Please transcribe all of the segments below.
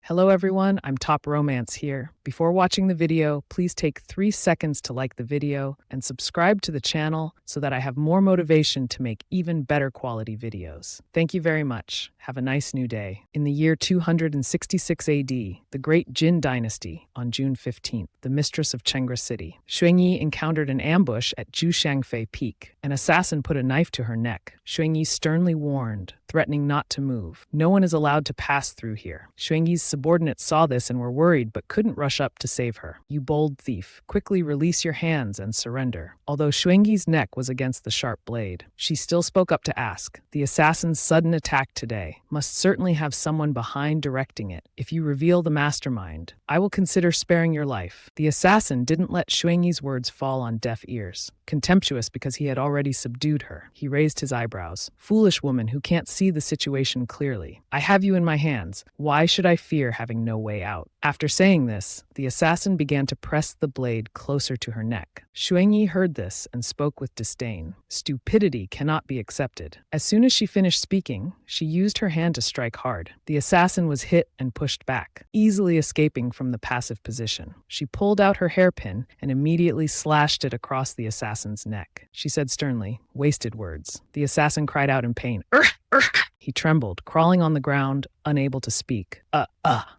Hello everyone, I'm Top Romance here. Before watching the video, please take 3 seconds to like the video and subscribe to the channel so that I have more motivation to make even better quality videos. Thank you very much. Have a nice new day. In the year 266 AD, the Great Jin Dynasty, on June 15th, the mistress of Chengra City, Xuanyi encountered an ambush at Jushangfei Peak. An assassin put a knife to her neck. Xuanyi sternly warned, threatening not to move. No one is allowed to pass through here. Xuanyi's subordinates saw this and were worried but couldn't rush up to save her. You bold thief, quickly release your hands and surrender. Although Xuanyi's neck was against the sharp blade, she still spoke up to ask. The assassin's sudden attack today must certainly have someone behind directing it. If you reveal the mastermind, I will consider sparing your life. The assassin didn't let Xuanyi's words fall on deaf ears. Contemptuous because he had already subdued her, he raised his eyebrows. Foolish woman who can't see the situation clearly. I have you in my hands. Why should I fear having no way out? After saying this, the assassin began to press the blade closer to her neck. Xuanyi heard this and spoke with disdain. Stupidity cannot be accepted. As soon as she finished speaking, she used her hand to strike hard. The assassin was hit and pushed back, easily escaping from the passive position. She pulled out her hairpin and immediately slashed it across the assassin's neck. She said sternly, "Wasted words." The assassin cried out in pain. He trembled, crawling on the ground, unable to speak.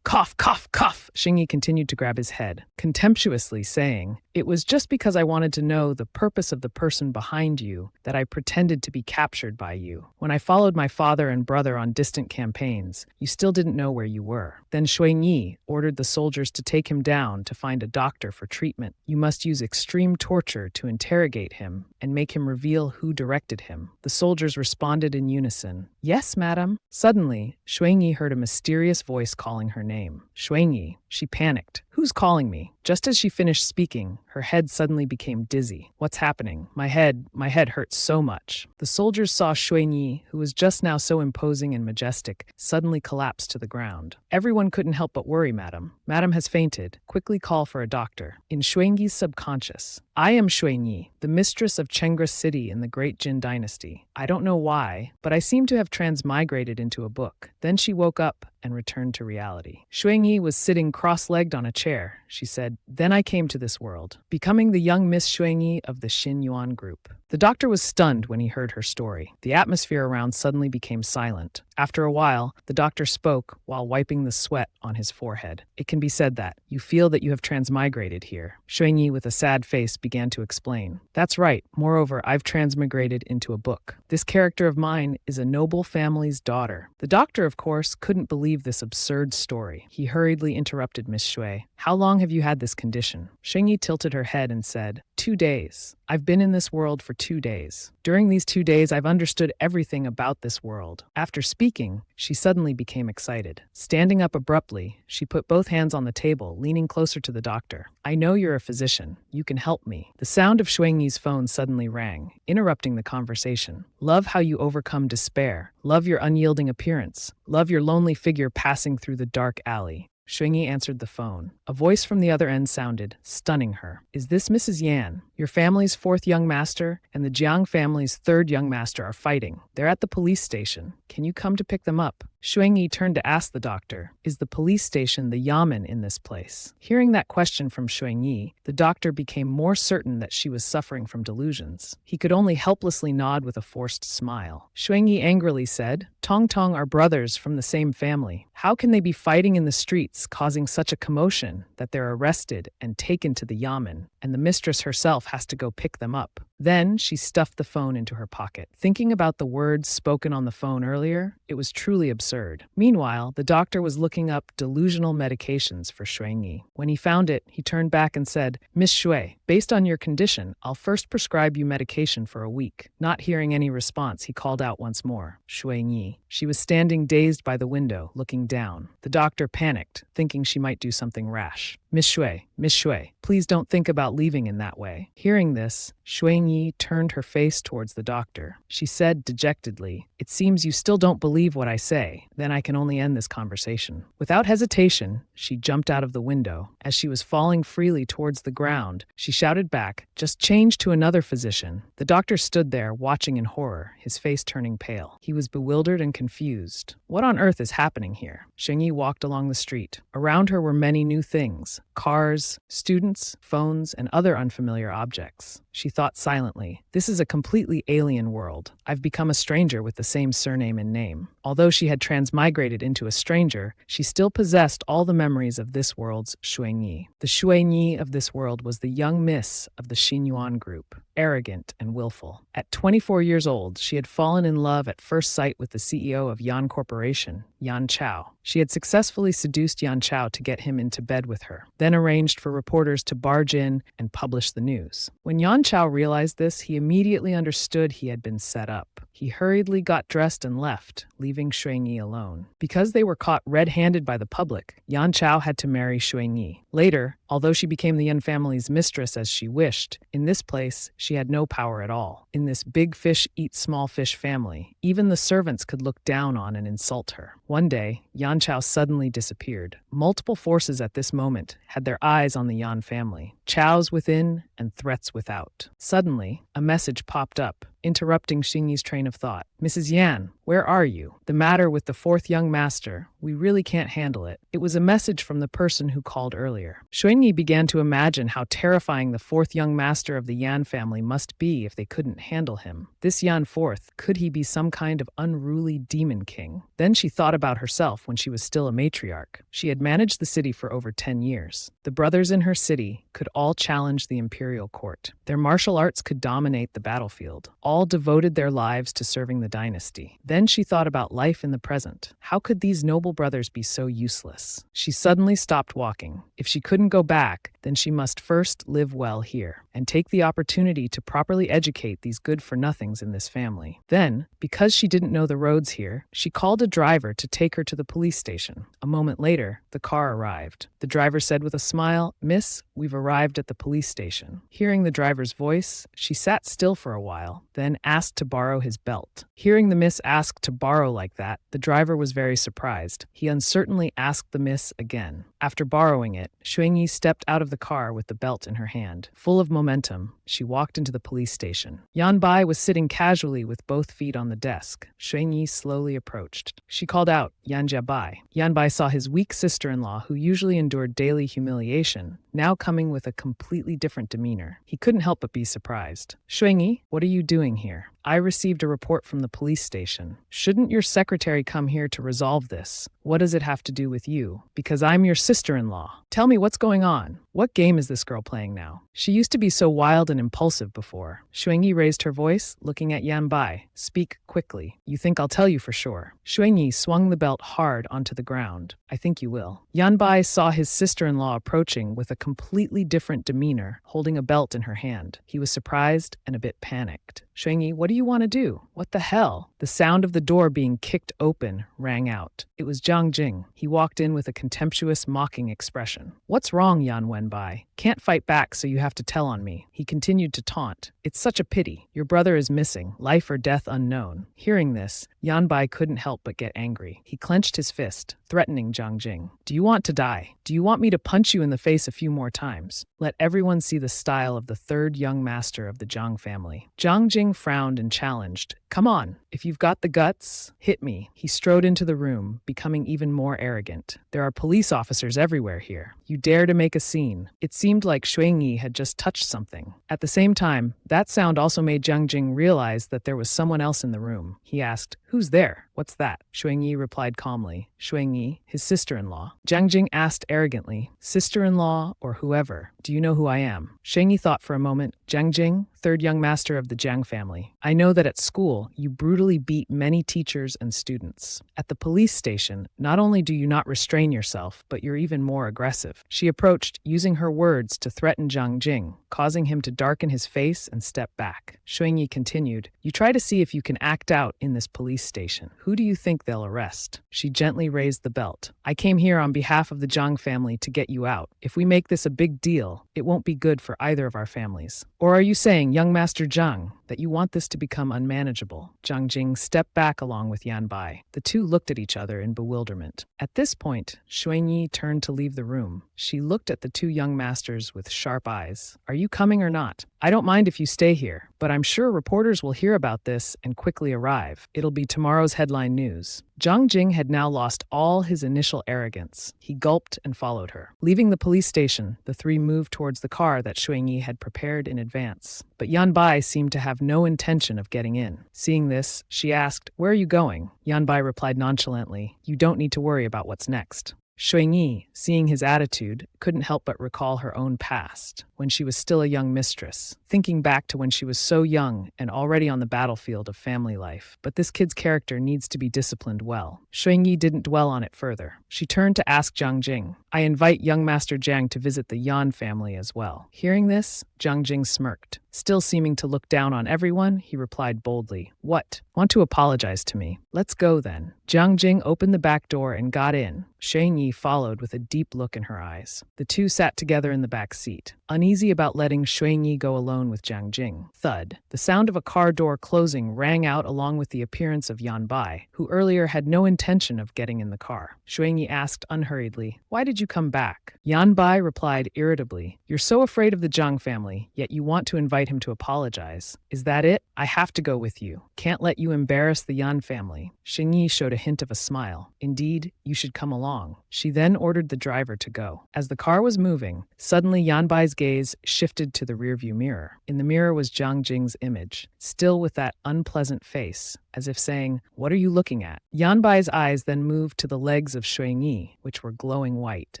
Cough, cough, cough. Xingyi continued to grab his head, contemptuously saying, "It was just because I wanted to know the purpose of the person behind you that I pretended to be captured by you. When I followed my father and brother on distant campaigns, you still didn't know where you were." Then Xuanyi ordered the soldiers to take him down to find a doctor for treatment. You must use extreme torture to interrogate him and make him reveal who directed him. The soldiers responded in unison, "Yes, madam." Suddenly, Xuanyi heard a mysterious voice calling her name. Xuanyi. She panicked. "Who's calling me?" Just as she finished speaking, her head suddenly became dizzy. "What's happening? My head hurts so much." The soldiers saw Xuanyi, who was just now so imposing and majestic, suddenly collapse to the ground. "Everyone couldn't help but worry, madam. Madam has fainted. Quickly call for a doctor." In Xuanyi's subconscious, "I am Xuanyi, the mistress of Chengra City in the Great Jin Dynasty. I don't know why, but I seem to have transmigrated into a book." Then she woke up and returned to reality. Xuanyi was sitting cross-legged on a chair. She said, "Then I came to this world, becoming the young Miss Xuanyi of the Xin Yuan group." The doctor was stunned when he heard her story. The atmosphere around suddenly became silent. After a while, the doctor spoke while wiping the sweat on his forehead. "It can be said that you feel that you have transmigrated here." Xuanyi, with a sad face, began to explain. "That's right. Moreover, I've transmigrated into a book. This character of mine is a noble family's daughter." The doctor, of course, couldn't believe this absurd story. He hurriedly interrupted Miss Shui. "How long have you had this condition?" Xuanyi tilted her head and said, 2 days. I've been in this world for 2 days. During these 2 days, I've understood everything about this world." After speaking, she suddenly became excited. Standing up abruptly, she put both hands on the table, leaning closer to the doctor. "I know you're a physician. You can help me." The sound of Xuanyi's phone suddenly rang, interrupting the conversation. "Love how you overcome despair. Love your unyielding appearance. Love your lonely figure passing through the dark alley." Xuanyi answered the phone. A voice from the other end sounded, stunning her. "Is this Mrs. Yan? Your family's 4th young master and the Jiang family's 3rd young master are fighting. They're at the police station. Can you come to pick them up?" Xuanyi turned to ask the doctor, "Is the police station the yamen in this place?" Hearing that question from Xuanyi, the doctor became more certain that she was suffering from delusions. He could only helplessly nod with a forced smile. Xuanyi angrily said, "Tong Tong are brothers from the same family. How can they be fighting in the streets, causing such a commotion that they're arrested and taken to the yamen, and the mistress herself has to go pick them up?" Then she stuffed the phone into her pocket. Thinking about the words spoken on the phone earlier, it was truly absurd. Meanwhile, the doctor was looking up delusional medications for Xuanyi. When he found it, he turned back and said, "Miss Shui, based on your condition, I'll first prescribe you medication for a week." Not hearing any response, he called out once more, "Xuanyi." She was standing dazed by the window, looking down. The doctor panicked, thinking she might do something rash. Miss Shui, please don't think about leaving in that way." Hearing this, Xuanyi turned her face towards the doctor. She said dejectedly, "It seems you still don't believe what I say. Then I can only end this conversation." Without hesitation, she jumped out of the window. As she was falling freely towards the ground, she shouted back, "Just change to another physician." The doctor stood there, watching in horror, his face turning pale. He was bewildered and confused. What on earth is happening here? Shengyi walked along the street. Around her were many new things: cars, students, phones, and other unfamiliar objects. She thought silently, this is a completely alien world. I've become a stranger with the same surname and name. Although she had transmigrated into a stranger, she still possessed all the memories of this world's Xuanyi. The Xuanyi of this world was the young miss of the Xinyuan group, arrogant and willful. At 24 years old, she had fallen in love at first sight with the CEO of Yan Corporation, Yan Chao. She had successfully seduced Yan Chao to get him into bed with her, then arranged for reporters to barge in and publish the news. When Yan Chao realized this, he immediately understood he had been set up. He hurriedly got dressed and left, leaving Xuanyi alone. Because they were caught red-handed by the public, Yan Chao had to marry Xuanyi. Later, although she became the Yan family's mistress as she wished, in this place, she had no power at all. In this big fish eat small fish family, even the servants could look down on and insult her. One day, Yan Chao suddenly disappeared. Multiple forces at this moment had their eyes on the Yan family. Chaos within and threats without. Suddenly, a message popped up, interrupting Xingyi's train of thought. Mrs. Yan, where are you? The matter with the fourth young master, we really can't handle it. It was a message from the person who called earlier. Xuanyi began to imagine how terrifying the fourth young master of the Yan family must be if they couldn't handle him. This Yan fourth, could he be some kind of unruly demon king? Then she thought about herself when she was still a matriarch. She had managed the city for over 10 years. The brothers in her city could all challenge the imperial court. Their martial arts could dominate the battlefield. All devoted their lives to serving the dynasty. Then she thought about life in the present. How could these noble brothers be so useless? She suddenly stopped walking. If she couldn't go back, then she must first live well here and take the opportunity to properly educate these good-for-nothings in this family. Then, because she didn't know the roads here, she called a driver to take her to the police station. A moment later, the car arrived. The driver said with a smile, "Miss, we've arrived at the police station." Hearing the driver's voice, she sat still for a while, then asked to borrow his belt. Hearing the miss ask to borrow like that, the driver was very surprised. He uncertainly asked the miss again. After borrowing it, Xuanyi stepped out of the car with the belt in her hand. Full of momentum, she walked into the police station. Yan Bai was sitting casually with both feet on the desk. Xuanyi slowly approached. She called out, "Yan Jia Bai." Yan Bai saw his weak sister-in-law, who usually endured daily humiliation, now coming with a completely different demeanor. He couldn't help but be surprised. "Xuanyi, what are you doing here?" "I received a report from the police station." "Shouldn't your secretary come here to resolve this? What does it have to do with you?" "Because I'm your sister-in-law." "Tell me what's going on. What game is this girl playing now?" She used to be so wild and impulsive before. Xuanyi raised her voice, looking at Yan Bai. "Speak quickly. You think I'll tell you for sure." Xuanyi swung the belt hard onto the ground. "I think you will." Yan Bai saw his sister-in-law approaching with a completely different demeanor, holding a belt in her hand. He was surprised and a bit panicked. "Xuanyi, what do you want to do?" "What the hell?" The sound of the door being kicked open rang out. It was Zhang Jing. He walked in with a contemptuous, mocking expression. "What's wrong, Yan Wenbai? Can't fight back, so you have to tell on me." He continued to taunt. "It's such a pity. Your brother is missing, life or death unknown." Hearing this, Yan Bai couldn't help but get angry. He clenched his fist, threatening Zhang Jing. "Do you want to die? Do you want me to punch you in the face a few more times? Let everyone see the style of the third young master of the Zhang family." Zhang Jing frowned and challenged. "Come on, if you've got the guts, hit me." He strode into the room, becoming even more arrogant. "There are police officers everywhere here. You dare to make a scene." It seemed like Xuanyi had just touched something. At the same time, that sound also made Zhang Jing realize that there was someone else in the room. He asked, "Who's there? What's that?" Xuanyi replied calmly. "Xuanyi, his sister-in-law." Zhang Jing asked arrogantly, "Sister-in-law or whoever, do you know who I am?" Xuanyi thought for a moment. "Zhang Jing, third young master of the Jiang family. I know that at school, you brutally beat many teachers and students. At the police station, not only do you not restrain yourself, but you're even more aggressive." She approached, using her words to threaten Zhang Jing, causing him to darken his face and step back. Xuanyi continued, "You try to see if you can act out in this police station. Who do you think they'll arrest?" She gently raised the belt. "I came here on behalf of the Jiang family to get you out. If we make this a big deal, it won't be good for either of our families. Or are you saying, young Master Zhang, that you want this to become unmanageable?" Zhang Jing stepped back along with Yan Bai. The two looked at each other in bewilderment. At this point, Xuanyi turned to leave the room. She looked at the two young masters with sharp eyes. "Are you coming or not? I don't mind if you stay here, but but I'm sure reporters will hear about this and quickly arrive. It'll be tomorrow's headline news. Zhang Jing had now lost all his initial arrogance. He gulped and followed her. Leaving the police station, the three moved towards the car that Xuanyi had prepared in advance. But Yan Bai seemed to have no intention of getting in. Seeing this, she asked, "Where are you going?" Yan Bai replied nonchalantly, "You don't need to worry about what's next." Xuanyi, seeing his attitude, couldn't help but recall her own past, when she was still a young mistress, thinking back to when she was so young and already on the battlefield of family life. But this kid's character needs to be disciplined well. Xuanyi didn't dwell on it further. She turned to ask Zhang Jing, "I invite young Master Jiang to visit the Yan family as well." Hearing this, Zhang Jing smirked. Still seeming to look down on everyone, he replied boldly, "What? Want to apologize to me? Let's go then." Zhang Jing opened the back door and got in. Xuanyi followed with a deep look in her eyes. The two sat together in the back seat, uneasy about letting Xuanyi go alone with Zhang Jing. Thud. The sound of a car door closing rang out along with the appearance of Yan Bai, who earlier had no intention of getting in the car. Xuanyi asked unhurriedly, "Why did you come back?" Yan Bai replied irritably, "You're so afraid of the Zhang family, yet you want to invite him to apologize. Is that it? I have to go with you. Can't let you embarrass the Yan family." Xuanyi showed a hint of a smile. "Indeed, you should come along." She then ordered the driver to go. As the car was moving, suddenly Yan Bai's gaze shifted to the rearview mirror. In the mirror was Zhang Jing's image, still with that unpleasant face, as if saying, "What are you looking at?" Yan Bai's eyes then moved to the legs of Xuanyi, which were glowing white.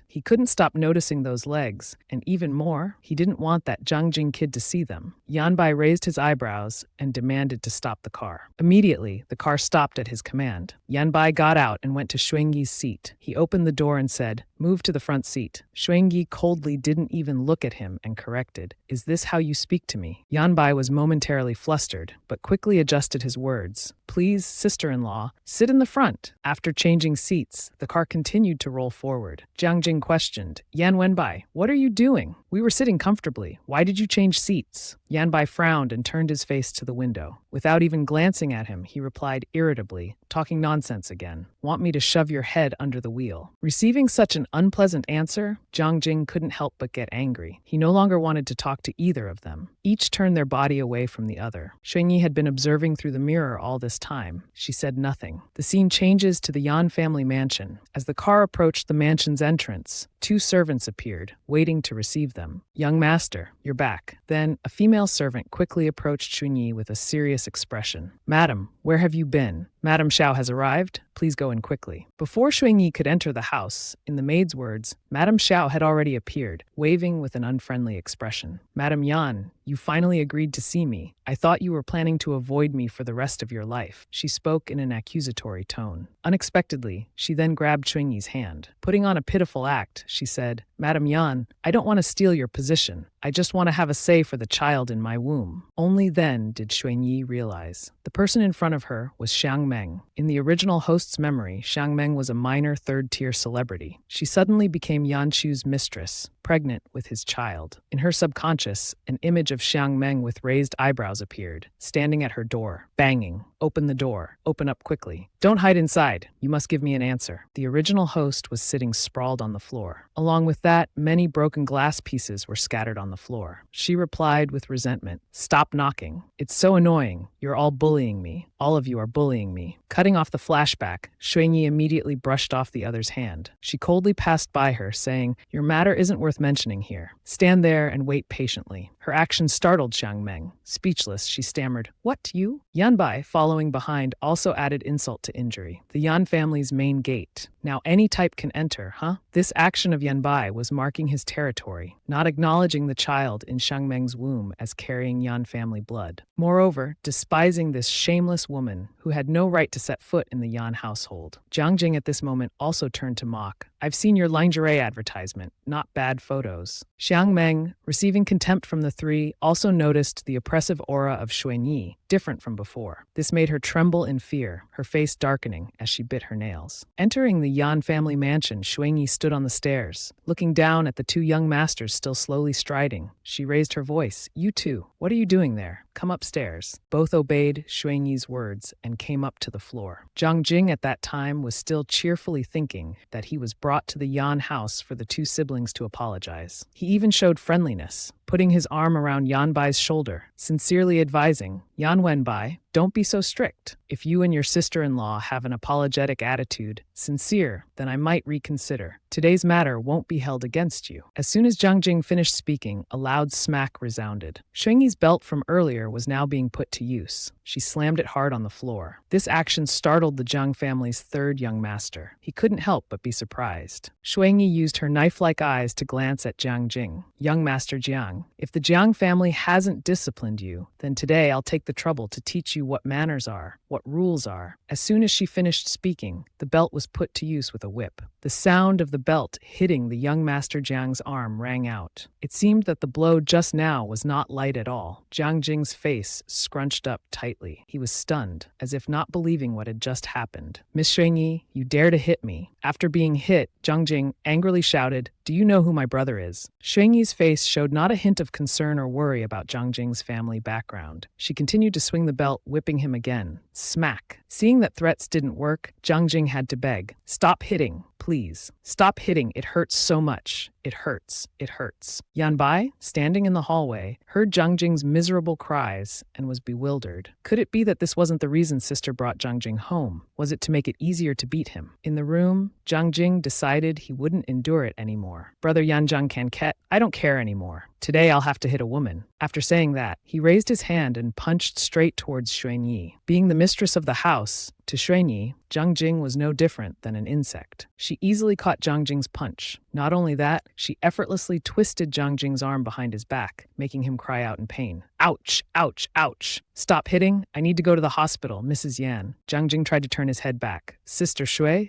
He couldn't stop noticing those legs, and even more, he didn't want that Zhang Jing kid to see them. Yan Bai raised his eyebrows and demanded to stop the car. Immediately, the car stopped at his command. Yan Bai got out and went to Xuanyi's seat. He opened the door and said, "Move to the front seat." Xuanyi coldly didn't even look at him and corrected, "Is this how you speak to me?" Yan Bai was momentarily flustered, but quickly adjusted his words. "Please, sister-in-law, sit in the front." After changing seats, the car continued to roll forward. Zhang Jing questioned, "Yan Wenbai, what are you doing? We were sitting comfortably. Why did you change seats?" Yan Bai frowned and turned his face to the window. Without even glancing at him, he replied irritably, "Talking nonsense again. Want me to shove your head under the wheel?" Receiving such an unpleasant answer, Zhang Jing couldn't help but get angry. He no longer wanted to talk to either of them. Each turned their body away from the other. Xuanyi had been observing through the mirror all this time. She said nothing. The scene changes to the Yan family mansion. As the car approached the mansion's entrance, two servants appeared, waiting to receive them. "Young master, you're back." Then, a female servant quickly approached Xuanyi with a serious expression. "Madam, where have you been? Madam Xiao has arrived. Please go in quickly." Before Xuanyi could enter the house, in the maid's words, Madam Xiao had already appeared, waving with an unfriendly expression. "Madam Yan, you finally agreed to see me. I thought you were planning to avoid me for the rest of your life." She spoke in an accusatory tone. Unexpectedly, she then grabbed Xuanyi's hand. Putting on a pitiful act, she said, "Madam Yan, I don't want to steal your position. I just want to have a say for the child in my womb." Only then did Xuanyi realize. The person in front of her was Xiang Meng. In the original host's memory, Xiang Meng was a minor third-tier celebrity. She suddenly became Yan Chu's mistress, pregnant with his child. In her subconscious, an image of Xiang Meng with raised eyebrows appeared, standing at her door, banging. "Open the door. Open up quickly. Don't hide inside. You must give me an answer." The original host was sitting sprawled on the floor. Along with that, many broken glass pieces were scattered on the floor. She replied with resentment, "Stop knocking. It's so annoying. You're all bullying me. All of you are bullying me." Cutting off the flashback, Xuanyi immediately brushed off the other's hand. She coldly passed by her, saying, "Your matter isn't worth mentioning here. Stand there and wait patiently." Her action startled Xiang Meng. Speechless, she stammered, "What, you?" Yan Bai, following behind, also added insult to injury. "The Yan family's main gate. Now any type can enter, huh?" This action of Yan Bai was marking his territory, not acknowledging the child in Xiang Meng's womb as carrying Yan family blood. Moreover, despising this shameless woman who had no right to set foot in the Yan household. Zhang Jing at this moment also turned to mock. "I've seen your lingerie advertisement, not bad photos." Xiang Meng, receiving contempt from the three, also noticed the oppressive aura of Xuanyi, different from before. This made her tremble in fear, her face darkening as she bit her nails. Entering the Yan family mansion, Xuanyi stood on the stairs. Looking down at the two young masters still slowly striding, she raised her voice. "You two, what are you doing there? Come upstairs." Both obeyed Xuanyi's words and came up to the floor. Zhang Jing at that time was still cheerfully thinking that he was brought to the Yan house for the two siblings to apologize. He even showed friendliness, putting putting his arm around Yanbai's shoulder, sincerely advising, Yan Wenbai, don't be so strict. If you and your sister-in-law have an apologetic attitude, sincere, then I might reconsider. Today's matter won't be held against you. As soon as Jiang Jing finished speaking, a loud smack resounded. Xuanyi's belt from earlier was now being put to use. She slammed it hard on the floor. This action startled the Jiang family's third young master. He couldn't help but be surprised. Xuanyi used her knife-like eyes to glance at Jiang Jing. Young Master Jiang, if the Jiang family hasn't disciplined you, then today I'll take the trouble to teach you what manners are, what rules are. As soon as she finished speaking, the belt was put to use with a whip. The sound of the belt hitting the young Master Jiang's arm rang out. It seemed that the blow just now was not light at all. Jiang Jing's face scrunched up tightly. He was stunned, as if not believing what had just happened. Miss Xuanyi, you dare to hit me. After being hit, Jiang Jing angrily shouted, do you know who my brother is? Xuanyi's face showed not a hint of concern or worry about Jiang Jing's family background. She continued to swing the belt, whipping him again. Smack. Seeing that threats didn't work, Jiang Jing had to beg, stop hitting, please. Stop hitting, it hurts so much. It hurts. It hurts. Yanbai, standing in the hallway, heard Jiang Jing's miserable cries and was bewildered. Could it be that this wasn't the reason sister brought Jiang Jing home? Was it to make it easier to beat him? In the room, Jiang Jing decided he wouldn't endure it anymore. Brother Yan Zhang Canquet, I don't care anymore. Today I'll have to hit a woman. After saying that, he raised his hand and punched straight towards Xuanyi. Being the mistress of the house, to Xuanyi, Jiang Jing was no different than an insect. She easily caught Jiang Jing's punch. Not only that, she effortlessly twisted Jiang Jing's arm behind his back, making him cry out in pain. Ouch, ouch, ouch. Stop hitting. I need to go to the hospital, Mrs. Yan. Jiang Jing tried to turn his head back. Sister Shui,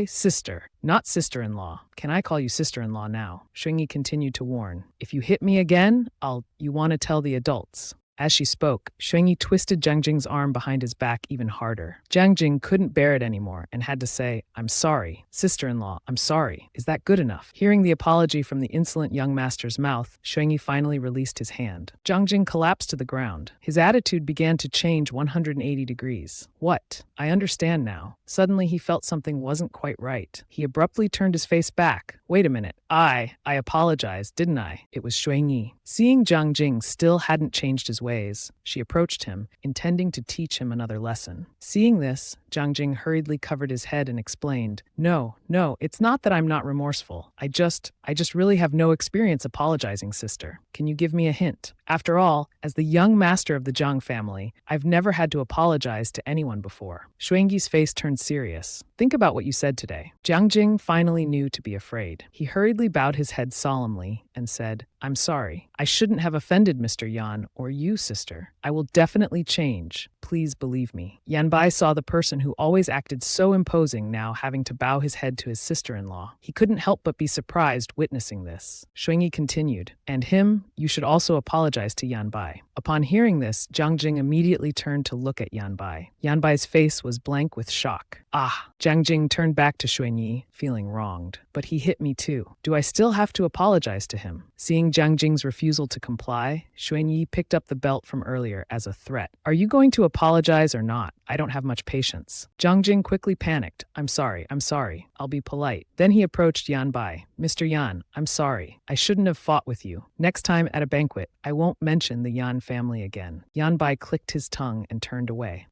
sister. Not sister-in-law. Can I call you sister-in-law now? Xuanyi continued to warn. If you hit me again, you want to tell the adults. As she spoke, Xuanyi twisted Jiang Jing's arm behind his back even harder. Jiang Jing couldn't bear it anymore and had to say, I'm sorry. Sister-in-law, I'm sorry. Is that good enough? Hearing the apology from the insolent young master's mouth, Xuanyi finally released his hand. Jiang Jing collapsed to the ground. His attitude began to change 180 degrees. What? I understand now. Suddenly he felt something wasn't quite right. He abruptly turned his face back. Wait a minute. I apologized, didn't I? It was Xuanyi. Seeing Jiang Jing still hadn't changed his ways, she approached him, intending to teach him another lesson. Seeing this, Jiang Jing hurriedly covered his head and explained, No, it's not that I'm not remorseful. I just really have no experience apologizing, sister. Can you give me a hint? After all, as the young master of the Jiang family, I've never had to apologize to anyone before. Xuanyi's face turned serious. Think about what you said today. Jiang Jing finally knew to be afraid. He hurriedly bowed his head solemnly and said, I'm sorry. I shouldn't have offended Mr. Yan or you, sister. I will definitely change. Please believe me. Yanbai saw the person who always acted so imposing now having to bow his head to his sister-in-law. He couldn't help but be surprised witnessing this. Xuanyi continued, and him, you should also apologize to Yanbai. Upon hearing this, Jiang Jing immediately turned to look at Yanbai. Yanbai's face was blank with shock. Jiang Jing turned back to Xuanyi, feeling wronged. But he hit me too. Do I still have to apologize to him? Seeing Jiang Jing's refusal to comply, Xuanyi picked up the belt from earlier as a threat. Are you going to apologize or not? I don't have much patience. Jiang Jing quickly panicked. I'm sorry. I'll be polite. Then he approached Yanbai. Mr. Yan, I'm sorry. I shouldn't have fought with you. Next time at a banquet, I won't mention the Yan family again. Yanbai clicked his tongue and turned away.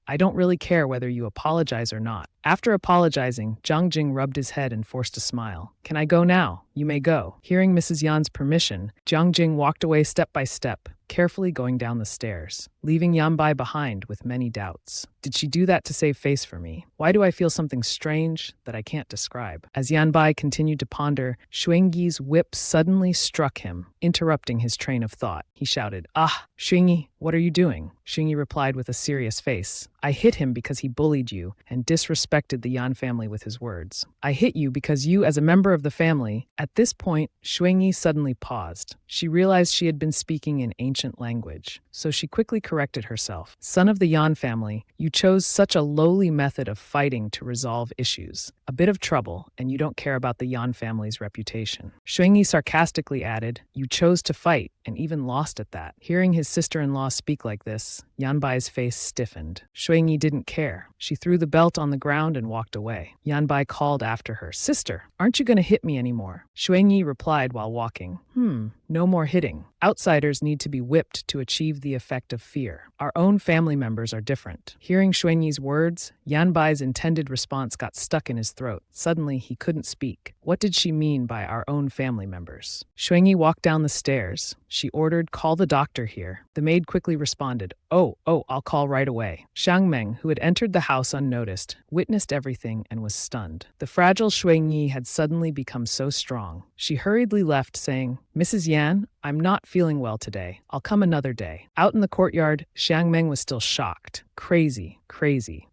I don't really care whether you apologize or not. After apologizing, Jiang Jing rubbed his head and forced a smile. Can I go now? You may go. Hearing Mrs. Yan's permission, Jiang Jing walked away step by step, carefully going down the stairs, leaving Yanbai behind with many doubts. Did she do that to save face for me? Why do I feel something strange that I can't describe? As Yanbai continued to ponder, Xuanyi's whip suddenly struck him, interrupting his train of thought. He shouted, Xuanyi, what are you doing? Xuanyi replied with a serious face. I hit him because he bullied you and disrespected the Yan family with his words. I hit you because you, as a member of the family. At this point, Xuanyi suddenly paused. She realized she had been speaking in ancient language, so she quickly corrected herself. Son of the Yan family, you chose such a lowly method of fighting to resolve issues. A bit of trouble, and you don't care about the Yan family's reputation. Xuanyi sarcastically added, you chose to fight, and even lost at that. Hearing his sister-in-law speak like this, Yanbai's face stiffened. Xuanyi didn't care. She threw the belt on the ground and walked away. Yanbai called after her, sister, aren't you going to hit me anymore? Xuanyi replied while walking, no more hitting. Outsiders need to be whipped to achieve the effect of fear. Our own family members are different. Hearing Xuanyi's words, Yanbai's intended response got stuck in his throat. Suddenly, he couldn't speak. What did she mean by our own family members? Xuanyi walked down the stairs. She ordered, call the doctor here. The maid quickly responded, Oh, I'll call right away. Xiang Meng, who had entered the house unnoticed, witnessed everything and was stunned. The fragile Xuanyi had suddenly become so strong. She hurriedly left, saying, Mrs. Yan, I'm not feeling well today. I'll come another day. Out in the courtyard, Xiang Meng was still shocked. Crazy.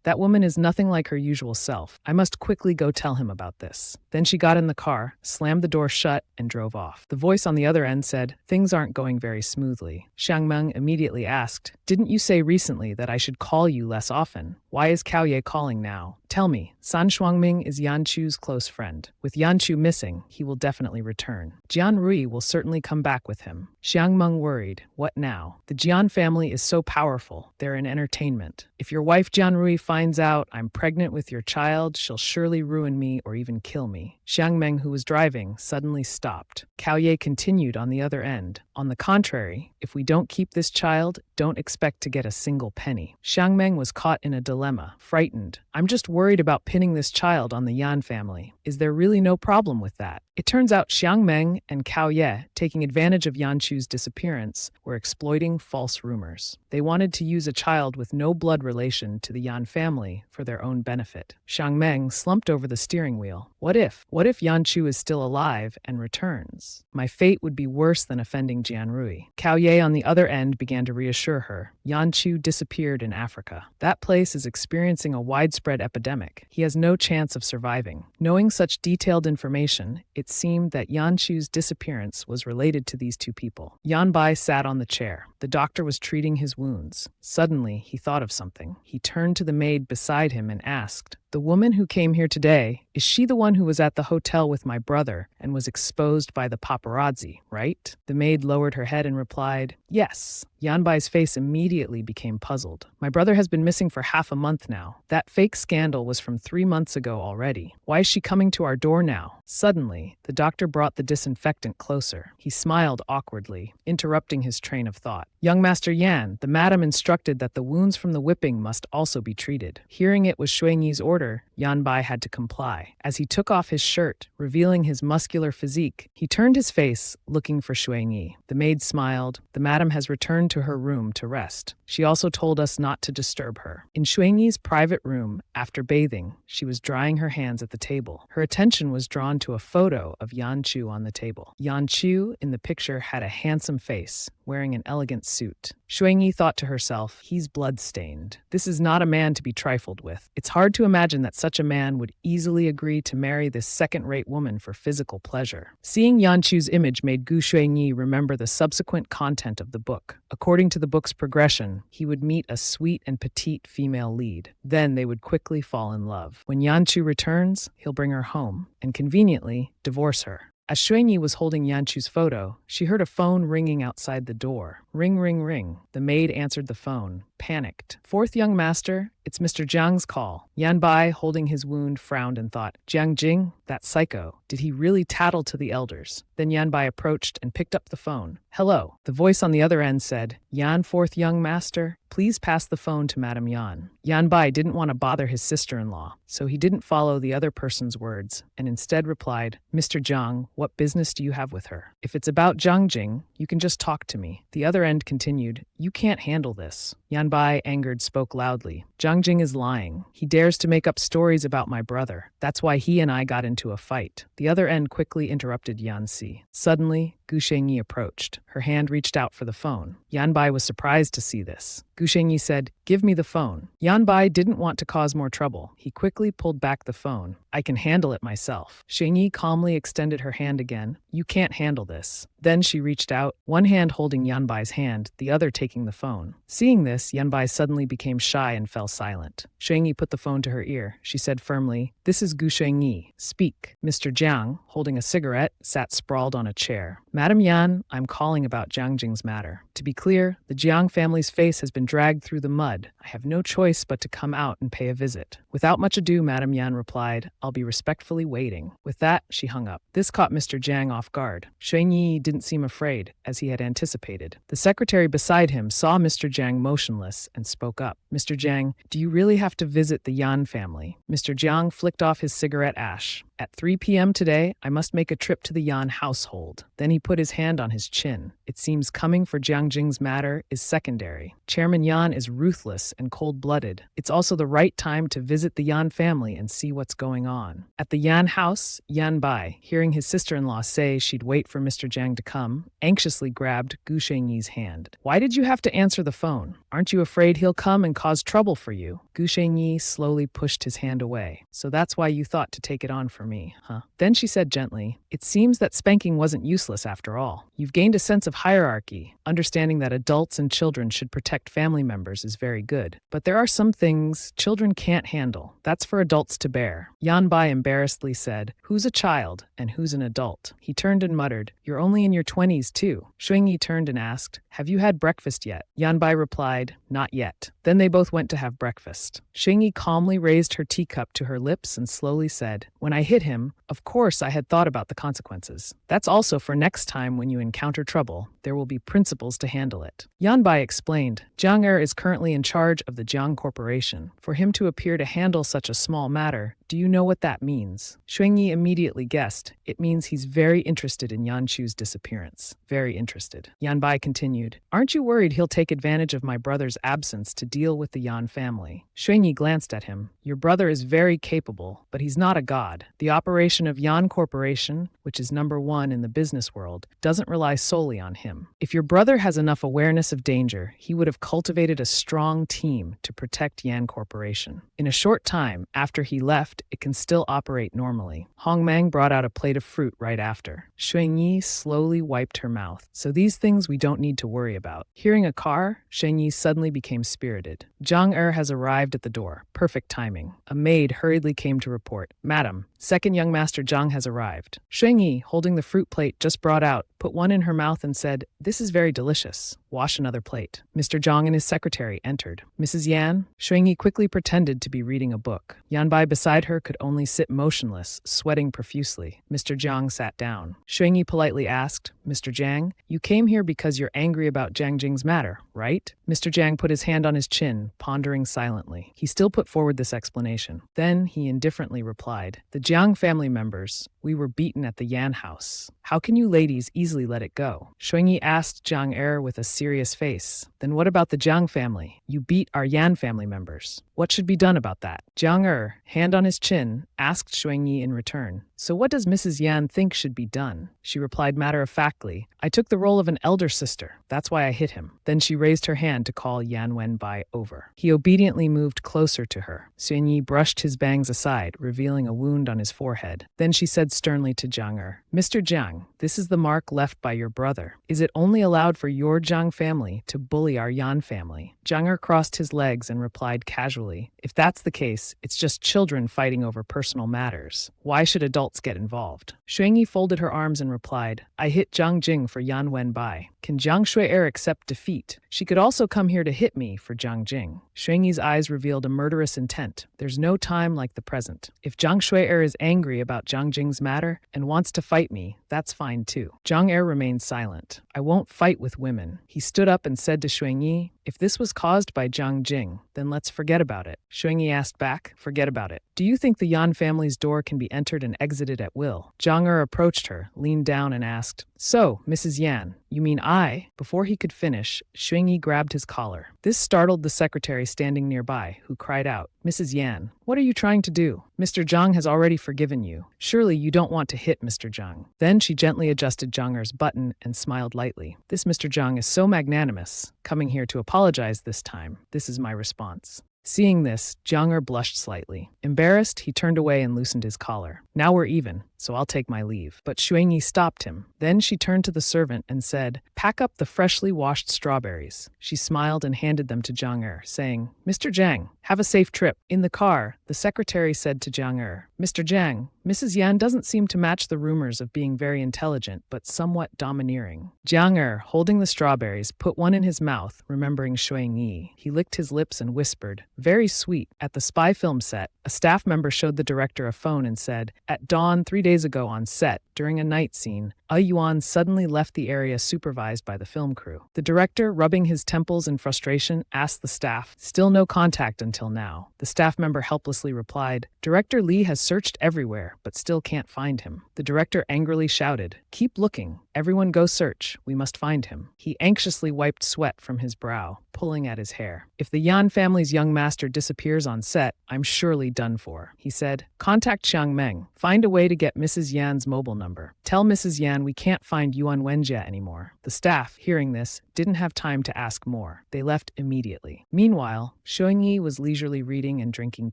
That woman is nothing like her usual self. I must quickly go tell him about this. Then she got in the car, slammed the door shut, and drove off. The voice on the other end said, things aren't going very smoothly. Xiang Meng immediately asked, didn't you say recently that I should call you less often? Why is Cao Ye calling now? Tell me, San Shuangming is Yan Chu's close friend. With Yan Chu missing, he will definitely return. Jian Rui will certainly come back with him. Xiang Meng worried. What now? The Jian family is so powerful. They're in entertainment. If your wife Jian Rui finds out I'm pregnant with your child, she'll surely ruin me or even kill me. Xiang Meng, who was driving, suddenly stopped. Cao Ye continued on the other end. On the contrary, if we don't keep this child, don't expect to get a single penny. Xiang Meng was caught in a dilemma, frightened. I'm just worried about pinning this child on the Yan family. Is there really no problem with that? It turns out Xiang Meng and Cao Ye, taking advantage of Yan Chu's disappearance, were exploiting false rumors. They wanted to use a child with no blood relation to the Yan family for their own benefit. Xiang Meng slumped over the steering wheel. What if Yan Chu is still alive and returns? My fate would be worse than offending Jian Rui. Cao Ye on the other end began to reassure her. Yan Chu disappeared in Africa. That place is experiencing a widespread epidemic. He has no chance of surviving. Knowing such detailed information, it seemed that Yan Chu's disappearance was related to these two people. Yanbai sat on the chair. The doctor was treating his wounds. Suddenly, he thought of something. He turned to the maid beside him and asked, the woman who came here today, is she the one who was at the hotel with my brother and was exposed by the paparazzi, right? The maid lowered her head and replied, yes. Yanbai's face immediately became puzzled. My brother has been missing for half a month now. That fake scandal was from 3 months ago already. Why is she coming to our door now? Suddenly, the doctor brought the disinfectant closer. He smiled awkwardly, interrupting his train of thought. Young Master Yan, the madam instructed that the wounds from the whipping must also be treated. Hearing it was Xuanyi's order, Yanbai had to comply. As he took off his shirt, revealing his muscular physique, he turned his face, looking for Xuanyi. The maid smiled. The madam has returned to her room to rest. She also told us not to disturb her. In Xuanyi's private room, after bathing, she was drying her hands at the table. Her attention was drawn to a photo of Yan Chu on the table. Yan Chu, in the picture, had a handsome face, wearing an elegant suit. Xuanyi thought to herself, he's blood-stained. This is not a man to be trifled with. It's hard to imagine that such a man would easily agree to marry this second-rate woman for physical pleasure. Seeing Yan Chu's image made Gu Xuanyi remember the subsequent content of the book. According to the book's progression, he would meet a sweet and petite female lead. Then they would quickly fall in love. When Yan Chu returns, he'll bring her home and, conveniently, divorce her. As Xuanyi was holding Yan Chu's photo, she heard a phone ringing outside the door. Ring, ring, ring. The maid answered the phone, panicked. Fourth young master, it's Mr. Jiang's call. Yanbai, holding his wound, frowned and thought, Jiang Jing, that psycho. Did he really tattle to the elders? Then Yanbai approached and picked up the phone. Hello. The voice on the other end said, Yan, fourth young master, please pass the phone to Madame Yan. Yanbai didn't want to bother his sister-in-law, so he didn't follow the other person's words and instead replied, Mr. Jiang, what business do you have with her? If it's about Jiang Jing, you can just talk to me. The other end continued, you can't handle this. Yanbai, angered, spoke loudly. Jiang Jing is lying. He dares to make up stories about my brother. That's why he and I got into a fight. The other end quickly interrupted Yanxi. Suddenly, Gu Shengyi approached. Her hand reached out for the phone. Yanbai was surprised to see this. Gu Shengyi said, give me the phone. Yanbai didn't want to cause more trouble. He quickly pulled back the phone. I can handle it myself. Sheng Yi calmly extended her hand again. You can't handle this. Then she reached out, one hand holding Yanbai's hand, the other taking the phone. Seeing this, Yanbai suddenly became shy and fell silent. Sheng Yi put the phone to her ear. She said firmly, "This is Gu Sheng Yi. Speak." Mr. Jiang, holding a cigarette, sat sprawled on a chair. "Madam Yan, I'm calling about Jiang Jing's matter. To be clear, the Jiang family's face has been dragged through the mud. I have no choice but to come out and pay a visit." Without much ado, Madam Yan replied, "I'll be respectfully waiting." With that, she hung up. This caught Mr. Jiang off guard. Sheng Yi didn't seem afraid, as he had anticipated. The secretary beside him saw Mr. Jiang motionless and spoke up. "Mr. Jiang, do you really have to visit the Yan family?" Mr. Jiang flicked off his cigarette ash. "At 3 p.m. today, I must make a trip to the Yan household." Then he put his hand on his chin. "It seems coming for Jiang Jing's matter is secondary. Chairman Yan is ruthless and cold-blooded. It's also the right time to visit the Yan family and see what's going on." At the Yan house, Yan Bai, hearing his sister-in-law say she'd wait for Mr. Jiang to come, anxiously grabbed Gu Shengyi's hand. "Why did you have to answer the phone? Aren't you afraid he'll come and cause trouble for you?" Gu Shengyi slowly pushed his hand away. "So that's why you thought to take it on for me, huh?" Then she said gently, "It seems that spanking wasn't useless after all. You've gained a sense of hierarchy. Understanding that adults and children should protect family members is very good. But there are some things children can't handle. That's for adults to bear." Yan Bai embarrassedly said, "Who's a child and who's an adult?" He turned and muttered, "You're only in your 20s too." Sheng Yi turned and asked, "Have you had breakfast yet?" Yan Bai replied, "Not yet." Then they both went to have breakfast. Sheng Yi calmly raised her teacup to her lips and slowly said, "When I hit him, of course I had thought about the consequences. That's also for next time when you encounter trouble. There will be principles to handle it." Yan Bai explained, "Jiang Er is currently in charge of the Jiang Corporation. For him to appear to handle such a small matter, do you know what that means?" Sheng Yi immediately guessed. It means he's very interested in Yan Chu's disappearance. Very interested. Yan Bai continued, "Aren't you worried he'll take advantage of my brother's absence to deal with the Yan family?" Sheng Yi glanced at him. "Your brother is very capable, but he's not a god. The operation of Yan Corporation, which is #1 in the business world, doesn't rely solely on him. If your brother has enough awareness of danger, he would have cultivated a strong team to protect Yan Corporation. In a short time, after he left, it can still operate normally." Hong Mang brought out a plate of fruit right after. Sheng Yi slowly wiped her mouth. "So these things we don't need to worry about." Hearing a car, Sheng Yi suddenly became spirited. Jiang Er has arrived at the door. Perfect timing. A maid hurriedly came to report, "Madam, second young master Jiang has arrived." Sheng Yi, holding the fruit plate just brought out, put one in her mouth and said, "This is very delicious. Wash another plate." Mr. Jiang and his secretary entered. "Mrs. Yan?" Sheng Yi quickly pretended to be reading a book. Yan Bai beside her could only sit motionless, sweating profusely. Mr. Jiang sat down. Sheng Yi politely asked, "Mr. Jiang, you came here because you're angry about Jiang Jing's matter, right?" Mr. Jiang put his hand on his chin, pondering silently. He still put forward this explanation. Then he indifferently replied, "The Jiang family members, we were beaten at the Yan house. How can you ladies easily let it go?" Sheng Yi asked Jiang Er with a serious face. "Then what about the Jiang family? You beat our Yan family members. What should be done about that?" Jiang Er, hand on his chin, asked Sheng Yi in return, "So what does Mrs. Yan think should be done?" She replied matter-of-factly, "I took the role of an elder sister. That's why I hit him." Then she raised her hand to call Yan Wenbai over. He obediently moved closer to her. Sheng Yi brushed his bangs aside, revealing a wound on his forehead. Then she said sternly to Jiang Er, "Mr. Jiang, this is the mark left by your brother. Is it only allowed for your Jiang family to bully our Yan family?" Jiang Er crossed his legs and replied casually, "If that's the case, it's just children fighting over personal matters. Why should adults get involved?" Sheng Yi folded her arms and replied, "I hit Jiang Jing for Yan Wenbai. Can Jiang Shui-er accept defeat? She could also come here to hit me for Jiang Jing." Sheng Yi's eyes revealed a murderous intent. There's no time like the present. If Jiang Shui-er is angry about Jiang Jing's matter and wants to fight me, that's fine too. Jiang Er remained silent. "I won't fight with women." He stood up and said to Sheng Yi, "If this was caused by Jiang Jing, then let's forget about it." Sheng Yi asked back, "Forget about it. Do you think the Yan family's door can be entered and exited at will?" Jiang Er approached her, leaned down and asked, "So, Mrs. Yan, you mean I?" Before he could finish, Sheng Yi grabbed his collar. This startled the secretary standing nearby, who cried out, "Mrs. Yan, what are you trying to do? Mr. Jiang has already forgiven you. Surely you don't want to hit Mr. Jiang." Then she gently adjusted Jiang Er's button and smiled lightly. "This Mr. Jiang is so magnanimous, coming here to apologize this time. This is my response." Seeing this, Jiang blushed slightly. Embarrassed, he turned away and loosened his collar. Now we're even, so I'll take my leave. But Xuanyi stopped him. Then she turned to the servant and said, "Pack up the freshly washed strawberries." She smiled and handed them to Jiang, saying, "Mr. Jiang, have a safe trip." In the car, the secretary said to Jiang, "Mr. Jiang, Mrs. Yan doesn't seem to match the rumors of being very intelligent, but somewhat domineering." Jiang, holding the strawberries, put one in his mouth, remembering Xuanyi. He licked his lips and whispered, "Very sweet." At the spy film set, a staff member showed the director a phone and said, "At dawn 3 days ago on set, during a night scene, A Yuan suddenly left the area supervised by the film crew." The director, rubbing his temples in frustration, asked the staff, "Still no contact until now." The staff member helplessly replied, "Director Lee has searched everywhere, but still can't find him." The director angrily shouted, "Keep looking. Everyone go search. We must find him." He anxiously wiped sweat from his brow, pulling at his hair. "If the Yan family's young master disappears on set, I'm surely done for," he said. "Contact Xiang Meng. Find a way to get Mrs. Yan's mobile number. Tell Mrs. Yan we can't find Yuan Wenjie anymore." The staff, hearing this, didn't have time to ask more. They left immediately. Meanwhile, Xuanyi was leisurely reading and drinking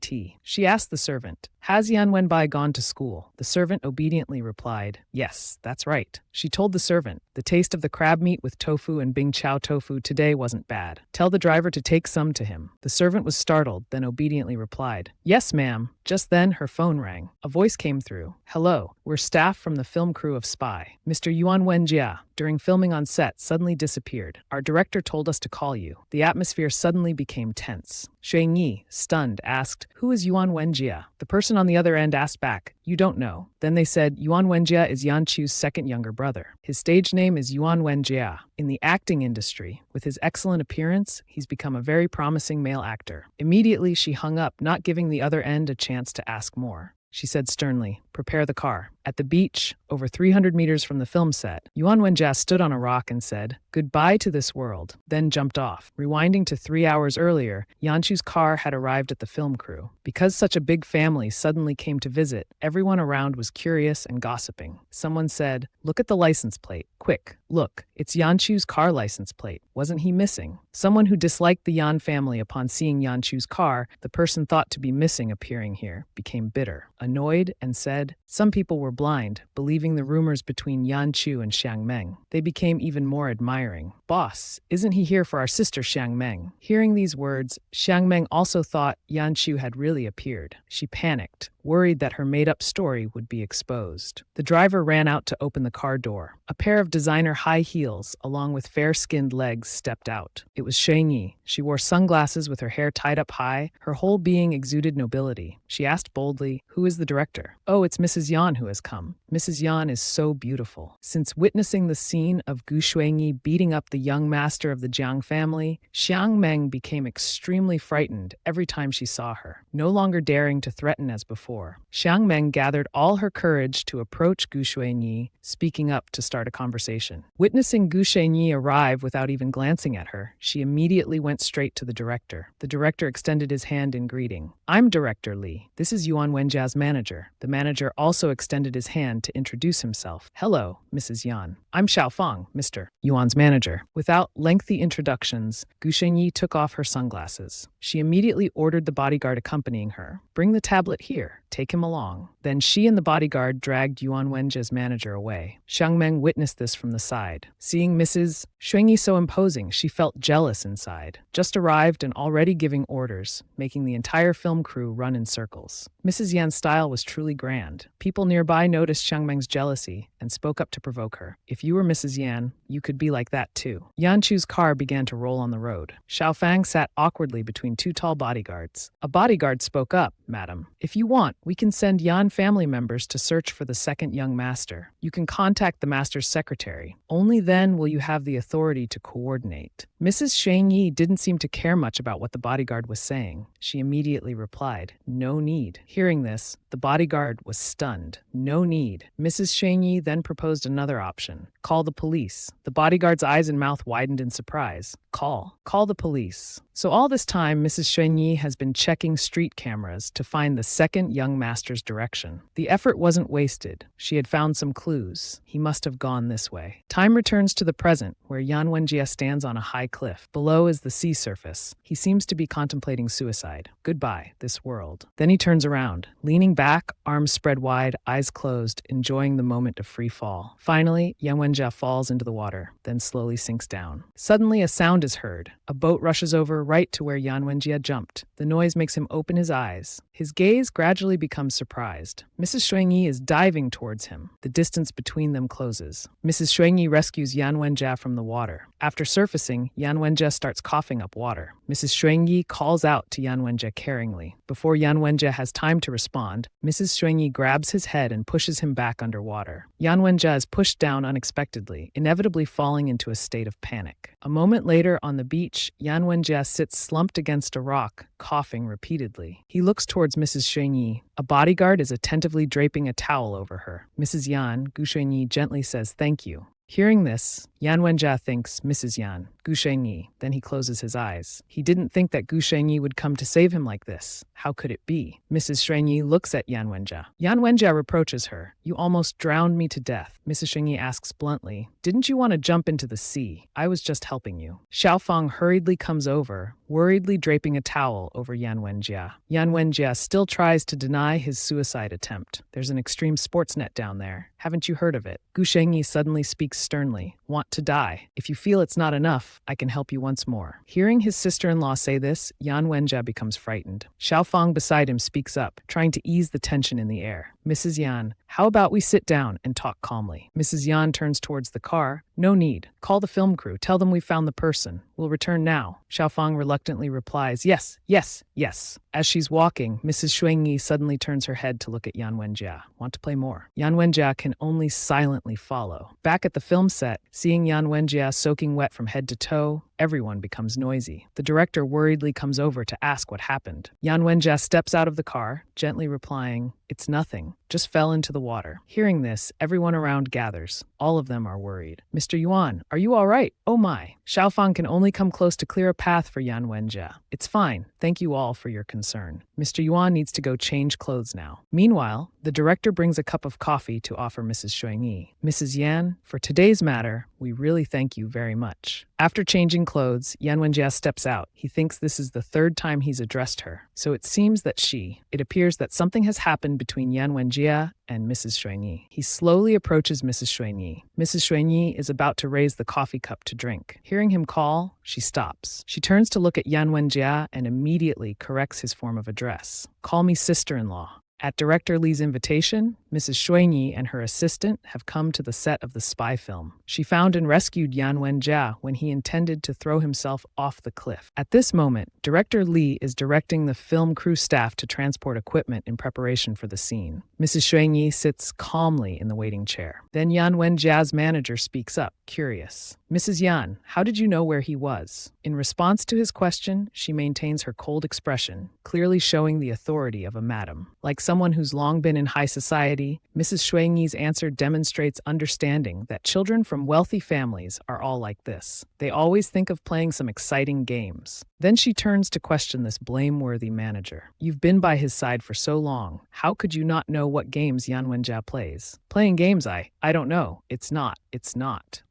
tea. She asked the servant, "Has Yan Wenbai gone to school?" The servant obediently replied, "Yes, that's right." She told the servant, "The taste of the crab meat with tofu and Bing Chao tofu today wasn't bad. Tell the driver to take some to him." The servant was startled, then obediently replied, "Yes, ma'am." Just then, her phone rang. A voice came through. "Hello, we're staff from the film crew of Spy. Mr. Yuan Wenjie, during filming on set, suddenly disappeared. Our director told us to call you." The atmosphere suddenly became tense. Xuanyi, stunned, asked, "Who is Yuan Wenjie?" The person on the other end asked back, "You don't know." Then they said, "Yuan Wenjie is Yan Chu's second younger brother. His stage name is Yuan Wenjie. In the acting industry, with his excellent appearance, he's become a very promising male actor." Immediately, she hung up, not giving the other end a chance to ask more. She said sternly, "Prepare the car." At the beach, over 300 meters from the film set, Yuan Wenjie stood on a rock and said, "Goodbye to this world," then jumped off. Rewinding to 3 hours earlier, Yanchu's car had arrived at the film crew. Because such a big family suddenly came to visit, everyone around was curious and gossiping. Someone said, "Look at the license plate. Quick, look, it's Yanchu's car license plate. Wasn't he missing?" Someone who disliked the Yan family upon seeing Yanchu's car, the person thought to be missing appearing here, became bitter, annoyed, and said, "Some people were blind, believing the rumors between Yanchu and Xiang Meng. They became even more admiring. Boss, isn't he here for our sister Xiang Meng?" Hearing these words, Xiang Meng also thought Yanchu had really appeared. She panicked, worried that her made-up story would be exposed. The driver ran out to open the car door. A pair of designer high heels, along with fair-skinned legs, stepped out. It was Xuanyi. She wore sunglasses with her hair tied up high. Her whole being exuded nobility. She asked boldly, "Who is the director?" "Oh, it's Mrs. Yan who has come. Mrs. Yan is so beautiful." Since witnessing the scene of Gu Xuanyi beating up the young master of the Jiang family, Xiang Meng became extremely frightened every time she saw her, no longer daring to threaten as before. Xiang Meng gathered all her courage to approach Gu Xuanyi, speaking up to start a conversation. Witnessing Gu Xuanyi arrive without even glancing at her, she immediately went straight to the director. The director extended his hand in greeting. "I'm Director Lee. This is Yuan Wenjia's manager." The manager also extended his hand to introduce himself. "Hello, Mrs. Yan. I'm Xiaofang, Mr. Yuan's manager." Without lengthy introductions, Gu Xuanyi took off her sunglasses. She immediately ordered the bodyguard accompanying her, "Bring the tablet here. Take him along." Then she and the bodyguard dragged Yuan Wenjia's manager away. Xiang Meng witnessed this from the side. Seeing Mrs. Xuanyi so imposing, she felt jealous inside. Just arrived and already giving orders, making the entire film crew run in circles. Mrs. Yan's style was truly grand. People nearby noticed Xiang Meng's jealousy and spoke up to provoke her. "If you were Mrs. Yan, you could be like that too." Yanchu's car began to roll on the road. Xiaofang sat awkwardly between two tall bodyguards. A bodyguard spoke up, "Madam, if you want, we can send Yan family members to search for the second young master. You can contact the master's secretary. Only then will you have the authority to coordinate." Mrs. Xuanyi didn't seem to care much about what the bodyguard was saying. She immediately replied, "No need." Hearing this, the bodyguard was stunned. "No need." Mrs. Xuanyi then proposed another option. "Call the police." The bodyguard's eyes and mouth widened in surprise. Call the police." So all this time, Mrs. Xuanyi has been checking street cameras to find the second young master's direction. The effort wasn't wasted. She had found some clues. He must have gone this way. Time returns to the present, where Yan Wenjie stands on a high cliff. Below is the sea surface. He seems to be contemplating suicide. Goodbye, this world. Then he turns around, leaning back, arms spread wide, eyes closed, enjoying the moment of free fall. Finally, Yan Wenjie falls into the water, then slowly sinks down. Suddenly, a sound is heard. A boat rushes over right to where Yan Wenjie jumped. The noise makes him open his eyes. His gaze gradually becomes surprised. Mrs. Xuanyi is diving towards him. The distance between them closes. Mrs. Xuanyi rescues Yan Wenjie from the water. After surfacing, Yan Wenjie starts coughing up water. Mrs. Xuanyi calls out to Yan Wenjie caringly. Before Yan Wenjie has time to respond, Mrs. Xuanyi grabs his head and pushes him back underwater. Yan Wenjie is pushed down unexpectedly, inevitably falling into a state of panic. A moment later, on the beach, Yan Wenjie sits slumped against a rock, coughing repeatedly. He looks towards Mrs. Xuanyi. A bodyguard is attentively draping a towel over her. Mrs. Yan, Gu Xuanyi gently says thank you. Hearing this, Yan Wenjie thinks Mrs. Yan, Gu Shengyi. Then he closes his eyes. He didn't think that Gu Shengyi would come to save him like this. How could it be? Mrs. Shengyi looks at Yan Wenjie. Yan Wenjie reproaches her. You almost drowned me to death. Mrs. Shengyi asks bluntly, didn't you want to jump into the sea? I was just helping you. Xiaofang hurriedly comes over, worriedly draping a towel over Yan Wenjie. Yan Wenjie still tries to deny his suicide attempt. There's an extreme sports net down there. Haven't you heard of it? Gu Shengyi suddenly speaks sternly. Want to die. If you feel it's not enough, I can help you once more. Hearing his sister-in-law say this, Yan Wenjie becomes frightened. Xiaofang beside him speaks up, trying to ease the tension in the air. Mrs. Yan, how about we sit down and talk calmly? Mrs. Yan turns towards the car. No need. Call the film crew. Tell them we found the person. We'll return now. Xiaofang reluctantly replies, yes, yes, yes. As she's walking, Mrs. Xuanyi suddenly turns her head to look at Yan Wenjie. Want to play more? Yan Wenjie can only silently follow. Back at the film set, seeing Yan Wenjie soaking wet from head to toe, everyone becomes noisy. The director worriedly comes over to ask what happened. Yan Wenjie steps out of the car, gently replying, it's nothing. Just fell into the water. Hearing this, everyone around gathers. All of them are worried. Mr. Yuan, are you all right? Oh my. Xiaofang can only come close to clear a path for Yan Wenjie. It's fine. Thank you all for your concern. Mr. Yuan needs to go change clothes now. Meanwhile, the director brings a cup of coffee to offer Mrs. Xuanyi. Mrs. Yan, for today's matter, we really thank you very much. After changing clothes, Yan Wenjie steps out. He thinks this is the third time he's addressed her. So it seems that it appears that something has happened between Yan Wenjie and Mrs. Xuanyi. He slowly approaches Mrs. Xuanyi. Mrs. Xuanyi is about to raise the coffee cup to drink. Hearing him call, she stops. She turns to look at Yan Wenjie and immediately corrects his form of address. Call me sister-in-law. At Director Li's invitation, Mrs. Xuanyi and her assistant have come to the set of the spy film. She found and rescued Yan Wenjie when he intended to throw himself off the cliff. At this moment, Director Li is directing the film crew staff to transport equipment in preparation for the scene. Mrs. Xuanyi sits calmly in the waiting chair. Then Yan Wenjie's manager speaks up, curious. Mrs. Yan, how did you know where he was? In response to his question, she maintains her cold expression, clearly showing the authority of a madam. Like someone who's long been in high society, Mrs. Xuanyi's answer demonstrates understanding that children from wealthy families are all like this. They always think of playing some exciting games. Then she turns to question this blameworthy manager. You've been by his side for so long. How could you not know what games Yan Wenjie plays? Playing games, I don't know. It's not.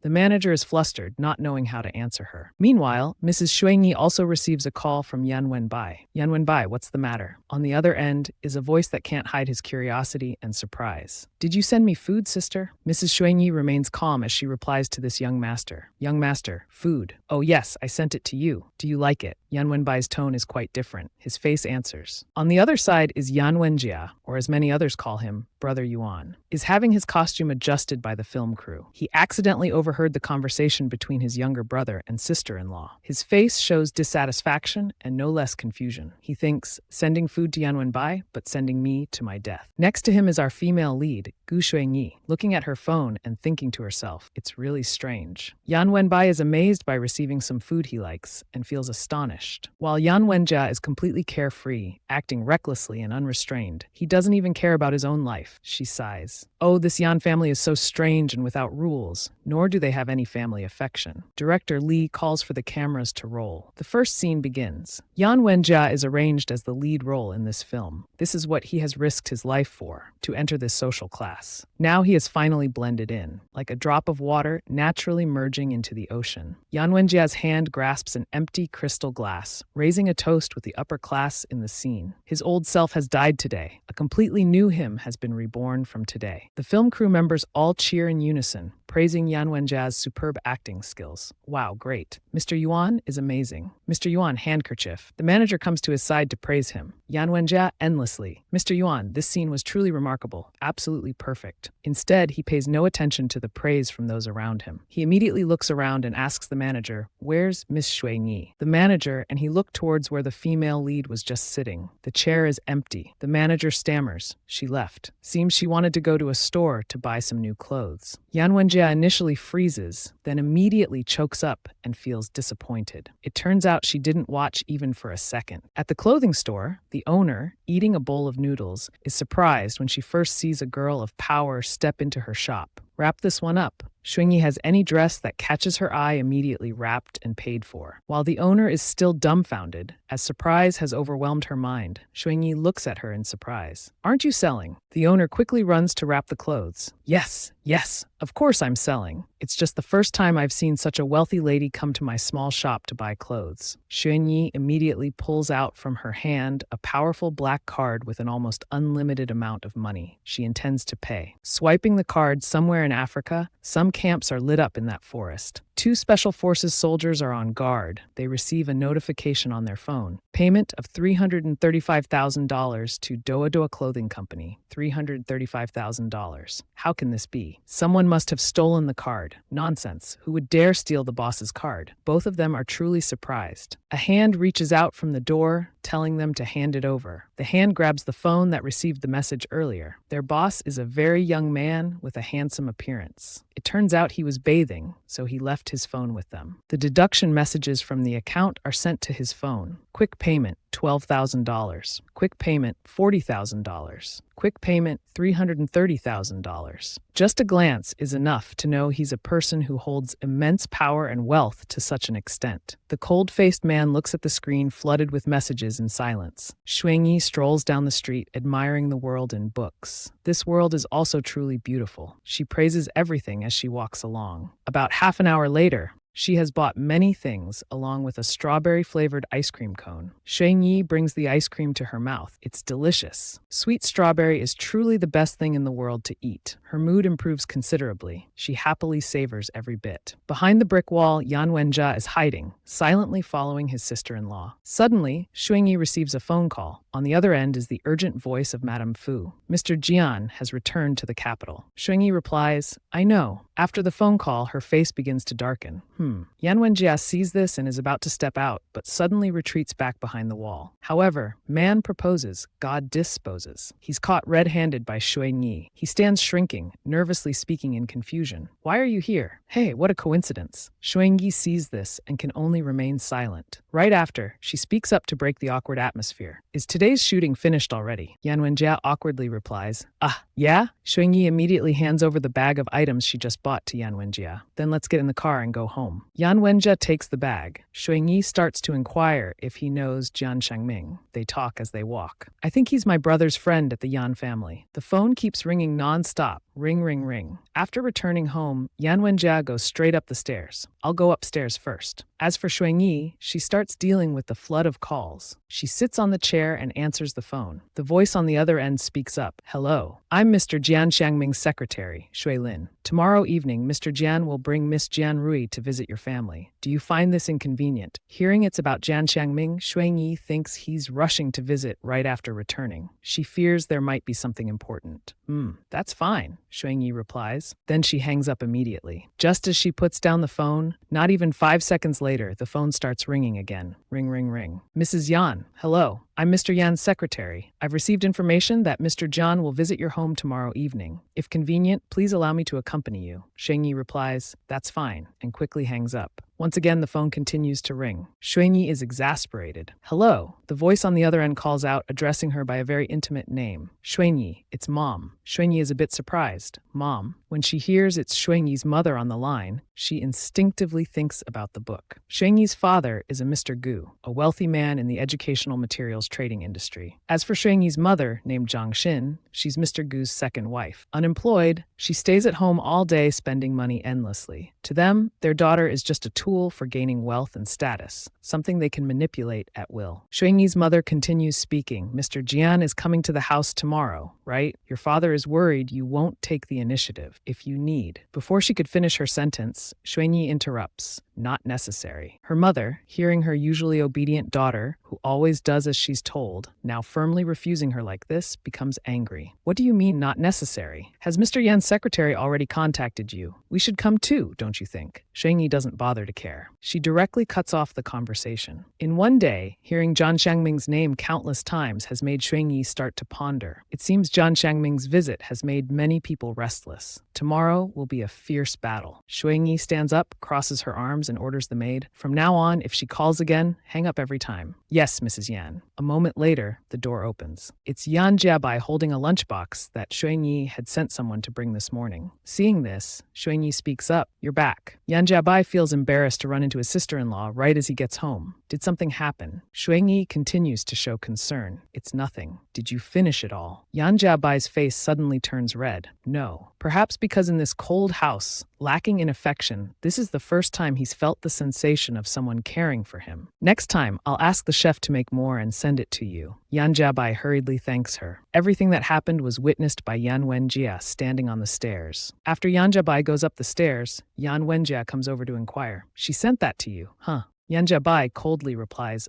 The manager is flustered, not knowing how to answer her. Meanwhile, Mrs. Xuanyi also receives a call from Yan Wenbai. Yan Wenbai, what's the matter? On the other end is a voice that can't hide his curiosity and surprise. Did you send me food, sister? Mrs. Xuanyi remains calm as she replies to this young master. Young master, food. Oh yes, I sent it to you. Do you like it? Yan Wenbai's tone is quite different. His face answers. On the other side is Yan Wenjie, or as many others call him, Brother Yuan, is having his costume adjusted by the film crew. He accidentally overheard the conversation between his younger brother and sister-in-law. His face shows dissatisfaction and no less confusion. He thinks, sending food to Yan Wenbai, but sending me to my death. Next to him is our female lead, Gu Xuanyi, looking at her phone and thinking to herself, it's really strange. Yan Wenbai is amazed by receiving some food he likes and feels astonished. While Yan Wenjie is completely carefree, acting recklessly and unrestrained, he doesn't even care about his own life. life, she sighs. Oh, this Yan family is so strange and without rules, nor do they have any family affection. Director Lee calls for the cameras to roll. The first scene begins. Yan Wenjia is arranged as the lead role in this film. This is what he has risked his life for, to enter this social class. Now he is finally blended in, like a drop of water naturally merging into the ocean. Yan Wenjia's hand grasps an empty crystal glass, raising a toast with the upper class in the scene. His old self has died today. A completely new him has been reborn from today. The film crew members all cheer in unison, praising Yan Wenjia's superb acting skills. Wow, great. Mr. Yuan is amazing. Mr. Yuan, handkerchief. The manager comes to his side to praise him. Yan Wenjia endlessly. Mr. Yuan, this scene was truly remarkable, absolutely perfect. Instead, he pays no attention to the praise from those around him. He immediately looks around and asks the manager, "Where's Miss Shui Ni?" The manager, and he looked towards where the female lead was just sitting. The chair is empty. The manager stammers. She left. Seems she wanted to go to a store to buy some new clothes. Yan Wenjia initially freezes, then immediately chokes up and feels disappointed. It turns out she didn't watch even for a second. At the clothing store, the owner, eating a bowl of noodles, is surprised when she first sees a girl of power step into her shop. Wrap this one up. Xuingyi has any dress that catches her eye immediately wrapped and paid for. While the owner is still dumbfounded, as surprise has overwhelmed her mind, Xuingyi looks at her in surprise. "Aren't you selling?" The owner quickly runs to wrap the clothes. Yes, of course I'm selling. It's just the first time I've seen such a wealthy lady come to my small shop to buy clothes. Xuingyi immediately pulls out from her hand a powerful black card with an almost unlimited amount of money she intends to pay. Swiping the card somewhere in Africa, some camps are lit up in that forest. 2 Special Forces soldiers are on guard. They receive a notification on their phone. Payment of $335,000 to Doa Clothing Company. $335,000. How can this be? Someone must have stolen the card. Nonsense. Who would dare steal the boss's card? Both of them are truly surprised. A hand reaches out from the door, telling them to hand it over. The hand grabs the phone that received the message earlier. Their boss is a very young man with a handsome appearance. It turns out he was bathing, so he left his phone with them. The deduction messages from the account are sent to his phone. Quick payment, $12,000. Quick payment, $40,000. Quick payment, $330,000. Just a glance is enough to know he's a person who holds immense power and wealth to such an extent. The cold-faced man looks at the screen flooded with messages in silence. Xuingyi strolls down the street, admiring the world in books. This world is also truly beautiful. She praises everything as she walks along. About half an hour later, she has bought many things, along with a strawberry-flavored ice cream cone. Xuingyi brings the ice cream to her mouth. It's delicious. Sweet strawberry is truly the best thing in the world to eat. Her mood improves considerably. She happily savors every bit. Behind the brick wall, Yan Wenjia is hiding, silently following his sister-in-law. Suddenly, Xuingyi receives a phone call. On the other end is the urgent voice of Madame Fu. Mr. Jian has returned to the capital. Xuingyi replies, "I know." After the phone call, her face begins to darken. Yan Wenjia sees this and is about to step out, but suddenly retreats back behind the wall. However, man proposes, God disposes. He's caught red-handed by Xuingyi. He stands shrinking, nervously speaking in confusion. "Why are you here? Hey, what a coincidence." Xuingyi sees this and can only remain silent. Right after, she speaks up to break the awkward atmosphere. "Is today's shooting finished already?" Yan Wenjia awkwardly replies, Yeah?" Xuingyi immediately hands over the bag of items she just bought to Yan Wenjia. "Then let's get in the car and go home." Yan Wenjia takes the bag. Xuingyi starts to inquire if he knows Jian Shangming. They talk as they walk. "I think he's my brother's friend at the Yan family." The phone keeps ringing non-stop. Ring, ring, ring. After returning home, Yan Wenjia goes straight up the stairs. "I'll go upstairs first." As for Xuingyi, she starts dealing with the flood of calls. She sits on the chair and answers the phone. The voice on the other end speaks up. "Hello. I'm Mr. Jian Shangming's secretary, Shui Lin. Tomorrow evening, Mr. Jian will bring Miss Jian Rui to visit your family. Do you find this inconvenient?" Hearing it's about Jian Shangming, Xuingyi thinks he's rushing to visit right after returning. She fears there might be something important. That's fine," Xuingyi replies. Then she hangs up immediately. Just as she puts down the phone, not even 5 seconds later, the phone starts ringing again. Ring, ring, ring. "Mrs. Yan, hello. I'm Mr. Yan's secretary. I've received information that Mr. Jian will visit your home tomorrow evening. If convenient, please allow me to accompany you. Xuanyi replies, "That's fine," and quickly hangs up. Once again, the phone continues to ring. Xuanyi is exasperated. "Hello." The voice on the other end calls out, addressing her by a very intimate name. "Xuanyi, it's Mom." Xuanyi is a bit surprised. "Mom?" When she hears it's Xuanyi's mother on the line, she instinctively thinks about the book. Xuanyi's father is a Mr. Gu, a wealthy man in the educational materials trading industry. As for Xuanyi's mother, named Zhang Xin, she's Mr. Gu's second wife. Unemployed, she stays at home all day spending money endlessly. To them, their daughter is just a tool for gaining wealth and status, something they can manipulate at will. Xuanyi's mother continues speaking. "Mr. Jian is coming to the house tomorrow, right? Your father is worried you won't take the initiative if you need." Before she could finish her sentence, Xuanyi interrupts. "Not necessary." Her mother, hearing her usually obedient daughter, who always does as she's told, now firmly refusing her like this, becomes angry. "What do you mean, not necessary? Has Mr. Yan's secretary already contacted you? We should come too, don't you think?" Xuanyi doesn't bother to care. She directly cuts off the conversation. In one day, hearing Zhang Xiangming's name countless times has made Xuanyi start to ponder. It seems Zhang Xiangming's visit has made many people restless. Tomorrow will be a fierce battle. Xuanyi stands up, crosses her arms, and orders the maid, "From now on, if she calls again, hang up every time." "Yes, Mrs. Yan." A moment later, the door opens. It's Yan Jiabai holding a lunchbox that Xuanyi had sent someone to bring this morning. Seeing this, Xuanyi speaks up. "You're back." Yan Jiabai feels embarrassed to run into his sister-in-law right as he gets home. Did something happen? Xuanyi continues to show concern. "It's nothing." "Did you finish it all?" Yan Jiabai's face suddenly turns red. "No." Perhaps because in this cold house, lacking in affection, this is the first time he's felt the sensation of someone caring for him. "Next time, I'll ask the chef to make more and send it to you." Yan Jiabai hurriedly thanks her. Everything that happened was witnessed by Yan Wenjia standing on the stairs. After Yan Jiabai goes up the stairs, Yan Wenjia comes over to inquire. "She sent that to you, huh?" Yan Jiabai coldly replies,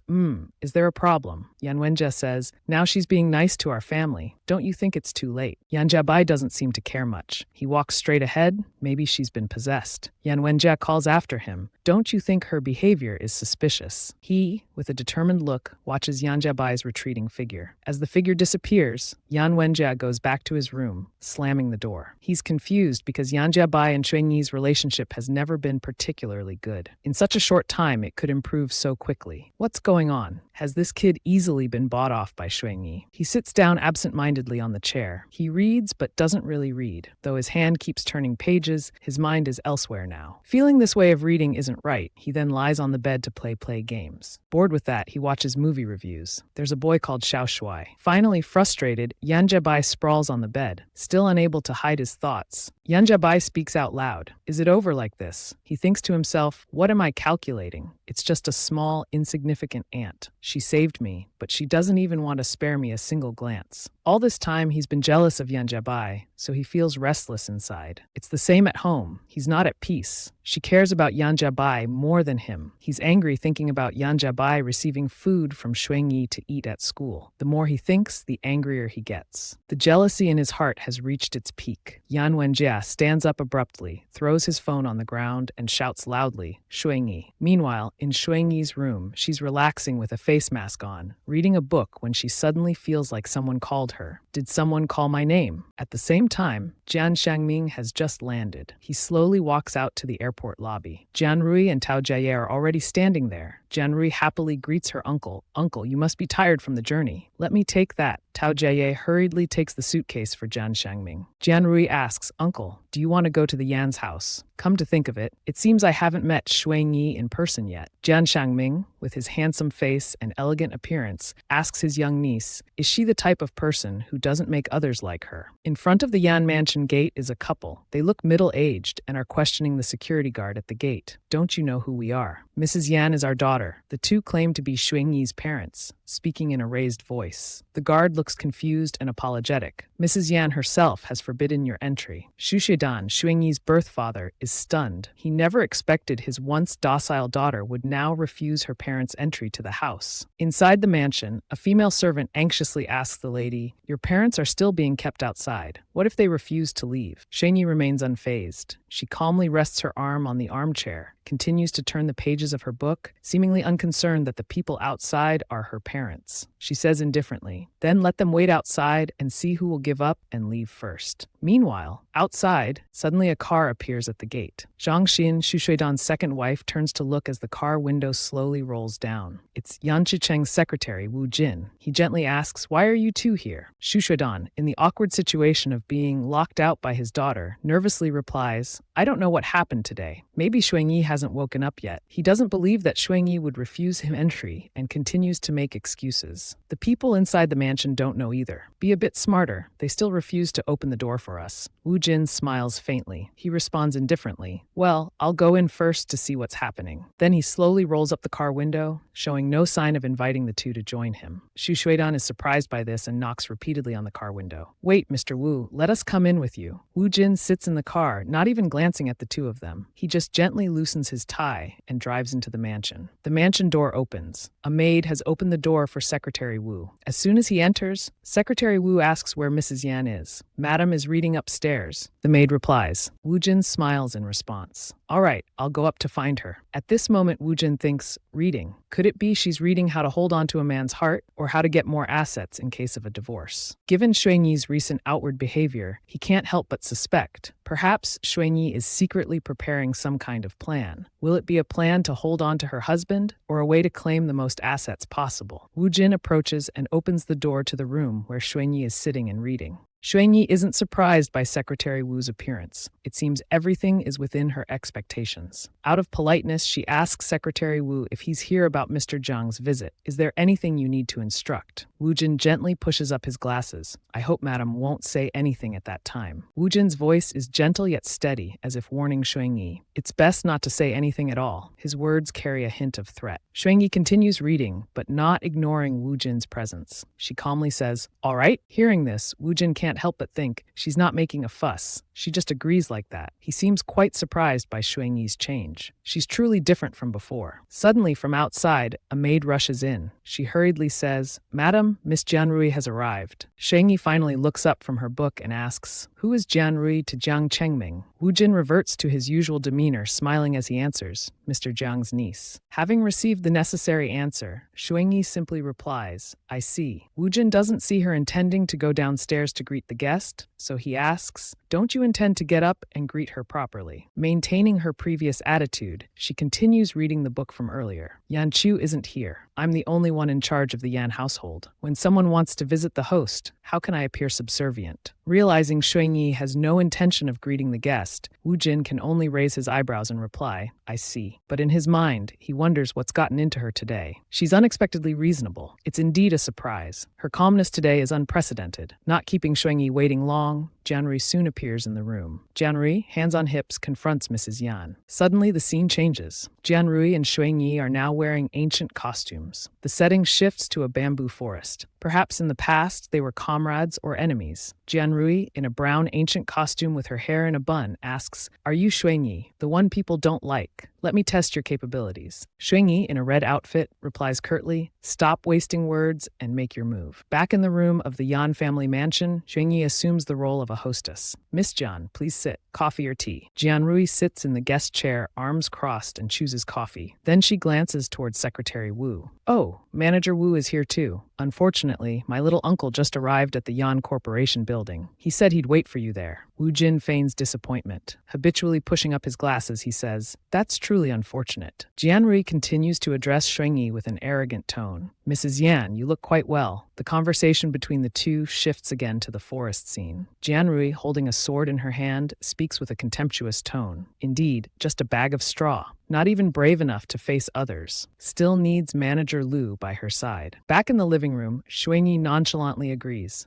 Is there a problem?" Yan Wenjia says, "Now she's being nice to our family. Don't you think it's too late?" Yan Jiabai doesn't seem to care much. He walks straight ahead. Maybe she's been possessed. Yan Wenjia calls after him. "Don't you think her behavior is suspicious?" He, with a determined look, watches Yan Jiabai's retreating figure. As the figure disappears, Yan Wenjia goes back to his room, slamming the door. He's confused because Yan Jiabai and Xuanyi's relationship has never been particularly good. In such a short time, it could improve so quickly. What's going on? Has this kid easily been bought off by Xuanyi? He sits down absent-mindedly on the chair. He reads but doesn't really read. Though his hand keeps turning pages, his mind is elsewhere now. Feeling this way of reading isn't right, he then lies on the bed to play games. Bored with that, he watches movie reviews. There's a boy called Xiao Shuai. Finally frustrated, Yan Jiabai sprawls on the bed, still unable to hide his thoughts. Yan Jiabai speaks out loud. Is it over like this? He thinks to himself, what am I calculating? It's just a small, insignificant ant. She saved me, but she doesn't even want to spare me a single glance. All this time, he's been jealous of Yan Jiabai, so he feels restless inside. It's the same at home. He's not at peace. She cares about Yan Jiabai more than him. He's angry thinking about Yan Jiabai receiving food from Xuanyi to eat at school. The more he thinks, the angrier he gets. The jealousy in his heart has reached its peak. Yan Wenjia stands up abruptly, throws his phone on the ground, and shouts loudly, "Xuanyi." Meanwhile, in Xuanyi's room, she's relaxing with a face mask on, reading a book when she suddenly feels like someone called her. Did someone call my name? At the same time, Jian Xiangming has just landed. He slowly walks out to the airport lobby. Jian Rui and Tao Jie are already standing there. Jian Rui happily greets her uncle. "Uncle, you must be tired from the journey. Let me take that." Tao Jie hurriedly takes the suitcase for Jian Xiangming. Jian Rui asks, "Uncle, do you want to go to the Yan's house?" Come to think of it, it seems I haven't met Xuanyi in person yet. Jian Xiangming, with his handsome face and elegant appearance, asks his young niece, is she the type of person who doesn't make others like her? In front of the Yan mansion gate is a couple. They look middle-aged and are questioning the security guard at the gate. "Don't you know who we are? Mrs. Yan is our daughter." The two claim to be Xuanyi's parents, speaking in a raised voice. The guard looks confused and apologetic. Mrs. Yan herself has forbidden your entry. Xu Xidan, Xuanyi's birth father, is stunned. He never expected his once docile daughter would now refuse her parents' entry to the house. Inside the mansion, a female servant anxiously asks the lady, "Your parents are still being kept outside. What if they refuse to leave?" Xuanyi remains unfazed. She calmly rests her arm on the armchair, continues to turn the pages of her book, seemingly unconcerned that the people outside are her parents. She says indifferently, "Then let them wait outside and see who will give up and leave first." Meanwhile, outside, suddenly a car appears at the gate. Zhang Xin, Xu Shuidan's second wife, turns to look as the car window slowly rolls down. It's Yan Chicheng's secretary, Wu Jin. He gently asks, "Why are you two here?" Xu Shuidan, in the awkward situation of being locked out by his daughter, nervously replies, "I don't know what happened today. Maybe Xuanyi hasn't woken up yet." He doesn't believe that Xuanyi would refuse him entry and continues to make excuses. "The people inside the mansion don't know either. Be a bit smarter. They still refuse to open the door for us." Wu Jin smiles faintly. He responds indifferently, "Well, I'll go in first to see what's happening." Then he slowly rolls up the car window, showing no sign of inviting the two to join him. Xu Shuidan is surprised by this and knocks repeatedly on the car window. "Wait, Mr. Wu, let us come in with you." Wu Jin sits in the car, not even glancing at the two of them. He just gently loosens his tie and drives into the mansion. The mansion door opens. A maid has opened the door for Secretary Wu. As soon as he enters, Secretary Wu asks where Mrs. Yan is. "Madam is reading upstairs," the maid replies. Wu Jin smiles in response. "All right, I'll go up to find her." At this moment, Wu Jin thinks, reading. Could it be she's reading how to hold on to a man's heart or how to get more assets in case of a divorce? Given Xuanyi's recent outward behavior, he can't help but suspect. Perhaps Xuanyi is secretly preparing some kind of plan. Will it be a plan to hold on to her husband or a way to claim the most assets possible? Wu Jin approaches and opens the door to the room where Xuanyi is sitting and reading. Xuanyi isn't surprised by Secretary Wu's appearance. It seems everything is within her expectations. Out of politeness, she asks Secretary Wu if he's here about Mr. Zhang's visit. "Is there anything you need to instruct?" Wu Jin gently pushes up his glasses. "I hope Madam won't say anything at that time." Wu Jin's voice is gentle yet steady, as if warning Xuanyi. It's best not to say anything at all. His words carry a hint of threat. Xuanyi continues reading, but not ignoring Wu Jin's presence. She calmly says, "All right." Hearing this, Wu Jin can't help but think she's not making a fuss. She just agrees like that. He seems quite surprised by Xuanyi's change. She's truly different from before. Suddenly, from outside, a maid rushes in. She hurriedly says, "Madam, Miss Jianrui has arrived." Xuanyi finally looks up from her book and asks, "Who is Jianrui to Jiang Chengming?" Wu Jin reverts to his usual demeanor, smiling as he answers, "Mr. Jiang's niece." Having received the necessary answer, Xuanyi simply replies, "I see." Wu Jin doesn't see her intending to go downstairs to greet the guest, so he asks, "Don't you intend to get up and greet her properly?" Maintaining her previous attitude, she continues reading the book from earlier. "Yan Chu isn't here. I'm the only one in charge of the Yan household. When someone wants to visit the host, how can I appear subservient?" Realizing Xuanyi has no intention of greeting the guest, Wu Jin can only raise his eyebrows and reply, "I see." But in his mind, he wonders what's gotten into her today. She's unexpectedly reasonable. It's indeed a surprise. Her calmness today is unprecedented. Not keeping Xuanyi waiting long, Jianrui soon appears in the room. Jianrui, hands on hips, confronts Mrs. Yan. Suddenly, the scene changes. Jianrui and Xuanyi are now wearing ancient costumes. The setting shifts to a bamboo forest. Perhaps in the past, they were comrades or enemies. Jianrui, in a brown ancient costume with her hair in a bun, asks, "Are you Xuanyi, the one people don't like? Let me test your capabilities." Xuanyi, in a red outfit, replies curtly, "Stop wasting words and make your move." Back in the room of the Yan family mansion, Xuanyi assumes the role of a hostess. "Miss Jian, please sit. Coffee or tea?" Jianrui sits in the guest chair, arms crossed, and chooses coffee. Then she glances towards Secretary Wu. "Oh, Manager Wu is here too. Unfortunately, my little uncle just arrived at the Yan Corporation building. He said he'd wait for you there." Wu Jin feigns disappointment. Habitually pushing up his glasses, he says, "That's truly unfortunate." Jianrui continues to address Xuanyi with an arrogant tone. "Mrs. Yan, you look quite well." The conversation between the two shifts again to the forest scene. Jianrui, holding a sword in her hand, speaks with a contemptuous tone. Indeed, just a bag of straw. Not even brave enough to face others. Still needs Manager Lu by her side. Back in the living room, Xuanyi nonchalantly agrees.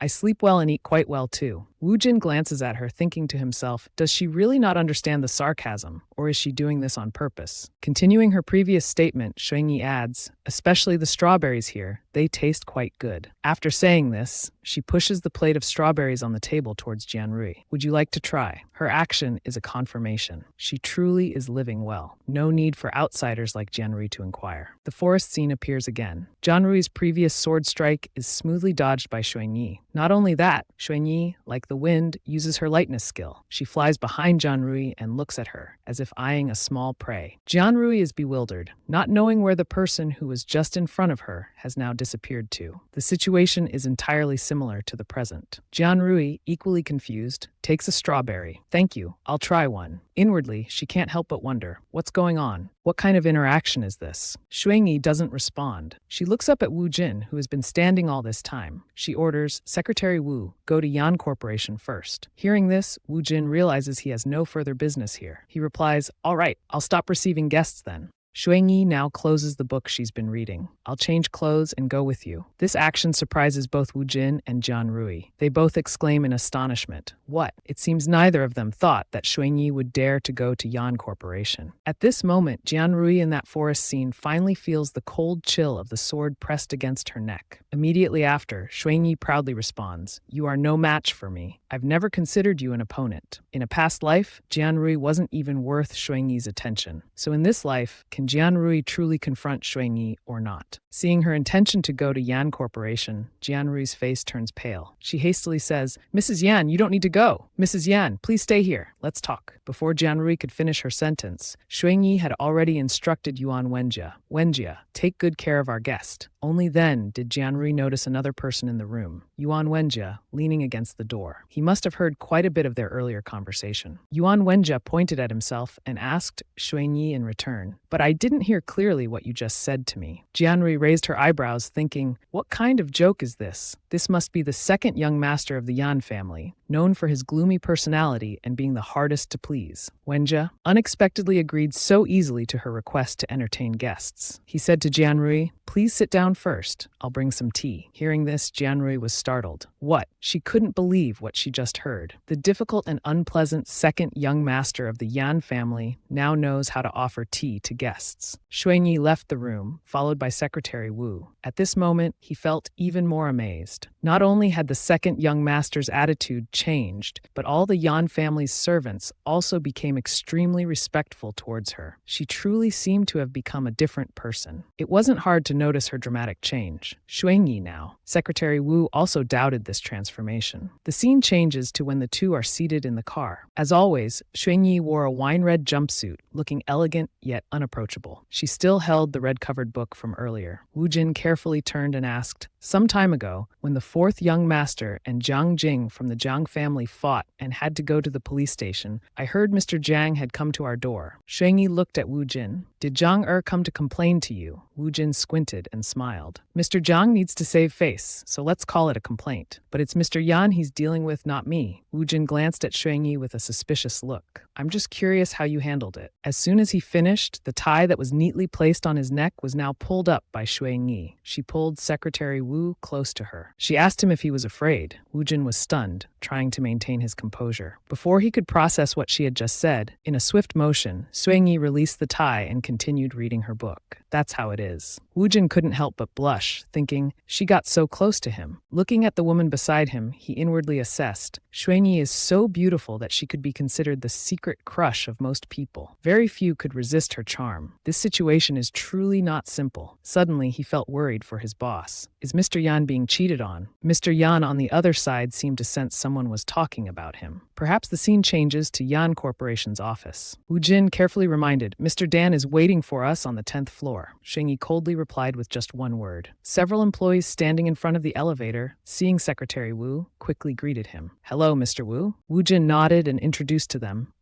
I sleep well and eat quite well too." Wu Jin glances at her, thinking to himself, does she really not understand the sarcasm, or is she doing this on purpose? Continuing her previous statement, Xuanyi adds, "Especially the strawberries here, they taste quite good." After saying this, she pushes the plate of strawberries on the table towards Jianrui. "Would you like to try?" Her action is a confirmation. She truly is living living well. No need for outsiders like Jianrui to inquire. The forest scene appears again. Jianrui's previous sword strike is smoothly dodged by Xuanyi. Not only that, Xuanyi, like the wind, uses her lightness skill. She flies behind Jianrui and looks at her, as if eyeing a small prey. Jianrui is bewildered, not knowing where the person who was just in front of her has now disappeared to. The situation is entirely similar to the present. Jianrui, equally confused, takes a strawberry. Thank you, I'll try one. Inwardly, she can't help but wonder, what's going on? What kind of interaction is this? Xuanyi doesn't respond. She looks up at Wu Jin, who has been standing all this time. She orders, Secretary Wu, go to Yan Corporation first. Hearing this, Wu Jin realizes he has no further business here. He replies, all right, I'll stop receiving guests then. Xuanyi now closes the book she's been reading. I'll change clothes and go with you. This action surprises both Wu Jin and Jianrui. They both exclaim in astonishment. What? It seems neither of them thought that Xuanyi would dare to go to Yan Corporation. At this moment, Jianrui in that forest scene finally feels the cold chill of the sword pressed against her neck. Immediately after, Xuanyi proudly responds, you are no match for me. I've never considered you an opponent. In a past life, Jianrui wasn't even worth Xuanyi's attention. So in this life, can Jianrui truly confront Xuanyi or not? Seeing her intention to go to Yan Corporation, Jianrui's face turns pale. She hastily says, Mrs. Yan, you don't need to go. Mrs. Yan, please stay here. Let's talk. Before Jianrui could finish her sentence, Xuanyi had already instructed Yuan Wenjia, Wenjia, take good care of our guest. Only then did Jianrui notice another person in the room, Yuan Wenjia, leaning against the door. He must have heard quite a bit of their earlier conversation. Yuan Wenjia pointed at himself and asked Xuanyi in return, but I didn't hear clearly what you just said to me. Jianrui raised her eyebrows, thinking, what kind of joke is this? This must be the second young master of the Yan family, known for his gloomy personality and being the hardest to please. Wenjia unexpectedly agreed so easily to her request to entertain guests. He said to Jianrui, please sit down first. I'll bring some tea. Hearing this, Jianrui was startled. What? She couldn't believe what she just heard. The difficult and unpleasant second young master of the Yan family now knows how to offer tea to guests. Xuanyi left the room, followed by Secretary Wu. At this moment, he felt even more amazed. Not only had the second young master's attitude changed, but all the Yan family's servants also became extremely respectful towards her. She truly seemed to have become a different person. It wasn't hard to notice her dramatic change. Xuanyi now. Secretary Wu also doubted this transformation. The scene changes to when the two are seated in the car. As always, Xuanyi wore a wine-red jumpsuit, looking elegant yet unapproachable. She still held the red-covered book from earlier. Wu Jin carefully turned and asked, some time ago, when the fourth young master and Jiang Jing from the Jiang family fought and had to go to the police station, I heard Mr. Jiang had come to our door. Xuanyi looked at Wu Jin. Did Jiang come to complain to you? Wu Jin squinted and smiled. Mr. Jiang needs to save face, so let's call it a complaint. But it's Mr. Yan he's dealing with, not me. Wu Jin glanced at Xuanyi with a suspicious look. I'm just curious how you handled it. As soon as he finished, the tie that was neatly placed on his neck was now pulled up by Xuanyi. She pulled Secretary Wu close to her. She asked him if he was afraid. Wu Jin was stunned, trying to maintain his composure. Before he could process what she had just said, in a swift motion, Xuanyi released the tie and continued reading her book. That's how it is. Wu Jin couldn't help but blush, thinking, she got so close to him. Looking at the woman beside him, he inwardly assessed, Xuanyi is so beautiful that she could be considered the secret crush of most people. Very few could resist her charm. This situation is truly not simple. Suddenly, he felt worried for his boss. Is Mr. Yan being cheated on? Mr. Yan on the other side seemed to sense someone was talking about him. Perhaps the scene changes to Yan Corporation's office. Wu Jin carefully reminded, Mr. Dan is waiting for us on the 10th floor. Xuanyi coldly replied with just one word. Several employees standing in front of the elevator, seeing Secretary Wu, quickly greeted him. Hello, Mr. Wu. Wu Jin nodded and introduced to them.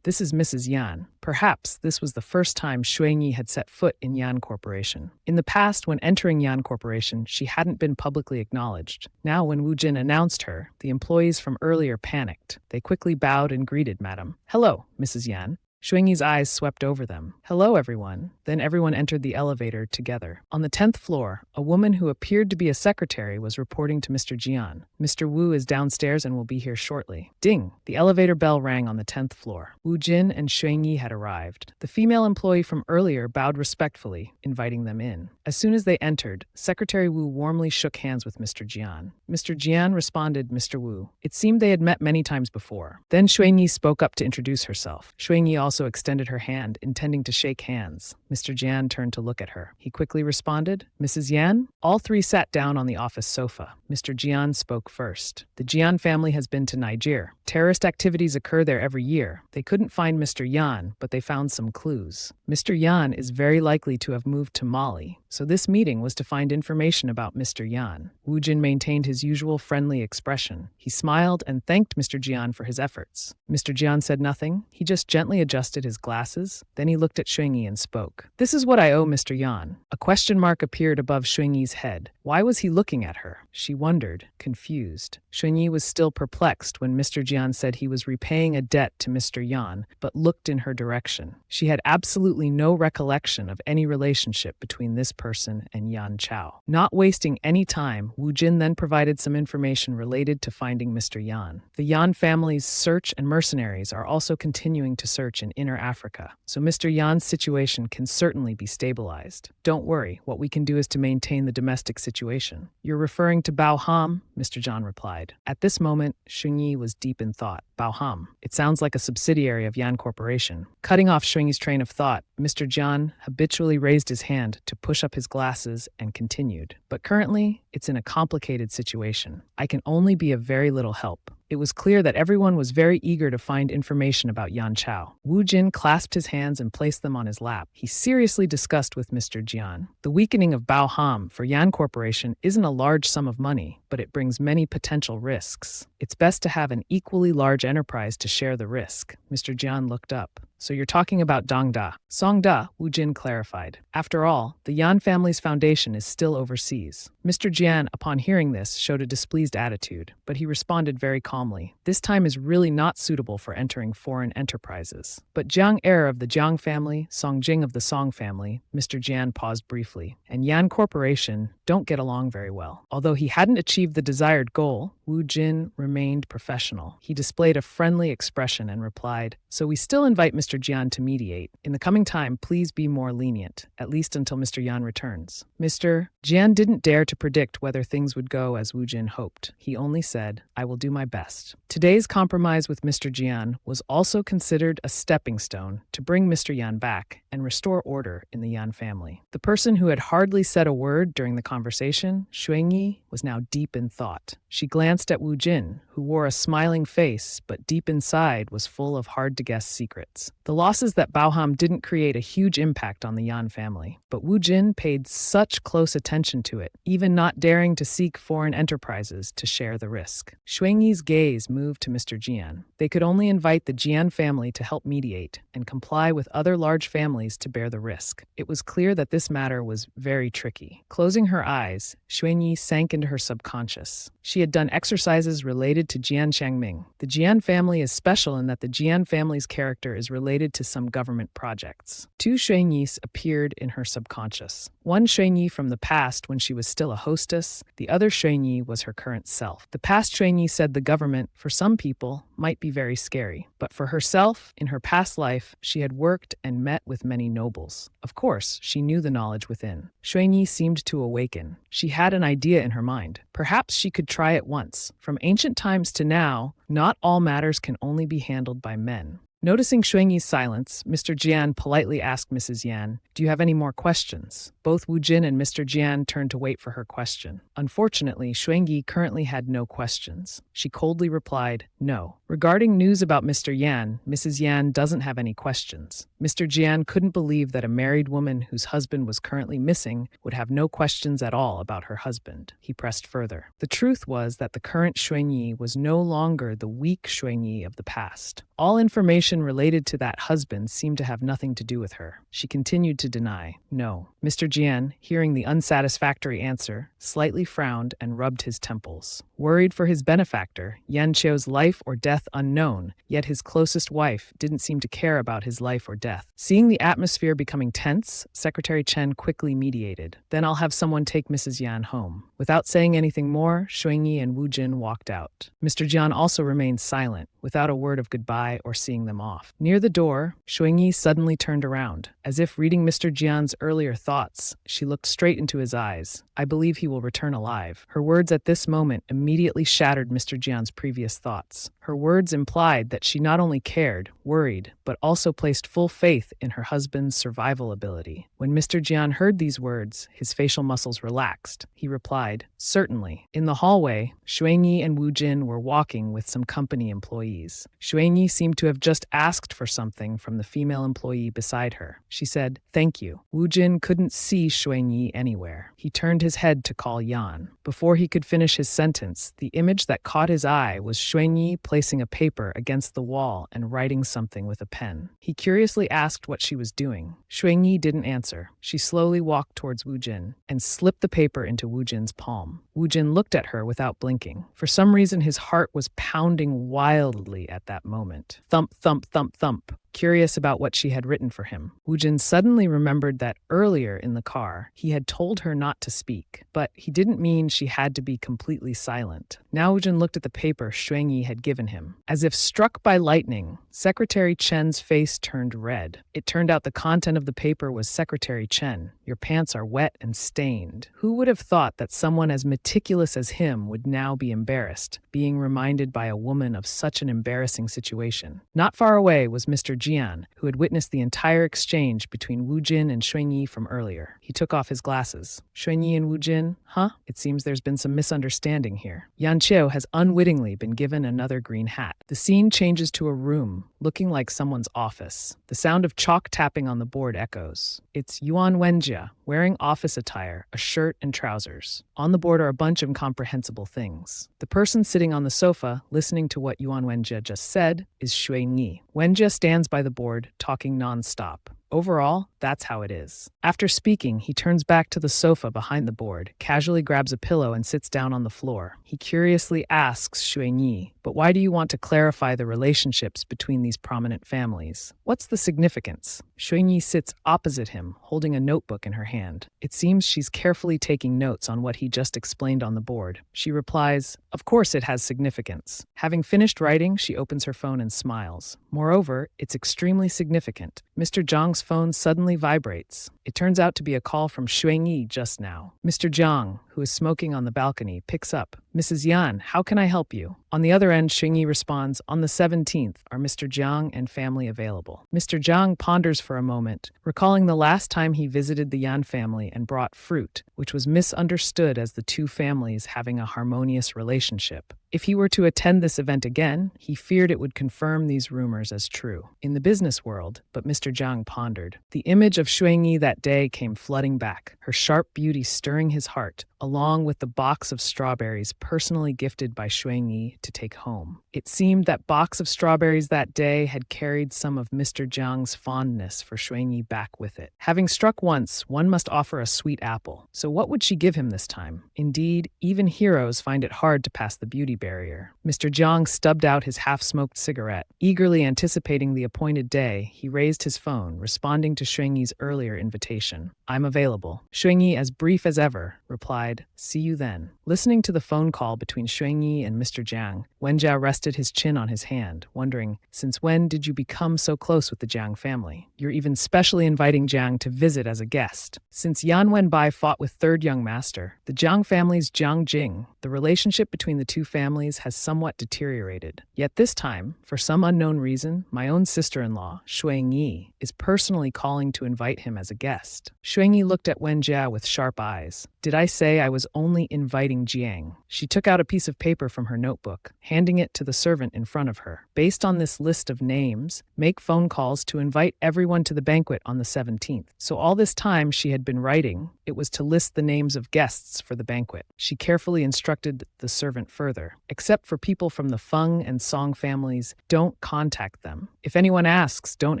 This is Mrs. Yan. Perhaps this was the first time Xuanyi had set foot in Yan Corporation. In the past, when entering Yan Corporation, she hadn't been publicly acknowledged. Now, when Wu Jin announced her, the employees from earlier panicked. They quickly bowed and greeted Madam. Hello, Mrs. Yan. Xuanyi's eyes swept over them. Hello, everyone. Then everyone entered the elevator together. On the 10th floor, a woman who appeared to be a secretary was reporting to Mr. Jian. Mr. Wu is downstairs and will be here shortly. Ding! The elevator bell rang on the 10th floor. Wu Jin and Xuanyi had arrived. The female employee from earlier bowed respectfully, inviting them in. As soon as they entered, Secretary Wu warmly shook hands with Mr. Jian. Mr. Jian responded, Mr. Wu. It seemed they had met many times before. Then Xuanyi spoke up to introduce herself. Xuanyi also also extended her hand, intending to shake hands. Mr. Jian turned to look at her. He quickly responded, "Mrs. Yan?" All three sat down on the office sofa. Mr. Jian spoke first. "The Jian family has been to Niger. Terrorist activities occur there every year. They couldn't find Mr. Yan, but they found some clues. Mr. Yan is very likely to have moved to Mali, so this meeting was to find information about Mr. Yan." Wu Jin maintained his usual friendly expression. He smiled and thanked Mr. Jian for his efforts. Mr. Jian said nothing. He just gently adjusted his glasses. Then he looked at Xuanyi and spoke. "This is what I owe Mr. Yan." A question mark appeared above Xuanyi's head. Why was he looking at her? She wondered, confused. Xuanyi was still perplexed when Mr. Jian said he was repaying a debt to Mr. Yan, but looked in her direction. She had absolutely no recollection of any relationship between this person and Yan Chao. Not wasting any time, Wu Jin then provided some information related to finding Mr. Yan. The Yan family's search and mercenaries are also continuing to search in Inner Africa, so Mr. Yan's situation can certainly be stabilized. Don't worry, what we can do is to maintain the domestic situation. You're referring to Bao Ham? Mr. Jian replied. At this moment, Xuanyi was deep in thought. Bao Ham. It sounds like a subsidiary of Yan Corporation. Cutting off Xuanyi's train of thought, Mr. Jian habitually raised his hand to push up his glasses and continued. But currently, it's in a complicated situation. I can only be of very little help. It was clear that everyone was very eager to find information about Yan Chao. Wu Jin clasped his hands and placed them on his lap. He seriously discussed with Mr. Jian. The weakening of Bao Ham for Yan Corporation isn't a large sum of money, but it brings many potential risks. It's best to have an equally large enterprise to share the risk. Mr. Jian looked up. So you're talking about Dongda. Songda, Wu Jin clarified. After all, the Yan family's foundation is still overseas. Mr. Jian, upon hearing this, showed a displeased attitude, but he responded very calmly. This time is really not suitable for entering foreign enterprises. But Jiang heir of the Jiang family, Song Jing of the Song family, Mr. Jian paused briefly, and Yan Corporation don't get along very well. Although he hadn't achieved the desired goal, Wu Jin remained professional. He displayed a friendly expression and replied, "So we still invite Mr. Jian to mediate. In the coming time, please be more lenient, at least until Mr. Yan returns." Mr. Jian didn't dare to predict whether things would go as Wu Jin hoped. He only said, "I will do my best." Today's compromise with Mr. Jian was also considered a stepping stone to bring Mr. Yan back and restore order in the Yan family. The person who had hardly said a word during the conversation, Xuanyi, was now deep in thought. She glanced at Wu Jin, who wore a smiling face, but deep inside was full of hard-to-guess secrets. The losses that Bao Ham didn't create a huge impact on the Yan family, but Wu Jin paid such close attention to it, even not daring to seek foreign enterprises to share the risk. Xuanyi's gaze moved to Mr. Jian. They could only invite the Jian family to help mediate and comply with other large families to bear the risk. It was clear that this matter was very tricky. Closing her eyes, Xuanyi sank into her subconscious. She had done exercises related to Jian Changming. The Jian family is special in that the Jian family's character is related to some government projects. Two Xuanyis appeared in her subconscious. One Xuanyi from the past when she was still a hostess, the other Xuanyi was her current self. The past Xuanyi said the government, for some people, might be very scary. But for herself, in her past life, she had worked and met with many nobles. Of course, she knew the knowledge within. Xuanyi seemed to awaken. She had an idea in her mind. Perhaps she could try it once. From ancient times to now, not all matters can only be handled by men. Noticing Xuanyi's silence, Mr. Jian politely asked Mrs. Yan, "Do you have any more questions?" Both Wu Jin and Mr. Jian turned to wait for her question. Unfortunately, Xuanyi currently had no questions. She coldly replied, "No." Regarding news about Mr. Yan, Mrs. Yan doesn't have any questions. Mr. Jian couldn't believe that a married woman whose husband was currently missing would have no questions at all about her husband. He pressed further. The truth was that the current Xuanyi was no longer the weak Xuanyi of the past. All information related to that husband seemed to have nothing to do with her. She continued to deny, "No." Mr. Jian, hearing the unsatisfactory answer, slightly frowned and rubbed his temples. Worried for his benefactor, Yan Chio's life or death unknown, yet his closest wife didn't seem to care about his life or death. Seeing the atmosphere becoming tense, Secretary Chen quickly mediated. "Then I'll have someone take Mrs. Yan home." Without saying anything more, Xuanyi and Wu Jin walked out. Mr. Jian also remained silent, without a word of goodbye or seeing them off. Near the door, Xuanyi suddenly turned around. As if reading Mr. Jian's earlier thoughts, she looked straight into his eyes. "I believe he will return alive." Her words at this moment immediately shattered Mr. Jian's previous thoughts. Her words implied that she not only cared, worried, but also placed full faith in her husband's survival ability. When Mr. Jian heard these words, his facial muscles relaxed. He replied, "Certainly." In the hallway, Xuanyi and Wu Jin were walking with some company employees. Xuanyi seemed to have just asked for something from the female employee beside her. She said, "Thank you." Wu Jin couldn't see Xuanyi anywhere. He turned his head to call Yan. Before he could finish his sentence, the image that caught his eye was Xuanyi placing a paper against the wall and writing something with a pen. He curiously asked what she was doing. Xuanyi didn't answer. She slowly walked towards Wu Jin and slipped the paper into Wu Jin's palm. Wu Jin looked at her without blinking. For some reason, his heart was pounding wildly at that moment. Thump, thump, thump, thump. Curious about what she had written for him, Wu Jin suddenly remembered that earlier in the car, he had told her not to speak, but he didn't mean she had to be completely silent. Now Wu Jin looked at the paper Xuanyi had given him. As if struck by lightning, Secretary Chen's face turned red. It turned out the content of the paper was, "Secretary Chen, your pants are wet and stained." Who would have thought that someone as meticulous as him would now be embarrassed, being reminded by a woman of such an embarrassing situation? Not far away was Mr. Jian, who had witnessed the entire exchange between Wu Jin and Xuanyi from earlier. He took off his glasses. "Xuanyi and Wu Jin, huh? It seems there's been some misunderstanding here." Yan Qiu has unwittingly been given another green hat. The scene changes to a room, looking like someone's office. The sound of chalk tapping on the board echoes. It's Yuan Wenjia, wearing office attire, a shirt and trousers. On the board are a bunch of incomprehensible things. The person sitting on the sofa, listening to what Yuan Wenjia just said, is Xuanyi. Wenjia stands by the board, talking non-stop. Overall, that's how it is. After speaking, he turns back to the sofa behind the board, casually grabs a pillow and sits down on the floor. He curiously asks Xuanyi, "But why do you want to clarify the relationships between these prominent families? What's the significance?" Xuanyi sits opposite him, holding a notebook in her hand. It seems she's carefully taking notes on what he just explained on the board. She replies, "Of course it has significance." Having finished writing, she opens her phone and smiles. Moreover, it's extremely significant. Mr. Zhang's phone suddenly vibrates. It turns out to be a call from Xuanyi just now. Mr. Zhang, who is smoking on the balcony, picks up. "Mrs. Yan, how can I help you?" On the other end, Xuanyi responds, "On the 17th, are Mr. Zhang and family available?" Mr. Zhang ponders for a moment, recalling the last time he visited the Yan family and brought fruit, which was misunderstood as the two families having a harmonious relationship. If he were to attend this event again, he feared it would confirm these rumors as true. In the business world, but Mr. Zhang pondered. The image of Xuanyi that day came flooding back, her sharp beauty stirring his heart, along with the box of strawberries personally gifted by Xuanyi to take home. It seemed that box of strawberries that day had carried some of Mr. Zhang's fondness for Xuanyi back with it. Having struck once, one must offer a sweet apple. So what would she give him this time? Indeed, even heroes find it hard to pass the beauty barrier. Mr. Zhang stubbed out his half-smoked cigarette. Eagerly anticipating the appointed day, he raised his phone, responding to Xuanyi's earlier invitation. "I'm available." Xuanyi, as brief as ever, replied, "See you then." Listening to the phone call between Xuanyi and Mr. Jiang, Wenjia rested his chin on his hand, wondering, since when did you become so close with the Jiang family? You're even specially inviting Jiang to visit as a guest. Since Yan Wenbai fought with third young master, the Jiang family's Jiang Jing, the relationship between the two families has somewhat deteriorated. Yet this time, for some unknown reason, my own sister-in-law, Xuanyi, is personally calling to invite him as a guest. Xuanyi looked at Wenjia with sharp eyes. "Did I say I was only inviting Jiang?" She took out a piece of paper from her notebook, handing it to the servant in front of her. "Based on this list of names, make phone calls to invite everyone to the banquet on the 17th. So all this time she had been writing, it was to list the names of guests for the banquet. She carefully instructed the servant further. "Except for people from the Feng and Song families, don't contact them. If anyone asks, don't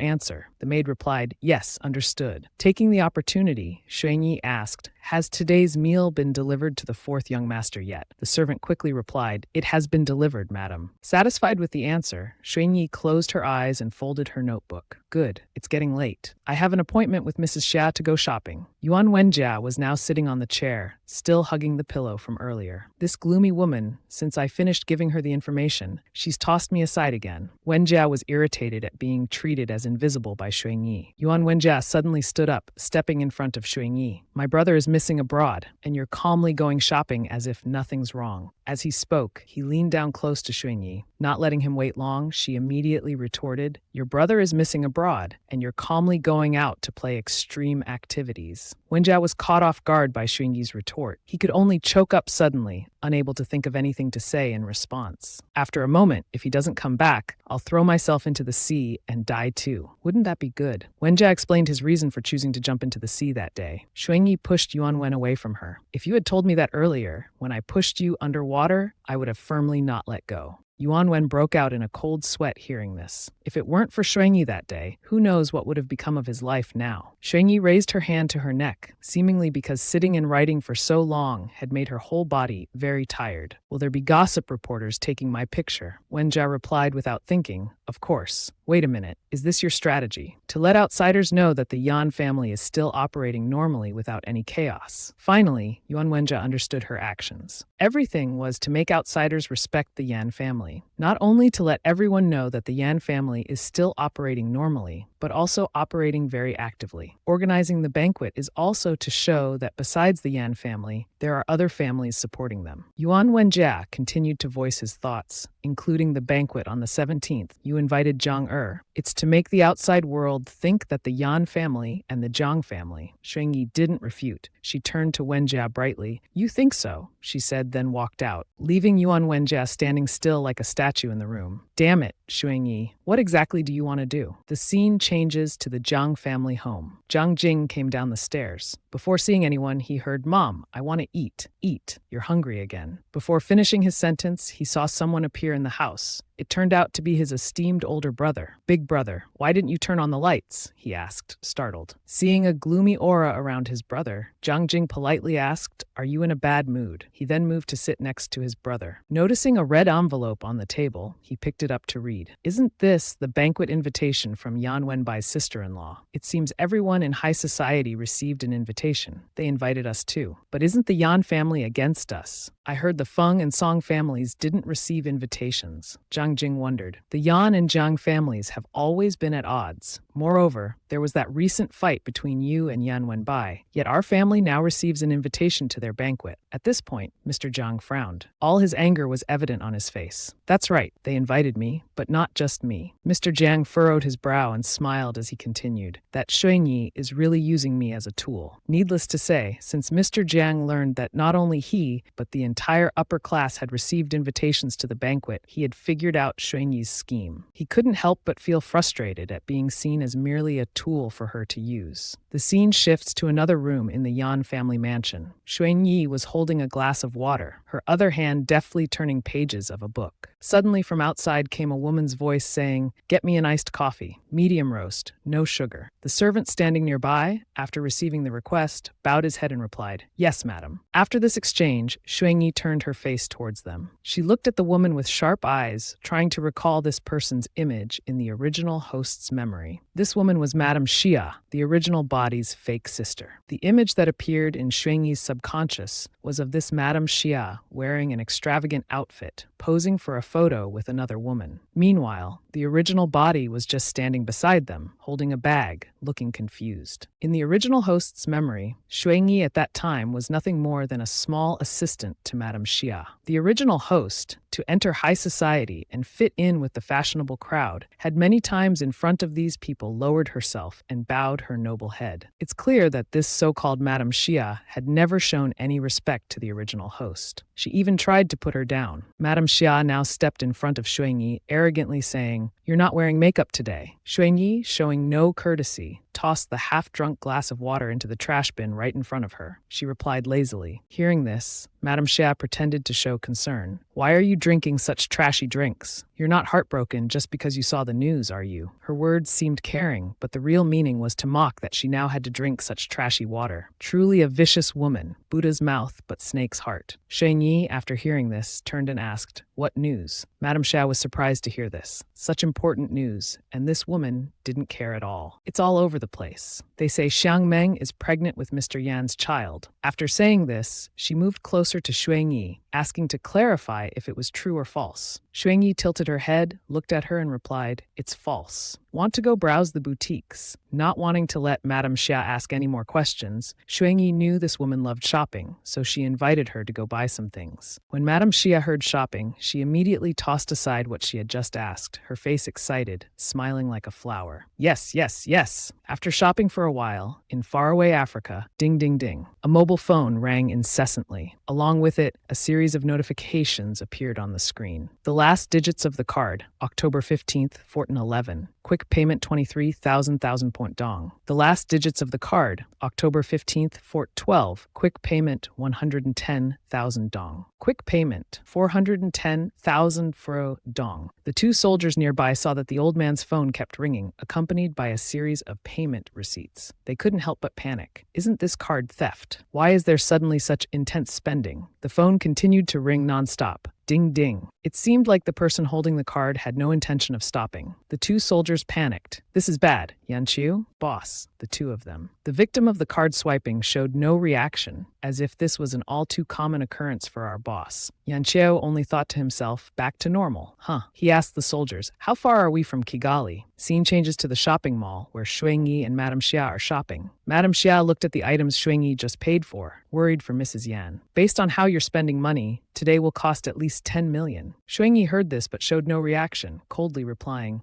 answer." The maid replied, "Yes, understood." Taking the opportunity, Xuanyi asked, "Has today's meal been delivered to the fourth young master yet?" The servant quickly replied, "It has been delivered, madam." Satisfied with the answer, Xuanyi closed her eyes and folded her notebook. "Good, it's getting late. I have an appointment with Mrs. Xia to go shopping." Yuan Wenjia was now sitting on the chair, still hugging the pillow from earlier. "This gloomy woman, since I finished giving her the information, she's tossed me aside again." Wenjia was irritated at being treated as invisible by Xuanyi. Yuan Wenjia suddenly stood up, stepping in front of Xuanyi. "My brother is missing abroad, and you're calmly going shopping as if nothing's wrong. As he spoke, he leaned down close to Xuanyi. Not letting him wait long, she immediately retorted, "Your brother is missing abroad, and you're calmly going out to play extreme activities." Wenjia was caught off guard by Xuanyi's retort. He could only choke up suddenly, unable to think of anything to say in response. After a moment, "If he doesn't come back, I'll throw myself into the sea and die too. Wouldn't that be good?" Wenjia explained his reason for choosing to jump into the sea that day. Xuanyi pushed Yuan Wen away from her. "If you had told me that earlier, when I pushed you underwater, I would have firmly not let go." Yuan Wen broke out in a cold sweat hearing this. If it weren't for Xuanyi that day, who knows what would have become of his life now? Xuanyi raised her hand to her neck, seemingly because sitting and writing for so long had made her whole body very tired. "Will there be gossip reporters taking my picture?" Wenjia replied without thinking, "Of course. Wait a minute, is this your strategy? To let outsiders know that the Yan family is still operating normally without any chaos?" Finally, Yuan Wenjia understood her actions. Everything was to make outsiders respect the Yan family. Not only to let everyone know that the Yan family is still operating normally, but also operating very actively. Organizing the banquet is also to show that besides the Yan family, there are other families supporting them. Yuan Wenjia continued to voice his thoughts, including the banquet on the 17th. "You invited Zhang Er. It's to make the outside world think that the Yan family and the Zhang family." Xuanyi didn't refute. She turned to Wenjia brightly. "You think so?" she said, then walked out, leaving Yuan Wenjia standing still like a statue in the room. "Damn it, Xuanyi, what exactly do you want to do?" The scene changes to the Zhang family home. Zhang Jing came down the stairs. Before seeing anyone, he heard, "Mom, I want to eat. Eat. You're hungry again." Before finishing his sentence, he saw someone appear in the house. It turned out to be his esteemed older brother. "Big brother, why didn't you turn on the lights?" he asked, startled. Seeing a gloomy aura around his brother, Zhang Jing politely asked, "Are you in a bad mood?" He then moved to sit next to his brother. Noticing a red envelope on the table, he picked it up to read. "Isn't this the banquet invitation from Yan Wenbai's sister-in-law? It seems everyone in high society received an invitation. They invited us too. But isn't the Yan family against us? I heard the Feng and Song families didn't receive invitations." Zhang Jing wondered. The Yan and Zhang families have always been at odds. Moreover, there was that recent fight between you and Yan Wenbai, yet our family now receives an invitation to their banquet. At this point, Mr. Zhang frowned. All his anger was evident on his face. "That's right, they invited me, but not just me." Mr. Zhang furrowed his brow and smiled as he continued. "That Xuanyi is really using me as a tool." Needless to say, since Mr. Zhang learned that not only he, but the entire upper class had received invitations to the banquet, he had figured out Xuanyi's scheme. He couldn't help but feel frustrated at being seen as merely a tool for her to use. The scene shifts to another room in the Yan family mansion. Xuanyi was holding a glass of water, her other hand deftly turning pages of a book. Suddenly from outside came a woman's voice saying, "Get me an iced coffee, medium roast, no sugar." The servant standing nearby, after receiving the request, bowed his head and replied, "Yes, madam." After this exchange, Xuanyi turned her face towards them. She looked at the woman with sharp eyes, trying to recall this person's image in the original host's memory. This woman was Madame Xia, the original body's fake sister. The image that appeared in Xuanyi's subconscious was of this Madame Xia wearing an extravagant outfit, posing for a photo with another woman. Meanwhile, the original body was just standing beside them, holding a bag, looking confused. In the original host's memory, Xuanyi at that time was nothing more than a small assistant to Madame Xia. The original host, to enter high society and fit in with the fashionable crowd, had many times in front of these people lowered herself and bowed her noble head. It's clear that this so-called Madame Xia had never shown any respect to the original host. She even tried to put her down. Madame Xia now stepped in front of Xuanyi, arrogantly saying, "You're not wearing makeup today." Xuanyi, showing no courtesy, tossed the half-drunk glass of water into the trash bin right in front of her. She replied lazily. Hearing this, Madame Xia pretended to show concern. "Why are you drinking such trashy drinks? You're not heartbroken just because you saw the news, are you?" Her words seemed caring, but the real meaning was to mock that she now had to drink such trashy water. Truly a vicious woman, Buddha's mouth but snake's heart. Xuanyi, after hearing this, turned and asked, "What news?" Madame Xia was surprised to hear this. Such important news, and this woman didn't care at all. "It's all over the place. They say Xiang Meng is pregnant with Mr. Yan's child." After saying this, she moved closer to Xuanyi, asking to clarify if it was true or false. Xuanyi tilted her head, looked at her, and replied, "It's false. Want to go browse the boutiques?" Not wanting to let Madame Xia ask any more questions, Xuanyi knew this woman loved shopping, so she invited her to go buy some things. When Madame Xia heard shopping, she immediately tossed aside what she had just asked, her face excited, smiling like a flower. Yes, yes, yes. After shopping for a while, in faraway Africa, ding ding ding, a mobile phone rang incessantly. Along with it, a series of notifications appeared on the screen. The last digits of the card, October 15th, 1411. Quick payment 23,000 point dong. The last digits of the card, October 15th, 1412. Quick payment 110,000 dong. Quick payment 410,000 fro dong. The two soldiers nearby saw that the old man's phone kept ringing, accompanied by a series of payment receipts. They couldn't help but panic. Isn't this card theft? Why is there suddenly such intense spending? The phone continued to ring nonstop. Ding ding. It seemed like the person holding the card had no intention of stopping. The two soldiers panicked. This is bad. Yanqiu? Boss. The two of them. The victim of the card swiping showed no reaction, as if this was an all too common occurrence for our boss. Yanqiu only thought to himself, back to normal. He asked the soldiers, how far are we from Kigali? Scene changes to the shopping mall, where Xuanyi and Madame Xia are shopping. Madame Xia looked at the items Xuanyi just paid for, worried for Mrs. Yan. Based on how you're spending money, today will cost at least 10 million. Xuanyi heard this but showed no reaction, coldly replying,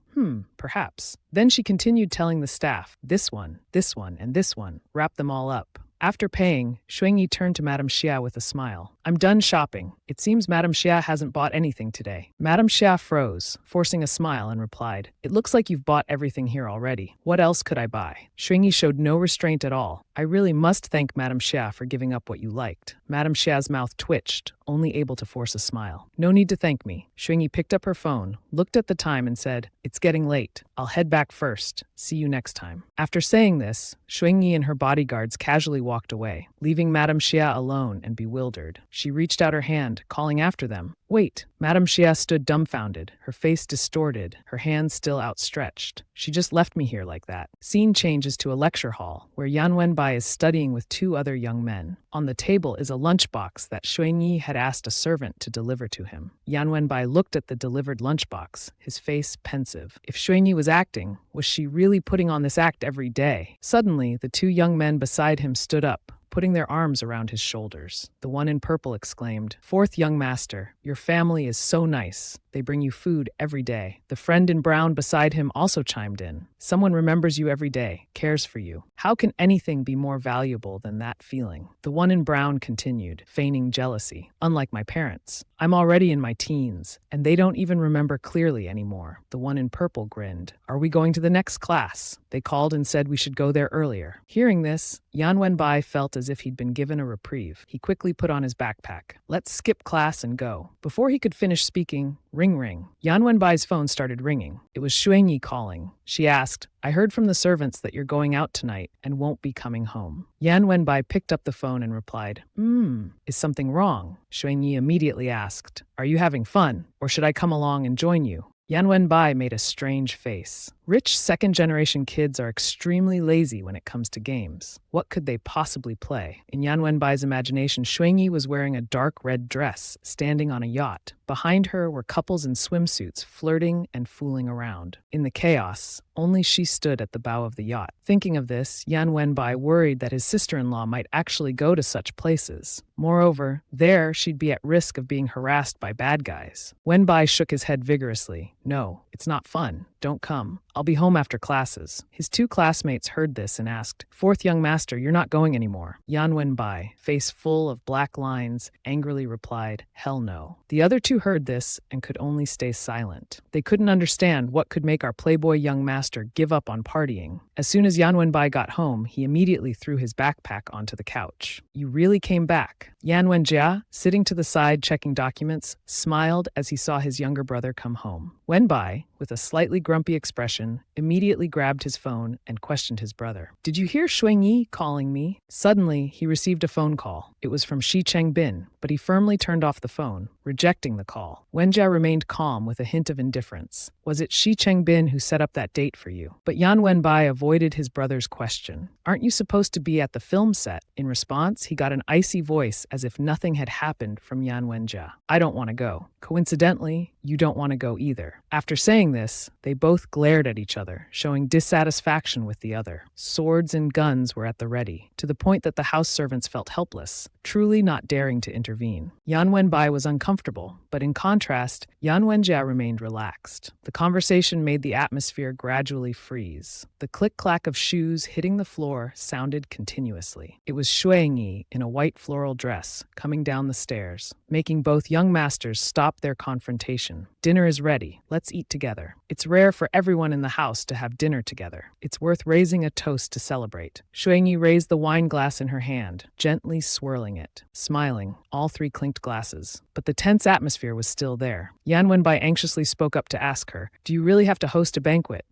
perhaps. Then she continued telling the staff, this one, and this one, wrap them all up. After paying, Xuanyi turned to Madame Xia with a smile. I'm done shopping. It seems Madame Xia hasn't bought anything today. Madame Xia froze, forcing a smile, and replied, it looks like you've bought everything here already. What else could I buy? Xuanyi showed no restraint at all. I really must thank Madame Xia for giving up what you liked. Madame Xia's mouth twitched, only able to force a smile. No need to thank me. Xuanyi picked up her phone, looked at the time, and said, it's getting late. I'll head back first. See you next time. After saying this, Xuanyi and her bodyguards casually walked away, leaving Madame Xia alone and bewildered. She reached out her hand, calling after them. Wait. Madame Xia stood dumbfounded, her face distorted, her hands still outstretched. She just left me here like that. Scene changes to a lecture hall, where Yan Wenbai is studying with two other young men. On the table is a lunchbox that Xuanyi had asked a servant to deliver to him. Yan Wenbai looked at the delivered lunchbox, his face pensive. If Xuanyi was acting, was she really putting on this act every day? Suddenly, the two young men beside him stood up, putting their arms around his shoulders. The one in purple exclaimed, Fourth young master, your family is so nice. They bring you food every day. The friend in brown beside him also chimed in. Someone remembers you every day, cares for you. How can anything be more valuable than that feeling? The one in brown continued, feigning jealousy. Unlike my parents, I'm already in my teens, and they don't even remember clearly anymore. The one in purple grinned. Are we going to the next class? They called and said we should go there earlier. Hearing this, Yan Wenbai felt as if he'd been given a reprieve. He quickly put on his backpack. Let's skip class and go. Before he could finish speaking, ring ring. Yan Wenbai's phone started ringing. It was Xuanyi calling. She asked, I heard from the servants that you're going out tonight and won't be coming home. Yan Wenbai picked up the phone and replied, is something wrong? Xuanyi immediately asked, are you having fun, or should I come along and join you? Yan Wenbai made a strange face. Rich second-generation kids are extremely lazy when it comes to games. What could they possibly play? In Yan Wenbai's imagination, Xuanyi was wearing a dark red dress, standing on a yacht. Behind her were couples in swimsuits, flirting and fooling around. In the chaos, only she stood at the bow of the yacht. Thinking of this, Yan Wenbai worried that his sister-in-law might actually go to such places. Moreover, there she'd be at risk of being harassed by bad guys. Wenbai shook his head vigorously. No, it's not fun. Don't come. I'll be home after classes. His two classmates heard this and asked, Fourth young master, you're not going anymore. Yan Wenbai, face full of black lines, angrily replied, hell no. The other two heard this and could only stay silent. They couldn't understand what could make our playboy young master give up on partying. As soon as Yan Wenbai got home, he immediately threw his backpack onto the couch. You really came back. Yan Wenjia, sitting to the side checking documents, smiled as he saw his younger brother come home. Wenbai, with a slightly grumpy expression, immediately grabbed his phone and questioned his brother. Did you hear Xuanyi calling me? Suddenly, he received a phone call. It was from Shi Chengbin, but he firmly turned off the phone, rejecting the call. Wenjia remained calm with a hint of indifference. Was it Shi Chengbin who set up that date for you? But Yan Wenbai avoided his brother's question. Aren't you supposed to be at the film set? In response, he got an icy voice as if nothing had happened from Yan Wenjia. I don't want to go. Coincidentally, you don't want to go either. After saying this, they both glared at each other, showing dissatisfaction with the other. Swords and guns were at the ready, to the point that the house servants felt helpless, truly not daring to intervene. Yan Wenbai was uncomfortable, but in contrast, Yan Wenjia remained relaxed. The conversation made the atmosphere gradually freeze. The click-clack of shoes hitting the floor sounded continuously. It was Shuangyi in a white floral dress, coming down the stairs, making both young masters stop their confrontation. Dinner is ready. Let's eat together. It's rare for everyone in the house to have dinner together. It's worth raising a toast to celebrate. Shuangyi raised the wine glass in her hand, gently swirling it. Smiling, all three clinked glasses. But the tense atmosphere was still there. Yan Wenbai anxiously spoke up to ask her, "Do you really have to host a banquet?"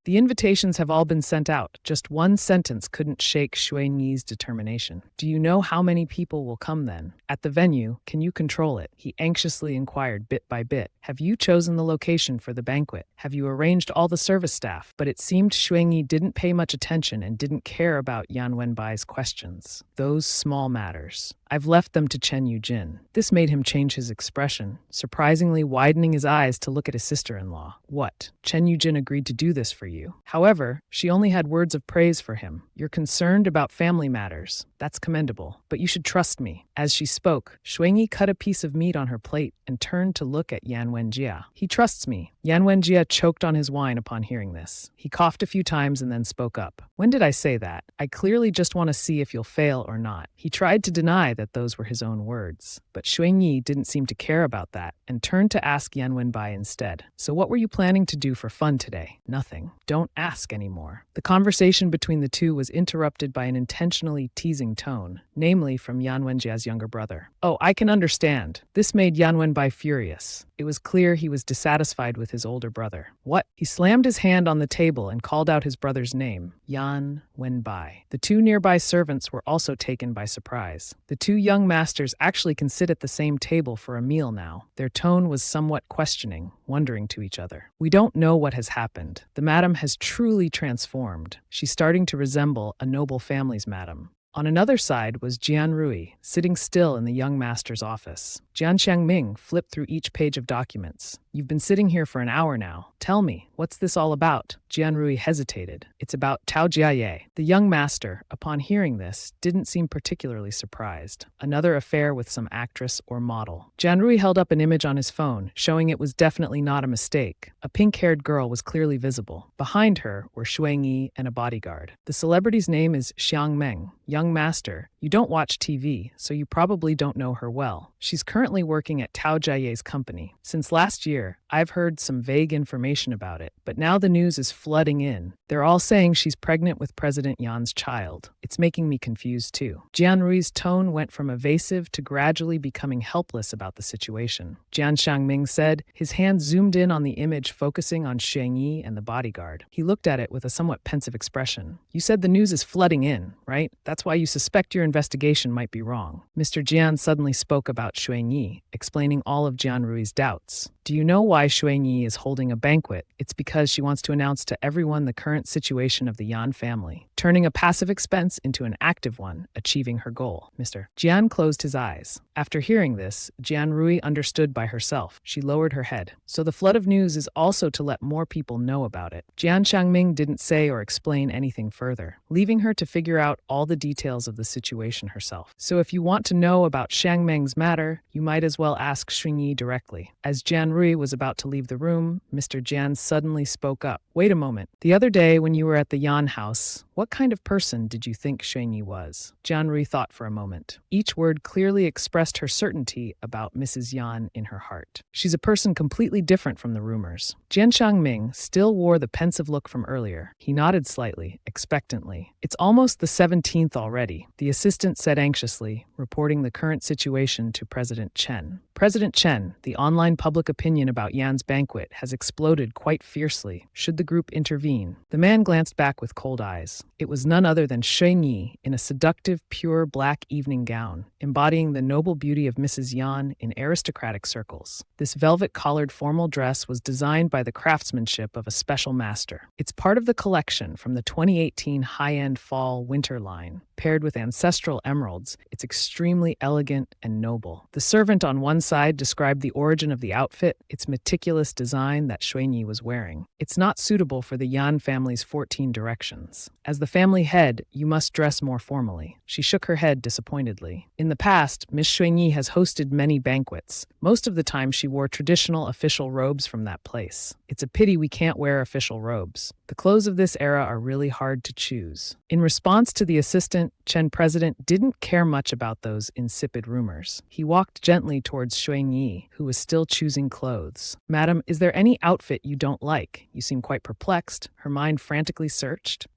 The invitations have all been sent out. Just one sentence couldn't shake Shuangyi's determination. "Do you know how many people will come then? At the venue, can you control it?" He anxiously inquired bit by bit. "Have you chosen the location for the banquet? Have you arranged all the service staff?" But it seemed Shuangyi didn't pay much attention and didn't care about Yan Wenbai's questions. Those small matters. "I've left them to Chen Yujin." This made him change his expression, surprisingly widening his eyes to look at his sister-in-law. "What? Chen Yujin agreed to do this for you?" However, she only had words of praise for him. "You're concerned about family matters. That's commendable. But you should trust me." As she spoke, Shuangyi cut a piece of meat on her plate and turned to look at Yan Wenjia. "He trusts me." Yan Wenjia choked on his wine upon hearing this. He coughed a few times and then spoke up. "When did I say that? I clearly just want to see if you'll fail or not." He tried to deny that those were his own words, but Shuangyi didn't seem to care about that and turned to ask Yan Wenbai instead. "So what were you planning to do for fun today?" "Nothing. Don't ask anymore." The conversation between the two was interrupted by an intentionally teasing tone, namely from Yan Wenjia's younger brother. "Oh, I can understand." This made Yan Wenbai furious. It was clear he was dissatisfied with his older brother. "What?" He slammed his hand on the table and called out his brother's name, Yan Wenbai. The two nearby servants were also taken by surprise. The two young masters actually can sit at the same table for a meal now. Their tone was somewhat questioning, wondering to each other. "We don't know what has happened. The madam has truly transformed. She's starting to resemble a noble family's madam." On another side was Jian Rui, sitting still in the young master's office. Jian Xiangming flipped through each page of documents. "You've been sitting here for an hour now. Tell me, what's this all about?" Jian Rui hesitated. "It's about Tao Jiaye." The young master, upon hearing this, didn't seem particularly surprised. "Another affair with some actress or model." Jian Rui held up an image on his phone, showing it was definitely not a mistake. A pink-haired girl was clearly visible. Behind her were Shuangyi and a bodyguard. "The celebrity's name is Xiang Meng. Young master, you don't watch TV, so you probably don't know her well. She's currently working at Tao Jiaye's company. Since last year, I've heard some vague information about it, but now the news is flooding in. They're all saying she's pregnant with President Yan's child. It's making me confused too." Jian Rui's tone went from evasive to gradually becoming helpless about the situation. Jian Xiangming said, his hand zoomed in on the image focusing on Shuangyi and the bodyguard. He looked at it with a somewhat pensive expression. "You said the news is flooding in, right? That's why you suspect your investigation might be wrong." Mr. Jian suddenly spoke about Shuangyi, explaining all of Jian Rui's doubts. "Do you know why Shuangyi is holding a banquet? It's because she wants to announce to everyone the current situation of the Yan family, turning a passive expense into an active one, achieving her goal." Mr. Jian closed his eyes. After hearing this, Jian Rui understood by herself. She lowered her head. "So the flood of news is also to let more people know about it." Jian Xiangming didn't say or explain anything further, leaving her to figure out all the details of the situation herself. "So if you want to know about Xiangmeng's matter, you might as well ask Shuangyi directly." As Jian Rui was about to leave the room, Mr. Jian suddenly spoke up. "Wait a moment. The other day when you were at the Yan house, what kind of person did you think Shuangyi was?" Jian Rui thought for a moment. Each word clearly expressed her certainty about Mrs. Yan in her heart. "She's a person completely different from the rumors." Jian Xiangming still wore the pensive look from earlier. He nodded slightly, expectantly. "It's almost the 17th already," the assistant said anxiously, reporting the current situation to President Chen. "President Chen, the online public opinion about about Yan's banquet has exploded quite fiercely. Should the group intervene? The man glanced back with cold eyes. It was none other than Shen Yi in a seductive, pure black evening gown, embodying the noble beauty of Mrs. Yan in aristocratic circles. This velvet-collared formal dress was designed by the craftsmanship of a special master. It's part of the collection from the 2018 high-end fall-winter line. Paired with ancestral emeralds, it's extremely elegant and noble. The servant on one side described the origin of the outfit, its meticulous design that Xuanyi was wearing. It's not suitable for the Yan family's 14 directions. As the family head, you must dress more formally. She shook her head disappointedly. In the past, Miss Xuanyi has hosted many banquets. Most of the time, she wore traditional official robes from that place. It's a pity we can't wear official robes. The clothes of this era are really hard to choose. In response to the assistant, Chen President didn't care much about those insipid rumors. He walked gently towards Xuanyi, who was still choosing clothes. "Madam, is there any outfit you don't like? You seem quite perplexed." Her mind frantically searched.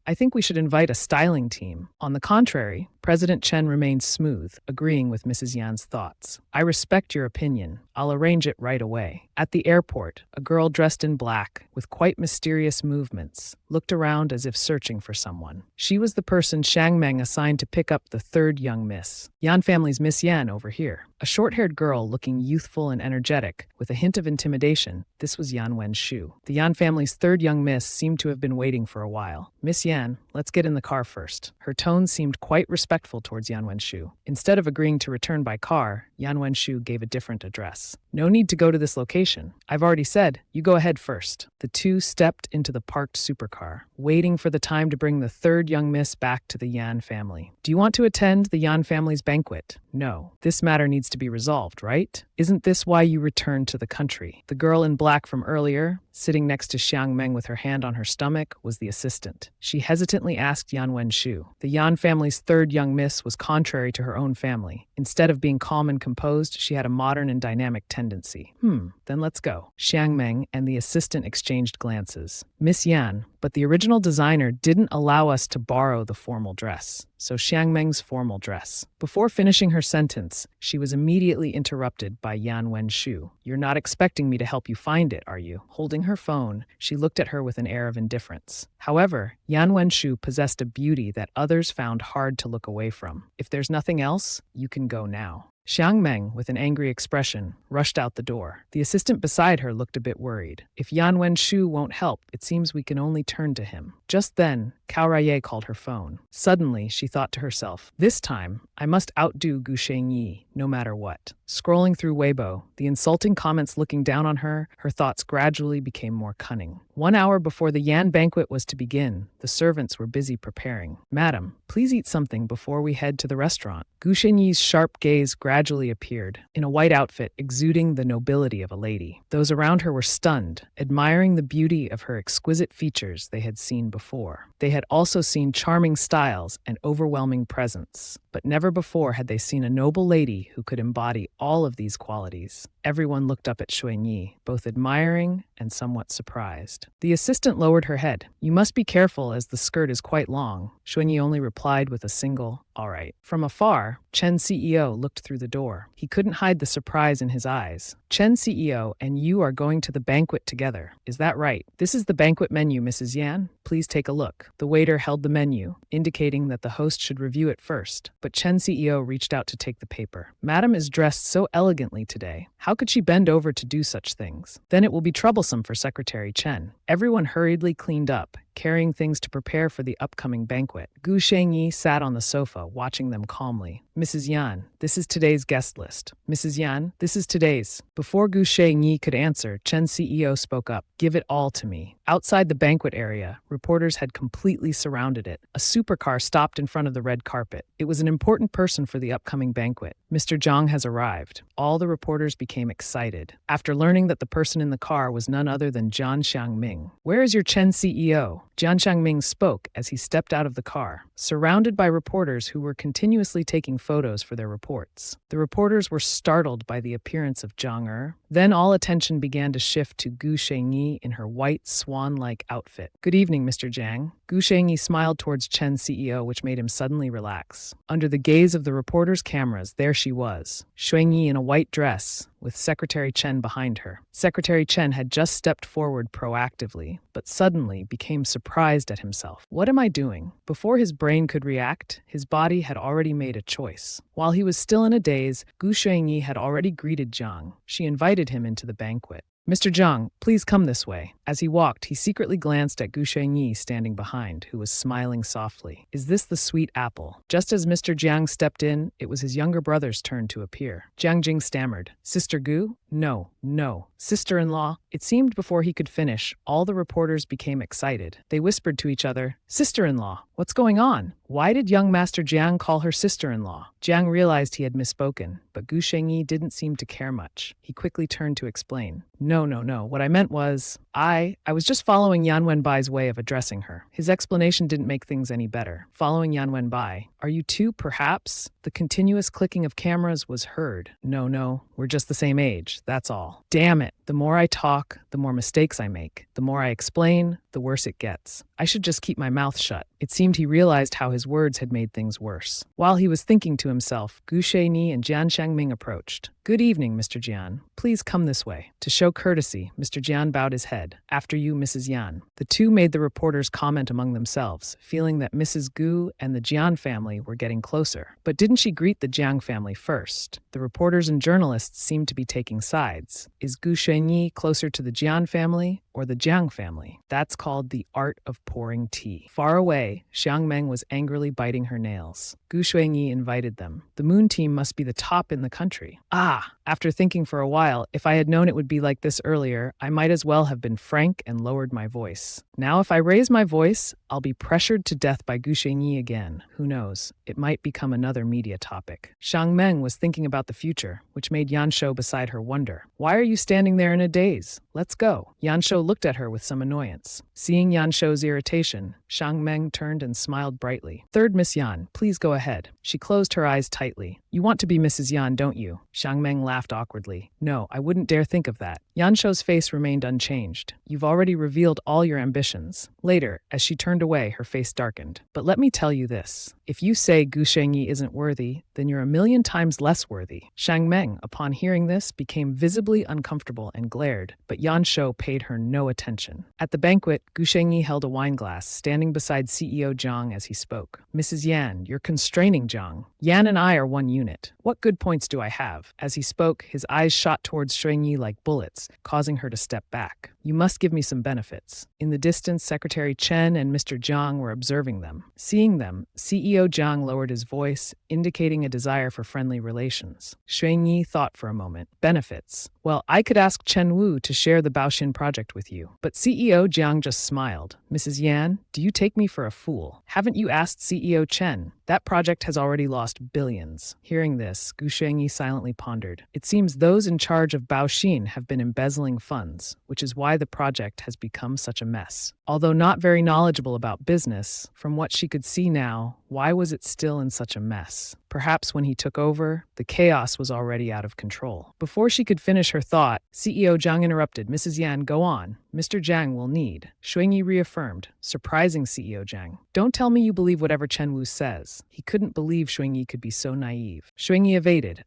I think we should invite a styling team." On the contrary, President Chen remained smooth, agreeing with Mrs. Yan's thoughts. "I respect your opinion. I'll arrange it right away." At the airport, a girl dressed in black, with quite mysterious movements, looked around as if searching for someone. She was the person Shang Meng assigned to pick up the third young miss. Yan family's Miss Yan over here. A short-haired girl looking youthful and energetic, with a hint of intimidation. This was Yan Wenshu. The Yan family's third young miss seemed to have been waiting for a while. "Miss Yan, let's get in the car first." Her tone seemed quite respectful towards Yan Wenshu. Instead of agreeing to return by car, Yan Wenshu gave a different address. "No need to go to this location. I've already said, you go ahead first." The two stepped into the parked supercar, waiting for the time to bring the third young miss back to the Yan family. "Do you want to attend the Yan family's banquet?" "No. This matter needs to be resolved, right? Isn't this why you returned to the country?" The girl in black from earlier, sitting next to Xiang Meng with her hand on her stomach, was the assistant. She hesitantly asked Yan Wenshu. The Yan family's third young miss was contrary to her own family. Instead of being calm and composed, she had a modern and dynamic tendency. Then let's go." Xiang Meng and the assistant exchanged glances. "Miss Yan, but the original designer didn't allow us to borrow the formal dress. So Xiang Meng's formal dress." Before finishing her sentence, she was immediately interrupted by Yan Wenshu. "You're not expecting me to help you find it, are you?" Holding her phone, she looked at her with an air of indifference. However, Yan Wenshu possessed a beauty that others found hard to look away from. "If there's nothing else, you can go now." Xiang Meng, with an angry expression, rushed out the door. The assistant beside her looked a bit worried. "If Yan Wenshu won't help, it seems we can only turn to him." Just then, Cao Raye called her phone. Suddenly, she thought to herself, "This time, I must outdo Gu Shengyi, no matter what." Scrolling through Weibo, the insulting comments looking down on her, her thoughts gradually became more cunning. 1 hour before the Yan banquet was to begin, the servants were busy preparing. "Madam, please eat something before we head to the restaurant." Gu Shengyi's sharp gaze gradually appeared, in a white outfit exuding the nobility of a lady. Those around her were stunned, admiring the beauty of her exquisite features they had seen before. They had also seen charming styles and overwhelming presence, but never before had they seen a noble lady who could embody all of these qualities. Everyone looked up at Xuanyi, both admiring and somewhat surprised. The assistant lowered her head. "You must be careful as the skirt is quite long." Xuanyi only replied with a single, "All right." From afar, Chen's CEO looked through the door. He couldn't hide the surprise in his eyes. "Chen CEO and you are going to the banquet together. Is that right? This is the banquet menu, Mrs. Yan. Please take a look." The waiter held the menu, indicating that the host should review it first, but Chen CEO reached out to take the paper. "Madam is dressed so elegantly today. How could she bend over to do such things? Then it will be troublesome for Secretary Chen." Everyone hurriedly cleaned up, carrying things to prepare for the upcoming banquet. Gu Shengyi sat on the sofa, watching them calmly. "Mrs. Yan, this is today's guest list." "Mrs. Yan, this is today's." Before Gu Shengyi could answer, Chen's CEO spoke up. "Give it all to me." Outside the banquet area, reporters had completely surrounded it. A supercar stopped in front of the red carpet. It was an important person for the upcoming banquet. "Mr. Zhang has arrived." All the reporters became excited, after learning that the person in the car was none other than Jian Xiangming. "Where is your Chen CEO?" Jian Xiangming spoke as he stepped out of the car, surrounded by reporters who were continuously taking photos for their reports. The reporters were startled by the appearance of Zhang Er. Then all attention began to shift to Gu Shengyi in her white swan-like outfit. "Good evening, Mr. Jiang." Gu Shengyi smiled towards Chen's CEO, which made him suddenly relax. Under the gaze of the reporters' cameras, there she was, Shengyi in a white dress, with Secretary Chen behind her. Secretary Chen had just stepped forward proactively, but suddenly became surprised at himself. "What am I doing?" Before his brain could react, his body had already made a choice. While he was still in a daze, Gu Shengyi had already greeted Jiang. She invited him into the banquet. "Mr. Jiang, please come this way." As he walked, he secretly glanced at Gu Shengyi standing behind, who was smiling softly. "Is this the sweet apple?" Just as Mr. Jiang stepped in, it was his younger brother's turn to appear. Jiang Jing stammered, "Sister Gu? No, no. Sister-in-law?" It seemed before he could finish, all the reporters became excited. They whispered to each other, "Sister-in-law, what's going on? Why did young Master Jiang call her sister-in-law?" Jiang realized he had misspoken, but Gu Shengyi didn't seem to care much. He quickly turned to explain. No. What I meant was, I was just following Yan Wenbai's way of addressing her." His explanation didn't make things any better. "Following Yan Wenbai? Are you two, perhaps?" The continuous clicking of cameras was heard. No, we're just the same age, that's all." Damn it. The more I talk, the more mistakes I make. The more I explain, the worse it gets. I should just keep my mouth shut. It seemed he realized how his words had made things worse. While he was thinking to himself, Gu Shengyi and Jian Shangming approached. "Good evening, Mr. Jian. Please come this way." To show courtesy, Mr. Jian bowed his head. "After you, Mrs. Yan." The two made the reporters comment among themselves, feeling that Mrs. Gu and the Jian family were getting closer. But didn't she greet the Jiang family first? The reporters and journalists seemed to be taking sides. Is Gu Shengyi closer to the Jian family or the Jiang family? That's called the art of pouring tea. Far away, Xiang Meng was angrily biting her nails. Gu Shengyi invited them. "The Moon team must be the top in the country." After thinking for a while, if I had known it would be like this earlier, I might as well have been frank and lowered my voice. Now if I raise my voice, I'll be pressured to death by Gu Shengyi again. Who knows? It might become another media topic. Xiang Meng was thinking about the future, which made Yanshou beside her wonder. "Why are you standing there in a daze? Let's go." Yanshou looked at her with some annoyance. Seeing Yanshou's irritation, Xiang Meng turned and smiled brightly. "Third Miss Yan, please go ahead." She closed her eyes tightly. "You want to be Mrs. Yan, don't you?" Xiang Meng laughed awkwardly. "No, I wouldn't dare think of that." Yanshou's face remained unchanged. "You've already revealed all your ambitions." Later, as she turned away, her face darkened. "But let me tell you this. If you say Gu Shengyi isn't worthy, then you're a million times less worthy." Xiang Meng, upon hearing this, became visibly uncomfortable and glared, but Yanshou paid her no attention. At the banquet, Gu Shengyi held a wine glass, standing beside CEO Jiang as he spoke. "Mrs. Yan, you're constraining Jiang. Yan and I are one unit. What good points do I have?" As he spoke, his eyes shot towards Shengyi like bullets, causing her to step back. "You must give me some benefits." In the distance, Secretary Chen and Mr. Jiang were observing them. Seeing them, CEO Jiang lowered his voice, indicating a desire for friendly relations. Shengyi thought for a moment. "Benefits? Well, I could ask Chen Wu to share the Baoxin project with you." But CEO Jiang just smiled. "Mrs. Yan, do you take me for a fool? Haven't you asked CEO Chen? That project has already lost billions." Hearing this, Gu Shengyi silently pondered. It seems those in charge of Baoxin have been embezzling funds, which is why the project has become such a mess. Although not very knowledgeable about business, from what she could see now, why was it still in such a mess? Perhaps when he took over, the chaos was already out of control. Before she could finish her thought, CEO Jiang interrupted. "Mrs. Yan, go on. Mr. Jiang will need." Shengyi reaffirmed, surprising CEO Jiang. "Don't tell me you believe whatever Chen Wu says." He couldn't believe Shengyi could be so naive. Shengyi evaded.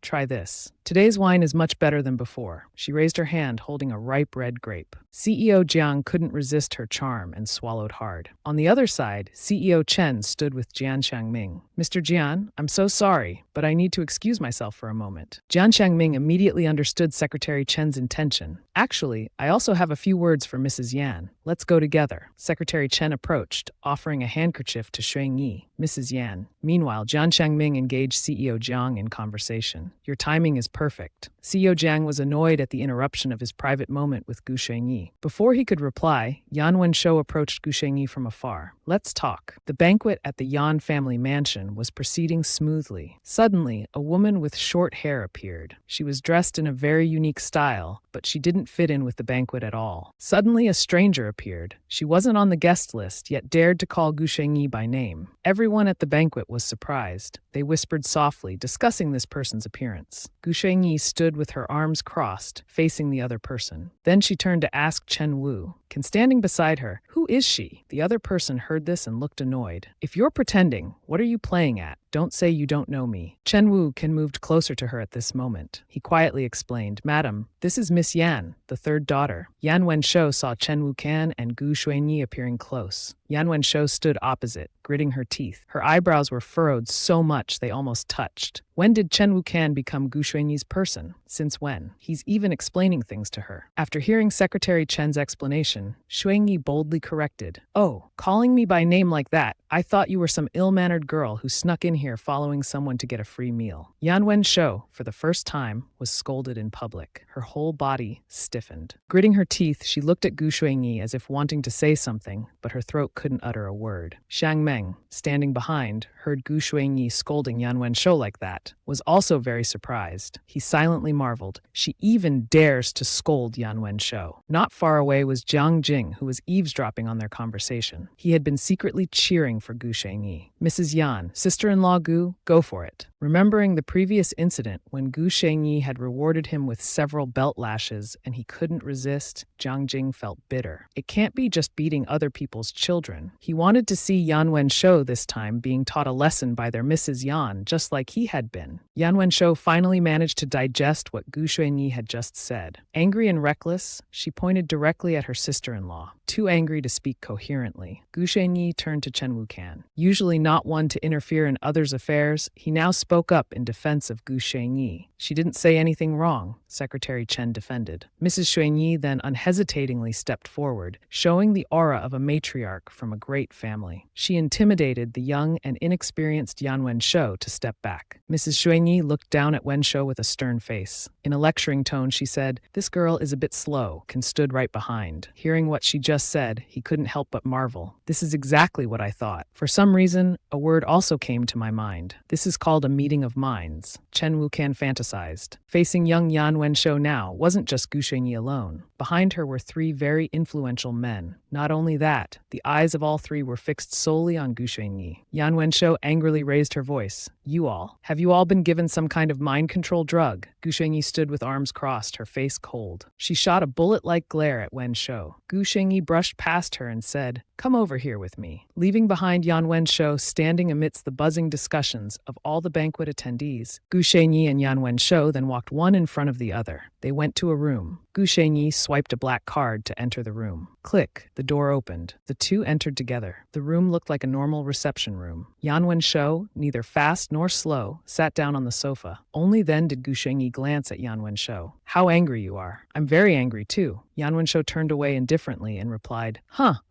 Try this. Today's wine is much better than before." She raised her hand, holding a ripe red grape. CEO Jiang couldn't resist her charm and swallowed hard. On the other side, CEO Chen stood with Jian Shangming. "Mr. Jian, I'm so sorry, but I need to excuse myself for a moment." Jian Shangming immediately understood Secretary Chen's intention. "Actually, I also have a few words for Mrs. Yan. Let's go together." Secretary Chen approached, offering a handkerchief to Shengyi. "Mrs. Yan." Meanwhile, Jian Shangming engaged CEO Jiang in conversation. "Your timing is perfect." CEO Jiang was annoyed at the interruption of his private moment with Gu Shengyi. Before he could reply, Yan Wenshou approached Gu Shengyi from afar. "Let's talk." The banquet at the Yan family mansion was proceeding smoothly. Suddenly, a woman with short hair appeared. She was dressed in a very unique style, but she didn't fit in with the banquet at all. hall. Suddenly, a stranger appeared. She wasn't on the guest list, yet dared to call Gu Shengyi by name. Everyone at the banquet was surprised. They whispered softly, discussing this person's appearance. Gu Shengyi stood with her arms crossed, facing the other person. Then she turned to ask Chen Wu, standing beside her, "Who is she?" The other person heard this and looked annoyed. "If you're pretending, what are you playing at? Don't say you don't know me." Chen Wu moved closer to her at this moment. He quietly explained, "Madam, this is Miss Yan, the third daughter." Yan Wenshou saw Chen Wu and Gu Shuiyi appearing close. Yan Wenshou stood opposite, gritting her teeth. Her eyebrows were furrowed so much they almost touched. When did Chen Wu become Gu Shuiyi's person? Since when? He's even explaining things to her. After hearing Secretary Chen's explanation, Shuiyi boldly corrected, "Oh, calling me by name like that, I thought you were some ill-mannered girl who snuck in here following someone to get a free meal." Yan Wenshou, for the first time, was scolded in public. Her whole body stiffened. Gritting her teeth, she looked at Gu Shuiyi as if wanting to say something, but her throat couldn't utter a word. Xiang Meng, standing behind, heard Gu Shuiyi scolding Yan Wenshou like that, was also very surprised. He silently marveled. She even dares to scold Yan Wenshou. Not far away was Jiang Jing, who was eavesdropping on their conversation. He had been secretly cheering for Gu Shengyi. "Mrs. Yan, sister-in-law Gu, go for it." Remembering the previous incident when Gu Shengyi had rewarded him with several belt lashes and he couldn't resist, Jiang Jing felt bitter. It can't be just beating other people's children. He wanted to see Yan Wenshou this time being taught a lesson by their Mrs. Yan, just like he had been. Yan Wenshou finally managed to digest what Gu Shuiyi had just said. Angry and reckless, she pointed directly at her sister-in-law. Too angry to speak coherently, Gu Shuiyi turned to Chen Wu. Usually not one to interfere in others' affairs, he now spoke up in defense of Gu Shuiyi. "She didn't say anything wrong," Secretary Chen defended. Mrs. Shuiyi then unhesitatingly stepped forward, showing the aura of a matriarch from a great family. She intimidated the young and inexperienced Yan Wenshou to step back. Mrs. Shuiyi looked down at Wenshou with a stern face. In a lecturing tone, she said, "This girl is a bit slow," and stood right behind. Hearing what she just said, he couldn't help but marvel. "This is exactly what I thought." For some reason, a word also came to my mind. "This is called a meeting of minds," Chen Wu fantasized. Facing young Yan Wenshou now wasn't just Gu Shuiyi alone. Behind her were three very influential men. Not only that, the eyes of all three were fixed solely on Gu Shuiyi. Yan Wenshou angrily raised her voice. Have you all been given some kind of mind control drug?" Gu Shuiyi stood with arms crossed, her face cold. She shot a bullet-like glare at Wenshou. Gu Shuiyi brushed past her and said, "Come over here with me." Leaving behind Yan Wenshou standing amidst the buzzing discussions of all the banquet attendees, Gu Shuiyi and Yan Wenshou then walked one in front of the other. They went to a room. Gu Shuiyi swiped a black card to enter the room. Click, the door opened. The two entered together. The room looked like a normal reception room. Yan Wenshou, neither fast nor slow, sat down on the sofa. Only then did Gu Shuiyi glance at Yan Wenshou. "How angry you are." "I'm very angry too." Yan Wenshou turned away indifferently and replied,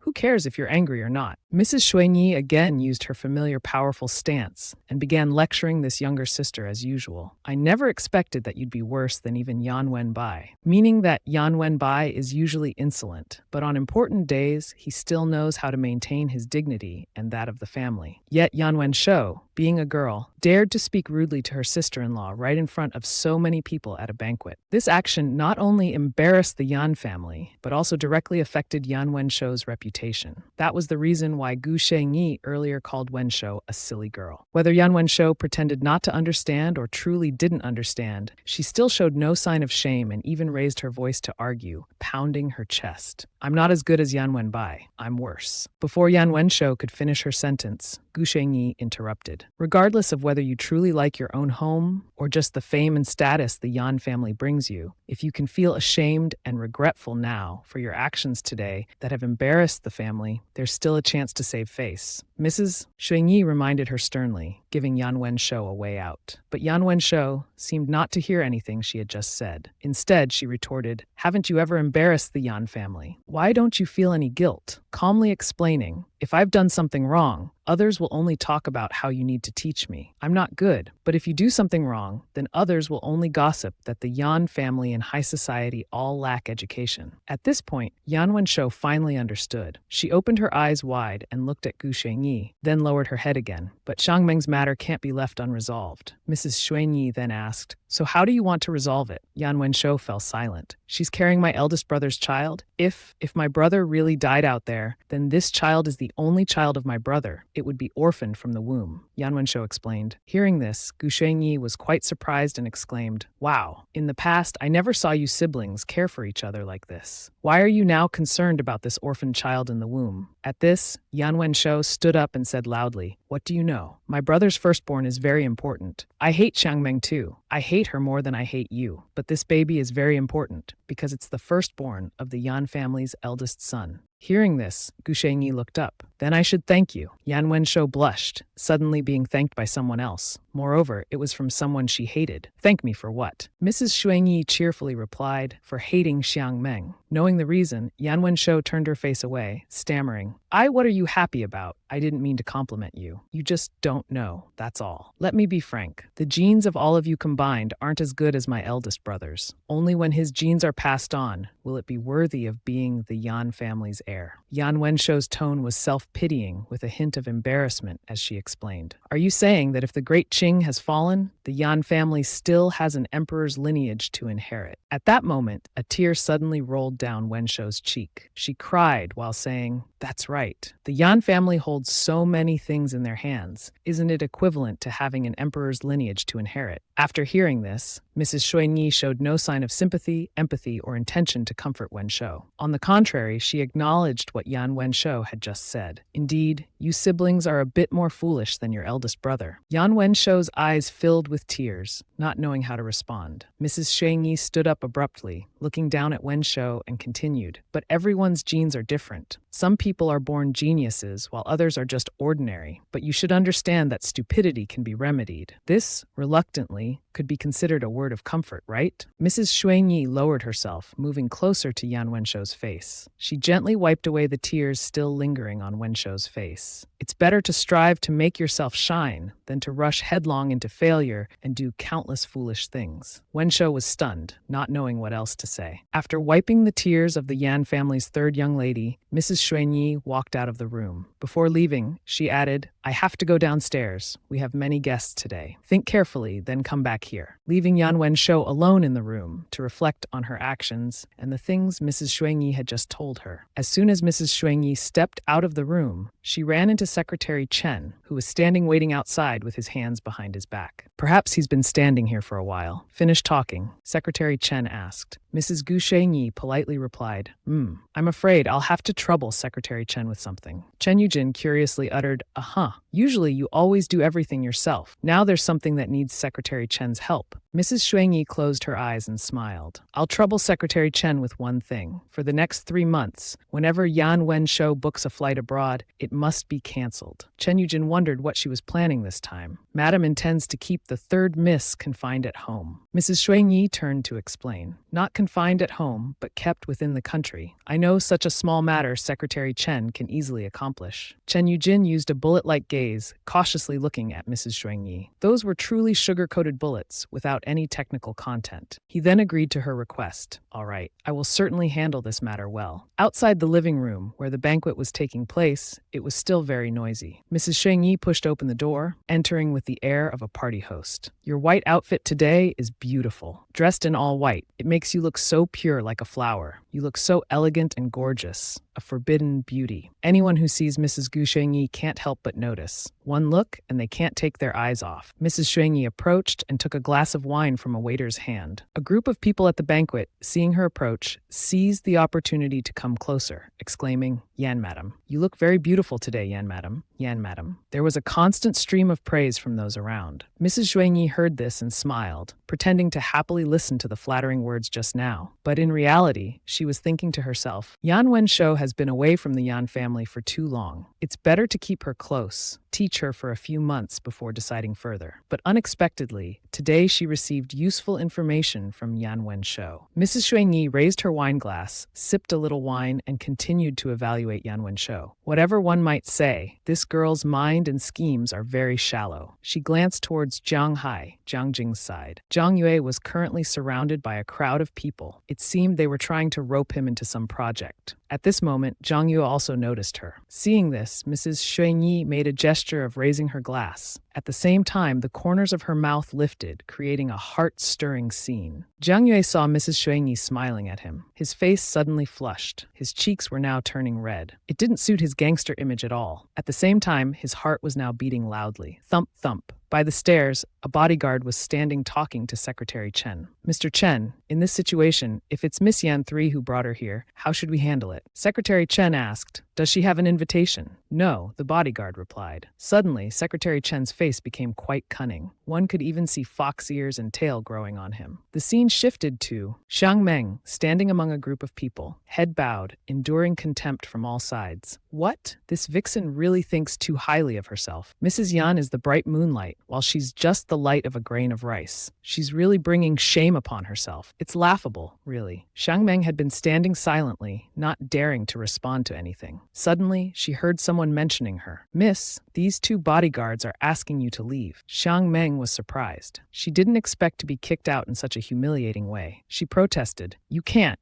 "Who cares if you're angry or not?" Mrs. Shuiyi again used her familiar powerful stance and began lecturing this younger sister as usual. "I never expected that you'd be worse than even Yan Wenbai," meaning that Yan Wenbai is usually insolent, but on important days, he still knows how to maintain his dignity and that of the family. Yet Yan Wenshou, being a girl, dared to speak rudely to her sister-in-law right in front of so many people at a banquet. This action not only embarrassed the Yan family, but also directly affected Yan Wenshou's reputation. That was the reason why Gu Shuiyi earlier called Wenshou a silly girl. Whether Yan Wenshou pretended not to understand or truly didn't understand, she still showed no sign of shame and even raised her voice to argue, pounding her chest. "I'm not as good as Yan Wenbai. I'm worse." Before Yan Wenshou could finish her sentence, Gu Shuiyi interrupted. "Regardless of whether you truly like your own home or just the fame and status the Yan family brings you, if you can feel ashamed and regretful now for your actions today that have embarrassed the family, there's still a chance to save face." Mrs. Shuiyi reminded her sternly, giving Yan Wenshou a way out. But Yan Wenshou seemed not to hear anything she had just said. Instead, she retorted, "Haven't you ever embarrassed the Yan family? Why don't you feel any guilt?" Calmly explaining, "If I've done something wrong, others will only talk about how you need to teach me. I'm not good, but if you do something wrong, then others will only gossip that the Yan family and high society all lack education." At this point, Yan Wenshou finally understood. She opened her eyes wide and looked at Gu Shuiyi, then lowered her head again. But Xiang Meng's matter can't be left unresolved. Mrs. Shuiyi then asked, So how do you want to resolve it? Yan Wenshou fell silent. She's carrying my eldest brother's child? If my brother really died out there, then this child is the only child of my brother. It would be orphaned from the womb, Yan Wenshou explained. Hearing this, Gu Shengyi was quite surprised and exclaimed, "Wow, in the past I never saw you siblings care for each other like this. Why are you now concerned about this orphaned child in the womb?" At this, Yan Wenshou stood up and said loudly, "What do you know? My brother's firstborn is very important. I hate Xiangmeng too. I hate her more than I hate you. But this baby is very important because it's the firstborn of the Yan family's eldest son." Hearing this, Gu Shengyi looked up. "Then I should thank you." Yan Wenshou blushed, suddenly being thanked by someone else. Moreover, it was from someone she hated. "Thank me for what?" Mrs. Xuanyi cheerfully replied, "For hating Xiang Meng." Knowing the reason, Yan Wenshou turned her face away, stammering, What are you happy about? I didn't mean to compliment you. You just don't know, that's all. Let me be frank. The genes of all of you combined aren't as good as my eldest brother's. Only when his genes are passed on will it be worthy of being the Yan family's heir." Yan Wenshou's tone was self-pitying with a hint of embarrassment as she explained. "Are you saying that if the great Qing has fallen, the Yan family still has an emperor's lineage to inherit?" At that moment, a tear suddenly rolled down Wenshou's cheek. She cried while saying, "That's right. The Yan family holds so many things in their hands. Isn't it equivalent to having an emperor's lineage to inherit?" After hearing this, Mrs. Xuanyi showed no sign of sympathy, empathy, or intention to comfort Wenshou. On the contrary, she acknowledged what Yan Wenshou had just said. "Indeed, you siblings are a bit more foolish than your eldest brother." Yan Wenshou's eyes filled with tears, not knowing how to respond. Mrs. Xuanyi stood up abruptly, looking down at Wenshou, and continued, "But everyone's genes are different. Some people are born geniuses, while others are just ordinary. But you should understand that stupidity can be remedied." This, reluctantly, could be considered a word of comfort, right? Mrs. Xuanyi lowered herself, moving closer to Yan Wenshou's face. She gently wiped away the tears still lingering on Wenshou's face. "It's better to strive to make yourself shine than to rush headlong into failure and do countless foolish things." Wenshou was stunned, not knowing what else to say. After wiping the tears of the Yan family's third young lady, Mrs. Xuanyi walked out of the room. Before leaving, she added, "I have to go downstairs. We have many guests today. Think carefully, then come back here." Leaving Yan Wenshou alone in the room to reflect on her actions and the things Mrs. Xuanyi had just told her. As soon as Mrs. Xuanyi stepped out of the room, she ran into Secretary Chen, who was standing waiting outside with his hands behind his back. "Perhaps he's been standing here for a while. Finish talking," Secretary Chen asked. Mrs. Gu Shengyi politely replied, I'm afraid I'll have to trouble Secretary Chen with something." Chen Yujin curiously uttered, Usually you always do everything yourself. Now there's something that needs Secretary Chen's help." Mrs. Xuanyi closed her eyes and smiled. "I'll trouble Secretary Chen with one thing. For the next 3 months, whenever Yan Wenshou books a flight abroad, it must be cancelled." Chen Yujin wondered what she was planning this time. "Madam intends to keep the third miss confined at home." Mrs. Xuanyi turned to explain. "Not confined at home, but kept within the country. I know such a small matter Secretary Chen can easily accomplish." Chen Yujin used a bullet-like gaze, cautiously looking at Mrs. Xuanyi. Those were truly sugar-coated bullets, without any technical content. He then agreed to her request. "All right, I will certainly handle this matter well." Outside the living room, where the banquet was taking place, it was still very noisy. Mrs. Xuanyi pushed open the door, entering with the air of a party host. "Your white outfit today is beautiful. Dressed in all white, it makes you look so pure like a flower. You look so elegant and gorgeous, a forbidden beauty. Anyone who sees Mrs. Gu Shengyi can't help but notice. One look, and they can't take their eyes off." Mrs. Xuanyi approached and took a glass of wine from a waiter's hand. A group of people at the banquet, seeing her approach, seized the opportunity to come closer, exclaiming, "Yan madam, you look very beautiful today, Yan madam. Yan madam." There was a constant stream of praise from those around. Mrs. Xuanyi heard this and smiled, pretending to happily listen to the flattering words just now. But in reality, she was thinking to herself, Yan Wenshou has been away from the Yan family for too long. It's better to keep her close, teach her for a few months before deciding further. But unexpectedly, today she received useful information from Yan Wenshou. Mrs. Xuanyi raised her wine glass, sipped a little wine, and continued to evaluate Yan Wenshou. Whatever one might say, this girl's mind and schemes are very shallow. She glanced towards Jiang Hai, Jiang Jing's side. Jiang Yue was currently surrounded by a crowd of people. It seemed they were trying to rope him into some project. At this moment, moment, Zhang Yu also noticed her. Seeing this, Mrs. Xuanyi made a gesture of raising her glass. At the same time, the corners of her mouth lifted, creating a heart-stirring scene. Zhang Yue saw Mrs. Xuanyi smiling at him. His face suddenly flushed. His cheeks were now turning red. It didn't suit his gangster image at all. At the same time, his heart was now beating loudly. Thump, thump. By the stairs, a bodyguard was standing talking to Secretary Chen. Mr. Chen, in this situation, if it's Miss Yan 3 who brought her here, how should we handle it? Secretary Chen asked, does she have an invitation? No, the bodyguard replied. Suddenly, Secretary Chen's face became quite cunning. One could even see fox ears and tail growing on him. The scene shifted to Xiang Meng, standing among a group of people, head bowed, enduring contempt from all sides. What? This vixen really thinks too highly of herself. Mrs. Yan is the bright moonlight, while she's just the light of a grain of rice. She's really bringing shame upon herself. It's laughable, really. Xiang Meng had been standing silently, not daring to respond to anything. Suddenly, she heard someone mentioning her. Miss, these 2 bodyguards are asking you to leave. Xiang Meng was surprised. She didn't expect to be kicked out in such a humiliating way. She protested, You can't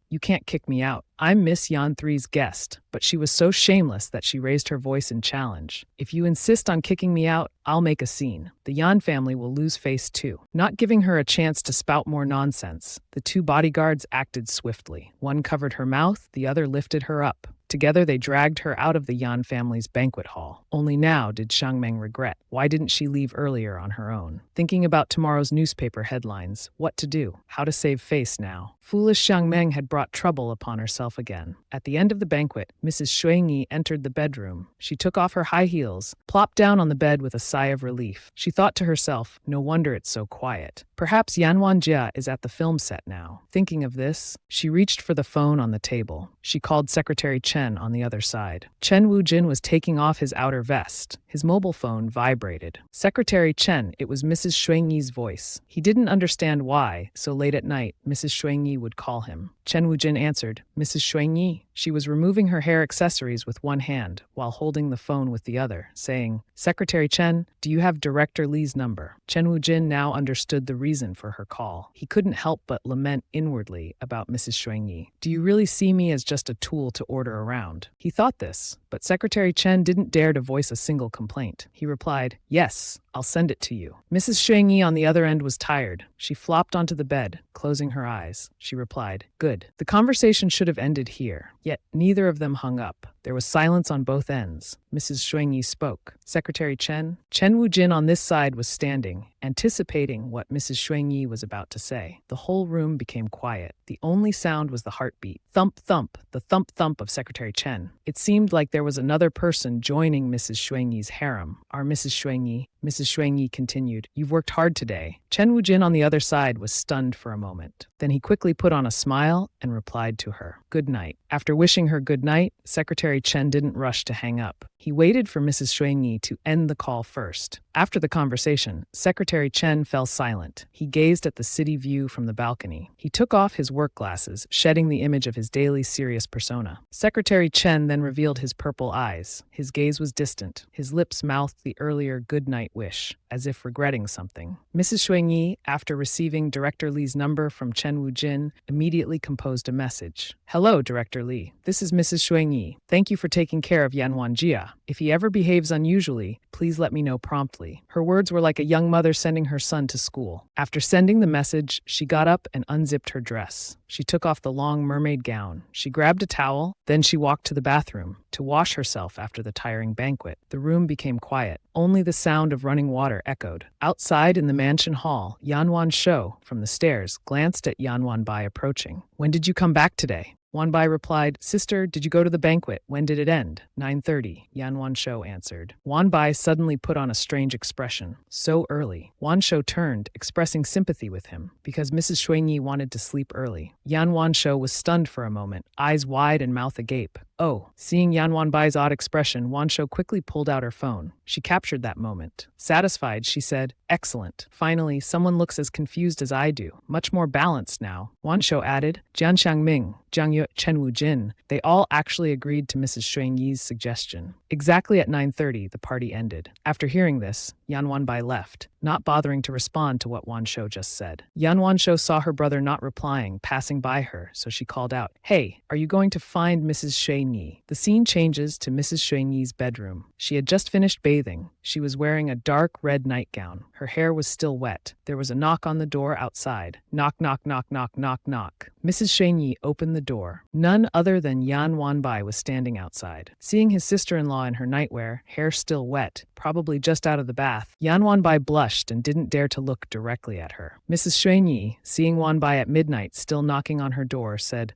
kick me out. I'm Miss Yan 3's guest. But she was so shameless that she raised her voice in challenge. If you insist on kicking me out, I'll make a scene. The Yan family will lose face too. Not giving her a chance to spout more nonsense, the 2 bodyguards acted swiftly. One covered her mouth, the other lifted her up. Together they dragged her out of the Yan family's banquet hall. Only now did Xiang Meng regret. Why didn't she leave earlier on her own? Thinking about tomorrow's newspaper headlines, what to do, how to save face now. Foolish Xiang Meng had brought trouble upon herself again. At the end of the banquet, Mrs. Xuanyi entered the bedroom. She took off her high heels, plopped down on the bed with a sigh of relief. She thought to herself, no wonder it's so quiet. Perhaps Yanwan Jia is at the film set now. Thinking of this, she reached for the phone on the table. She called Secretary Chen on the other side. Chen Wujin was taking off his outer vest. His mobile phone vibrated. Secretary Chen, it was Mrs. Xuanyi's voice. He didn't understand why, so late at night, Mrs. Xuanyi would call him. Chen Wujin answered, Mrs. Xuanyi. She was removing her hair accessories with one hand while holding the phone with the other, saying, Secretary Chen, do you have Director Li's number? Chen Wujin now understood the reason for her call. He couldn't help but lament inwardly about Mrs. Xuanyi. Do you really see me as just a tool to order around? He thought this, but Secretary Chen didn't dare to voice a single complaint. He replied, Yes, I'll send it to you. Mrs. Xuanyi on the other end was tired. She flopped onto the bed, closing her eyes. She replied, Good. The conversation should have ended here. Yet neither of them hung up. There was silence on both ends. Mrs. Xuanyi spoke. Secretary Chen Wujin on this side was standing, anticipating what Mrs. Xuanyi was about to say. The whole room became quiet. The only sound was the heartbeat. Thump, thump, the thump, thump of Secretary Chen. It seemed like there was another person joining Mrs. Xuanyi's harem. Our Mrs. Xuanyi. Mrs. Xuanyi continued, You've worked hard today. Chen Wujin on the other side was stunned for a moment. Then he quickly put on a smile and replied to her, Good night. After wishing her good night, Secretary Chen didn't rush to hang up. He waited for Mrs. Xuanyi to end the call first. After the conversation, Secretary Chen fell silent. He gazed at the city view from the balcony. He took off his work glasses, shedding the image of his daily serious persona. Secretary Chen then revealed his purple eyes. His gaze was distant. His lips mouthed the earlier good night wish, as if regretting something. Mrs. Xuanyi, after receiving Director Li's number from Chen Wujin, immediately composed a message. Hello, Director Li. This is Mrs. Xuanyi. Thank you for taking care of Yanwan Jia. If he ever behaves unusually, please let me know promptly. Her words were like a young mother sending her son to school. After sending the message, she got up and unzipped her dress. She took off the long mermaid gown. She grabbed a towel, then she walked to the bathroom to wash herself after the tiring banquet. The room became quiet. Only the sound of running water echoed. Outside in the mansion hall, Yanwan Shou, from the stairs, glanced at Yanwan Bai approaching. When did you come back today? Wanbai replied, Sister, did you go to the banquet? When did it end? 9:30, Yan Wanshou answered. Wanbai suddenly put on a strange expression. So early. Wanshou turned, expressing sympathy with him, because Mrs. Xuanyi wanted to sleep early. Yan Wanshou was stunned for a moment, eyes wide and mouth agape. Oh, seeing Yan Wanbai's odd expression, Wanshou quickly pulled out her phone. She captured that moment. Satisfied, she said, Excellent. Finally, someone looks as confused as I do. Much more balanced now. Wanshou added, Jian Xiangming, Jiang Yu, Chen Wujin. They all actually agreed to Mrs. Xuanyi's suggestion. Exactly at 9:30, the party ended. After hearing this, Yan Wanbai left. not bothering to respond to what Wansho just said. Yan Wansho saw her brother not replying, passing by her, so she called out, "Hey, are you going to find Mrs. Shuiyi?" The scene changes to Mrs. Shuiyi's bedroom. She had just finished bathing. She was wearing a dark red nightgown. Her hair was still wet. There was a knock on the door outside. Knock, knock, knock, knock, knock, knock. Mrs. Shuiyi opened the door. None other than Yan Wanbai was standing outside. Seeing his sister-in-law in her nightwear, hair still wet, probably just out of the bath, Yan Wanbai blushed and didn't dare to look directly at her. Mrs. Shuiyi, seeing Wanbai at midnight still knocking on her door, said,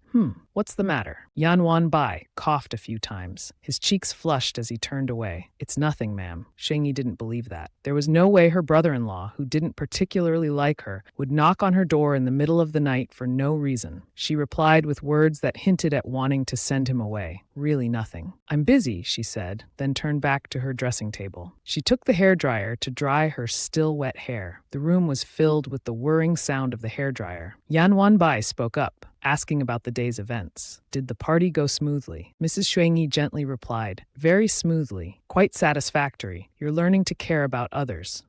"What's the matter?" Yan Wanbai coughed a few times. His cheeks flushed as he turned away. "It's nothing, ma'am." Shuiyi didn't believe that. There was no way her brother-in-law, who didn't particularly like her, would knock on her door in the middle of the night for no reason. She replied with words that hinted at wanting to send him away. "Really nothing." "I'm busy," she said, then turned back to her dressing table. She took the hairdryer to dry her still wet hair. The room was filled with the whirring sound of the hairdryer. Yan Wanbai spoke up, asking about the day's events. "Did the party go smoothly?" Mrs. Shuiyi gently replied, "Very smoothly. Quite satisfactory. You're learning to care about others.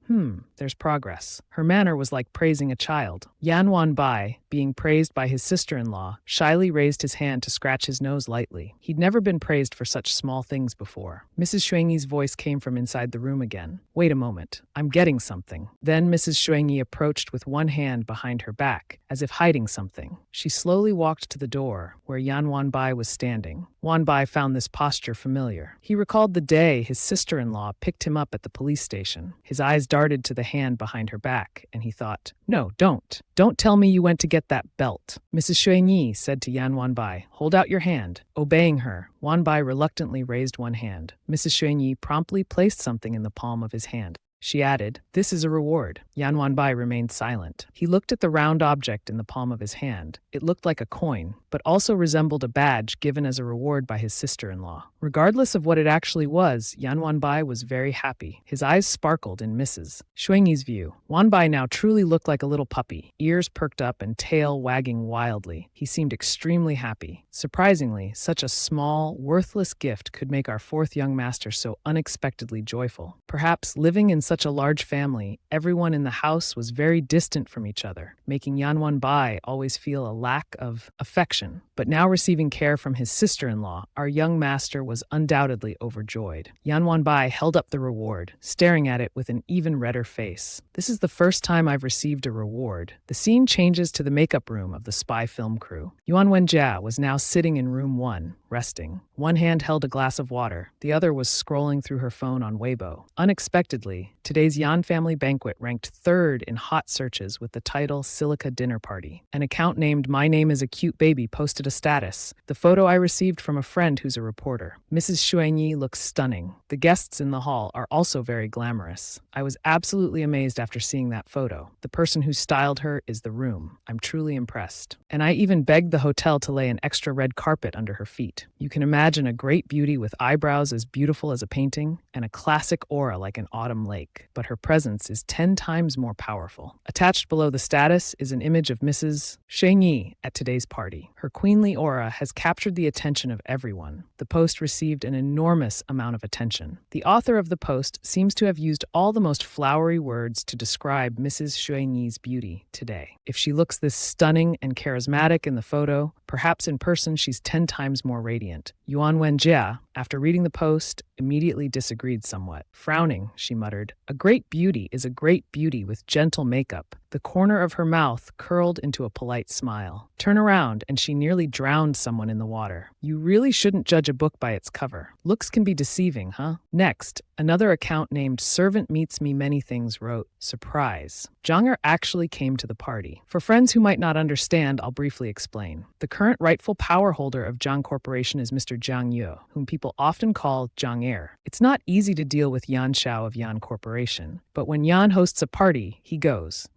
There's progress." Her manner was like praising a child. Yan Wanbai, being praised by his sister-in-law, shyly raised his hand to scratch his nose lightly. He'd never been praised for such small things before. Mrs. Shuiyi's voice came from inside the room again. "Wait a moment. I'm getting something." Then Mrs. Shuiyi approached with one hand behind her back, as if hiding something. She slowly walked to the door, where Yan Wanbai was standing. Wanbai found this posture familiar. He recalled the day his sister-in-law picked him up at the police station. His eyes darted to the hand behind her back, and he thought, "No, don't. Don't tell me you went to get that belt." Mrs. Shuiyi said to Yan Wanbai, "Hold out your hand." Obeying her, Wanbai reluctantly raised one hand. Mrs. Shuiyi promptly placed something in the palm of his hand. She added, "This is a reward." Yan Wanbai remained silent. He looked at the round object in the palm of his hand. It looked like a coin, but also resembled a badge given as a reward by his sister-in-law. Regardless of what it actually was, Yan Wanbai was very happy. His eyes sparkled in Mrs. Shuiyi's view. Wanbai now truly looked like a little puppy, ears perked up and tail wagging wildly. He seemed extremely happy. Surprisingly, such a small, worthless gift could make our fourth young master so unexpectedly joyful. Perhaps living in such a large family, everyone in the house was very distant from each other, making Yan Wanbai always feel a lack of affection. But now receiving care from his sister-in-law, our young master was undoubtedly overjoyed. Yan Wanbai held up the reward, staring at it with an even redder face. "This is the first time I've received a reward." The scene changes to the makeup room of the spy film crew. Yuan Wenjia was now sitting in room 1, resting. One hand held a glass of water, the other was scrolling through her phone on Weibo. Unexpectedly, today's Yan family banquet ranked 3rd in hot searches with the title Silica Dinner Party. An account named My Name is a Cute Baby posted a status, "The photo I received from a friend who's a reporter." Mrs. Shuiyi looks stunning. The guests in the hall are also very glamorous. I was absolutely amazed after seeing that photo. The person who styled her is the room. I'm truly impressed. And I even begged the hotel to lay an extra red carpet under her feet. You can imagine a great beauty with eyebrows as beautiful as a painting and a classic aura like an autumn lake. But her presence is 10 times more powerful. Attached below the status is an image of Mrs. Shuiyi at today's party. Her queenly aura has captured the attention of everyone. The post received an enormous amount of attention. The author of the post seems to have used all the most flowery words to describe Mrs. Shuiyi's beauty today. If she looks this stunning and charismatic in the photo, perhaps in person she's 10 times more radiant. Yuan Wenjia, after reading the post, immediately disagreed somewhat. Frowning, she muttered, "A great beauty is a great beauty with gentle makeup." The corner of her mouth curled into a polite smile. Turn around, and she nearly drowned someone in the water. You really shouldn't judge a book by its cover. Looks can be deceiving, huh? Next, another account named Servant Meets Me Many Things wrote, "Surprise. Zhang Er actually came to the party." For friends who might not understand, I'll briefly explain. The current rightful power holder of Zhang Corporation is Mr. Zhang Yue, whom people often call Zhang Er. It's not easy to deal with Yan Shao of Yan Corporation, but when Yan hosts a party, he goes,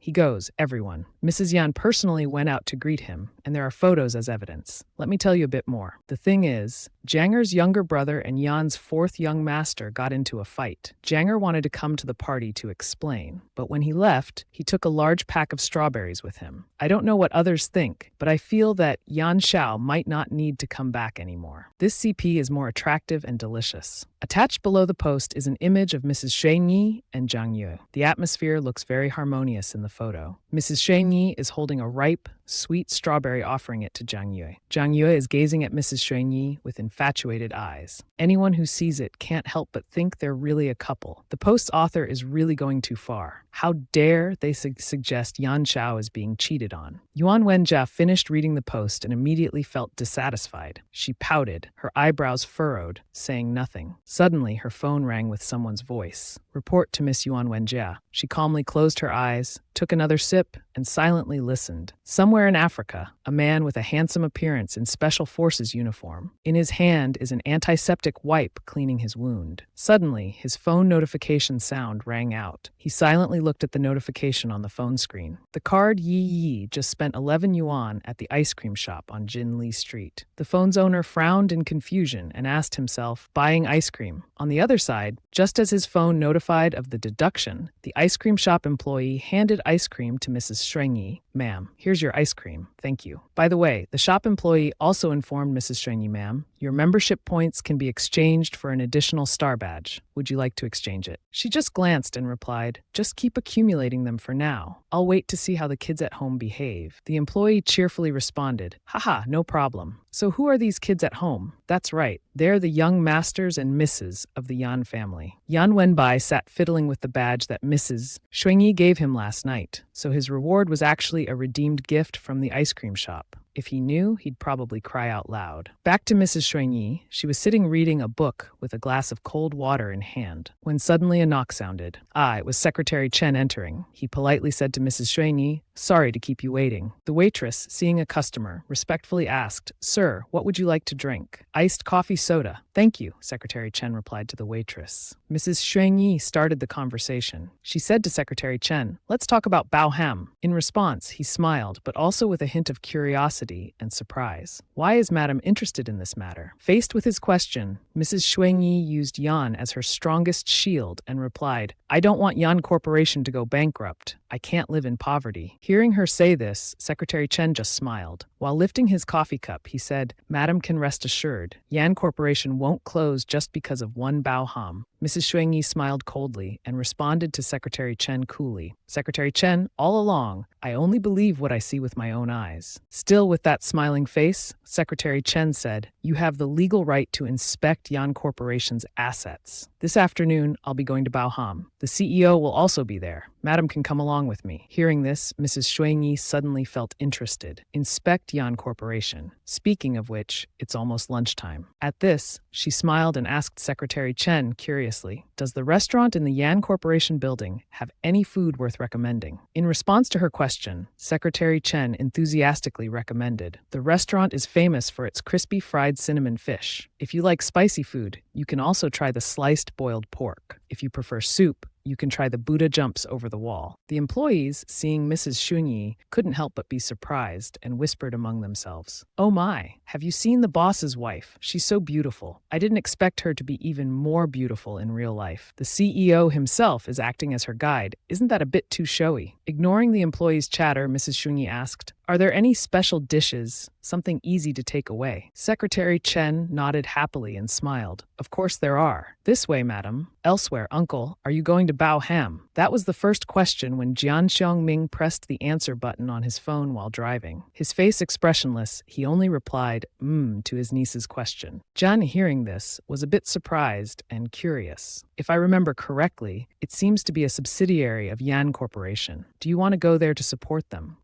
everyone. Mrs. Yan personally went out to greet him, and there are photos as evidence. Let me tell you a bit more. The thing is, Janger's younger brother and Yan's fourth young master got into a fight. Janger wanted to come to the party to explain, but when he left, he took a large pack of strawberries with him. I don't know what others think, but I feel that Yan Xiao might not need to come back anymore. This CP is more attractive and delicious. Attached below the post is an image of Mrs. Shen Yi and Zhang Yue. The atmosphere looks very harmonious in the photo. Mrs. Shen Yi is holding a ripe, sweet strawberry, offering it to Zhang Yue. Zhang Yue is gazing at Mrs. Shen Yi with infatuated eyes. Anyone who sees it can't help but think they're really a couple. The post's author is really going too far. How dare they suggest Yan Xiao is being cheated on? Yuan Wenjia finished reading the post and immediately felt dissatisfied. She pouted, her eyebrows furrowed, saying nothing. Suddenly, her phone rang with someone's voice. Report to Miss Yuan Wenjia. She calmly closed her eyes, took another sip, and silently listened. Somewhere in Africa, a man with a handsome appearance in Special Forces uniform. In his hand is an antiseptic wipe cleaning his wound. Suddenly, his phone notification sound rang out. He silently looked at the notification on the phone screen. The card Yi Yi just spent 11 yuan at the ice cream shop on Jin Li Street. The phone's owner frowned in confusion and asked himself, buying ice cream. On the other side, just as his phone notified of the deduction, the ice cream shop employee handed ice cream to Mrs. Shrenyi. Ma'am, here's your ice cream. Thank you. By the way, the shop employee also informed Mrs. Shrenyi, ma'am, your membership points can be exchanged for an additional star badge. Would you like to exchange it? She just glanced and replied, just keep accumulating them for now. I'll wait to see how the kids at home behave. The employee cheerfully responded, haha, no problem. So who are these kids at home? That's right, they're the young masters and misses of the Yan family. Yan Wenbai sat fiddling with the badge that Mrs. Shrenyi gave him last night, so his reward was actually a redeemed gift from the ice cream shop. If he knew, he'd probably cry out loud. Back to Mrs. Shrenyi, she was sitting reading a book with a glass of cold water in hand, when suddenly a knock sounded. It was Secretary Chen entering. He politely said to Mrs. Shrenyi, sorry to keep you waiting. The waitress, seeing a customer, respectfully asked, sir, what would you like to drink? Iced coffee soda. Thank you, Secretary Chen replied to the waitress. Mrs. Shrenyi started the conversation. She said to Secretary Chen, let's talk about Bao Ham. In response, he smiled, but also with a hint of curiosity and surprise. Why is Madam interested in this matter? Faced with his question, Mrs. Shrenyi used Yan as her strongest shield and replied, I don't want Yan Corporation to go bankrupt. I can't live in poverty. Hearing her say this, Secretary Chen just smiled. While lifting his coffee cup, he said, Madam can rest assured, Yan Corporation won't close just because of one Bao Ham. Mrs. Shrenyi smiled coldly and responded to Secretary Chen coolly. Secretary Chen, all along, I only believe what I see with my own eyes. Still with that smiling face, Secretary Chen said, you have the legal right to inspect Yan Corporation's assets. This afternoon, I'll be going to Bao Ham. The CEO will also be there. Madam can come along with me. Hearing this, Mrs. Shrenyi suddenly felt interested. Inspect Yan Corporation. Speaking of which, it's almost lunchtime. At this, she smiled and asked Secretary Chen curiously, does the restaurant in the Yan Corporation building have any food worth recommending? In response to her question, Secretary Chen enthusiastically recommended, the restaurant is famous for its crispy fried cinnamon fish. If you like spicy food, you can also try the sliced boiled pork. If you prefer soup, you can try the Buddha jumps over the wall. The employees, seeing Mrs. Shunyi, couldn't help but be surprised and whispered among themselves, oh my, have you seen the boss's wife? She's so beautiful. I didn't expect her to be even more beautiful in real life. The CEO himself is acting as her guide. Isn't that a bit too showy? Ignoring the employees' chatter, Mrs. Shunyi asked, are there any special dishes, something easy to take away? Secretary Chen nodded happily and smiled. Of course there are. This way, madam. Elsewhere, uncle, are you going to Bao Ham? That was the first question when Jian Xiongming pressed the answer button on his phone while driving. His face expressionless, he only replied, to his niece's question. Jian, hearing this, was a bit surprised and curious. If I remember correctly, it seems to be a subsidiary of Yan Corporation. Do you want to go there to support them?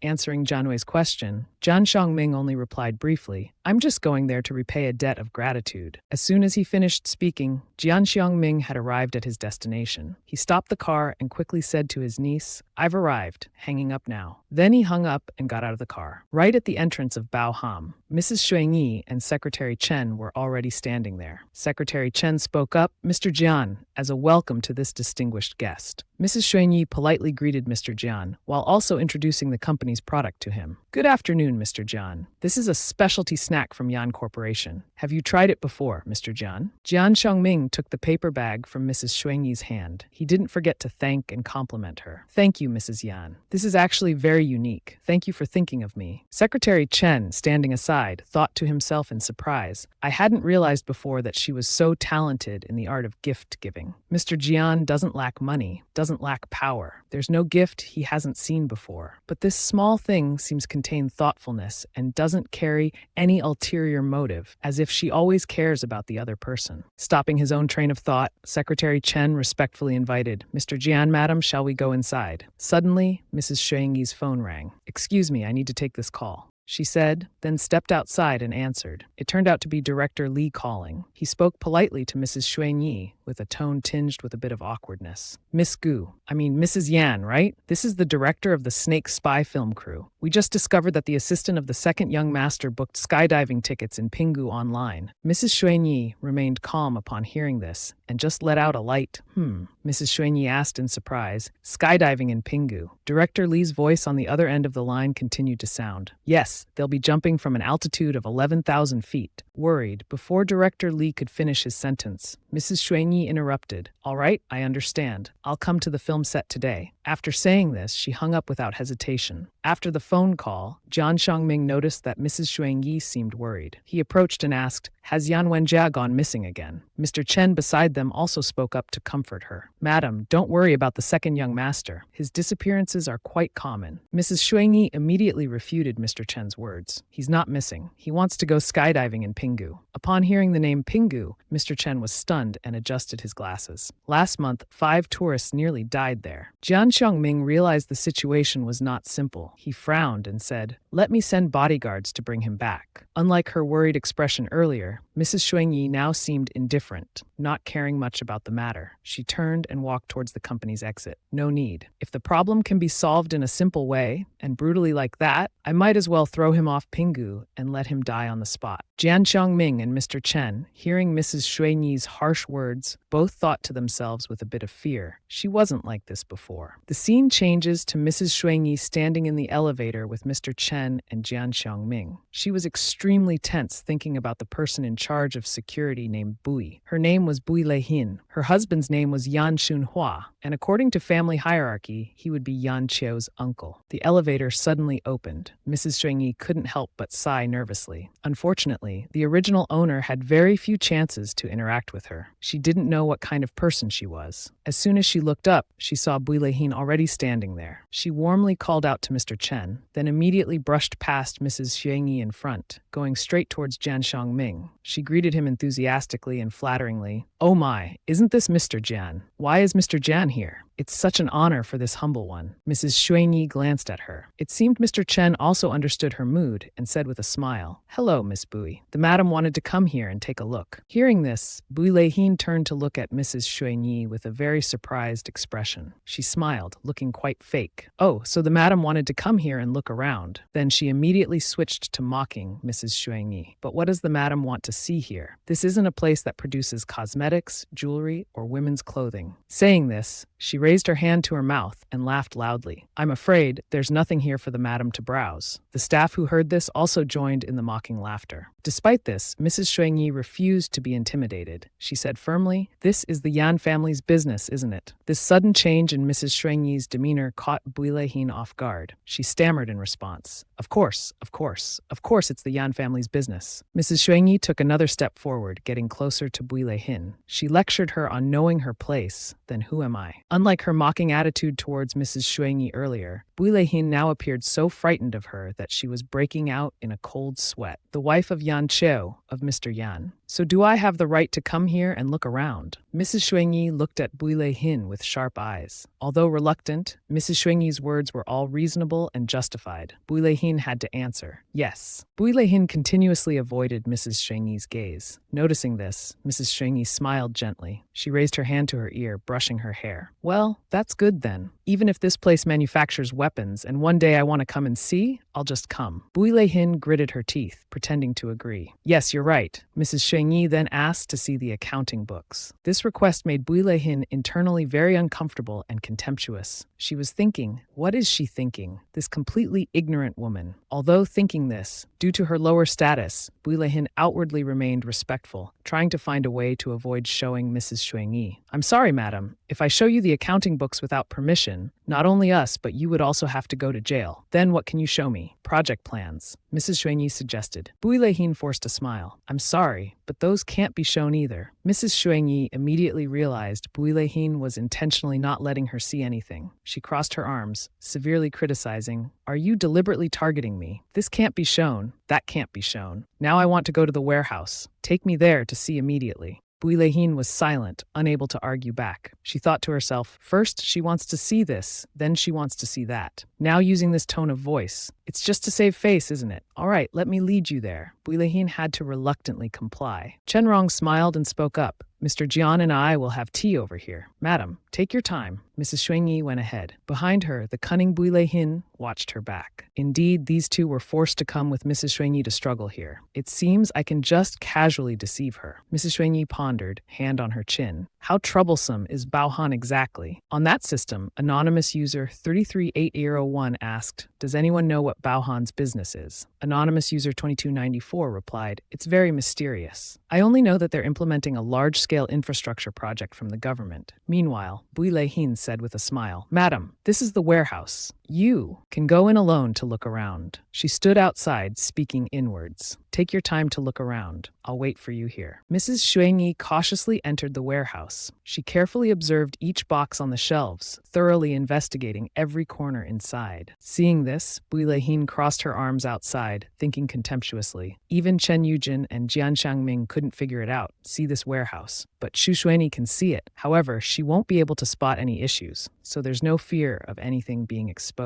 Answering Jianwei's question, Jian Xiongming only replied briefly, I'm just going there to repay a debt of gratitude. As soon as he finished speaking, Jian Xiongming had arrived at his destination. He stopped the car and quickly said to his niece, I've arrived, hanging up now. Then he hung up and got out of the car. Right at the entrance of Bao Ham, Mrs. Xuanyi and Secretary Chen were already standing there. Secretary Chen spoke up, Mr. Jian, as a welcome to this distinguished guest. Mrs. Xuanyi politely greeted Mr. Jian, while also introducing the company's product to him. Good afternoon, Mr. Jian. This is a specialty snack from Yan Corporation. Have you tried it before, Mr. Jian? Jian Xiongming took the paper bag from Mrs. Xuanyi's hand. He didn't forget to thank and compliment her. Thank you, Mrs. Yan. This is actually very unique. Thank you for thinking of me. Secretary Chen, standing aside, thought to himself in surprise, I hadn't realized before that she was so talented in the art of gift giving. Mr. Jian doesn't lack money, doesn't lack power. There's no gift he hasn't seen before. But this small thing seems contain thoughtfulness and doesn't carry any ulterior motive, as if she always cares about the other person. Stopping his own train of thought, Secretary Chen respectfully invited, Mr. Jian, madam, shall we go inside? Suddenly, Mrs. Xuanyi's phone rang. Excuse me, I need to take this call, she said, then stepped outside and answered. It turned out to be Director Li calling. He spoke politely to Mrs. Xuanyi, with a tone tinged with a bit of awkwardness. Mrs. Yan, right? This is the director of the Snake Spy film crew. We just discovered that the assistant of the second young master booked skydiving tickets in Pinggu online. Mrs. Xuanyi remained calm upon hearing this and just let out a light, Mrs. Xuanyi asked in surprise. Skydiving in Pinggu. Director Li's voice on the other end of the line continued to sound. Yes, they'll be jumping from an altitude of 11,000 feet. Worried, before Director Li could finish his sentence, Mrs. Xuanyi interrupted. All right, I understand. I'll come to the film set today. After saying this, she hung up without hesitation. After the phone call, Jian Xiongming noticed that Mrs. Xuanyi seemed worried. He approached and asked, Has Yan Wenjia gone missing again? Mr. Chen beside them also spoke up to comfort her. Madam, don't worry about the second young master. His disappearances are quite common. Mrs. Xuanyi immediately refuted Mr. Chen's words. He's not missing. He wants to go skydiving in Pinggu. Upon hearing the name Pinggu, Mr. Chen was stunned and adjusted his glasses. Last month, 5 tourists nearly died there. Jian Xiongming realized the situation was not simple. He frowned and said, Let me send bodyguards to bring him back. Unlike her worried expression earlier, Mrs. Xuanyi now seemed indifferent, not caring much about the matter. She turned and walked towards the company's exit. No need. If the problem can be solved in a simple way, and brutally like that, I might as well throw him off Pinggu and let him die on the spot. Jian Xiongming and Mr. Chen, hearing Mrs. Xuanyi's harsh words, both thought to themselves with a bit of fear. She wasn't like this before. The scene changes to Mrs. Xuanyi standing in the elevator with Mr. Chen and Jian Xiongming. She was extremely tense thinking about the person in charge of security named Bui. Her name was Bui Leihin. Her husband's name was Yan Xunhua, and according to family hierarchy, he would be Yan Qiu's uncle. The elevator suddenly opened. Mrs. Xuanyi couldn't help but sigh nervously. Unfortunately, the original owner had very few chances to interact with her. She didn't know what kind of person she was. As soon as she looked up, she saw Bui Leihin already standing there. She warmly called out to Mr. Chen, then immediately brushed past Mrs. Xuanyi in front, going straight towards Jian Xiongming. She greeted him enthusiastically and flatteringly. Oh my, isn't this Mr. Jian? Why is Mr. Jian here? It's such an honor for this humble one. Mrs. Xuanyi glanced at her. It seemed Mr. Chen also understood her mood and said with a smile, Hello, Miss Bui. The madam wanted to come here and take a look. Hearing this, Bui Leihin turned to look at Mrs. Xuanyi with a very surprised expression. She smiled, looking quite fake. Oh, so the madam wanted to come here and look around. Then she immediately switched to mocking Mrs. Xuanyi. But what does the madam want to see here? This isn't a place that produces cosmetics, jewelry, or women's clothing. Saying this, she raised her hand to her mouth and laughed loudly. I'm afraid there's nothing here for the madam to browse. The staff who heard this also joined in the mocking laughter. Despite this, Mrs. Xuanyi refused to be intimidated. She said firmly, This is the Yan family's business, isn't it? This sudden change in Mrs. Xuanyi's demeanor caught Bui Leihin off guard. She stammered in response. Of course it's the Yan family's business. Mrs. Xuanyi took another step forward, getting closer to Bui Leihin. She lectured her on knowing her place, then who am I? Unlike her mocking attitude towards Mrs. Xuanyi earlier, Bui Leihin now appeared so frightened of her that she was breaking out in a cold sweat. The wife of Yan Qiu, of Mr. Yan. So do I have the right to come here and look around? Mrs. Xuanyi looked at Bui Leihin with sharp eyes. Although reluctant, Mrs. Xuanyi's words were all reasonable and justified. Bui Leihin had to answer, yes. Bui Leihin continuously avoided Mrs. Xuanyi's gaze. Noticing this, Mrs. Xuanyi smiled gently. She raised her hand to her ear, brushing her hair. Well, that's good then. Even if this place manufactures weapons and one day I want to come and see, I'll just come. Bui Leihin gritted her teeth, pretending to agree. Yes, you're right. Mrs. Xuanyi then asked to see the accounting books. This request made Bui Leihin internally very uncomfortable and contemptuous. She was thinking, what is she thinking? This completely ignorant woman. Although thinking this, due to her lower status, Bui Leihin outwardly remained respectful, trying to find a way to avoid showing Mrs. Xuanyi. I'm sorry, madam. If I show you the accounting books without permission, not only us, but you would also have to go to jail. Then what can you show me? Project plans, Mrs. Xuanyi suggested. Bui Leihin forced a smile. I'm sorry, but those can't be shown either. Mrs. Xuanyi immediately realized Bui Leihin was intentionally not letting her see anything. She crossed her arms, severely criticizing, Are you deliberately targeting me? This can't be shown. That can't be shown. Now I want to go to the warehouse. Take me there to see immediately. Bui Leihin was silent, unable to argue back. She thought to herself, first she wants to see this, then she wants to see that. Now using this tone of voice, it's just to save face, isn't it? All right, let me lead you there. Bui Leihin had to reluctantly comply. Chen Rong smiled and spoke up. Mr. Jian and I will have tea over here. Madam, take your time. Mrs. Xuanyi went ahead. Behind her, the cunning Bui Leihin watched her back. Indeed, these two were forced to come with Mrs. Xuanyi to struggle here. It seems I can just casually deceive her. Mrs. Xuanyi pondered, hand on her chin. How troublesome is Baohan exactly? On that system, anonymous user 33801 asked, Does anyone know what Baohan's business is? Anonymous user 2294 replied, It's very mysterious. I only know that they're implementing a large-scale infrastructure project from the government. Meanwhile, Bui Leihin said with a smile, Madam, this is the warehouse. You can go in alone to look around. She stood outside, speaking inwards. Take your time to look around. I'll wait for you here. Mrs. Xuanyi cautiously entered the warehouse. She carefully observed each box on the shelves, thoroughly investigating every corner inside. Seeing this, Bui Leihin crossed her arms outside, thinking contemptuously. Even Chen Yujin and Jian Xiangming couldn't figure it out, see this warehouse. But Xu Xuanyi can see it. However, she won't be able to spot any issues, so there's no fear of anything being exposed.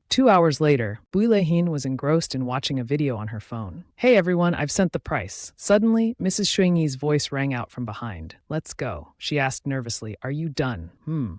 2 hours later, Bui Leihin was engrossed in watching a video on her phone. Hey everyone, I've sent the price. Suddenly, Mrs. Xuanyi's voice rang out from behind. Let's go. She asked nervously, Are you done?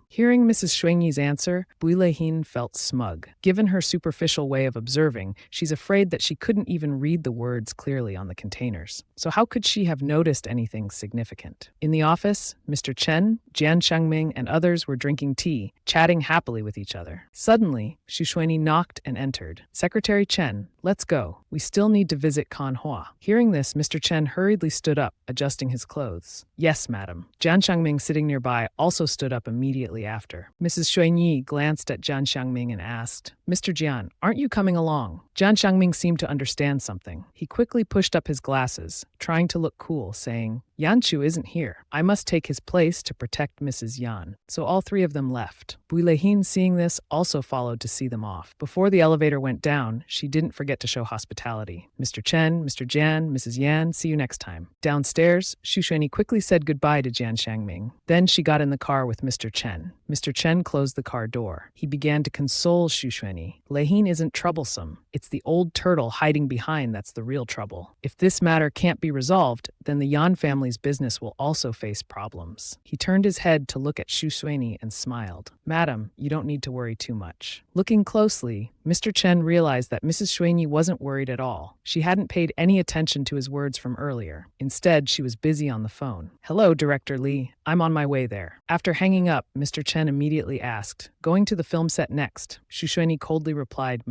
Hearing Mrs. Xuanyi's answer, Bui Leihin felt smug. Given her superficial way of observing, she's afraid that she couldn't even read the words clearly on the containers. So how could she have noticed anything significant? In the office, Mr. Chen, Jian Xiangming, and others were drinking tea, chatting happily with each other. Suddenly, Xu Xuanyi knocked and entered. Secretary Chen, let's go. We still need to visit Manhwa. Hearing this, Mr. Chen hurriedly stood up, adjusting his clothes. Yes, madam. Jian Xiangming, sitting nearby, also stood up immediately after. Mrs. Xuanyi glanced at Jian Xiangming and asked, Mr. Jian, aren't you coming along? Jian Xiangming seemed to understand something. He quickly pushed up his glasses, trying to look cool, saying, Yanchu isn't here. I must take his place to protect Mrs. Yan. So all three of them left. Bui Leihin, seeing this, also followed to see them off. Before the elevator went down, she didn't forget to show hospitality. Mr. Chen, Mr. Jian, Mrs. Yan, see you next time. Downstairs, Xu Xuanyi quickly said goodbye to Jian Xiangming. Then she got in the car with Mr. Chen. Mr. Chen closed the car door. He began to console Xu Xuanyi. Leihin isn't troublesome. It's the old turtle hiding behind that's the real trouble. If this matter can't be resolved, then the Yan family's business will also face problems. He turned his head to look at Xu Xuanyi and smiled. Madam, you don't need to worry too much. Looking closely, Mr. Chen realized that Mrs. Xuanyi wasn't worried at all. She hadn't paid any attention to his words from earlier. Instead, she was busy on the phone. Hello, Director Li. I'm on my way there. After hanging up, Mr. Chen immediately asked, Going to the film set next? Xu Xuanyi coldly replied,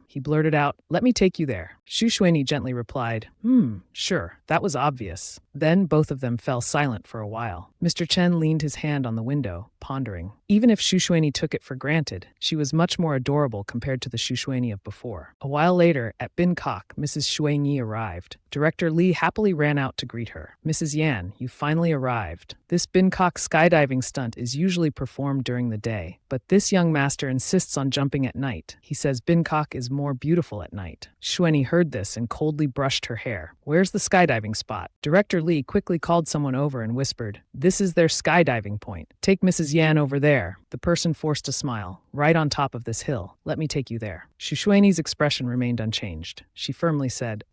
He blurted out, Let me take you there. Xu Xuanyi gently replied, Sure, that was obvious. Then both of them fell silent for a while. Mr. Chen leaned his hand on the window, pondering. Even if Xu Xuanyi took it for granted, she was much more adorable compared to the Xu Xuanyi of before. A while later, at Binkok, Mrs. Xuanyi arrived. Director Li happily ran out to greet her. Mrs. Yan, you finally arrived. This Binkok skydiving stunt is usually performed during the day, but this young master insists on jumping at night. He says Binkok is more beautiful at night. Xuanyi heard this and coldly brushed her hair. Where's the skydiving spot? Director Li quickly called someone over and whispered, This is their skydiving point. Take Mrs. Yan over there. The person forced a smile. right on top of this hill. Let me take you there." Shushueni's expression remained unchanged. She firmly said,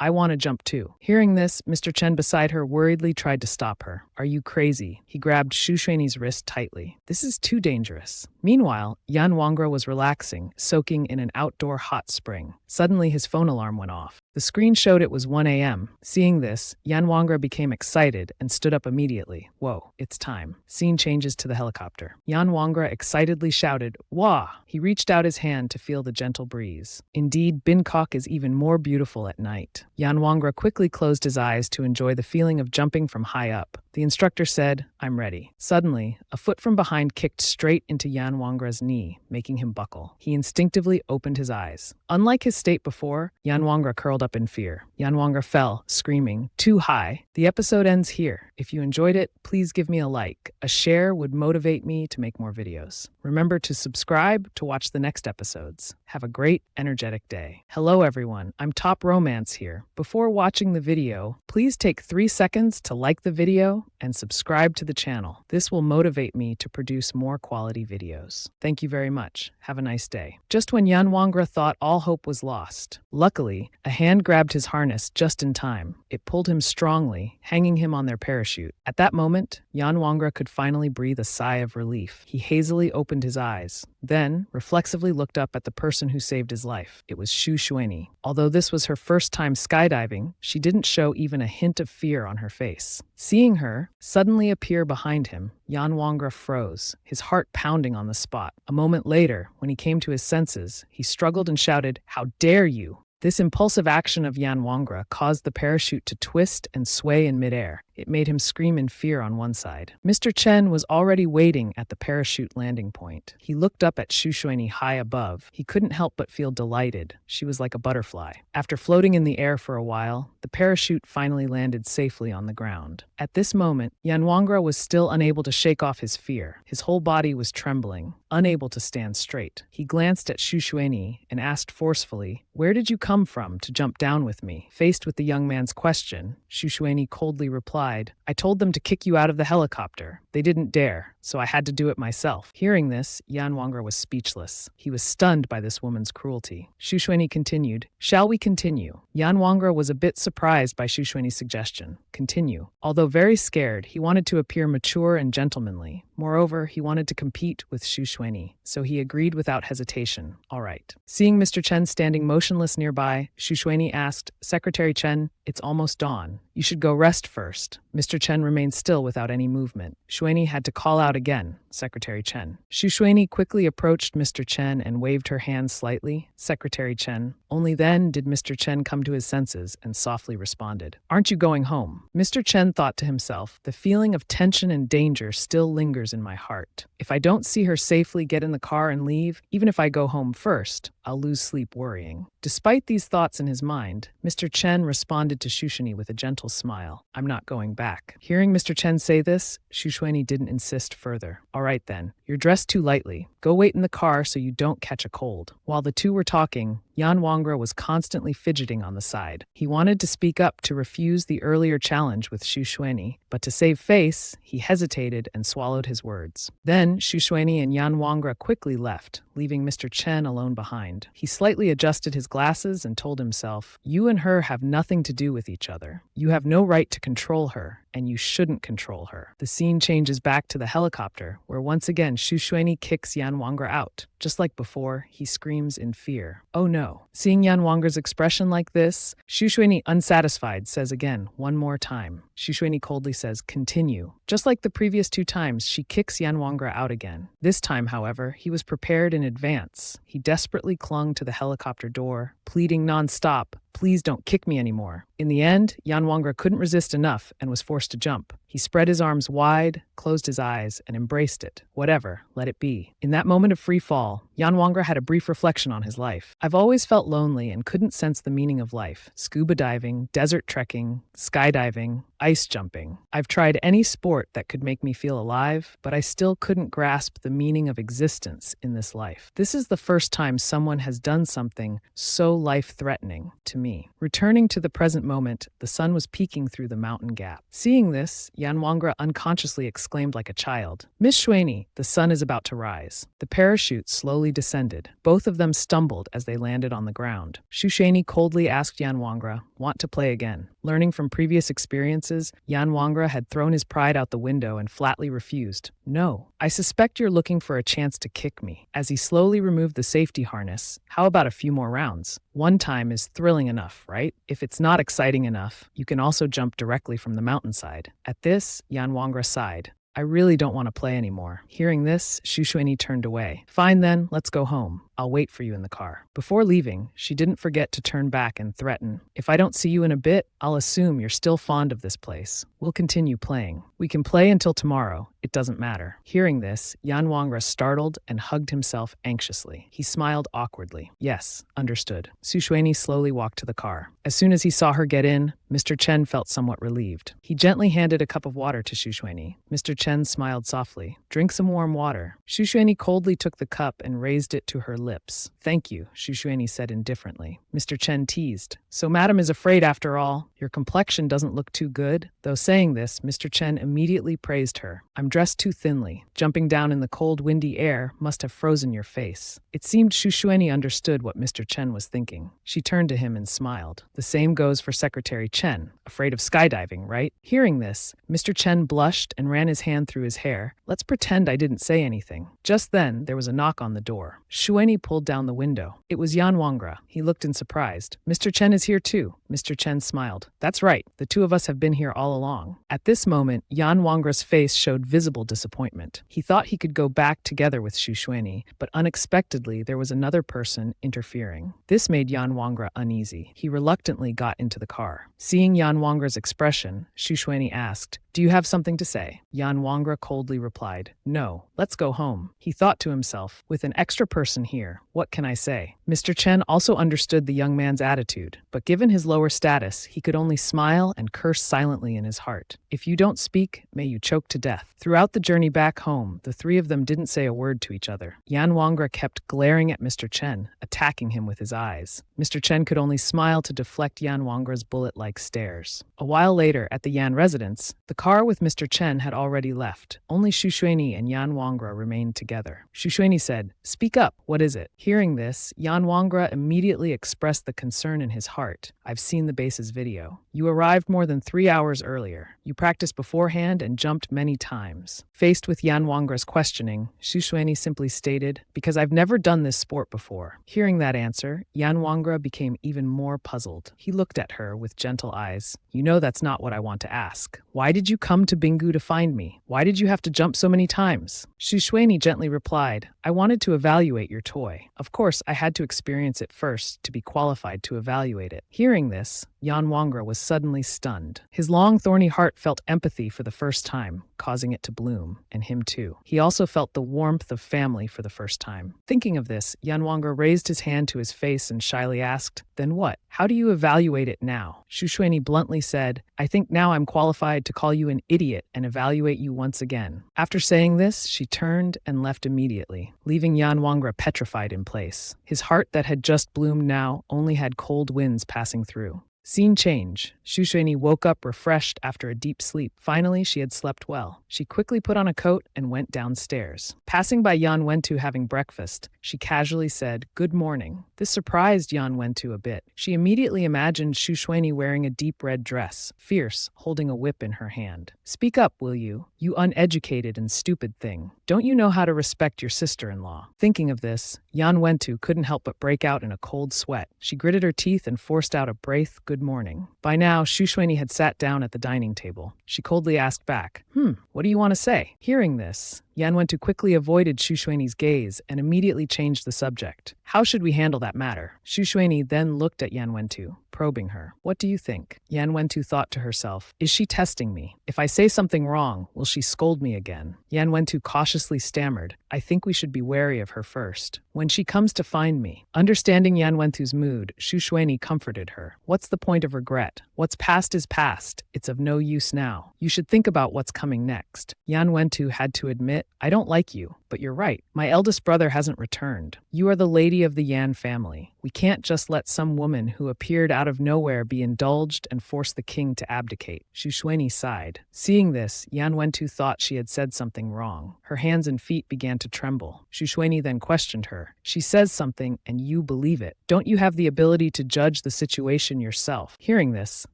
I want to jump too." Hearing this, Mr. Chen beside her worriedly tried to stop her. "Are you crazy?" He grabbed Shushueni's wrist tightly. "This is too dangerous." Meanwhile, Yan Wangra was relaxing, soaking in an outdoor hot spring. Suddenly, his phone alarm went off. The screen showed it was 1 a.m. Seeing this, Yan Wangra became excited and stood up immediately. "Whoa, it's time." Scene changes to the helicopter. Yan Wangra excitedly shouted, "Wah!" He reached out his hand to feel the gentle breeze. Indeed, Bangkok is even more beautiful at night. Yan Wangra quickly closed his eyes to enjoy the feeling of jumping from high up. The instructor said, "I'm ready." Suddenly, a foot from behind kicked straight into Yan Wangra's knee, making him buckle. He instinctively opened his eyes. Unlike his state before, Yan Wangra curled up in fear. Yan Wangra fell, screaming, "Too high." The episode ends here. If you enjoyed it, please give me a like. A share would motivate me to make more videos. Remember to subscribe to watch the next episodes. Have a great, energetic day. Hello everyone, I'm Top Romance here. Before watching the video, please take 3 seconds to like the video and subscribe to the channel. This will motivate me to produce more quality videos. Thank you very much. Have a nice day. Just when Yan Wangra thought all hope was lost, luckily, a hand grabbed his harness just in time. It pulled him strongly, hanging him on their parachute. At that moment, Yan Wangra could finally breathe a sigh of relief. He hazily opened his eyes, then reflexively looked up at the person who saved his life. It was Shushueni. Although this was her first time skydiving, she didn't show even a hint of fear on her face. Seeing her suddenly appear behind him, Yan Wangra froze, his heart pounding on the spot. A moment later, when he came to his senses, he struggled and shouted, "How dare you!" This impulsive action of Yan Wangra caused the parachute to twist and sway in midair. It made him scream in fear on one side. Mr. Chen was already waiting at the parachute landing point. He looked up at Shushueni high above. He couldn't help but feel delighted. She was like a butterfly. After floating in the air for a while, the parachute finally landed safely on the ground. At this moment, Yan Wangra was still unable to shake off his fear. His whole body was trembling, unable to stand straight. He glanced at Shushueni and asked forcefully, "Where did you come from to jump down with me?" Faced with the young man's question, Shushueni coldly replied, "I told them to kick you out of the helicopter. They didn't dare, so I had to do it myself." Hearing this, Yan Wangra was speechless. He was stunned by this woman's cruelty. Shushueni continued, "Shall we continue?" Yan Wangra was a bit surprised by Shushueni's suggestion. Continue. Although very scared, he wanted to appear mature and gentlemanly. Moreover, he wanted to compete with Shushueni, so he agreed without hesitation. All right. Seeing Mr. Chen standing motionless nearby, Shushueni asked, "Secretary Chen, it's almost dawn. You should go rest first." Mr. Chen remained still without any movement. Shueni had to call out again, "Secretary Chen." Shushueni quickly approached Mr. Chen and waved her hand slightly, "Secretary Chen." Only then did Mr. Chen come to his senses and softly responded, "Aren't you going home?" Mr. Chen thought to himself, "The feeling of tension and danger still lingers in my heart. If I don't see her safely get in the car and leave, even if I go home first, I'll lose sleep worrying." Despite these thoughts in his mind, Mr. Chen responded to Shushueni with a gentle smile, "I'm not going back." Hearing Mr. Chen say this, Shushueni didn't insist further. "All right then, you're dressed too lightly. Go wait in the car so you don't catch a cold." While the two were talking, Yan Wangra was constantly fidgeting on the side. He wanted to speak up to refuse the earlier challenge with Shushueni, but to save face, he hesitated and swallowed his words. Then Shushueni and Yan Wangra quickly left, leaving Mr. Chen alone behind. He slightly adjusted his glasses and told himself, "You and her have nothing to do with each other. You have no right to control her, and you shouldn't control her." The scene changes back to the helicopter, where once again Shushueni kicks Yan Wangra out. Just like before, he screams in fear, "Oh no." Seeing Yan Wangra's expression like this, Shushueni, unsatisfied, says again, "One more time." Shushueni coldly says, "Continue." Just like the previous 2 times, she kicks Yan Wangra out again. This time, however, he was prepared in advance. He desperately clung to the helicopter door, pleading non-stop, "Please don't kick me anymore." In the end, Yan Wangra couldn't resist enough and was forced to jump. He spread his arms wide, closed his eyes, and embraced it. Whatever, let it be. In that moment of free fall, Yan Wangra had a brief reflection on his life. "I've always felt lonely and couldn't sense the meaning of life. Scuba diving, desert trekking, skydiving, ice jumping. I've tried any sport that could make me feel alive, but I still couldn't grasp the meaning of existence in this life. This is the first time someone has done something so life-threatening to me." me. Returning to the present moment, the sun was peeking through the mountain gap. Seeing this, Yan Wangra unconsciously exclaimed like a child, "Miss Shueni, the sun is about to rise." The parachute slowly descended. Both of them stumbled as they landed on the ground. Shu Shueni coldly asked Yan Wangra, "Want to play again?" Learning from previous experiences, Yan Wangra had thrown his pride out the window and flatly refused. "No, I suspect you're looking for a chance to kick me." As he slowly removed the safety harness, "How about a few more rounds? One time is thrilling enough, right? If it's not exciting enough, you can also jump directly from the mountainside." At this, Yan Wangra sighed. "I really don't want to play anymore." Hearing this, Shu Shueni turned away. "Fine then, let's go home. I'll wait for you in the car." Before leaving, she didn't forget to turn back and threaten, "If I don't see you in a bit, I'll assume you're still fond of this place. We'll continue playing. We can play until tomorrow. It doesn't matter." Hearing this, Yan Wangra startled and hugged himself anxiously. He smiled awkwardly. "Yes, understood." Shu Shueni slowly walked to the car. As soon as he saw her get in, Mr. Chen felt somewhat relieved. He gently handed a cup of water to Shu Shueni. Mr. Chen smiled softly. "Drink some warm water." Shu Shueni coldly took the cup and raised it to her lips. "Thank you," Shu Shueni said indifferently. Mr. Chen teased. "So madam is afraid after all? Your complexion doesn't look too good." Though saying this, Mr. Chen immediately praised her. "I'm dressed too thinly. Jumping down in the cold, windy air must have frozen your face." It seemed Shu Shueni understood what Mr. Chen was thinking. She turned to him and smiled. "The same goes for Secretary Chen. Afraid of skydiving, right?" Hearing this, Mr. Chen blushed and ran his hand through his hair. "Let's pretend I didn't say anything." Just then, there was a knock on the door. Shueni pulled down the window. It was Yan Wangra. He looked in surprised. "Mr. Chen is here too." Mr. Chen smiled. "That's right. The two of us have been here all along." At this moment, Yan Wangra's face showed visible disappointment. He thought he could go back together with Shu Shueni, but unexpectedly there was another person interfering. This made Yan Wangra uneasy. He reluctantly got into the car. Seeing Yan Wangra's expression, Shu Shueni asked, "Do you have something to say?" Yan Wangra coldly replied, "No, let's go home." He thought to himself, "With an extra person here, what can I say?" Mr. Chen also understood the young man's attitude, but given his lower status, he could only smile and curse silently in his heart. "If you don't speak, may you choke to death." Throughout the journey back home, the three of them didn't say a word to each other. Yan Wangra kept glaring at Mr. Chen, attacking him with his eyes. Mr. Chen could only smile to deflect Yan Wangra's bullet-like stares. A while later, at the Yan residence, the car with Mr. Chen had already left. Only Shu Shueni and Yan Wangra remained together. Shu Shueni said, "Speak up, what is it?" Hearing this, Yan Wangra immediately expressed the concern in his heart. "I've seen the base's video. You arrived more than 3 hours earlier. You practiced beforehand and jumped many times." Faced with Yan Wangra's questioning, Shu Shueni simply stated, "Because I've never done this sport before." Hearing that answer, Yan Wangra became even more puzzled. He looked at her with gentle eyes. "You know that's not what I want to ask. Why did you come to Bingu to find me? Why did you have to jump so many times?" Shu Shueni gently replied, "I wanted to evaluate your toy. Of course, I had to experience it first to be qualified to evaluate it." Hearing this, Yan Wangra was suddenly stunned. His long, thorny heart felt empathy for the first time, causing it to bloom, and him too. He also felt the warmth of family for the first time. Thinking of this, Yan Wangra raised his hand to his face and shyly asked, "Then what? How do you evaluate it now?" Shu Shueni bluntly said, "I think now I'm qualified to call you an idiot and evaluate you once again." After saying this, she turned and left immediately, leaving Yan Wangra petrified in place. His heart that had just bloomed now only had cold winds passing through. Scene change. Shu Shueni woke up refreshed after a deep sleep. Finally, she had slept well. She quickly put on a coat and went downstairs. Passing by Yan Wentu having breakfast, she casually said, "Good morning." This surprised Yan Wentu a bit. She immediately imagined Shu Shueni wearing a deep red dress, fierce, holding a whip in her hand. "Speak up, will you? You uneducated and stupid thing. Don't you know how to respect your sister-in-law?" Thinking of this, Yan Wentu couldn't help but break out in a cold sweat. She gritted her teeth and forced out a brave "Good morning." By now, Shu Shueni had sat down at the dining table. She coldly asked back, "What do you want to say?" Hearing this, Yan Wentu quickly avoided Shu Shueni's gaze and immediately changed the subject. "How should we handle that matter?" Shu Shueni then looked at Yan Wentu, probing her. "What do you think?" Yan Wentu thought to herself, "Is she testing me? If I say something wrong, will she scold me again?" Yan Wentu cautiously stammered, "I think we should be wary of her first. When she comes to find me." Understanding Yan Wentu's mood, Shu Shueni comforted her. "What's the point of regret? What's past is past. It's of no use now. You should think about what's coming next." Yan Wentu had to admit, "I don't like you. but you're right. My eldest brother hasn't returned. You are the lady of the Yan family. We can't just let some woman who appeared out of nowhere be indulged and force the king to abdicate." Xu Shuini sighed. Seeing this, Yan Wentu thought she had said something wrong. Her hands and feet began to tremble. Xu Shuini then questioned her. "She says something and you believe it. Don't you have the ability to judge the situation yourself?" Hearing this,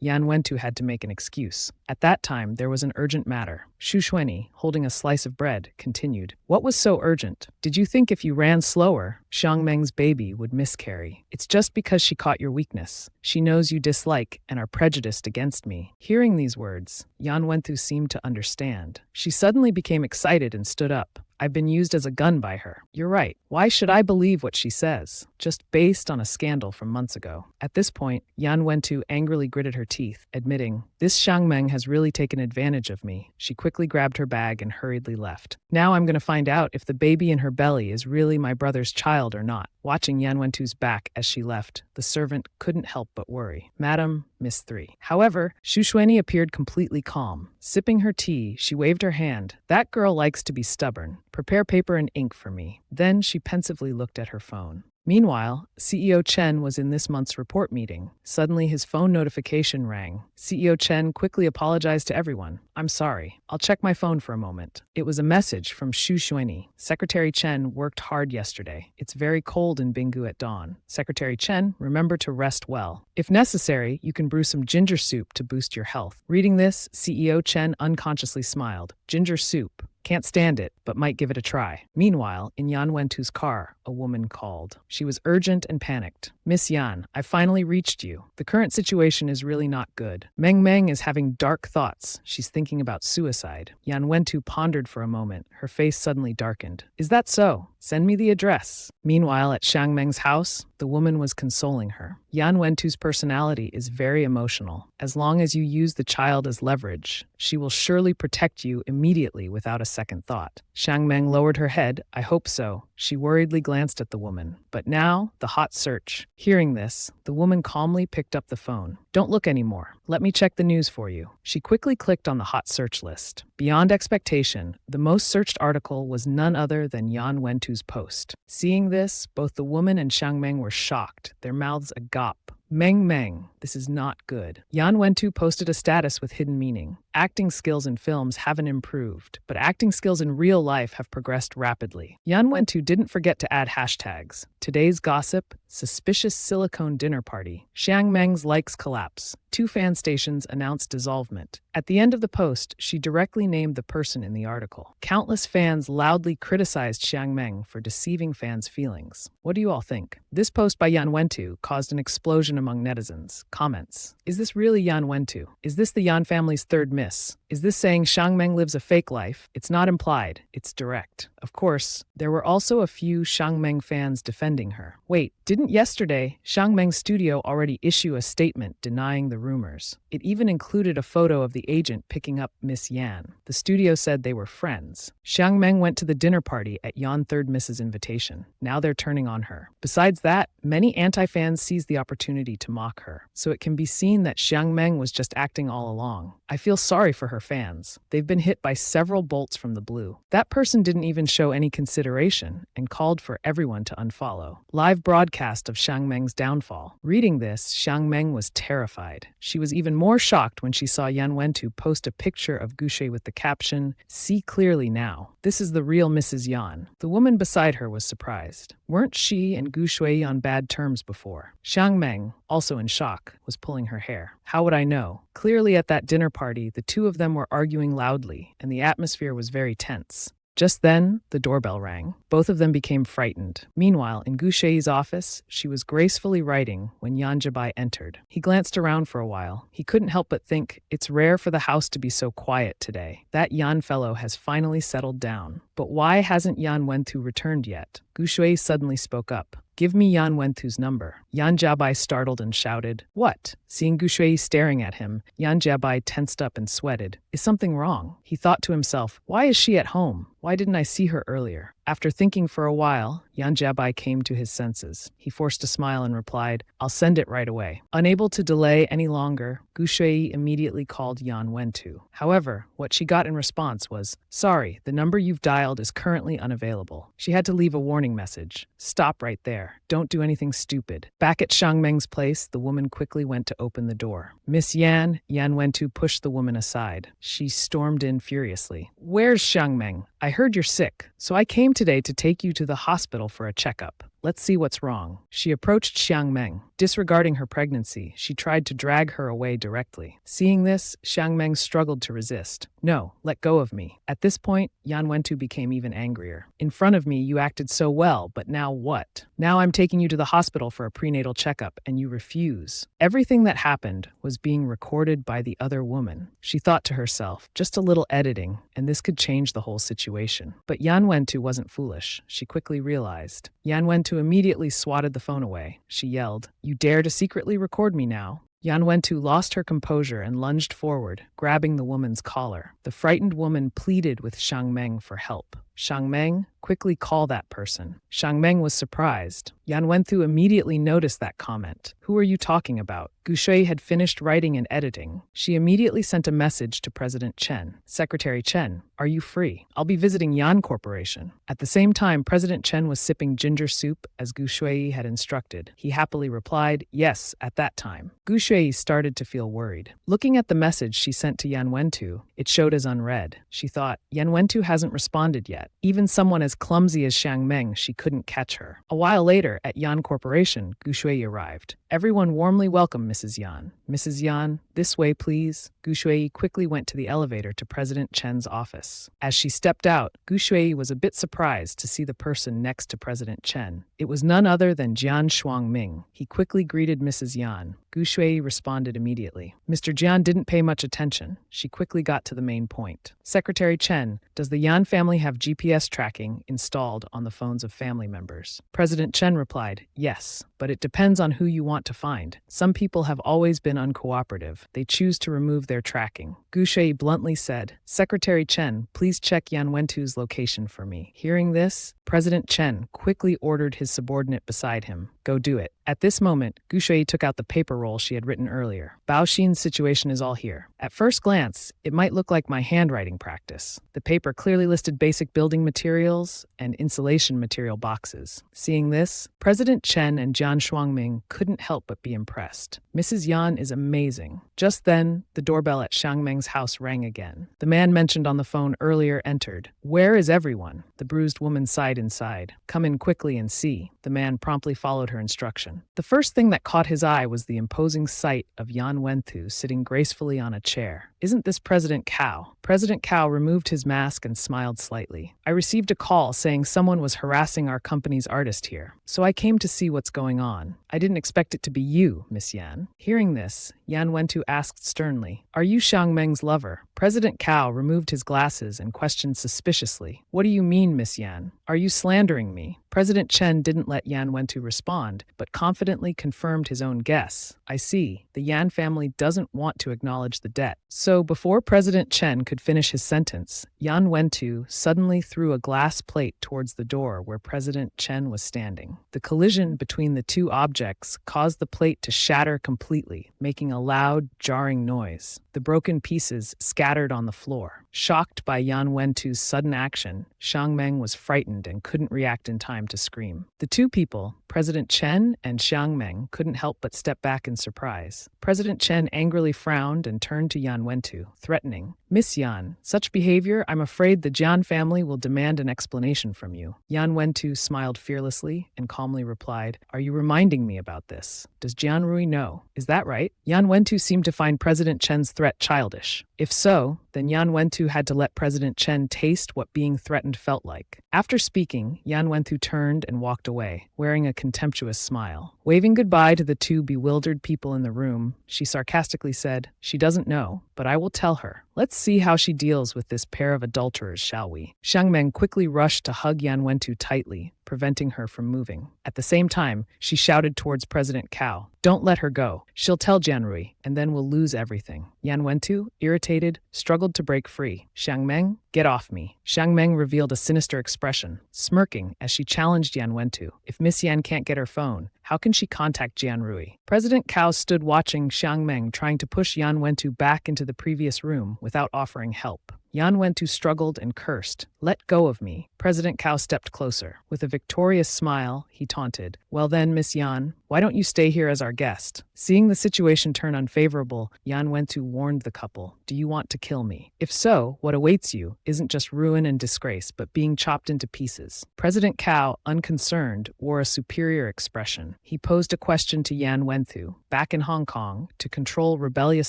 Yan Wentu had to make an excuse. At that time, there was an urgent matter. Xu Shuini, holding a slice of bread, continued. "What was so urgent? Did you think if you ran slower, Xiang Meng's baby would miscarry? It's just because she caught your weakness. She knows you dislike and are prejudiced against me." Hearing these words, Yan Wentu seemed to understand. She suddenly became excited and stood up. "I've been used as a gun by her. You're right. Why should I believe what she says? Just based on a scandal from months ago." At this point, Yan Wentu angrily gritted her teeth, admitting, "This Xiang Meng has really taken advantage of me." She quickly grabbed her bag and hurriedly left. "Now I'm going to find out if the baby in her belly is really my brother's child or not." Watching Yan Wentu's back as she left, the servant couldn't help but worry. "Madam, Miss 3. However, Xu Shuini appeared completely calm. Sipping her tea, she waved her hand. "That girl likes to be stubborn. Prepare paper and ink for me." Then she pensively looked at her phone. Meanwhile, CEO Chen was in this month's report meeting. Suddenly, his phone notification rang. CEO Chen quickly apologized to everyone. "I'm sorry. I'll check my phone for a moment." It was a message from Xu Shuini. "Secretary Chen worked hard yesterday. It's very cold in Bingu at dawn. Secretary Chen, remember to rest well. If necessary, you can brew some ginger soup to boost your health." Reading this, CEO Chen unconsciously smiled. Ginger soup. Can't stand it, but might give it a try. Meanwhile, in Yan Wentu's car, a woman called. She was urgent and panicked. "Miss Yan, I finally reached you. The current situation is really not good. Meng Meng is having dark thoughts. She's thinking about suicide." Yan Wentu pondered for a moment. Her face suddenly darkened. "Is that so? Send me the address." Meanwhile, at Xiang Meng's house, the woman was consoling her. Yan Wentu's personality is very emotional. As long as you use the child as leverage, she will surely protect you immediately without a second thought. Xiang Meng lowered her head. "I hope so." She worriedly glanced at the woman. But now, the hot search. Hearing this, the woman calmly picked up the phone. "Don't look anymore. Let me check the news for you." She quickly clicked on the hot search list. Beyond expectation, the most searched article was none other than Yan Wentu's post. Seeing this, both the woman and Xiang Meng were shocked, their mouths agape. "Meng Meng, this is not good." Yan Wentu posted a status with hidden meaning. "Acting skills in films haven't improved, but acting skills in real life have progressed rapidly." Yan Wentu didn't forget to add hashtags. Today's gossip, suspicious silicone dinner party, Xiang Meng's likes collapse, 2 fan stations announce dissolvement. At the end of the post, she directly named the person in the article. Countless fans loudly criticized Xiang Meng for deceiving fans' feelings. What do you all think? This post by Yan Wentu caused an explosion among netizens. Comments. Is this really Yan Wentu? Is this the Yan family's third miss? Is this saying Xiang Meng lives a fake life? It's not implied, it's direct. Of course, there were also a few Xiang Meng fans defending her. Wait, didn't yesterday Xiang Meng's studio already issue a statement denying the rumors? It even included a photo of the agent picking up Miss Yan. The studio said they were friends. Xiang Meng went to the dinner party at Yan Third Miss's invitation. Now they're turning on her. Besides that, many anti-fans seized the opportunity to mock her. So it can be seen that Xiang Meng was just acting all along. I feel sorry for her fans. They've been hit by several bolts from the blue. That person didn't even show any consideration and called for everyone to unfollow. Live broadcast of Xiang Meng's downfall. Reading this, Xiang Meng was terrified. She was even more shocked when she saw Yan Wentu post a picture of Gushe with the caption, "See clearly now. This is the real Mrs. Yan." The woman beside her was surprised. Weren't she and Gu Shui on bad terms before? Xiang Meng, also in shock, was pulling her hair. How would I know? Clearly at that dinner party, the two of them were arguing loudly, and the atmosphere was very tense. Just then, the doorbell rang. Both of them became frightened. Meanwhile, in Gu Shei's office, she was gracefully writing when Yan Jibai entered. He glanced around for a while. He couldn't help but think, it's rare for the house to be so quiet today. That Yan fellow has finally settled down. But why hasn't Yan Wentu returned yet? Gu Shui suddenly spoke up. "Give me Yan Wentu's number." Yan Jiabai startled and shouted, "What?" Seeing Gu Shui staring at him, Yan Jiabai tensed up and sweated. Is something wrong? He thought to himself, why is she at home? Why didn't I see her earlier? After thinking for a while, Yan Jiabai came to his senses. He forced a smile and replied, "I'll send it right away." Unable to delay any longer, Gu Shui immediately called Yan Wentu. However, what she got in response was, "Sorry, the number you've dialed is currently unavailable." She had to leave a warning message. "Stop right there. Don't do anything stupid." Back at Xiang Meng's place, the woman quickly went to open the door. "Miss Yan," Yan Wentu pushed the woman aside. She stormed in furiously. "Where's Xiang Meng? I heard you're sick, so I came today to take you to the hospital for a checkup. Let's see what's wrong." She approached Xiang Meng. Disregarding her pregnancy, she tried to drag her away directly. Seeing this, Xiang Meng struggled to resist. "No, let go of me." At this point, Yan Wentu became even angrier. "In front of me, you acted so well, but now what? Now I'm taking you to the hospital for a prenatal checkup, and you refuse." Everything that happened was being recorded by the other woman. She thought to herself, just a little editing, and this could change the whole situation. But Yan Wentu wasn't foolish. She quickly realized. Yan Wentu immediately swatted the phone away. She yelled, "You dare to secretly record me now?" Yan Wentu lost her composure and lunged forward, grabbing the woman's collar. The frightened woman pleaded with Xiang Meng for help. "Xiang Meng, quickly call that person." Xiang Meng was surprised. Yan Wentu immediately noticed that comment. "Who are you talking about?" Gu Shui had finished writing and editing. She immediately sent a message to President Chen. "Secretary Chen, are you free? I'll be visiting Yan Corporation." At the same time, President Chen was sipping ginger soup as Gu Shui had instructed. He happily replied, "Yes," at that time. Gu Shui started to feel worried. Looking at the message she sent to Yan Wentu, it showed as unread. She thought, Yan Wentu hasn't responded yet. Even someone as clumsy as Xiang Meng, she couldn't catch her. A while later, at Yan Corporation, Gu Shui arrived. "Everyone warmly welcome Mrs. Yan." "Mrs. Yan, this way, please." Gu Shui quickly went to the elevator to President Chen's office. As she stepped out, Gu Shui was a bit surprised to see the person next to President Chen. It was none other than Jian Shuangming. He quickly greeted Mrs. Yan. Gu Shui responded immediately. Mr. Jian didn't pay much attention. She quickly got to the main point. "Secretary Chen, does the Yan family have GPS tracking installed on the phones of family members?" President Chen replied, "Yes, but it depends on who you want to find. Some people have always been uncooperative. They choose to remove their tracking." Gu Shui bluntly said, "Secretary Chen, please check Yan Wentu's location for me." Hearing this, President Chen quickly ordered his subordinate beside him, "Go do it." At this moment, Gu Shui took out the paper roll she had written earlier. "Bao Xin's situation is all here. At first glance, it might look like my handwriting practice." The paper clearly listed basic building materials and insulation material boxes. Seeing this, President Chen and Jian Shuangming couldn't help but be impressed. "Mrs. Yan is amazing." Just then, the doorbell at Xiang Meng's house rang again. The man mentioned on the phone earlier entered. "Where is everyone?" The bruised woman sighed inside. "Come in quickly and see." The man promptly followed her instruction. The first thing that caught his eye was the imposing sight of Yan Wentu sitting gracefully on a chair. "Isn't this President Cao?" President Cao removed his mask and smiled slightly. "I received a call saying someone was harassing our company's artist here, so I came to see what's going on. I didn't expect it to be you, Miss Yan." Hearing this, Yan Wentu asked sternly, "Are you Xiang Meng's lover?" President Cao removed his glasses and questioned suspiciously, "What do you mean, Miss Yan? Are you slandering me?" President Chen didn't let Yan Wentu respond, but confidently confirmed his own guess. "I see. The Yan family doesn't want to acknowledge the debt." So before President Chen could finish his sentence, Yan Wentu suddenly threw a glass plate towards the door where President Chen was standing. The collision between the two objects caused the plate to shatter completely, making a loud, jarring noise. The broken pieces scattered on the floor. Shocked by Yan Wentu's sudden action, Xiang Meng was frightened and couldn't react in time to scream. The two people, President Chen and Xiang Meng, couldn't help but step back in surprise. President Chen angrily frowned and turned to Yan Wentu, threatening, "Miss Yan, such behavior, I'm afraid the Jian family will demand an explanation from you." Yan Wentu smiled fearlessly and calmly replied, "Are you reminding me about this? Does Jian Rui know? Is that right?" Yan Wentu seemed to find President Chen's threat childish. If so, then Yan Wentu had to let President Chen taste what being threatened felt like. After speaking, Yan Wentu turned and walked away, wearing a contemptuous smile. Waving goodbye to the two bewildered people in the room, she sarcastically said, "She doesn't know, but I will tell her. Let's see how she deals with this pair of adulterers, shall we? Xiang Meng quickly rushed to hug Yan Wentu tightly, preventing her from moving. At the same time, she shouted towards President Cao, "Don't let her go. She'll tell Jianrui, and then we'll lose everything." Yan Wentu, irritated, struggled to break free. "Xiang Meng, get off me." Xiang Meng revealed a sinister expression, smirking as she challenged Yan Wentu. If Miss Yan can't get her phone, how can she contact Jianrui? President Cao stood watching Xiang Meng trying to push Yan Wentu back into the previous room without offering help. Yan Wentu struggled and cursed. "Let go of me." President Cao stepped closer. With a victorious smile, he taunted, "Well then, Miss Yan, why don't you stay here as our guest?" Seeing the situation turn unfavorable, Yan Wentu warned the couple, "Do you want to kill me? If so, what awaits you isn't just ruin and disgrace, but being chopped into pieces." President Cao, unconcerned, wore a superior expression. He posed a question to Yan Wentu. "Back in Hong Kong, to control rebellious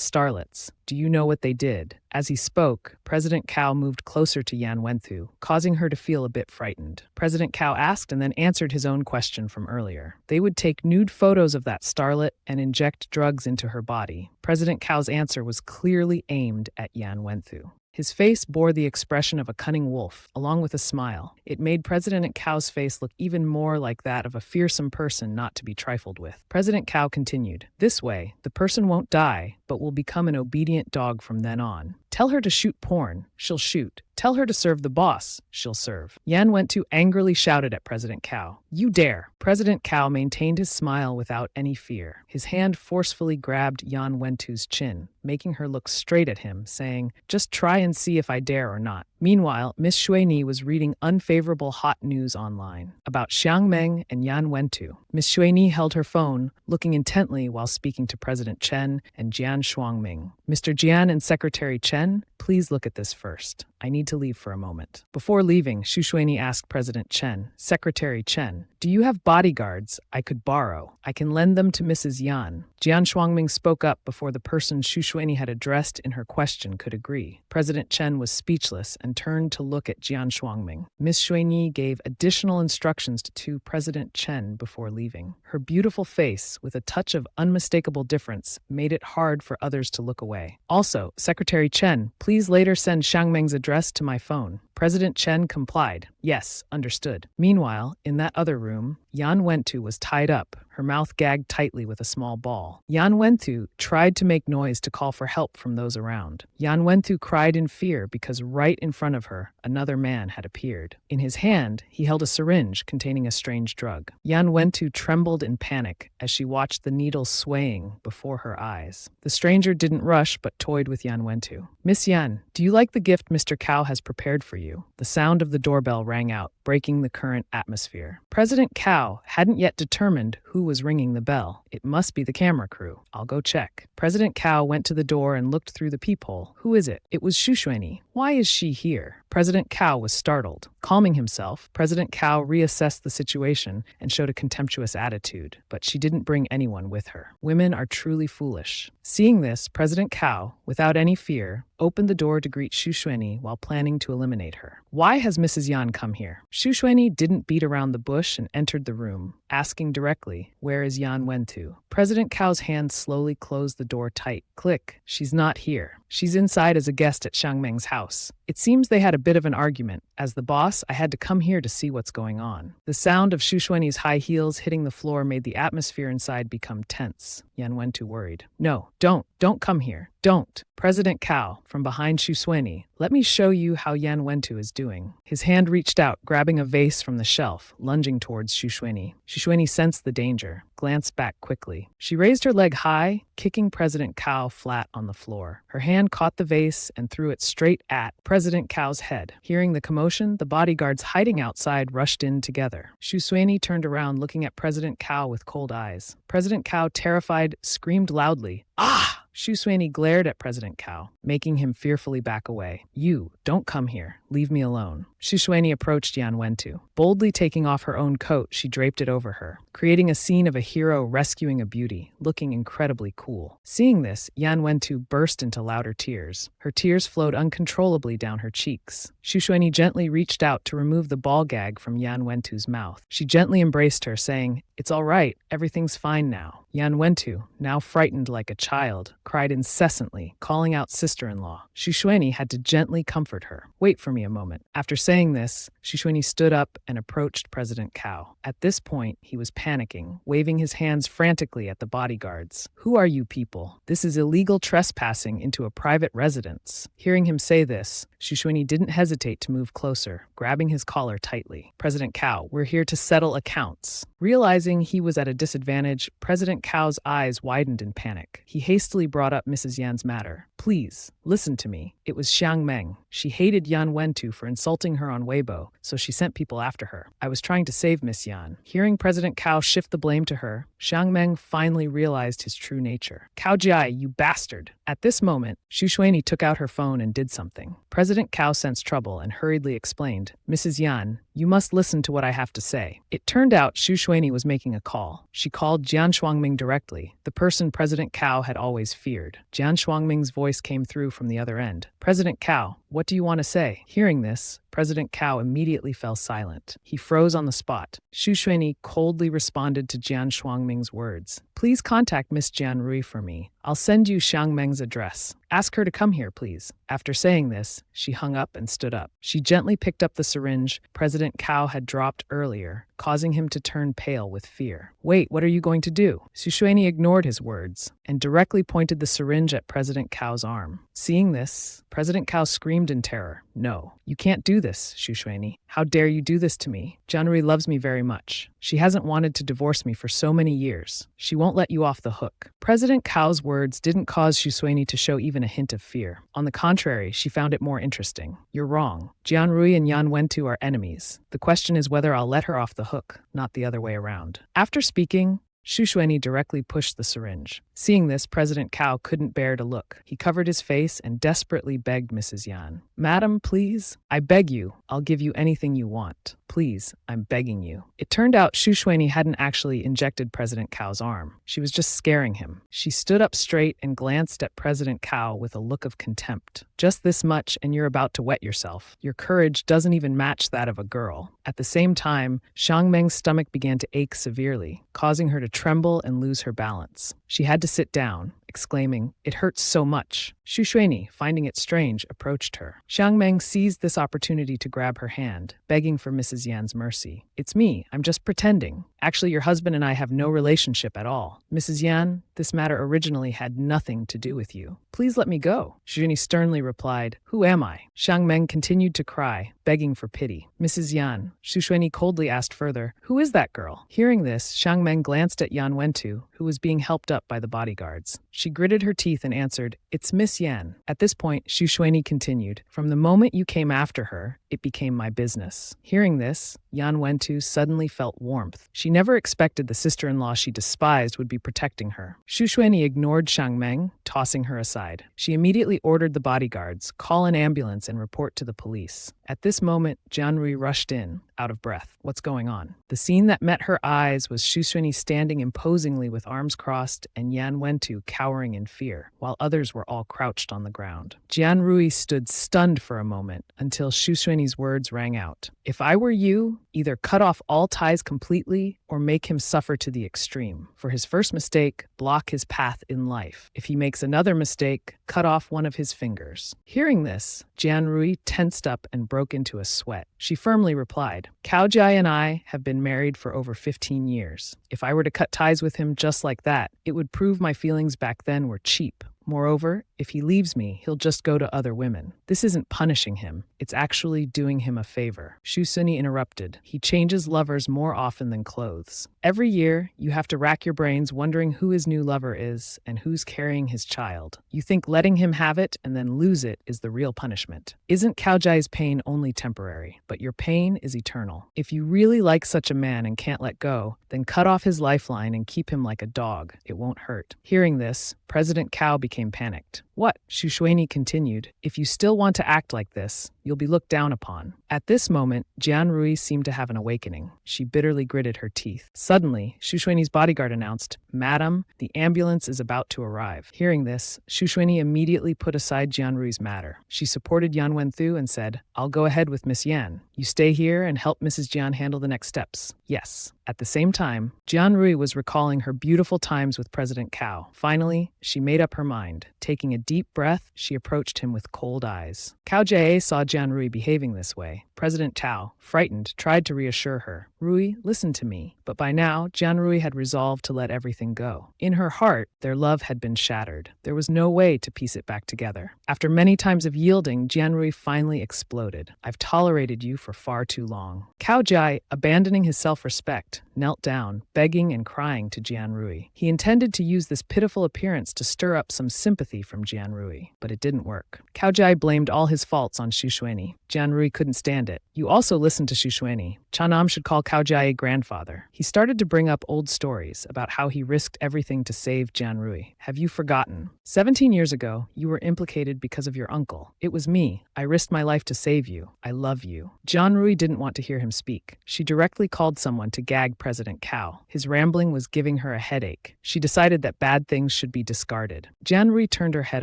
starlets, do you know what they did?" As he spoke, President Cao moved closer to Yan Wentu, causing her to feel a bit frightened. President Cao asked and then answered his own question from earlier. They would take nude photos of that starlet and inject drugs into her body. President Cao's answer was clearly aimed at Yan Wentu. His face bore the expression of a cunning wolf, along with a smile. It made President Cao's face look even more like that of a fearsome person not to be trifled with. President Cao continued, "This way, the person won't die, but will become an obedient dog from then on. Tell her to shoot porn, she'll shoot. Tell her to serve the boss, she'll serve." Yan Wentu angrily shouted at President Cao, "You dare!" President Cao maintained his smile without any fear. His hand forcefully grabbed Yan Wentu's chin, making her look straight at him, saying, "Just try and see if I dare or not." Meanwhile, Miss Xueni was reading unfavorable hot news online about Xiang Meng and Yan Wentu. Miss Xueni held her phone, looking intently while speaking to President Chen and Jian Shuangming. "Mr. Jian and Secretary Chen, please look at this first. I need to leave for a moment." Before leaving, Xu Xueni asked President Chen, "Secretary Chen, do you have bodyguards I could borrow? I can lend them to Mrs. Yan." Jian Shuangming spoke up before the person Xu Xueni had addressed in her question could agree. President Chen was speechless and turned to look at Jian Shuangming. Miss Xueni gave additional instructions to President Chen before leaving. Her beautiful face, with a touch of unmistakable difference, made it hard for others to look away. "Also, Secretary Chen, please later send Xiang Meng's address to my phone." President Chen complied. "Yes, understood." Meanwhile, in that other room, Yan Wentu was tied up, her mouth gagged tightly with a small ball. Yan Wentu tried to make noise to call for help from those around. Yan Wentu cried in fear because right in front of her, another man had appeared. In his hand, he held a syringe containing a strange drug. Yan Wentu trembled in panic as she watched the needle swaying before her eyes. The stranger didn't rush but toyed with Yan Wentu. "Miss Yan, do you like the gift Mr. Cao has prepared for you?" The sound of the doorbell rang out, breaking the current atmosphere. President Cao hadn't yet determined who was ringing the bell. It must be the camera crew. I'll go check. President Cao went to the door and looked through the peephole. Who is it? It was Xu Xueni. Why is she here? President Cao was startled. Calming himself, President Cao reassessed the situation and showed a contemptuous attitude, but she didn't bring anyone with her. Women are truly foolish. Seeing this, President Cao, without any fear, opened the door to greet Xu Xueni while planning to eliminate her. "Why has Mrs. Yan come here?" Xu Xueni didn't beat around the bush and entered the room, asking directly, "Where is Yan Wentu?" President Cao's hand slowly closed the door tight. Click. "She's not here. She's inside as a guest at Xiang Meng's house. It seems they had a bit of an argument. As the boss, I had to come here to see what's going on." The sound of Xu Xueni's high heels hitting the floor made the atmosphere inside become tense. Yan Wentu worried. "No, don't come here. Don't." President Cao, from behind Xu Xueni, "Let me show you how Yan Wentu is doing." His hand reached out, grabbing a vase from the shelf, lunging towards Xu Xueni. Xu Xueni sensed the danger, glanced back quickly. She raised her leg high, kicking President Cao flat on the floor. Her hand caught the vase and threw it straight at President Cao's head. Hearing the commotion, the bodyguards hiding outside rushed in together. Xu Xueni turned around, looking at President Cao with cold eyes. President Cao, terrified, screamed loudly, "Ah!" Xu Xueni glared at President Cao, making him fearfully back away. "You, don't come here. Leave me alone." Xu Xueni approached Yan Wentu. Boldly taking off her own coat, she draped it over her, creating a scene of a hero rescuing a beauty, looking incredibly cool. Seeing this, Yan Wentu burst into louder tears. Her tears flowed uncontrollably down her cheeks. Xu Shuini gently reached out to remove the ball gag from Yan Wentu's mouth. She gently embraced her, saying, "It's all right, everything's fine now." Yan Wentu, now frightened like a child, cried incessantly, calling out sister-in-law. Xu Shuini had to gently comfort her. "Wait for me a moment." After saying this, Xu Shuini stood up and approached President Cao. At this point, he was panicking, waving his hands frantically at the bodyguards. "Who are you people? This is illegal trespassing into a private residence." Hearing him say this, Xu Shuini didn't hesitate to move closer, grabbing his collar tightly. "President Cao, we're here to settle accounts." Realizing he was at a disadvantage, President Cao's eyes widened in panic. He hastily brought up Mrs. Yan's matter. "Please, listen to me. It was Xiang Meng. She hated Yan Wentu for insulting her on Weibo, so she sent people after her. I was trying to save Miss Yan." Hearing President Cao shift the blame to her, Xiang Meng finally realized his true nature. "Cao Jiai, you bastard." At this moment, Xu Shuini took out her phone and did something. President Cao sensed trouble and hurriedly explained, "Mrs. Yan, you must listen to what I have to say." It turned out Xu Shuini was making a call. She called Jian Shuangming directly, the person President Cao had always feared. Jian Shuangming's voice came through from the other end. "President Cao, what do you want to say?" Hearing this, President Cao immediately fell silent. He froze on the spot. Xu Shuini coldly responded to Jian Shuangming's words. "Please contact Miss Jian Rui for me. I'll send you Xiang Meng's address. Ask her to come here, please." After saying this, she hung up and stood up. She gently picked up the syringe President Cao had dropped earlier, causing him to turn pale with fear. "Wait, what are you going to do?" Xu Shuini ignored his words and directly pointed the syringe at President Cao's arm. Seeing this, President Cao screamed in terror. "No, you can't do this, Xu Shuini. How dare you do this to me? Jianrui loves me very much. She hasn't wanted to divorce me for so many years. She won't let you off the hook." President Cao's words didn't cause Xu Shuini to show even a hint of fear. On the contrary, she found it more interesting. "You're wrong. Jianrui and Yan Wentu are enemies. The question is whether I'll let her off the hook, not the other way around." After speaking, Xu Shuini directly pushed the syringe. Seeing this, President Cao couldn't bear to look. He covered his face and desperately begged Mrs. Yan. "Madam, please. I beg you. I'll give you anything you want. Please, I'm begging you." It turned out Xu Shuini hadn't actually injected President Cao's arm. She was just scaring him. She stood up straight and glanced at President Cao with a look of contempt. "Just this much and you're about to wet yourself. Your courage doesn't even match that of a girl." At the same time, Xiang Meng's stomach began to ache severely, causing her to tremble and lose her balance. She had to sit down, exclaiming, "It hurts so much." Xu Shuini, finding it strange, approached her. Xiang Meng seized this opportunity to grab her hand, begging for Mrs. Yan's mercy. "It's me. I'm just pretending. Actually, your husband and I have no relationship at all. Mrs. Yan, this matter originally had nothing to do with you. Please let me go." Xu Shuini sternly replied, "Who am I?" Xiang Meng continued to cry, begging for pity. "Mrs. Yan," Xu Shuini coldly asked further, "Who is that girl?" Hearing this, Xiang Meng glanced at Yan Wentu, who was being helped up by the bodyguards. She gritted her teeth and answered, "It's Miss Yan." At this point, Xu Shuini continued, "From the moment you came after her, it became my business." Hearing this, Yan Wentu suddenly felt warmth. She never expected the sister-in-law she despised would be protecting her. Xu Shuini ignored Xiang Meng, tossing her aside. She immediately ordered the bodyguards, call an ambulance and report to the police. At this moment, Jianrui rushed in, out of breath. "What's going on?" The scene that met her eyes was Xu Shuini standing imposingly with arms crossed and Yan Wentu cowering in fear, while others were all crouched on the ground. Jianrui stood stunned for a moment until Xu Shuini's words rang out. "If I were you, either cut off all ties completely or make him suffer to the extreme. For his first mistake, block his path in life. If he makes another mistake, cut off one of his fingers." Hearing this, Jianrui tensed up and broke into a sweat. She firmly replied, "Cao Jiai and I have been married for over 15 years. If I were to cut ties with him just like that, it would prove my feelings back then were cheap. Moreover, if he leaves me, he'll just go to other women. This isn't punishing him. It's actually doing him a favor." Xu Shuini interrupted. "He changes lovers more often than clothes. Every year, you have to rack your brains wondering who his new lover is and who's carrying his child. You think letting him have it and then lose it is the real punishment. Isn't Cao Jiai's pain only temporary? But your pain is eternal. If you really like such a man and can't let go, then cut off his lifeline and keep him like a dog. It won't hurt." Hearing this, President Cao became became panicked. What? Xu Shuini continued. If you still want to act like this, you'll be looked down upon. At this moment, Jian Rui seemed to have an awakening. She bitterly gritted her teeth. Suddenly, Xu Shuini's bodyguard announced, "Madam, the ambulance is about to arrive." Hearing this, Xu Shuini immediately put aside Jian Rui's matter. She supported Yan Wenthu and said, "I'll go ahead with Miss Yan. You stay here and help Mrs. Jian handle the next steps." Yes. At the same time, Jian Rui was recalling her beautiful times with President Cao. Finally, she made up her mind. Taking a deep breath, she approached him with cold eyes. Cao Jie saw Jian Rui behaving this way. President Cao, frightened, tried to reassure her. "Rui, listen to me." But by now, Jian Rui had resolved to let everything go. In her heart, their love had been shattered. There was no way to piece it back together. After many times of yielding, Jian Rui finally exploded. "I've tolerated you for far too long." Cao Jie, abandoning his self-respect, knelt down, begging and crying to Jian Rui. He intended to use this pitiful appearance to stir up some sympathy from Jian Rui, but it didn't work. Cao Jie blamed all his faults on Xu Shuini. Jian Rui couldn't stand it. "You also listen to Xu Shuini. Chanam should call Cao Jie grandfather." He started to bring up old stories about how he risked everything to save Jian Rui. "Have you forgotten? 17 years ago, you were implicated because of your uncle. It was me. I risked my life to save you. I love you." Jian Rui didn't want to hear him speak. She directly called someone to gag President Cao. His rambling was giving her a headache. She decided that bad things should be discarded. Jian Rui turned her head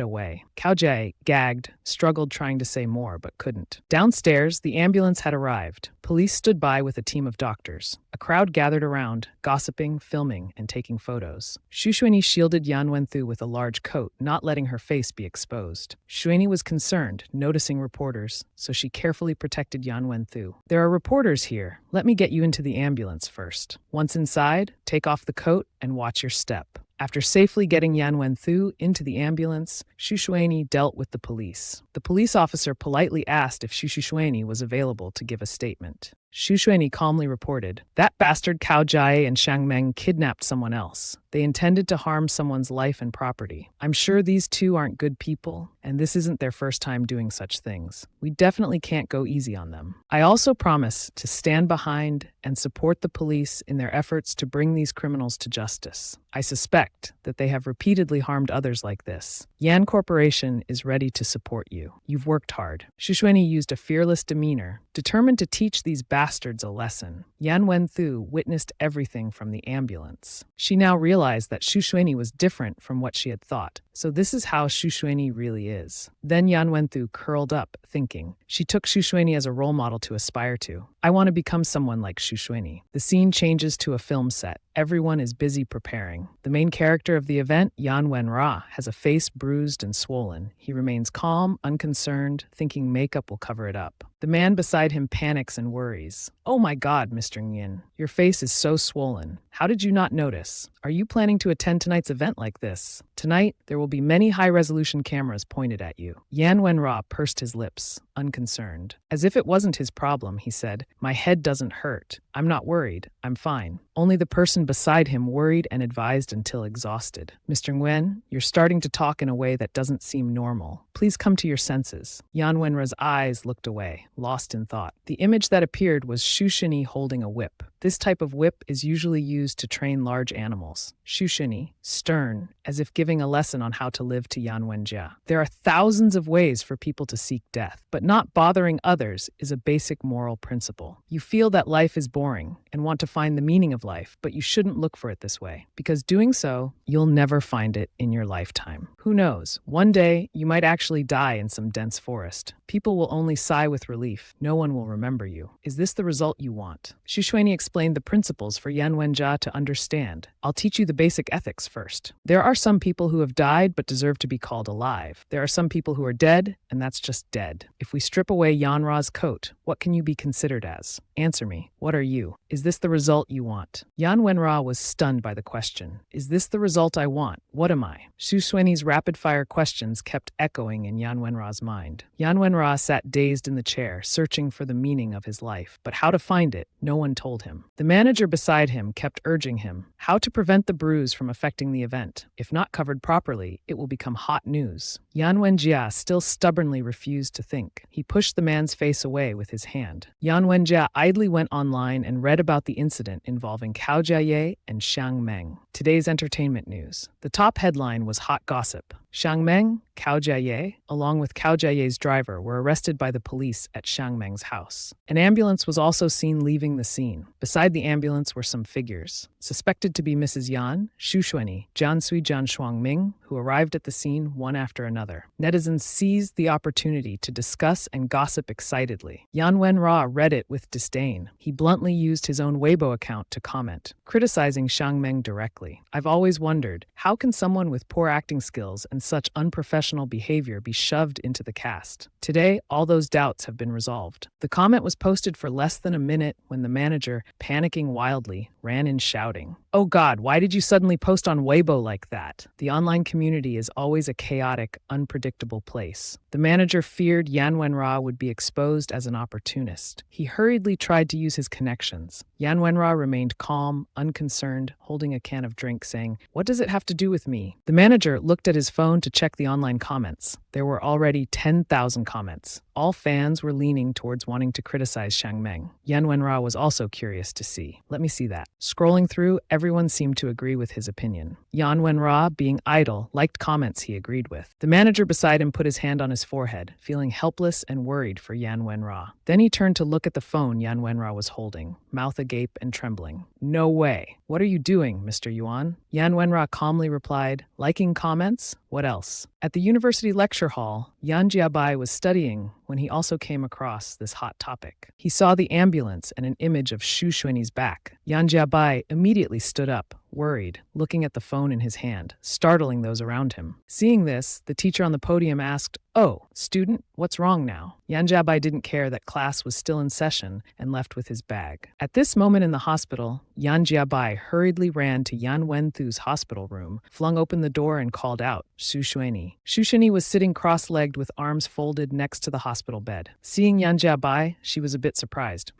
away. Cao Jie, gagged, struggled trying to say more but couldn't. Downstairs, the ambulance had arrived. Police stood by with a team of doctors. A crowd gathered around, gossiping, filming, and taking photos. Xu Shuini shielded Yan Wenthu with a large coat, not letting her face be exposed. Shuini was concerned, noticing reporters, so she carefully protected Yan Wenthu. "There are reporters here. Let me get you into the ambulance first. Once inside, take off the coat and watch your step." After safely getting Yan Wenthu into the ambulance, Xu Shuini dealt with the police. The police officer politely asked if Xu Shuini was available to give a statement. Xu Shuini calmly reported, "That bastard Cao Jie and Shang Meng kidnapped someone else. They intended to harm someone's life and property. I'm sure these two aren't good people, and this isn't their first time doing such things. We definitely can't go easy on them. I also promise to stand behind and support the police in their efforts to bring these criminals to justice. I suspect that they have repeatedly harmed others like this. Yan Corporation is ready to support you. You've worked hard." Xu Shuini used a fearless demeanor, determined to teach these bastards a lesson. Yan Wenthu witnessed everything from the ambulance. She now realized that Xu Shuini was different from what she had thought. So this is how Xu Shuini really is. Then Yan Wenthu curled up, thinking. She took Xu Shuini as a role model to aspire to. "I want to become someone like Xu Shuini." The scene changes to a film set. Everyone is busy preparing. The main character of the event, Yan Wenra, has a face bruised and swollen. He remains calm, unconcerned, thinking makeup will cover it up. The man beside him panics and worries. "Oh my God, Mr. Nguyen, your face is so swollen. How did you not notice? Are you planning to attend tonight's event like this? Tonight, there will be many high-resolution cameras pointed at you." Yan Wenra pursed his lips, unconcerned. As if it wasn't his problem, he said, "My head doesn't hurt. I'm not worried. I'm fine." Only the person beside him worried and advised until exhausted. "Mr. Nguyen, you're starting to talk in a way that doesn't seem normal. Please come to your senses." Yan Wenra's eyes looked away, lost in thought. The image that appeared was Xu Shuini holding a whip. This type of whip is usually used to train large animals. Xu Shuini, stern, as if giving a lesson on how to live to Yan Wenjia. There are thousands of ways for people to seek death, but not bothering others is a basic moral principle. You feel that life is boring and want to find the meaning of life, but you shouldn't look for it this way, because doing so, you'll never find it in your lifetime. Who knows? One day, you might actually die in some dense forest. People will only sigh with relief. No one will remember you. Is this the result you want? Xu Shuini explained the principles for Yan Wenjia to understand. "I'll teach you the basic ethics first. There are some people who have died but deserve to be called alive. There are some people who are dead, and that's just dead. If we strip away Yanra's coat, what can you be considered as? Answer me. What are you? Is this the result you want?" Yan Wenra was stunned by the question. Is this the result I want? What am I? Xu Shuini's rapid-fire questions kept echoing in Yan Wenra's mind. Yan Wenra sat dazed in the chair, searching for the meaning of his life. But how to find it, no one told him. The manager beside him kept urging him how to prevent the bruise from affecting the event. If not covered properly, it will become hot news. Yan Wenjia still stubbornly refused to think. He pushed the man's face away with his hand. Yan Wenjia idly went online and read about the incident involving Cao Jie and Shang Meng. Today's entertainment news. The top headline was hot gossip. Xiangmeng, Cao Jiaye, along with Cao Jiaye's driver, were arrested by the police at Xiangmeng's house. An ambulance was also seen leaving the scene. Beside the ambulance were some figures, suspected to be Mrs. Yan, Xu Xuanyi, Jiansui Shuangming, who arrived at the scene one after another. Netizens seized the opportunity to discuss and gossip excitedly. Yan Wenra read it with disdain. He bluntly used his own Weibo account to comment, criticizing Xiangmeng directly. I've always wondered, how can someone with poor acting skills and such unprofessional behavior be shoved into the cast? Today, all those doubts have been resolved. The comment was posted for less than a minute when the manager, panicking wildly, ran in shouting, "Oh God, why did you suddenly post on Weibo like that?" The online community is always a chaotic, unpredictable place. The manager feared Yan Wenra would be exposed as an opportunist. He hurriedly tried to use his connections. Yan Wenra remained calm, unconcerned, holding a can of drink, saying, "What does it have to do with me?" The manager looked at his phone to check the online comments. There were already 10,000 comments. All fans were leaning towards wanting to criticize Xiangmeng. Yan Wenra was also curious to see. Let me see that. Scrolling through, everyone seemed to agree with his opinion. Yan Wenra, being idle, liked comments he agreed with. The manager beside him put his hand on his forehead, feeling helpless and worried for Yan Wenra. Then he turned to look at the phone Yan Wenra was holding, mouth agape and trembling. "No way. What are you doing, Mr. Yuan?" Yan Wenra calmly replied, "Liking comments? What else?" At the university lecture hall, Yan Jiabai was studying when he also came across this hot topic. He saw the ambulance and an image of Xu Xuanyi's back. Yan Jiabai immediately stood up, worried, looking at the phone in his hand, startling those around him. Seeing this, the teacher on the podium asked, "Oh, student, what's wrong now?" Yan Jiabai didn't care that class was still in session and left with his bag. At this moment in the hospital, Yan Jiabai hurriedly ran to Yan Wenthu's hospital room, flung open the door and called out, "Xu Xuanyi." Xu Xuanyi was sitting cross-legged with arms folded next to the hospital bed. Seeing Yan Jiabai, she was a bit surprised.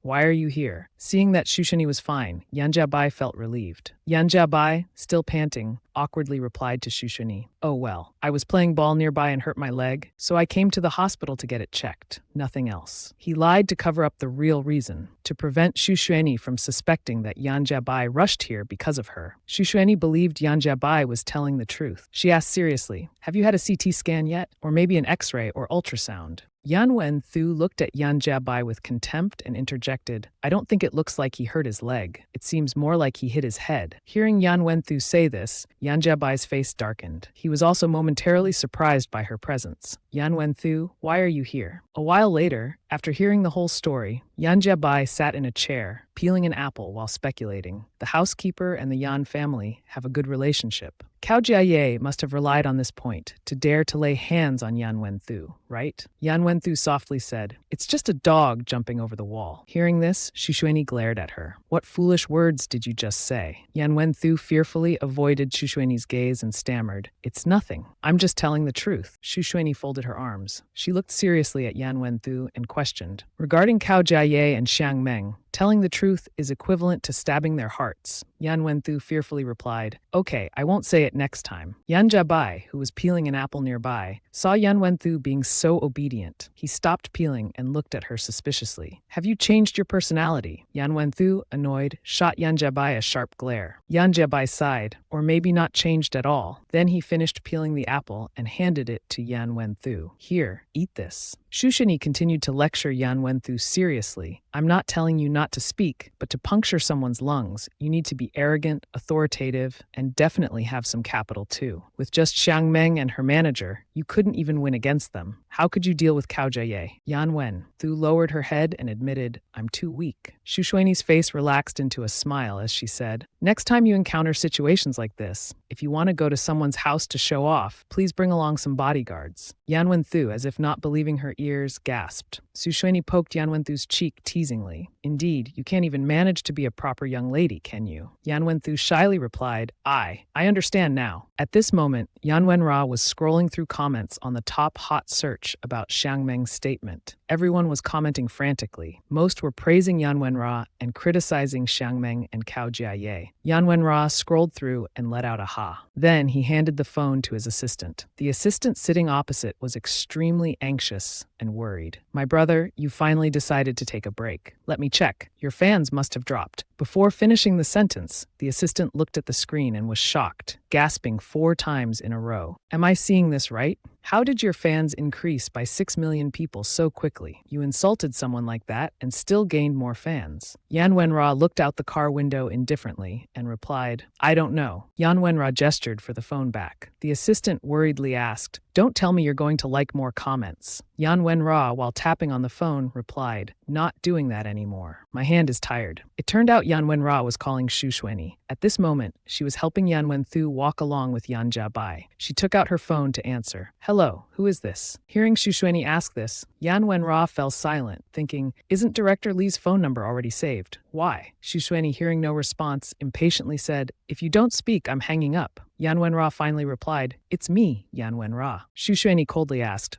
Why are you here?" Seeing that Xu Xuanyi was fine, Yan Jiabai felt relieved. Yan Jiabai, still panting, awkwardly replied to Xu Xuanyi, "Oh well, I was playing ball nearby and hurt my leg, so I came to the hospital to get it checked. Nothing else." He lied to cover up the real reason, to prevent Xu Xuanyi from suspecting that Yan Jiabai rushed here because of her. Xu Xuanyi believed Yan Jiabai was telling the truth. She asked seriously, "Have you had a CT scan yet? Or maybe an X-ray or ultrasound?" Yan Wenthu looked at Yan Jiabai with contempt and interjected, "I don't think it looks like he hurt his leg. It seems more like he hit his head." Hearing Yan Wenthu say this, Yan Jiabai's face darkened. He was also momentarily surprised by her presence. "Yan Wenthu, why are you here?" A while later, after hearing the whole story, Yan Jiabai sat in a chair, peeling an apple while speculating. The housekeeper and the Yan family have a good relationship. Cao Jiaye must have relied on this point to dare to lay hands on Yan Wenthu, right? Yan Wenthu softly said, "It's just a dog jumping over the wall." Hearing this, Xu Xuanyi glared at her. "What foolish words did you just say?" Yan Wenthu fearfully avoided Xu Xuanyi's gaze and stammered, "It's nothing. I'm just telling the truth." Xu Xuanyi folded her arms. She looked seriously at Yan Wenthu and questioned, "Regarding Cao Jiaye and Xiangmeng, telling the truth is equivalent to stabbing their hearts." Yan Wenthu fearfully replied, "Okay, I won't say it next time." Yan Jiabai, who was peeling an apple nearby, saw Yan Wenthu being so obedient. He stopped peeling and looked at her suspiciously. "Have you changed your personality?" Yan Wenthu, annoyed, shot Yan Jiabai a sharp glare. Yan Jiabai sighed, "Or maybe not changed at all." Then he finished peeling the apple and handed it to Yan Wenthu. "Here, eat this." Xu Xuanyi continued to lecture Yan Wenthu seriously. "I'm not telling you not to speak, but to puncture someone's lungs, you need to be arrogant, authoritative, and definitely have some capital too. With just Xiangmeng and her manager, you couldn't even win against them. How could you deal with Cao Jiaye?" Yan Wenthu lowered her head and admitted, "I'm too weak." Xu Xuanyi's face relaxed into a smile as she said, "Next time you encounter situations like this, if you want to go to someone's house to show off, please bring along some bodyguards." Yan Wenthu, as if not believing her ears, gasped. Xu Xuanyi poked Yan Wenthu's cheek teasingly. "Indeed, you can't even manage to be a proper young lady, can you?" Yan Wenthu shyly replied, I understand now." At this moment, Yan Wenra was scrolling through comments on the top hot search about Xiangmeng's statement. Everyone was commenting frantically. Most were praising Yan Wenra and criticizing Xiangmeng and Cao Jiaye. Yan Wenra scrolled through and let out a ha. Then he handed the phone to his assistant. The assistant sitting opposite was extremely anxious and worried. "My brother, you finally decided to take a break. Let me check. Your fans must have dropped." Before finishing the sentence, the assistant looked at the screen and was shocked, gasping 4 times in a row. Am I seeing this right? How did your fans increase by 6 million people so quickly? You insulted someone like that and still gained more fans. Yan Wenra looked out the car window indifferently and replied, I don't know. Yan Wenra gestured for the phone back. The assistant worriedly asked, don't tell me you're going to like more comments. Yan Wenra, while tapping on the phone, replied, not doing that anymore. My hand is tired. It turned out Yan Wenra was calling Xu Xueni. At this moment, she was helping Yan Wenthu walk along with Yan Jiabai. She took out her phone to answer. Hello, who is this? Hearing Xu Xueni ask this, Yan Wenra fell silent, thinking, isn't Director Li's phone number already saved? Why? Xu Xueni, hearing no response, impatiently said, if you don't speak, I'm hanging up. Yan Wenra finally replied, it's me, Yan Wenra. Xu Xueni coldly asked,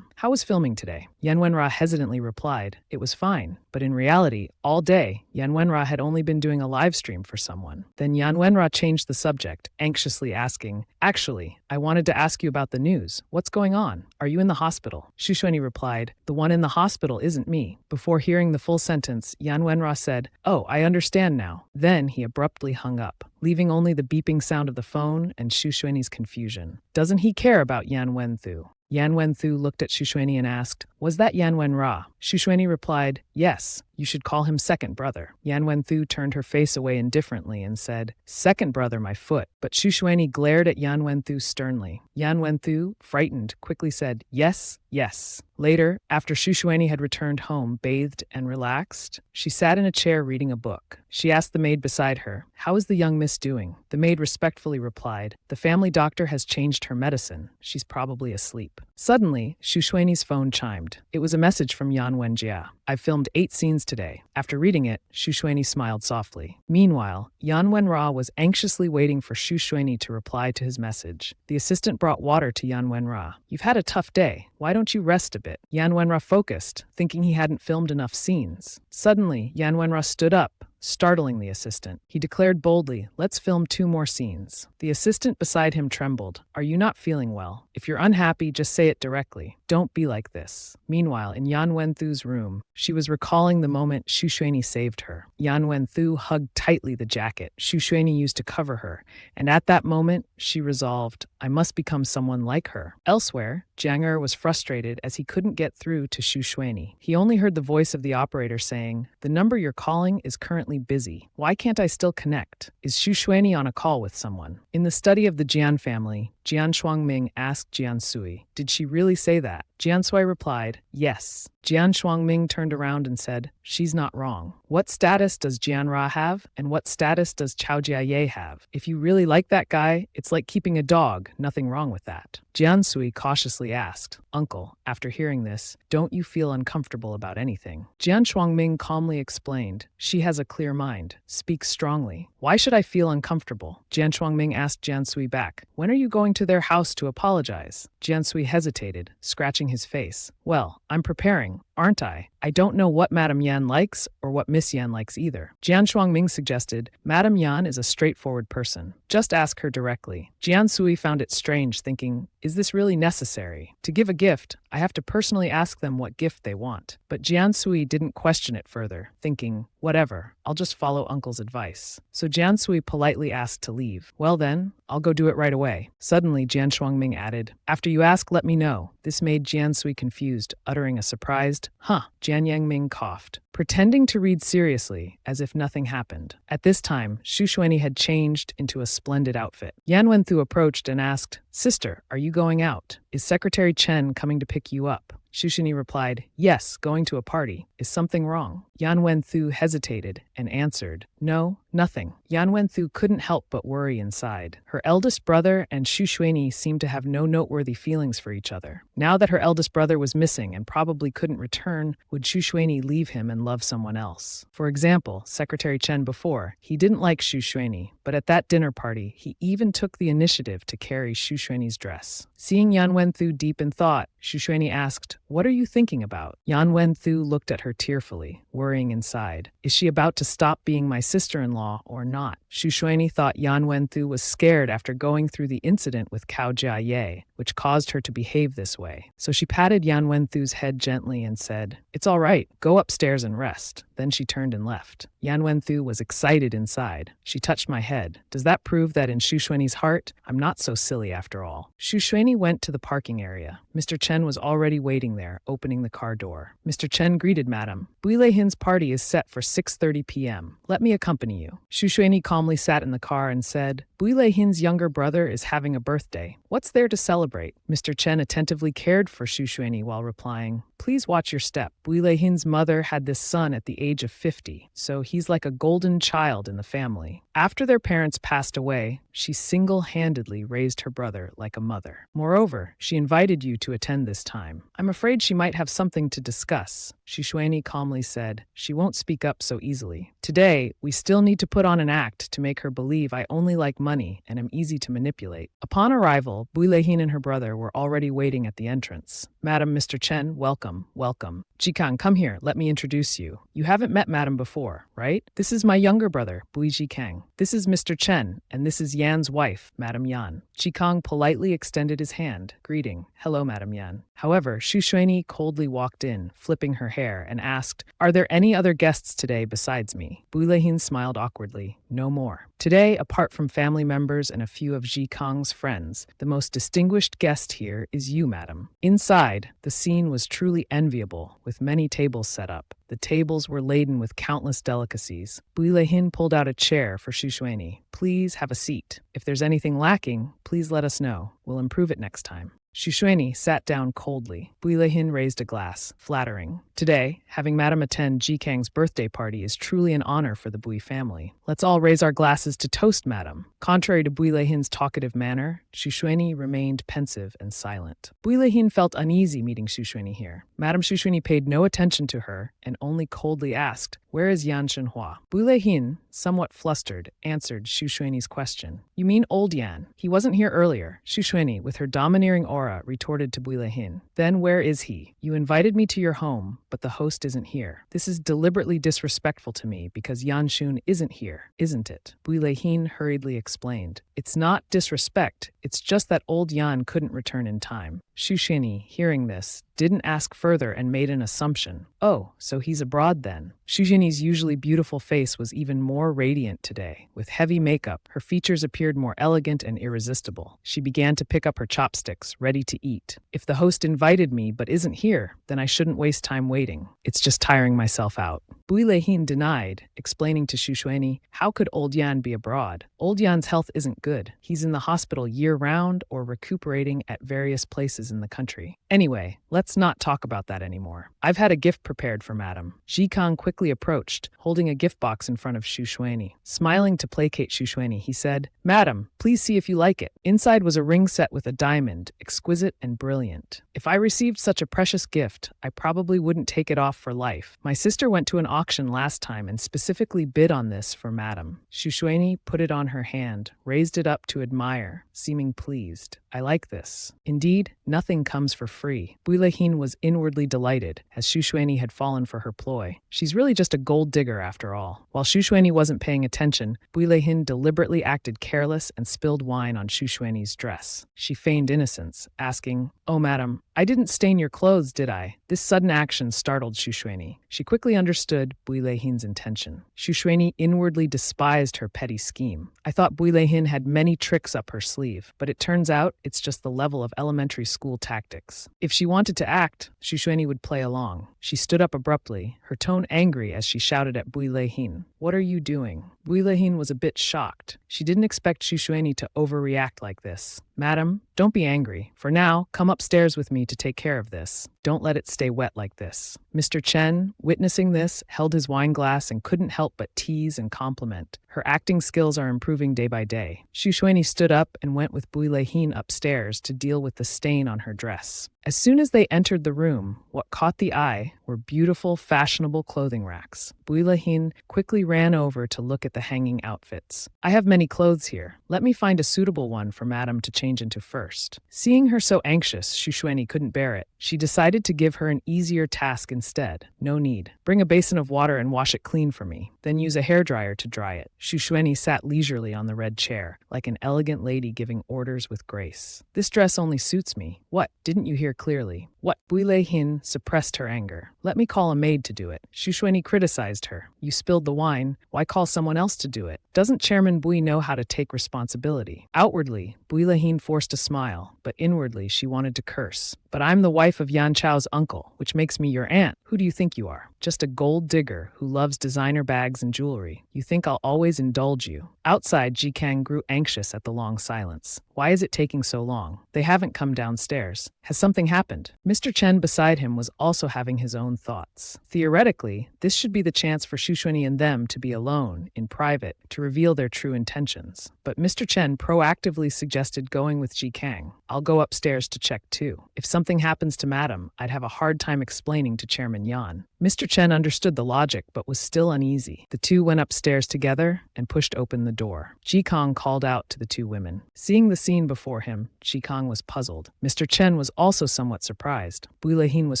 how was filming today? Yan Wenra hesitantly replied, it was fine. But in reality, all day, Yan Wenra had only been doing a live stream for someone. Then Yan Wenra changed the subject, anxiously asking, actually, I wanted to ask you about the news. What's going on? Are you in the hospital? Xu Xueni replied, the one in the hospital isn't me. Before hearing the full sentence, Yan Wenra said, oh, I understand now. Then he abruptly hung up, leaving only the beeping sound of the phone and Xu Xueni's confusion. Doesn't he care about Yan Wenthu? Yan Wenthu looked at Xu Xueni and asked, was that Yan Wenra? Xu Xueni replied, yes, you should call him second brother. Yan Wenthu turned her face away indifferently and said, second brother, my foot. But Xu Xueni glared at Yan Wenthu sternly. Yan Wenthu, frightened, quickly said, yes, yes. Later, after Xu Xueni had returned home, bathed and relaxed, she sat in a chair reading a book. She asked the maid beside her, how is the young miss doing? The maid respectfully replied, the family doctor has changed her medicine. She's probably asleep. Suddenly, Xu Xueni's phone chimed. It was a message from Yan Wenjia. I've filmed 8 scenes today. After reading it, Xu Xueni smiled softly. Meanwhile, Yan Wenra was anxiously waiting for Xu Xueni to reply to his message. The assistant brought water to Yan Wenra. You've had a tough day. Why don't you rest a bit? Yan Wenra focused, thinking he hadn't filmed enough scenes. Suddenly, Yan Wenra stood up, startling the assistant. He declared boldly, let's film 2 more scenes. The assistant beside him trembled. Are you not feeling well? If you're unhappy, just say it directly. Don't be like this. Meanwhile, in Yan Wenthu's room, she was recalling the moment Xu Xueni saved her. Yan Wenthu hugged tightly the jacket Xu Xueni used to cover her, and at that moment, she resolved, I must become someone like her. Elsewhere, Jiang Er was frustrated as he couldn't get through to Xu Xueni. He only heard the voice of the operator saying, the number you're calling is currently busy. Why can't I still connect? Is Xu Xueni on a call with someone? In the study of the Jian family, Jian Shuangming asked Jian Sui, did she really say that? Jian Sui replied, yes. Jian Shuangming turned around and said, she's not wrong. What status does Jian Ra have, and what status does Chao Jiaye have? If you really like that guy, it's like keeping a dog, nothing wrong with that. Jian Sui cautiously asked, Uncle, after hearing this, don't you feel uncomfortable about anything? Jian Shuangming calmly explained, she has a clear mind, speaks strongly. Why should I feel uncomfortable? Jian Shuangming asked Jian Sui back, when are you going to their house to apologize? Jian Sui hesitated, scratching his face. Well, I'm preparing, aren't I? I don't know what Madame Yan likes or what Miss Yan likes either. Jian Shuangming suggested, Madame Yan is a straightforward person. Just ask her directly. Jian Sui found it strange, thinking, is this really necessary? To give a gift, I have to personally ask them what gift they want. But Jian Sui didn't question it further, thinking, whatever, I'll just follow Uncle's advice. So Jian Sui politely asked to leave. Well then, I'll go do it right away. Suddenly, Jian Shuangming added, after you ask, let me know. This made Jian Sui confused, uttering a surprised, huh. Jian Yangming coughed, pretending to read seriously, as if nothing happened. At this time, Xu Xueni had changed into a splendid outfit. Yan Wenthu approached and asked, sister, are you going out? Is Secretary Chen coming to pick you up? Xu Xueni replied, yes, going to a party. Is something wrong? Yan Wenthu hesitated and answered, no, nothing. Yan Wenthu couldn't help but worry inside. Her eldest brother and Xu Xueni seemed to have no noteworthy feelings for each other. Now that her eldest brother was missing and probably couldn't return, would Xu Xueni leave him and love someone else? For example, Secretary Chen before, he didn't like Xu Xueni, but at that dinner party, he even took the initiative to carry Xu Xueni's dress. Seeing Yan Wenthu deep in thought, Xu Xueni asked, What are you thinking about? Yan Wen-thu looked at her tearfully, worrying inside. Is she about to stop being my sister-in-law or not? Xu Shuini thought Yan Wen-thu was scared after going through the incident with Cao Jia, which caused her to behave this way. So she patted Yan Wen-thu's head gently and said, "It's all right, go upstairs and rest." Then she turned and left. Yan Wen-thu was excited inside. She touched my head. Does that prove that in Xu Shuini's heart, I'm not so silly after all? Xu Shuini went to the parking area. Mr. Chen was already waiting there, opening the car door. Mr. Chen greeted Madam. Bui Lei-hin's party is set for 6:30 p.m. Let me accompany you. Xu Shuini calmly sat in the car and said, Bui Lei-hin's younger brother is having a birthday. What's there to celebrate? Mr. Chen attentively cared for Xu Shuini while replying, Please watch your step. Bui Lei-hin's mother had this son at the age of 50, so he's like a golden child in the family. After their parents passed away, she single-handedly raised her brother like a mother. Moreover, she invited you to attend this time. I'm afraid she might have something to discuss. Xu Shuini calmly said, She won't speak up so easily. Today, we still need to put on an act to make her believe I only like money and am easy to manipulate. Upon arrival, Bui Lei-hin and her brother were already waiting at the entrance. Madam, Mr. Chen, welcome, welcome. Jikang, come here, let me introduce you. You haven't met Madam before, right? This is my younger brother, Bui Jikang. This is Mr. Chen, and this is Yan's wife, Madam Yan. Jikang politely extended his hand, greeting, Hello, Madam Yan. However, Xu Shuini coldly walked in, flipping her hair, and asked, Are there any other guests today besides me? Bui Lei-hin smiled awkwardly. No more. Today, apart from family members and a few of Jikang's friends, the most distinguished guest here is you, Madam. Inside, the scene was truly enviable, with many tables set up. The tables were laden with countless delicacies. Bui Lei-hin pulled out a chair for Xu Shuini. Please have a seat. If there's anything lacking, please let us know. We'll improve it next time. Xu Shuini sat down coldly. Bui Lei-hin raised a glass, flattering. Today, having Madam attend Jikang's birthday party is truly an honor for the Bui family. Let's all raise our glasses to toast, Madam. Contrary to Bui Lei-hin's talkative manner, Xu Shuini remained pensive and silent. Bui Lei-hin felt uneasy meeting Xu Shuini here. Madam Xu Shuini paid no attention to her and only coldly asked, Where is Yan Shenhua? Bui Lei-hin, somewhat flustered, answered Xu Shuini's question. You mean old Yan? He wasn't here earlier. Xu Shuini, with her domineering aura, retorted to Bui Lei-hin. Then where is he? You invited me to your home, but the host isn't here. This is deliberately disrespectful to me because Yan Shun isn't here, isn't it? Bui Lei-hin hurriedly explained. It's not disrespect, it's just that old Yan couldn't return in time. Xu Shuini, hearing this, didn't ask further and made an assumption. Oh, so he's abroad then. Xu Shuini's usually beautiful face was even more radiant today. With heavy makeup, her features appeared more elegant and irresistible. She began to pick up her chopsticks, ready to eat. If the host invited me but isn't here, then I shouldn't waste time waiting. It's just tiring myself out. Bui Lei-hin denied, explaining to Xu Shuini, how could old Yan be abroad? Old Yan's health isn't good. He's in the hospital year-round or recuperating at various places in the country. Anyway, let's not talk about that anymore. I've had a gift prepared for Madam. Jikang quickly approached, holding a gift box in front of Xu Shuini. Smiling to placate Xu Shuini, he said, Madam, please see if you like it. Inside was a ring set with a diamond, exquisite and brilliant. If I received such a precious gift, I probably wouldn't take it off for life. My sister went to an auction last time and specifically bid on this for Madam. Xu Shuini put it on her hand, raised it up to admire, seeming pleased. I like this. Indeed, nothing comes for free. Bui Lei-hin was inwardly delighted, as Xu Shuini had fallen for her ploy. She's really just a gold digger after all. While Xu Shuini wasn't paying attention, Bui Lei-hin deliberately acted careless and spilled wine on Xu Shuini's dress. She feigned innocence, asking, Oh, Madam, I didn't stain your clothes, did I? This sudden action startled Xu Shuini. She quickly understood Bui Lei-hin's intention. Xu Shuini inwardly despised her petty scheme. I thought Bui Lei-hin had many tricks up her sleeve, but it turns out it's just the level of elementary school tactics. If she wanted to act, Xu Shuini would play along. She stood up abruptly, her tone angry as she shouted at Bui Lei-hin. What are you doing? Bui Lei-hin was a bit shocked. She didn't expect Xu Shuini to overreact like this. Madam, don't be angry. For now, come upstairs with me to take care of this. Don't let it stay wet like this. Mr. Chen, witnessing this, held his wine glass and couldn't help but tease and compliment. Her acting skills are improving day by day. Xu Shuini stood up and went with Bui Lei-hin upstairs to deal with the stain on her dress. As soon as they entered the room, what caught the eye were beautiful, fashionable clothing racks. Builahin quickly ran over to look at the hanging outfits. I have many clothes here. Let me find a suitable one for Madame to change into first. Seeing her so anxious, Shushweni couldn't bear it. She decided to give her an easier task instead. No need. Bring a basin of water and wash it clean for me. Then use a hairdryer to dry it. Shushweni sat leisurely on the red chair, like an elegant lady giving orders with grace. This dress only suits me. What? Didn't you hear clearly? What? Builahin suppressed her anger. Let me call a maid to do it. Shushweni criticized her. You spilled the wine. Why call someone else to do it? Doesn't Chairman Bui know how to take responsibility? Outwardly, Builahin forced a smile, but inwardly she wanted to curse. But I'm the wife of Yan Chao's uncle, which makes me your aunt. Who do you think you are? Just a gold digger who loves designer bags and jewelry. You think I'll always indulge you? Outside, Ji Kang grew anxious at the long silence. Why is it taking so long? They haven't come downstairs. Has something happened? Mr. Chen beside him was also having his own thoughts. Theoretically, this should be the chance for Shushweni and them to be alone, in private, to reveal their true intentions. But Mr. Chen proactively suggested going with Ji Kang. I'll go upstairs to check too. If something happens to Madam, I'd have a hard time explaining to Chairman Yan. Mr. Chen understood the logic, but was still uneasy. The two went upstairs together and pushed open the door. Ji Kang called out to the two women. Seeing the scene before him, Ji Kang was puzzled. Mr. Chen was also somewhat surprised. Builahin was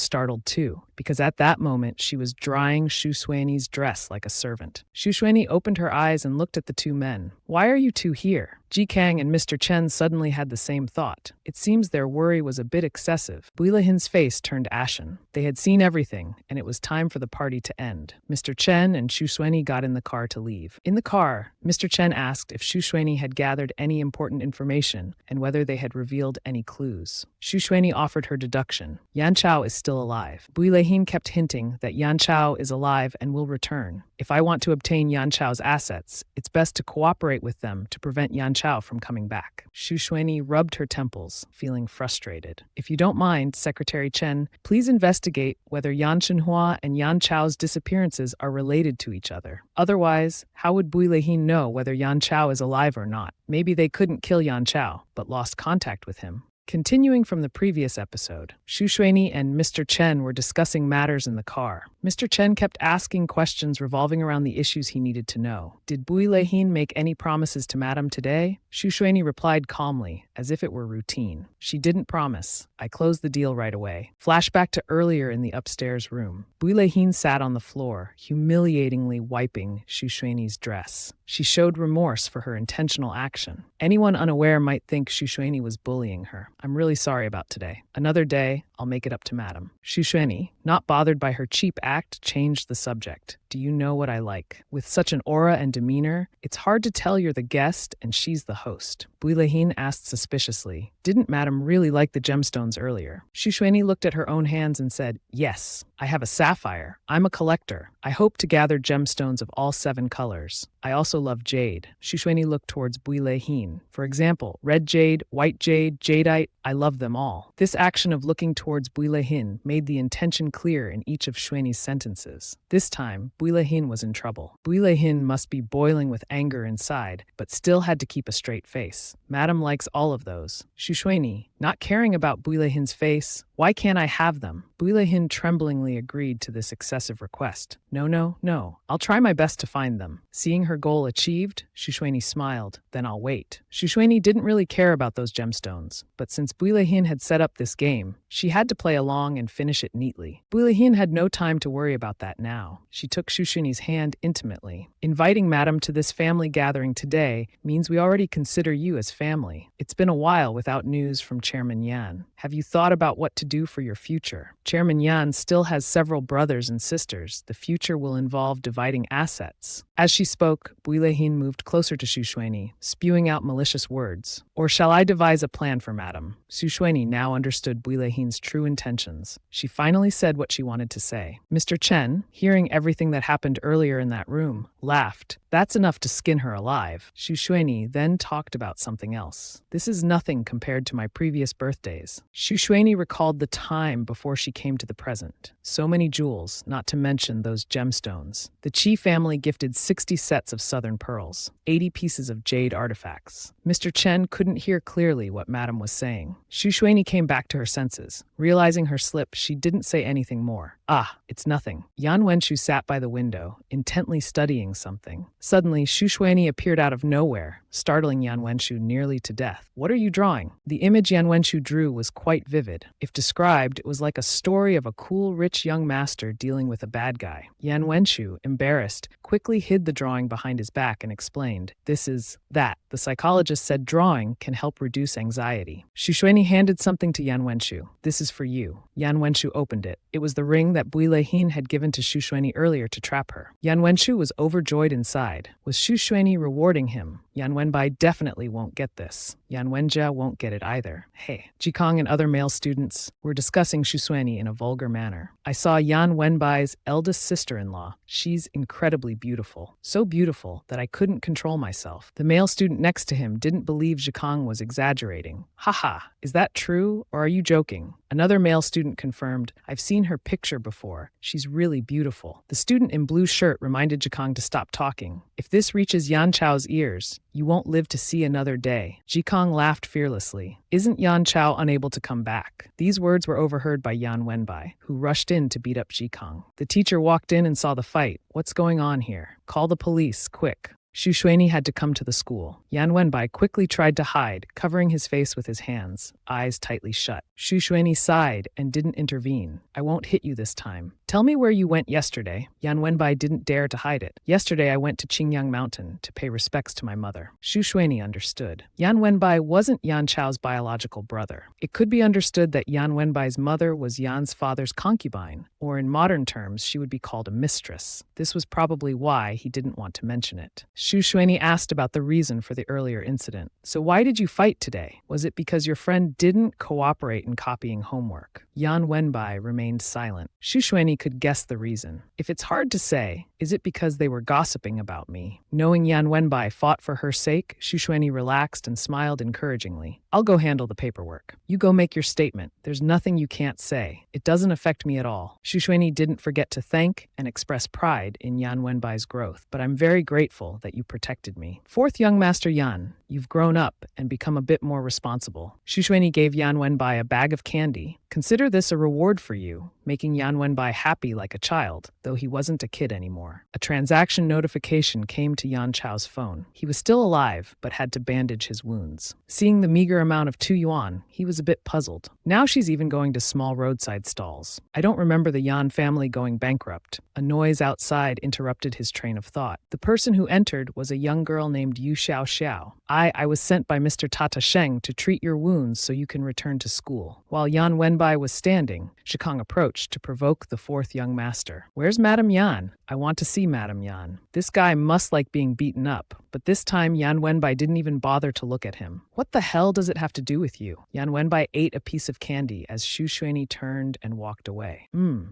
startled too, because at that moment she was drying Shushweni's dress like a servant. Shushweni opened her eyes and looked at the two men. Why are you two here? Ji Kang and Mr. Chen suddenly had the same thought. It seems their worry was a bit excessive. Builahin's face turned ashen. They had seen everything, and it was time for the party to end. Mr. Chen and Shushweni got in the car to leave. In the car, Mr. Chen asked if Shushweni had gathered any important information and whether they had revealed any clues. Shushweni offered her deduction. Yan Chao is still alive. Builahin kept hinting that Yan Chao is alive and will return. If I want to obtain Yan Chao's assets, it's best to cooperate with them to prevent Yan Chao from coming back. Shushweni rubbed her temples, feeling frustrated. If you don't mind, Secretary Chen, please investigate whether Yan Shenhua and Yan Chao's disappearances are related to each other. Otherwise, how would Builahin know whether Yan Chao is alive or not? Maybe they couldn't kill Yan Chao, but lost contact with him. Continuing from the previous episode, Shushweni and Mr. Chen were discussing matters in the car. Mr. Chen kept asking questions revolving around the issues he needed to know. Did Builahin make any promises to Madame today? Shushweni replied calmly, as if it were routine. She didn't promise. I closed the deal right away. Flashback to earlier in the upstairs room. Builahin sat on the floor, humiliatingly wiping Shushweni's dress. She showed remorse for her intentional action. Anyone unaware might think Shushweni was bullying her. I'm really sorry about today. Another day, I'll make it up to Madame. Shushweni, not bothered by her cheap act, changed the subject. Do you know what I like? With such an aura and demeanor, it's hard to tell you're the guest and she's the host. Builahin asked suspiciously. Didn't Madame really like the gemstones earlier? Shushweni looked at her own hands and said, Yes, I have a sapphire. I'm a collector. I hope to gather gemstones of all 7 colors. I also love jade. Shushweni looked towards Builahin. For example, red jade, white jade, jadeite, I love them all. This action of looking towards Builahin made the intention clear in each of Shushweni's sentences. This time, Builahin was in trouble. Builahin must be boiling with anger inside, but still had to keep a straight face. Madame likes all of those. Shushweni, not caring about Builahin's face, why can't I have them? Builahin tremblingly agreed to this excessive request. No. I'll try my best to find them. Seeing her goal achieved, Shushweni smiled. Then I'll wait. Shushweni didn't really care about those gemstones, but since Builahin had set up this game, she had to play along and finish it neatly. Builahin had no time to worry about that now. She took Shushweni's hand intimately. Inviting Madame to this family gathering today means we already consider you as family. It's been a while without news from Chairman Yan. Have you thought about what to do for your future? Chairman Yan still has several brothers and sisters. The future will involve dividing assets. As she spoke, Builahin moved closer to Shushweni, spewing out malicious words. Or shall I devise a plan for Madame? Shushweni now understood Builahin's true intentions. She finally said what she wanted to say. Mr. Chen, hearing everything that happened earlier in that room, laughed. That's enough to skin her alive. Xu Xuanyi then talked about something else. This is nothing compared to my previous birthdays. Xu Xuanyi recalled the time before she came to the present. So many jewels, not to mention those gemstones. The Qi family gifted 60 sets of southern pearls, 80 pieces of jade artifacts. Mr. Chen couldn't hear clearly what Madame was saying. Xu Xuanyi came back to her senses. Realizing her slip, she didn't say anything more. Ah, it's nothing. Yan Wenshu sat by the window, intently studying something. Suddenly, Xu Xuanyi appeared out of nowhere, startling Yan Wenshu nearly to death. What are you drawing? The image Yan Wenshu drew was quite vivid. If described, it was like a story of a cool, rich young master dealing with a bad guy. Yan Wenshu, embarrassed, quickly hid the drawing behind his back and explained, "This is that." The psychologist said drawing can help reduce anxiety. Xu Xuanyi handed something to Yan Wenshu. "This is for you." Yan Wenshu opened it. It was the ring that Bui Leihin had given to Xu Xuanyi earlier to trap her. Yan Wenshu was overjoyed inside. Was Xu Xuanyi rewarding him? Yan Wenbai definitely won't get this. Yan Wenjia won't get it either. Hey, Jikong and other male students were discussing Xu Xuanyi in a vulgar manner. I saw Yan Wenbai's eldest sister-in-law. She's incredibly beautiful. So beautiful that I couldn't control myself. The male student next to him didn't believe Jikong was exaggerating. Haha, is that true or are you joking? Another male student confirmed, I've seen her picture before. She's really beautiful. The student in blue shirt reminded Jikong to stop talking. If this reaches Yan Chao's ears, you won't live to see another day. Jikong laughed fearlessly. Isn't Yan Chao unable to come back? These words were overheard by Yan Wenbai, who rushed in to beat up Jikong. The teacher walked in and saw the fight. What's going on here? Call the police, quick. Xu Xuanyi had to come to the school. Yan Wenbai quickly tried to hide, covering his face with his hands, eyes tightly shut. Xu Xuanyi sighed and didn't intervene. I won't hit you this time. Tell me where you went yesterday. Yan Wenbai didn't dare to hide it. Yesterday I went to Qingyang Mountain to pay respects to my mother. Xu Xuanyi understood. Yan Wenbai wasn't Yan Chao's biological brother. It could be understood that Yan Wenbai's mother was Yan's father's concubine, or in modern terms, she would be called a mistress. This was probably why he didn't want to mention it. Xu Xuanyi asked about the reason for the earlier incident. So why did you fight today? Was it because your friend didn't cooperate in copying homework? Yan Wenbai remained silent. Xu Xuanyi could guess the reason. If it's hard to say, is it because they were gossiping about me? Knowing Yan Wenbai fought for her sake, Xu Xuanyi relaxed and smiled encouragingly. I'll go handle the paperwork. You go make your statement. There's nothing you can't say. It doesn't affect me at all. Xu Xuanyi didn't forget to thank and express pride in Yan Wenbai's growth, but I'm very grateful that you protected me. Fourth young master Yan, you've grown up and become a bit more responsible. Xu Xuanyi gave Yan Wenbai a bag of candy. Consider this a reward for you, making Yan Wenbai happy like a child, though he wasn't a kid anymore. A transaction notification came to Yan Chao's phone. He was still alive, but had to bandage his wounds. Seeing the meager amount of 2 yuan, he was a bit puzzled. Now she's even going to small roadside stalls. I don't remember the Yan family going bankrupt. A noise outside interrupted his train of thought. The person who entered was a young girl named Yu Xiao Xiao. I was sent by Mr. Tata Sheng to treat your wounds so you can return to school. While Yan Wenbai was standing, Shikang approached to provoke the fourth young master. Where's Madame Yan? I want to see Madame Yan. This guy must like being beaten up, but this time Yan Wenbai didn't even bother to look at him. What the hell does it have to do with you? Yan Wenbai ate a piece of candy as Xu Xuanyi turned and walked away.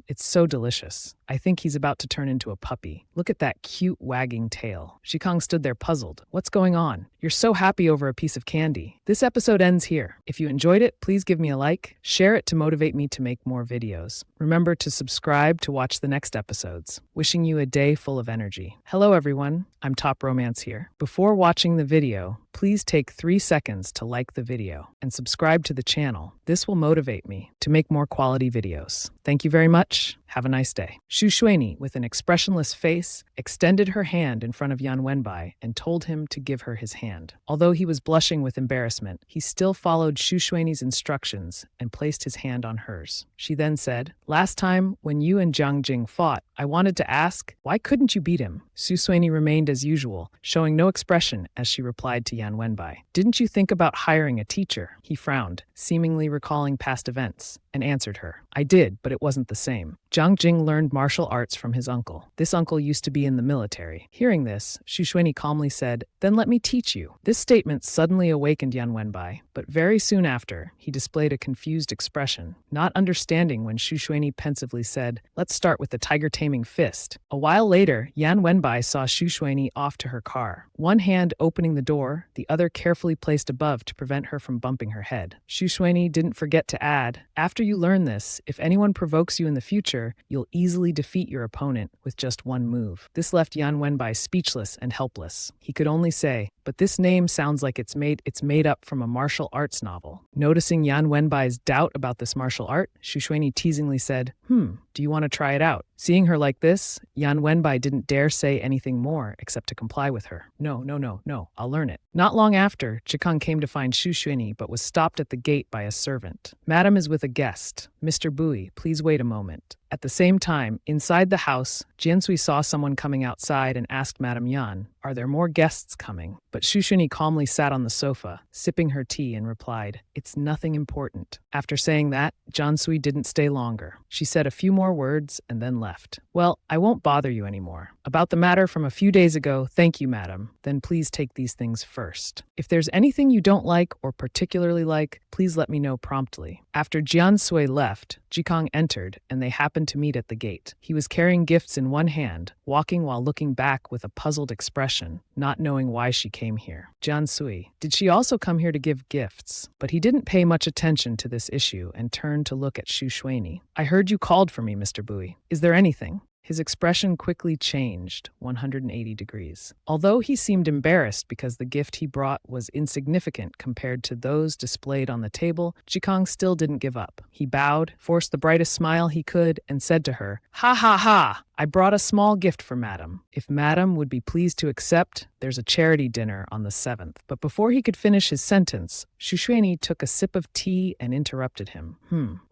It's so delicious. I think he's about to turn into a puppy. Look at that cute wagging tail. Shikang stood there puzzled. What's going on? You're so happy over a piece of candy. This episode ends here. If you enjoyed it, please give me a like, share it to motivate me to make more videos. Remember to subscribe to watch the next episodes. Wishing you a day full of energy. Hello everyone, I'm Top Romance here. Before watching the video, please take 3 seconds to like the video and subscribe to the channel. This will motivate me to make more quality videos. Thank you very much. Have a nice day. Xu Xuanyi, with an expressionless face, extended her hand in front of Yan Wenbai and told him to give her his hand. Although he was blushing with embarrassment, he still followed Xu Xuanyi's instructions and placed his hand on hers. She then said, last time when you and Jiang Jing fought, I wanted to ask, why couldn't you beat him? Xu Xuanyi remained as usual, showing no expression as she replied to Yan Wenbai. Didn't you think about hiring a teacher? He frowned, seemingly recalling past events. and answered her. I did, but it wasn't the same. Jiang Jing learned martial arts from his uncle. This uncle used to be in the military. Hearing this, Xu Xuanyi calmly said, then let me teach you. This statement suddenly awakened Yan Wenbai, but very soon after, he displayed a confused expression, not understanding when Xu Xuanyi pensively said, let's start with the tiger-taming fist. A while later, Yan Wenbai saw Xu Xuanyi off to her car, one hand opening the door, the other carefully placed above to prevent her from bumping her head. Xu Xuanyi didn't forget to add, after you learn this, if anyone provokes you in the future, you'll easily defeat your opponent with just one move. This left Yan Wenbai speechless and helpless. He could only say, but this name sounds like it's made up from a martial arts novel. Noticing Yan Wenbai's doubt about this martial art, Xu Xuanyi teasingly said, do you want to try it out? Seeing her like this, Yan Wenbai didn't dare say anything more except to comply with her. No, I'll learn it. Not long after, Jikang came to find Xu Xuanyi but was stopped at the gate by a servant. Madam is with a guest. Mr. Bui, please wait a moment. At the same time, inside the house, Jiansui saw someone coming outside and asked Madame Yan, are there more guests coming? But Xu Xuanyi calmly sat on the sofa, sipping her tea, and replied, it's nothing important. After saying that, Jiansui didn't stay longer. She said a few more words and then left. Well, I won't bother you anymore. About the matter from a few days ago, thank you, madam. Then please take these things first. If there's anything you don't like or particularly like, please let me know promptly. After Jiansui left, Jikang entered, and they happened to meet at the gate. He was carrying gifts in one hand, walking while looking back with a puzzled expression, not knowing why she came here. Jiansui, did she also come here to give gifts? But he didn't pay much attention to this issue and turned to look at Xu Xuanyi. I heard you called for me, Mr. Bui. Is there anything? His expression quickly changed 180 degrees. Although he seemed embarrassed because the gift he brought was insignificant compared to those displayed on the table, Jikang still didn't give up. He bowed, forced the brightest smile he could, and said to her, ha ha ha! I brought a small gift for madam. If madam would be pleased to accept, there's a charity dinner on the 7th. But before he could finish his sentence, Xu Xuanyi took a sip of tea and interrupted him.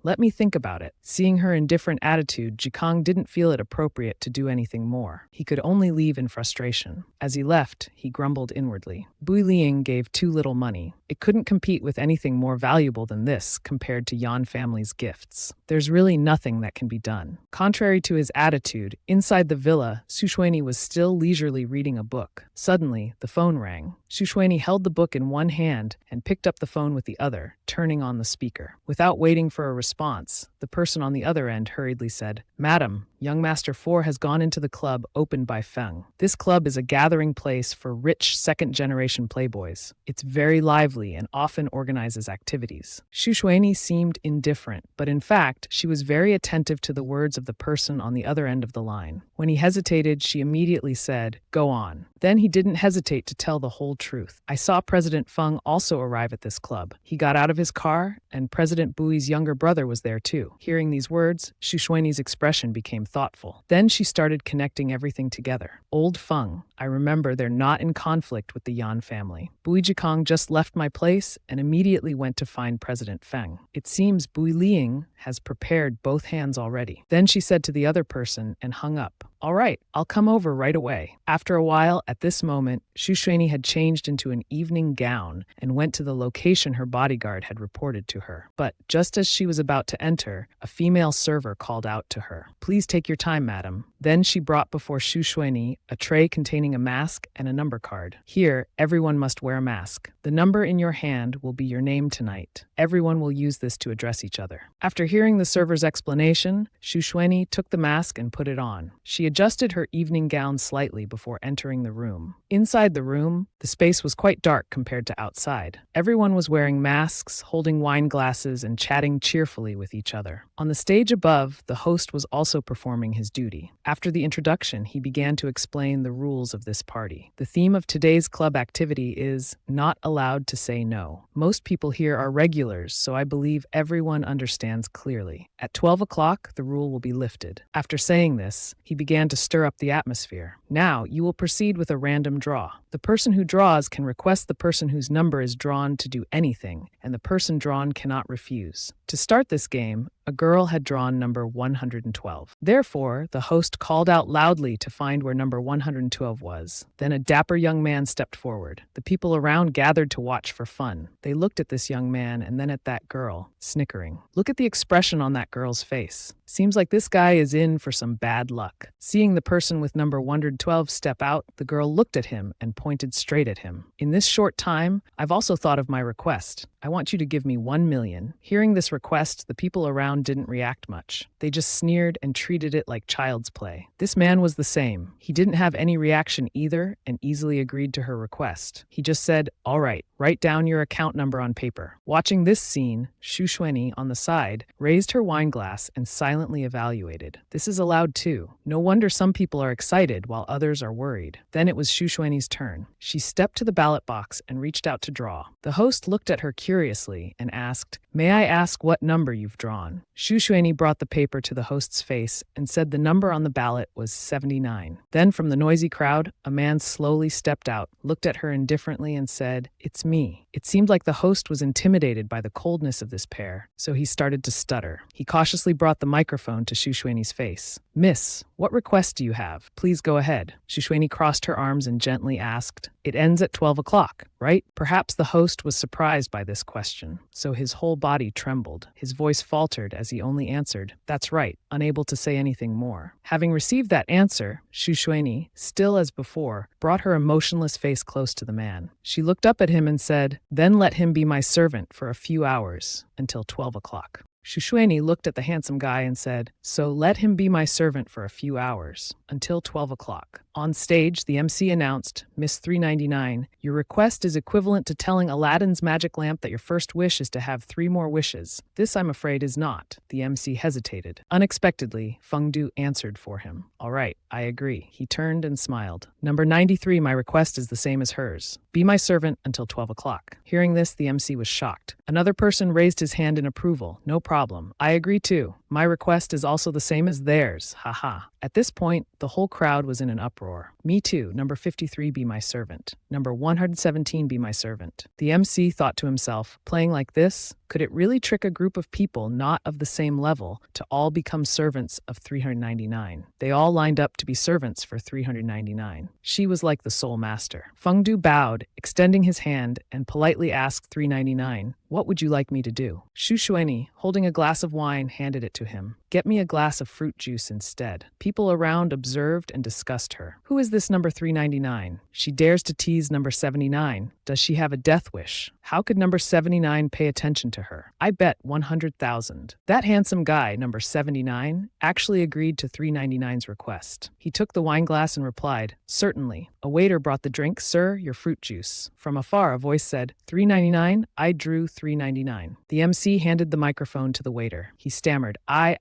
Let me think about it. Seeing her indifferent attitude, Jikang didn't feel it appropriate to do anything more. He could only leave in frustration. As he left, he grumbled inwardly. Bui Liang gave too little money. It couldn't compete with anything more valuable than this compared to Yan family's gifts. There's really nothing that can be done. Contrary to his attitude, inside the villa, Xu Xuanyi was still leisurely reading a book. Suddenly, the phone rang. Xu Xuanyi held the book in one hand and picked up the phone with the other, turning on the speaker. Without waiting for a response, the person on the other end hurriedly said, Madam, Young Master 4 has gone into the club opened by Feng. This club is a gathering place for rich second-generation playboys. It's very lively and often organizes activities. Xu Xuanyi seemed indifferent, but in fact, she was very attentive to the words of the person on the other end of the line. When he hesitated, she immediately said, Go on. Then he didn't hesitate to tell the whole truth. I saw President Feng also arrive at this club. He got out of his car, and President Bui's younger brother was there too. Hearing these words, Xu Xuanyi's expression became thoughtful. Then she started connecting everything together. Old Feng, I remember they're not in conflict with the Yan family. Bui Jikang just left my place and immediately went to find President Feng. It seems Bui Liang has prepared both hands already. Then she said to the other person and hung up. All right, I'll come over right away. After a while, at this moment, Xu Xuanyi had changed into an evening gown and went to the location her bodyguard had reported to her. But just as she was about to enter, a female server called out to her. Please take your time, madam. Then she brought before Xu Xuanyi a tray containing a mask and a number card. Here, everyone must wear a mask. The number in your hand will be your name tonight. Everyone will use this to address each other. After hearing the server's explanation, Xu Xuanyi took the mask and put it on. She adjusted her evening gown slightly before entering the room. Inside the room, the space was quite dark compared to outside. Everyone was wearing masks, holding wine glasses, and chatting cheerfully with each other. On the stage above, the host was also performing his duty. After the introduction, he began to explain the rules of this party. The theme of today's club activity is not allowed to say no. Most people here are regulars, so I believe everyone understands clearly. At 12 o'clock, the rule will be lifted. After saying this, he began to stir up the atmosphere. Now, you will proceed with a random draw. The person who draws can request the person whose number is drawn to do anything, and the person drawn cannot refuse. To start this game, A girl had drawn number 112. Therefore, the host called out loudly to find where number 112 was. Then a dapper young man stepped forward. The people around gathered to watch for fun. They looked at this young man and then at that girl, snickering. Look at the expression on that girl's face. Seems like this guy is in for some bad luck. Seeing the person with number 112 step out, the girl looked at him and pointed straight at him. In this short time, I've also thought of my request. I want you to give me 1 million. Hearing this request, the people around didn't react much. They just sneered and treated it like child's play. This man was the same. He didn't have any reaction either and easily agreed to her request. He just said, "All right, write down your account number on paper." Watching this scene, Xu Xuanyi, on the side, raised her wine glass and silently evaluated. This is allowed too. No wonder some people are excited while others are worried. Then it was Xu Xuanyi's turn. She stepped to the ballot box and reached out to draw. The host looked at her curiously and asked, "May I ask what number you've drawn?" Xu Xuanyi brought the paper to the host's face and said the number on the ballot was 79. Then from the noisy crowd, a man slowly stepped out, looked at her indifferently and said, "It's me." It seemed like the host was intimidated by the coldness of this pair, so he started to stutter. He cautiously brought the microphone to Xu Xuanyi's face. "Miss, what request do you have? Please go ahead." Xu Xuanyi crossed her arms and gently asked, "It ends at 12 o'clock, right?" Perhaps the host was surprised by this question, so his whole body trembled. His voice faltered as he only answered, "That's right," unable to say anything more. Having received that answer, Xu Xuanyi, still as before, brought her emotionless face close to the man. She looked up at him and said, "Then let him be my servant for a few hours, until 12 o'clock. Xu Xuanyi looked at the handsome guy and said, "So let him be my servant for a few hours, until 12 o'clock. On stage, the MC announced, "Miss 399, your request is equivalent to telling Aladdin's magic lamp that your first wish is to have 3 more wishes. This, I'm afraid, is not." The MC hesitated. Unexpectedly, Feng Du answered for him. "All right, I agree." He turned and smiled. "Number 93, my request is the same as hers. Be my servant until 12 o'clock. Hearing this, the MC was shocked. Another person raised his hand in approval. "No problem. I agree too. My request is also the same as theirs. Haha." At this point, the whole crowd was in an uproar. "Me too. Number 53, be my servant. Number 117, be my servant." The MC thought to himself, playing like this, could it really trick a group of people not of the same level to all become servants of 399? They all lined up to be servants for 399. She was like the sole master. Feng Du bowed, extending his hand, and politely asked 399, "What would you like me to do?" Xu Xuanyi, holding a glass of wine, handed it to him. "Get me a glass of fruit juice instead." People around observed and discussed her. Who is this number 399? She dares to tease number 79. Does she have a death wish? How could number 79 pay attention to her? I bet 100,000. That handsome guy, number 79, actually agreed to 399's request. He took the wine glass and replied, "Certainly." A waiter brought the drink. "Sir, your fruit juice." From afar, a voice said, 399, I drew 399. The MC handed the microphone to the waiter. He stammered, I.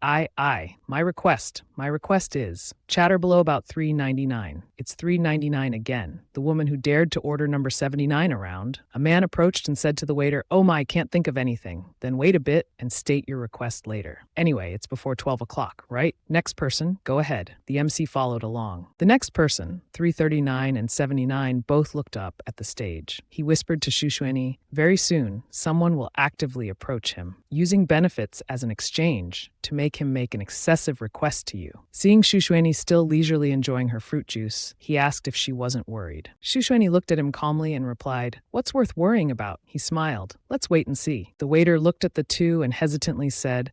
My request is. Chatter below about 399. It's 399 again. The woman who dared to order number 79 around. A man approached and said to the waiter, "Oh my, can't think of anything." "Then wait a bit and state your request later. Anyway, it's before 12 o'clock, right? Next person, go ahead." The MC followed along. The next person, 339 and 79, both looked up at the stage. He whispered to Xu Xuanyi, "Very soon, someone will actively approach him, using benefits as an exchange to make him make an excessive request to you." Seeing Xu Xuanyi still leisurely enjoying her fruit juice, he asked if she wasn't worried. Xu Xuanyi looked at him calmly and replied, "What's worth worrying about?" He smiled. "Let's wait and see." The waiter looked at the two and hesitantly said,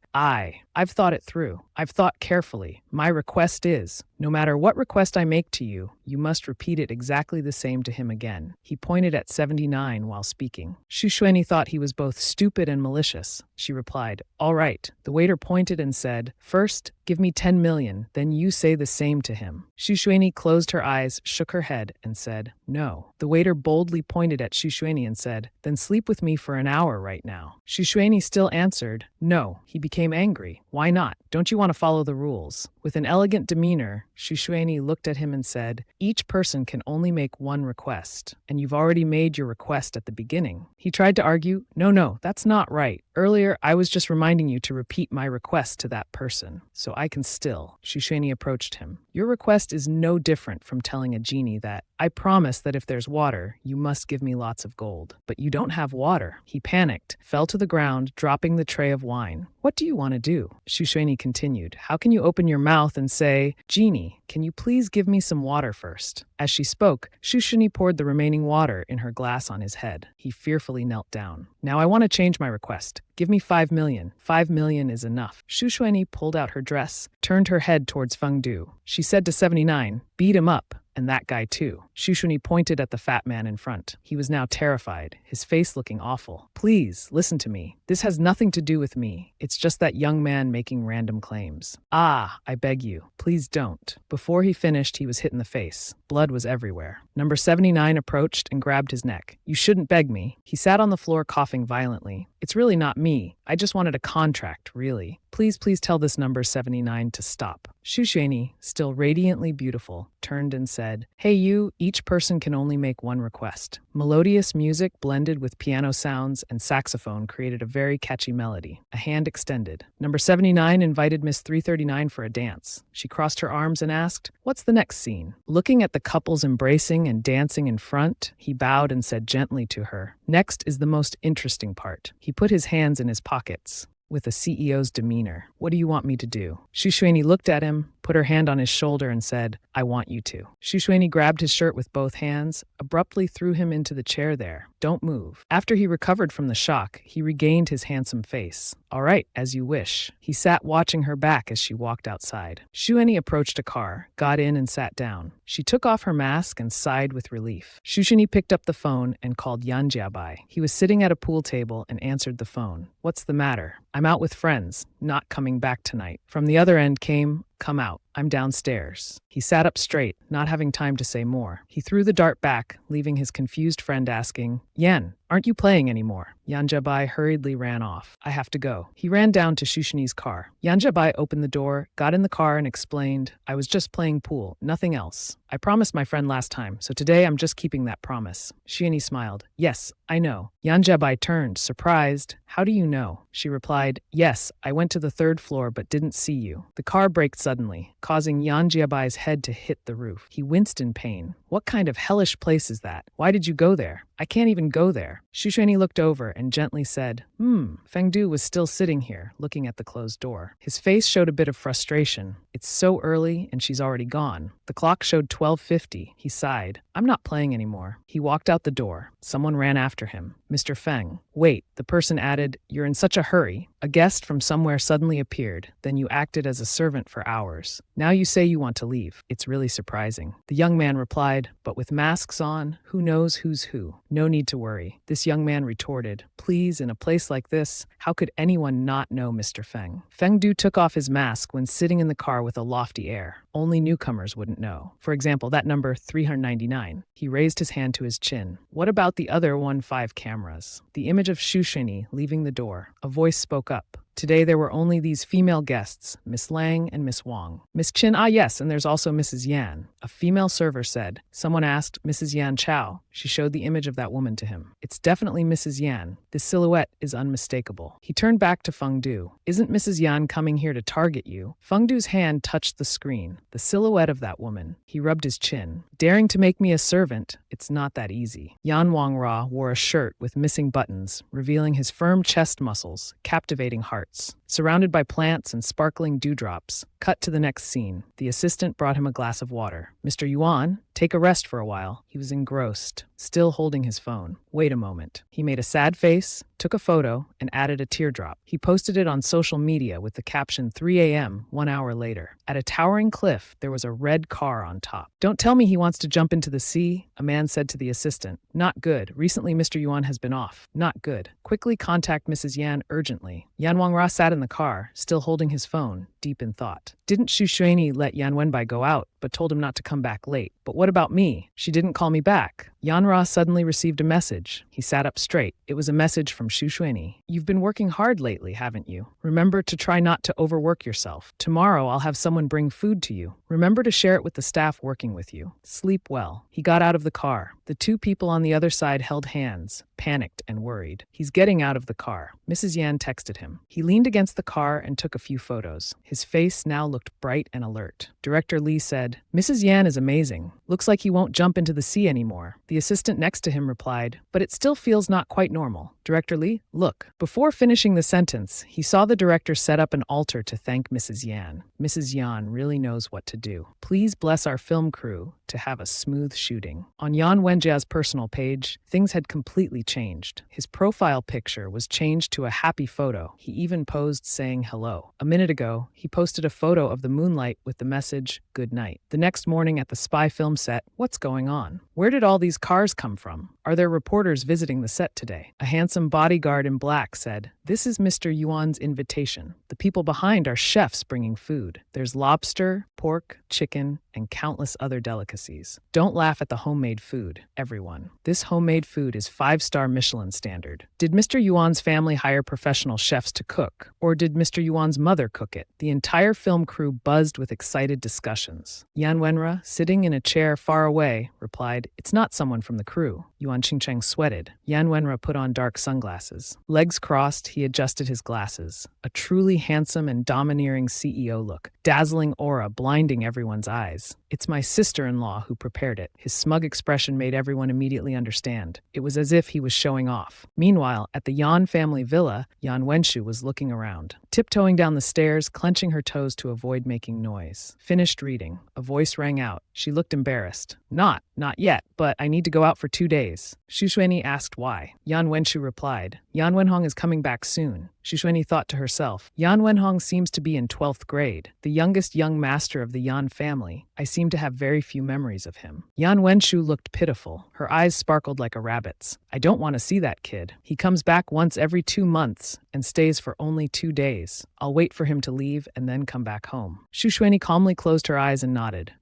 I've thought it through. I've thought carefully. My request is, no matter what request I make to you, you must repeat it exactly the same to him again." He pointed at 79 while speaking. Xu Xuanyi thought he was both stupid and malicious. She replied, "All right." The waiter pointed and said, "First, give me 10 million, then you say the same to him." Xu Xuanyi closed her eyes, shook her head, and said, "No." The waiter boldly pointed at Xu Xuanyi and said, "Then sleep with me for an hour right now." Xu Xuanyi still answered, "No." He became angry. "Why not? Don't you want to follow the rules?" With an elegant demeanor, Xu Xuanyi looked at him and said, "Each person can only make one request, and you've already made your request at the beginning." He tried to argue, No, that's not right. Earlier, I was just reminding you to repeat my request to that person, so I can still." Xu Xuanyi approached him. Your request is no different from telling a genie that, I promise that if there's water, you must give me lots of gold. But you don't have water. He panicked, fell to the ground, dropping the tray of wine. What do you want to do? Shushweni continued. How can you open your mouth and say, Genie, can you please give me some water first? As she spoke, Shushweni poured the remaining water in her glass on his head. He fearfully knelt down. Now I want to change my request. Give me 5 million. 5 million is enough. Shushweni pulled out her dress, turned her head towards Feng Du. She said to 79, beat him up. And that guy too. Shushweni pointed at the fat man in front. He was now terrified, his face looking awful. Please, listen to me. This has nothing to do with me. It's just that young man making random claims. Ah, I beg you, please don't. Before he finished, he was hit in the face. Blood was everywhere. Number 79 approached and grabbed his neck. You shouldn't beg me. He sat on the floor coughing violently. It's really not me. I just wanted a contract, really. Please tell this number 79 to stop. Shushweni, still radiantly beautiful, turned and said, Hey you, each person can only make one request. Melodious music blended with piano sounds and saxophone created a very catchy melody. A hand extended. Number 79 invited Miss 339 for a dance. She crossed her arms and asked, What's the next scene? Looking at the couples embracing and dancing in front, he bowed and said gently to her, Next is the most interesting part. He put his hands in his pockets. With a CEO's demeanor. What do you want me to do? Shushweni looked at him, put her hand on his shoulder and said, I want you to. Shushweni grabbed his shirt with both hands, abruptly threw him into the chair there. Don't move. After he recovered from the shock, he regained his handsome face. All right, as you wish. He sat watching her back as she walked outside. Shushweni approached a car, got in and sat down. She took off her mask and sighed with relief. Shushweni picked up the phone and called Yan Jiabai. He was sitting at a pool table and answered the phone. What's the matter? I'm out with friends, not coming back tonight. From the other end came, Come out. I'm downstairs. He sat up straight, not having time to say more. He threw the dart back, leaving his confused friend asking, Yan, aren't you playing anymore? Yan Jiabai hurriedly ran off. I have to go. He ran down to Shusheni's car. Yan Jiabai opened the door, got in the car and explained, I was just playing pool, nothing else. I promised my friend last time, so today I'm just keeping that promise. Shusheni smiled. Yes, I know. Yan Jiabai turned, surprised. How do you know? She replied, Yes, I went to the 3rd floor but didn't see you. The car braked suddenly, causing Yan Jiabai's head to hit the roof. He winced in pain. What kind of hellish place is that? Why did you go there? I can't even go there. Shusheni looked over and gently said, Feng Du was still sitting here, looking at the closed door. His face showed a bit of frustration. It's so early and she's already gone. The clock showed 12:50. He sighed. I'm not playing anymore. He walked out the door. Someone ran after him. Mr. Feng. Wait, the person added, You're in such a hurry. A guest from somewhere suddenly appeared. Then you acted as a servant for hours. Now you say you want to leave. It's really surprising. The young man replied, But with masks on, who knows who's who? No need to worry. This young man retorted, Please, in a place like this, how could anyone not know Mr. Feng? Feng Du took off his mask when sitting in the car with a lofty air. Only newcomers wouldn't know. For example, that number 399. He raised his hand to his chin. What about the other 15 cameras? The image of Shusheni leaving the door. A voice spoke up. Today there were only these female guests, Miss Lang and Miss Wang. Miss Chin, yes, and there's also Mrs. Yan. A female server said. Someone asked, Mrs. Yan Chow. She showed the image of that woman to him. It's definitely Mrs. Yan. This silhouette is unmistakable. He turned back to Feng Du. Isn't Mrs. Yan coming here to target you? Feng Du's hand touched the screen. The silhouette of that woman. He rubbed his chin. Daring to make me a servant? It's not that easy. Yan Wangra wore a shirt with missing buttons, revealing his firm chest muscles, captivating hearts. Surrounded by plants and sparkling dewdrops. Cut to the next scene. The assistant brought him a glass of water. Mr. Yuan, take a rest for a while. He was engrossed, still holding his phone. Wait a moment. He made a sad face, took a photo, and added a teardrop. He posted it on social media with the caption 3 a.m., 1 hour later. At a towering cliff, there was a red car on top. Don't tell me he wants to jump into the sea, a man said to the assistant. Not good. Recently, Mr. Yuan has been off. Not good. Quickly contact Mrs. Yan urgently. Yan Wangra sat in the car, still holding his phone, deep in thought. Didn't Shusheni let Yan Wenbai go out, but told him not to come back late? But what about me? She didn't call me back. Yanra suddenly received a message. He sat up straight. It was a message from Shushweni. You've been working hard lately, haven't you? Remember to try not to overwork yourself. Tomorrow I'll have someone bring food to you. Remember to share it with the staff working with you. Sleep well. He got out of the car. The two people on the other side held hands. panicked and worried. He's getting out of the car. Mrs. Yan texted him. He leaned against the car and took a few photos. His face now looked bright and alert. Director Lee said, Mrs. Yan is amazing. Looks like he won't jump into the sea anymore. The assistant next to him replied, but it still feels not quite normal. Director Lee, look. Before finishing the sentence, he saw the director set up an altar to thank Mrs. Yan. Mrs. Yan really knows what to do. Please bless our film crew to have a smooth shooting. On Yan Wenjia's personal page, things had completely changed. His profile picture was changed to a happy photo. He even posed saying hello. A minute ago, he posted a photo of the moonlight with the message, good night. The next morning at the spy film set, what's going on? Where did all these cars come from? Are there reporters visiting the set today? A handsome bodyguard in black said, this is Mr. Yuan's invitation. The people behind are chefs bringing food. There's lobster, pork, chicken, and countless other delicacies. Don't laugh at the homemade food, everyone. This homemade food is 5-star Michelin standard. Did Mr. Yuan's family hire professional chefs to cook? Or did Mr. Yuan's mother cook it? The entire film crew buzzed with excited discussions. Yan Wenra, sitting in a chair far away, replied, it's not someone from the crew. Yuan Qingcheng sweated. Yan Wenra put on dark sunglasses. Legs crossed, he adjusted his glasses. A truly handsome and domineering CEO look. Dazzling aura blinding everyone's eyes. It's my sister-in-law who prepared it. His smug expression made everyone immediately understand. It was as if he was showing off. Meanwhile, at the Yan family villa, Yan Wenshu was looking around, tiptoeing down the stairs, clenching her toes to avoid making noise. Finished reading. A voice rang out. She looked embarrassed. Not yet, but I need to go out for 2 days. Xu Xuanyi asked why. Yan Wenshu replied, Yan Wenhong is coming back soon. Xu Xuanyi thought to herself, Yan Wenhong seems to be in 12th grade, the youngest young master of the Yan family. I seem to have very few memories of him. Yan Wenshu looked pitiful. Her eyes sparkled like a rabbit's. I don't want to see that kid. He comes back once every 2 months and stays for only 2 days. I'll wait for him to leave and then come back home. Xu Xuanyi calmly closed her eyes and nodded.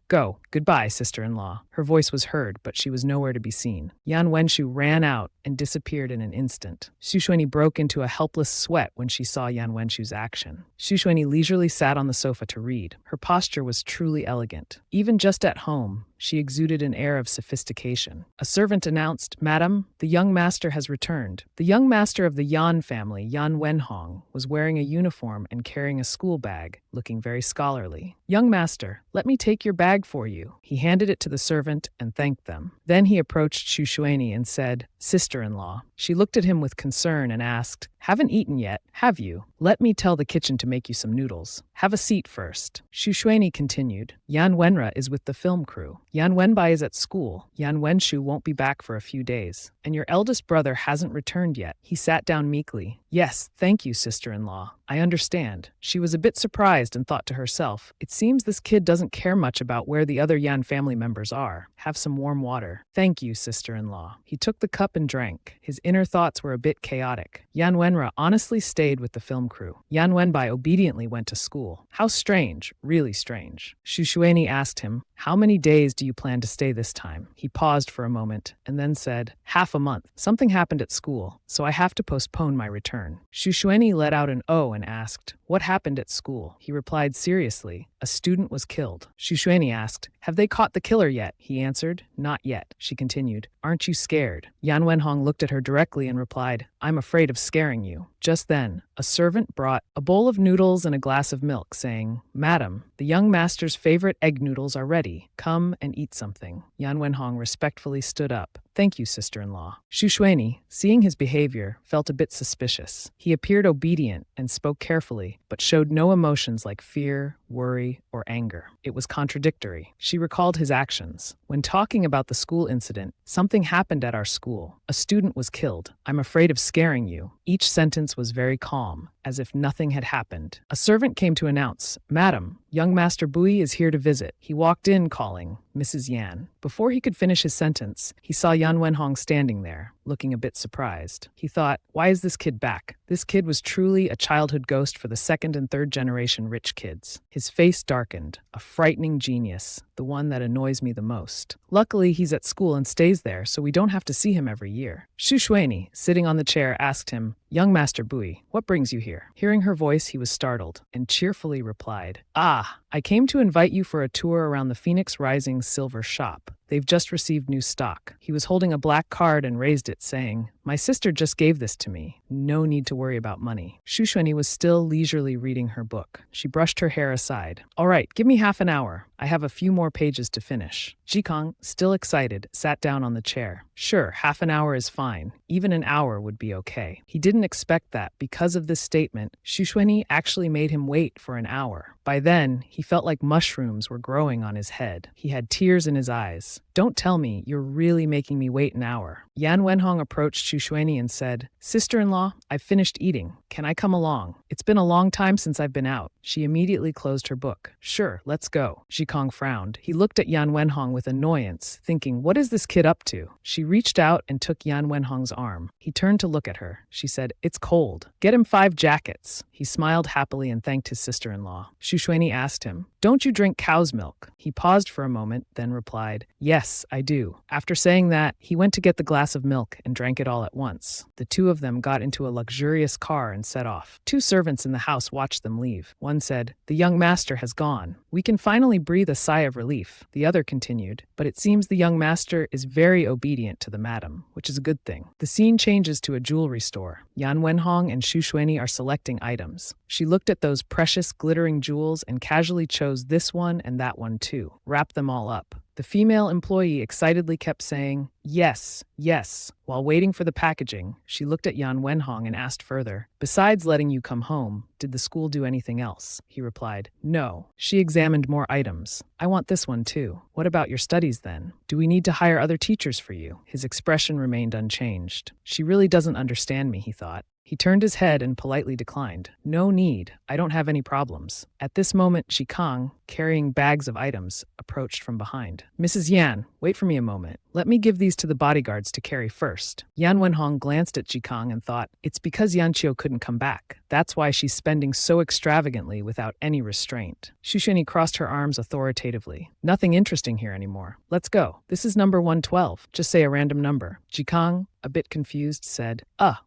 Go. Goodbye, sister-in-law. Her voice was heard, but she was nowhere to be seen. Yan Wenshu ran out and disappeared in an instant. Xu Xuanyi broke into a helpless sweat when she saw Yan Wenshu's action. Xu Xuanyi leisurely sat on the sofa to read. Her posture was truly elegant. Even just at home, she exuded an air of sophistication. A servant announced, Madam, the young master has returned. The young master of the Yan family, Yan Wenhong, was wearing a uniform and carrying a school bag, looking very scholarly. Young master, let me take your bag for you. He handed it to the servant and thanked them. Then he approached Xu Xuanyi and said, Sister-in-law. She looked at him with concern and asked, Haven't eaten yet, have you? Let me tell the kitchen to make you some noodles. Have a seat first. Xu Xuanyi continued, Yan Wenra is with the film crew. Yan Wenbai is at school. Yan Wenshu won't be back for a few days. And your eldest brother hasn't returned yet. He sat down meekly. Yes, thank you, sister-in-law. I understand. She was a bit surprised and thought to herself, it seems this kid doesn't care much about where the other Yan family members are. Have some warm water. Thank you, sister-in-law. He took the cup and drank. His inner thoughts were a bit chaotic. Yan Wenra honestly stayed with the film crew. Yan Wenbai obediently went to school. How strange, really strange. Xu Xuanyi asked him, how many days do you plan to stay this time? He paused for a moment and then said, half a month. Something happened at school, so I have to postpone my return. Xu Xuanyi let out an O and asked, what happened at school? He replied seriously, a student was killed. Xu Xuanyi asked, have they caught the killer yet? He answered, not yet. She continued, aren't you scared? Yan Wenhong looked at her directly and replied, I'm afraid of scaring you. Just then, a servant brought a bowl of noodles and a glass of milk, saying, Madam, the young master's favorite egg noodles are ready. Come and eat something. Yan Wenhong respectfully stood up. Thank you, sister-in-law. Xu Xuanyi, seeing his behavior, felt a bit suspicious. He appeared obedient and spoke carefully, but showed no emotions like fear, worry, or anger. It was contradictory. She recalled his actions. When talking about the school incident, something happened at our school. A student was killed. I'm afraid of scaring you. Each sentence was very calm, as if nothing had happened. A servant came to announce, Madam, young Master Bui is here to visit. He walked in calling, Mrs. Yan. Before he could finish his sentence, he saw Yan Wenhong standing there, looking a bit surprised. He thought, why is this kid back? This kid was truly a childhood ghost for the second and third generation rich kids. His face darkened, a frightening genius, the one that annoys me the most. Luckily, he's at school and stays there, so we don't have to see him every year. Xu Xuanyi, sitting on the chair, asked him, Young Master Bui, what brings you here? Hearing her voice, he was startled and cheerfully replied, I came to invite you for a tour around the Phoenix Rising silver shop. They've just received new stock. He was holding a black card and raised it, saying, "My sister just gave this to me. No need to worry about money." Xu Xuanyi was still leisurely reading her book. She brushed her hair aside. "All right, give me half an hour. I have a few more pages to finish." Jikang, still excited, sat down on the chair. Sure, half an hour is fine. Even an hour would be okay. He didn't expect that. Because of this statement, Xu Xuanyi actually made him wait for an hour. By then, he felt like mushrooms were growing on his head. He had tears in his eyes. "Don't tell me you're really making me wait an hour." Yan Wenhong approached Xu Xuanyi and said, "Sister-in-law, I've finished eating. Can I come along? It's been a long time since I've been out." She immediately closed her book. "Sure, let's go." Jikang frowned. He looked at Yan Wenhong with annoyance, thinking, what is this kid up to? She reached out and took Yan Wenhong's arm. He turned to look at her. She said, "It's cold. Get him 5 jackets." He smiled happily and thanked his sister-in-law. Xu Xuanyi asked him, "Don't you drink cow's milk?" He paused for a moment, then replied, "Yes, I do." After saying that, he went to get the glass of milk and drank it all at once. The two of them got into a luxurious car and set off. 2 servants in the house watched them leave. One said, "The young master has gone. We can finally breathe a sigh of relief." The other continued, "But it seems the young master is very obedient to the madam, which is a good thing." The scene changes to a jewelry store. Yan Wenhong and Xu Xuanyi are selecting items. She looked at those precious glittering jewels and casually chose this one and that one too. Wrap them all up. The female employee excitedly kept saying, "Yes, yes." While waiting for the packaging, she looked at Yan Wenhong and asked further, "Besides letting you come home, did the school do anything else?" He replied, "No." She examined more items. "I want this one too." "What about your studies then? Do we need to hire other teachers for you?" His expression remained unchanged. She really doesn't understand me, he thought. He turned his head and politely declined. "No need. I don't have any problems." At this moment, Jikang, carrying bags of items, approached from behind. "Mrs. Yan, wait for me a moment. Let me give these to the bodyguards to carry first." Yan Wenhong glanced at Jikang and thought, it's because Yanqiu couldn't come back. That's why she's spending so extravagantly without any restraint. Xu Xuanyi crossed her arms authoritatively. "Nothing interesting here anymore. Let's go. This is number 112. Just say a random number." Jikang, a bit confused, said,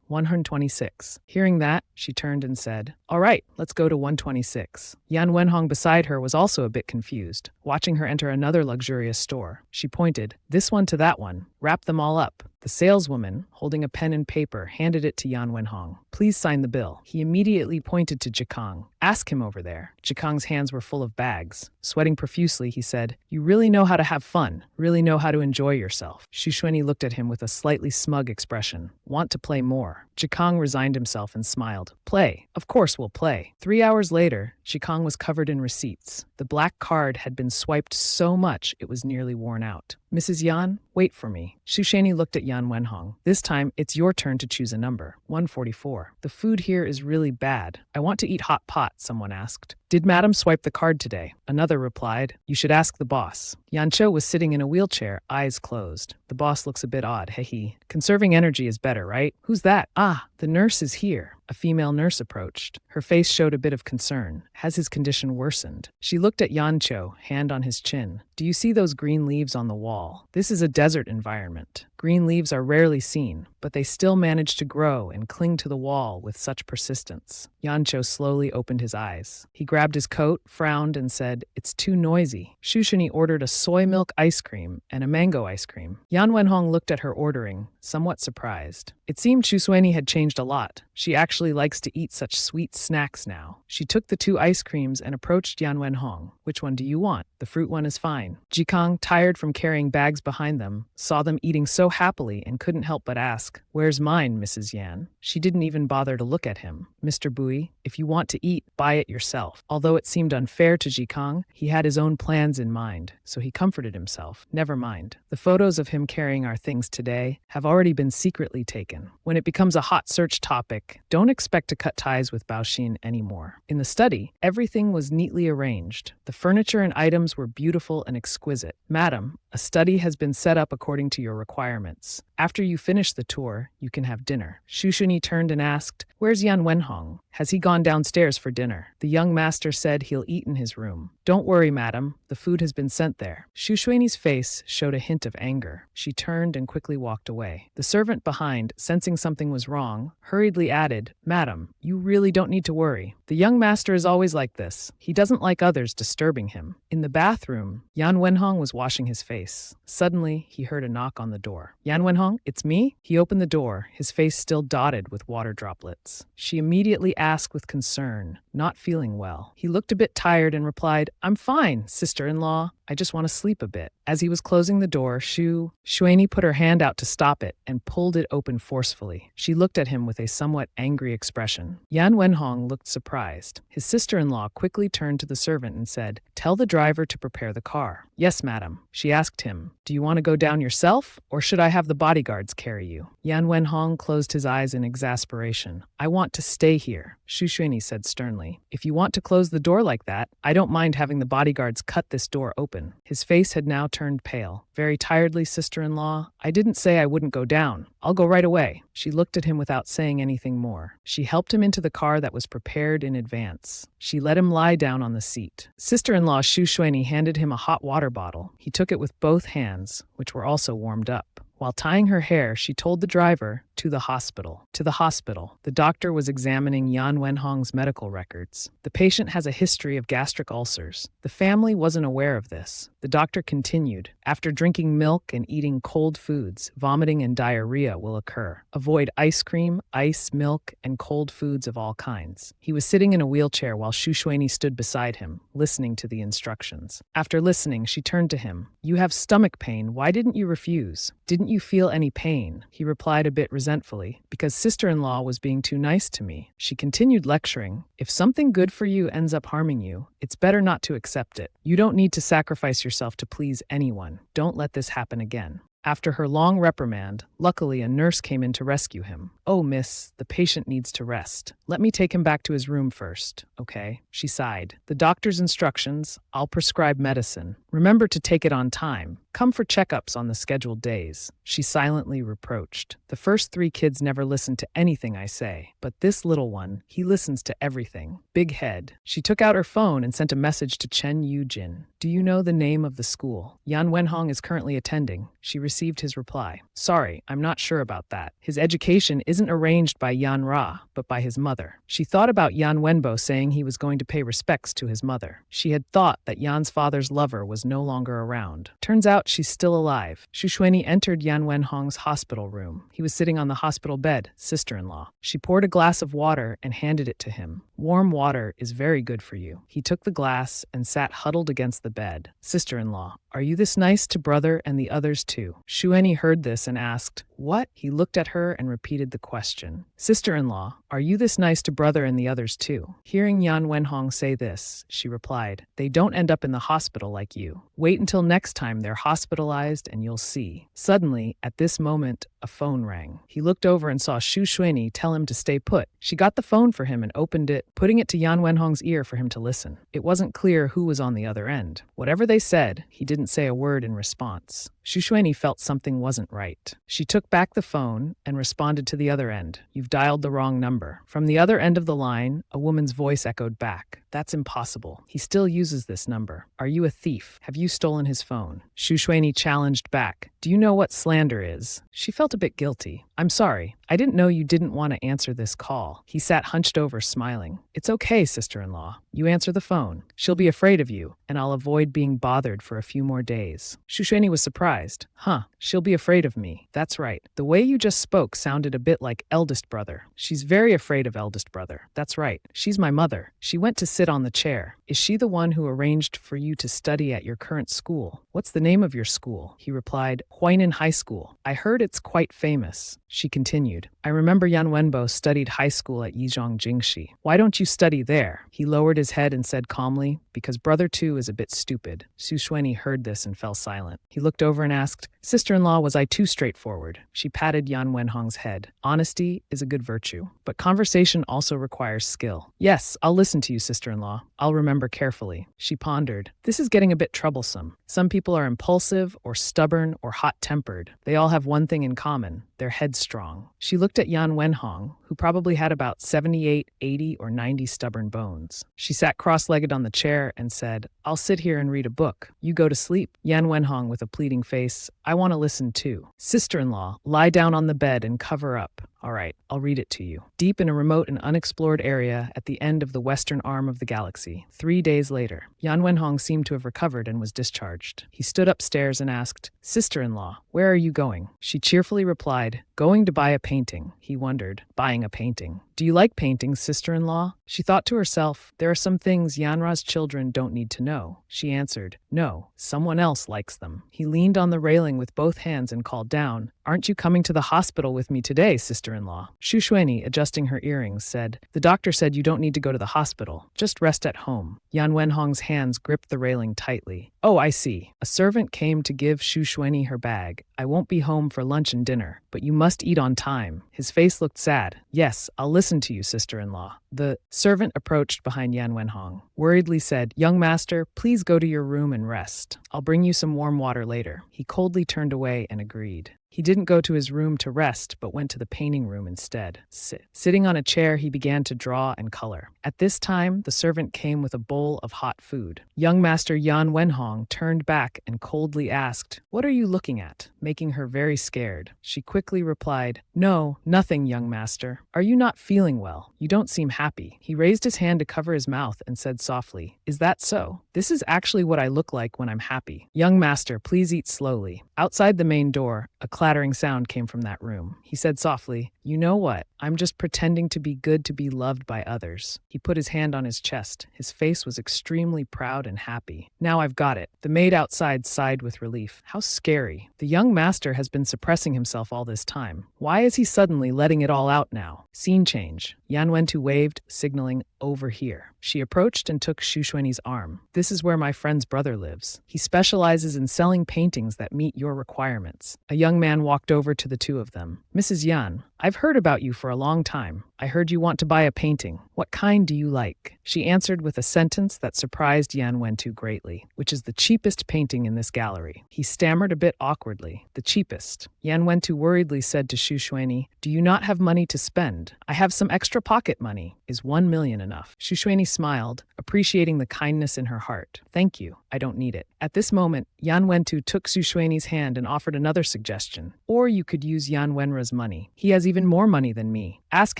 126. Hearing that, she turned and said, "All right, let's go to 126. Yan Wenhong beside her was also a bit confused, watching her enter another luxurious store. She pointed, "This one to that one. Wrap them all up." The saleswoman, holding a pen and paper, handed it to Yan Wenhong. "Please sign the bill." He immediately pointed to Jikang. "Ask him over there." Jikang's hands were full of bags. Sweating profusely, he said, "You really know how to have fun, really know how to enjoy yourself." Xu Xuanyi looked at him with a slightly smug expression. "Want to play more?" Jikang resigned himself and smiled. "Play. Of course we'll play." 3 hours later, Jikang was covered in receipts. The black card had been swiped so much it was nearly worn out. "Mrs. Yan, wait for me." Xu Xuanyi looked at Yan Wenhong. "This time, it's your turn to choose a number." 144. "The food here is really bad. I want to eat hot pot," someone asked. "Did Madam swipe the card today?" Another replied, "You should ask the boss." Yanqiu was sitting in a wheelchair, eyes closed. "The boss looks a bit odd, he. Conserving energy is better, right?" "Who's that?" "Ah, the nurse is here." A female nurse approached. Her face showed a bit of concern. Has his condition worsened? She looked at Yanqiu, hand on his chin. "Do you see those green leaves on the wall? This is a desert environment. Green leaves are rarely seen, but they still manage to grow and cling to the wall with such persistence." Yanqiu slowly opened his eyes. He grabbed his coat, frowned, and said, "It's too noisy." Xu Xuanyi ordered a soy milk ice cream and a mango ice cream. Yan Wenhong looked at her ordering, somewhat surprised. It seemed Xu Xuanyi had changed a lot. She actually likes to eat such sweet snacks now. She took the 2 ice creams and approached Yan Wenhong. "Which one do you want?" "The fruit one is fine." Jikang, tired from carrying bags behind them, saw them eating so happily and couldn't help but ask, "Where's mine, Mrs. Yan?" She didn't even bother to look at him. "Mr. Bui, if you want to eat, buy it yourself." Although it seemed unfair to Jikang, he had his own plans in mind, so he comforted himself. "Never mind. The photos of him carrying our things today have already been secretly taken. When it becomes a hot search topic, don't expect to cut ties with Baoxin anymore." In the study, everything was neatly arranged. The furniture and items were beautiful and exquisite. "Madam, a study has been set up according to your requirements. After you finish the tour, you can have dinner." Xu Xuanyi turned and asked, "Where's Yan Wenhong? Has he gone downstairs for dinner?" The young master said he'll eat in his room. Don't worry, madam. The food has been sent there. Shu Shui's face showed a hint of anger. She turned and quickly walked away. The servant behind, sensing something was wrong, hurriedly added, Madam, you really don't need to worry. The young master is always like this. He doesn't like others disturbing him. In the bathroom, Yan Wenhong was washing his face. Suddenly, he heard a knock on the door. Yan Wenhong, it's me? He opened the door, his face still dotted with water droplets. She immediately asked with concern, not feeling well. He looked a bit tired and replied, I'm fine, sister-in-law. I just want to sleep a bit. As he was closing the door, Shu Shuini put her hand out to stop it and pulled it open forcefully. She looked at him with a somewhat angry expression. Yan Wenhong looked surprised. His sister-in-law quickly turned to the servant and said, Tell the driver to prepare the car. Yes, madam. She asked him, Do you want to go down yourself, or should I have the bodyguards carry you? Yan Wenhong closed his eyes in exasperation. I want to stay here, Shu Shuini said sternly. If you want to close the door like that, I don't mind having the bodyguards cut this door open. His face had now turned pale. Very tiredly, sister-in-law, I didn't say I wouldn't go down. I'll go right away. She looked at him without saying anything more. She helped him into the car that was prepared in advance. She let him lie down on the seat. Sister-in-law Shu Shuini handed him a hot water bottle. He took it with both hands, which were also warmed up. While tying her hair, she told the driver, to the hospital. To the hospital. The doctor was examining Yan Wenhong's medical records. The patient has a history of gastric ulcers. The family wasn't aware of this. The doctor continued, after drinking milk and eating cold foods, vomiting and diarrhea will occur. Avoid ice cream, ice, milk, and cold foods of all kinds. He was sitting in a wheelchair while Shu Shuini stood beside him, listening to the instructions. After listening, she turned to him. You have stomach pain. Why didn't you refuse? Didn't you feel any pain? He replied a bit resentfully, because sister-in-law was being too nice to me. She continued lecturing, if something good for you ends up harming you, it's better not to accept it. You don't need to sacrifice yourself to please anyone. Don't let this happen again. After her long reprimand, luckily a nurse came in to rescue him. Oh, miss, the patient needs to rest. Let me take him back to his room first, okay? She sighed. The doctor's instructions, I'll prescribe medicine. Remember to take it on time. Come for checkups on the scheduled days. She silently reproached. The first 3 kids never listen to anything I say, but this little one, he listens to everything. Big head. She took out her phone and sent a message to Chen Yujin. Do you know the name of the school? Yan Wenhong is currently attending. She received his reply. Sorry, I'm not sure about that. His education isn't arranged by Yan Ra, but by his mother. She thought about Yan Wenbo saying he was going to pay respects to his mother. She had thought that Yan's father's lover was no longer around. Turns out she's still alive. Shu Shuini entered Yan Wenhong's hospital room. He was sitting on the hospital bed, sister-in-law. She poured a glass of water and handed it to him. Warm water is very good for you. He took the glass and sat huddled against the bed. Sister-in-law, are you this nice to brother and the others too? Shueni heard this and asked, What? He looked at her and repeated the question. Sister-in-law, are you this nice to brother and the others too? Hearing Yan Wenhong say this, she replied, They don't end up in the hospital like you. Wait until next time they're hospitalized and you'll see. Suddenly, at this moment, a phone rang. He looked over and saw Shu Shueni tell him to stay put. She got the phone for him and opened it, putting it to Yan Wenhong's ear for him to listen. It wasn't clear who was on the other end. Whatever they said, he didn't say a word in response. Shu Shueni felt something wasn't right. She took back the phone and responded to the other end. You've dialed the wrong number. From the other end of the line, a woman's voice echoed back. That's impossible. He still uses this number. Are you a thief? Have you stolen his phone? Shu Shueni challenged back. Do you know what slander is? She felt a bit guilty. I'm sorry. I didn't know you didn't want to answer this call. He sat hunched over, smiling. It's okay, sister-in-law. You answer the phone. She'll be afraid of you, and I'll avoid being bothered for a few more days. Shu Shueni was surprised. Huh, she'll be afraid of me. That's right. The way you just spoke sounded a bit like eldest brother. She's very afraid of eldest brother. That's right. She's my mother. She went to sit on the chair. Is she the one who arranged for you to study at your current school? What's the name of your school? He replied, Huainan High School. I heard it's quite famous. She continued, I remember Yan Wenbo studied high school at Yizhong Jingxi. Why don't you study there? He lowered his head and said calmly, because brother too is a bit stupid. Shu Shueni heard this and fell silent. He looked over and asked, Sister-in-law, was I too straightforward? She patted Yan Wenhong's head. Honesty is a good virtue, but conversation also requires skill. Yes, I'll listen to you, sister-in-law. I'll remember carefully. She pondered. This is getting a bit troublesome. Some people are impulsive or stubborn or hot-tempered. They all have one thing in common. they're headstrong. She looked at Yan Wenhong, who probably had about 78, 80, or 90 stubborn bones. She sat cross-legged on the chair and said, "I'll sit here and read a book. You go to sleep." Yan Wenhong, with a pleading face, "I want to listen too." "Sister-in-law, lie down on the bed and cover up." "All right, I'll read it to you." Deep in a remote and unexplored area at the end of the western arm of the galaxy, 3 days later, Yan Wenhong seemed to have recovered and was discharged. He stood upstairs and asked, "Sister-in-law, where are you going?" She cheerfully replied, "Going to buy a painting." He wondered, buying a painting. "Do you like paintings, sister-in-law?" She thought to herself, there are some things Yanra's children don't need to know. She answered, "No, someone else likes them." He leaned on the railing with both hands and called down, "Aren't you coming to the hospital with me today, sister-in-law?" Shu Xueni, adjusting her earrings, said, "The doctor said you don't need to go to the hospital. Just rest at home." Yan Wenhong's hands gripped the railing tightly. "Oh, I see. A servant came to give Shu Xueni her bag. I won't be home for lunch and dinner, but you must eat on time." His face looked sad. "Yes, I'll listen to you, sister-in-law." The servant approached behind Yan Wenhong, worriedly said, "Young master, please go to your room and rest. I'll bring you some warm water later." He coldly turned away and agreed. He didn't go to his room to rest, but went to the painting room instead. Sitting on a chair, he began to draw and color. At this time, the servant came with a bowl of hot food. Young Master Yan Wenhong turned back and coldly asked, "What are you looking at?" making her very scared. She quickly replied, "No, nothing, young master. Are you not feeling well? You don't seem happy." He raised his hand to cover his mouth and said softly, "Is that so? This is actually what I look like when I'm happy. Young master, please eat slowly." Outside the main door, a clattering sound came from that room. He said softly, "You know what? I'm just pretending to be good to be loved by others." He put his hand on his chest. His face was extremely proud and happy. "Now I've got it." The maid outside sighed with relief. How scary. The young master has been suppressing himself all this time. Why is he suddenly letting it all out now? Scene change. Yan Wentu waved, signaling, "Over here." She approached and took Shu Xueni's arm. "This is where my friend's brother lives. He specializes in selling paintings that meet your requirements." A young man walked over to the two of them. "Mrs. Yan, I've heard about you for a long time. I heard you want to buy a painting. What kind do you like?" She answered with a sentence that surprised Yan Wentu greatly, "Which is the cheapest painting in this gallery." He stammered a bit awkwardly. "The cheapest." Yan Wentu worriedly said to Shu Xueni, "Do you not have money to spend? I have some extra pocket money. Is 1 million enough?" Shu Xueni smiled, appreciating the kindness in her heart. "Thank you. I don't need it." At this moment, Yan Wentu took Shu Xueni's hand and offered another suggestion. "Or you could use Yan Wenra's money. He has even more money than me. Ask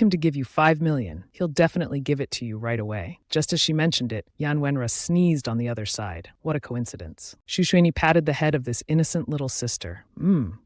him to give you 5 million. He'll definitely give it to you right away." Just as she mentioned it, Yan Wenra sneezed on the other side. What a coincidence. Shu Xueni patted the head of this innocent little sister.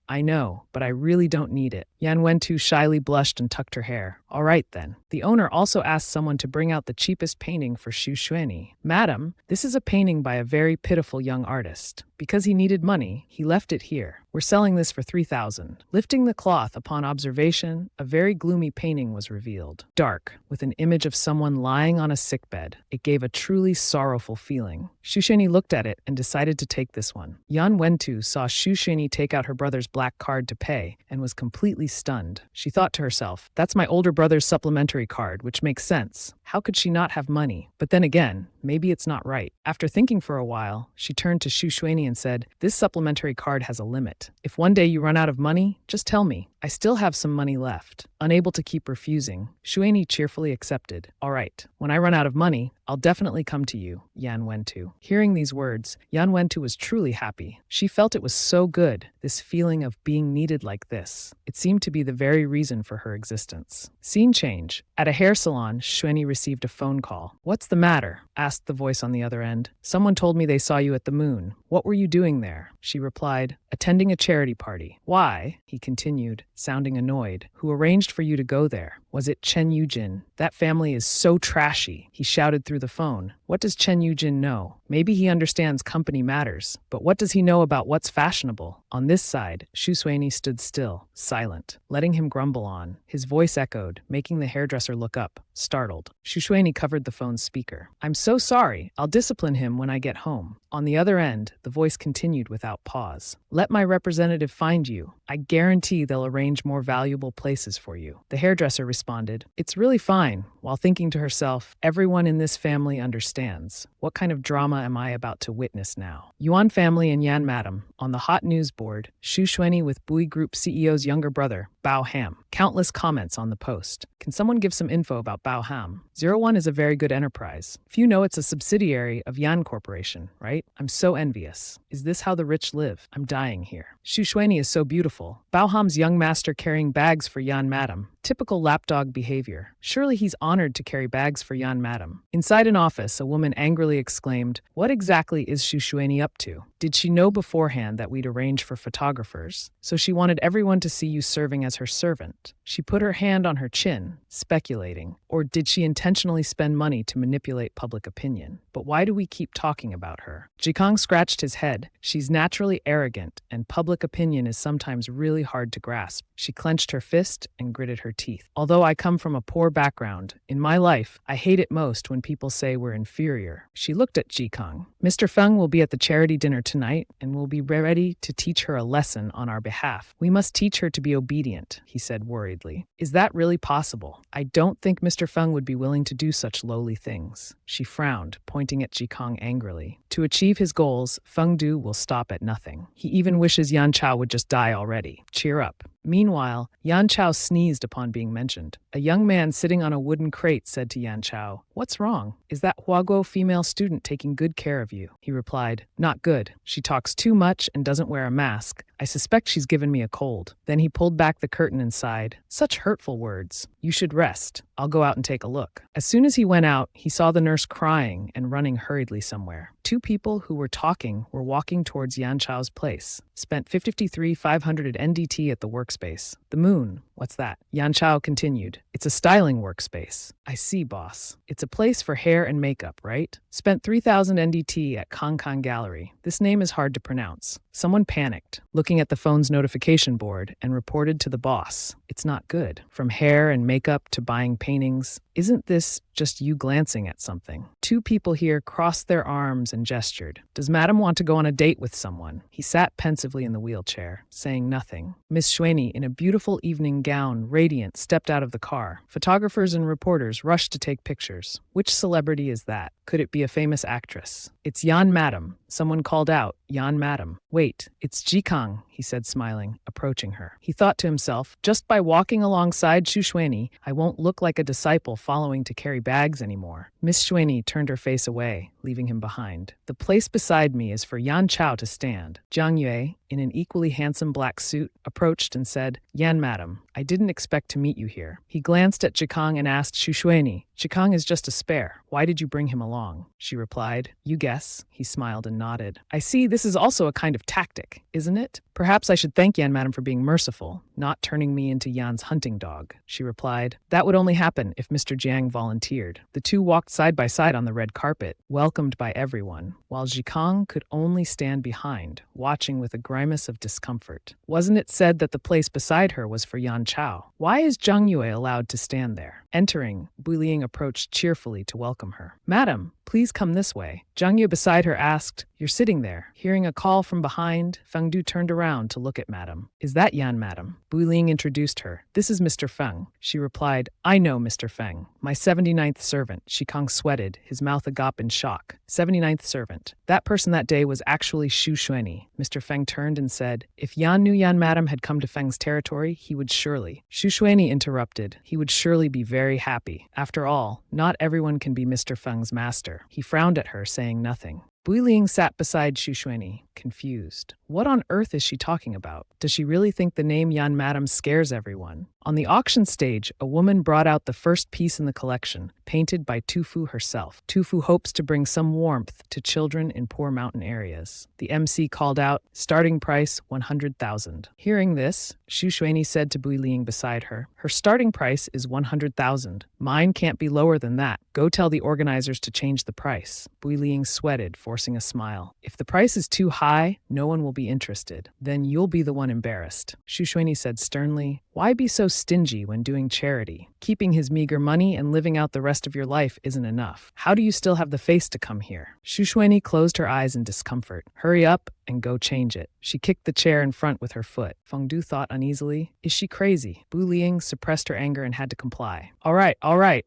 I know, but I really don't need it." Yan Wentu shyly blushed and tucked her hair. "All right then." The owner also asked someone to bring out the cheapest painting for Shu Xueni. "Madam, this is a painting by a very pitiful young artist. Because he needed money, he left it here. We're selling this for 3,000. Lifting the cloth upon observation, a very gloomy painting was revealed. Dark, with an image of someone lying on a sickbed. It gave a truly sorrowful feeling. Shu Xueni looked at it and decided to take this one. Yan Wentu saw Shu Xueni take out her brother's black card to pay and was completely stunned. She thought to herself, "That's my older brother's supplementary card, which makes sense. How could she not have money? But then again, maybe it's not right." After thinking for a while, she turned to Shu Xueni and said, "This supplementary card has a limit. If one day you run out of money, just tell me. I still have some money left." Unable to keep refusing, Xueni cheerfully accepted. "All right, when I run out of money, I'll definitely come to you, Yan Wentu." Hearing these words, Yan Wentu was truly happy. She felt it was so good, this feeling of being needed like this. It seemed to be the very reason for her existence. Scene change. At a hair salon, Xueni received a phone call. "What's the matter?" asked the voice on the other end. "Someone told me they saw you at the moon. What were you doing there?" She replied, "Attending a charity party." "Why?" he continued, sounding annoyed. "Who arranged for you to go there? Was it Chen Yujin? That family is so trashy," he shouted through the phone. What does Chen Yujin know? Maybe he understands company matters, but what does he know about what's fashionable? On this side, Shu Xueni stood still, silent, letting him grumble on. His voice echoed, making the hairdresser look up, startled. Shu Xueni covered the phone's speaker. "I'm so sorry. I'll discipline him when I get home." On the other end, the voice continued without pause. "Let my representative find you. I guarantee they'll arrange more valuable places for you." The hairdresser responded, "It's really fine," while thinking to herself, "Everyone in this family understands. What kind of drama am I about to witness now?" Yuan family and Yan Madam. On the hot news board, Shu Xueni with Bui Group CEO's younger brother, Bao Ham. Countless comments on the post. Can someone give some info about Bao Ham? 01 is a very good enterprise. Few know it's a subsidiary of Yan Corporation, right? I'm so envious. Is this how the rich live? I'm dying here. Xu Shuini is so beautiful. Bao Ham's young master carrying bags for Yan Madam. Typical lapdog behavior. Surely he's honored to carry bags for Yan Madam. Inside an office, a woman angrily exclaimed, "What exactly is Xu Shuini up to? Did she know beforehand that we'd arrange for photographers? So she wanted everyone to see you serving as her servant." She put her hand on her chin, speculating. Or did she intentionally spend money to manipulate public opinion? But why do we keep talking about her? Jikang scratched his head. She's naturally arrogant, and public opinion is sometimes really hard to grasp. She clenched her fist and gritted her teeth. Although I come from a poor background, in my life, I hate it most when people say we're inferior. She looked at Jikang. Mr. Feng will be at the charity dinner tonight and will be ready to teach her a lesson on our behalf. We must teach her to be obedient, he said worriedly. Is that really possible? I don't think Mr. Feng would be willing to do such lowly things. She frowned, pointing at Jikang angrily. To achieve his goals, Feng Du will stop at nothing. He even wishes Yan Chao would just die already. Cheer up. Meanwhile, Yan Chao sneezed upon being mentioned. A young man sitting on a wooden crate said to Yan Chao, "What's wrong? Is that Huaguo female student taking good care of you?" He replied, "Not good. She talks too much and doesn't wear a mask. I suspect she's given me a cold." Then he pulled back the curtain and sighed. Such hurtful words. You should rest. I'll go out and take a look. As soon as he went out, he saw the nurse crying and running hurriedly somewhere. Two people who were talking were walking towards Yan Chao's place. Spent 500 NDT at the workspace. The moon. What's that? Yan Chao continued. It's a styling workspace. I see, boss. It's a place for hair and makeup, right? Spent 3,000 NDT at Kangkang Gallery. This name is hard to pronounce. Someone panicked, looking at the phone's notification board, and reported to the boss. It's not good. From hair and makeup to buying paintings. Isn't this just you glancing at something? Two people here crossed their arms and gestured. Does Madam want to go on a date with someone? He sat pensively in the wheelchair, saying nothing. Miss Shuini, in a beautiful evening gown, radiant, stepped out of the car. Photographers and reporters rushed to take pictures. Which celebrity is that? Could it be a famous actress? It's Yan Madam. Someone called out, Yan Madam. Wait, it's Jikang, he said, smiling, approaching her. He thought to himself, just by walking alongside Xu Shuini, I won't look like a disciple following to carry bags anymore. Miss Shuini turned her face away, leaving him behind. The place beside me is for Yan Chao to stand. Jiang Yue, in an equally handsome black suit, approached and said, Yan Madam, I didn't expect to meet you here. He glanced at Jikang and asked Xu Shuini, Jikang is just a spare. Why did you bring him along? She replied, You guess. He smiled and nodded. I see this is also a kind of tactic, isn't it? Perhaps I should thank Yan Madam for being merciful, not turning me into Yan's hunting dog. She replied, That would only happen if Mr. Jiang volunteered. The two walked side by side on the red carpet, welcomed by everyone, while Jikang could only stand behind, watching with a grimace of discomfort. Wasn't it said that the place beside her was for Yan Chao? Why is Jiang Yue allowed to stand there? Entering, Builiang approached cheerfully to welcome her. Madam, please come this way. Jiang Yue beside her asked, You're sitting there. Hearing a call from behind, Feng Du turned around to look at Madam. Is that Yan Madam? Builiang introduced her. This is Mr. Feng. She replied, I know Mr. Feng. My 79th servant. Shikang sweated, his mouth agape in shock. 79th servant. That person that day was actually Xu Shuini. Mr. Feng turned and said, If Yan knew Yan Madam had come to Feng's territory, he would surely. Xu Shuini interrupted. He would surely be very happy. After all, not everyone can be Mr. Feng's master. He frowned at her, saying nothing. Builiang sat beside Xu Shuini, confused. What on earth is she talking about? Does she really think the name Yan Madam scares everyone? On the auction stage, a woman brought out the first piece in the collection, painted by Tufu herself. Tufu hopes to bring some warmth to children in poor mountain areas. The MC called out, starting price 100,000. Hearing this, Xu Shuini said to Builiang beside her, Her starting price is 100,000. Mine can't be lower than that. Go tell the organizers to change the price. Builiang sweated, forcing a smile. If the price is too high, no one will be interested. Then you'll be the one embarrassed. Xu Shuini said sternly, Why be so stingy when doing charity? Keeping his meager money and living out the rest of your life isn't enough. How do you still have the face to come here? Xu Shuini closed her eyes in discomfort. Hurry up and go change it. She kicked the chair in front with her foot. Feng Du thought uneasily, is she crazy? Bu Ling suppressed her anger and had to comply. All right,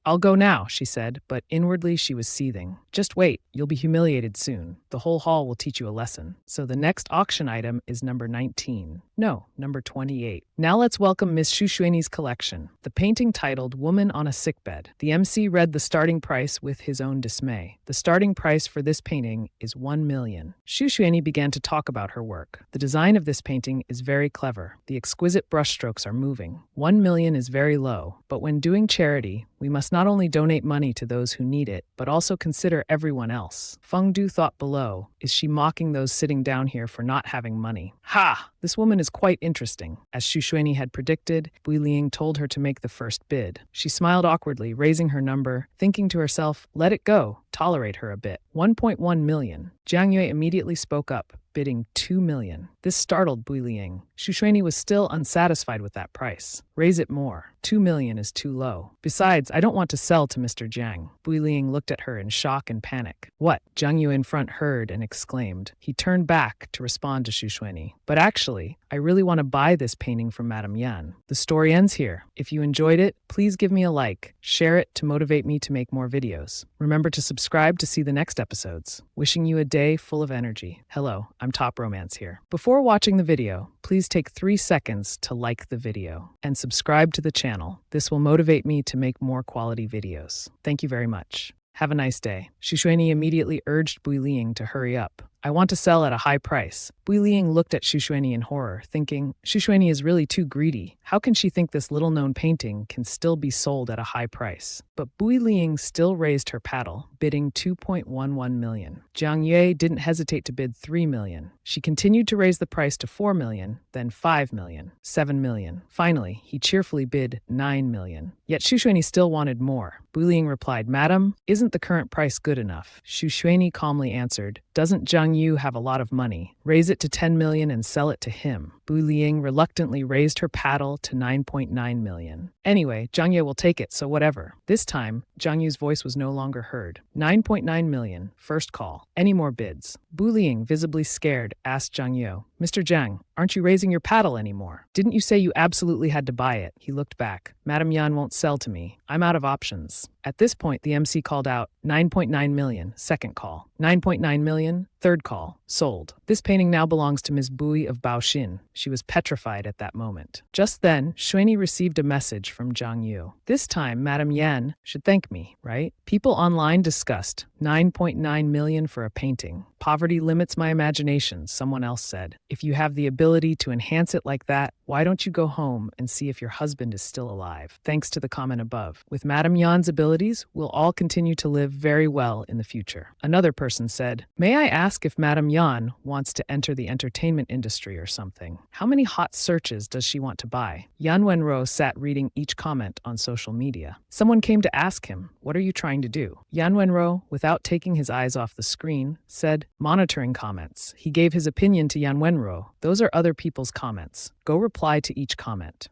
I'll go now, she said, but inwardly she was seething. Just wait, you'll be humiliated soon. The whole hall will teach you a lesson. So the next auction item is number 19. No, number 28. Now let's welcome Miss Xu Xuanyi's collection, the painting titled Woman on a Sickbed. The MC read the starting price with his own dismay. The starting price for this painting is 1 million. Xu Xuanyi began to talk about her work. The design of this painting is very clever. The exquisite brushstrokes are moving. 1 million is very low, but when doing charity, we must not only donate money to those who need it, but also consider everyone else. Feng Du thought below, is she mocking those sitting down here for not having money? Ha! This woman is quite interesting. As Xu Xuanyi had predicted, Bu Ling told her to make the first bid. She smiled awkwardly, raising her number, thinking to herself, let it go, tolerate her a bit. 1.1 million. Jiang Yue immediately spoke up, bidding 2 million. This startled Bu Ling. Xu Xuanyi was still unsatisfied with that price. Raise it more. 2 million is too low. Besides, I don't want to sell to Mr. Jiang. Bu Ling looked at her in shock and panic. What? Jiang Yue in front heard and exclaimed. He turned back to respond to Xu Xuanyi. But actually, I really want to buy this painting from Madame Yan. The story ends here. If you enjoyed it, please give me a like. Share it to motivate me to make more videos. Remember to subscribe to see the next episodes. Wishing you a day full of energy. Hello, I'm Top Romance here. Before watching the video, please take 3 seconds to like the video and subscribe to the channel. This will motivate me to make more quality videos. Thank you very much. Have a nice day. Xu Xuanyi immediately urged Bu Ling to hurry up. I want to sell at a high price. Bu Ling looked at Xu Xuanyi in horror, thinking, Xu Xuanyi is really too greedy. How can she think this little-known painting can still be sold at a high price? But Bu Ling still raised her paddle, bidding 2.11 million. Jiang Yue didn't hesitate to bid 3 million. She continued to raise the price to 4 million, then 5 million, 7 million. Finally, he cheerfully bid 9 million. Yet Xu Xuanyi still wanted more. Bu Ling replied, Madam, isn't the current price good enough? Xu Xuanyi calmly answered, doesn't Jiang Yu have a lot of money? Raise it to 10 million and sell it to him. Bu Ling reluctantly raised her paddle to 9.9 million. Anyway, Jiang Yu will take it, so whatever. This time, Jiang Yu's voice was no longer heard. 9.9 million, first call. Any more bids? Bu Ling, visibly scared, asked Jiang Yu, Mr. Jiang, aren't you raising your paddle anymore? Didn't you say you absolutely had to buy it? He looked back. Madame Yan won't sell to me. I'm out of options. At this point, the MC called out, 9.9 million, second call. 9.9 million, third call. Sold. This painting now belongs to Ms. Bui of Baoxin. She was petrified at that moment. Just then, Xuanyi received a message from Jiang Yu. This time, Madame Yan should thank me, right? People online discussed 9.9 million for a painting. Poverty limits my imagination, someone else said. If you have the ability to enhance it like that, why don't you go home and see if your husband is still alive? Thanks to the comment above. With Madame Yan's abilities, we'll all continue to live very well in the future. Another person said, may I ask if Madame Yan wants to enter the entertainment industry or something? How many hot searches does she want to buy? Yan Wenro sat reading each comment on social media. Someone came to ask him, what are you trying to do? Yan Wenro, without taking his eyes off the screen, said, monitoring comments. He gave his opinion to Yan Wenro. Those are other people's comments. Go reply to each comment.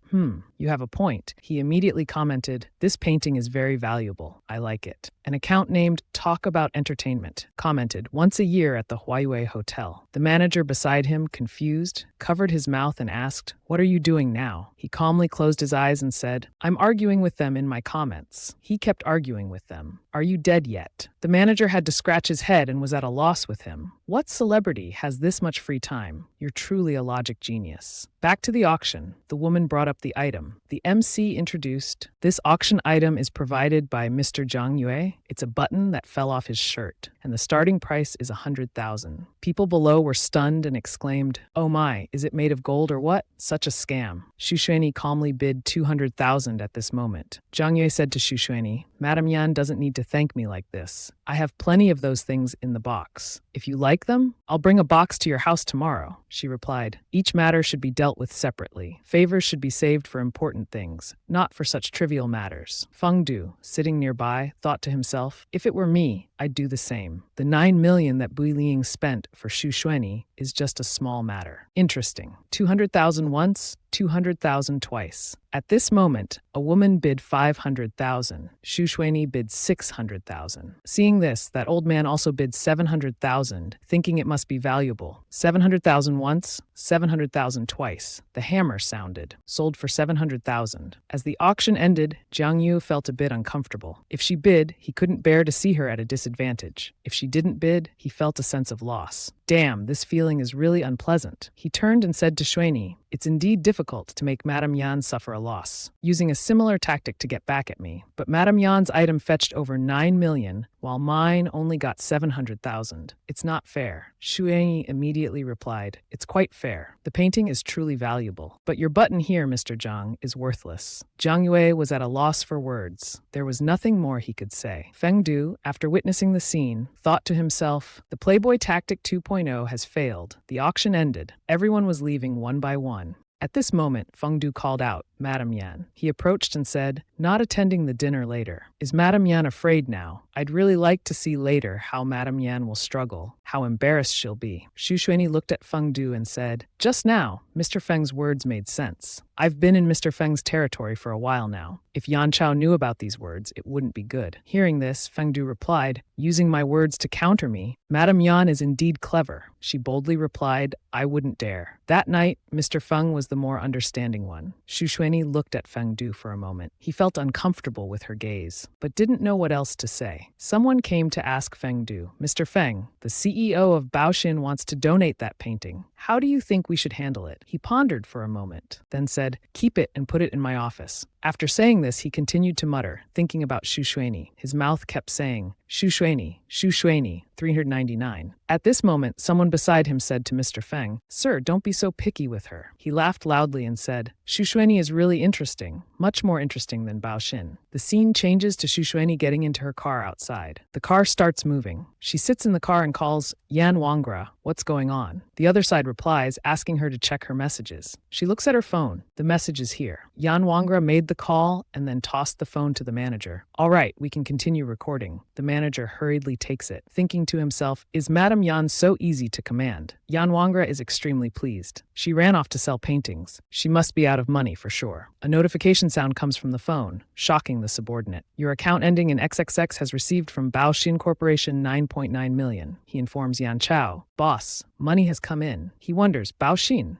You have a point. He immediately commented, this painting is very valuable. I like it. An account named Talk About Entertainment commented, once a year at the Huaiyue Hotel. The manager beside him, confused, covered his mouth and asked, what are you doing now? He calmly closed his eyes and said, I'm arguing with them in my comments. He kept arguing with them. Are you dead yet? The manager had to scratch his head and was at a loss with him. What celebrity has this much free time? You're truly a logic genius. Back to the auction. The woman brought up the item. The MC introduced, this auction item is provided by Mr. Jiang Yue. It's a button that fell off his shirt, and the starting price is 100,000. People below were stunned and exclaimed, oh my, is it made of gold or what? Such a scam. Xu Xuanyi calmly bid 200,000 at this moment. Jiang Yue said to Xu Xuanyi, Madame Yan doesn't need to thank me like this. I have plenty of those things in the box. If you like them, I'll bring a box to your house tomorrow. She replied, each matter should be dealt with separately. Favors should be saved for important things, not for such trivial matters. Feng Du, sitting nearby, thought to himself, if it were me, I'd do the same. The 9 million that Bu Ling spent for Xu Xuanyi is just a small matter. Interesting. 200,000 once, 200,000 twice. At this moment, a woman bid 500,000. Xu Shuini bid 600,000. Seeing this, that old man also bid 700,000, thinking it must be valuable. 700,000 once, 700,000 twice. The hammer sounded. Sold for 700,000. As the auction ended, Jiang Yu felt a bit uncomfortable. If she bid, he couldn't bear to see her at a disadvantage. If she didn't bid, he felt a sense of loss. Damn, this feeling is really unpleasant. He turned and said to Shuini, "It's indeed difficult to make Madame Yan suffer a loss, using a similar tactic to get back at me. But Madame Yan's item fetched over 9 million, while mine only got 700,000. It's not fair." Shuini immediately replied, "It's quite fair. The painting is truly valuable. But your button here, Mr. Zhang, is worthless." Zhang Yue was at a loss for words. There was nothing more he could say. Feng Du, after witnessing the scene, thought to himself, "The Playboy Tactic 2.0 has failed." The auction ended. Everyone was leaving one by one. At this moment, Feng Du called out, "Madame Yan." He approached and said, "Not attending the dinner later. Is Madame Yan afraid now? I'd really like to see later how Madame Yan will struggle, how embarrassed she'll be." Xu Shuini looked at Feng Du and said, "Just now, Mr. Feng's words made sense. I've been in Mr. Feng's territory for a while now. If Yan Chao knew about these words, it wouldn't be good." Hearing this, Feng Du replied, "Using my words to counter me, Madame Yan is indeed clever." She boldly replied, "I wouldn't dare." That night, Mr. Feng was the more understanding one. Xu Shuini looked at Feng Du for a moment. He felt uncomfortable with her gaze, but didn't know what else to say. Someone came to ask Feng Du, "Mr. Feng, the CEO of Baoshin wants to donate that painting. How do you think we should handle it?" He pondered for a moment, then said, "Keep it and put it in my office." After saying this, he continued to mutter, thinking about Xu Shuini. His mouth kept saying, "Xu Shuini, 399. At this moment, someone beside him said to Mr. Feng, "Sir, don't be so picky with her." He laughed loudly and said, "Xu Shuini is really interesting, much more interesting than Baoshin." The scene changes to Xu Shuini getting into her car outside. The car starts moving. She sits in the car and calls, "Yan Wangra, what's going on?" The other side replies, asking her to check her messages. She looks at her phone. The message is here. Yan Wangra made the call and then tossed the phone to the manager. "All right, we can continue recording." The manager hurriedly takes it, thinking to himself, "Is Madame Yan so easy to command?" Yan Wangra is extremely pleased. She ran off to sell paintings. She must be out of money for sure. A notification sound comes from the phone, shocking the subordinate. "Your account ending in XXX has received from Baoshin Corporation 9.9 million. He informs Yan Chao, "Boss, money has come in." He wonders, Baoshin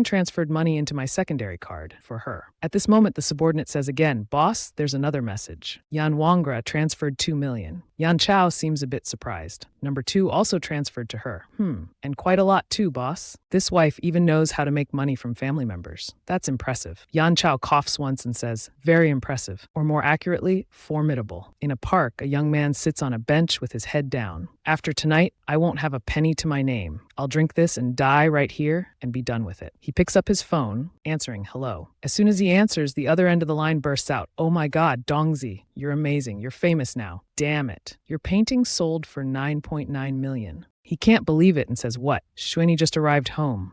transferred money into my secondary card for her. At this moment, the subordinate says again, "Boss, there's another message. Yan Wangra transferred 2 million. Yan Chao seems a bit surprised. Number 2 also transferred to her. And quite a lot too, boss. This wife even knows how to make money from family members. That's impressive." Yan Chao coughs once and says, "Very impressive, or more accurately, formidable." In a park, a young man sits on a bench with his head down. "After tonight, I won't have a penny to my name. I'll drink this and die right here and be done with it." He picks up his phone, answering hello. As soon as he answers, the other end of the line bursts out, "Oh my God, Dongzi, you're amazing. You're famous now. Damn it. Your painting sold for 9.9 million. He can't believe it and says, "What?" Shuini just arrived home.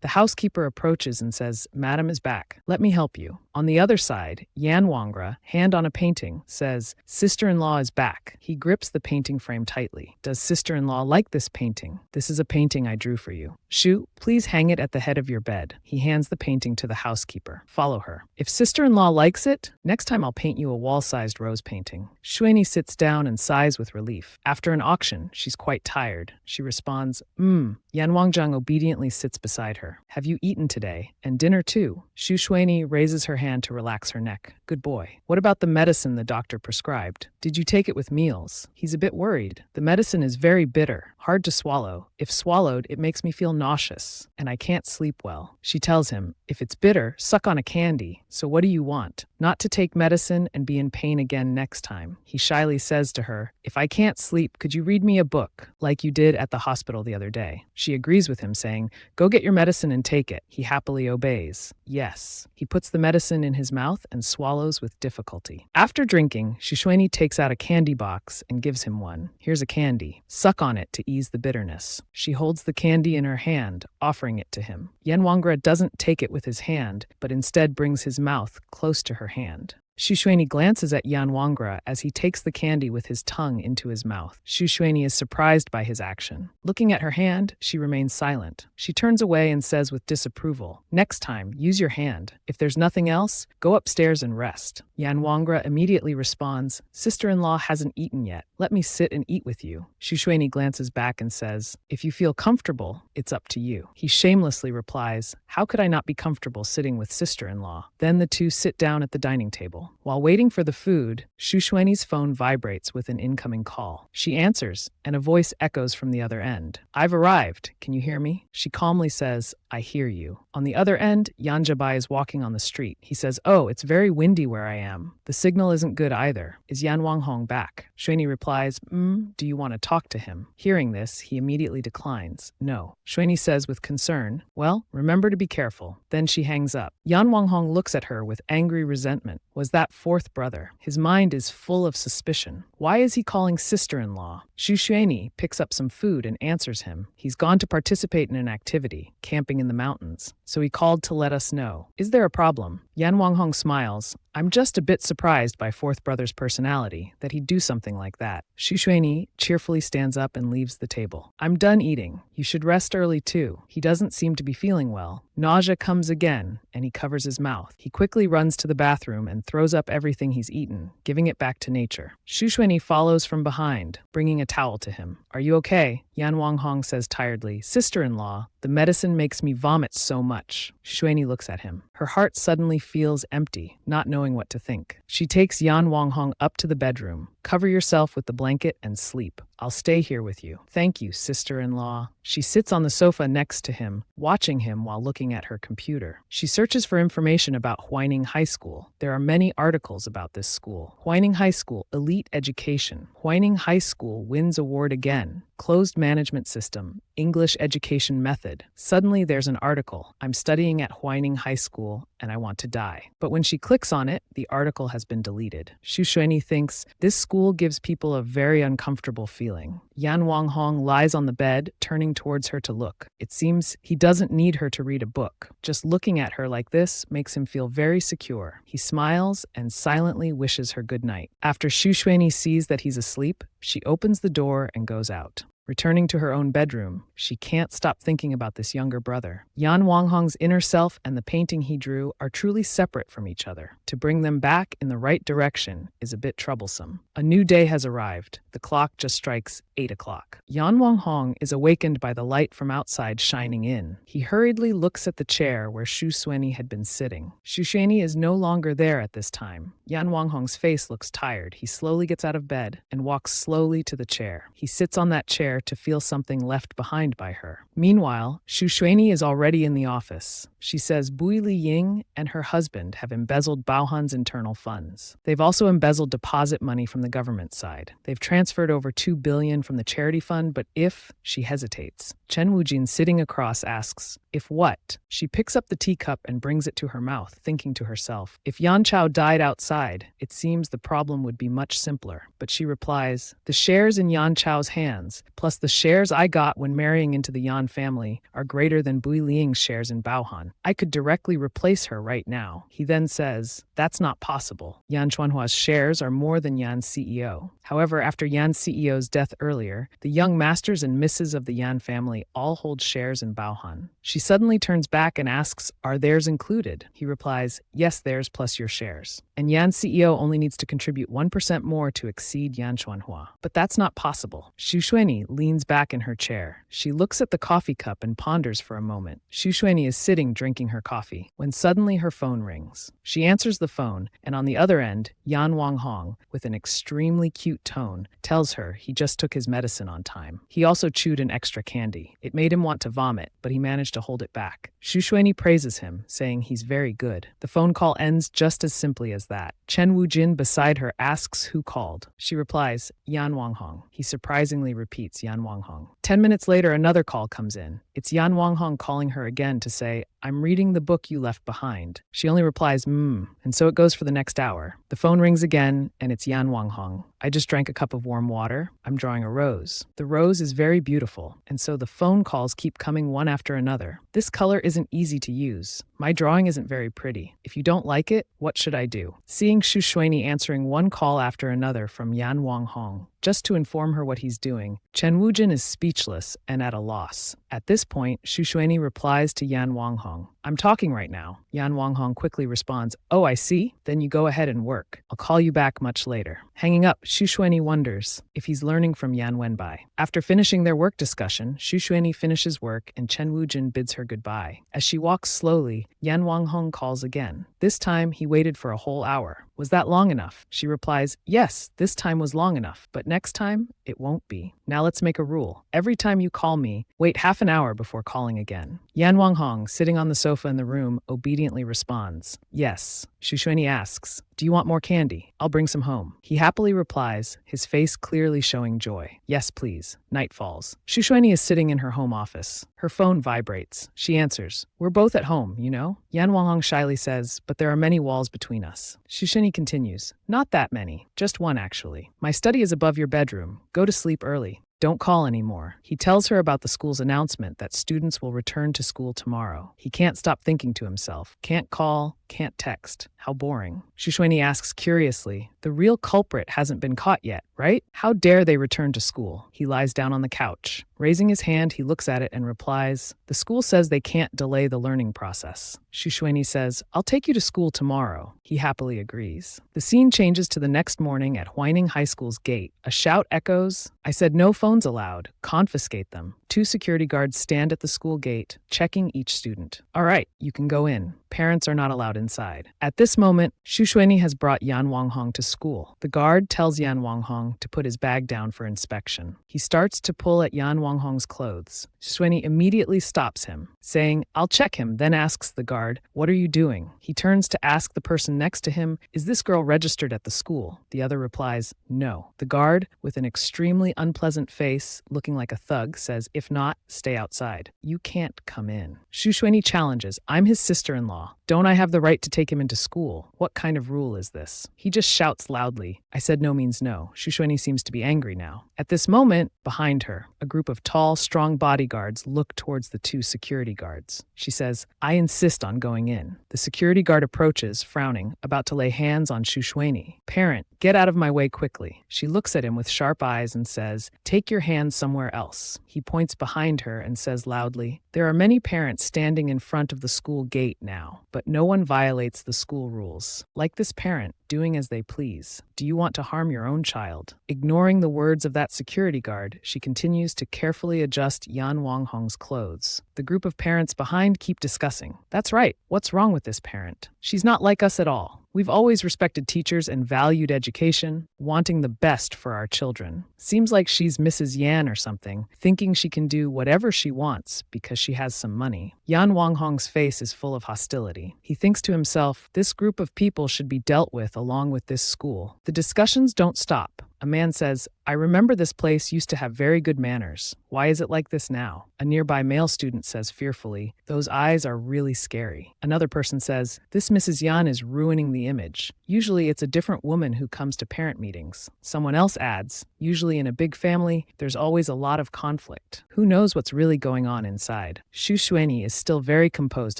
The housekeeper approaches and says, "Madam is back. Let me help you." On the other side, Yan Wangra, hand on a painting, says, "Sister-in-law is back." He grips the painting frame tightly. "Does sister-in-law like this painting? This is a painting I drew for you. Shu, please hang it at the head of your bed." He hands the painting to the housekeeper. "Follow her. If sister-in-law likes it, next time I'll paint you a wall-sized rose painting." Shuini sits down and sighs with relief. After an auction, she's quite tired. She responds, Yan Wangjang obediently sits beside her. "Have you eaten today? And dinner too?" Xu Shuini raises her hand to relax her neck. "Good boy. What about the medicine the doctor prescribed? Did you take it with meals?" He's a bit worried. "The medicine is very bitter, hard to swallow. If swallowed, it makes me feel nauseous, and I can't sleep well." She tells him, "If it's bitter, suck on a candy. So what do you want? Not to take medicine and be in pain again next time." He shyly says to her, "If I can't sleep, could you read me a book, like you did at the hospital the other day?" She agrees with him, saying, "Go get your medicine and take it." He happily obeys. Yes. He puts the medicine in his mouth and swallows with difficulty. After drinking, Shishueni takes out a candy box and gives him one. "Here's a candy. Suck on it to ease the bitterness." She holds the candy in her hand, offering it to him. Yan Wangra doesn't take it with his hand, but instead brings his mouth close to her hand. Shuxuani glances at Yan Wangra as he takes the candy with his tongue into his mouth. Shuxuani is surprised by his action. Looking at her hand, she remains silent. She turns away and says with disapproval, "Next time, use your hand. If there's nothing else, go upstairs and rest." Yan Wangra immediately responds, "Sister-in-law hasn't eaten yet. Let me sit and eat with you." Shuxuani glances back and says, "If you feel comfortable, it's up to you." He shamelessly replies, "How could I not be comfortable sitting with sister-in-law?" Then the two sit down at the dining table. While waiting for the food, Shuxuani's phone vibrates with an incoming call. She answers, and a voice echoes from the other end. "I've arrived. Can you hear me?" She calmly says, "I hear you." On the other end, Yan Jabai is walking on the street. He says, "Oh, it's very windy where I am. The signal isn't good either. Is Yan Wanghong back?" Shuani replies, "Do you want to talk to him?" Hearing this, he immediately declines. "No." Shuani says with concern, "Well, remember to be careful." Then she hangs up. Yan Wanghong looks at her with angry resentment. Was that fourth brother? His mind is full of suspicion. Why is he calling sister-in-law? Shuxuani picks up some food and answers him. He's gone to participate in an activity, camping in the mountains, so he called to let us know. Is there a problem? Yan Wanghong smiles. I'm just a bit surprised by fourth brother's personality, that he'd do something like that. Shuxuani cheerfully stands up and leaves the table. I'm done eating. You should rest early too. He doesn't seem to be feeling well. Nausea comes again, and he covers his mouth. He quickly runs to the bathroom and throws up everything he's eaten, giving it back to nature. Shuxuani follows from behind, bringing a towel to him. Are you okay? Yan Wanghong says tiredly, Sister-in-law, the medicine makes me vomit so much. Shuxuani looks at him. Her heart suddenly feels empty, not knowing what to think. She takes Yan Wanghong up to the bedroom. Cover yourself with the blanket and sleep. I'll stay here with you. Thank you, sister-in-law. She sits on the sofa next to him, watching him while looking at her computer. She searches for information about Huaining High School. There are many articles about this school. Huaining High School, elite education. Huaining High School wins award again. Closed management system, English education method. Suddenly there's an article. I'm studying at Huaining High School and I want to die. But when she clicks on it, the article has been deleted. Shuxuani thinks this school gives people a very uncomfortable feeling. Yan Wanghong lies on the bed, turning towards her to look. It seems he doesn't need her to read a book. Just looking at her like this makes him feel very secure. He smiles and silently wishes her good night. After Shuxuani sees that he's asleep, she opens the door and goes out. Returning to her own bedroom, she can't stop thinking about this younger brother. Yan Wanghong's inner self and the painting he drew are truly separate from each other. To bring them back in the right direction is a bit troublesome. A new day has arrived. The clock just strikes 8 o'clock. Yan Wanghong is awakened by the light from outside shining in. He hurriedly looks at the chair where Shuxuani had been sitting. Shuxuani is no longer there at this time. Yan Wanghong's face looks tired. He slowly gets out of bed and walks slowly to the chair. He sits on that chair to feel something left behind by her. Meanwhile, Shuxuani is already in the office. She says Bui Li Ying and her husband have embezzled Baohan's internal funds. They've also embezzled deposit money from the government side. They've transferred over 2 billion from the charity fund, but if, she hesitates. Chen Wujin sitting across asks, if what? She picks up the teacup and brings it to her mouth, thinking to herself, if Yan Chao died outside, it seems the problem would be much simpler. But she replies, the shares in Yan Chao's hands, plus the shares I got when marrying into the Yan family, are greater than Bui Liying's shares in Baohan. I could directly replace her right now. He then says, that's not possible. Yan Chuanhua's shares are more than Yan's CEO. However, after Yan's CEO's death earlier, the young masters and misses of the Yan family all hold shares in Baohan. She suddenly turns back and asks, are theirs included? He replies, yes, theirs plus your shares. And Yan's CEO only needs to contribute 1% more to exceed Yan Chuanhua. But that's not possible. Shuxuani leans back in her chair. She looks at the coffee cup and ponders for a moment. Shuxuani is sitting drinking her coffee, when suddenly her phone rings. She answers the phone, and on the other end, Yan Wanghong, with an extremely cute tone, tells her he just took his medicine on time. He also chewed an extra candy. It made him want to vomit, but he managed to hold it back. Shuxuani praises him, saying he's very good. The phone call ends just as simply as that. Chen Wujin beside her asks who called. She replies, Yan Wanghong. He surprisingly repeats Yan Wanghong. 10 minutes later, another call comes in. It's Yan Wanghong calling her again to say, I'm reading the book you left behind. She only replies, and so it goes for the next hour. The phone rings again, and it's Yan Wanghong. I just drank a cup of warm water. I'm drawing a rose. The rose is very beautiful, and so the phone calls keep coming one after another. This color isn't easy to use. My drawing isn't very pretty. If you don't like it, what should I do? Seeing Xu Shuini answering one call after another from Yan Wanghong, just to inform her what he's doing, Chen Wujin is speechless and at a loss. At this point, Xu Shuini replies to Yan Wanghong, "I'm talking right now." Yan Wanghong quickly responds, "Oh, I see. Then you go ahead and work. I'll call you back much later." Hanging up, Xu Shuini wonders if he's learning from Yan Wenbai. After finishing their work discussion, Xu Shuini finishes work and Chen Wujin bids her goodbye. As she walks slowly, Yan Wanghong calls again. This time, he waited for a whole hour. "Was that long enough?" She replies, "Yes, this time was long enough, but next time, it won't be. Now let's make a rule. Every time you call me, wait half an hour before calling again." Yan Wanghong, sitting on the sofa in the room, obediently responds, "Yes." Xu Shuini asks, "Do you want more candy? I'll bring some home." He happily replies, his face clearly showing joy. "Yes, please." Night falls. Xu Shuini is sitting in her home office. Her phone vibrates. She answers, "We're both at home, you know?" Yan Wanghong shyly says, "But there are many walls between us." Xu Shuini continues, "Not that many. Just one, actually. My study is above your bedroom. Go to sleep early. Don't call anymore." He tells her about the school's announcement that students will return to school tomorrow. He can't stop thinking to himself, can't call, can't text. How boring. Xu Shuini asks curiously, "The real culprit hasn't been caught yet, right? How dare they return to school?" He lies down on the couch. Raising his hand, he looks at it and replies, "The school says they can't delay the learning process." Xu Shuini says, "I'll take you to school tomorrow." He happily agrees. The scene changes to the next morning at Huining High School's gate. A shout echoes, "I said no phones allowed. Confiscate them." 2 security guards stand at the school gate, checking each student. "All right, you can go in. Parents are not allowed inside." At this moment, Xu Shuini has brought Yan Wanghong to school. The guard tells Yan Wanghong to put his bag down for inspection. He starts to pull at Yan Wanghong's clothes. Xu Shuini immediately stops him, saying, "I'll check him," then asks the guard, "What are you doing?" He turns to ask the person next to him, "Is this girl registered at the school?" The other replies, "No." The guard, with an extremely unpleasant face, looking like a thug, says, "If not, stay outside. You can't come in." Xu Shuini challenges, "I'm his sister-in-law. Don't I have the right to take him into school? What kind of rule is this?" He just shouts loudly, "I said no means no." Xu Shuini seems to be angry now. At this moment, behind her, a group of tall, strong bodyguards look towards the 2 security guards. She says, "I insist on going in." The security guard approaches, frowning, about to lay hands on Xu Shuini. "Parent, get out of my way quickly." She looks at him with sharp eyes and says, "Take your hands somewhere else." He points behind her and says loudly, "There are many parents standing in front of the school gate now, but no one violates the school rules. Like this parent, doing as they please. Do you want to harm your own child?" Ignoring the words of that security guard, she continues to carefully adjust Yan Wanghong's clothes. The group of parents behind keep discussing. "That's right. What's wrong with this parent? She's not like us at all. We've always respected teachers and valued education, wanting the best for our children. Seems like she's Mrs. Yan or something, thinking she can do whatever she wants because she has some money." Yan Wanghong's face is full of hostility. He thinks to himself, this group of people should be dealt with along with this school. The discussions don't stop. A man says, "I remember this place used to have very good manners. Why is it like this now?" A nearby male student says fearfully, "Those eyes are really scary." Another person says, "This Mrs. Yan is ruining the image. Usually it's a different woman who comes to parent meetings." Someone else adds, "Usually in a big family, there's always a lot of conflict. Who knows what's really going on inside?" Xu Shuini is still very composed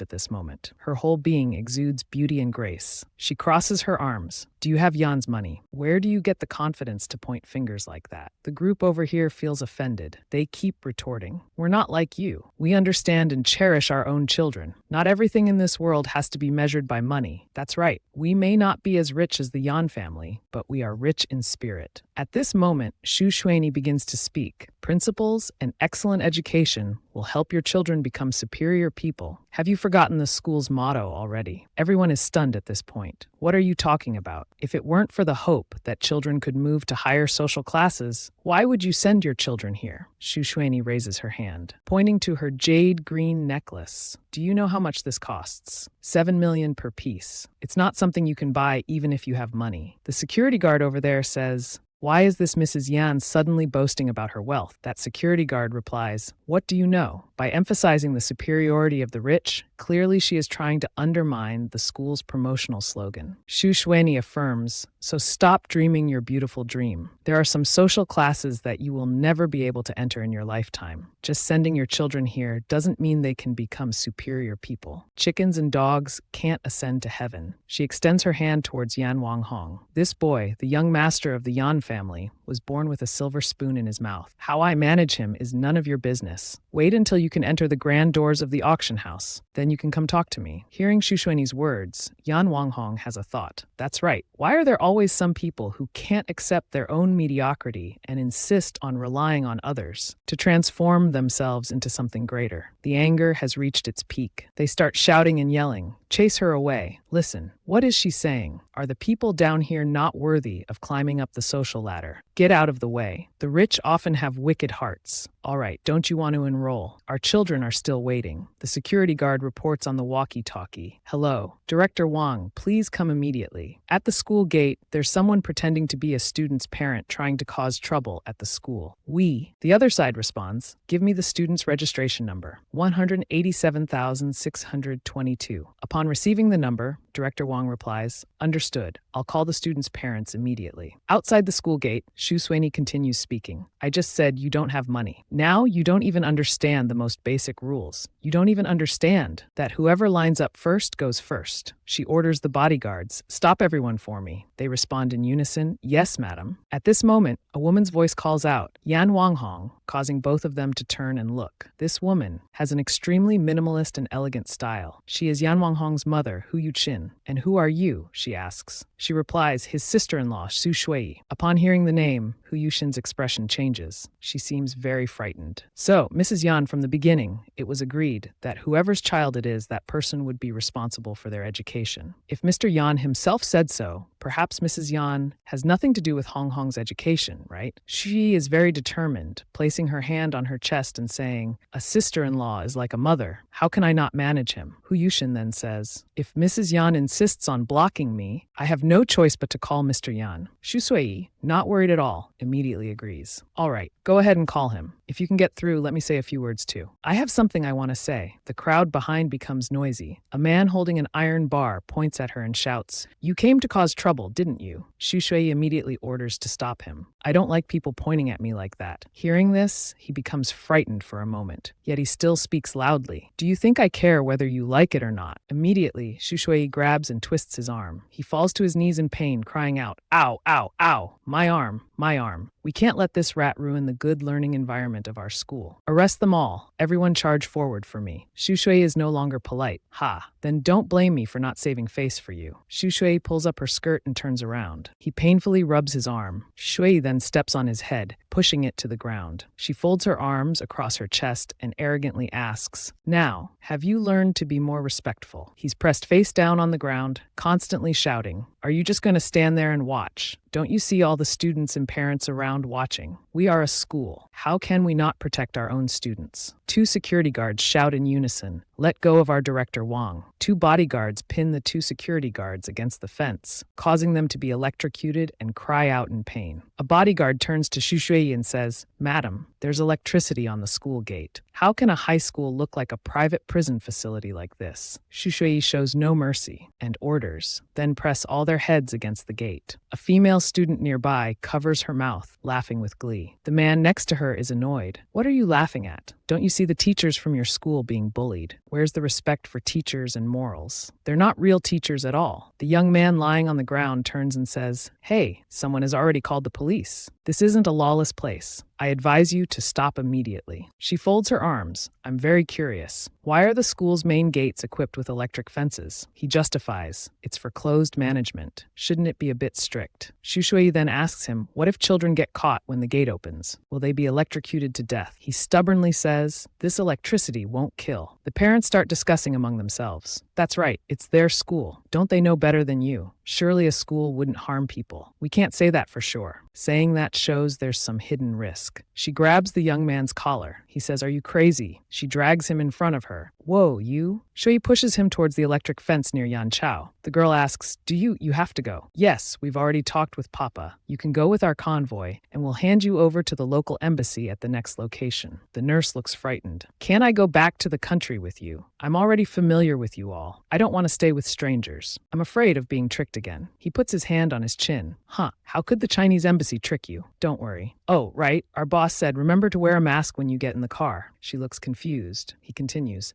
at this moment. Her whole being exudes beauty and grace. She crosses her arms. "Do you have Yan's money? Where do you get the confidence to point fingers like that?" The group over here feels offended. They keep retorting, "We're not like you. We understand and cherish our own children. Not everything in this world has to be measured by money. That's right. We may not be as rich as the Yan family, but we are rich in spirit." At this moment, Xu Shuini begins to speak. "Principles and excellent education will help your children become superior people. Have you forgotten the school's motto already?" Everyone is stunned at this point. "What are you talking about? If it weren't for the hope that children could move to higher social classes, why would you send your children here?" Xu Shuini raises her hand, pointing to her jade green necklace. "Do you know how much this costs? 7 million per piece. It's not something you can buy even if you have money." The security guard over there says, "Why is this Mrs. Yan suddenly boasting about her wealth?" That security guard replies, "What do you know? By emphasizing the superiority of the rich, clearly she is trying to undermine the school's promotional slogan. Xu Xuanyi affirms, "So stop dreaming your beautiful dream. There are some social classes that you will never be able to enter in your lifetime. Just sending your children here doesn't mean they can become superior people. Chickens and dogs can't ascend to heaven." She extends her hand towards Yan Wanghong. "This boy, the young master of the Yan family, was born with a silver spoon in his mouth. How I manage him is none of your business. Wait until you can enter the grand doors of the auction house. Then you can come talk to me." Hearing Xu Xuanyi's words, Yan Wanghong has a thought. That's right. Why are there always some people who can't accept their own mediocrity and insist on relying on others to transform themselves into something greater? The anger has reached its peak. They start shouting and yelling. "Chase her away. Listen, what is she saying? Are the people down here not worthy of climbing up the social ladder? Get out of the way. The rich often have wicked hearts. All right, don't you want to enroll? Our children are still waiting." The security guard reports on the walkie-talkie. "Hello, Director Wang, please come immediately. At the school gate, there's someone pretending to be a student's parent trying to cause trouble at the school." The other side responds, "Give me the student's registration number, 187,622. Upon receiving the number, Director Wang replies, "Understood. I'll call the student's parents immediately." Outside the school gate, Xu Xuanyi continues speaking. "I just said you don't have money. Now you don't even understand the most basic rules. You don't even understand that whoever lines up first goes first." She orders the bodyguards, "Stop everyone for me." They respond in unison, "Yes, madam." At this moment, a woman's voice calls out, "Yan Wanghong," causing both of them to turn and look. This woman has an extremely minimalist and elegant style. She is Yan Wanghong's mother, Hu Yuqin. "And who are you?" she asks. She replies, "His sister-in-law, Xu Shui." Upon hearing the name, Hu Yuqin's expression changes. She seems very frightened. "So, Mrs. Yan, from the beginning, it was agreed that whoever's child it is, that person would be responsible for their education. If Mr. Yan himself said so, perhaps Mrs. Yan has nothing to do with Hong Hong's education, right?" She is very determined, placing her hand on her chest and saying, "A sister-in-law is like a mother. How can I not manage him?" Hu Yuqin then says, "If Mrs. Yan insists on blocking me, I have no choice but to call Mr. Yan." Xu Sui, not worried at all, immediately agrees. "All right, go ahead and call him. If you can get through, let me say a few words too. I have something I want to say." The crowd behind becomes noisy. A man holding an iron bar points at her and shouts, "You came to cause trouble, didn't you?" Xu Shui immediately orders to stop him. "I don't like people pointing at me like that." Hearing this, he becomes frightened for a moment, yet he still speaks loudly. "Do you think I care whether you like it or not?" Immediately, Xu Shui grabs and twists his arm. He falls to his knees in pain, crying out, "Ow, ow, ow, my arm, my arm. We can't let this rat ruin the good learning environment of our school. Arrest them all. Everyone charge forward for me." Xu Shui is no longer polite. "Ha, then don't blame me for not saving face for you." Xu Shui pulls up her skirt and turns around. He painfully rubs his arm. Shui then steps on his head, pushing it to the ground. She folds her arms across her chest and arrogantly asks, "Now, have you learned to be more respectful?" He's pressed face down on the ground, constantly shouting, "Are you just going to stand there and watch? Don't you see all the students and parents around watching? We are a school. How can we not protect our own students?" Two security guards shout in unison, "Let go of our Director Wang." Two bodyguards pin the two security guards against the fence, causing them to be electrocuted and cry out in pain. A bodyguard turns to Xu Shui and says, "Madam, there's electricity on the school gate. How can a high school look like a private prison facility like this?" Xu Shui shows no mercy and orders, then press all their heads against the gate. A female student nearby covers her mouth, laughing with glee. The man next to her is annoyed. "What are you laughing at? Don't you see the teachers from your school being bullied? Where's the respect for teachers and morals? They're not real teachers at all." The young man lying on the ground turns and says, "Hey, someone has already called the police. This isn't a lawless place. I advise you to stop immediately." She folds her arms. "I'm very curious. Why are the school's main gates equipped with electric fences?" He justifies, "It's for closed management. Shouldn't it be a bit strict?" Xu Shui then asks him, "What if children get caught when the gate opens? Will they be electrocuted to death?" He stubbornly says, "This electricity won't kill." The parents start discussing among themselves. "That's right, it's their school. Don't they know better than you?" Surely a school wouldn't harm people. We can't say that for sure. Saying that shows there's some hidden risk. She grabs the young man's collar. He says, "Are you crazy?" She drags him in front of her. "Whoa, you?" Shui pushes him towards the electric fence near Yan Chao. The girl asks, You have to go." "Yes, we've already talked with Papa. You can go with our convoy, and we'll hand you over to the local embassy at the next location." The nurse looks frightened. "Can I go back to the country with you? I'm already familiar with you all. I don't want to stay with strangers. I'm afraid of being tricked again." He puts his hand on his chin. How could the Chinese embassy trick you? Don't worry. "Oh, right. Our boss said, remember to wear a mask when you get in the car." She looks confused. He continues,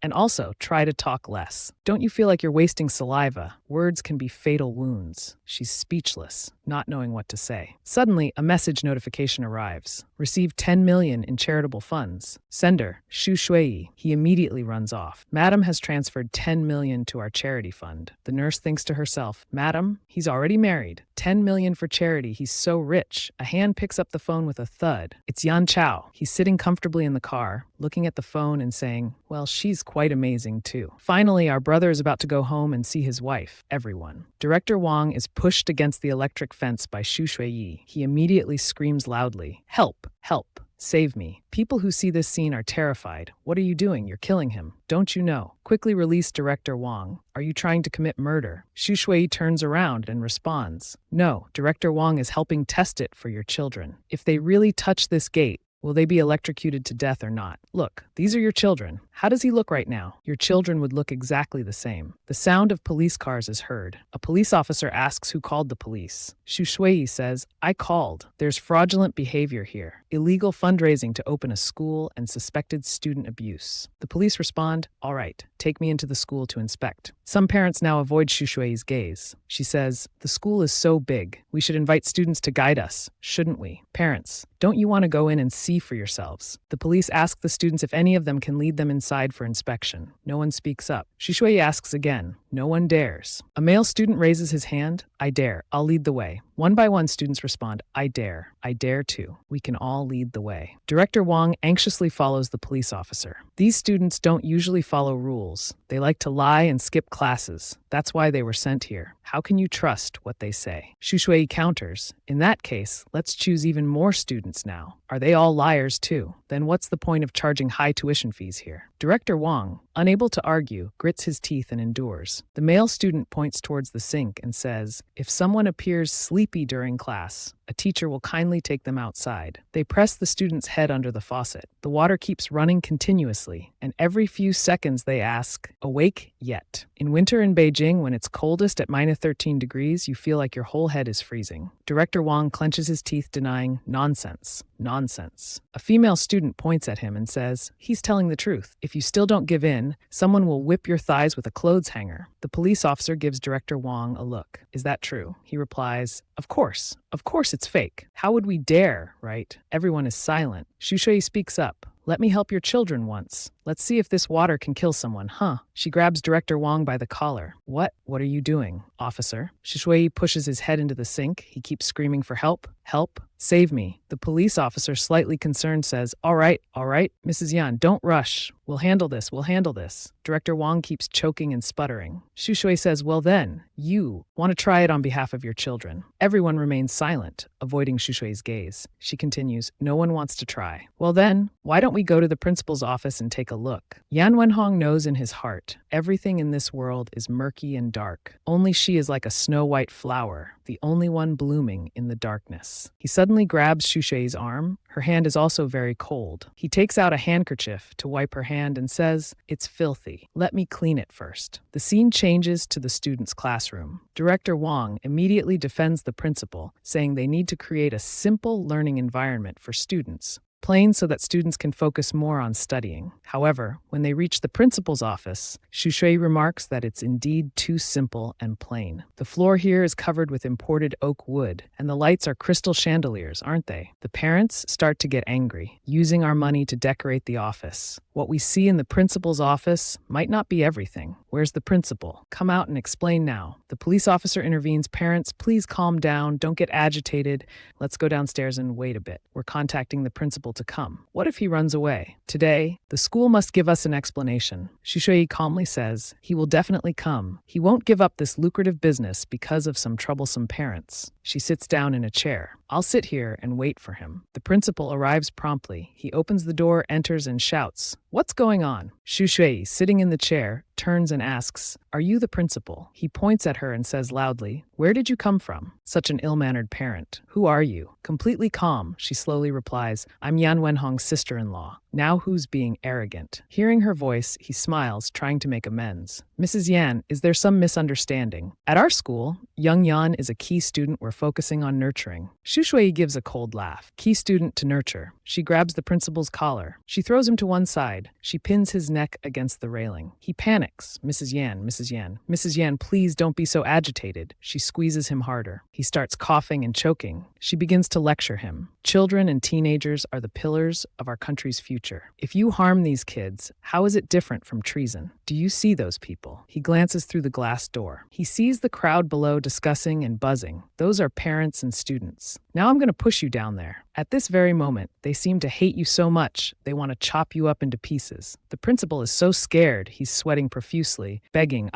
and also try to talk less. Don't you feel like you're wasting saliva? Words can be fatal wounds." She's speechless, not knowing what to say. Suddenly, a message notification arrives. "Received 10 million in charitable funds. Sender, Xu Shui." He immediately runs off. "Madam has transferred 10 million to our charity fund." The nurse thinks to herself, "Madam, he's already married. 10 million for charity, he's so rich." A hand picks up the phone with a thud. It's Yan Chao. He's sitting comfortably in the car, looking at the phone and saying, "Well, she's quite amazing too." Finally, our brother is about to go home and see his wife. Everyone. Director Wang is pushed against the electric fence by Xu Shuiyi. He immediately screams loudly, "Help! Help! Save me." People who see this scene are terrified. "What are you doing? You're killing him. Don't you know?" Quickly release Director Wang. "Are you trying to commit murder?" Xu Shui turns around and responds, "No, Director Wang is helping test it for your children. If they really touch this gate, will they be electrocuted to death or not? Look, these are your children. How does he look right now? Your children would look exactly the same." The sound of police cars is heard. A police officer asks who called the police. Xu Shui says, "I called. There's fraudulent behavior here. Illegal fundraising to open a school and suspected student abuse." The police respond, "All right, take me into the school to inspect." Some parents now avoid Xu Shui's gaze. She says, "The school is so big. We should invite students to guide us, shouldn't we? Parents, don't you want to go in and see for yourselves?" The police ask the students if any of them can lead them inside for inspection. No one speaks up. Xu Shui asks again. No one dares. A male student raises his hand. "I dare. I'll lead the way." One by one, students respond, "I dare. I dare too. We can all lead the way." Director Wang anxiously follows the police officer. These students don't usually follow rules. They like to lie and skip classes. That's why they were sent here. How can you trust what they say? Xu Shui counters, "In that case, let's choose even more students now. Are they all liars too? Then what's the point of charging high tuition fees here?" Director Wang, unable to argue, grits his teeth and endures. The male student points towards the sink and says, "If someone appears sleepy during class, a teacher will kindly take them outside." They press the student's head under the faucet. The water keeps running continuously, and every few seconds they ask, "Awake yet?" In winter in Beijing, when it's coldest at -13 degrees, you feel like your whole head is freezing. Director Wang clenches his teeth, denying, "Nonsense. Nonsense." A female student points at him and says, "He's telling the truth. If you still don't give in, someone will whip your thighs with a clothes hanger." The police officer gives Director Wang a look. "Is that true?" He replies, Of course. Of course it's fake. How would we dare, right?" Everyone is silent. Xu Shui speaks up. "Let me help your children once. Let's see if this water can kill someone, huh?" She grabs Director Wang by the collar. What are you doing, officer?" Xu Shui pushes his head into the sink. He keeps screaming for help. "Help? Save me." The police officer, slightly concerned, says, All right, Mrs. Yan, don't rush. We'll handle this. Director Wang keeps choking and sputtering. Xu Shui says, "Well then, you want to try it on behalf of your children." Everyone remains silent, avoiding Xu Shui's gaze. She continues, "No one wants to try." "Well then, why don't we go to the principal's office and take a look?" Yan Wenhong knows in his heart, everything in this world is murky and dark. Only she is like a snow-white flower, the only one blooming in the darkness. He suddenly grabs Xu Shui's arm. Her hand is also very cold. He takes out a handkerchief to wipe her hand and says, "It's filthy. Let me clean it first." The scene changes to the students' classroom. Director Wang immediately defends the principal, saying they need to create a simple learning environment for students, plain so that students can focus more on studying. However, when they reach the principal's office, Xu Shui remarks that it's indeed too simple and plain. The floor here is covered with imported oak wood, and the lights are crystal chandeliers, aren't they? The parents start to get angry. Using our money to decorate the office. What we see in the principal's office might not be everything. Where's the principal? Come out and explain now. The police officer intervenes. Parents, please calm down. Don't get agitated. Let's go downstairs and wait a bit. We're contacting the principal to come. What if he runs away? Today, the school must give us an explanation. Shui calmly says, he will definitely come. He won't give up this lucrative business because of some troublesome parents. She sits down in a chair. I'll sit here and wait for him. The principal arrives promptly. He opens the door, enters, and shouts, "What's going on?" Shui, sitting in the chair, turns and asks, "Are you the principal?" He points at her and says loudly, "Where did you come from? Such an ill-mannered parent. Who are you?" Completely calm, she slowly replies, "I'm Yan Wenhong's sister-in-law." Now who's being arrogant? Hearing her voice, he smiles, trying to make amends. "Mrs. Yan, is there some misunderstanding? At our school, young Yan is a key student we're focusing on nurturing." Shui gives a cold laugh. Key student to nurture. She grabs the principal's collar. She throws him to one side. She pins his neck against the railing. He panics. "Mrs. Yan, Mrs. Yan, Mrs. Yan, please don't be so agitated." She squeezes him harder. He starts coughing and choking. She begins to lecture him. "Children and teenagers are the pillars of our country's future. If you harm these kids, how is it different from treason? Do you see those people?" He glances through the glass door. He sees the crowd below discussing and buzzing. Those are parents and students. "Now I'm going to push you down there. At this very moment, they seem to hate you so much, they want to chop you up into pieces." The principal is so scared, he's sweating profusely, begging,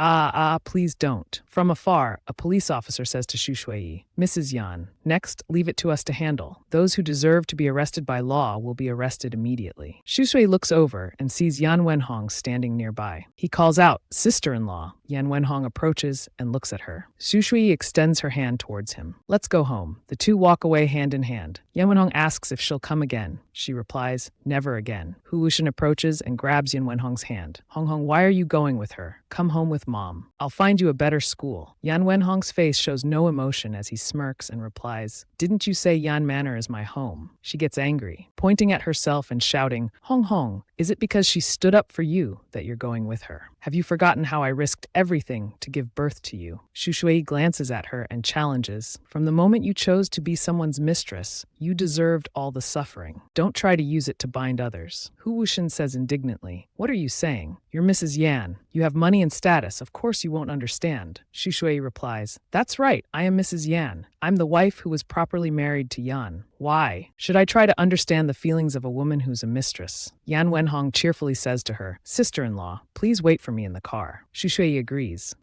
please don't." From afar, a police officer says to Shui, "Mrs. Yan, next, leave it to us to handle. Those who deserve to be arrested by law will be arrested immediately." Shui looks over and sees Yan Wenhong standing nearby. He calls out, "Sister-in-law." Yan Wenhong approaches and looks at her. Shui extends her hand towards him. "Let's go home." The two walk away hand in hand. Yan Wenhong asks if she'll come again. She replies, "Never again." Hu Wuxian approaches and grabs Yan Wenhong's hand. "Hong Hong, why are you going with her? Come home with Mom. I'll find you a better school." Yan Wenhong's face shows no emotion as he smirks and replies, "Didn't you say Yan Manor is my home?" She gets angry, pointing at herself and shouting, "Hong Hong, is it because she stood up for you that you're going with her? Have you forgotten how I risked everything to give birth to you?" Shui glances at her and challenges, "From the moment you chose to be someone's mistress, you deserved all the suffering. Don't try to use it to bind others." Hu Wuxian says indignantly, "What are you saying? You're Mrs. Yan. You have money and status. Of course you won't understand." Shui replies, "That's right. I am Mrs. Yan. I'm the wife who was properly married to Yan. Why should I try to understand the feelings of a woman who's a mistress?" Yan Wenhong cheerfully says to her, "Sister-in-law, please wait for me in the car." Shui agrees.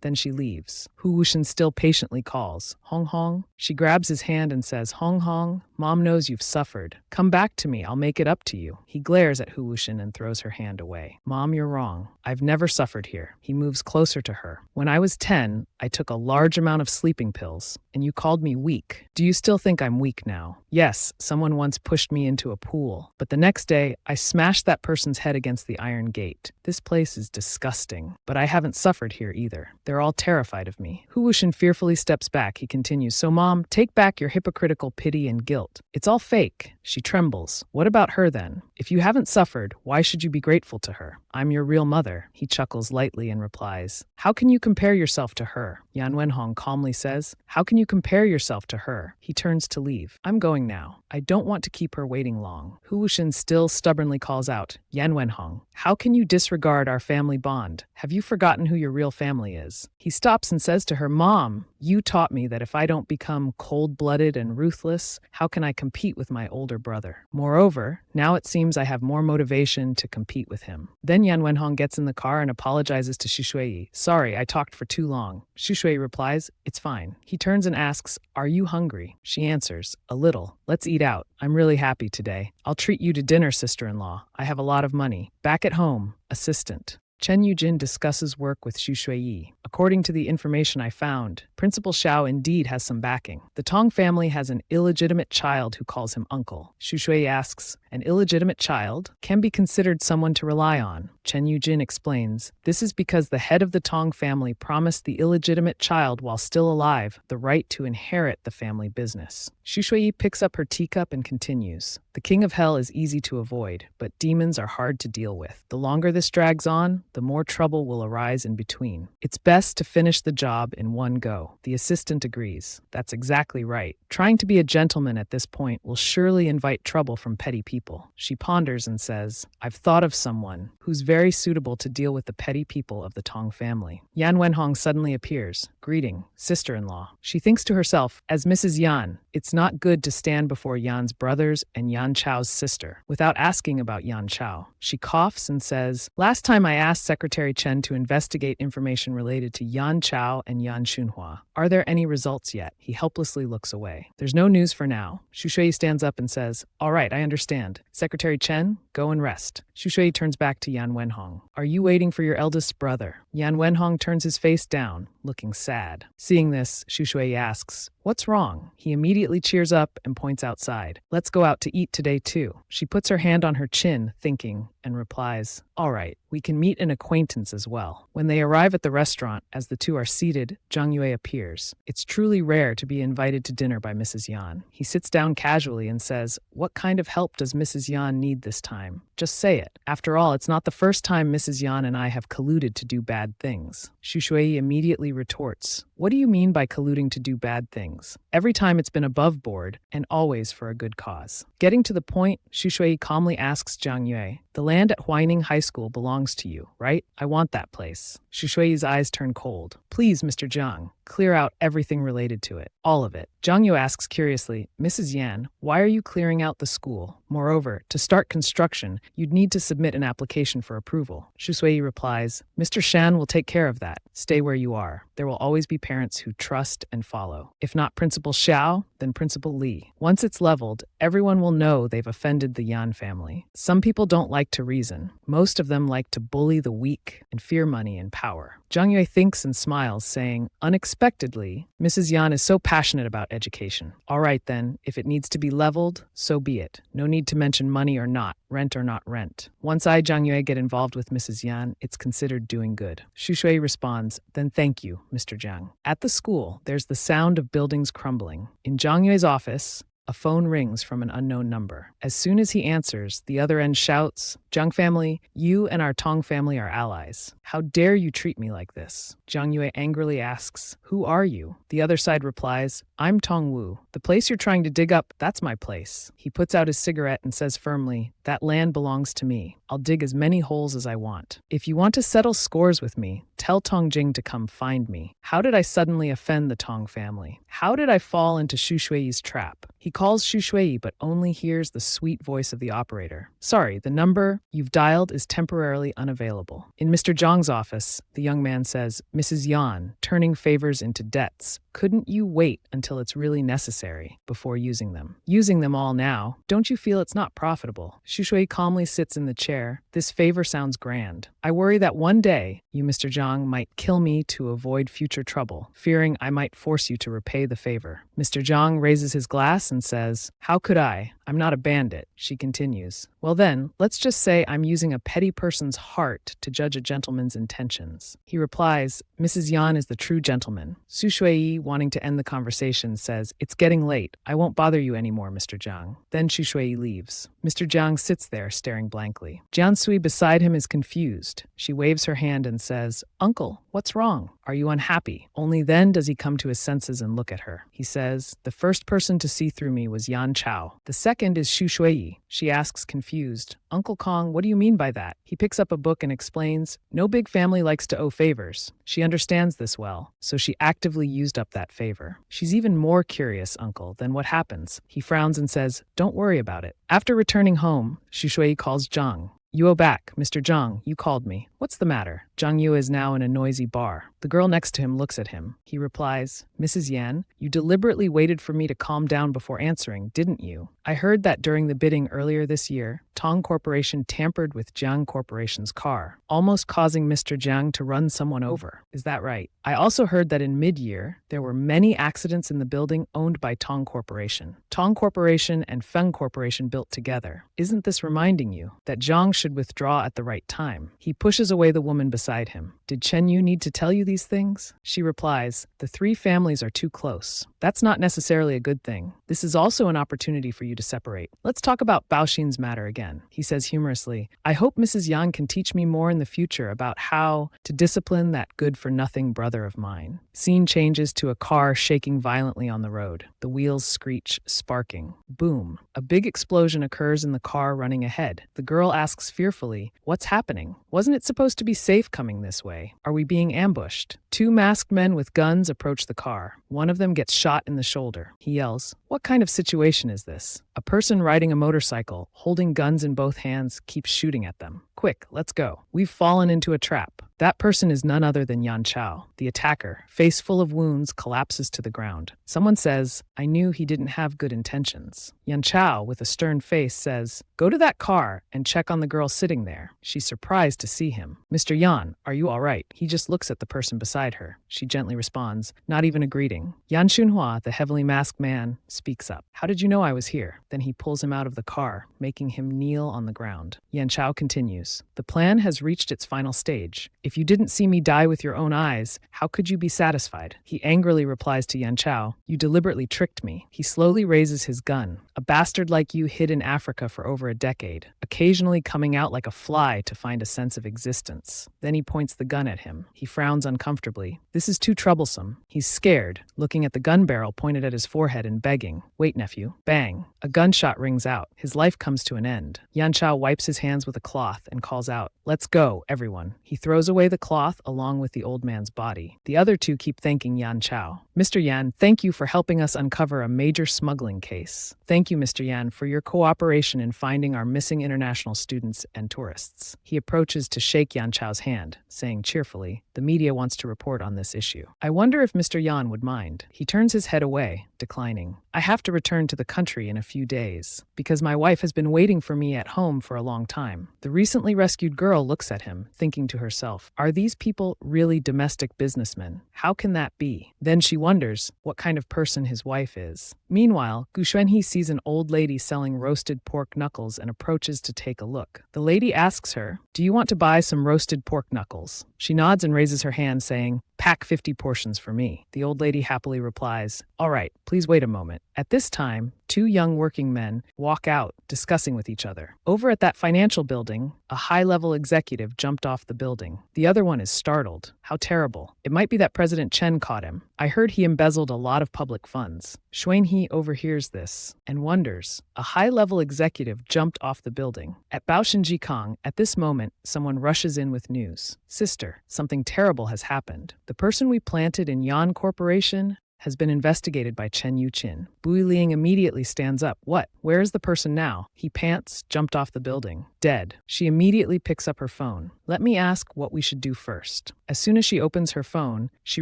Then she leaves. Hu Wuxian still patiently calls, "Hong Hong." She grabs his hand and says, "Hong Hong, Mom knows you've suffered. Come back to me. I'll make it up to you." He glares at Hu Wuxian and throws her hand away. "Mom, you're wrong. I've never suffered here." He moves closer to her. "When I was 10, I took a large amount of sleeping pills, and you called me weak. Do you still think I'm weak now? Yes, someone once pushed me into a pool, but the next day, I smashed that person's head against the iron gate. This place is disgusting, but I haven't suffered here either. They're all terrified of me." Hu Wuxian fearfully steps back. He continues, "So Mom, take back your hypocritical pity and guilt. It's all fake." She trembles. "What about her then? If you haven't suffered, why should you be grateful to her? I'm your real mother." He chuckles lightly and replies, "How can you compare yourself to her?" Yan Wenhong calmly says, "How can you compare yourself to her?" He turns to leave. "I'm going now. I don't want to keep her waiting long." Hu Wuxian still stubbornly calls out, "Yan Wenhong, how can you disregard our family bond? Have you forgotten who your real family is?" He stops and says to her, "Mom, you taught me that if I don't become cold-blooded and ruthless, how can I compete with my older brother? Moreover, now it seems I have more motivation to compete with him." Then Yan Wenhong gets in the car and apologizes to Shui. "Sorry, I talked for too long." Shui replies, "It's fine." He turns and asks, "Are you hungry?" She answers, "A little. Let's eat out. I'm really happy today. I'll treat you to dinner, sister-in-law. I have a lot of money." Back at home, assistant Chen Yujin discusses work with Xu Shuiyi. "According to the information I found, Principal Xiao indeed has some backing. The Tong family has an illegitimate child who calls him uncle." Xu Shuiyi asks, "An illegitimate child can be considered someone to rely on." Chen Yujin explains, "This is because the head of the Tong family promised the illegitimate child while still alive the right to inherit the family business." Xu Shuiyi picks up her teacup and continues, "The king of hell is easy to avoid, but demons are hard to deal with. The longer this drags on, the more trouble will arise in between. It's best to finish the job in one go." The assistant agrees. "That's exactly right. Trying to be a gentleman at this point will surely invite trouble from petty people." people. She ponders and says, I've thought of someone who's very suitable to deal with the petty people of the Tong family. Yan Wenhong suddenly appears, greeting, sister-in-law. She thinks to herself, as Mrs. Yan, it's not good to stand before Yan's brothers and Yan Chao's sister without asking about Yan Chao. She coughs and says, last time I asked Secretary Chen to investigate information related to Yan Chao and Yan Xunhua. Are there any results yet? He helplessly looks away. There's no news for now. Xu Shui stands up and says, all right, I understand. Secretary Chen, go and rest. Xu Shui turns back to Yan Wenhong. Are you waiting for your eldest brother? Yan Wenhong turns his face down, looking sad. Seeing this, Xu Shui asks, what's wrong? He immediately cheers up and points outside. Let's go out to eat today too. She puts her hand on her chin, thinking, and replies, all right, we can meet an acquaintance as well. When they arrive at the restaurant, as the two are seated, Zhang Yue appears. It's truly rare to be invited to dinner by Mrs. Yan. He sits down casually and says, what kind of help does Mrs. Yan need this time? Just say it. After all, it's not the first time Mrs. Yan and I have colluded to do bad things. Xu Shui immediately retorts, what do you mean by colluding to do bad things? Every time it's been above board, and always for a good cause. Getting to the point, Xu Shui calmly asks Zhang Yue, the land at Huaining High School belongs to you, right? I want that place. Xu Shui's eyes turn cold. Please, Mr. Zhang, clear out everything related to it. All of it. Zhang Yue asks curiously, Mrs. Yan, why are you clearing out the school? Moreover, to start construction, you'd need to submit an application for approval. Xu Shui replies, Mr. Shan will take care of that. Stay where you are. There will always be parents who trust and follow. If not Principal Xiao, then Principal Li. Once it's leveled, everyone will know they've offended the Yan family. Some people don't like to reason. Most of them like to bully the weak and fear money and power. Zhang Yue thinks and smiles, saying, unexpectedly, Mrs. Yan is so passionate about education. All right then, if it needs to be leveled, so be it. No need to mention money or not rent. Once I, Zhang Yue, get involved with Mrs. Yan, it's considered doing good. Xu Shui responds, then thank you, Mr. Zhang. At the school, there's the sound of buildings crumbling. In Zhang Yue's office, a phone rings from an unknown number. As soon as he answers, the other end shouts, Zhang family, you and our Tong family are allies. How dare you treat me like this? Zhang Yue angrily asks, who are you? The other side replies, I'm Tong Wu. The place you're trying to dig up, that's my place. He puts out his cigarette and says firmly, that land belongs to me. I'll dig as many holes as I want. If you want to settle scores with me, tell Tong Jing to come find me. How did I suddenly offend the Tong family? How did I fall into Xu Shui's trap? He calls Xu Shui, but only hears the sweet voice of the operator. Sorry, the number you've dialed is temporarily unavailable. In Mr. Zhang's office, the young man says, Mrs. Yan, turning favors into debts. Couldn't you wait until it's really necessary before using them? Using them all now, don't you feel it's not profitable? Xu Shui calmly sits in the chair. This favor sounds grand. I worry that one day, you, Mr. Zhang, might kill me to avoid future trouble, fearing I might force you to repay the favor. Mr. Zhang raises his glass and says, how could I? I'm not a bandit. She continues, well then, let's just say I'm using a petty person's heart to judge a gentleman's intentions. He replies, Mrs. Yan is the true gentleman. Xu Shui, wanting to end the conversation, says, it's getting late. I won't bother you anymore, Mr. Zhang. Then Xu Shui leaves. Mr. Zhang sits there staring blankly. Jian Sui beside him is confused. She waves her hand and says, Uncle, what's wrong? Are you unhappy? Only then does he come to his senses and look at her. He says, the first person to see through me was Yan Chao. The second is Xu Shui. She asks, confused, Uncle Kong, what do you mean by that? He picks up a book and explains, no big family likes to owe favors. She understands this well, so she actively used up that favor. She's even more curious, Uncle, than what happens. He frowns and says, don't worry about it. After returning home, Xu Shui calls Zhang. You owe back, Mr. Zhang, you called me. What's the matter? Zhang Yu is now in a noisy bar. The girl next to him looks at him. He replies, Mrs. Yan, you deliberately waited for me to calm down before answering, didn't you? I heard that during the bidding earlier this year, Tong Corporation tampered with Jiang Corporation's car, almost causing Mr. Jiang to run someone over. Is that right? I also heard that in mid-year, there were many accidents in the building owned by Tong Corporation. Tong Corporation and Feng Corporation built together. Isn't this reminding you that Jiang should withdraw at the right time? He pushes away the woman beside him. Did Chen Yu need to tell you these things? She replies, the three families are too close. That's not necessarily a good thing. This is also an opportunity for you to separate. Let's talk about Baoxin's matter again. He says humorously, I hope Mrs. Yan can teach me more in the future about how to discipline that good-for-nothing brother of mine. Scene changes to a car shaking violently on the road. The wheels screech, sparking. Boom. A big explosion occurs in the car running ahead. The girl asks fearfully, what's happening? Wasn't it supposed to be safe coming this way? Are we being ambushed? Two masked men with guns approach the car. One of them gets shot in the shoulder. He yells, what kind of situation is this? A person riding a motorcycle, holding guns in both hands, keeps shooting at them. Quick, let's go. We've fallen into a trap. That person is none other than Yan Chao. The attacker, face full of wounds, collapses to the ground. Someone says, I knew he didn't have good intentions. Yan Chao, with a stern face, says, go to that car and check on the girl sitting there. She's surprised to see him. Mr. Yan, are you all right? He just looks at the person beside her. She gently responds, not even a greeting. Yan Xunhua, the heavily masked man, speaks up. How did you know I was here? Then he pulls him out of the car, making him kneel on the ground. Yan Chao continues, the plan has reached its final stage. If you didn't see me die with your own eyes, how could you be satisfied? He angrily replies to Yan Chao, you deliberately tricked me. He slowly raises his gun. A bastard like you hid in Africa for over a decade, occasionally coming out like a fly to find a sense of existence. Then he points the gun at him. He frowns uncomfortably. This is too troublesome. He's scared, looking at the gun barrel pointed at his forehead and begging, wait, nephew. Bang. A gunshot rings out. His life comes to an end. Yan Chao wipes his hands with a cloth and calls out, let's go, everyone. He throws away the cloth along with the old man's body. The other two keep thanking Yan Chao. Mr. Yan, thank you for helping us uncover a major smuggling case. Thank you, Mr. Yan, for your cooperation in finding our missing international students and tourists. He approaches to shake Yan Chao's hand, saying cheerfully, the media wants to report on this issue. I wonder if Mr. Yan would mind. He turns his head away, declining. I have to return to the country in a few days, because my wife has been waiting for me at home for a long time. The recently rescued girl looks at him, thinking to herself, are these people really domestic businessmen? How can that be? Then she wonders what kind of person his wife is. Meanwhile, Gu Xuanhe sees an old lady selling roasted pork knuckles and approaches to take a look. The lady asks her, do you want to buy some roasted pork knuckles? She nods and raises her hand, saying, pack 50 portions for me. The old lady happily replies, all right, please wait a moment. At this time, two young working men walk out, discussing with each other. Over at that financial building, a high-level executive jumped off the building. The other one is startled. How terrible. It might be that President Chen caught him. I heard he embezzled a lot of public funds. Xuanhe overhears this and wonders. A high-level executive jumped off the building. At Baoshinjikang, at this moment, someone rushes in with news. Sister, something terrible has happened. The person we planted in Yan Corporation has been investigated by Chen Yuqin. Bui Ling immediately stands up. What? Where is the person now? He pants, jumped off the building. Dead. She immediately picks up her phone. Let me ask what we should do first. As soon as she opens her phone, she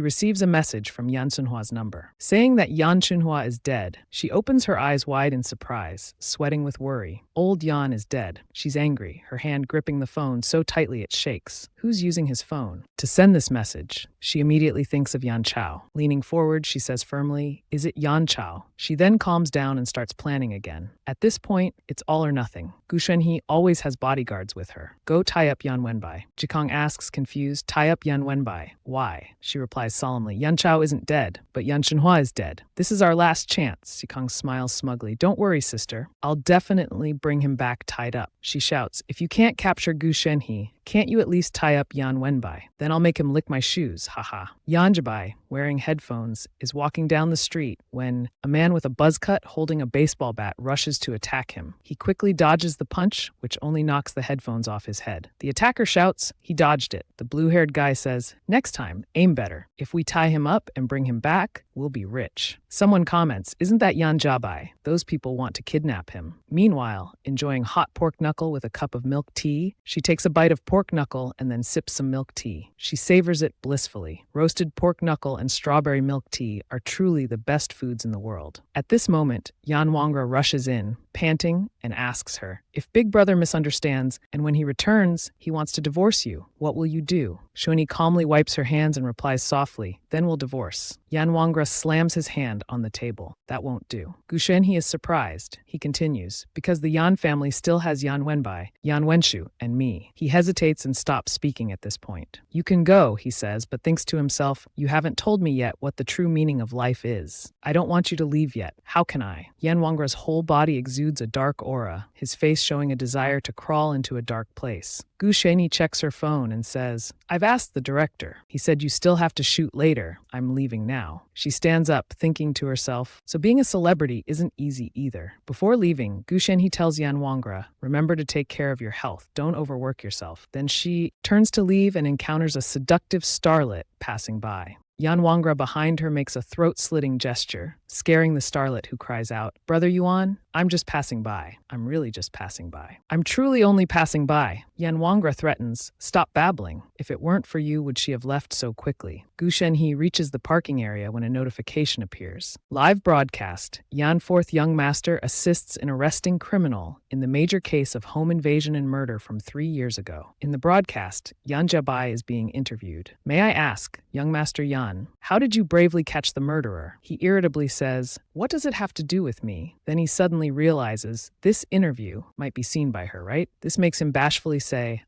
receives a message from Yan Xunhua's number, saying that Yan Xunhua is dead. She opens her eyes wide in surprise, sweating with worry. Old Yan is dead. She's angry, her hand gripping the phone so tightly it shakes. Who's using his phone? To send this message, she immediately thinks of Yan Chao. Leaning forward, she says firmly, is it Yan Chao? She then calms down and starts planning again. At this point, it's all or nothing. Gu Xuanhe always has bodyguards with her. Go tie up Yan Wenbai. Jikang asks, confused, tie up Yan Wenbai. Why? She replies solemnly, Yan Chao isn't dead, but Yan Xunhua is dead. This is our last chance. Jikang smiles smugly. Don't worry, sister. I'll definitely bring him back tied up. She shouts, if you can't capture Gu Xuanhe, can't you at least tie up Yan Wenbai? Then I'll make him lick my shoes, haha. Yan Jibai, wearing headphones, is walking down the street when a man with a buzz cut holding a baseball bat rushes to attack him. He quickly dodges the punch, which only knocks the headphones off his head. The attacker shouts, he dodged it. The blue-haired guy says, next time, aim better. If we tie him up and bring him back, we'll be rich. Someone comments, isn't that Yan Jibai? Those people want to kidnap him. Meanwhile, enjoying hot pork knuckle with a cup of milk tea, she takes a bite of pork knuckle and then sips some milk tea. She savors it blissfully. Roasted pork knuckle and strawberry milk tea are truly the best foods in the world. At this moment, Yan Wangra rushes in, panting, and asks her, if Big Brother misunderstands and when he returns, he wants to divorce you, what will you do? Shuni calmly wipes her hands and replies softly, then we'll divorce. Yan Wangra slams his hand on the table. That won't do. Gu Shenhe is surprised. He continues, because the Yan family still has Yan Wenbai, Yan Wenshu, and me. He hesitates and stops speaking at this point. You can go, he says, but thinks to himself, you haven't told me yet what the true meaning of life is. I don't want you to leave yet. How can I? Yan Wangra's whole body exudes a dark aura, his face showing a desire to crawl into a dark place. Gu Shenhe checks her phone and says, I've asked the director. He said you still have to shoot later. I'm leaving now. She stands up, thinking to herself, so being a celebrity isn't easy either. Before leaving, Gu Shenhe tells Yan Wangra, remember to take care of your health. Don't overwork yourself. Then she turns to leave and encounters a seductive starlet passing by. Yan Wangra behind her makes a throat-slitting gesture, scaring the starlet who cries out, Brother Yuan, I'm just passing by. I'm really just passing by. I'm truly only passing by. Yan Wangra threatens, stop babbling. If it weren't for you, would she have left so quickly? Gu Shenhe reaches the parking area when a notification appears. Live broadcast, Yan Fourth Young Master assists in arresting criminal in the major case of home invasion and murder from 3 years ago. In the broadcast, Yan Jabai is being interviewed. May I ask, Young Master Yan, how did you bravely catch the murderer? He irritably says, what does it have to do with me? Then he suddenly realizes this interview might be seen by her, right? This makes him bashfully say,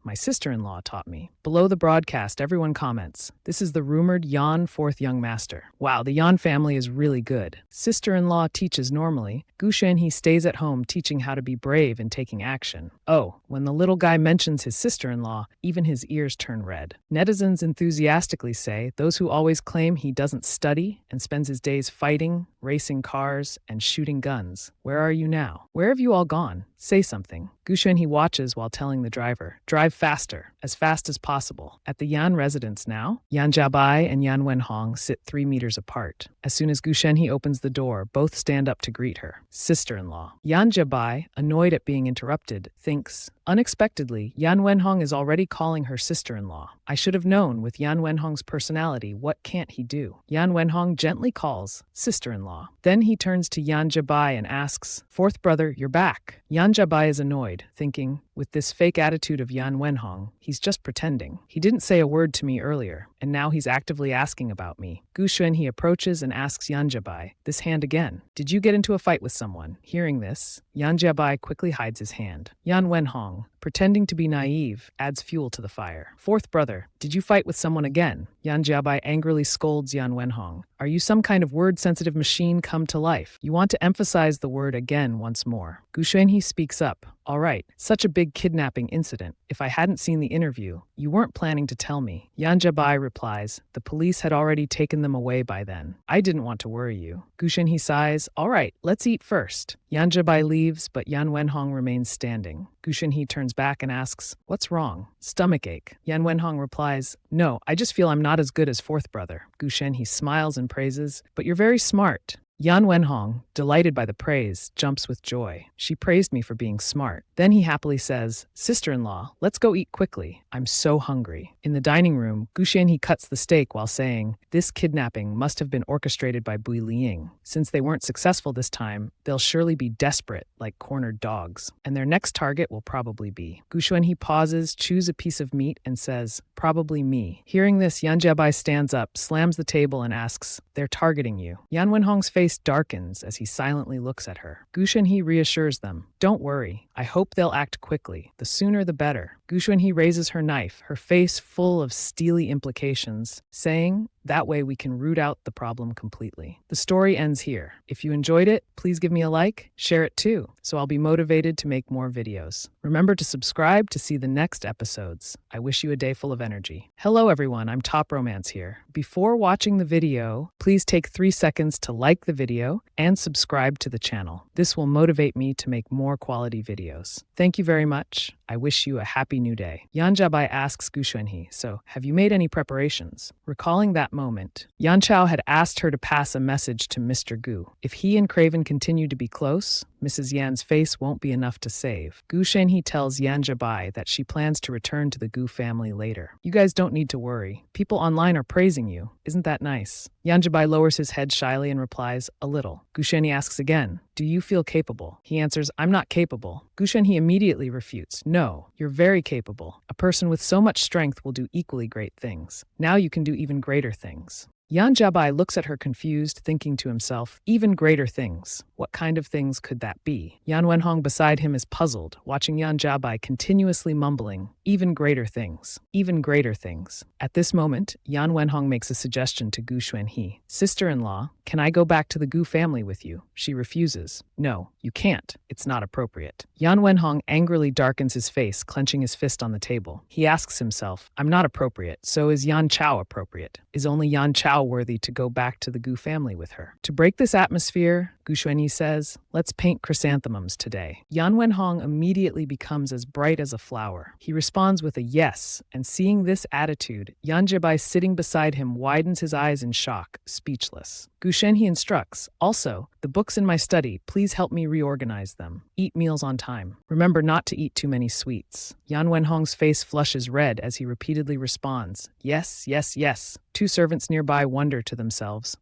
my sister-in-law taught me. Below the broadcast, everyone comments, this is the rumored Yan Fourth Young Master. Wow, the Yan family is really good. Sister-in-law teaches normally. Gu Shenhe stays at home teaching how to be brave and taking action. Oh, when the little guy mentions his sister-in-law, even his ears turn red. Netizens enthusiastically say those who always claim he doesn't study and spends his days fighting, racing cars, and shooting guns. Where are you now? Where have you all gone? Say something. Gu Shenhe watches while telling the driver, drive faster, as fast as possible. At the Yan residence now, Yan Jiabai and Yan Wenhong sit 3 meters apart. As soon as Gu Shenhe opens the door, both stand up to greet her. Sister-in-law. Yan Jiabai, annoyed at being interrupted, thinks, unexpectedly, Yan Wenhong is already calling her sister-in-law. I should have known with Yan Wenhong's personality, what can't he do? Yan Wenhong gently calls, sister-in-law. Then he turns to Yan Jiabai and asks, fourth brother, you're back. Yan Jiabai is annoyed, thinking, with this fake attitude of Yan Wenhong, he's just pretending. He didn't say a word to me earlier, and now he's actively asking about me. Gu Shenhe approaches and asks Yan Jiabai, this hand again. Did you get into a fight with someone? Hearing this, Yan Jiabai quickly hides his hand. Yan Wenhong, pretending to be naive, adds fuel to the fire. Fourth brother, did you fight with someone again? Yan Jiabai angrily scolds Yan Wenhong. Are you some kind of word-sensitive machine come to life? You want to emphasize the word again once more. Gu Shenhe speaks up. All right, such a big kidnapping incident. If I hadn't seen the interview, you weren't planning to tell me. Yan Jiabai replies, the police had already taken them away by then. I didn't want to worry you. Gu Shenhe sighs, all right, let's eat first. Yan Jiabai leaves, but Yan Wenhong remains standing. Gu Shenhe turns back and asks, what's wrong? Stomachache. Yan Wenhong replies, no, I just feel I'm not as good as fourth brother. Gu Shenhe smiles and praises, but you're very smart. Yan Wenhong, delighted by the praise, jumps with joy. She praised me for being smart. Then he happily says, sister-in-law, let's go eat quickly. I'm so hungry. In the dining room, Gu Shenhe cuts the steak while saying, this kidnapping must have been orchestrated by Bui Liying. Since they weren't successful this time, they'll surely be desperate, like cornered dogs. And their next target will probably be. Gu Shenhe pauses, chews a piece of meat, and says, probably me. Hearing this, Yan Jiabai stands up, slams the table, and asks, they're targeting you. Yan Wenhong's face darkens as he silently looks at her. Gu Shenhe reassures them, don't worry. I hope they'll act quickly. The sooner the better. Gu Shenhe raises her knife, her face full of steely implications, saying, that way we can root out the problem completely. The story ends here. If you enjoyed it, please give me a like, share it too, so I'll be motivated to make more videos. Remember to subscribe to see the next episodes. I wish you a day full of energy. Hello everyone, I'm Top Romance here. Before watching the video, please take 3 seconds to like the video and subscribe to the channel. This will motivate me to make more quality videos. Thank you very much. I wish you a happy new day. Yan Jiabai asks Gu Shenhe, so have you made any preparations? Recalling that moment, Yan Chao had asked her to pass a message to Mr. Gu. If he and Craven continued to be close, Mrs. Yan's face won't be enough to save. Gu Shenhe tells Yan Jiabai that she plans to return to the Gu family later. You guys don't need to worry. People online are praising you. Isn't that nice? Yan Jiabai lowers his head shyly and replies, a little. Gu Shenhe asks again, do you feel capable? He answers, I'm not capable. Gu Shenhe immediately refutes, no, you're very capable. A person with so much strength will do equally great things. Now you can do even greater things. Yan Jiabai looks at her confused, thinking to himself, even greater things. What kind of things could that be? Yan Wenhong beside him is puzzled, watching Yan Jiabai continuously mumbling, even greater things, even greater things. At this moment, Yan Wenhong makes a suggestion to Gu Xuanhe. Sister-in-law, can I go back to the Gu family with you? She refuses. No, you can't. It's not appropriate. Yan Wenhong angrily darkens his face, clenching his fist on the table. He asks himself, I'm not appropriate, so is Yan Chao appropriate? Is only Yan Chao worthy to go back to the Gu family with her? To break this atmosphere, Gu Xuanhe says, let's paint chrysanthemums today. Yan Wenhong immediately becomes as bright as a flower. He responds with a yes, and seeing this attitude, Yan Jiabai sitting beside him widens his eyes in shock, speechless. Gu Xuanhe instructs, also, the books in my study, please help me reorganize them. Eat meals on time. Remember not to eat too many sweets. Yan Wenhong's face flushes red as he repeatedly responds, yes, yes, yes. Two servants nearby wonder to themselves,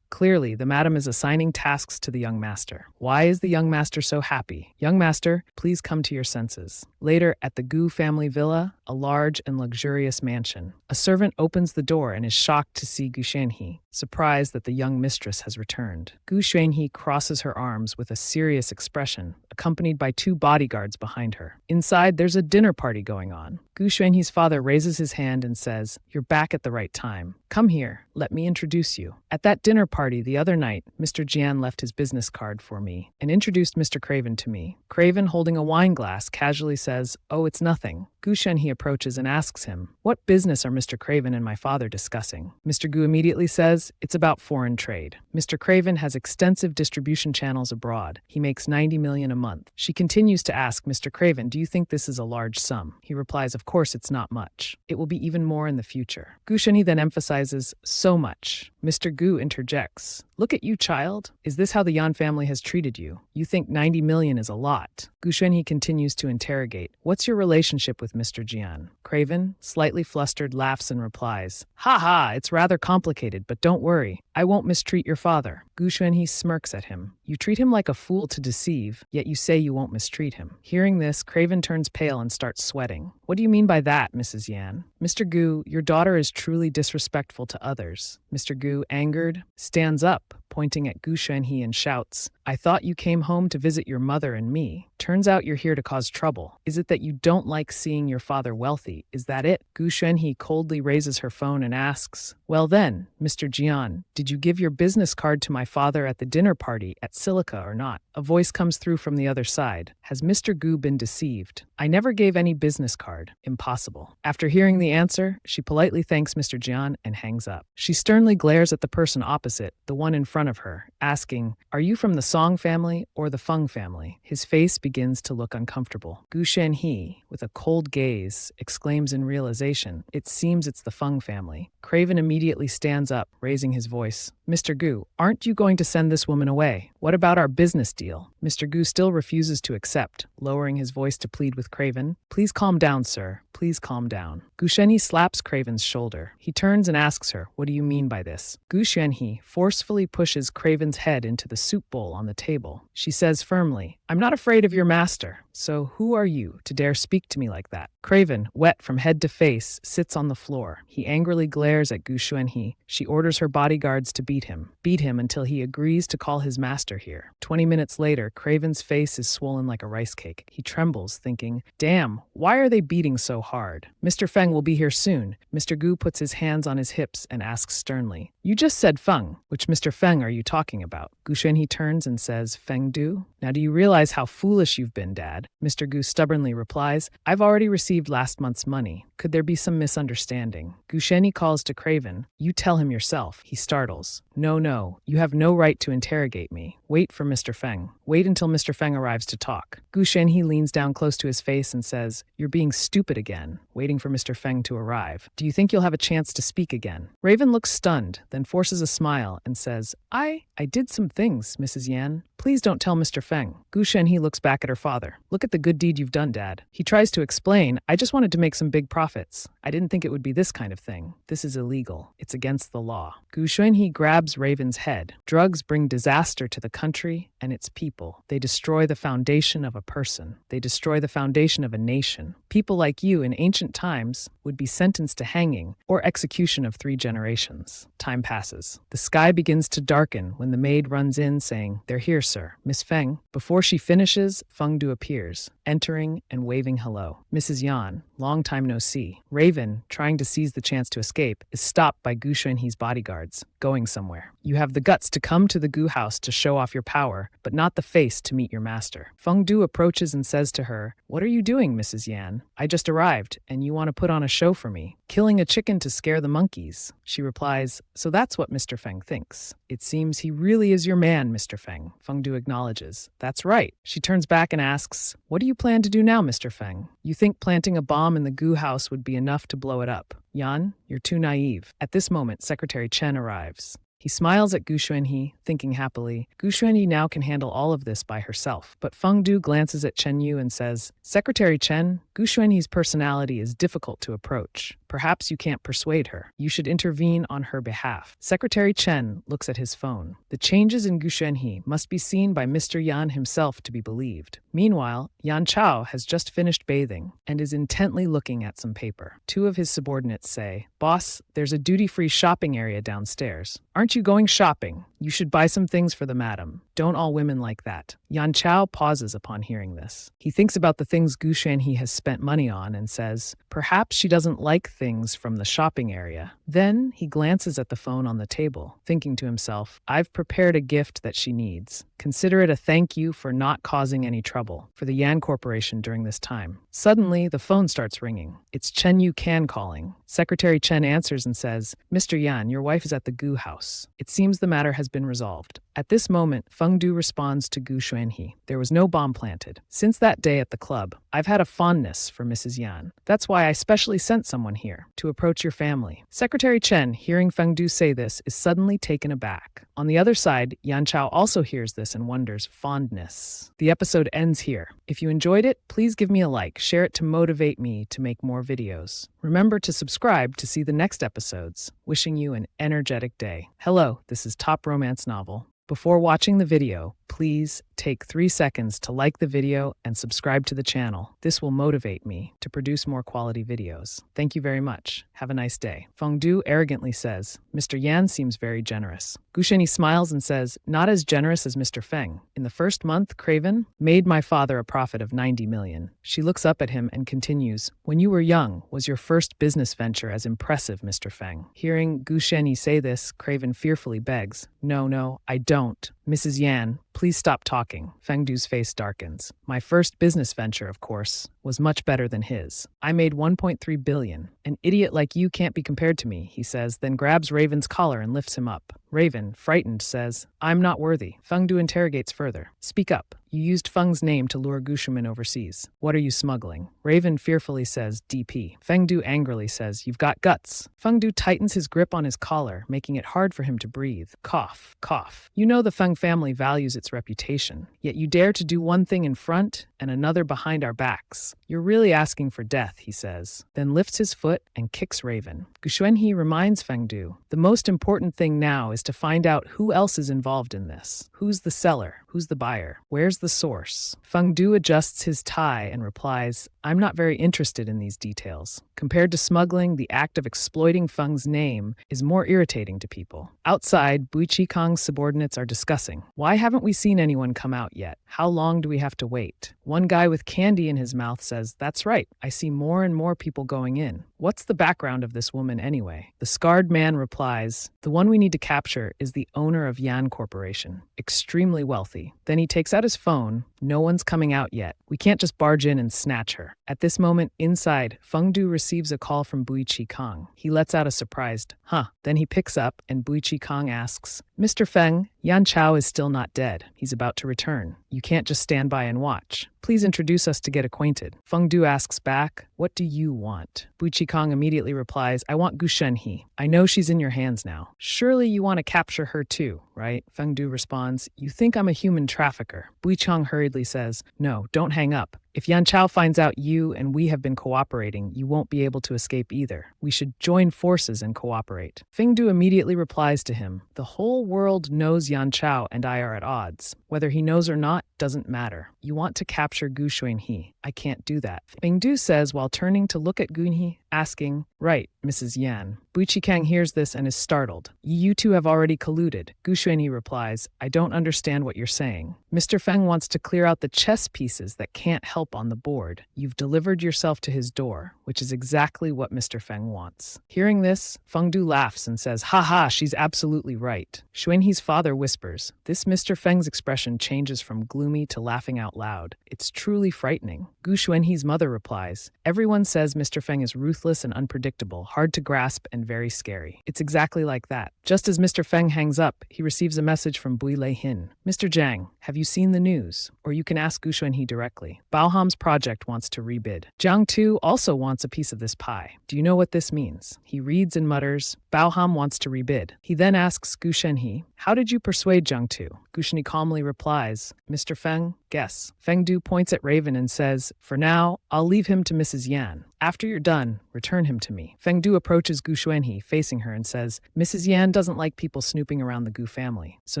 clearly the madam is assigning tasks to the young master. Why is the young master so happy? Young master, please come to your senses. Later, at the Gu family villa, a large and luxurious mansion, a servant opens the door and is shocked to see Gu Xuanhe, surprised that the young mistress has returned. Gu Xuanhe crosses her arms with a serious expression, accompanied by two bodyguards behind her. Inside, there's a dinner party going on. Gu Xuanhe's father raises his hand and says, you're back at the right time. Come here, let me introduce you. At that dinner party the other night, Mr. Jian left his business card for me and introduced Mr. Craven to me. Craven, holding a wine glass, casually says, oh, it's nothing. Gu Xuanhe approaches and asks him, what business are Mr. Craven and my father discussing? Mr. Gu immediately says, it's about foreign trade. Mr. Craven has extensive distribution channels abroad. He makes 90 million a month. She continues to ask Mr. Craven, do you think this is a large sum? He replies, of course it's not much. It will be even more in the future. Gu Xuanhe then emphasizes, so much. Mr. Gu interjects, look at you, child. Is this how the Yan family has treated you? You think 90 million is a lot. Gu Xuanhe continues to interrogate, what's your relationship with Mr. Jian? Craven, slightly flustered, laughs and replies, ha ha, it's rather complicated, but don't worry. I won't mistreat your father. Gu Xuanhe smirks at him. You treat him like a fool to deceive, yet you say you won't mistreat him. Hearing this, Craven turns pale and starts sweating. What do you mean by that, Mrs. Yan? Mr. Gu, your daughter is truly disrespectful to others. Mr. Gu, angered, stands up, pointing at Gu Xuanhe and shouts, I thought you came home to visit your mother and me. Turns out you're here to cause trouble. Is it that you don't like seeing your father wealthy? Is that it? Gu Xuanhe coldly raises her phone and asks, well then, Mr. Jian, did you give your business card to my father at the dinner party at Silica or not? A voice comes through from the other side. Has Mr. Gu been deceived? I never gave any business card. Impossible. After hearing the answer, she politely thanks Mr. Jian and hangs up. She sternly glares at the person opposite, the one in front of her, asking, are you from the Song family or the Feng family? His face begins to look uncomfortable. Gu Xuanhe, with a cold gaze, exclaims in realization, it seems it's the Feng family. Craven immediately stands up, raising his voice. Mr. Gu, aren't you going to send this woman away? What about our business deal? Mr. Gu still refuses to accept, lowering his voice to plead with Craven. Please calm down, sir. Please calm down. Gu Xuanhe slaps Craven's shoulder. He turns and asks her, what do you mean by this? Gu Xuanhe forcefully pushes Craven's head into the soup bowl on the table. She says firmly, I'm not afraid of your master. So who are you to dare speak to me like that? Craven, wet from head to face, sits on the floor. He angrily glares at Gu Xuanhe. She orders her bodyguards to beat him until he agrees to call his master here. 20 minutes later, Craven's face is swollen like a rice cake. He trembles, thinking, damn, why are they beating so hard? Mr. Feng will be here soon. Mr. Gu puts his hands on his hips and asks sternly, you just said Feng. Which Mr. Feng are you talking about? Gu Xuanhe turns and says, Feng Du? Now do you realize how foolish you've been, Dad? Mr. Gu stubbornly replies, I've already received last month's money. Could there be some misunderstanding? Gu Xuanhe calls to Craven. You tell him yourself. He startles. No, you have no right to interrogate me. Wait for Mr. Feng. Wait until Mr. Feng arrives to talk. Gu Xuanhe leans down close to his face and says, you're being stupid again, waiting for Mr. Feng to arrive. Do you think you'll have a chance to speak again? Raven looks stunned, then forces a smile and says, I did some things, Mrs. Yan. Please don't tell Mr. Feng. Gu Shenhe looks back at her father. Look at the good deed you've done, Dad. He tries to explain, I just wanted to make some big profits. I didn't think it would be this kind of thing. This is illegal. It's against the law. Gu Shenhe grabs Raven's head. Drugs bring disaster to the country and its people. They destroy the foundation of a person. They destroy the foundation of a nation. People like you in ancient times would be sentenced to hanging or execution of 3 generations. Time passes. The sky begins to darken when the maid runs in saying, They're here, sir. Miss Feng. Before she finishes, Feng Du appears, entering and waving hello. Mrs. Yan, long time no see. Raven, trying to seize the chance to escape, is stopped by Gu Shenhe's bodyguards, going somewhere. You have the guts to come to the Gu house to show off your power, but not the face to meet your master. Feng Du approaches and says to her, What are you doing, Mrs. Yan? I just arrived, and you want to put on a show for me. Killing a chicken to scare the monkeys. She replies, So that's what Mr. Feng thinks. It seems he really is your man, Mr. Feng. Feng Du acknowledges. That's right. She turns back and asks, What do you plan to do now, Mr. Feng? You think planting a bomb in the Gu house would be enough to blow it up? Yan, you're too naive. At this moment, Secretary Chen arrives. He smiles at Gu Shenhe, thinking happily, Gu Shenhe now can handle all of this by herself. But Feng Du glances at Chen Yu and says, Secretary Chen, Gu Shenhe's personality is difficult to approach. Perhaps you can't persuade her. You should intervene on her behalf. Secretary Chen looks at his phone. The changes in Gu Shenhe must be seen by Mr. Yan himself to be believed. Meanwhile, Yan Chao has just finished bathing and is intently looking at some paper. 2 of his subordinates say, Boss, there's a duty-free shopping area downstairs. Aren't you going shopping? You should buy some things for the madam. Don't all women like that? Yan Chao pauses upon hearing this. He thinks about the things Gu Shenhe has spent money on and says, perhaps she doesn't like things from the shopping area. Then he glances at the phone on the table, thinking to himself, I've prepared a gift that she needs. Consider it a thank you for not causing any trouble for the Yan Corporation during this time. Suddenly, the phone starts ringing. It's Chen Yu Can calling. Secretary Chen answers and says, Mr. Yan, your wife is at the Gu house. It seems the matter has been resolved. At this moment, Feng Du responds to Gu Shenhe. There was no bomb planted. Since that day at the club, I've had a fondness for Mrs. Yan. That's why I specially sent someone here, to approach your family. Secretary Chen, hearing Feng Du say this, is suddenly taken aback. On the other side, Yan Chao also hears this and wonders, fondness. The episode ends here. If you enjoyed it, please give me a like, share it to motivate me to make more videos. Remember to subscribe to see the next episodes. Wishing you an energetic day. Hello, this is Top Romance Novel. Before watching the video, please take 3 seconds to like the video and subscribe to the channel. This will motivate me to produce more quality videos. Thank you very much. Have a nice day. Feng Du arrogantly says, Mr. Yan seems very generous. Gu Shenhe smiles and says, not as generous as Mr. Feng. In the first month, Craven made my father a profit of 90 million. She looks up at him and continues, when you were young, was your first business venture as impressive, Mr. Feng? Hearing Gu Shenhe say this, Craven fearfully begs, No, I don't. Mrs. Yan, please stop talking. Feng Du's face darkens. My first business venture, of course, was much better than his. I made 1.3 billion. An idiot like you can't be compared to me, he says, then grabs Raven's collar and lifts him up. Raven, frightened, says, I'm not worthy. Feng Du interrogates further. Speak up. You used Feng's name to lure Gushuman overseas. What are you smuggling? Raven fearfully says, DP. Feng Du angrily says, you've got guts. Feng Du tightens his grip on his collar, making it hard for him to breathe. Cough, cough. You know the Feng family values its reputation, yet you dare to do one thing in front and another behind our backs. You're really asking for death, he says, then lifts his foot and kicks Raven. Gu Shenhe reminds Feng Du, the most important thing now is to find out who else is involved in this. Who's the seller? Who's the buyer? Where's the source? Feng Du adjusts his tie and replies, I'm not very interested in these details. Compared to smuggling, the act of exploiting Feng's name is more irritating to people. Outside, Bui Qikong's subordinates are discussing. Why haven't we seen anyone come out yet? How long do we have to wait? One guy with candy in his mouth says, that's right, I see more and more people going in. What's the background of this woman anyway? The scarred man replies, the one we need to capture is the owner of Yan Corporation. Extremely wealthy. Then he takes out his phone. No one's coming out yet. We can't just barge in and snatch her. At this moment, inside, Feng Du receives a call from Bui Qikong. He lets out a surprised, huh. Then he picks up and Bui Qikong asks, Mr. Feng, Yan Chao is still not dead. He's about to return. You can't just stand by and watch. Please introduce us to get acquainted. Feng Du asks back, What do you want? Bu Qikong immediately replies, I want Gu Shenhe. I know she's in your hands now. Surely you want to capture her too, right? Feng Du responds, you think I'm a human trafficker. Bu Qikong hurriedly says, no, don't hang up. If Yan Chao finds out you and we have been cooperating, you won't be able to escape either. We should join forces and cooperate. Feng Du immediately replies to him, the whole world knows Yan Chao and I are at odds. Whether he knows or not doesn't matter. You want to capture Gu Xuanhe. I can't do that. Feng Du says while turning to look at Gunhe, asking, right, Mrs. Yan. Bu Qikong hears this and is startled. You two have already colluded. Gu Xuanhe replies, I don't understand what you're saying. Mr. Feng wants to clear out the chess pieces that can't help on the board. You've delivered yourself to his door, which is exactly what Mr. Feng wants. Hearing this, Feng Du laughs and says, ha ha, she's absolutely right. Xuanhe's father whispers. This Mr. Feng's expression changes from gloomy to laughing out loud. It's truly frightening. Gu Xuanhe's mother replies, everyone says Mr. Feng is ruthless and unpredictable, hard to grasp and very scary. It's exactly like that. Just as Mr. Feng hangs up, he receives a message from Bui Lei Hin. Mr. Zhang, have you seen the news? Or you can ask Gu Xuanhe directly. Baoham's project wants to rebid. Jiang Tu also wants a piece of this pie. Do you know what this means? He reads and mutters, Baoham wants to rebid. He then asks Gu Xuanhe, how did you persuade Jiang Tu? Gu Xuanhe calmly replies, Mr. Feng, guess. Feng Du points at Raven and says, for now, I'll leave him to Mrs. Yan. After you're done, return him to me. Feng Du approaches Gu Xuanhe, facing her, and says, Mrs. Yan doesn't like people snooping around the Gu family. So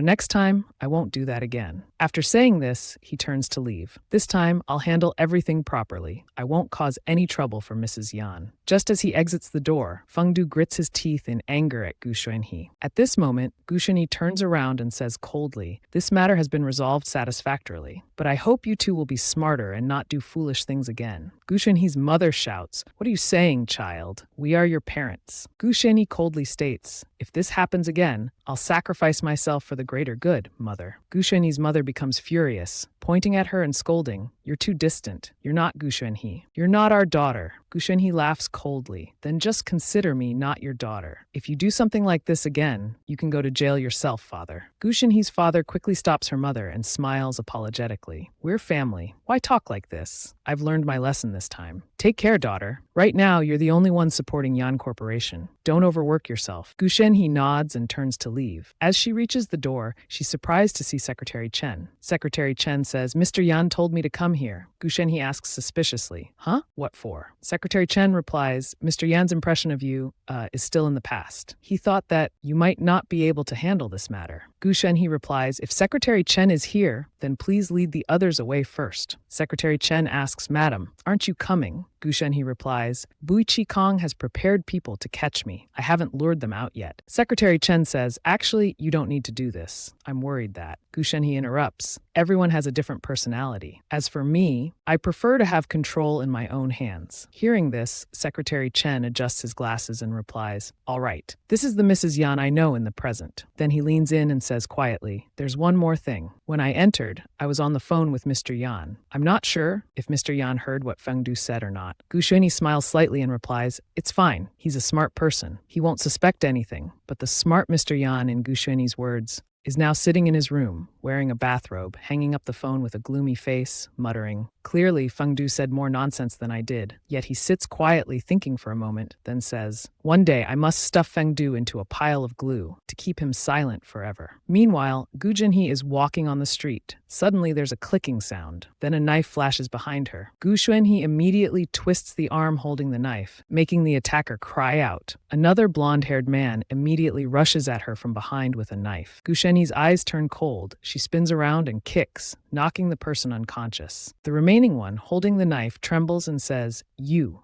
next time, I won't do that again. After saying this, he turns to leave. This time, I'll handle everything properly. I won't cause any trouble for Mrs. Yan. Just as he exits the door, Feng Du grits his teeth in anger at Gu Xuanhe. At this moment, Gu Xuanhe turns around and says coldly, this matter has been resolved satisfactorily, but I hope you two will be smarter and not do foolish things again. Gu Xuanhe's mother shouts, what are you saying, child? We are your parents. Gu Xuanhe coldly states, if this happens again, I'll sacrifice myself for the greater good, mother. Gu Xuanhe's mother becomes furious, pointing at her and scolding, you're too distant. You're not Gu Xuanhe. You're not our daughter. Gu Xuanhe laughs coldly. Then just consider me not your daughter. If you do something like this again, you can go to jail yourself, father. Gu Xuanhe's father quickly stops her mother and smiles apologetically. We're family. Why talk like this? I've learned my lesson this time. Take care, daughter. Right now, you're the only one supporting Yan Corporation. Don't overwork yourself. Gu Xuanhe nods and turns to leave. As she reaches the door, she's surprised to see Secretary Chen. Secretary Chen says, Mr. Yan told me to come here. Gu Xuanhe asks suspiciously, huh? What for? Secretary Chen replies, Mr. Yan's impression of you is still in the past. He thought that you might not be able to handle this matter. Gu Xuanhe replies, if Secretary Chen is here, then please lead the others away first. Secretary Chen asks, Madam, aren't you coming? Gu Xuanhe replies, Bui Qikong has prepared people to catch me. I haven't lured them out yet. Secretary Chen says, actually, you don't need to do this. I'm worried that. Gu Xuanhe interrupts, everyone has a different personality. As for me, I prefer to have control in my own hands. Hearing this, Secretary Chen adjusts his glasses and replies, all right, this is the Mrs. Yan I know in the present. Then he leans in and says quietly, there's one more thing. When I entered, I was on the phone with Mr. Yan. I'm not sure if Mr. Yan heard what Feng Du said or not. Gu Xuanhe smiles slightly and replies, it's fine. He's a smart person. He won't suspect anything. But the smart Mr. Yan, in Gu Xuanhe's words, is now sitting in his room, wearing a bathrobe, hanging up the phone with a gloomy face, muttering, clearly Feng Du said more nonsense than I did. Yet he sits quietly thinking for a moment, then says, one day I must stuff Feng Du into a pile of glue to keep him silent forever. Meanwhile, Gu Junhee is walking on the street. Suddenly there's a clicking sound. Then a knife flashes behind her. Gu Xuanhe immediately twists the arm holding the knife, making the attacker cry out. Another blonde-haired man immediately rushes at her from behind with a knife. Gu Xuanhe's eyes turn cold. She spins around and kicks, knocking the person unconscious. The remaining one, holding the knife, trembles and says, You.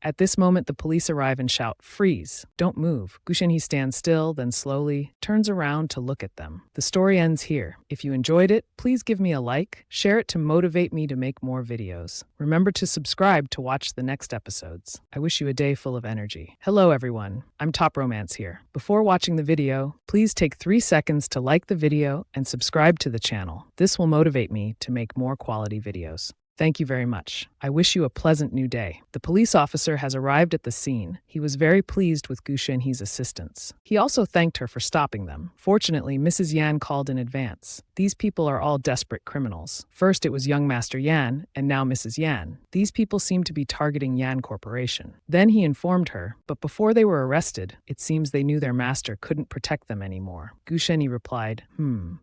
At this moment, the police arrive and shout, freeze, don't move. Gu Xuanhe stands still, then slowly turns around to look at them. The story ends here. If you enjoyed it, please give me a like, share it to motivate me to make more videos. Remember to subscribe to watch the next episodes. I wish you a day full of energy. Hello everyone, I'm Top Romance here. Before watching the video, please take 3 seconds to like the video and subscribe to the channel. This will motivate me to make more quality videos. Thank you very much. I wish you a pleasant new day. The police officer has arrived at the scene. He was very pleased with Gu Shenhe's assistance. He also thanked her for stopping them. Fortunately, Mrs. Yan called in advance. These people are all desperate criminals. First it was young Master Yan, and now Mrs. Yan. These people seem to be targeting Yan Corporation. Then he informed her, but before they were arrested, it seems they knew their master couldn't protect them anymore. Gu Shenhe replied,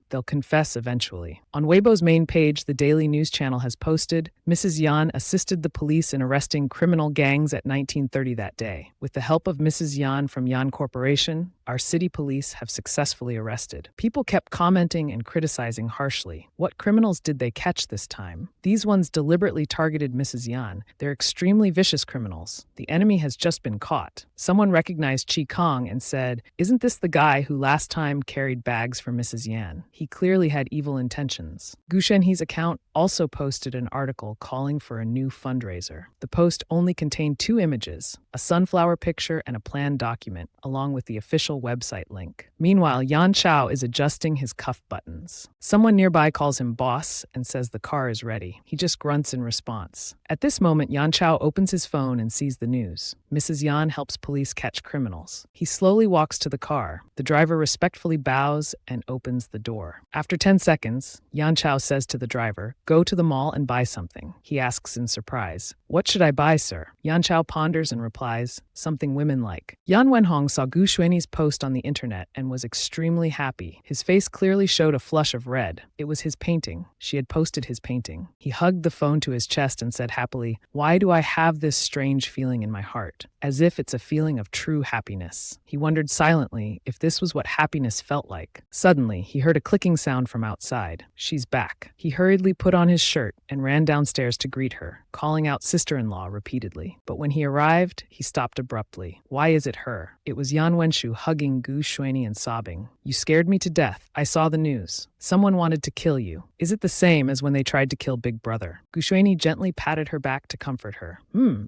they'll confess eventually. On Weibo's main page, the daily news channel has posted, Mrs. Yan assisted the police in arresting criminal gangs at 1930 that day. With the help of Mrs. Yan from Yan Corporation, our city police have successfully arrested. People kept commenting and criticizing harshly. What criminals did they catch this time? These ones deliberately targeted Mrs. Yan. They're extremely vicious criminals. The enemy has just been caught. Someone recognized Chi Kong and said, isn't this the guy who last time carried bags for Mrs. Yan? He clearly had evil intentions. Gu Shenhe's account also posted an article calling for a new fundraiser. The post only contained 2 images, a sunflower picture and a planned document, along with the official website link. Meanwhile, Yan Chao is adjusting his cuff buttons. Someone nearby calls him boss and says the car is ready. He just grunts in response. At this moment, Yan Chao opens his phone and sees the news. Mrs. Yan helps police catch criminals. He slowly walks to the car. The driver respectfully bows and opens the door. After 10 seconds, Yan Chao says to the driver, go to the mall and buy something. He asks in surprise, what should I buy, sir? Yan Chao ponders and replies, something women like. Yan Wenhong saw Gu Shenhe's post on the internet and was extremely happy. His face clearly showed a flush of red. It was his painting. She had posted his painting. He hugged the phone to his chest and said happily, why do I have this strange feeling in my heart? As if it's a feeling of true happiness. He wondered silently if this was what happiness felt like. Suddenly, he heard a clicking sound from outside. She's back. He hurriedly put on his shirt and ran downstairs to greet her, calling out sister-in-law repeatedly. But when he arrived, he stopped abruptly. Why is it her? It was Yan Wenshu hugging Gu Shenhe and sobbing. You scared me to death. I saw the news. Someone wanted to kill you. Is it the same as when they tried to kill Big Brother? Gu Shenhe gently patted her back to comfort her.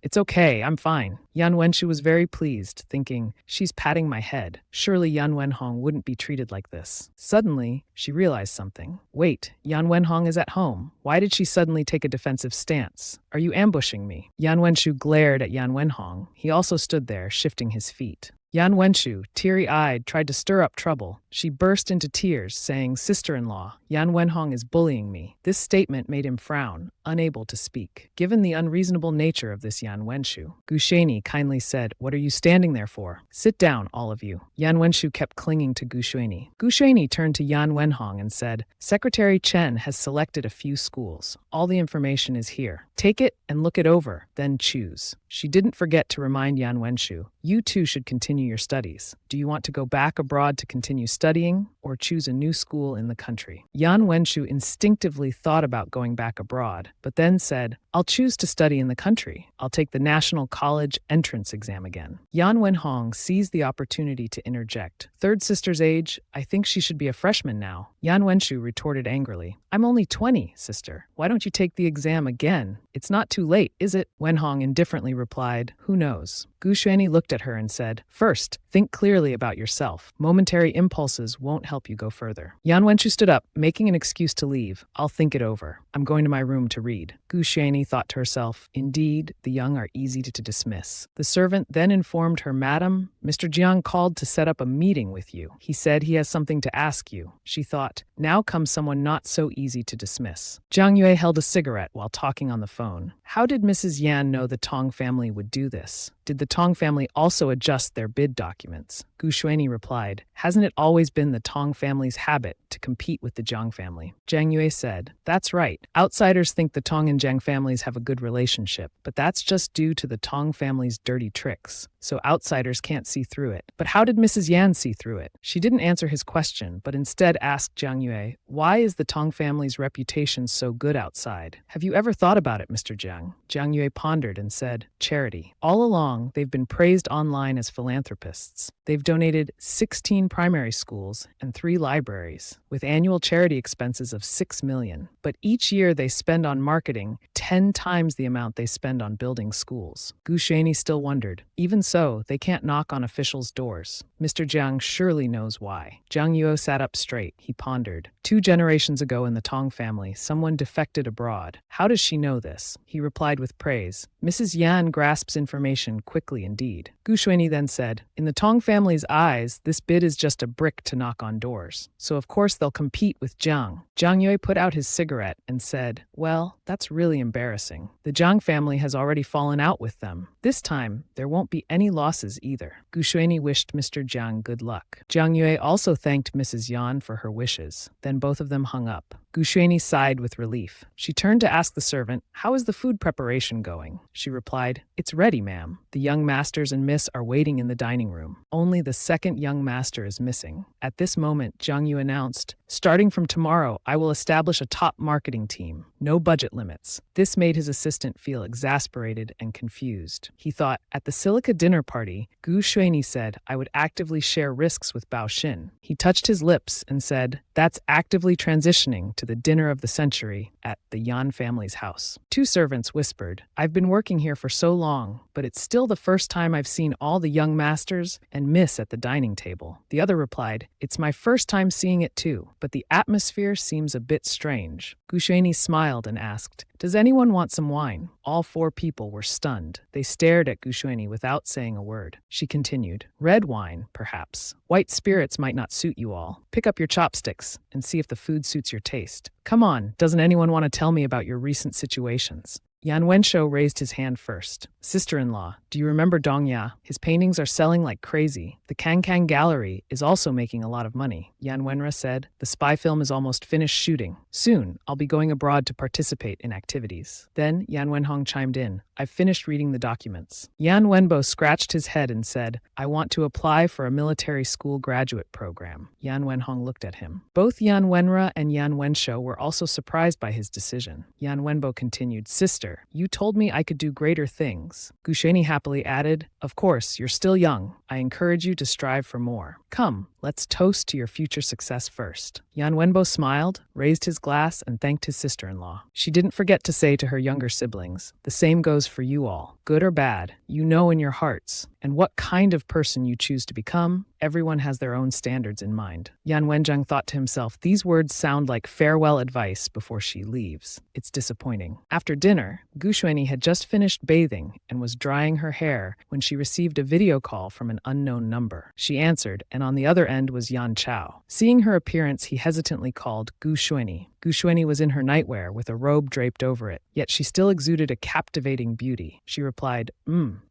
It's okay. I'm fine. Yan Wenshu was very pleased, thinking, she's patting my head. Surely Yan Wenhong wouldn't be treated like this. Suddenly, she realized something. Wait, Yan Wenhong is at home. Why did she suddenly take a defensive stance? Are you ambushing me? Yan Wenshu glared at Yan Wenhong. He also stood there, shifting his feet. Yan Wenshu, teary-eyed, tried to stir up trouble. She burst into tears, saying, sister-in-law, Yan Wenhong is bullying me. This statement made him frown, unable to speak. Given the unreasonable nature of this Yan Wenshu, Gu Shenhe kindly said, what are you standing there for? Sit down, all of you. Yan Wenshu kept clinging to Gu Shenhe. Gu Shenhe turned to Yan Wenhong and said, Secretary Chen has selected a few schools. All the information is here. Take it and look it over, then choose. She didn't forget to remind Yan Wenshu, you too should continue your studies. Do you want to go back abroad to continue studying or choose a new school in the country? Yan Wenshu instinctively thought about going back abroad, but then said, I'll choose to study in the country. I'll take the National College entrance exam again. Yan Wenhong seized the opportunity to interject. Third sister's age, I think she should be a freshman now. Yan Wenshu retorted angrily, I'm only 20, sister. Why don't you take the exam again? It's not too late, is it? Wenhong indifferently replied, who knows? Gu Shenhe looked at her and said, first, think clearly about yourself. Momentary impulses won't help you go further. Yan Wenshu stood up, making an excuse to leave. I'll think it over. I'm going to my room to read. Gu Shenhe thought to herself, indeed, the young are easy to dismiss. The servant then informed her, Madam, Mr. Jiang called to set up a meeting with you. He said he has something to ask you. She thought, now comes someone not so easy to dismiss. Jiang Yue held a cigarette while talking on the phone. How did Mrs. Yan know the Tong family would do this? Did the Tong family also adjust their bid documents? Gu Shenhe replied, hasn't it always been the Tong family's habit to compete with the Jiang family? Jiang Yue said, that's right. Outsiders think the Tong and Jiang families have a good relationship, but that's just due to the Tong family's dirty tricks. So outsiders can't see through it. But how did Mrs. Yan see through it? She didn't answer his question, but instead asked Jiang Yue, why is the Tong family's reputation so good outside? Have you ever thought about it, Mr. Jiang? Jiang Yue pondered and said, charity. All along, long, they've been praised online as philanthropists. They've donated 16 primary schools and 3 libraries, with annual charity expenses of $6 million. But each year they spend on marketing 10 times the amount they spend on building schools. Gu Xuanyi still wondered. Even so, they can't knock on officials' doors. Mr. Jiang surely knows why. Jiang Yuo sat up straight. He pondered. 2 generations ago in the Tong family, someone defected abroad. How does she know this? He replied with praise. Mrs. Yan grasps information quickly indeed. Gu Xuanyi then said, in the Tong family's eyes, this bid is just a brick to knock on doors. So of course they'll compete with Jiang. Jiang Yue put out his cigarette and said, well, that's really embarrassing. The Jiang family has already fallen out with them. This time, there won't be any losses either. Gu Xuanyi wished Mr. Jiang good luck. Jiang Yue also thanked Mrs. Yan for her wishes. Then both of them hung up. Gu Xuanyi sighed with relief. She turned to ask the servant, how is the food preparation going? She replied, it's ready, ma'am. The young masters and miss are waiting in the dining room. Only the second young master is missing. At this moment, Jiang Yu announced, starting from tomorrow, I will establish a top marketing team. No budget limits. This made his assistant feel exasperated and confused. He thought, at the Silica dinner party, Gu Xuanyi said I would actively share risks with Bao Xin. He touched his lips and said, that's actively transitioning to the dinner of the century at the Yan family's house. 2 servants whispered, I've been working here for so long, but it's still the first time I've seen all the young masters and miss at the dining table. The other replied, it's my first time seeing it too, but the atmosphere seems a bit strange. Gu Xuanyi smiled and asked, does anyone want some wine? All 4 people were stunned. They stared at Gu Xuanyi without saying a word. She continued, red wine, perhaps. White spirits might not suit you all. Pick up your chopsticks and see if the food suits your taste. Come on, doesn't anyone want to tell me about your recent situations? Yan Wenshou raised his hand first. Sister-in-law, do you remember Dong Ya? His paintings are selling like crazy. The Kangkang Gallery is also making a lot of money. Yan Wenra said, the spy film is almost finished shooting. Soon, I'll be going abroad to participate in activities. Then, Yan Wenhong chimed in. I've finished reading the documents. Yan Wenbo scratched his head and said, I want to apply for a military school graduate program. Yan Wenhong looked at him. Both Yan Wenra and Yan Wenshou were also surprised by his decision. Yan Wenbo continued, sister, you told me I could do greater things. Gu Xuanyi happily added, of course, you're still young. I encourage you to strive for more. Come, let's toast to your future success first. Yan Wenbo smiled, raised his glass, and thanked his sister-in-law. She didn't forget to say to her younger siblings, the same goes for you all. Good or bad, you know in your hearts. And what kind of person you choose to become, everyone has their own standards in mind. Yan Wenjiang thought to himself, these words sound like farewell advice before she leaves. It's disappointing. After dinner, Gu Xuanyi had just finished bathing and was drying her hair when she received a video call from an unknown number. She answered, and on the other end was Yan Chao. Seeing her appearance, he hesitantly called Gu Xuanyi. Gu Xuanyi was in her nightwear with a robe draped over it, yet she still exuded a captivating beauty. She replied,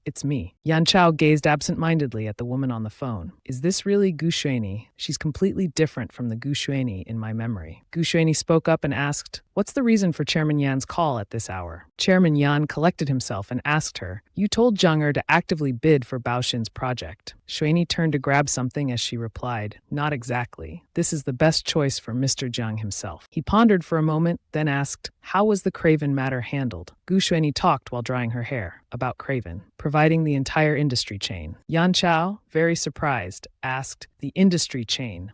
it's me. Yan Chao gazed absent-mindedly at the woman on the phone. Is this really Gu Xuanyi? She's completely different from the Gu Xuanyi in my memory. Gu Xuanyi spoke up and asked, what's the reason for Chairman Yan's call at this hour? Chairman Yan collected himself and asked her, you told Zhang Er to actively bid for Bao Xin's project. Xuanyi turned to grab something as she replied, not exactly. This is the best choice for Mr. Zhang himself. He pondered for a moment, then asked, how was the Craven matter handled? Gu Xuanyi talked while drying her hair about Craven, providing the entire industry chain. Yan Chao, very surprised, asked, the industry chain.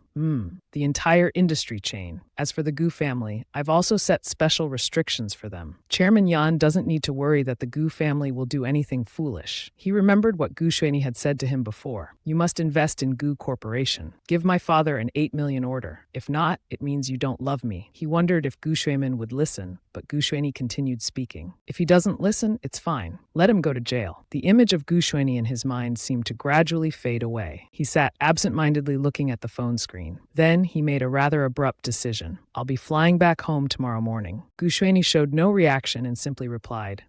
The entire industry chain. As for the Gu family, I've also set special restrictions for them. Chairman Yan doesn't need to worry that the Gu family will do anything foolish. He remembered what Gu Xuanyi had said to him before. You must invest in Gu Corporation. Give my father an 8 million order. If not, it means you don't love me. He wondered if Gu Xuemin would listen, but Gu Xuanyi continued speaking. If he doesn't listen, it's fine. Let him go to jail. The image of Gu Xuanyi in his mind seemed to gradually fade away. He sat absent-mindedly looking at the phone screen. Then he made a rather abrupt decision. I'll be flying back home tomorrow morning. Gu Xuanyi showed no reaction and simply replied,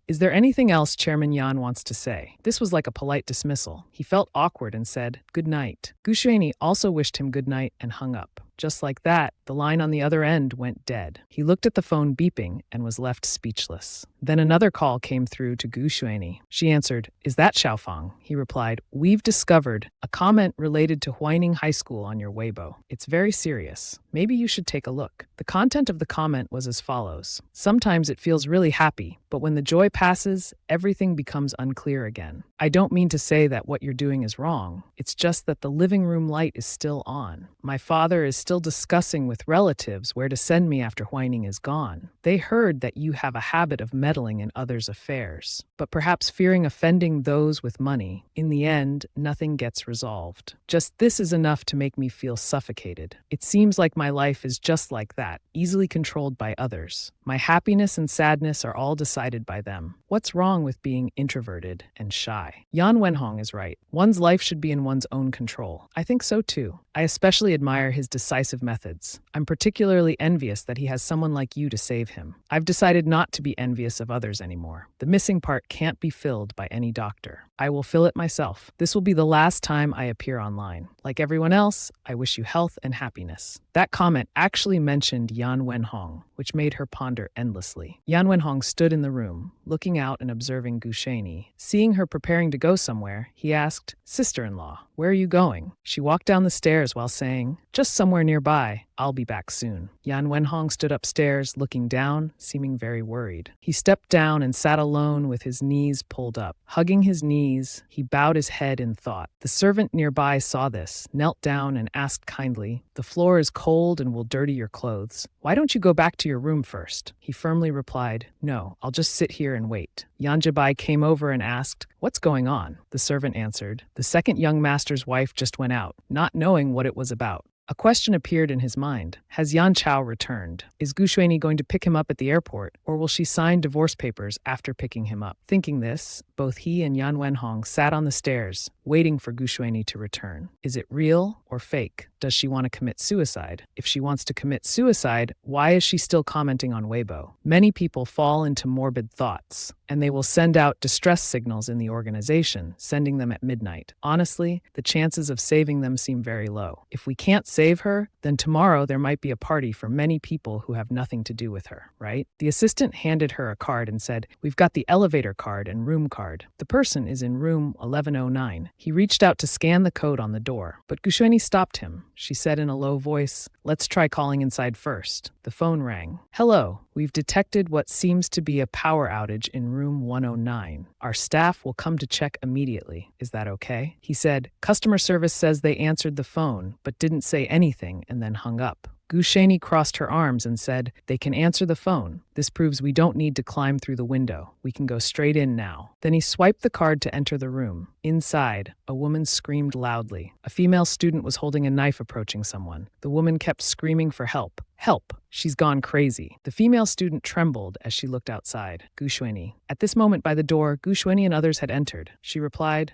Is there anything else Chairman Yan wants to say? This was like a polite dismissal. He felt awkward and said, good night. Gu Xuanyi also wished him good night and hung up. Just like that, the line on the other end went dead. He looked at the phone beeping and was left speechless. Then another call came through to Gu Xuanyi. She answered, is that Xiaofang? He replied, we've discovered a comment related to Huaining High School on your Weibo. It's very serious. Maybe you should take a look. The content of the comment was as follows. Sometimes it feels really happy, but when the joy passes, everything becomes unclear again. I don't mean to say that what you're doing is wrong. It's just that the living room light is still on. My father is still discussing with relatives where to send me after Huining is gone. They heard that you have a habit of meddling in others' affairs, but perhaps fearing offending those with money. In the end, nothing gets resolved. Just this is enough to make me feel suffocated. It seems like my life is just like that, easily controlled by others. My happiness and sadness are all decided by them. What's wrong with being introverted and shy? Yan Wenhong is right. One's life should be in one's own control. I think so too. I especially admire his decisive methods. I'm particularly envious that he has someone like you to save him. I've decided not to be envious of others anymore. The missing part can't be filled by any doctor. I will fill it myself. This will be the last time I appear online. Like everyone else, I wish you health and happiness. That comment actually mentioned Yan Wenhong, which made her ponder endlessly. Yan Wenhong stood in the room, looking out and observing Gu Shuini. Seeing her preparing to go somewhere, he asked, "Sister-in-law, where are you going?" She walked down the stairs while saying, "Just somewhere nearby. I'll be back soon." Yan Wenhong stood upstairs, looking down, seeming very worried. He stepped down and sat alone with his knees pulled up. Hugging his knees, he bowed his head in thought. The servant nearby saw this, knelt down and asked kindly, "The floor is cold and will dirty your clothes. Why don't you go back to your room first?" He firmly replied, "No, I'll just sit here and wait." Yan Jabai came over and asked, "What's going on?" The servant answered, "The second young master's wife just went out," not knowing what it was about. A question appeared in his mind. Has Yan Chao returned? Is Gu Shuini going to pick him up at the airport, or will she sign divorce papers after picking him up? Thinking this, both he and Yan Wenhong sat on the stairs, waiting for Gu Shuini to return. Is it real or fake? Does she want to commit suicide? If she wants to commit suicide, why is she still commenting on Weibo? Many people fall into morbid thoughts, and they will send out distress signals in the organization, sending them at midnight. Honestly, the chances of saving them seem very low. If we can't save her, then tomorrow there might be a party for many people who have nothing to do with her, right? The assistant handed her a card and said, "We've got the elevator card and room card. The person is in room 1109. He reached out to scan the code on the door, but Gu Shuini stopped him. She said in a low voice, "Let's try calling inside first." The phone rang. "Hello, we've detected what seems to be a power outage in room 109. Our staff will come to check immediately. Is that okay?" He said, "Customer service says they answered the phone, but didn't say anything and then hung up." Gu Shuini crossed her arms and said, "They can answer the phone. This proves we don't need to climb through the window. We can go straight in now." Then he swiped the card to enter the room. Inside, a woman screamed loudly. A female student was holding a knife approaching someone. The woman kept screaming for help. "Help! She's gone crazy." The female student trembled as she looked outside. Gu Shuini. At this moment by the door, Gu Shuini and others had entered. She replied,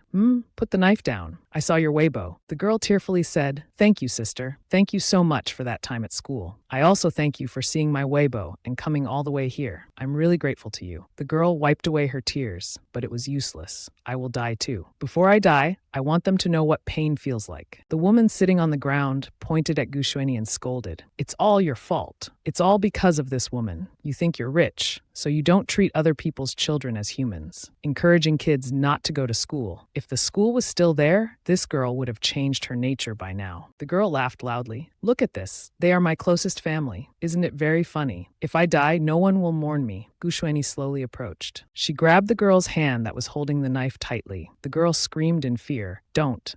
Put the knife down. I saw your Weibo." The girl tearfully said, "Thank you, sister. Thank you so much for that time at school. I also thank you for seeing my Weibo and coming all the way here. I'm really grateful to you." The girl wiped away her tears, but it was useless. "I will die too. Before I die, I want them to know what pain feels like." The woman sitting on the ground pointed at Gu Shuini and scolded, "It's all your fault. It's all because of this woman. You think you're rich, so you don't treat other people's children as humans, encouraging kids not to go to school. If the school was still there, this girl would have changed her nature by now." The girl laughed loudly. "Look at this. They are my closest family. Isn't it very funny? If I die, no one will mourn me." Gu Shuini slowly approached. She grabbed the girl's hand that was holding the knife tightly. The girl screamed in fear. Don't,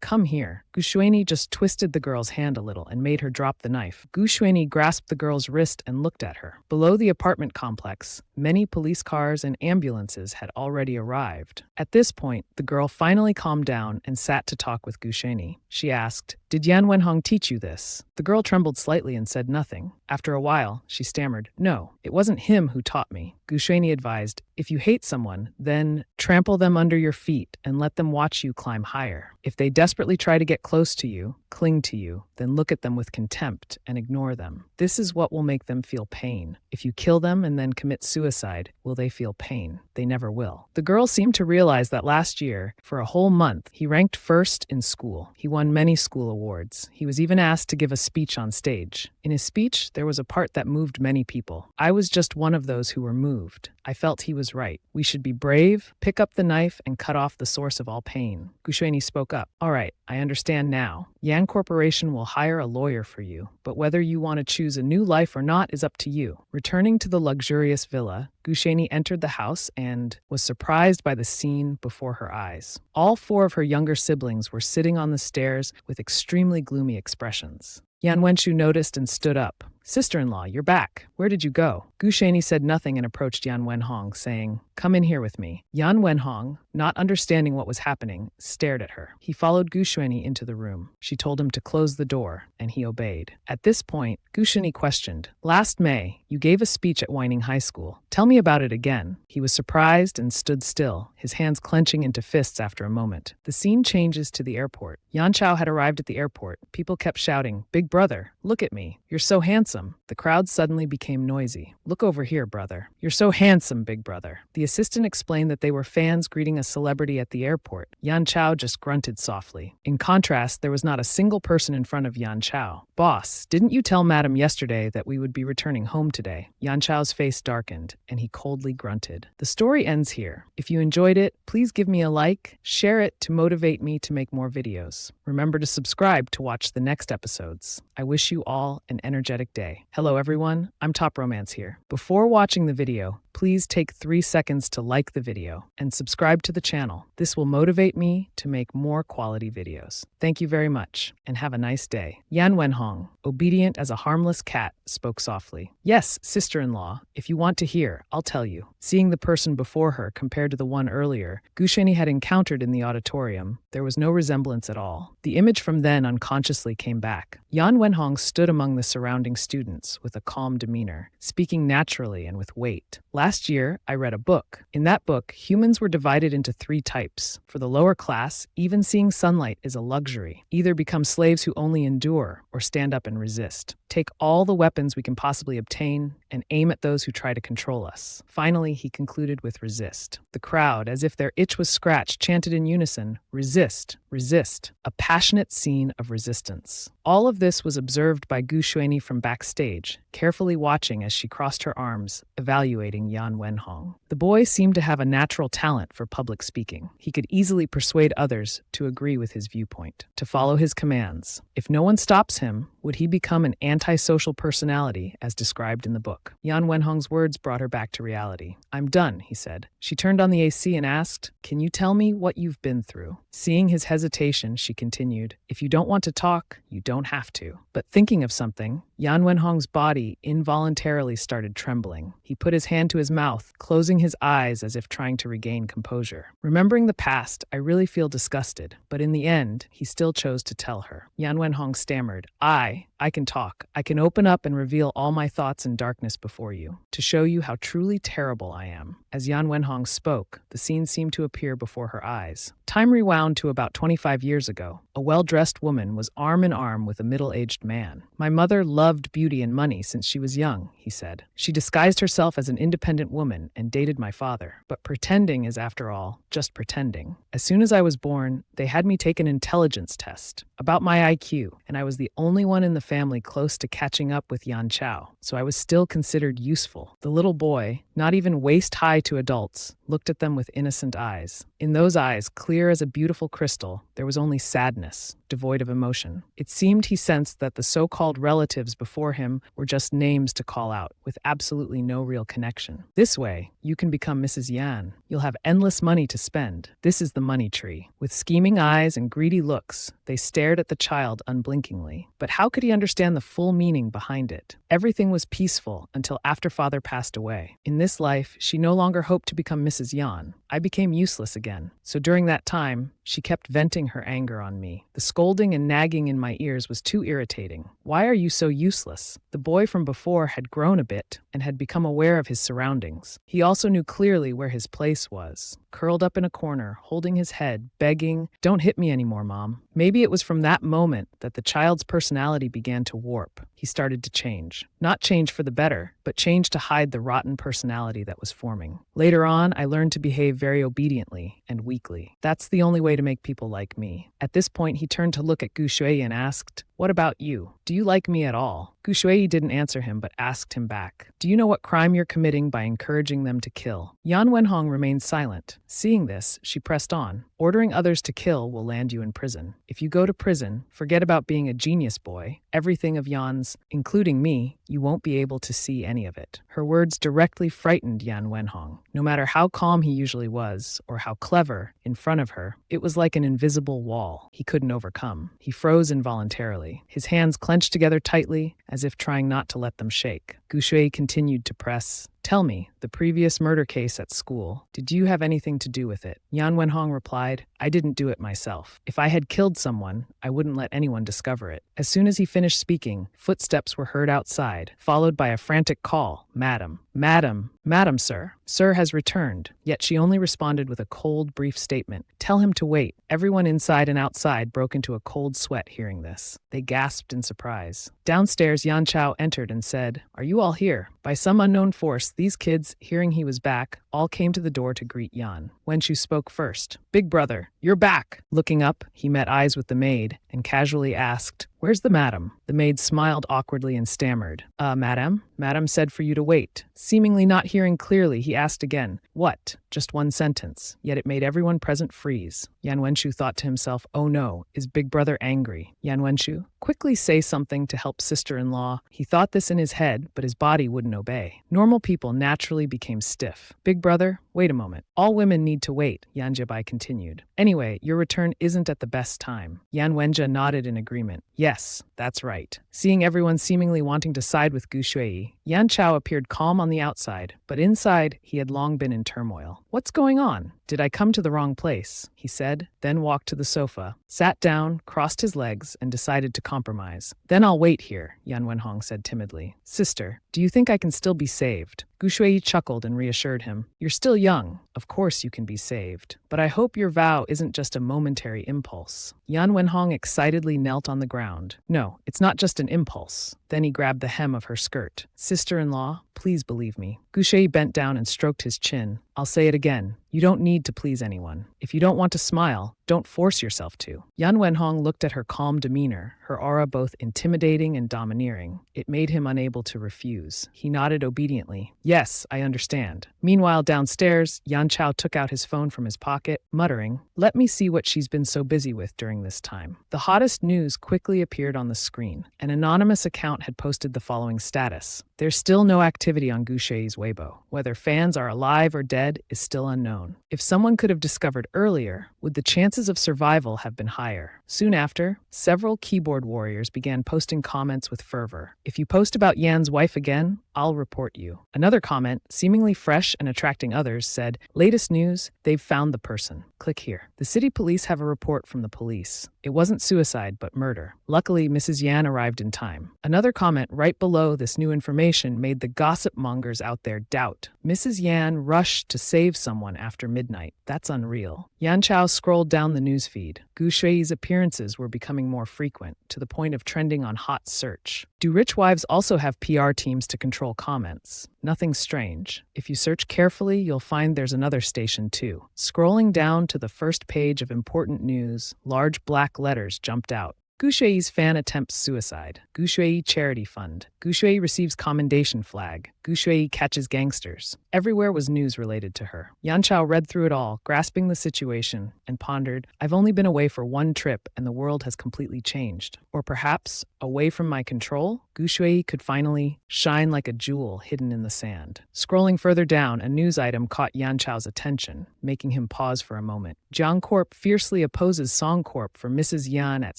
come here." Gu Shuini just twisted the girl's hand a little and made her drop the knife. Gu Shuini grasped the girl's wrist and looked at her. Below the apartment complex, many police cars and ambulances had already arrived. At this point, the girl finally calmed down and sat to talk with Gu Shuini. She asked, "Did Yan Wenhong teach you this?" The girl trembled slightly and said nothing. After a while, she stammered, "No, it wasn't him who taught me." Gu Shuini advised, "If you hate someone, then trample them under your feet and let them watch you climb higher. If they desperately try to get close to you, cling to you, then look at them with contempt and ignore them. This is what will make them feel pain. If you kill them and then commit suicide, will they feel pain? They never will." The girl seemed to realize that last year, for a whole month, he ranked first in school. He won many school awards. He was even asked to give a speech on stage. In his speech, there was a part that moved many people. I was just one of those who were moved. I felt he was right. We should be brave, pick up the knife, and cut off the source of all pain. Gu Shuini spoke up. "All right, I understand now. Yan Corporation will hire a lawyer for you, but whether you want to choose a new life or not is up to you." Returning to the luxurious villa, Gu Shuini entered the house and was surprised by the scene before her eyes. All four of her younger siblings were sitting on the stairs with extremely gloomy expressions. Yan Wenshu noticed and stood up. "Sister-in-law, you're back. Where did you go?" Gu Shuini said nothing and approached Yan Wenhong, saying, "Come in here with me." Yan Wenhong, not understanding what was happening, stared at her. He followed Gu Shuini into the room. She told him to close the door, and he obeyed. At this point, Gu Shuini questioned, "Last May, you gave a speech at Whining High School. Tell me about it again." He was surprised and stood still, his hands clenching into fists after a moment. The scene changes to the airport. Yan Chao had arrived at the airport. People kept shouting, "Big brother, look at me. You're so handsome." The crowd suddenly became noisy. "Look over here, brother. You're so handsome, big brother." The assistant explained that they were fans greeting a celebrity at the airport. Yan Chao just grunted softly. In contrast, there was not a single person in front of Yan Chao. "Boss, didn't you tell Madam yesterday that we would be returning home today?" Yan Chao's face darkened, and he coldly grunted. The story ends here. If you enjoyed it, please give me a like, share it to motivate me to make more videos. Remember to subscribe to watch the next episodes. I wish you all an energetic day. Hello everyone, I'm Top Romance here. Before watching the video, please take 3 seconds to like the video and subscribe to the channel. This will motivate me to make more quality videos. Thank you very much, and have a nice day. Yan Wenhong, obedient as a harmless cat, spoke softly. "Yes, sister-in-law, if you want to hear, I'll tell you." Seeing the person before her compared to the one earlier, Gu Shuini had encountered in the auditorium, there was no resemblance at all. The image from then unconsciously came back. Yan Wenhong stood among the surrounding students with a calm demeanor, speaking naturally and with weight. "Last year, I read a book. In that book, humans were divided into 3 types. For the lower class, even seeing sunlight is a luxury. Either become slaves who only endure or stand up and resist. Take all the weapons we can possibly obtain and aim at those who try to control us." Finally, he concluded with resist. The crowd, as if their itch was scratched, chanted in unison, "Resist, resist," a passionate scene of resistance. All of this was observed by Gu Shuini from backstage, carefully watching as she crossed her arms, evaluating Yan Wenhong. The boy seemed to have a natural talent for public speaking. He could easily persuade others to agree with his viewpoint, to follow his commands. If no one stops him, would he become an antisocial personality as described in the book? Yan Wenhong's words brought her back to reality. "I'm done," he said. She turned on the AC and asked, "Can you tell me what you've been through?" Seeing his hesitation, she continued, "If you don't want to talk, you don't have to." But thinking of something, Yan Wenhong's body involuntarily started trembling. He put his hand to his mouth, closing his eyes as if trying to regain composure. "Remembering the past, I really feel disgusted." But in the end, he still chose to tell her. Yan Wenhong stammered, I can talk. I can open up and reveal all my thoughts in darkness before you, to show you how truly terrible I am." As Yan Wenhong spoke, the scene seemed to appear before her eyes. Time rewound to about 25 years ago. A well-dressed woman was arm in arm with a middle-aged man. "My mother loved beauty and money since she was young," he said. "She disguised herself as an independent woman and dated my father. But pretending is, after all, just pretending. As soon as I was born, they had me take an intelligence test about my IQ, and I was the only one in the family close to catching up with Yan Chao, so I was still considered useful." The little boy, not even waist-high to adults, looked at them with innocent eyes. In those eyes, clear as a beautiful crystal, there was only sadness, devoid of emotion. It seemed he sensed that the so-called relatives before him were just names to call out, with absolutely no real connection. "This way, you can become Mrs. Yan. You'll have endless money to spend. This is the money tree." With scheming eyes and greedy looks, they stared at the child unblinkingly. But how could he understand the full meaning behind it? Everything was peaceful until after father passed away. In this life, she no longer hoped to become Mrs. Yan. I became useless again. So during that time, she kept venting her anger on me. The scolding and nagging in my ears was too irritating. "Why are you so useless?" The boy from before had grown a bit and had become aware of his surroundings. He also knew clearly where his place was. Curled up in a corner, holding his head, begging, "Don't hit me anymore, Mom." Maybe it was from that moment that the child's personality began to warp. He started to change. Not change for the better, but change to hide the rotten personality that was forming. Later on, I learned to behave very obediently and weakly. That's the only way to make people like me. At this point, he turned to look at Gu Shui and asked, "What about you? Do you like me at all?" Gu Shui didn't answer him but asked him back, "Do you know what crime you're committing by encouraging them to kill?" Yan Wenhong remained silent. Seeing this, she pressed on, "Ordering others to kill will land you in prison. If you go to prison, forget about being a genius boy. Everything of Yan's, including me, you won't be able to see any of it. Her words directly frightened Yan Wenhong. No matter how calm he usually was, or how clever, in front of her, it was like an invisible wall he couldn't overcome. He froze involuntarily, his hands clenched together tightly, as if trying not to let them shake. Gu Shui continued to press. Tell me, the previous murder case at school, did you have anything to do with it? Yan Wenhong replied, I didn't do it myself. If I had killed someone, I wouldn't let anyone discover it. As soon as he finished speaking, footsteps were heard outside, followed by a frantic call, Madam, Madam, Madam, sir. Sir has returned. Yet she only responded with a cold, brief statement. Tell him to wait. Everyone inside and outside broke into a cold sweat hearing this. They gasped in surprise. Downstairs, Yan Chao entered and said, Are you all here? By some unknown force, these kids, hearing he was back, all came to the door to greet Yan. Wenshu spoke first. Big brother, you're back. Looking up, he met eyes with the maid and casually asked, Where's the madam? The maid smiled awkwardly and stammered. Madam? Madam said for you to wait. Seemingly not hearing clearly, he asked again, What? Just one sentence. Yet it made everyone present freeze. Yan Wenshu thought to himself, Oh no, is Big Brother angry? Yan Wenshu, quickly say something to help sister-in-law. He thought this in his head, but his body wouldn't obey. Normal people naturally became stiff. Big brother, wait a moment. All women need to wait, Yan Jibai continued. Anyway, your return isn't at the best time. Yan Wenjia nodded in agreement. Yes, that's right. Seeing everyone seemingly wanting to side with Gu Shui, Yan Chao appeared calm on the outside, but inside, he had long been in turmoil. What's going on? Did I come to the wrong place? He said, then walked to the sofa, sat down, crossed his legs, and decided to compromise. Then I'll wait here, Yan Wenhong said timidly. Sister, do you think I can still be saved? Gu Shui chuckled and reassured him. You're still young. Of course you can be saved. But I hope your vow isn't just a momentary impulse. Yan Wenhong excitedly knelt on the ground. No, it's not just an impulse. Then he grabbed the hem of her skirt. Sister-in-law, please believe me. Gu Shui bent down and stroked his chin. I'll say it again. You don't need to please anyone. If you don't want to smile, don't force yourself to. Yan Wenhong looked at her calm demeanor, her aura both intimidating and domineering. It made him unable to refuse. He nodded obediently. Yes, I understand. Meanwhile, downstairs, Yan Chao took out his phone from his pocket, muttering, Let me see what she's been so busy with during this time. The hottest news quickly appeared on the screen. An anonymous account had posted the following status. There's still no activity on Gu Shui's Weibo. Whether fans are alive or dead is still unknown. If someone could have discovered earlier, would the chances of survival have been higher? Soon after, several keyboard warriors began posting comments with fervor. If you post about Yan's wife again, I'll report you. Another comment, seemingly fresh and attracting others, said, Latest news, they've found the person. Click here. The city police have a report from the police. It wasn't suicide, but murder. Luckily, Mrs. Yan arrived in time. Another comment right below this new information made the gossip mongers out there doubt. Mrs. Yan rushed to save someone after midnight. That's unreal. Yan Chao scrolled down the newsfeed. Gu Shui's appearances were becoming more frequent, to the point of trending on hot search. Do rich wives also have PR teams to control comments? Nothing strange. If you search carefully, you'll find there's another station too. Scrolling down to the first page of important news, large black letters jumped out. Gu Shui's fan attempts suicide. Gu Shui charity fund. Gu Shui receives commendation flag. Gu Shui catches gangsters. Everywhere was news related to her. Yan Chao read through it all, grasping the situation, and pondered, I've only been away for one trip and the world has completely changed. Or perhaps, away from my control, Gu Shui could finally shine like a jewel hidden in the sand. Scrolling further down, a news item caught Yan Chao's attention, making him pause for a moment. Jiang Corp fiercely opposes Song Corp for Mrs. Yan at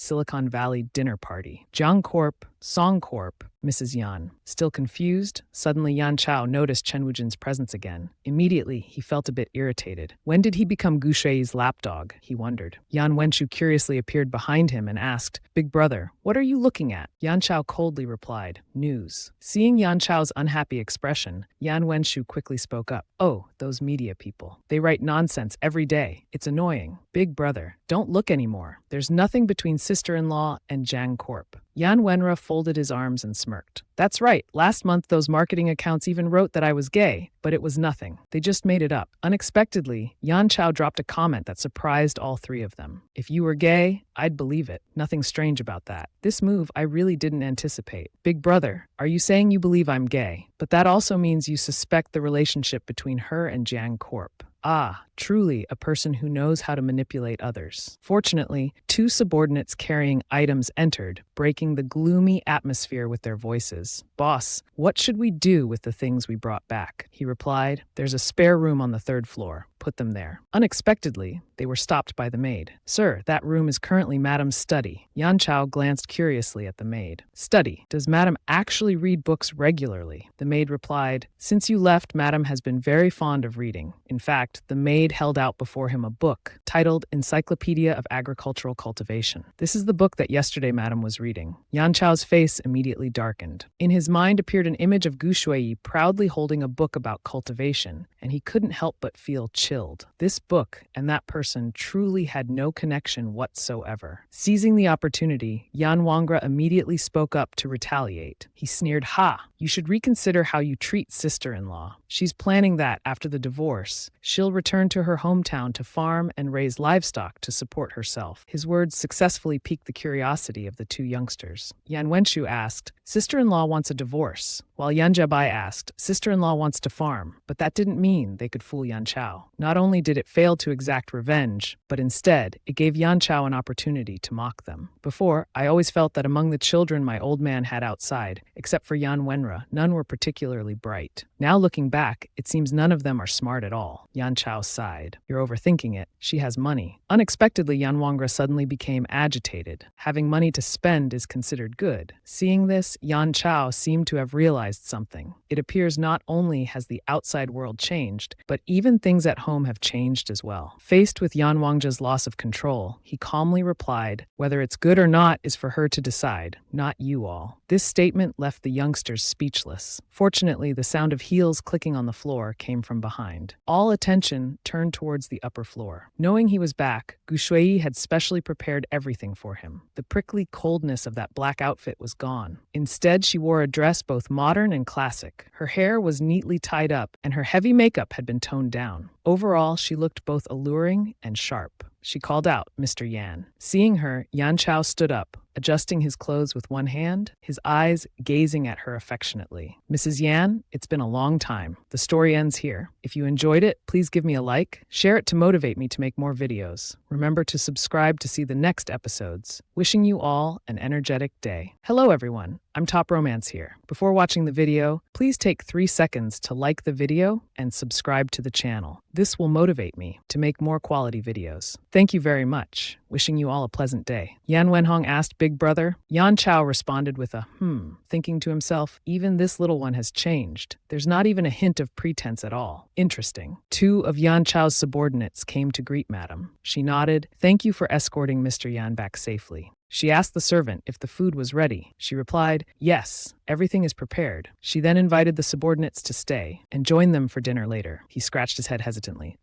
Silicon Valley dinner party. Jiang Corp, Song Corp, Mrs. Yan. Still confused, suddenly Yan Chao noticed Chen Wujin's presence again. Immediately, he felt a bit irritated. When did he become Gu Shui's lapdog? He wondered. Yan Wenshu curiously appeared behind him and asked, Big brother, what are you looking at? Yan Chao coldly replied, News. Seeing Yan Chao's unhappy expression, Yan Wenshu quickly spoke up. Oh, those media people. They write nonsense every day. It's annoying. Big brother, don't look anymore. There's nothing between sister-in-law and Jiang Corp. Yan Wenra folded his arms and smirked. That's right, last month those marketing accounts even wrote that I was gay, but it was nothing. They just made it up. Unexpectedly, Yan Chao dropped a comment that surprised all three of them. If you were gay, I'd believe it. Nothing strange about that. This move I really didn't anticipate. Big brother, are you saying you believe I'm gay? But that also means you suspect the relationship between her and Jiang Corp. Ah, truly a person who knows how to manipulate others. Fortunately, two subordinates carrying items entered, breaking the gloomy atmosphere with their voices. Boss, what should we do with the things we brought back? He replied, there's a spare room on the third floor. Put them there. Unexpectedly, they were stopped by the maid. Sir, that room is currently Madam's study. Yan Chao glanced curiously at the maid. Study. Does Madam actually read books regularly? The maid replied, since you left, Madam has been very fond of reading. In fact, the maid held out before him a book titled Encyclopedia of Agricultural Cultivation. This is the book that yesterday Madam was reading. Yan Chao's face immediately darkened. In his mind appeared an image of Gu Shui proudly holding a book about cultivation, and he couldn't help but feel chilled. This book and that person truly had no connection whatsoever. Seizing the opportunity, Yan Wangra immediately spoke up to retaliate. He sneered, "Ha! You should reconsider how you treat sister-in-law. She's planning that after the divorce, she'll return to her hometown to farm and raise livestock to support herself." His words successfully piqued the curiosity of the two youngsters. Yan Wenshu asked, "Sister-in-law wants a divorce," while Yan Jiabai asked, "Sister-in-law wants to farm." But that didn't mean they could fool Yan Chao. Not only did it fail to exact revenge, but instead, it gave Yan Chao an opportunity to mock them. Before, I always felt that among the children my old man had outside, except for Yan Wenra, none were particularly bright. Now looking back, it seems none of them are smart at all. Yan Chao sighed. You're overthinking it. She has money. Unexpectedly, Yan Wangra suddenly became agitated. Having money to spend is considered good. Seeing this, Yan Chao seemed to have realized something. It appears not only has the outside world changed, but even things at home have changed as well. Faced with Yan Wangja's loss of control, he calmly replied, "Whether it's good or not is for her to decide, not you all." This statement left the youngsters speechless. Fortunately, the sound of heels clicking on the floor came from behind. All attention turned towards the upper floor. Knowing he was back, Gu Shui had specially prepared everything for him. The prickly coldness of that black outfit was gone. Instead, she wore a dress both modern and classic. Her hair was neatly tied up, and her heavy makeup had been toned down. Overall, she looked both alluring and sharp. She called out, "Mr. Yan." Seeing her, Yan Chao stood up, adjusting his clothes with one hand, his eyes gazing at her affectionately. "Mrs. Yan, it's been a long time. The story ends here. If you enjoyed it, please give me a like, share it to motivate me to make more videos. Remember to subscribe to see the next episodes. Wishing you all an energetic day. Hello everyone, I'm Top Romance here. Before watching the video, please take 3 seconds to like the video and subscribe to the channel. This will motivate me to make more quality videos. Thank you very much. Wishing you all a pleasant day. Yan Wenhong asked Big Brother. Yan Chao responded with a thinking to himself, even this little one has changed. There's not even a hint of pretense at all. Interesting. 2 of Yan Chao's subordinates came to greet Madam. She nodded. Thank you for escorting Mr. Yan back safely. She asked the servant if the food was ready. She replied, "Yes, everything is prepared." She then invited the subordinates to stay and join them for dinner later. He scratched his head hesitantly.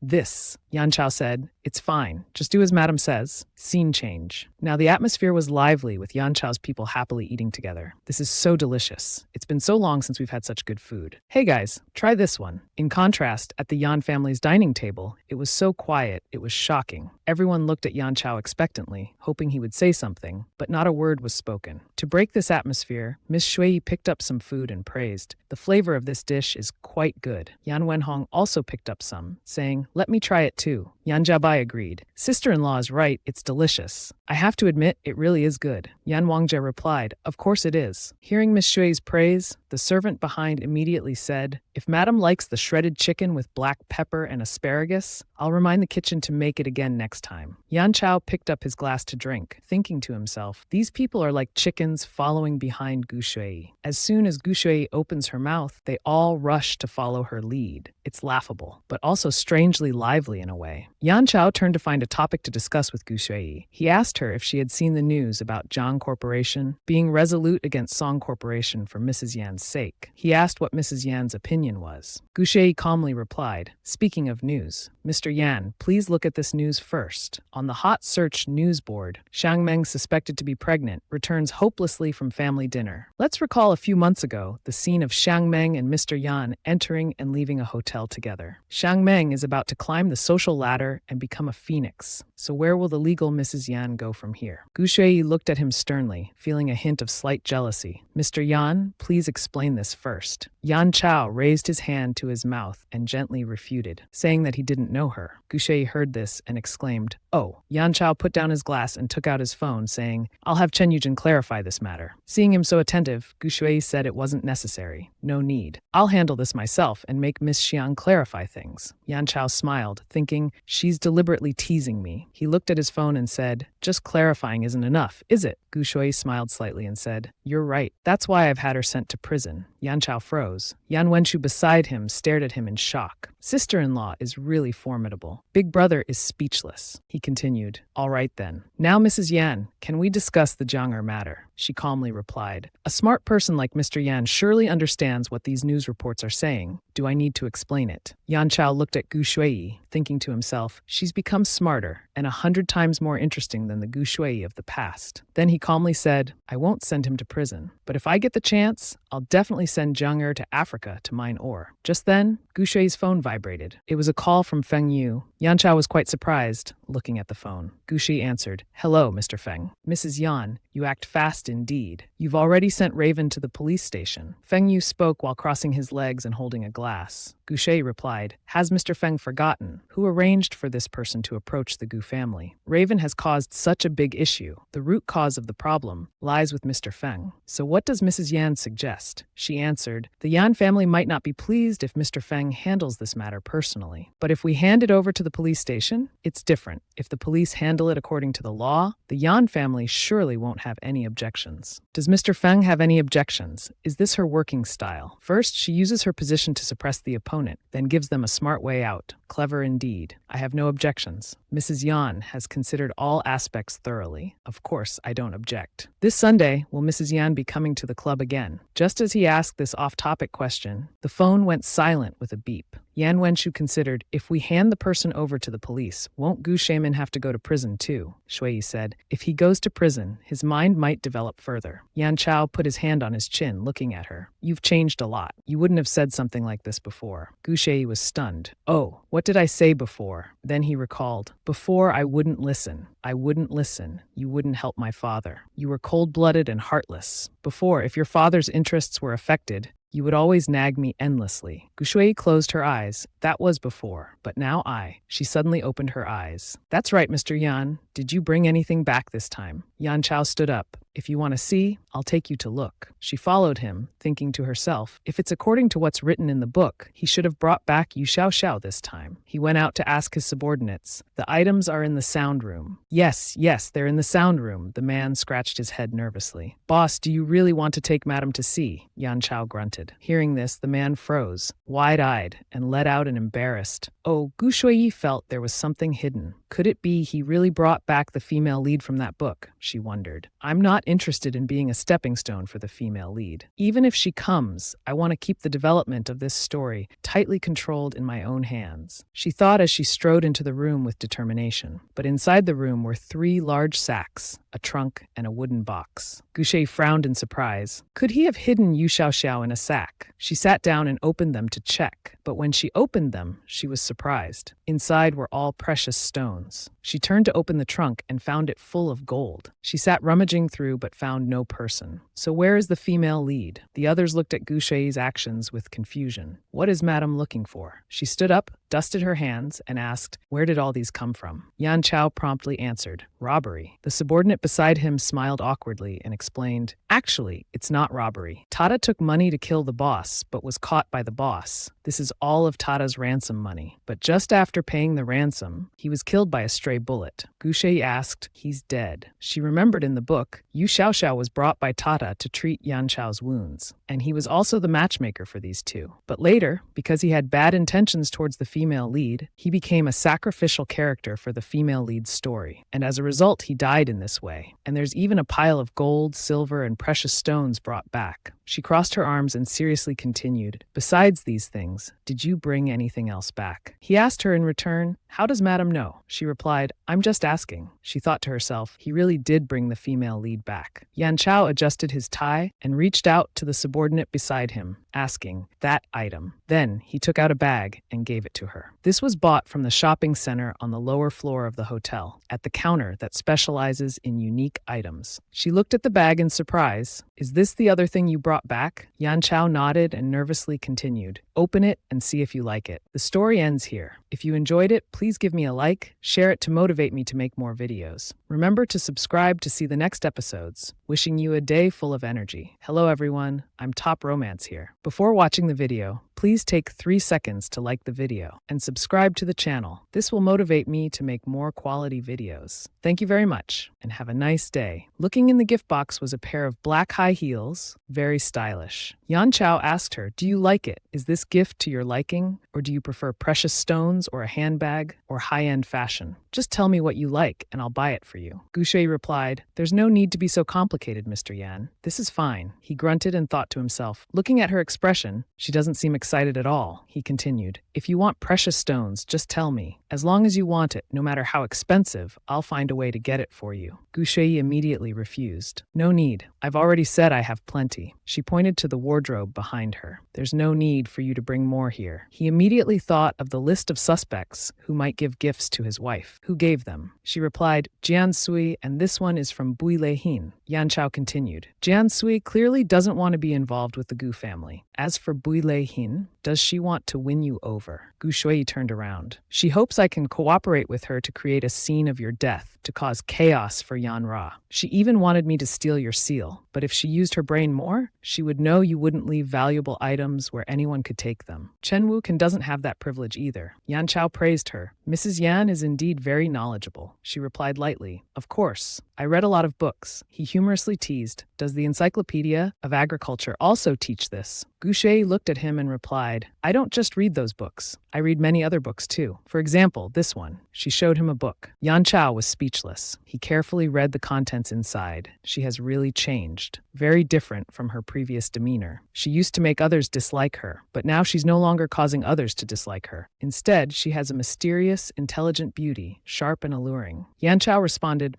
This, Yan Chao said. "It's fine. Just do as Madam says." Scene change. Now the atmosphere was lively with Yan Chao's people happily eating together. This is so delicious. It's been so long since we've had such good food. Hey guys, try this one. In contrast, at the Yan family's dining table, it was so quiet, it was shocking. Everyone looked at Yan Chao expectantly, hoping he would say something, but not a word was spoken. To break this atmosphere, Miss Shui picked up some food and praised, "The flavor of this dish is quite good." Yan Wenhong also picked up some, saying, "Let me try it too." Yan Jiabai agreed. "Sister-in-law is right, it's delicious. I have to admit, it really is good." Yan Wangjie replied, "Of course it is." Hearing Miss Shui's praise, the servant behind immediately said, "If Madam likes the shredded chicken with black pepper and asparagus, I'll remind the kitchen to make it again next time." Yan Chao picked up his glass to drink, thinking to himself, "These people are like chickens following behind Gu Shui. As soon as Gu Shui opens her mouth, they all rush to follow her lead. It's laughable, but also strangely lively in a way." Yan Chao turned to find a topic to discuss with Gu Shui. He asked her if she had seen the news about Zhang Corporation being resolute against Song Corporation for Mrs. Yan's sake. He asked what Mrs. Yan's opinion was. Gu Shui calmly replied, "Speaking of news, Mr. Yan, please look at this news first. On the hot search news board, Xiang Meng, suspected to be pregnant, returns hopelessly from family dinner." Let's recall a few months ago the scene of Xiang Meng and Mr. Yan entering and leaving a hotel together. Xiang Meng is about to climb the social ladder and become a phoenix. So where will the legal Mrs. Yan go from here? Gu Shui looked at him sternly, feeling a hint of slight jealousy. Mr. Yan, please explain this first. Yan Chao raised his hand to his mouth and gently refuted, saying that he didn't know her. Gu Shui heard this and exclaimed, "Oh." Yan Chao put down his glass and took out his phone, saying, "I'll have Chen Yujin clarify this matter." Seeing him so attentive, Gu Shui said it wasn't necessary. No need. I'll handle this myself and make Miss Xiang clarify things. Yan Chao smiled, thinking, she's deliberately teasing me. He looked at his phone and said, just clarifying isn't enough, is it? Gu Shui smiled slightly and said, you're right. That's why I've had her sent to prison. Yan Chao froze. Yan Wenshu beside him stared at him in shock. Sister-in-law is really formidable. Big brother is speechless. He continued, all right then. Now, Mrs. Yan, can we discuss the Jiang'er matter? She calmly replied. A smart person like Mr. Yan surely understands what these news reports are saying. Do I need to explain it? Yan Chao looked at Gu Shui, thinking to himself, she's become smarter and 100 times more interesting than the Gu Shui of the past. Then he calmly said, I won't send him to prison, but if I get the chance, I'll definitely send Jiang'er to Africa to mine ore. Just then, Gu Shui's phone vibrated. It was a call from Feng Yu. Yan Chao was quite surprised, looking at the phone. Gu Shui answered, hello, Mr. Feng. Mrs. Yan, you act fast indeed. You've already sent Raven to the police station. Feng Yu spoke while crossing his legs and holding a glass. Gu Shui replied, has Mr. Feng forgotten who arranged for this person to approach the Gu family? Raven has caused such a big issue. The root cause of the problem lies with Mr. Feng. So what does Mrs. Yan suggest? She answered, the Yan family might not be pleased if Mr. Feng handles this matter personally. But if we hand it over to the police station, it's different. If the police handle it according to the law, the Yan family surely won't have any objections. Does Mr. Feng have any objections? Is this her working style? First, she uses her position to suppress the opponent, then gives them a smart way out. Clever indeed. I have no objections. Mrs. Yan has considered all aspects thoroughly. Of course, I don't object. This Sunday, will Mrs. Yan be coming to the club again? Just as he asked this off-topic question, the phone went silent with a beep. Yan Wenshu considered, if we hand the person over to the police, won't Gu Shaman have to go to prison too? Shui said, if he goes to prison, his mind might develop further. Yan Chao put his hand on his chin, looking at her. You've changed a lot. You wouldn't have said something like this before. Gu Shui was stunned. Oh, what did I say before? Then he recalled, before I wouldn't listen. I wouldn't listen. You wouldn't help my father. You were cold-blooded and heartless. Before, if your father's interests were affected, you would always nag me endlessly. Gu Shui closed her eyes. That was before, but now She suddenly opened her eyes. That's right, Mr. Yan. Did you bring anything back this time? Yan Chao stood up. If you want to see, I'll take you to look. She followed him, thinking to herself, if it's according to what's written in the book, he should have brought back Yu Xiao Xiao this time. He went out to ask his subordinates. The items are in the sound room. Yes, they're in the sound room. The man scratched his head nervously. Boss, do you really want to take Madam to see? Yan Chao grunted. Hearing this, the man froze, wide-eyed, and let out an embarrassed, oh, Gu Shui felt there was something hidden. Could it be he really brought back the female lead from that book? She wondered. I'm not interested in being a stepping stone for the female lead. Even if she comes, I want to keep the development of this story tightly controlled in my own hands. She thought as she strode into the room with determination. But inside the room were 3 large sacks, a trunk, and a wooden box. Gu Shui frowned in surprise. Could he have hidden Yu Xiao Xiao in a sack? She sat down and opened them to check. But when she opened them, she was surprised. Inside were all precious stones. She turned to open the trunk and found it full of gold. She sat rummaging through but found no person. So where is the female lead? The others looked at Gu Shui's actions with confusion. What is Madame looking for? She stood up, dusted her hands, and asked, where did all these come from? Yan Chao promptly answered, robbery. The subordinate beside him smiled awkwardly and explained, actually, it's not robbery. Tata took money to kill the boss, but was caught by the boss. This is all of Tata's ransom money. But just after paying the ransom, he was killed by a stray bullet. Gu Shui asked, he's dead. She remembered in the book, Yu Xiao Xiao was brought by Tata to treat Yan Chao's wounds, and he was also the matchmaker for these two. But later, because he had bad intentions towards the female lead, he became a sacrificial character for the female lead's story, and as a result, he died in this way. And there's even a pile of gold, silver, and precious stones brought back. She crossed her arms and seriously continued, "Besides these things, did you bring anything else back?" He asked her in return, "How does Madam know?" She replied, "I'm just asking." She thought to herself, he really did bring the female lead back. Yan Chao adjusted his tie and reached out to the subordinate beside him, asking, "That item." Then he took out a bag and gave it to her. This was bought from the shopping center on the lower floor of the hotel, at the counter that specializes in unique items. She looked at the bag in surprise. "Is this the other thing you brought back?" Yan Chao nodded and nervously continued, "Open it and see if you like it." The story ends here. If you enjoyed it, please give me a like, share it to motivate me to make more videos. Remember to subscribe to see the next episodes. Wishing you a day full of energy. Hello everyone, I'm Top Romance here. Before watching the video, please take 3 seconds to like the video and subscribe to the channel. This will motivate me to make more quality videos. Thank you very much and have a nice day. Looking in the gift box was a pair of black high heels, very stylish. Yan Chao asked her, "Do you like it? Is this gift to your liking? Or do you prefer precious stones or a handbag or high-end fashion? Just tell me what you like and I'll buy it for you." Gu Shui replied, "There's no need to be so complicated, Mr. Yan. This is fine." He grunted and thought to himself, looking at her expression, she doesn't seem excited at all. He continued, "If you want precious stones, just tell me. As long as you want it, no matter how expensive, I'll find a way to get it for you." Gu Shui immediately refused. "No need. I've already said I have plenty." She pointed to the wardrobe behind her. "There's no need for you to bring more here." He immediately thought of the list of suspects who might give gifts to his wife. "Who gave them?" She replied, "Jian Sui, and this one is from Bui Lei Hin." Yan Chao continued, "Jian Sui clearly doesn't want to be involved with the Gu family. As for Bui Lei Hin, does she want to win you over?" Gu Shui turned around. "She hopes I can cooperate with her to create a scene of your death, to cause chaos for Yan Ra. She even wanted me to steal your seal, but if she used her brain more, she would know you wouldn't leave valuable items where anyone could take them. Chen Wukan doesn't have that privilege either." Yan Chao praised her. "Mrs. Yan is indeed very knowledgeable." She replied lightly, "Of course. I read a lot of books." He humorously teased, "Does the Encyclopedia of Agriculture also teach this?" Gu Shui looked at him and replied, "I don't just read those books. I read many other books too. For example, this one." She showed him a book. Yan Chao was speechless. He carefully read the contents inside. She has really changed. Very different from her previous demeanor. She used to make others dislike her, but now she's no longer causing others to dislike her. Instead, she has a mysterious, intelligent beauty, sharp and alluring. Yan Chao responded,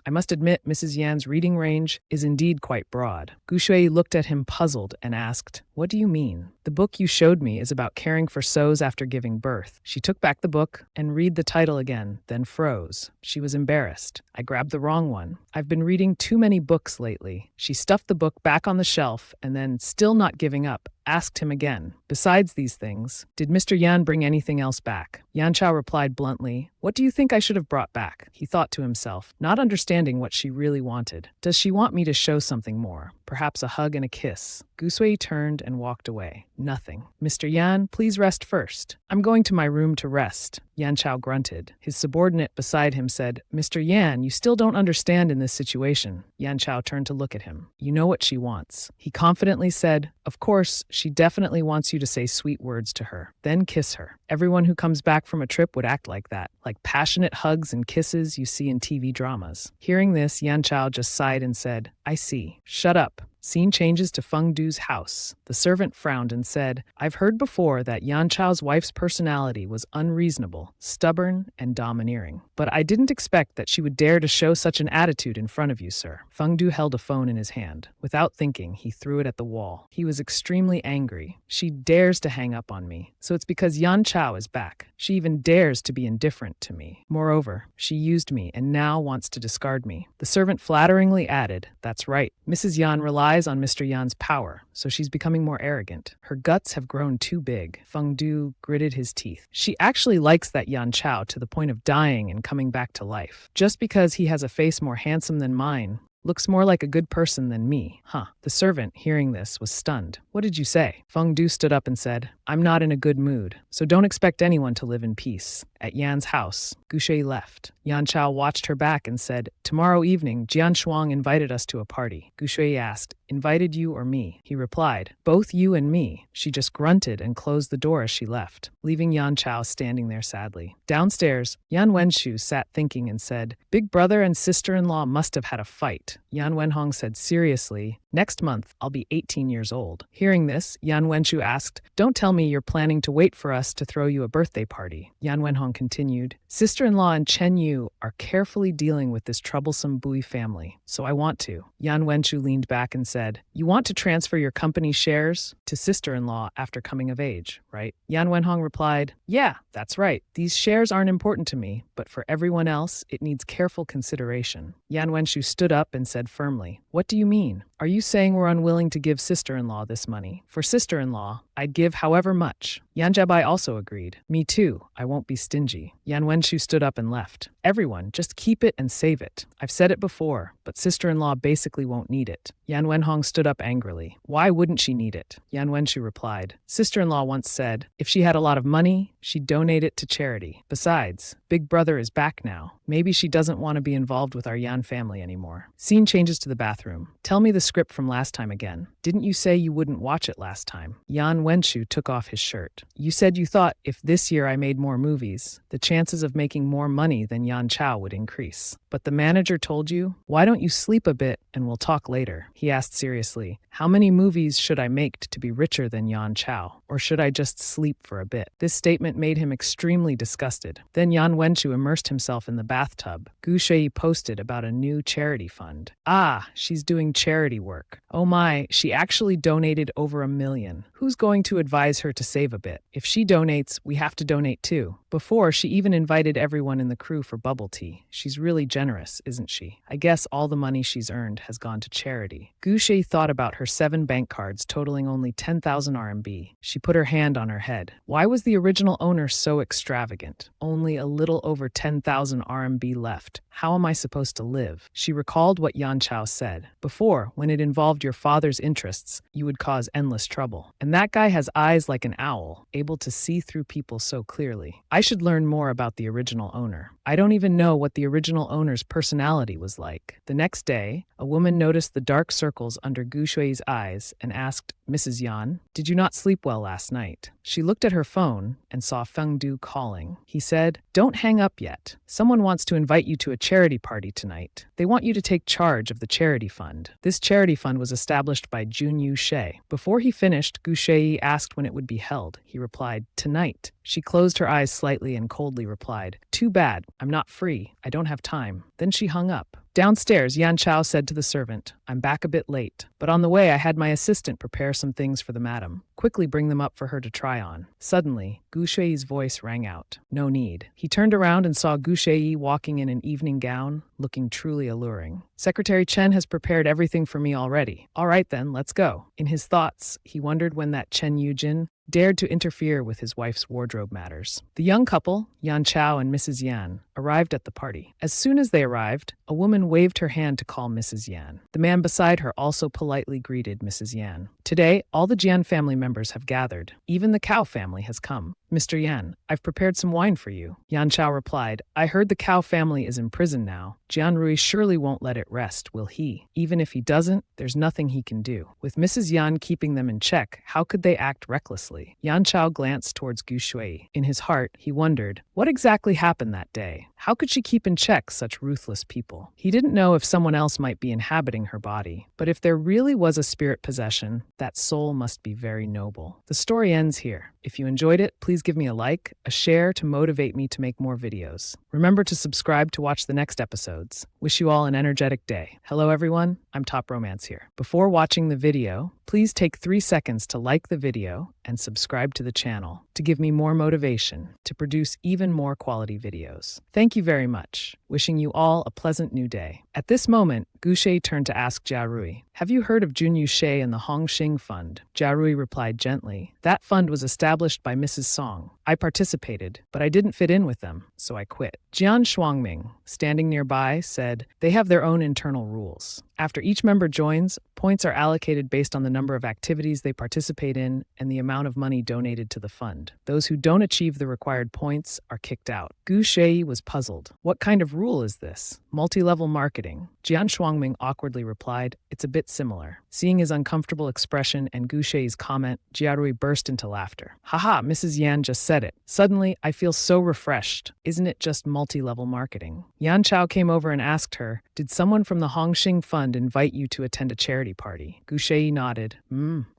I must admit Mrs. Yan's reading range is indeed quite broad." Gu Shui looked at him puzzled and asked, "What do you mean?" "The book you showed me is about caring for sows after giving birth." She took back the book and read the title again, then froze. She was embarrassed. "I grabbed the wrong one. I've been reading too many books lately." She stuffed the book back on the shelf and then, still not giving up, asked him again, "Besides these things, did Mr. Yan bring anything else back?" Yan Chao replied bluntly, "What do you think I should have brought back?" He thought to himself, not understanding what she really wanted. Does she want me to show something more? Perhaps a hug and a kiss? Gu Sui turned and walked away. Nothing. "Mr. Yan, please rest first." "I'm going to my room to rest." Yan Chao grunted. His subordinate beside him said, "Mr. Yan, you still don't understand in this situation." Yan Chao turned to look at him. "You know what she wants." He confidently said, "Of course, she definitely wants you to say sweet words to her. Then kiss her. Everyone who comes back from a trip would act like that, like passionate hugs and kisses you see in TV dramas." Hearing this, Yan Chao just sighed and said, "I see. Shut up." Scene changes to Feng Du's house. The servant frowned and said, "I've heard before that Yan Chao's wife's personality was unreasonable, stubborn, and domineering. But I didn't expect that she would dare to show such an attitude in front of you, sir." Feng Du held a phone in his hand. Without thinking, he threw it at the wall. He was extremely angry. "She dares to hang up on me. So it's because Yan Chao is back. She even dares to be indifferent to me. Moreover, she used me and now wants to discard me." The servant flatteringly added, "That's right. Mrs. Yan relies on Mr. Yan's power, so she's becoming more arrogant. Her guts have grown too big." Feng Du gritted his teeth. "She actually likes that Yan Chao to the point of dying and coming back to life. Just because he has a face more handsome than mine, looks more like a good person than me. Huh." The servant, hearing this, was stunned. "What did you say?" Feng Du stood up and said, "I'm not in a good mood, so don't expect anyone to live in peace." At Yan's house, Gu Shui left. Yan Chao watched her back and said, "Tomorrow evening, Jian Shuang invited us to a party." Gu Shui asked, "Invited you or me?" He replied, "Both you and me." She just grunted and closed the door as she left, leaving Yan Chao standing there sadly. Downstairs, Yan Wenshu sat thinking and said, "Big brother and sister-in-law must have had a fight." Yan Wenhong said seriously, Next month, I'll be 18 years old. Hearing this, Yan Wenshu asked, "Don't tell me you're planning to wait for us to throw you a birthday party." Yan Wenhong continued, "Sister-in-law and Chen Yu are carefully dealing with this troublesome Bui family, so I want to." Yan Wenshu leaned back and said, "You want to transfer your company shares to sister-in-law after coming of age, right?" Yan Wenhong replied, "Yeah, that's right. These shares aren't important to me, but for everyone else, it needs careful consideration." Yan Wenshu stood up and said firmly, "What do you mean? Are you saying we're unwilling to give sister-in-law this money? For sister-in-law, I'd give however much." Yan Jiabai also agreed. "Me too. I won't be stingy." Yan Wenshu stood up and left. "Everyone, just keep it and save it. I've said it before, but sister-in-law basically won't need it." Yan Wenhong stood up angrily. "Why wouldn't she need it?" Yan Wenshu replied, "Sister-in-law once said, if she had a lot of money, she'd donate it to charity. Besides, Big Brother is back now. Maybe she doesn't want to be involved with our Yan family anymore." Scene changes to the bathroom. "Tell me the script from last time again. Didn't you say you wouldn't watch it last time?" Yan Wenshu took off his shirt. "You said you thought if this year I made more movies, the chances of making more money than Yan Chao would increase. But the manager told you, why don't you sleep a bit and we'll talk later?" He asked seriously, "How many movies should I make to be richer than Yan Chao? Or should I just sleep for a bit?" This statement made him extremely disgusted. Then Yan Wenshu immersed himself in the bathtub. Gu Shui posted about a new charity fund. "Ah, she's doing charity work. Oh my, she actually donated over $1 million. Who's going to advise her to save a bit? If she donates, we have to donate too. Before, she even invited everyone in the crew for bubble tea. She's really generous, isn't she? I guess all the money she's earned has gone to charity." Gu Shui thought about her 7 bank cards totaling only 10,000 RMB. She put her hand on her head. Why was the original owner so extravagant? Only a little over 10,000 RMB left. How am I supposed to live? She recalled what Yan Chao said. Before, when it involved your father's interests, you would cause endless trouble. And that guy has eyes like an owl, able to see through people so clearly. I should learn more about the original owner. I don't even know what the original owner's personality was like. The next day, a woman noticed the dark circles under Gu Shui's eyes and asked, "Mrs. Yan, did you not sleep well last night?" She looked at her phone and saw Feng Du calling. He said, "Don't hang up yet. Someone wants to invite you to a charity party tonight. They want you to take charge of the charity fund." This charity fund was established by Jun Yu She. Before he finished, Gu Shui asked when it would be held. He replied, "Tonight." She closed her eyes slightly and coldly replied, "Too bad. I'm not free. I don't have time." Then she hung up. Downstairs, Yan Chao said to the servant, "I'm back a bit late, but on the way I had my assistant prepare some things for the madam. Quickly bring them up for her to try on." Suddenly, Gu Shui's voice rang out. "No need." He turned around and saw Gu Shui walking in an evening gown, looking truly alluring. "Secretary Chen has prepared everything for me already. All right then, let's go." In his thoughts, he wondered when that Chen Yujin dared to interfere with his wife's wardrobe matters. The young couple, Yan Chao and Mrs. Yan, arrived at the party. As soon as they arrived, a woman waved her hand to call Mrs. Yan. The man beside her also politely greeted Mrs. Yan. "Today, all the Jian family members have gathered. Even the Cow family has come. Mr. Yan, I've prepared some wine for you." Yan Chao replied, "I heard the Cow family is in prison now. Jian Rui surely won't let it rest, will he? Even if he doesn't, there's nothing he can do. With Mrs. Yan keeping them in check, how could they act recklessly?" Yan Chao glanced towards Gu Shui. In his heart, he wondered, what exactly happened that day? How could she keep in check such ruthless people? He didn't know if someone else might be inhabiting her body, but if there really was a spirit possession, that soul must be very noble. The story ends here. If you enjoyed it, please give me a like, a share to motivate me to make more videos. Remember to subscribe to watch the next episodes. Wish you all an energetic day. Hello everyone, I'm Top Romance here. Before watching the video, please take 3 seconds to like the video and subscribe to the channel to give me more motivation to produce even more quality videos. Thank you very much. Wishing you all a pleasant new day. At this moment, Gu Shui turned to ask Jia Rui, "Have you heard of Jun Yu She and the Hongxing Fund?" Jia Rui replied gently, "That fund was established by Mrs. Song. I participated, but I didn't fit in with them, so I quit." Jian Shuangming, standing nearby, said, "They have their own internal rules. After each member joins, points are allocated based on the number of activities they participate in and the amount of money donated to the fund. Those who don't achieve the required points are kicked out." Gu Shui was puzzled. What kind of rule is this? Multi-level marketing? Jian Shuangming awkwardly replied, "It's a bit similar." Seeing his uncomfortable expression and Gu Shui's comment, Jia Rui burst into laughter. "Haha, Mrs. Yan just said it. Suddenly, I feel so refreshed. Isn't it just multi-level marketing? Yan Chao came over and asked her, did someone from the Hongxing Fund invite you to attend a charity party? Gu Shui nodded.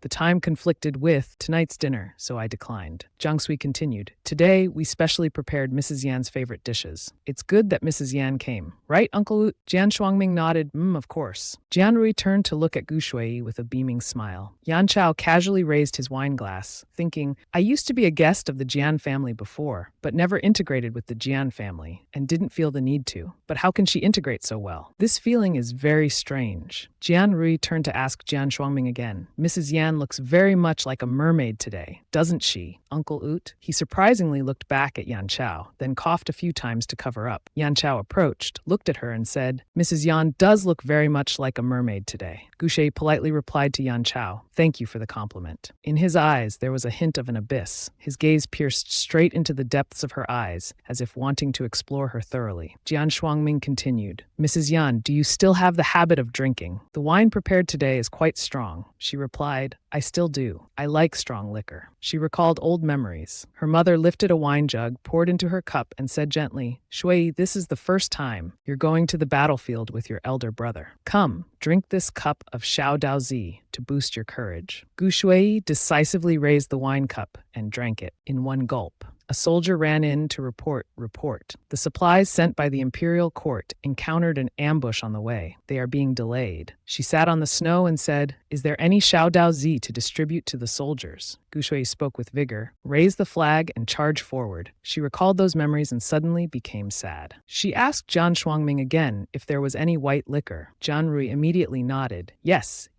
The time conflicted with tonight's dinner, so I declined. Jiang Sui continued. Today, we specially prepared Mrs. Yan's favorite dishes. It's good that Mrs. Yan came. Right, Uncle Wu? Jian Shuangming nodded. Of course. Jian Rui turned to look at Gu Shui with a beaming smile. Yan Chao casually raised his wine glass, thinking, I used to be a guest of the Jian family before, but never integrated with the Jian family, and didn't feel the need to. But how can she integrate so well? This feeling is very strange. Jian Rui turned to ask Jian Shuangming again. Mrs. Yan looks very much like a mermaid today, doesn't she, Uncle Ut? He surprisingly looked back at Yan Chao, then coughed a few times to cover up. Yan Chao approached, looked at her and said, Mrs. Yan does look very much like a mermaid today. Gu Shui politely replied to Yan Chao, thank you for the compliment. In his eyes, there was a hint of an abyss. His gaze pierced straight into the depths of her eyes, as if wanting to explore her thoroughly. Jian Shuangming continued, Mrs. Yan, do you still have the habit of drinking? The wine prepared today is quite strong. She replied, I still do. I like strong liquor. She recalled old memories. Her mother lifted a wine jug, poured into her cup, and said gently, Shui, this is the first time you're going to the battlefield with your elder brother. Come, drink this cup of Xiao Dao Zi to boost your courage. Gu Shui decisively raised the wine cup and drank it in one gulp. A soldier ran in to report. The supplies sent by the imperial court encountered an ambush on the way. They are being delayed. She sat on the snow and said, Is there any Xiao Dao Zi to distribute to the soldiers? Gu Shui spoke with vigor, raised the flag, and charged forward. She recalled those memories and suddenly became sad. She asked Jian Shuangming again if there was any white liquor. Jian Rui immediately nodded. Yes,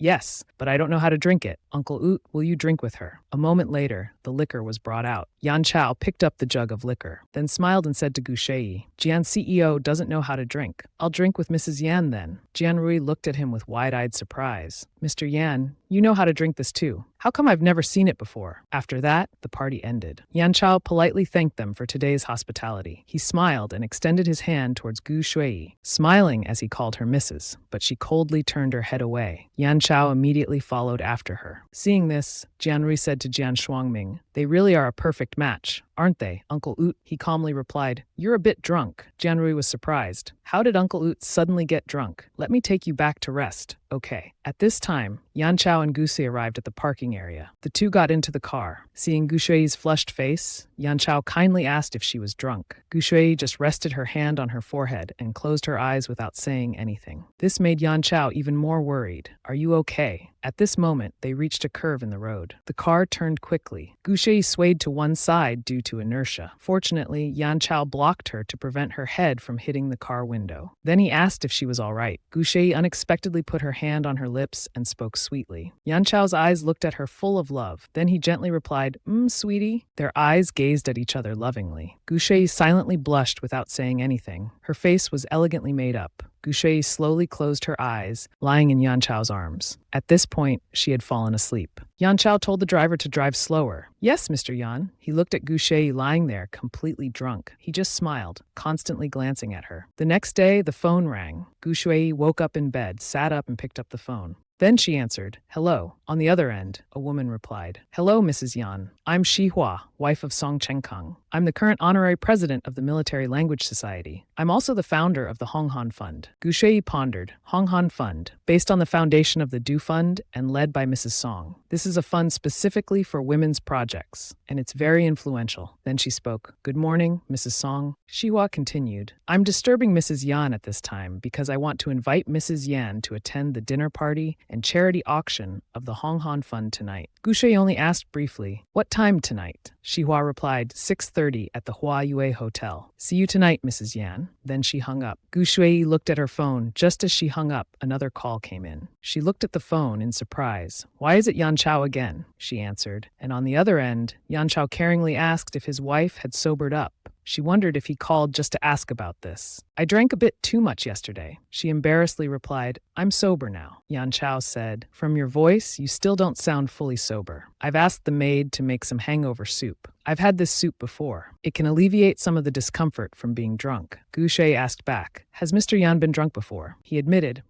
but I don't know how to drink it. Uncle Ut, will you drink with her? A moment later, the liquor was brought out. Yan Chao picked up the jug of liquor, then smiled and said to Gu Shui, Jian CEO doesn't know how to drink. I'll drink with Mrs. Yan then. Jian Rui looked at him with wide-eyed surprise. Mr. Yan, you know how to drink this too. How come I've never seen it before? After that, the party ended. Yan Chao politely thanked them for today's hospitality. He smiled and extended his hand towards Gu Shui, smiling as he called her Mrs., but she coldly turned her head away. Yan Chao immediately followed after her. Seeing this, Jian Rui said to Jian Shuangming, They really are a perfect match, aren't they, Uncle Ut? He calmly replied, You're a bit drunk. Jian Rui was surprised. How did Uncle Ut suddenly get drunk? Let me take you back to rest. Okay. At this time, Yan Chao and Gu Shui arrived at the parking area. The two got into the car. Seeing Gu Shui's flushed face, Yan Chao kindly asked if she was drunk. Gu Shui just rested her hand on her forehead and closed her eyes without saying anything. This made Yan Chao even more worried. Are you okay? At this moment, they reached a curve in the road. The car turned quickly. Gu Shui swayed to one side due to inertia. Fortunately, Yan Chao blocked her to prevent her head from hitting the car window. Then he asked if she was all right. Gu Shui unexpectedly put her hand on her lips and spoke sweetly. Yan Chao's eyes looked at her full of love. Then he gently replied, sweetie. Their eyes gazed at each other lovingly. Gu Shui silently blushed without saying anything. Her face was elegantly made up. Gu Shui slowly closed her eyes, lying in Yan Chao's arms. At this point, she had fallen asleep. Yan Chao told the driver to drive slower. Yes, Mr. Yan. He looked at Gu Shui lying there, completely drunk. He just smiled, constantly glancing at her. The next day, the phone rang. Gu Shui woke up in bed, sat up, and picked up the phone. Then she answered, Hello. On the other end, a woman replied, Hello, Mrs. Yan. I'm Shi Hua, wife of Song Chengkang. I'm the current honorary president of the Military Language Society. I'm also the founder of the Honghan Fund. Gu Shui pondered, Honghan Fund, based on the foundation of the Du Fund and led by Mrs. Song. This is a fund specifically for women's projects, and it's very influential. Then she spoke, Good morning, Mrs. Song. Shi Hua continued, I'm disturbing Mrs. Yan at this time because I want to invite Mrs. Yan to attend the dinner party and charity auction of the Honghan Fund tonight. Gu Shui only asked briefly, What time tonight? Shi Hua replied, 6:30 at the Hua Yue Hotel. See you tonight, Mrs. Yan. Then she hung up. Gu Shui looked at her phone. Just as she hung up, another call came in. She looked at the phone in surprise. Why is it Yan Chao again? She answered. And on the other end, Yan Chao caringly asked if his wife had sobered up. She wondered if he called just to ask about this. I drank a bit too much yesterday. She embarrassedly replied, I'm sober now. Yan Chao said, From your voice, you still don't sound fully sober. I've asked the maid to make some hangover soup. I've had this soup before. It can alleviate some of the discomfort from being drunk. Gu Shui asked back, has Mr. Yan been drunk before? He admitted,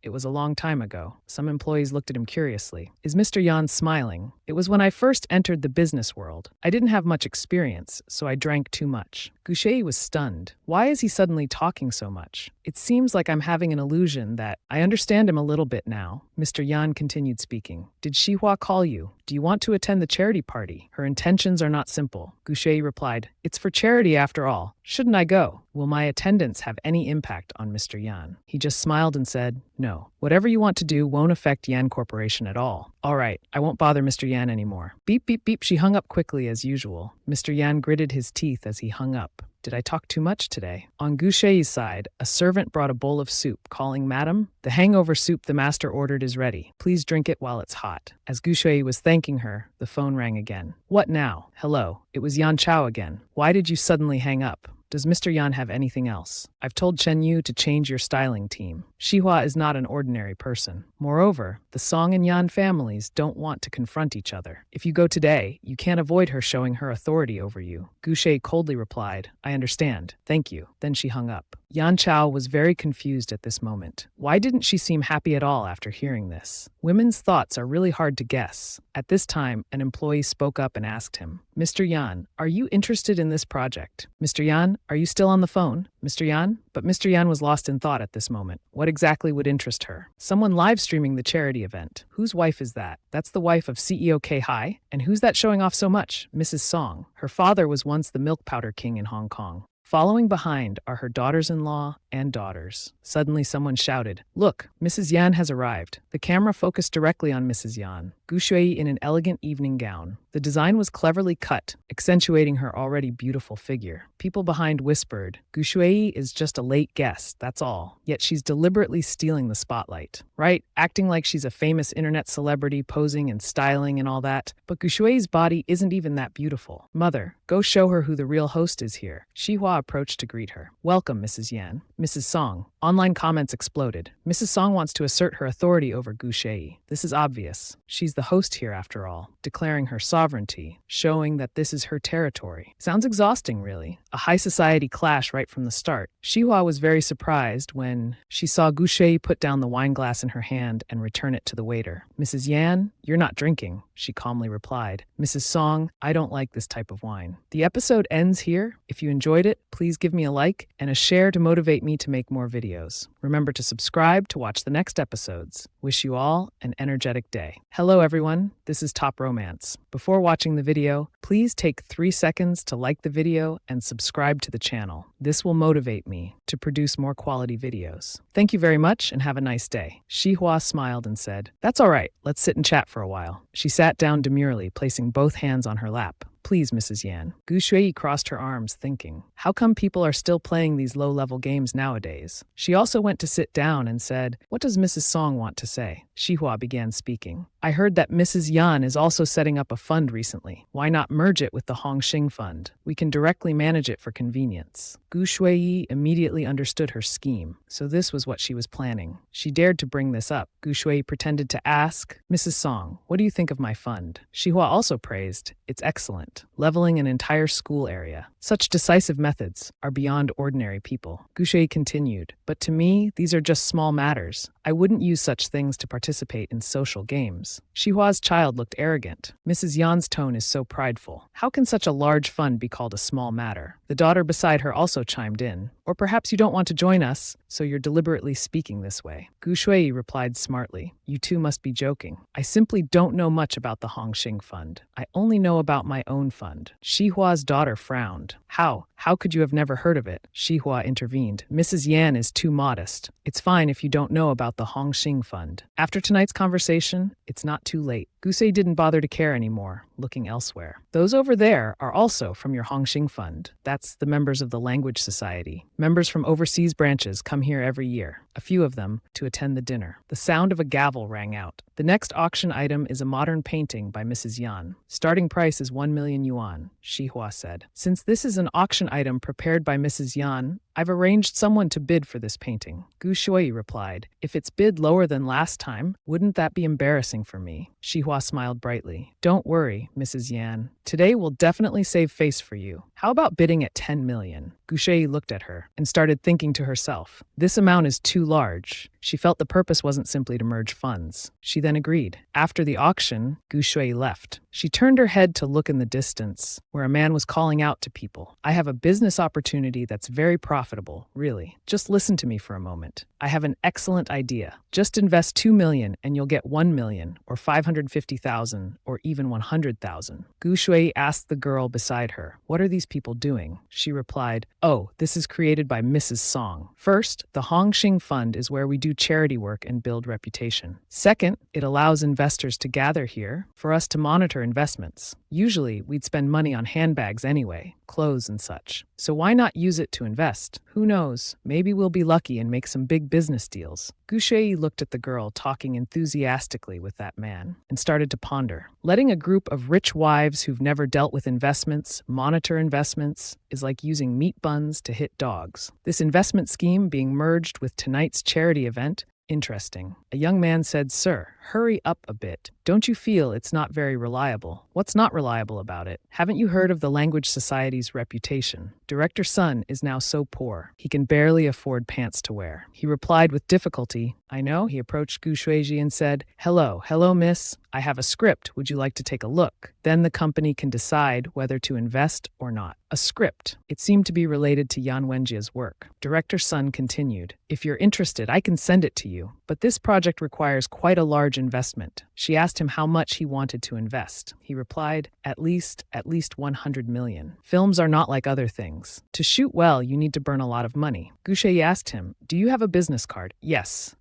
it was a long time ago. Some employees looked at him curiously. Is Mr. Yan smiling? It was when I first entered the business world. I didn't have much experience, so I drank too much. Gu Shui was stunned. Why is he suddenly talking so much? It seems like I'm having an illusion that I understand him a little bit now. Mr. Yan continued speaking. Did Xihua call you? Do you want to attend the charity party? Her intentions are not simple. Gu Shui replied, it's for charity after all. Shouldn't I go? Will my attendance have any impact on Mr. Yan? He just smiled and said, no. Whatever you want to do won't affect Yan Corporation at all. All right, I won't bother Mr. Yan anymore. Beep, beep, beep. She hung up quickly as usual. Mr. Yan gritted his teeth as he hung up. Did I talk too much today? On Gu Shui's side, a servant brought a bowl of soup, calling, Madam, the hangover soup the master ordered is ready. Please drink it while it's hot. As Gu Shui was thanking her, the phone rang again. What now? Hello, it was Yan Chao again. Why did you suddenly hang up? Does Mr. Yan have anything else? I've told Chen Yu to change your styling team. Xihua is not an ordinary person. Moreover, the Song and Yan families don't want to confront each other. If you go today, you can't avoid her showing her authority over you. Gu Shui coldly replied, I understand. Thank you. Then she hung up. Yan Chao was very confused at this moment. Why didn't she seem happy at all after hearing this? Women's thoughts are really hard to guess. At this time, an employee spoke up and asked him, Mr. Yan, are you interested in this project? Mr. Yan, are you still on the phone? Mr. Yan? But Mr. Yan was lost in thought at this moment. What exactly would interest her? Someone live streaming the charity event. Whose wife is that? That's the wife of CEO K Hai? And who's that showing off so much? Mrs. Song. Her father was once the milk powder king in Hong Kong. Following behind are her daughters-in-law and daughters. Suddenly someone shouted, Look, Mrs. Yan has arrived. The camera focused directly on Mrs. Yan, Gu Shui in an elegant evening gown. The design was cleverly cut, accentuating her already beautiful figure. People behind whispered, Gu Shui is just a late guest, that's all. Yet she's deliberately stealing the spotlight. Right? Acting like she's a famous internet celebrity, posing and styling and all that. But Gu Shui's body isn't even that beautiful. Mother, go show her who the real host is here. Xihua approached to greet her. Welcome, Mrs. Yan. Mrs. Song. Online comments exploded. Mrs. Song wants to assert her authority over Gu Shui. This is obvious. She's the host here after all, declaring her sovereignty, showing that this is her territory. Sounds exhausting, really. A high society clash right from the start. Xihua was very surprised when she saw Gu Shui put down the wine glass in her hand and return it to the waiter. Mrs. Yan, you're not drinking, she calmly replied. Mrs. Song, I don't like this type of wine. The episode ends here. If you enjoyed it, please give me a like and a share to motivate me to make more videos. Remember to subscribe to watch the next episodes. Wish you all an energetic day. Hello everyone, this is Top Romance. Before watching the video, please take 3 seconds to like the video and subscribe to the channel. This will motivate me to produce more quality videos. Thank you very much and have a nice day. Xihua smiled and said, That's all right, let's sit and chat for a while. She sat down demurely, placing both hands on her lap. Please, Mrs. Yan. Gu Shui crossed her arms, thinking, how come people are still playing these low-level games nowadays? She also went to sit down and said, What does Mrs. Song want to say? Xihua began speaking. I heard that Mrs. Yan is also setting up a fund recently. Why not merge it with the Hongxing Fund? We can directly manage it for convenience. Gu Shui immediately understood her scheme, so this was what she was planning. She dared to bring this up. Gu Shui pretended to ask, Mrs. Song, what do you think of my fund? Xihua also praised, It's excellent, leveling an entire school area. Such decisive methods are beyond ordinary people. Gu Shui continued, but to me, these are just small matters. I wouldn't use such things to participate in social games. Xihua's child looked arrogant. Mrs. Yan's tone is so prideful. How can such a large fund be called a small matter? The daughter beside her also chimed in. Or perhaps you don't want to join us, so you're deliberately speaking this way. Gu Shui replied smartly, You two must be joking. I simply don't know much about the Hongxing Fund. I only know about my own fund. Xihua's daughter frowned. How? How could you have never heard of it? Xihua intervened. Mrs. Yan is too modest. It's fine if you don't know about the Hongxing Fund. After tonight's conversation, it's not too late. Gu Shui didn't bother to care anymore, looking elsewhere. Those over there are also from your Hongxing Fund. That's the members of the Language Society. Members from overseas branches come here every year. a few of them, to attend the dinner. The sound of a gavel rang out. The next auction item is a modern painting by Mrs. Yan. Starting price is 1 million yuan, Xihua said. Since this is an auction item prepared by Mrs. Yan, I've arranged someone to bid for this painting. Gu Shui replied, if it's bid lower than last time, wouldn't that be embarrassing for me? Xihua smiled brightly. Don't worry, Mrs. Yan. Today will definitely save face for you. How about bidding at 10 million? Gu Shui looked at her and started thinking to herself, this amount is too large. She felt the purpose wasn't simply to merge funds. She then agreed. After the auction, Gu Shui left. She turned her head to look in the distance, where a man was calling out to people. I have a business opportunity that's very profitable, really. Just listen to me for a moment. I have an excellent idea. Just invest 2 million and you'll get 1 million, or 550,000, or even 100,000. Gu Shui asked the girl beside her, what are these people doing? She replied, oh, this is created by Mrs. Song. First, the Hongxing Fund is where we do charity work and build reputation. Second, it allows investors to gather here for us to monitor investments. Usually, we'd spend money on handbags anyway, clothes and such. So why not use it to invest? Who knows? Maybe we'll be lucky and make some big business deals. Gu Shui looked at the girl talking enthusiastically with that man and started to ponder. Letting a group of rich wives who've never dealt with investments monitor investments is like using meat buns to hit dogs. This investment scheme being merged with tonight's charity event. Interesting. A young man said, sir, hurry up a bit. Don't you feel it's not very reliable? What's not reliable about it? Haven't you heard of the Language Society's reputation? Director Sun is now so poor, he can barely afford pants to wear. He replied with difficulty. I know. He approached Gu Shuiji and said, hello, miss. I have a script. Would you like to take a look? Then the company can decide whether to invest or not. A script. It seemed to be related to Yan Wenjia's work. Director Sun continued, if you're interested, I can send it to you. But this project requires quite a large investment. She asked him how much he wanted to invest. He replied, at least 100 million. Films are not like other things. To shoot well, you need to burn a lot of money. Gu Shui asked him, do you have a business card? Yes.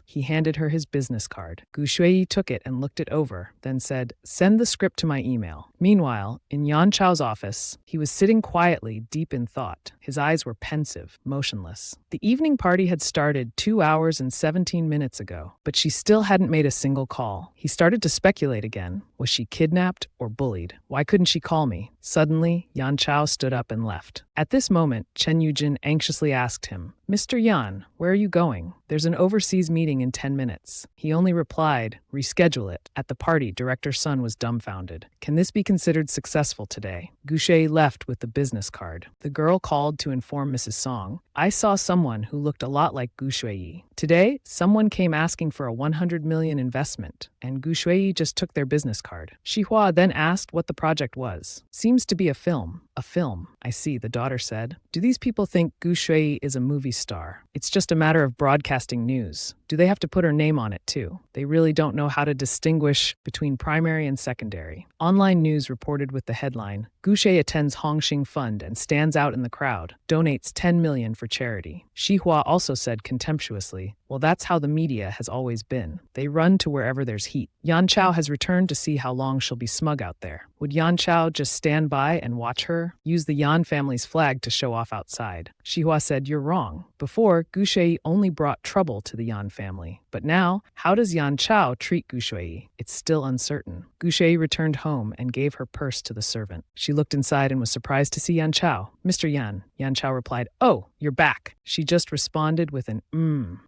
He handed her his business card. Gu Shui took it and looked it over, then said, send the script to my email. Meanwhile, in Yan Chao's office, he was sitting quietly, deep in thought. His eyes were pensive, motionless. The evening party had started 2 hours and 17 minutes ago, but she still hadn't made a single call. He started to speculate again. Was she kidnapped or bullied? Why couldn't she call me? Suddenly, Yan Chao stood up and left. At this moment, Chen Yujin anxiously asked him, Mr. Yan, where are you going? There's an overseas meeting in 10 minutes. He only replied, reschedule it. At the party, Director Sun was dumbfounded. Can this be considered successful today? Gu Shui left with the business card. The girl called to inform Mrs. Song, I saw someone who looked a lot like Gu Shui. Today, someone came asking for a 100 million investment, and Gu Shui just took their business card. Xihua then asked what the project was. Seems to be a film. A film, I see, the daughter said. Do these people think Gu Shui is a movie star? It's just a matter of broadcasting news. Do they have to put her name on it too? They really don't know how to distinguish between primary and secondary. Online news reported with the headline, Gu Shui attends Hongxing Fund and stands out in the crowd, donates 10 million for charity. Xihua also said contemptuously, well, that's how the media has always been. They run to wherever there's heat. Yan Chao has returned to see how long she'll be smug out there. Would Yan Chao just stand by and watch her? Use the Yan family's flag to show off outside. Xihua said, you're wrong. Before, Gu Shui only brought trouble to the Yan family. But now, how does Yan Chao treat Gu Shui? It's still uncertain. Gu Shui returned home and gave her purse to the servant. She looked inside and was surprised to see Yan Chao. Mr. Yan. Yan Chao replied, oh, you're back. She just responded with an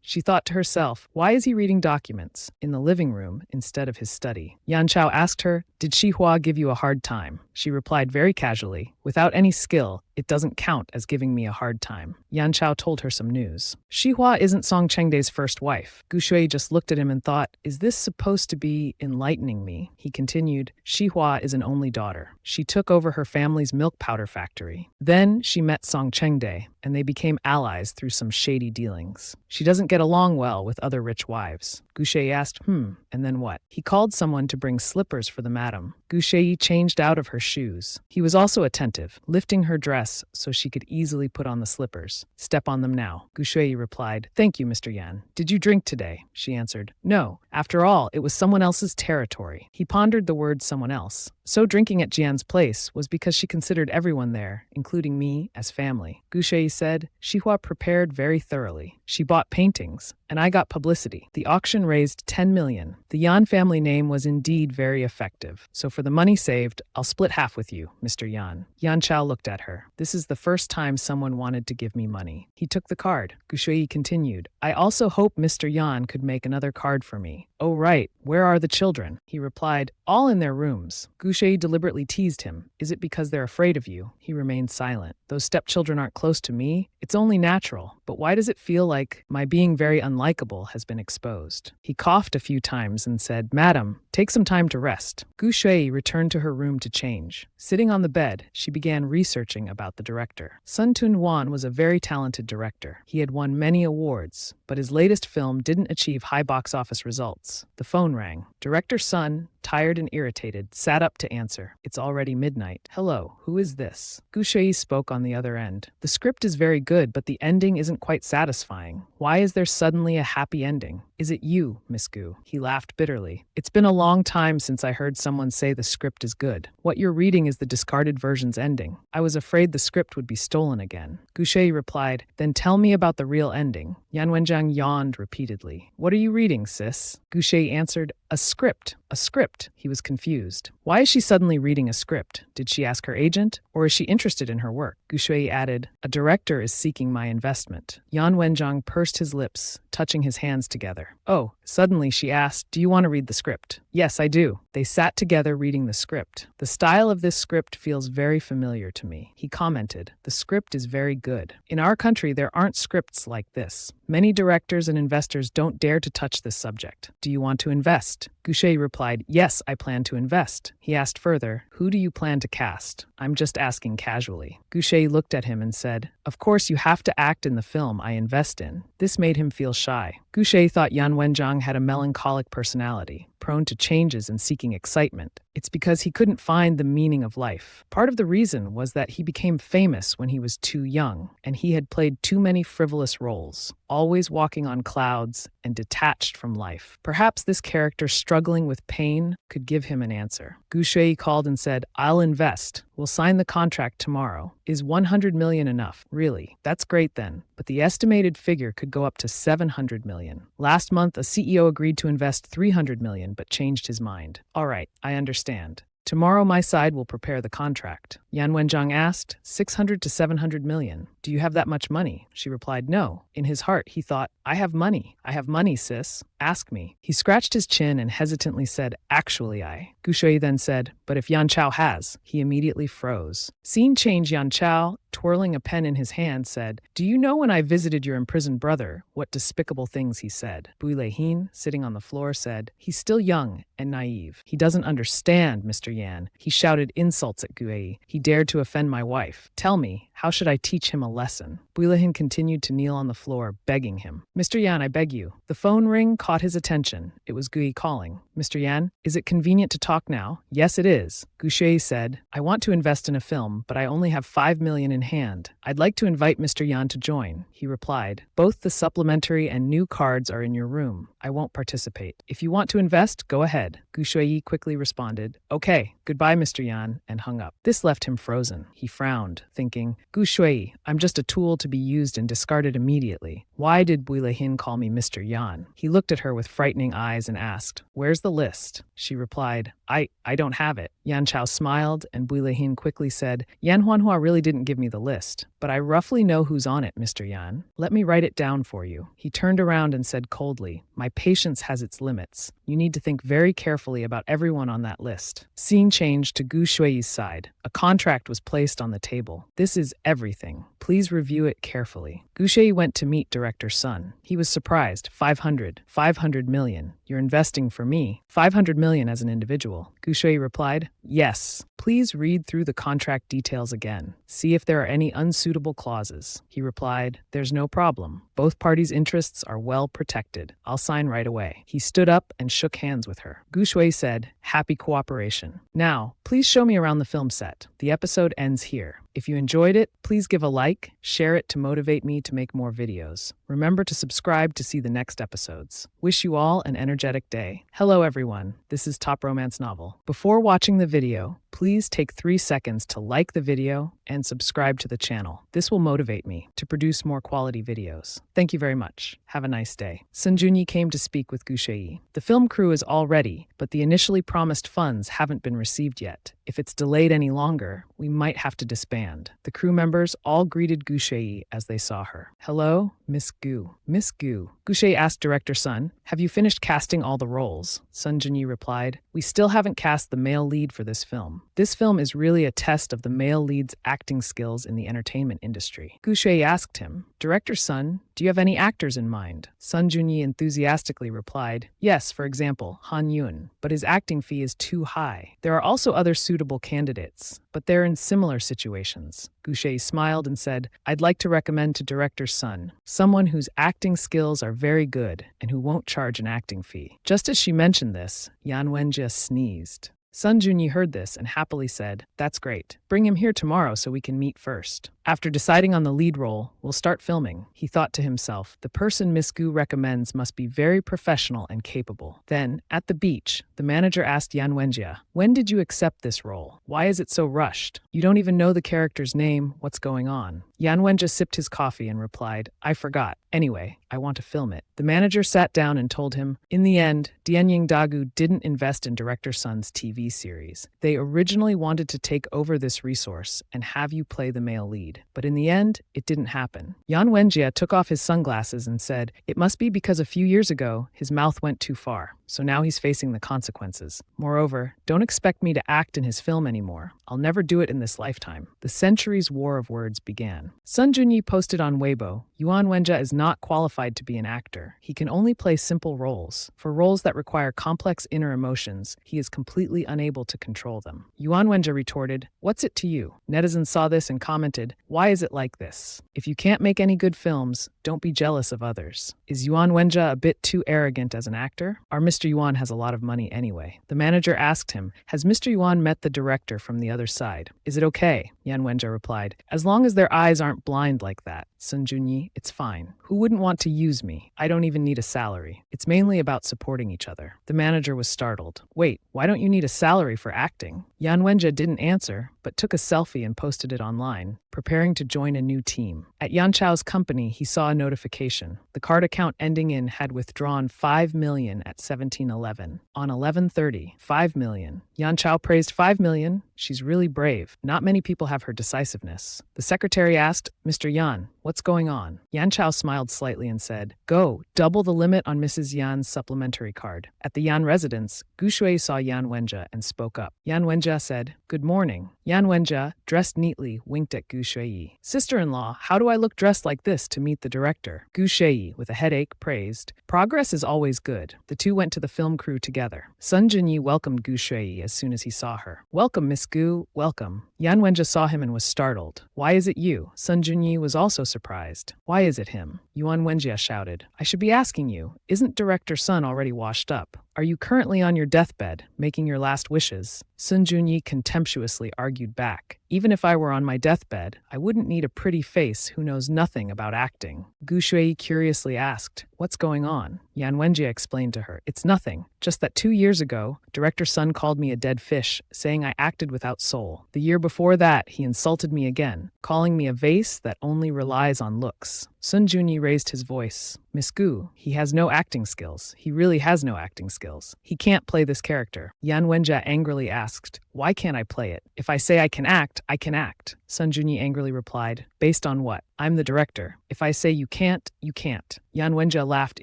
She thought to herself, why is he reading documents in the living room instead of his study? Yan Chao asked her, did Xihua give you a hard time? She replied very casually, without any skill, it doesn't count as giving me a hard time. Yan Chao told her some news. Xihua isn't Song Chengde's first wife. Gu Shui just looked at him and thought, is this supposed to be enlightening me? He continued, Xihua is an only daughter. She took over her family's milk powder factory. Then she met Song Chengde, and they became allies through some shady dealings. She doesn't get along well with other rich wives. Gu Shui asked, and then what? He called someone to bring slippers for the madam. Gu Shui changed out of her shoes. He was also attentive, lifting her dress so she could easily put on the slippers. Step on them now. Gu Shui replied, thank you, Mr. Yan. Did you drink today? She answered, no. After all, it was someone else's territory. He pondered the word someone else. So drinking at Jian's place was because she considered everyone there, including me, as family. Gu Shui said. Xihua prepared very thoroughly. She bought paintings, and I got publicity. The auction raised 10 million. The Yan family name was indeed very effective. So for the money saved, I'll split half with you, Mr. Yan. Yan Chao looked at her. This is the first time someone wanted to give me money. He took the card. Gu Shui continued. I also hope Mr. Yan could make another card for me. Oh, right. Where are the children? He replied, all in their rooms. Gu Shui deliberately teased him. Is it because they're afraid of you? He remained silent. Those stepchildren aren't close to me. It's only natural. But why does it feel like my being very unlikable has been exposed? He coughed a few times and said, Madam, take some time to rest. Gu Shui returned to her room to change. Sitting on the bed, she began researching about the director. Sun Tun Wan was a very talented director. He had won many awards, but his latest film didn't achieve high box office results. The phone rang. Director Sun, tired and irritated, sat up to answer. It's already midnight. Hello, who is this? Gu Shui spoke on the other end. The script is very good, but the ending isn't quite satisfying. Why is there suddenly a happy ending? Is it you, Miss Gu? He laughed bitterly. It's been a long time since I heard someone say the script is good. What you're reading is the discarded version's ending. I was afraid the script would be stolen again. Gu Shui replied, then tell me about the real ending. Yan Wenjiang yawned repeatedly. What are you reading, sis? Gu Shui answered, a script. A script. He was confused. Why is she suddenly reading a script? Did she ask her agent? Or is she interested in her work? Gu Shui added, a director is seeking my investment. Yan Wenjiang pursed his lips, touching his hands together. Oh, suddenly she asked, do you want to read the script? Yes, I do. They sat together reading the script. The style of this script feels very familiar to me. He commented, the script is very good. In our country, there aren't scripts like this. Many directors and investors don't dare to touch this subject. Do you want to invest? Gu Shui replied, yes, I plan to invest. He asked further, who do you plan to cast? I'm just asking casually. Gu Shui looked at him and said, of course you have to act in the film I invest in. This made him feel shy. Gu Shui thought Yan Wenjiang had a melancholic personality, prone to changes and seeking excitement. It's because he couldn't find the meaning of life. Part of the reason was that he became famous when he was too young, and he had played too many frivolous roles, always walking on clouds and detached from life. Perhaps this character struggling with pain could give him an answer. Gu Shui called and said, I'll invest. We'll sign the contract tomorrow. Is 100 million enough? Really? That's great then. But the estimated figure could go up to 700 million. Last month, a CEO agreed to invest 300 million, but changed his mind. All right, I understand. Tomorrow my side will prepare the contract. Yan Wenjiang asked, 600 to 700 million. Do you have that much money? She replied, no. In his heart, he thought, I have money. I have money, sis. Ask me. He scratched his chin and hesitantly said, actually I. Gu Shui then said, but if Yan Chao has, he immediately froze. Scene change. Yan Chao, twirling a pen in his hand, said, do you know when I visited your imprisoned brother, what despicable things he said? Bui Leihin, sitting on the floor, said, he's still young and naive. He doesn't understand, Mr. Yan. He shouted insults at Gu. He dared to offend my wife. Tell me, how should I teach him a lesson? Bui Leihin continued to kneel on the floor, begging him. Mr. Yan, I beg you. The phone ring caught his attention. It was Gui calling. Mr. Yan, is it convenient to talk now? Yes, it is. Gu Shui said, I want to invest in a film, but I only have 5 million in hand. I'd like to invite Mr. Yan to join. He replied, both the supplementary and new cards are in your room. I won't participate. If you want to invest, go ahead. Gu Shui quickly responded, okay, goodbye, Mr. Yan, and hung up. This left him frozen. He frowned, thinking, Gu Shui, I'm just a tool to be used and discarded immediately. Why did Bui Leihin call me Mr. Yan? He looked at her with frightening eyes and asked, where's the list? She replied, I don't have it. Yan Chao smiled, and Bui Leihin quickly said, Yan Huanhua really didn't give me the list, but I roughly know who's on it, Mr. Yan. Let me write it down for you. He turned around and said coldly, my patience has its limits. You need to think very carefully about everyone on that list. Scene changed to Gu Shui's side. A contract was placed on the table. This is everything. Please review it carefully. Gu Shui went to meet Director Sun. He was surprised. 500 million. You're investing for me. 500 million as an individual. Gu Shui replied, yes. Please read through the contract details again. See if there are any unsuitable clauses. He replied, there's no problem. Both parties' interests are well protected. I'll sign right away. He stood up and shook hands with her. Gu Shui said, happy cooperation. Now, please show me around the film set. The episode ends here. If you enjoyed it, please give a like, share it to motivate me to make more videos. Remember to subscribe to see the next episodes. Wish you all an energetic day. Hello everyone, this is Top Romance Novel. Before watching the video, please take 3 seconds to like the video, and subscribe to the channel. This will motivate me to produce more quality videos. Thank you very much. Have a nice day. Sun Junyi came to speak with Gu Shui. The film crew is all ready, but the initially promised funds haven't been received yet. If it's delayed any longer, we might have to disband. The crew members all greeted Gu Shui as they saw her. Hello, Miss Gu. Miss Gu. Gu Shui asked Director Sun, have you finished casting all the roles? Sun Junyi replied, we still haven't cast the male lead for this film. This film is really a test of the male lead's acting skills in the entertainment industry. Gu Shui asked him, Director Sun, do you have any actors in mind? Sun Junyi enthusiastically replied, yes, for example, Han Yun, but his acting fee is too high. There are also other suitable candidates, but they're in similar situations. Gu Shui smiled and said, I'd like to recommend to Director Sun someone whose acting skills are very good and who won't charge an acting fee. Just as she mentioned this, Yan Wenjie sneezed. Sun Junyi heard this and happily said, that's great. Bring him here tomorrow so we can meet first. After deciding on the lead role, we'll start filming. He thought to himself, the person Miss Gu recommends must be very professional and capable. Then, at the beach, the manager asked Yan Wenjie, when did you accept this role? Why is it so rushed? You don't even know the character's name. What's going on? Yan Wenjie sipped his coffee and replied, I forgot. Anyway, I want to film it. The manager sat down and told him, in the end, Dianying Dagu didn't invest in Director Sun's TV series. They originally wanted to take over this resource and have you play the male lead. But in the end, it didn't happen. Yan Wenjie took off his sunglasses and said, it must be because a few years ago, his mouth went too far. So now he's facing the consequences. Moreover, don't expect me to act in his film anymore. I'll never do it in this lifetime. The centuries' war of words began. Sun Junyi posted on Weibo, Yan Wenjie is not qualified to be an actor. He can only play simple roles. For roles that require complex inner emotions, he is completely unable to control them. Yan Wenjie retorted, what's it to you? Netizens saw this and commented, why is it like this? If you can't make any good films, don't be jealous of others. Is Yan Wenjie a bit too arrogant as an actor? Our Mr. Yuan has a lot of money anyway. The manager asked him, has Mr. Yuan met the director from the other side? Is it okay? Yan Wenjie replied, as long as their eyes aren't blind like that. Sun Junyi, it's fine. Who wouldn't want to use me? I don't even need a salary. It's mainly about supporting each other. The manager was startled. Wait, why don't you need a salary for acting? Yan Wenjie didn't answer, but took a selfie and posted it online, preparing to join a new team. At Yan Chao's company, he saw a notification. The card account ending in had withdrawn 5 million at 1711. On 11/30, 5 million. Yan Chao praised 5 million. She's really brave. Not many people have her decisiveness. The secretary asked, Mr. Yan, what's going on? Yan Chao smiled slightly and said, go, double the limit on Mrs. Yan's supplementary card. At the Yan residence, Gu Shui saw Yan Wenjie and spoke up. Yan Wenjie said, good morning. Yan Wenjie, dressed neatly, winked at Gu Shui. Sister-in-law, how do I look dressed like this to meet the director? Gu Shui, with a headache, praised, progress is always good. The two went to the film crew together. Sun Junyi welcomed Gu Shui as soon as he saw her. Welcome, Miss Gu, welcome. Yan Wenjie saw him and was startled. Why is it you? Sun Junyi was also surprised. Why is it him? Yan Wenjie shouted. I should be asking you, isn't Director Sun already washed up? Are you currently on your deathbed, making your last wishes? Sun Junyi contemptuously argued back. Even if I were on my deathbed, I wouldn't need a pretty face who knows nothing about acting. Gu Shui curiously asked, what's going on? Yan Wenjie explained to her, it's nothing, just that 2 years ago, Director Sun called me a dead fish, saying I acted without soul. The year before that, he insulted me again, calling me a vase that only relies on looks. Sun Junyi raised his voice. Miss Gu, he has no acting skills. He really has no acting skills. He can't play this character. Yan Wenjie angrily asked, why can't I play it? If I say I can act, I can act. Sun Junyi angrily replied, based on what? I'm the director. If I say you can't, you can't. Yan Wenjie laughed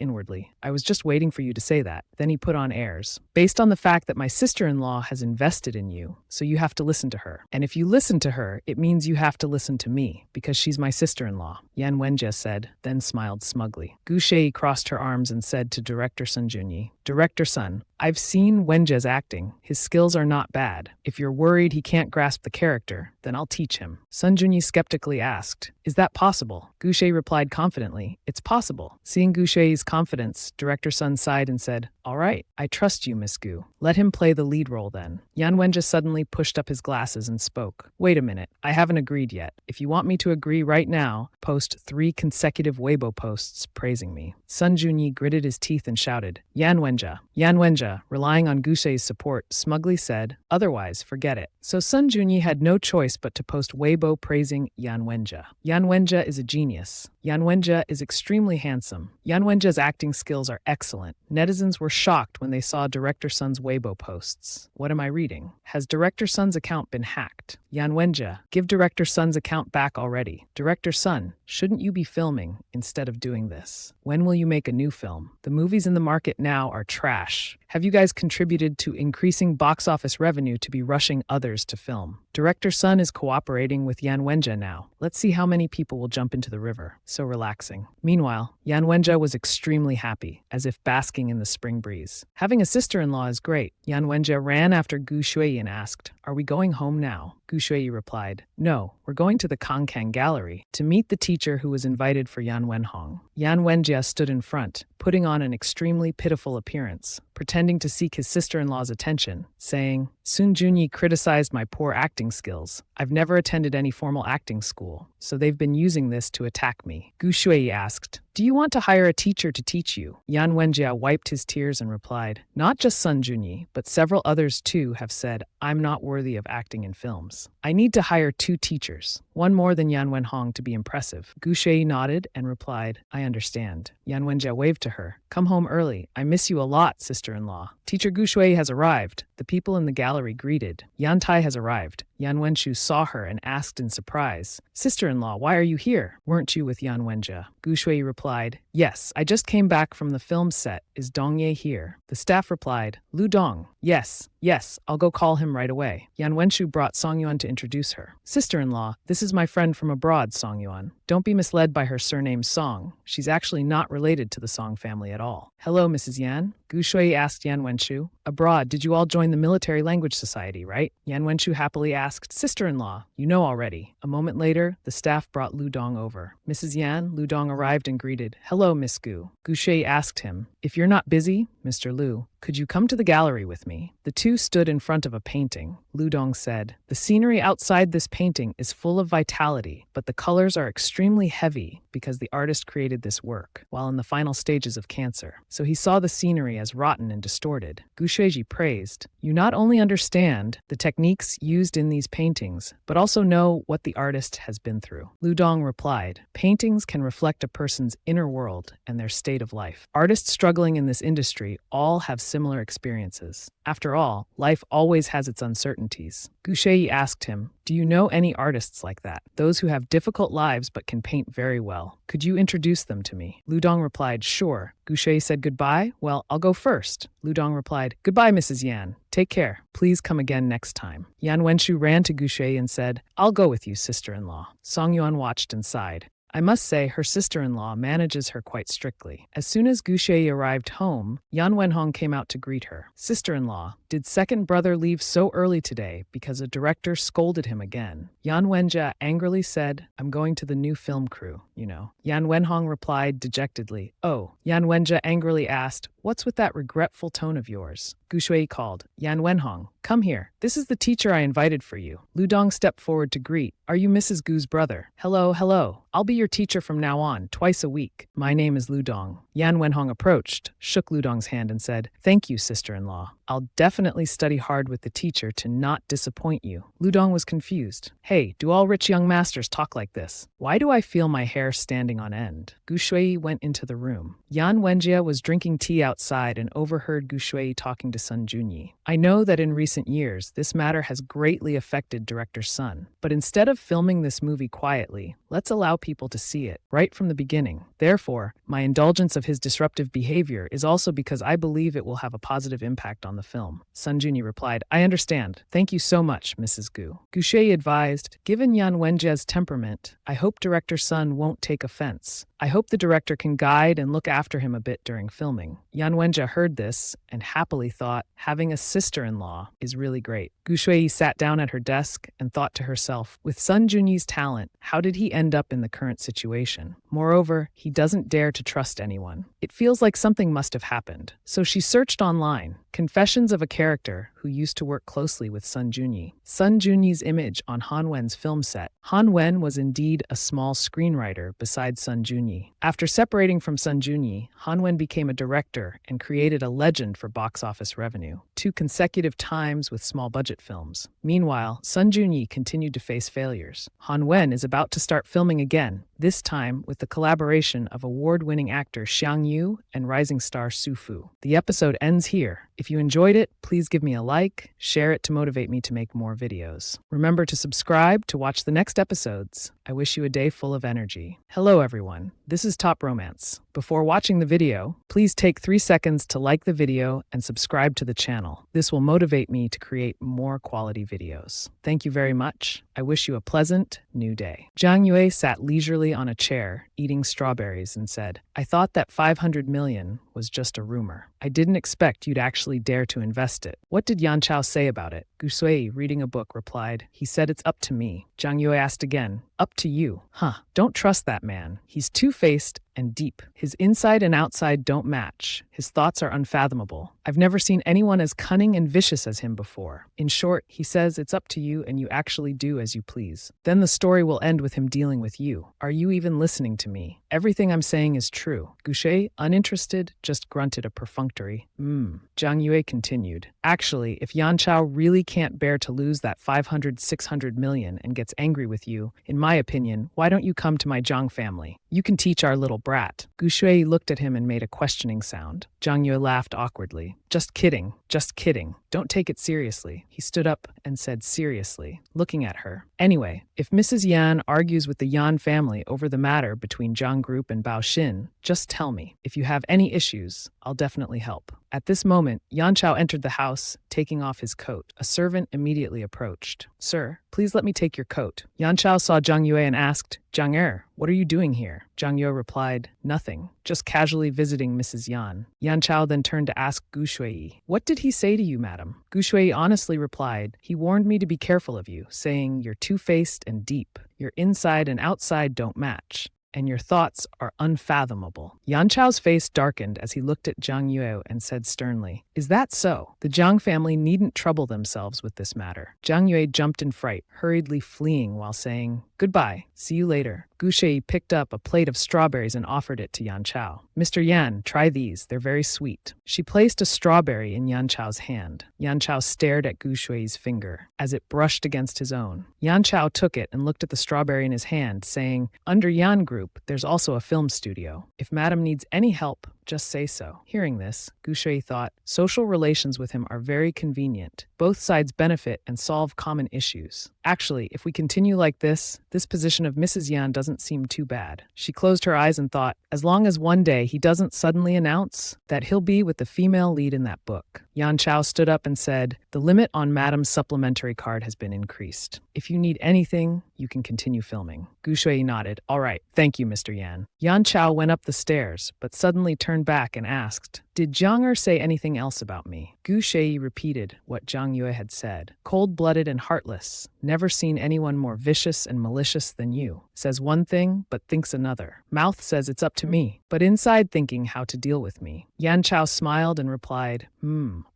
inwardly. I was just waiting for you to say that. Then he put on airs. Based on the fact that my sister-in-law has invested in you, so you have to listen to her. And if you listen to her, it means you have to listen to me, because she's my sister-in-law. Yan Wenjie said, then smiled smugly. Gu Shui crossed her arms and said to Director Sun Junyi, Director Sun, I've seen Wenjie's acting. His skills are not bad. If you're worried he can't grasp the character, then I'll teach him. Sun Junyi skeptically asked, is that possible? Gu Shui replied confidently, it's possible. Seeing Gu Shui's confidence, Director Sun sighed and said, all right, I trust you, Miss Gu. Let him play the lead role then. Yan Wenjie suddenly pushed up his glasses and spoke. Wait a minute, I haven't agreed yet. If you want me to agree right now, post 3 consecutive Weibo posts praising me. Sun Junyi gritted his teeth and shouted, Yan Wenjie, Wenja. Yan Wenja, relying on Gushei's support, smugly said, "Otherwise, forget it." So Sun Junyi had no choice but to post Weibo praising Yan Wenja. Yan Wenja is a genius. Yan Wenja is extremely handsome. Yan Wenja's acting skills are excellent. Netizens were shocked when they saw Director Sun's Weibo posts. What am I reading? Has Director Sun's account been hacked? Yan Wenja, give Director Sun's account back already. Director Sun, shouldn't you be filming instead of doing this? When will you make a new film? The movies in the market now are trash. Have you guys contributed to increasing box office revenue to be rushing others to film? Director Sun is cooperating with Yan Wenja now. Let's see how many people will jump into the river. So relaxing. Meanwhile, Yan Wenja was extremely happy, as if basking in the spring breeze. Having a sister-in-law is great. Yan Wenja ran after Gu Shui and asked, "Are we going home now?" Gu Shui replied, "No, we're going to the Kangkang Gallery to meet the teacher who was invited for Yan Wenhong." Yan Wenjia stood in front, putting on an extremely pitiful appearance, pretending to seek his sister-in-law's attention, saying, "Sun Junyi criticized my poor acting skills. I've never attended any formal acting school, so they've been using this to attack me." Gu Shui asked, "Do you want to hire a teacher to teach you?" Yan Wenjia wiped his tears and replied, "Not just Sun Junyi, but several others too have said I'm not worthy of acting in films. I need to hire 2 teachers, one more than Yan Wenhong to be impressive." Gu Shui nodded and replied, "I understand." Yan Wenjia waved to her. "Come home early. I miss you a lot, sister-in-law." Teacher Gu Shui has arrived. The people in the gallery greeted. Yan Tai has arrived. Yan Wenshu saw her and asked in surprise, "Sister-in-law, why are you here? Weren't you with Yan Wenjia?" Gu Shui replied, "Yes, I just came back from the film set. Is Dongye here?" The staff replied, "Lu Dong. Yes, I'll go call him right away." Yan Wenshu brought Song Yuan to introduce her. "Sister-in-law, this is my friend from abroad, Song Yuan. Don't be misled by her surname Song. She's actually not related to the Song family at all." "Hello, Mrs. Yan?" Gu Shui asked Yan Wenshu. "Abroad, did you all join the Military Language Society, right?" Yan Wenshu happily asked, "Sister-in-law, you know already." A moment later, the staff brought Lu Dong over. Mrs. Yan, Lu Dong arrived and greeted, "Hello, Miss Gu." Gu Shui asked him, "If you're not busy, Mr. Lu, could you come to the gallery with me?" The two stood in front of a painting. Lu Dong said, "The scenery outside this painting is full of vitality, but the colors are extremely heavy because the artist created this work while in the final stages of cancer. So he saw the scenery as rotten and distorted." Gu Shuiji praised, "You not only understand the techniques used in these paintings, but also know what the artist has been through." Lu Dong replied, "Paintings can reflect a person's inner world and their state of life. Artists struggling in this industry all have similar experiences. After all, life always has its uncertainties." Gu Shui asked him, "Do you know any artists like that? Those who have difficult lives but can paint very well. Could you introduce them to me?" Lu Dong replied, "Sure." Gu Shui said goodbye. "Well, I'll go first." Lu Dong replied, "Goodbye, Mrs. Yan. Take care. Please come again next time." Yan Wenshu ran to Gu Shui and said, "I'll go with you, sister-in-law." Song Yuan watched and sighed. I must say, her sister-in-law manages her quite strictly. As soon as Gu Shui arrived home, Yan Wenhong came out to greet her. "Sister-in-law, did second brother leave so early today because a director scolded him again?" Yan Wenjia angrily said, "I'm going to the new film crew, you know." Yan Wenhong replied dejectedly, "Oh." Yan Wenjia angrily asked, "What's with that regretful tone of yours?" Gu Shui called, "Yan Wenhong, come here. This is the teacher I invited for you." Lu Dong stepped forward to greet. "Are you Mrs. Gu's brother?" Hello. I'll be your teacher from now on, twice a week. My name is Lu Dong." Yan Wenhong approached, shook Lu Dong's hand and said, "Thank you, sister-in-law. I'll definitely study hard with the teacher to not disappoint you." Lu Dong was confused. "Hey, do all rich young masters talk like this? Why do I feel my hair standing on end?" Gu Shui went into the room. Yan Wenjia was drinking tea outside and overheard Gu Shui talking to Sun Junyi. "I know that in recent years, this matter has greatly affected Director Sun. But instead of filming this movie quietly, let's allow people to see it right from the beginning. Therefore, my indulgence of his disruptive behavior is also because I believe it will have a positive impact on the film." Sun Junyi replied, "I understand. Thank you so much, Mrs. Gu." Gu Shui advised, "Given Yan Wenjia's temperament, I hope Director Sun won't take offense. I hope the director can guide and look after him a bit during filming." Yan Wenjia heard this and happily thought, having a sister-in-law is really great. Gu Shui sat down at her desk and thought to herself, with Sun Junyi's talent, how did he end up in the current situation? Moreover, he doesn't dare to trust anyone. It feels like something must have happened. So she searched online, confessions of a character who used to work closely with Sun Junyi. Sun Junyi's image on Han Wen's film set. Han Wen was indeed a small screenwriter beside Sun Junyi. Junyi. After separating from Sun Junyi, Han Wen became a director and created a legend for box office revenue. 2 consecutive times with small-budget films. Meanwhile, Sun Junyi continued to face failures. Han Wen is about to start filming again, this time with the collaboration of award-winning actor Xiang Yu and rising star Su Fu. The episode ends here. If you enjoyed it, please give me a like, share it to motivate me to make more videos. Remember to subscribe to watch the next episodes. I wish you a day full of energy. Hello everyone, this is Top Romance. Before watching the video, please take 3 seconds to like the video and subscribe to the channel. This will motivate me to create more quality videos. Thank you very much. I wish you a pleasant new day. Zhang Yue sat leisurely on a chair, eating strawberries, and said, I thought that 500 million was just a rumor. I didn't expect you'd actually dare to invest it. What did Yan Chao say about it? Gu Sui, reading a book, replied, he said it's up to me. Zhang Yue asked again, up to you? Huh, don't trust that man. He's two-faced and deep. His inside and outside don't match. His thoughts are unfathomable. I've never seen anyone as cunning and vicious as him before. In short, he says it's up to you and you actually do as you please. Then the story will end with him dealing with you. Are you even listening to me? Everything I'm saying is true. Goucher, uninterested, just grunted a perfunctory, Zhang Yue continued. Actually, if Yan Chao really can't bear to lose that 600 million and gets angry with you, in my opinion, why don't you come to my Zhang family? You can teach our little brat. Gu Shui looked at him and made a questioning sound. Zhang Yue laughed awkwardly. Just kidding. Just kidding. Don't take it seriously. He stood up and said seriously, looking at her. Anyway, if Mrs. Yan argues with the Yan family over the matter between Zhang Group and Bao Xin, just tell me. If you have any issues, I'll definitely help. At this moment, Yan Chao entered the house, taking off his coat. A servant immediately approached. Sir, please let me take your coat. Yan Chao saw Zhang Yue and asked, Zhang what are you doing here? Zhang Yue replied, nothing, just casually visiting Mrs. Yan. Yan Chao then turned to ask Gu Shui, what did he say to you, madam? Gu Shui honestly replied, he warned me to be careful of you, saying you're two-faced and deep. Your inside and outside don't match, and your thoughts are unfathomable. Yan Chao's face darkened as he looked at Zhang Yue and said sternly, is that so? The Zhang family needn't trouble themselves with this matter. Zhang Yue jumped in fright, hurriedly fleeing while saying, goodbye, see you later. Gu Shui picked up a plate of strawberries and offered it to Yan Chao. Mr. Yan, try these, they're very sweet. She placed a strawberry in Yan Chao's hand. Yan Chao stared at Gu Shui's finger as it brushed against his own. Yan Chao took it and looked at the strawberry in his hand, saying, under Yan Group, there's also a film studio. If madam needs any help, just say so. Hearing this, Gu Shui thought, social relations with him are very convenient. Both sides benefit and solve common issues. Actually, if we continue like this position of Mrs. Yan doesn't seem too bad. She closed her eyes and thought, as long as one day he doesn't suddenly announce that he'll be with the female lead in that book. Yan Chao stood up and said, the limit on madam's supplementary card has been increased. If you need anything, you can continue filming. Gu Shui nodded. All right, thank you, Mr. Yan. Yan Chao went up the stairs, but suddenly turned back and asked, did Zhang say anything else about me? Gu Shui repeated what Zhang Yue had said. Cold-blooded and heartless. Never seen anyone more vicious and malicious than you. Says one thing, but thinks another. Mouth says it's up to me, but inside thinking how to deal with me. Yan Chao smiled and replied,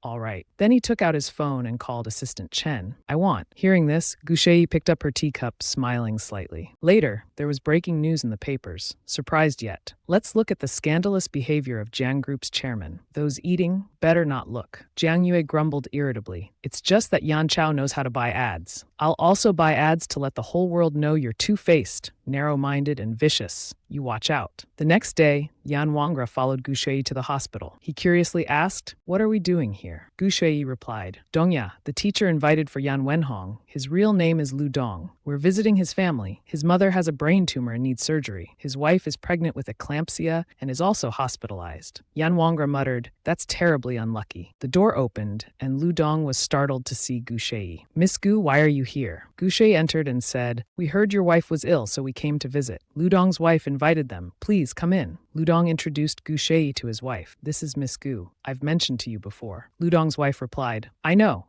all right. Then he took out his phone and called Assistant Chen. I want. Hearing this, Gu Shui picked up her teacup, smiling slightly. Later, there was breaking news in the papers. Surprised yet. Let's look at the scandalous behavior of Jiang Group's chairman. Those eating better not look. Zhang Yue grumbled irritably. It's just that Yan Chao knows how to buy ads. I'll also buy ads to let the whole world know you're two-faced, narrow-minded, and vicious. You watch out. The next day, Yan Wangra followed Gu Shui to the hospital. He curiously asked, what are we doing here? Gu Shui replied, Dongya, the teacher invited for Yan Wenhong. His real name is Lu Dong. We're visiting his family. His mother has a brain tumor and needs surgery. His wife is pregnant with eclampsia and is also hospitalized. Yan Wangra muttered, that's terribly unlucky. The door opened, and Lu Dong was startled to see Gu Shui. Miss Gu, why are you here? Gu Shui entered and said, we heard your wife was ill, so we came to visit. Lu Dong's wife invited them. Please come in. Ludong introduced Gu Shui to his wife. This is Miss Gu. I've mentioned to you before. Ludong's wife replied, I know.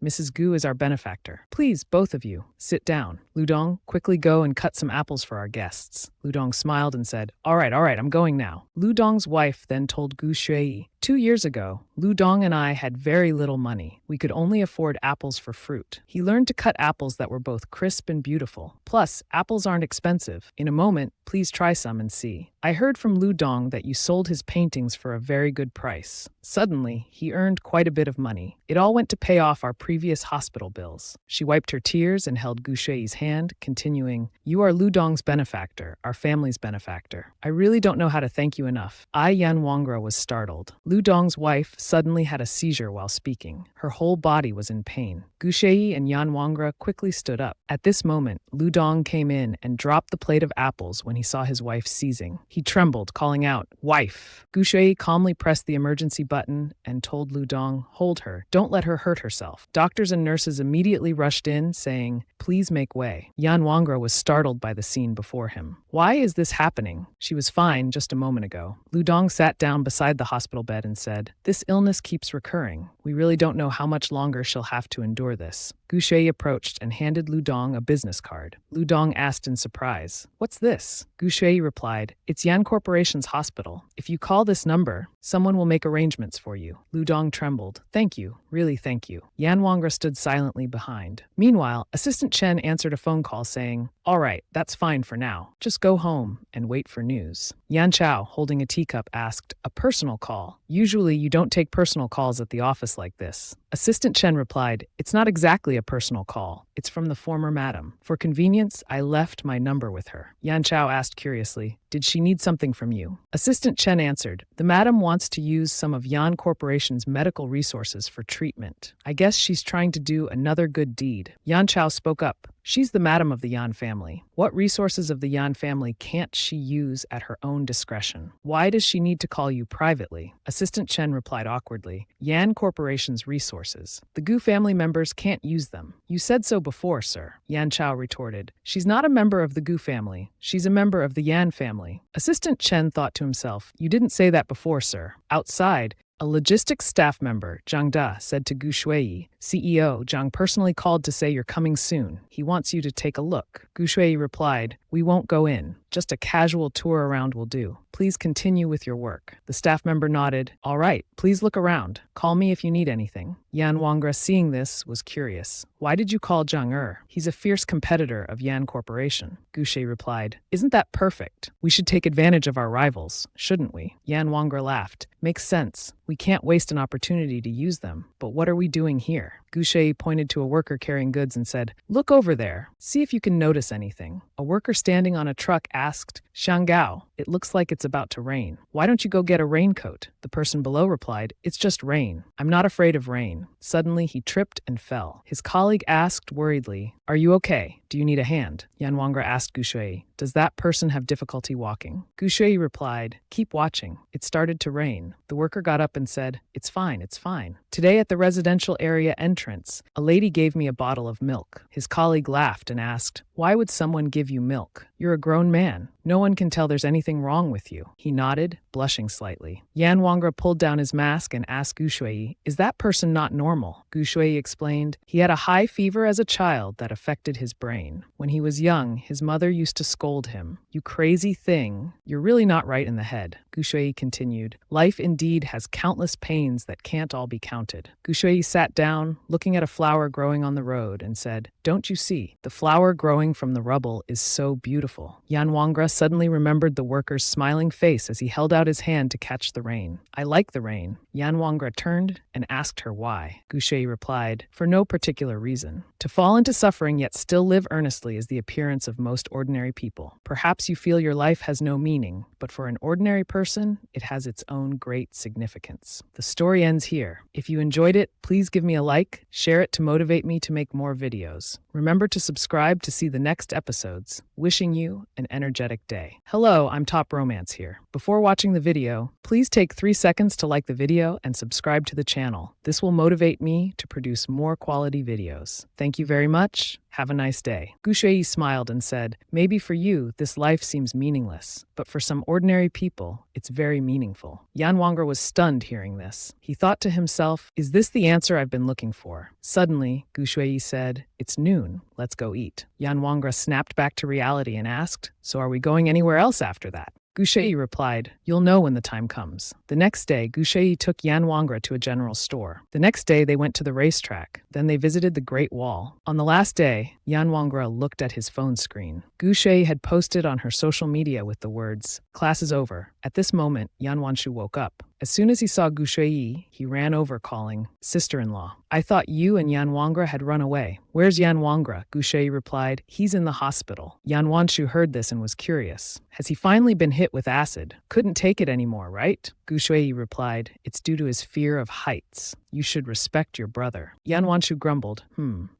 Mrs. Gu is our benefactor. Please, both of you, sit down. Ludong, quickly go and cut some apples for our guests. Ludong smiled and said, All right, I'm going now. Ludong's wife then told Gu Shui, 2 years ago, Ludong and I had very little money. We could only afford apples for fruit. He learned to cut apples that were both crisp and beautiful. Plus, apples aren't expensive. In a moment, please try some and see. I heard from Ludong that you sold his paintings for a very good price. Suddenly, he earned quite a bit of money. It all went to pay off our previous hospital bills. She wiped her tears and held Gu Shui's hand, continuing, You are Ludong's benefactor, our family's benefactor. I really don't know how to thank you enough. Yan Wangra was startled. Ludong's wife suddenly had a seizure while speaking. Her whole body was in pain. Gu Shui and Yan Wangra quickly stood up. At this moment, Ludong came in and dropped the plate of apples when he saw his wife seizing. He trembled, calling out, Wife! Gu Shui calmly pressed the emergency button and told Ludong, Hold her. Don't let her hurt herself. Doctors and nurses immediately rushed in, saying, Please make way. Yan Wangra was startled by the scene before him. Why is this happening? She was fine just a moment ago. Ludong sat down beside the hospital bed and said, This illness keeps recurring. We really don't know how much longer she'll have to endure this. Gu Shui approached and handed Ludong a business card. Ludong asked in surprise, What's this? Gu Shui replied, It's Yan Corporation's hospital. If you call this number, someone will make arrangements for you. Ludong trembled. Thank you. Really thank you. Yan Wangra stood silently behind. Meanwhile, Assistant Chen answered a phone call saying, All right, that's fine for now. Just go home and wait for news. Yan Chao, holding a teacup, asked, A personal call? Usually you don't take personal calls at the office like this. Assistant Chen replied, It's not exactly a personal call. It's from the former madam. For convenience, I left my number with her. Yan Chao asked curiously, Did she need something from you? Assistant Chen answered, The madam wants to use some of Yan Corporation's medical resources for treatment. I guess she's trying to do another good deed. Yan Chao spoke up. She's the madam of the Yan family. What resources of the Yan family can't she use at her own discretion? Why does she need to call you privately? Assistant Chen replied awkwardly, Yan Corporation's resources. The Gu family members can't use them. You said so before, sir. Yan Chao retorted. She's not a member of the Gu family. She's a member of the Yan family. Assistant Chen thought to himself, You didn't say that before, sir. Outside, a logistics staff member, Zhang Da, said to Gu Shui, CEO, Zhang personally called to say you're coming soon. He wants you to take a look. Gu Shui replied, We won't go in. Just a casual tour around will do. Please continue with your work. The staff member nodded. All right, please look around. Call me if you need anything. Yan Wangra, seeing this, was curious. Why did you call Zhang? He's a fierce competitor of Yan Corporation. Gu Shui replied, Isn't that perfect? We should take advantage of our rivals, shouldn't we? Yan Wangra laughed. Makes sense. We can't waste an opportunity to use them. But what are we doing here? Gu Shui pointed to a worker carrying goods and said, Look over there. See if you can notice anything. A worker standing on a truck asked, Shangao, it looks like it's about to rain. Why don't you go get a raincoat? The person below replied, It's just rain. I'm not afraid of rain. Suddenly, he tripped and fell. His colleague asked worriedly, Are you okay? Do you need a hand? Yan Wangra asked Gu Shui, Does that person have difficulty walking? Gu Shui replied, Keep watching. It started to rain. The worker got up and said, It's fine. Today at the residential area entrance, a lady gave me a bottle of milk. His colleague laughed and asked, Why would someone give you milk? You're a grown man. No one can tell there's anything wrong with you. He nodded, blushing slightly. Yan Wangra pulled down his mask and asked Gu Shui, Is that person not normal? Gu Shui explained, He had a high fever as a child that affected his brain. When he was young, his mother used to scold him. You crazy thing. You're really not right in the head. Gu Shui continued, Life indeed has countless pains that can't all be counted. Gu Shui sat down, looking at a flower growing on the road, and said, Don't you see? The flower growing from the rubble is so beautiful. Yan Wangra suddenly remembered the worker's smiling face as he held out his hand to catch the rain. I like the rain. Yan Wangra turned and asked her why. Gu Shui replied, For no particular reason. To fall into suffering yet still live earnestly is the appearance of most ordinary people. Perhaps you feel your life has no meaning, but for an ordinary person, it has its own great significance. The story ends here. If you enjoyed it, please give me a like, share it to motivate me to make more videos. Remember to subscribe to see the next episodes. wishing you an energetic day. Hello, I'm Top Romance here. Before watching the video, please take 3 seconds to like the video and subscribe to the channel. This will motivate me to produce more quality videos. Thank you very much. Have a nice day. Gu Shui smiled and said, maybe for you, this life seems meaningless, but for some ordinary people, it's very meaningful. Yan Wangger was stunned hearing this. He thought to himself, is this the answer I've been looking for? Suddenly, Gu Shui said, it's noon. Let's go eat. Yan Wangger snapped back to reality and asked, so are we going anywhere else after that? Gu Shui replied, you'll know when the time comes. The next day, Gu Shui took Yan Wangger to a general store. The next day, they went to the racetrack. Then they visited the Great Wall. On the last day, Yan Wangger looked at his phone screen. Gu Shui had posted on her social media with the words, class is over. At this moment, Yan Wanshu woke up. As soon as he saw Gu Shui, he ran over calling, sister-in-law. I thought you and Yan Wangger had run away. Where's Yan Wangger? Gu Shui replied, he's in the hospital. Yan Wanshu heard this and was curious. Has he finally been hit with acid? Couldn't take it anymore, right? Gu Shui replied, it's due to his fear of heights. You should respect your brother. Yan Wanshu grumbled,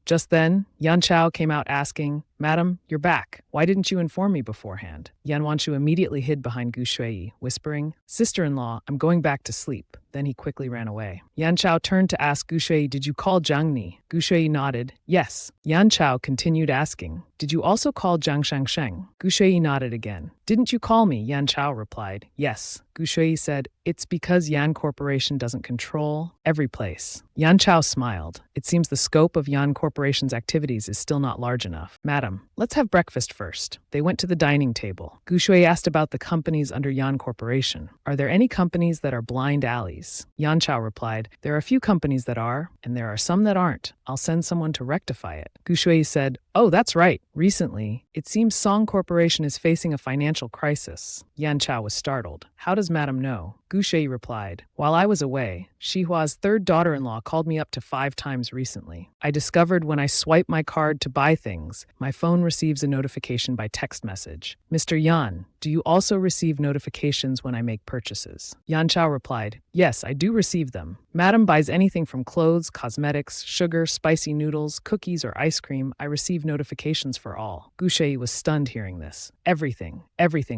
Just then, Yan Chao came out asking, Madam, you're back. Why didn't you inform me beforehand? Yan Wanshu immediately hid behind Gu Shui, whispering, sister-in-law, I'm going back to sleep. Then he quickly ran away. Yan Chao turned to ask Gu Shui, did you call Zhang Ni? Gu Shui nodded, yes. Yan Chao continued asking, did you also call Zhang Shangsheng? Gu Shui nodded again. Didn't you call me? Yan Chao replied, yes. Gu Shui said, it's because Yan Corporation doesn't control every place. Yan Chao smiled. It seems the scope of Yan Corporation's activities is still not large enough. Madam, let's have breakfast first. They went to the dining table. Gu Shui asked about the companies under Yan Corporation. Are there any companies that are blind alleys? Yan Chao replied, there are a few companies that are, and there are some that aren't. I'll send someone to rectify it. Gu Shui said, oh, that's right. Recently, it seems Song Corporation is facing a financial crisis. Yan Chao was startled. How does Madam know? Gu Shui replied, while I was away, Shihua's third daughter-in-law called me up to 5 times recently. I discovered when I swipe my card to buy things, my phone receives a notification by text message. Mr. Yan, do you also receive notifications when I make purchases? Yan Chao replied, yes, I do receive them. Madam buys anything from clothes, cosmetics, sugar, spicy noodles, cookies, or ice cream. I receive notifications for all. Gu Shui was stunned hearing this. Everything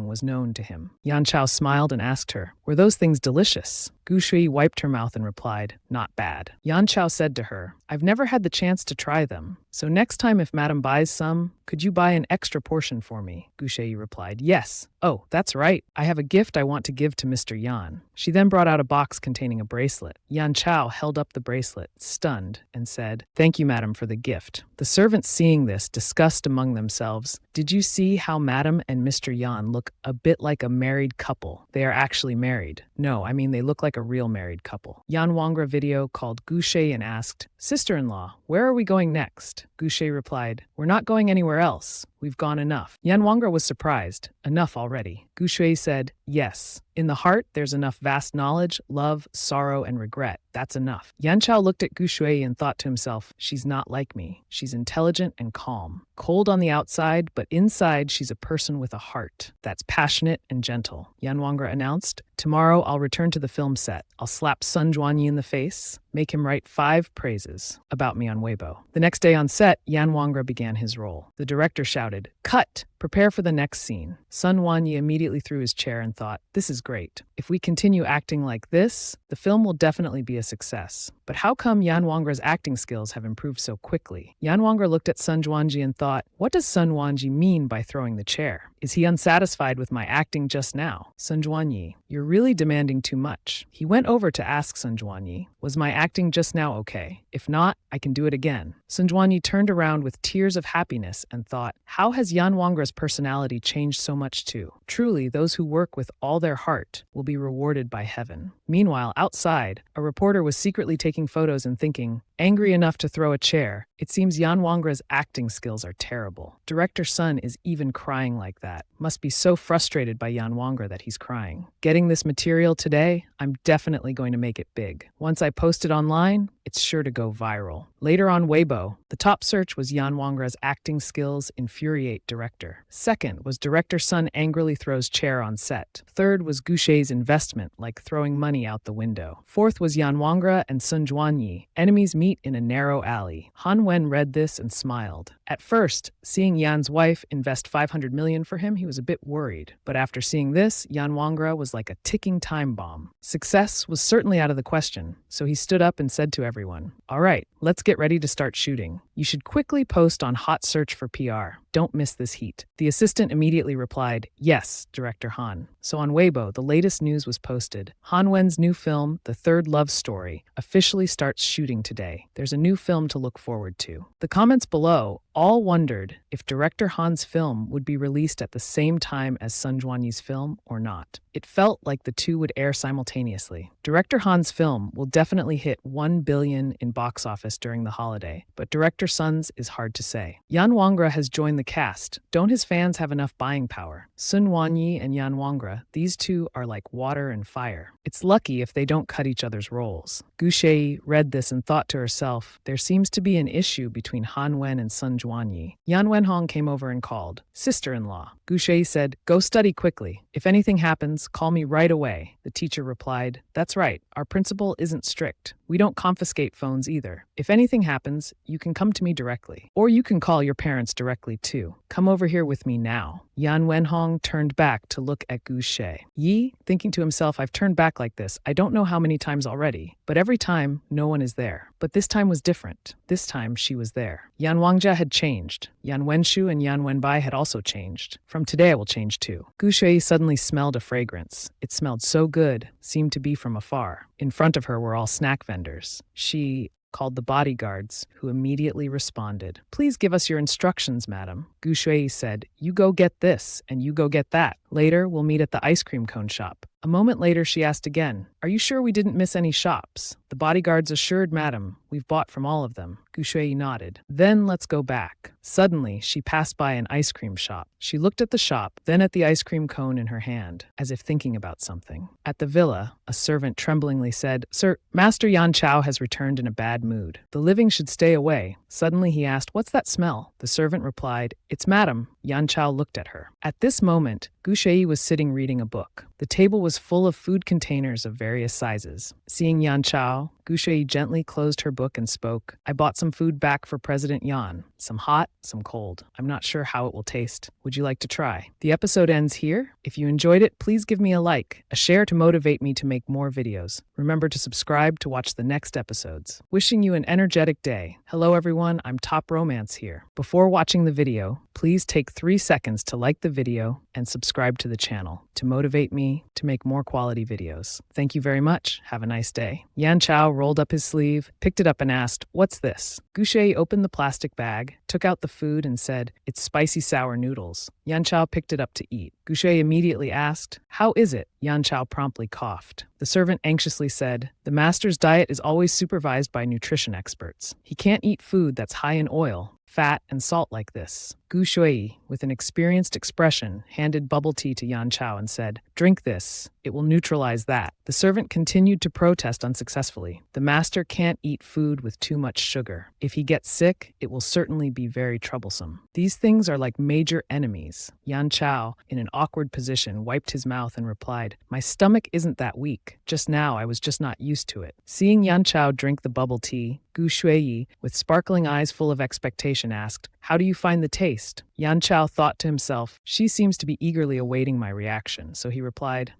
was known to him. Yan Chao smiled and asked her, were those things delicious? Gu Shui wiped her mouth and replied, not bad. Yan Chao said to her, I've never had the chance to try them. So next time if Madam buys some, could you buy an extra portion for me? Gu Shui replied, yes. Oh, that's right. I have a gift I want to give to Mr. Yan. She then brought out a box containing a bracelet. Yan Chao held up the bracelet, stunned, and said, thank you, Madam, for the gift. The servants seeing this discussed among themselves, did you see how Madam and Mr. Yan look a bit like a married couple? They are actually married. No, I mean they look like a real married couple. Yan Wangger video called Gu Shui and asked, sister-in-law, where are we going next? Gu Shui replied, we're not going anywhere else. We've gone enough. Yan Wangger was surprised. Enough already. Gu Shui said, yes. In the heart, there's enough vast knowledge, love, sorrow, and regret. That's enough. Yan Chao looked at Gu Shui and thought to himself, she's not like me. She's intelligent and calm. Cold on the outside, but inside she's a person with a heart that's passionate and gentle. Yan Wangger announced, tomorrow I'll return to the film set. I'll slap Sun Juanyi in the face, make him write 5 praises about me on Weibo. The next day on set, Yan Wangger began his role. The director shouted, cut! Prepare for the next scene. Sun Wanyi immediately threw his chair and thought, this is great. If we continue acting like this, the film will definitely be a success. But how come Yan Wangger's acting skills have improved so quickly? Yan Wangger looked at Sun Juanji and thought, what does Sun Wanji mean by throwing the chair? Is he unsatisfied with my acting just now? Sun Juanyi, you're really demanding too much. He went over to ask Sun Juanyi, was my acting just now okay? If not, I can do it again. Sun Juanyi turned around with tears of happiness and thought, how has Yan Wangger's personality changed so much too? Truly, those who work with all their heart will be rewarded by heaven. Meanwhile, outside, a reporter was secretly taking photos and thinking, angry enough to throw a chair, it seems Yan Wangger's acting skills are terrible. Director Sun is even crying like that. Must be so frustrated by Yan Wangger that he's crying. Getting this material today, I'm definitely going to make it big. Once I post it online, it's sure to go viral. Later on Weibo, the top search was Yan Wangger's acting skills infuriate director. Second was director Sun angrily throws chair on set. Third was Gu Shui's investment, like throwing money out the window. Fourth was Yan Wangger and Sun Juanyi, enemies meet in a narrow alley. Han Wen read this and smiled. At first, seeing Yan's wife invest 500 million for him, he was a bit worried. But after seeing this, Yan Wangra was like a ticking time bomb. Success was certainly out of the question, so he stood up and said to everyone, "All right, let's get ready to start shooting. You should quickly post on Hot Search for PR. Don't miss this heat." The assistant immediately replied, "Yes, Director Han." So on Weibo, the latest news was posted. Han Wen's new film, The Third Love Story, officially starts shooting today. There's a new film to look forward to. The comments below all wondered if Director Han's film would be released at the same time as Sun Juanyi's film or not. It felt like the two would air simultaneously. Director Han's film will definitely hit 1 billion in box office during the holiday, but Director Sun's is hard to say. Yan Wangra has joined the cast. Don't his fans have enough buying power? Sun Juanyi and Yan Wangra, these two are like water and fire. It's lucky if they don't cut each other's roles. Gu Shei read this and thought to herself, there seems to be an issue between Han Wen and Sun Juanyi. Yan Wenhong came over and called, "Sister-in-law." Gu Shei said, "Go study quickly. If anything happens, call me right away." The teacher replied, "That's right. Our principal isn't strict. We don't confiscate phones either. If anything happens, you can come to me directly. Or you can call your parents directly too. Come over here with me now." Yan Wenhong turned back to look at Gu Shei. Yi, thinking to himself, I've turned back like this, I don't know how many times already, but every time, no one is there. But this time was different. This time, she was there. Yan Wangjia had changed. Yan Wenshu and Yan Wenbai had also changed. From today, I will change too. Gu Shui suddenly smelled a fragrance. It smelled so good, seemed to be from afar. In front of her were all snack vendors. She called the bodyguards, who immediately responded. "Please give us your instructions, madam." Gu Shui said, "You go get this, and you go get that. Later, we'll meet at the ice cream cone shop." A moment later, she asked again, "Are you sure we didn't miss any shops?" The bodyguards assured, "Madam, we've bought from all of them." Gu Shui nodded. "Then let's go back." Suddenly, she passed by an ice cream shop. She looked at the shop, then at the ice cream cone in her hand, as if thinking about something. At the villa, a servant tremblingly said, "Sir, Master Yan Chao has returned in a bad mood. The living should stay away." Suddenly, he asked, "What's that smell?" The servant replied, "It's madam." Yan Chao looked at her. At this moment, Gu Shui was sitting reading a book. The table was full of food containers of various sizes. Seeing Yan Chao, Gu Shui gently closed her book and spoke, "I bought some food back for President Yan. Some hot, some cold. I'm not sure how it will taste. Would you like to try?" The episode ends here. If you enjoyed it, please give me a like, a share to motivate me to make more videos. Remember to subscribe to watch the next episodes. Wishing you an energetic day. Hello everyone, I'm Top Romance here. Before watching the video, please take 3 seconds to like the video and subscribe to the channel to motivate me to make more quality videos. Thank you very much. Have a nice day. Yan Chao rolled up his sleeve, picked it up and asked, "What's this?" Gu Shui opened the plastic bag, took out the food and said, "It's spicy sour noodles." Yan Chao picked it up to eat. Gu Shui immediately asked, "How is it?" Yan Chao promptly coughed. The servant anxiously said, "The master's diet is always supervised by nutrition experts. He can't eat food that's high in oil, fat, and salt like this." Gu Shui, with an experienced expression, handed bubble tea to Yan Chao and said, "Drink this. It will neutralize that." The servant continued to protest unsuccessfully. The master can't eat food with too much sugar. If he gets sick, it will certainly be very troublesome. These things are like major enemies. Yan Chao, in an awkward position, wiped his mouth and replied, "My stomach isn't that weak. Just now, I was just not used to it." Seeing Yan Chao drink the bubble tea, Gu Shui, with sparkling eyes full of expectation, asked, "How do you find the taste?" Yan Chao thought to himself, "She seems to be eagerly awaiting my reaction," so he replied,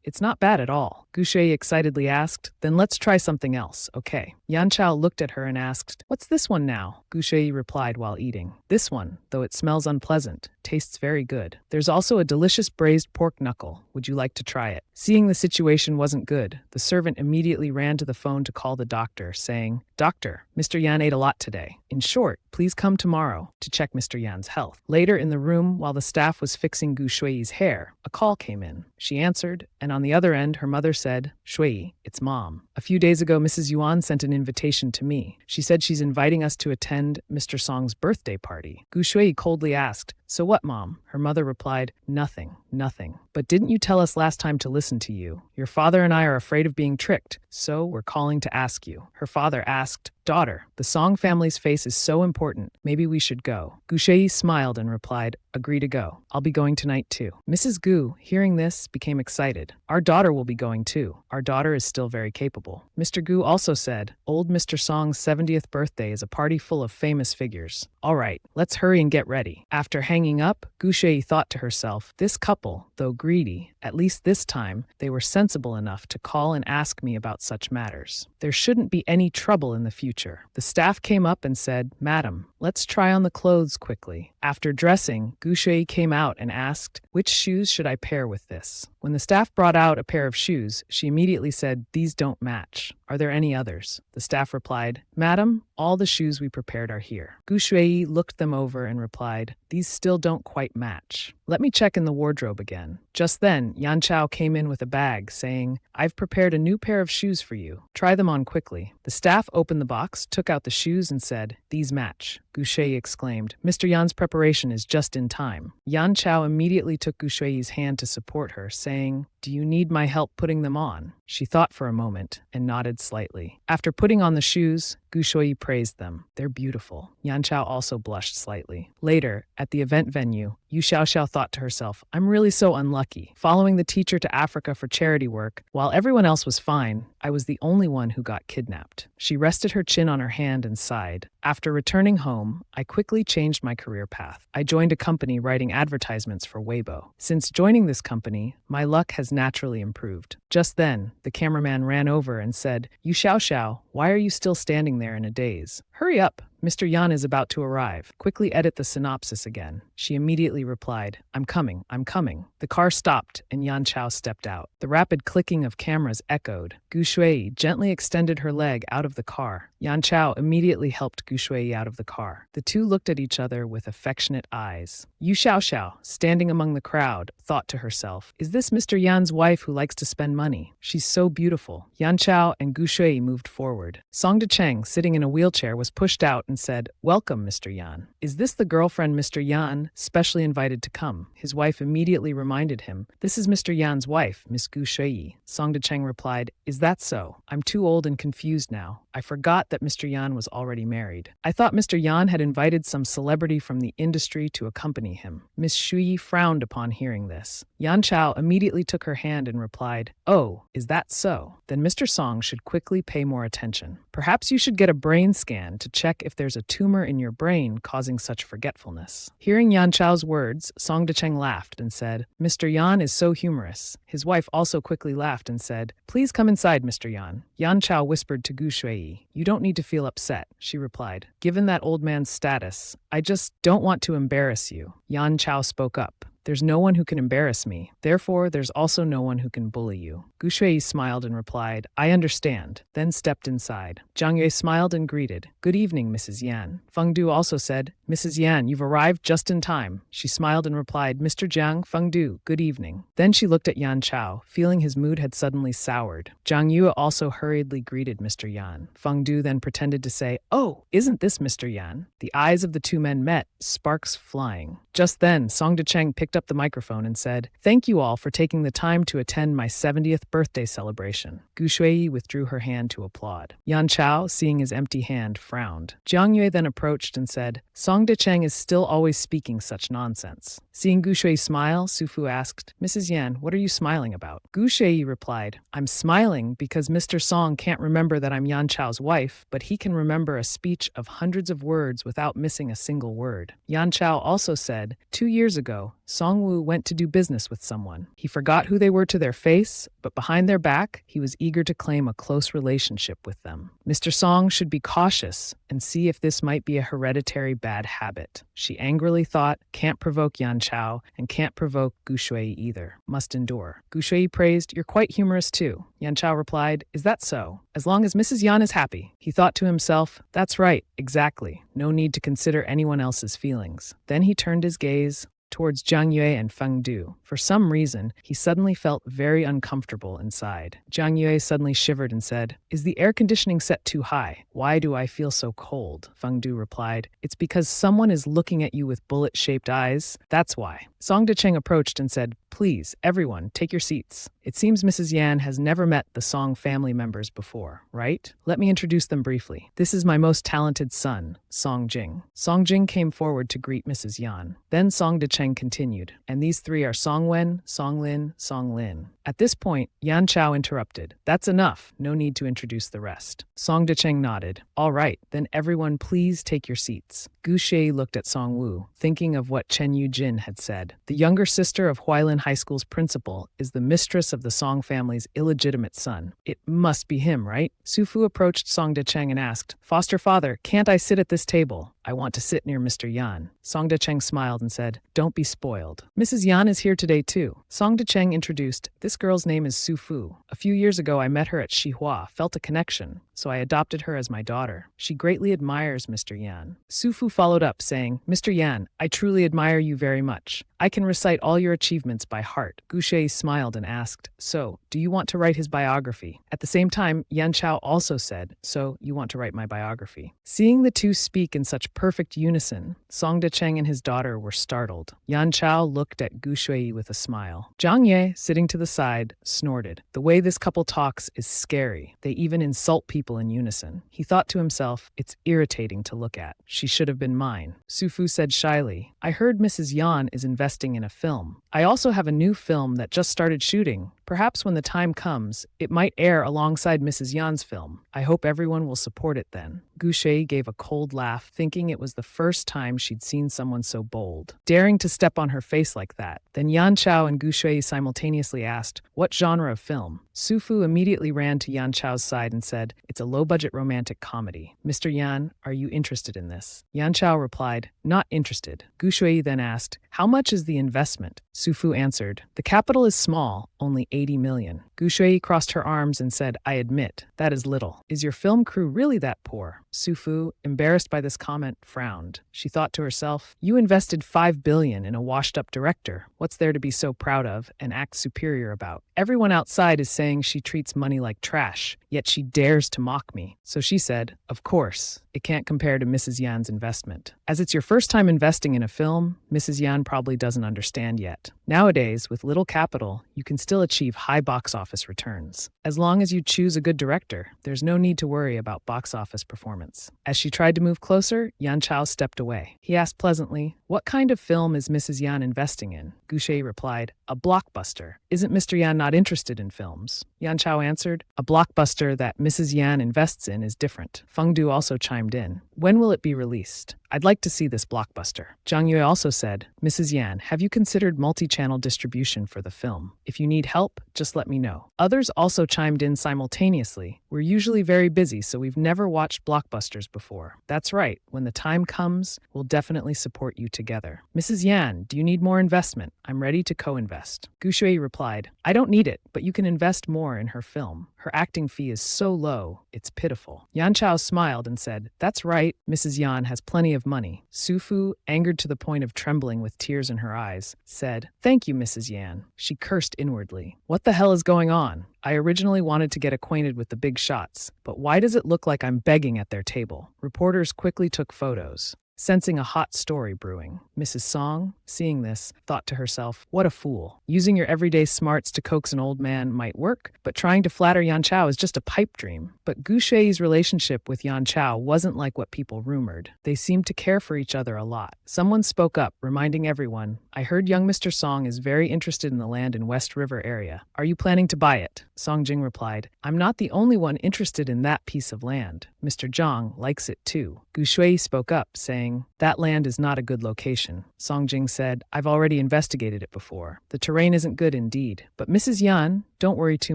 "It's not bad at all." Gu Shui excitedly asked, "Then let's try something else, okay?" Yan Chao looked at her and asked, "What's this one now?" Gu Shui replied while eating, "This one, though it smells unpleasant, tastes very good. There's also a delicious braised pork knuckle. Would you like to try it?" Seeing the situation wasn't good, the servant immediately ran to the phone to call the doctor, saying, "Doctor, Mr. Yan ate a lot today. In short, please come tomorrow to check Mr. Yan's health." Later in the room, while the staff was fixing Gu Shui's hair, a call came in. She answered, and on the other end, her mother said, "Shui, it's Mom. A few days ago, Mrs. Yuan sent an invitation to me. She said she's inviting us to attend Mr. Song's birthday party." Gu Shui coldly asked, "So what, Mom?" Her mother replied, "Nothing, nothing. But didn't you tell us last time to listen to you? Your father and I are afraid of being tricked, so we're calling to ask you." Her father asked, "Daughter, the Song family's face is so important. Maybe we should go." Gu Shui smiled and replied, agree to go. I'll be going tonight too. Mrs. Gu, hearing this, became excited. Our daughter will be going too. Our daughter is still very capable. Mr. Gu also said, old Mr. Song's 70th birthday is a party full of famous figures. All right, let's hurry and get ready. After hanging up, Gu Shui thought to herself, this couple, though greedy, at least this time, they were sensible enough to call and ask me about such matters. There shouldn't be any trouble in the future. The staff came up and said, Madam, let's try on the clothes quickly. After dressing, Gu Shui came out and asked, which shoes should I pair with this? When the staff brought out a pair of shoes, she immediately said, these don't match. Are there any others? The staff replied, Madam, all the shoes we prepared are here. Gu Shui looked them over and replied, these still don't quite match. Let me check in the wardrobe again. Just then, Yan Chao came in with a bag, saying, I've prepared a new pair of shoes for you. Try them on quickly. The staff opened the box, took out the shoes, and said, these match. Gu Shui exclaimed, Mr. Yan's preparation is just in time. Yan Chao immediately took Gu Shui's hand to support her, saying, do you need my help putting them on? She thought for a moment and nodded slightly. After putting on the shoes, Gu Shui praised them. They're beautiful. Yan Chao also blushed slightly. Later, at the event venue, Yu Xiaoxiao thought to herself, I'm really so unlucky. Following the teacher to Africa for charity work, while everyone else was fine, I was the only one who got kidnapped. She rested her chin on her hand and sighed. After returning home, I quickly changed my career path. I joined a company writing advertisements for Weibo. Since joining this company, my luck has naturally improved. Just then, the cameraman ran over and said, Yu Xiaoxiao, why are you still standing there in a daze? Hurry up! Mr. Yan is about to arrive. Quickly edit the synopsis again. She immediately replied, I'm coming, I'm coming. The car stopped and Yan Chao stepped out. The rapid clicking of cameras echoed. Gu Shui gently extended her leg out of the car. Yan Chao immediately helped Gu Shui out of the car. The two looked at each other with affectionate eyes. Yu Xiaoxiao, standing among the crowd, thought to herself, is this Mr. Yan's wife who likes to spend money? She's so beautiful. Yan Chao and Gu Shui moved forward. Song Decheng, sitting in a wheelchair, was pushed out and said, welcome, Mr. Yan. Is this the girlfriend Mr. Yan specially invited to come? His wife immediately reminded him, this is Mr. Yan's wife, Miss Gu Shui. Song Decheng replied, is that so? I'm too old and confused now. I forgot that Mr. Yan was already married. I thought Mr. Yan had invited some celebrity from the industry to accompany him. Miss Shui frowned upon hearing this. Yan Chao immediately took her hand and replied, oh, is that so? Then Mr. Song should quickly pay more attention. Perhaps you should get a brain scan to check if there's a tumor in your brain causing such forgetfulness. Hearing Yan Chao's words, Song Decheng laughed and said, Mr. Yan is so humorous. His wife also quickly laughed and said, please come inside, Mr. Yan. Yan Chao whispered to Gu Shui, you don't need to feel upset, she replied. Given that old man's status, I just don't want to embarrass you. Yan Chao spoke up. There's no one who can embarrass me. Therefore, there's also no one who can bully you. Gu Shui smiled and replied, I understand, then stepped inside. Zhang Yue smiled and greeted, good evening, Mrs. Yan. Feng Du also said, Mrs. Yan, you've arrived just in time. She smiled and replied, Mr. Jiang, Feng Du, good evening. Then she looked at Yan Chao, feeling his mood had suddenly soured. Zhang Yue also hurriedly greeted Mr. Yan. Feng Du then pretended to say, oh, isn't this Mr. Yan? The eyes of the two men met, sparks flying. Just then, Song Decheng picked up the microphone and said, thank you all for taking the time to attend my 70th birthday celebration. Gu Shui withdrew her hand to applaud. Yan Chao, seeing his empty hand, frowned. Jiang Yue then approached and said, Song Decheng is still always speaking such nonsense. Seeing Gu Shui smile, Su Fu asked, Mrs. Yan, what are you smiling about? Gu Shui replied, I'm smiling because Mr. Song can't remember that I'm Yan Chao's wife, but he can remember a speech of hundreds of words without missing a single word. Yan Chao also said, 2 years ago, Song Wu went to do business with someone. He forgot who they were to their face, but behind their back, he was eager to claim a close relationship with them. Mr. Song should be cautious and see if this might be a hereditary bad habit. She angrily thought, can't provoke Yan Chao and can't provoke Gu Shui either. Must endure. Gu Shui praised, you're quite humorous too. Yan Chao replied, is that so? As long as Mrs. Yan is happy. He thought to himself, that's right, exactly. No need to consider anyone else's feelings. Then he turned his gaze towards Zhang Yue and Feng Du. For some reason, he suddenly felt very uncomfortable inside. Zhang Yue suddenly shivered and said, is the air conditioning set too high? Why do I feel so cold? Feng Du replied, it's because someone is looking at you with bullet-shaped eyes. That's why. Song Decheng approached and said, please, everyone, take your seats. It seems Mrs. Yan has never met the Song family members before, right? Let me introduce them briefly. This is my most talented son, Song Jing. Song Jing came forward to greet Mrs. Yan. Then Song Decheng Cheng continued, and these three are Song Wen, Song Lin, Song Lin. At this point, Yan Chao interrupted. That's enough. No need to introduce the rest. Song Cheng nodded. All right, then everyone please take your seats. Gu Shui looked at Song Wu, thinking of what Chen Yujin had said. The younger sister of Huailin High School's principal is the mistress of the Song family's illegitimate son. It must be him, right? Su Fu approached Song Cheng and asked, Foster father, can't I sit at this table? I want to sit near Mr. Yan. Song Cheng smiled and said, don't be spoiled. Mrs. Yan is here today too. Song Cheng introduced, this girl's name is Su Fu. A few years ago I met her at Xihua, felt a connection, so I adopted her as my daughter. She greatly admires Mr. Yan. Su Fu followed up saying, Mr. Yan, I truly admire you very much. I can recite all your achievements by heart. Gu Shui smiled and asked, so, do you want to write his biography? At the same time, Yan Chao also said, so, you want to write my biography. Seeing the two speak in such perfect unison, Song Cheng and his daughter were startled. Yan Chao looked at Gu Shui with a smile. Zhang Ye, sitting to the side, snorted. The way this couple talks is scary. They even insult people in unison. He thought to himself, it's irritating to look at. She should have been mine. Su Fu said shyly, I heard Mrs. Yan is investing in a film. I also have a new film that just started shooting. Perhaps when the time comes, it might air alongside Mrs. Yan's film. I hope everyone will support it then. Gu Shui gave a cold laugh, thinking it was the first time she'd seen someone so bold, daring to step on her face like that. Then Yan Chao and Gu Shui simultaneously asked, what genre of film? Su Fu immediately ran to Yan Chao's side and said, it's a low-budget romantic comedy. Mr. Yan, are you interested in this? Yan Chao replied, not interested. Gu Shui then asked, how much is the investment? Su Fu answered, the capital is small, only 80 million. Gu Shui crossed her arms and said, I admit, that is little. Is your film crew really that poor? Su Fu, embarrassed by this comment, frowned. She thought to herself, you invested 5 billion in a washed-up director. What's there to be so proud of and act superior about? Everyone outside is saying she treats money like trash, yet she dares to mock me. So she said, of course, it can't compare to Mrs. Yan's investment. As it's your first time investing in a film, Mrs. Yan probably doesn't understand yet. Nowadays, with little capital, you can still achieve high box office returns. As long as you choose a good director, there's no need to worry about box office performance. As she tried to move closer, Yan Chao stepped away. He asked pleasantly, what kind of film is Mrs. Yan investing in? Gu Shui replied, a blockbuster. Isn't Mr. Yan not interested in films? Yan Chao answered, a blockbuster that Mrs. Yan invests in is different. Feng Du also chimed in. When will it be released? I'd like to see this blockbuster. Zhang Yue also said, Mrs. Yan, have you considered multi-channel distribution for the film? If you need help, just let me know. Others also chimed in simultaneously. We're usually very busy, so we've never watched blockbusters before. That's right. When the time comes, we'll definitely support you together. Mrs. Yan, do you need more investment? I'm ready to co-invest. Gu Shui replied, I don't need it, but you can invest more in her film. Her acting fee is so low, it's pitiful. Yan Chao smiled and said, that's right, Mrs. Yan has plenty of money. Su Fu, angered to the point of trembling with tears in her eyes, said, thank you, Mrs. Yan. She cursed inwardly. What the hell is going on? I originally wanted to get acquainted with the big shots, but why does it look like I'm begging at their table? Reporters quickly took photos, sensing a hot story brewing. Mrs. Song, seeing this, thought to herself, what a fool. Using your everyday smarts to coax an old man might work, but trying to flatter Yan Chao is just a pipe dream. But Gu Shui's relationship with Yan Chao wasn't like what people rumored. They seemed to care for each other a lot. Someone spoke up, reminding everyone, I heard young Mr. Song is very interested in the land in West River area. Are you planning to buy it? Song Jing replied, I'm not the only one interested in that piece of land. Mr. Zhang likes it too. Gu Shui spoke up, saying, that land is not a good location. Song Jing said, I've already investigated it before. The terrain isn't good indeed. But Mrs. Yan, don't worry too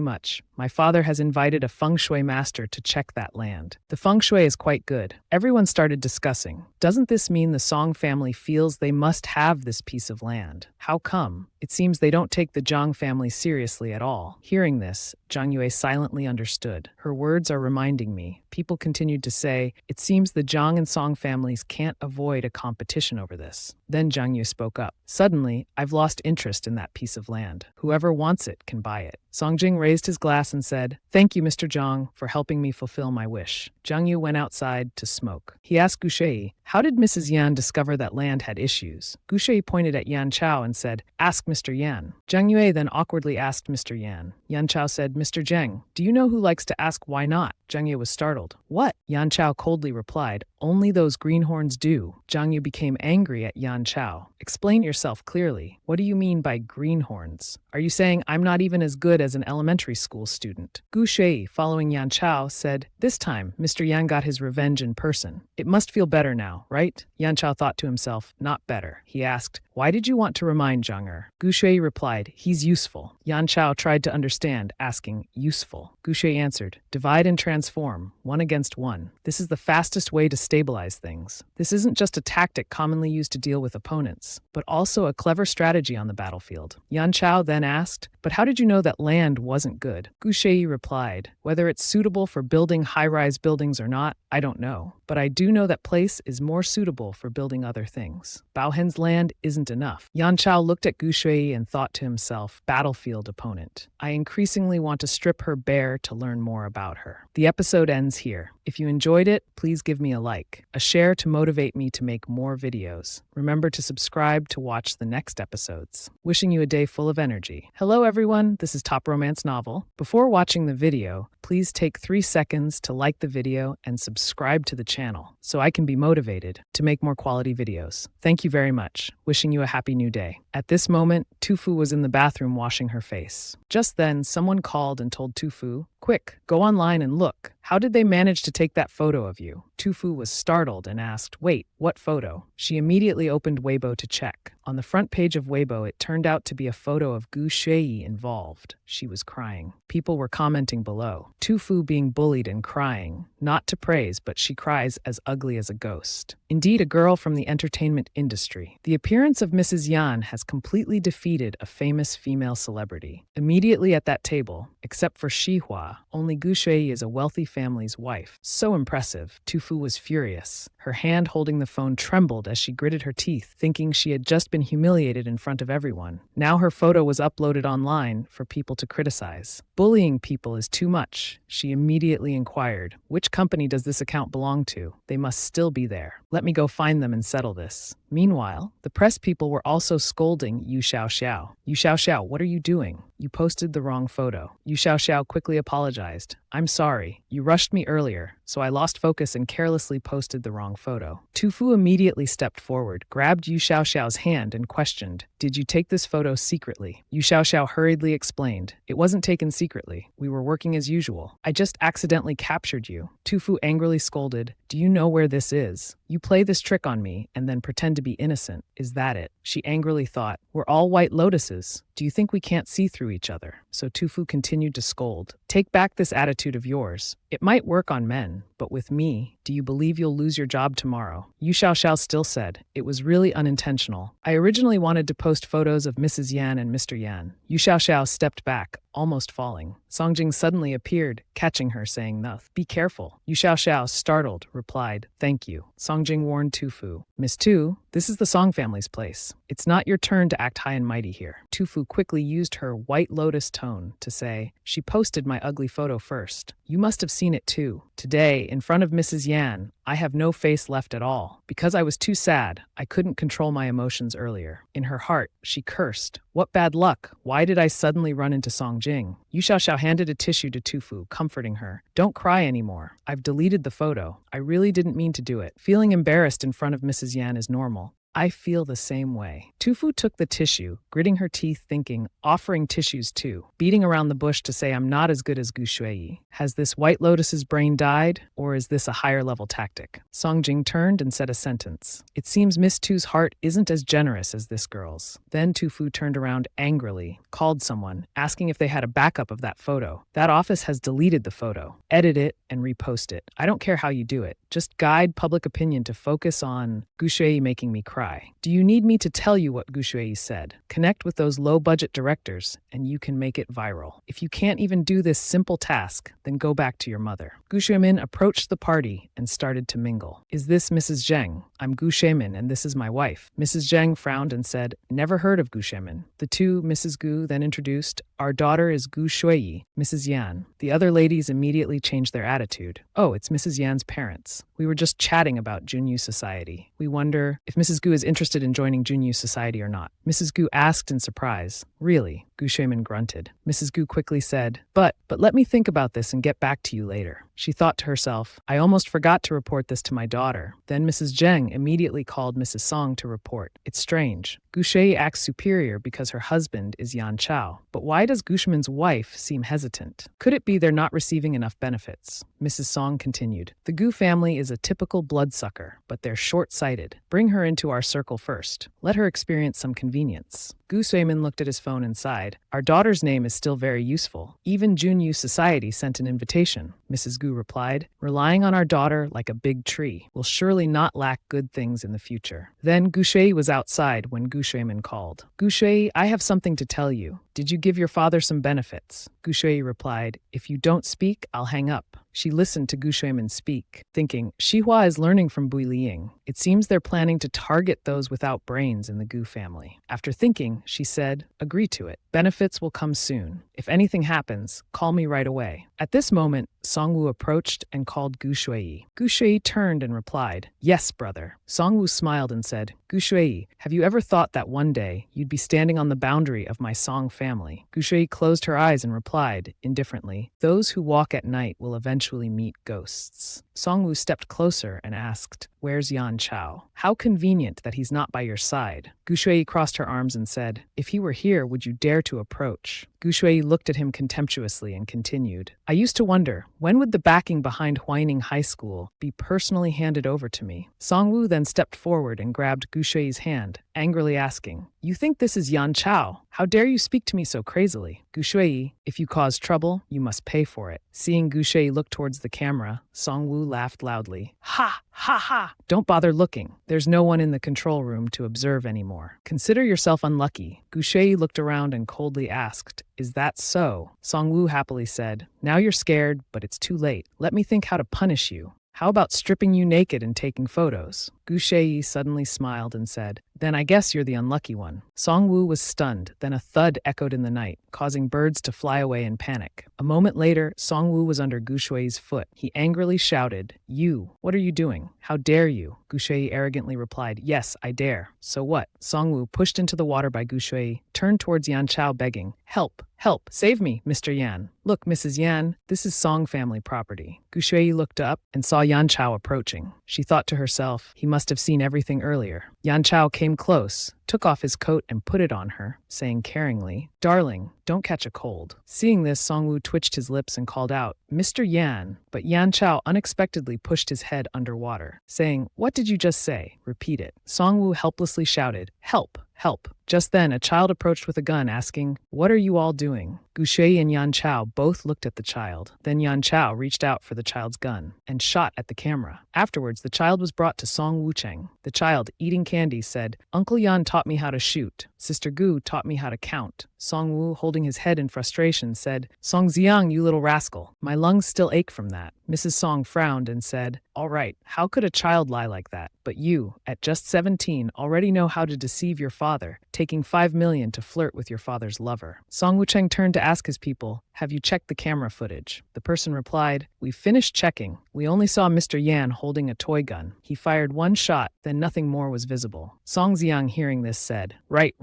much. My father has invited a feng shui master to check that land. The feng shui is quite good. Everyone started discussing. Doesn't this mean the Song family feels they must have this piece of land? How come? It seems they don't take the Zhang family seriously at all. Hearing this, Zhang Yue silently understood. Her words are reminding me. People continued to say, it seems the Zhang and Song families can't avoid a competition over this. Then Zhang Yue spoke up. Suddenly, I've lost interest in that piece of land. Whoever wants it can buy it. Song Jing raised his glass and said, thank you, Mr. Zhang, for helping me fulfill my wish. Zhang Yu went outside to smoke. He asked Gu Shui, how did Mrs. Yan discover that land had issues? Gu Shui pointed at Yan Chao and said, ask Mr. Yan. Zhang Yue then awkwardly asked Mr. Yan. Yan Chao said, Mr. Zheng, do you know who likes to ask why not? Zhang Yue was startled. What? Yan Chao coldly replied, only those greenhorns do. Zhang Yu became angry at Yan Chao. Explain yourself clearly. What do you mean by greenhorns? Are you saying I'm not even as good as an elementary school student? Gu Shui, following Yan Chao, said, this time, Mr. Yan got his revenge in person. It must feel better now, right? Yan Chao thought to himself, not better. He asked, why did you want to remind Zhang Er? Gu Shui replied, he's useful. Yan Chao tried to understand, asking, useful. Gu Shui answered, divide and transform, one against one. This is the fastest way to stabilize things. This isn't just a tactic commonly used to deal with opponents, but also a clever strategy on the battlefield. Yan Chao then asked, but how did you know that land wasn't good? Gu Shui replied, whether it's suitable for building high-rise buildings or not, I don't know. But I do know that place is more suitable for building other things. Bao Hen's land isn't enough. Yan Chao looked at Gu Shui and thought to himself, battlefield opponent. I increasingly want to strip her bare to learn more about her. The episode ends here. If you enjoyed it, please give me a like, a share to motivate me to make more videos. Remember to subscribe to watch the next episodes. Wishing you a day full of energy. Hello everyone, this is Top Romance Novel. Before watching the video, please take 3 seconds to like the video and subscribe to the channel so I can be motivated to make more quality videos. Thank you very much. Wishing you a happy new day. At this moment, Tufu was in the bathroom washing her face. Just then, someone called and told Tufu, quick, go online and look. How did they manage to take that photo of you? Tufu was startled and asked, wait, what photo? She immediately opened Weibo to check. On the front page of Weibo, it turned out to be a photo of Gu Shui involved. She was crying. People were commenting below. Tufu being bullied and crying. Not to praise, but she cries as ugly as a ghost. Indeed, a girl from the entertainment industry. The appearance of Mrs. Yan has completely defeated a famous female celebrity. Immediately at that table, except for Xihua, only Gu Shui is a wealthy family's wife. So impressive. Tufu was furious. Her hand holding the phone trembled as she gritted her teeth, thinking she had just been humiliated in front of everyone. Now her photo was uploaded online for people to criticize. Bullying people is too much. She immediately inquired, which company does this account belong to? They must still be there. Let me go find them and settle this. Meanwhile, the press people were also scolding Yu Xiaoxiao. Yu Xiaoxiao, what are you doing? You posted the wrong photo. Yu Xiaoxiao quickly apologized. I'm sorry. You rushed me earlier, so I lost focus and carelessly posted the wrong photo. Tufu immediately stepped forward, grabbed Yu Xiaoxiao's hand and questioned, did you take this photo secretly? Yu Xiaoxiao hurriedly explained, it wasn't taken secretly. We were working as usual. I just accidentally captured you. Tufu angrily scolded, do you know where this is? You play this trick on me and then pretend to be innocent. Is that it? She angrily thought, we're all white lotuses. Do you think we can't see through each other? So Tufu continued to scold. Take back this attitude of yours. It might work on men, but with me, do you believe you'll lose your job tomorrow? Yu Xiaoxiao still said, it was really unintentional. I originally wanted to post photos of Mrs. Yan and Mr. Yan. Yu Xiaoxiao stepped back, almost falling. Songjing suddenly appeared, catching her, saying, "No, be careful." Yu Xiaoxiao, startled, replied, "Thank you." Songjing warned Tufu, "Miss Tu, this is the Song family's place. It's not your turn to act high and mighty here." Tufu quickly used her White Lotus tone to say, "She posted my ugly photo first. You must have seen it too. Today, in front of Mrs. Yan, I have no face left at all. Because I was too sad, I couldn't control my emotions earlier." In her heart, she cursed. What bad luck! Why did I suddenly run into Songjing? Yu Xiaoxiao handed a tissue to Tufu, comforting her. "Don't cry anymore. I've deleted the photo. I really didn't mean to do it. Feeling embarrassed in front of Mrs. Yan is normal. I feel the same way." Tufu took the tissue, gritting her teeth, thinking, offering tissues too, beating around the bush to say, "I'm not as good as Gu Shui. Has this White Lotus's brain died, or is this a higher level tactic?" Songjing turned and said a sentence. "It seems Miss Tu's heart isn't as generous as this girl's." Then Tufu turned around angrily, called someone, asking if they had a backup of that photo. "That office has deleted the photo. Edit it and repost it. I don't care how you do it. Just guide public opinion to focus on Gu Shui making me cry. Do you need me to tell you what Gu Shui said? Connect with those low-budget directors, and you can make it viral. If you can't even do this simple task, then go back to your mother." Gu Shuimin approached the party and started to mingle. "Is this Mrs. Zheng? I'm Gu Shuimin, and this is my wife." Mrs. Zheng frowned and said, "Never heard of Gu Shuimin." The two Mrs. Gu then introduced, "Our daughter is Gu Shui, Mrs. Yan." The other ladies immediately changed their attitude. "Oh, it's Mrs. Yan's parents. We were just chatting about Junyu Society. We wonder if Mrs. Gu is interested in joining Junyu Society or not." Mrs. Gu asked in surprise, "Really? Gu Shuimin grunted. Mrs. Gu quickly said, But let me think about this and get back to you later. She thought to herself, I almost forgot to report this to my daughter. Then Mrs. Zheng immediately called Mrs. Song to report. It's strange. Gu Shui acts superior because her husband is Yan Chao. But why does Gu Shuimin's wife seem hesitant? Could it be they're not receiving enough benefits? Mrs. Song continued. The Gu family is a typical bloodsucker, but they're short-sighted. Bring her into our circle first. Let her experience some convenience. Gu Shuimin looked at his phone and sighed. Our daughter's name is still very useful. Even Junyu Society sent an invitation. Mrs. Gu replied, relying on our daughter like a big tree will surely not lack good things in the future. Then Gu Shui was outside when Gu Shuimin called. Gu Shui, I have something to tell you. Did you give your father some benefits? Gu Shui replied, if you don't speak, I'll hang up. She listened to Gu Shuimin speak, thinking, Xihua is learning from Bui Liying. It seems they're planning to target those without brains in the Gu family. After thinking, she said, agree to it. Benefits will come soon. If anything happens, call me right away. At this moment, Songwu approached and called Gu Shui. Gu Shui turned and replied, yes, brother. Songwu smiled and said, Gu Shui, have you ever thought that one day you'd be standing on the boundary of my Song family? Gu Shui closed her eyes and replied, indifferently, those who walk at night will eventually meet ghosts. Songwu stepped closer and asked, where's Yan Chao? How convenient that he's not by your side. Gu Shui crossed her arms and said, if he were here, would you dare to approach? Gu Shui looked at him contemptuously and continued, I used to wonder, when would the backing behind Huaining High School be personally handed over to me? Songwu then stepped forward and grabbed Gu Shui's hand, angrily asking, you think this is Yan Chao? How dare you speak to me so crazily? Gu Shui, if you cause trouble, you must pay for it. Seeing Gu Shui look towards the camera, Songwu laughed loudly. Ha! Ha ha! Don't bother looking. There's no one in the control room to observe anymore. Consider yourself unlucky. Gu Shui looked around and coldly asked, is that so? Songwu happily said, now you're scared, but it's too late. Let me think how to punish you. How about stripping you naked and taking photos? Gu Shui suddenly smiled and said, then I guess you're the unlucky one. Songwu was stunned, then a thud echoed in the night, causing birds to fly away in panic. A moment later, Songwu was under Gu Shui's foot. He angrily shouted, you, what are you doing? How dare you? Gu Shui arrogantly replied, yes, I dare. So what? Songwu, pushed into the water by Gu Shui, turned towards Yan Chao begging, help, help, save me, Mr. Yan. Look, Mrs. Yan, this is Song family property. Gu Shui looked up and saw Yan Chao approaching. She thought to herself, he must have seen everything earlier. Yan Chao came close, took off his coat and put it on her, saying caringly, darling, don't catch a cold. Seeing this, Songwu twitched his lips and called out, Mr. Yan, but Yan Chao unexpectedly pushed his head underwater, saying, what did you just say? Repeat it. Songwu helplessly shouted, help, help. Just then, a child approached with a gun, asking, what are you all doing? Gu Shui and Yan Chao both looked at the child. Then Yan Chao reached out for the child's gun and shot at the camera. Afterwards, the child was brought to Song Wucheng. The child, eating candy, said, Uncle Yan taught me how to shoot. Sister Gu taught me how to count. Song Wu, holding his head in frustration, said, Song Xiang, you little rascal. My lungs still ache from that. Mrs. Song frowned and said, all right, how could a child lie like that? But you, at just 17, already know how to deceive your father, taking 5 million to flirt with your father's lover. Song Wucheng turned to ask his people, have you checked the camera footage? The person replied, we've finished checking. We only saw Mr. Yan holding a toy gun. He fired one shot, then nothing more was visible. Song Xiang, hearing this, said, right.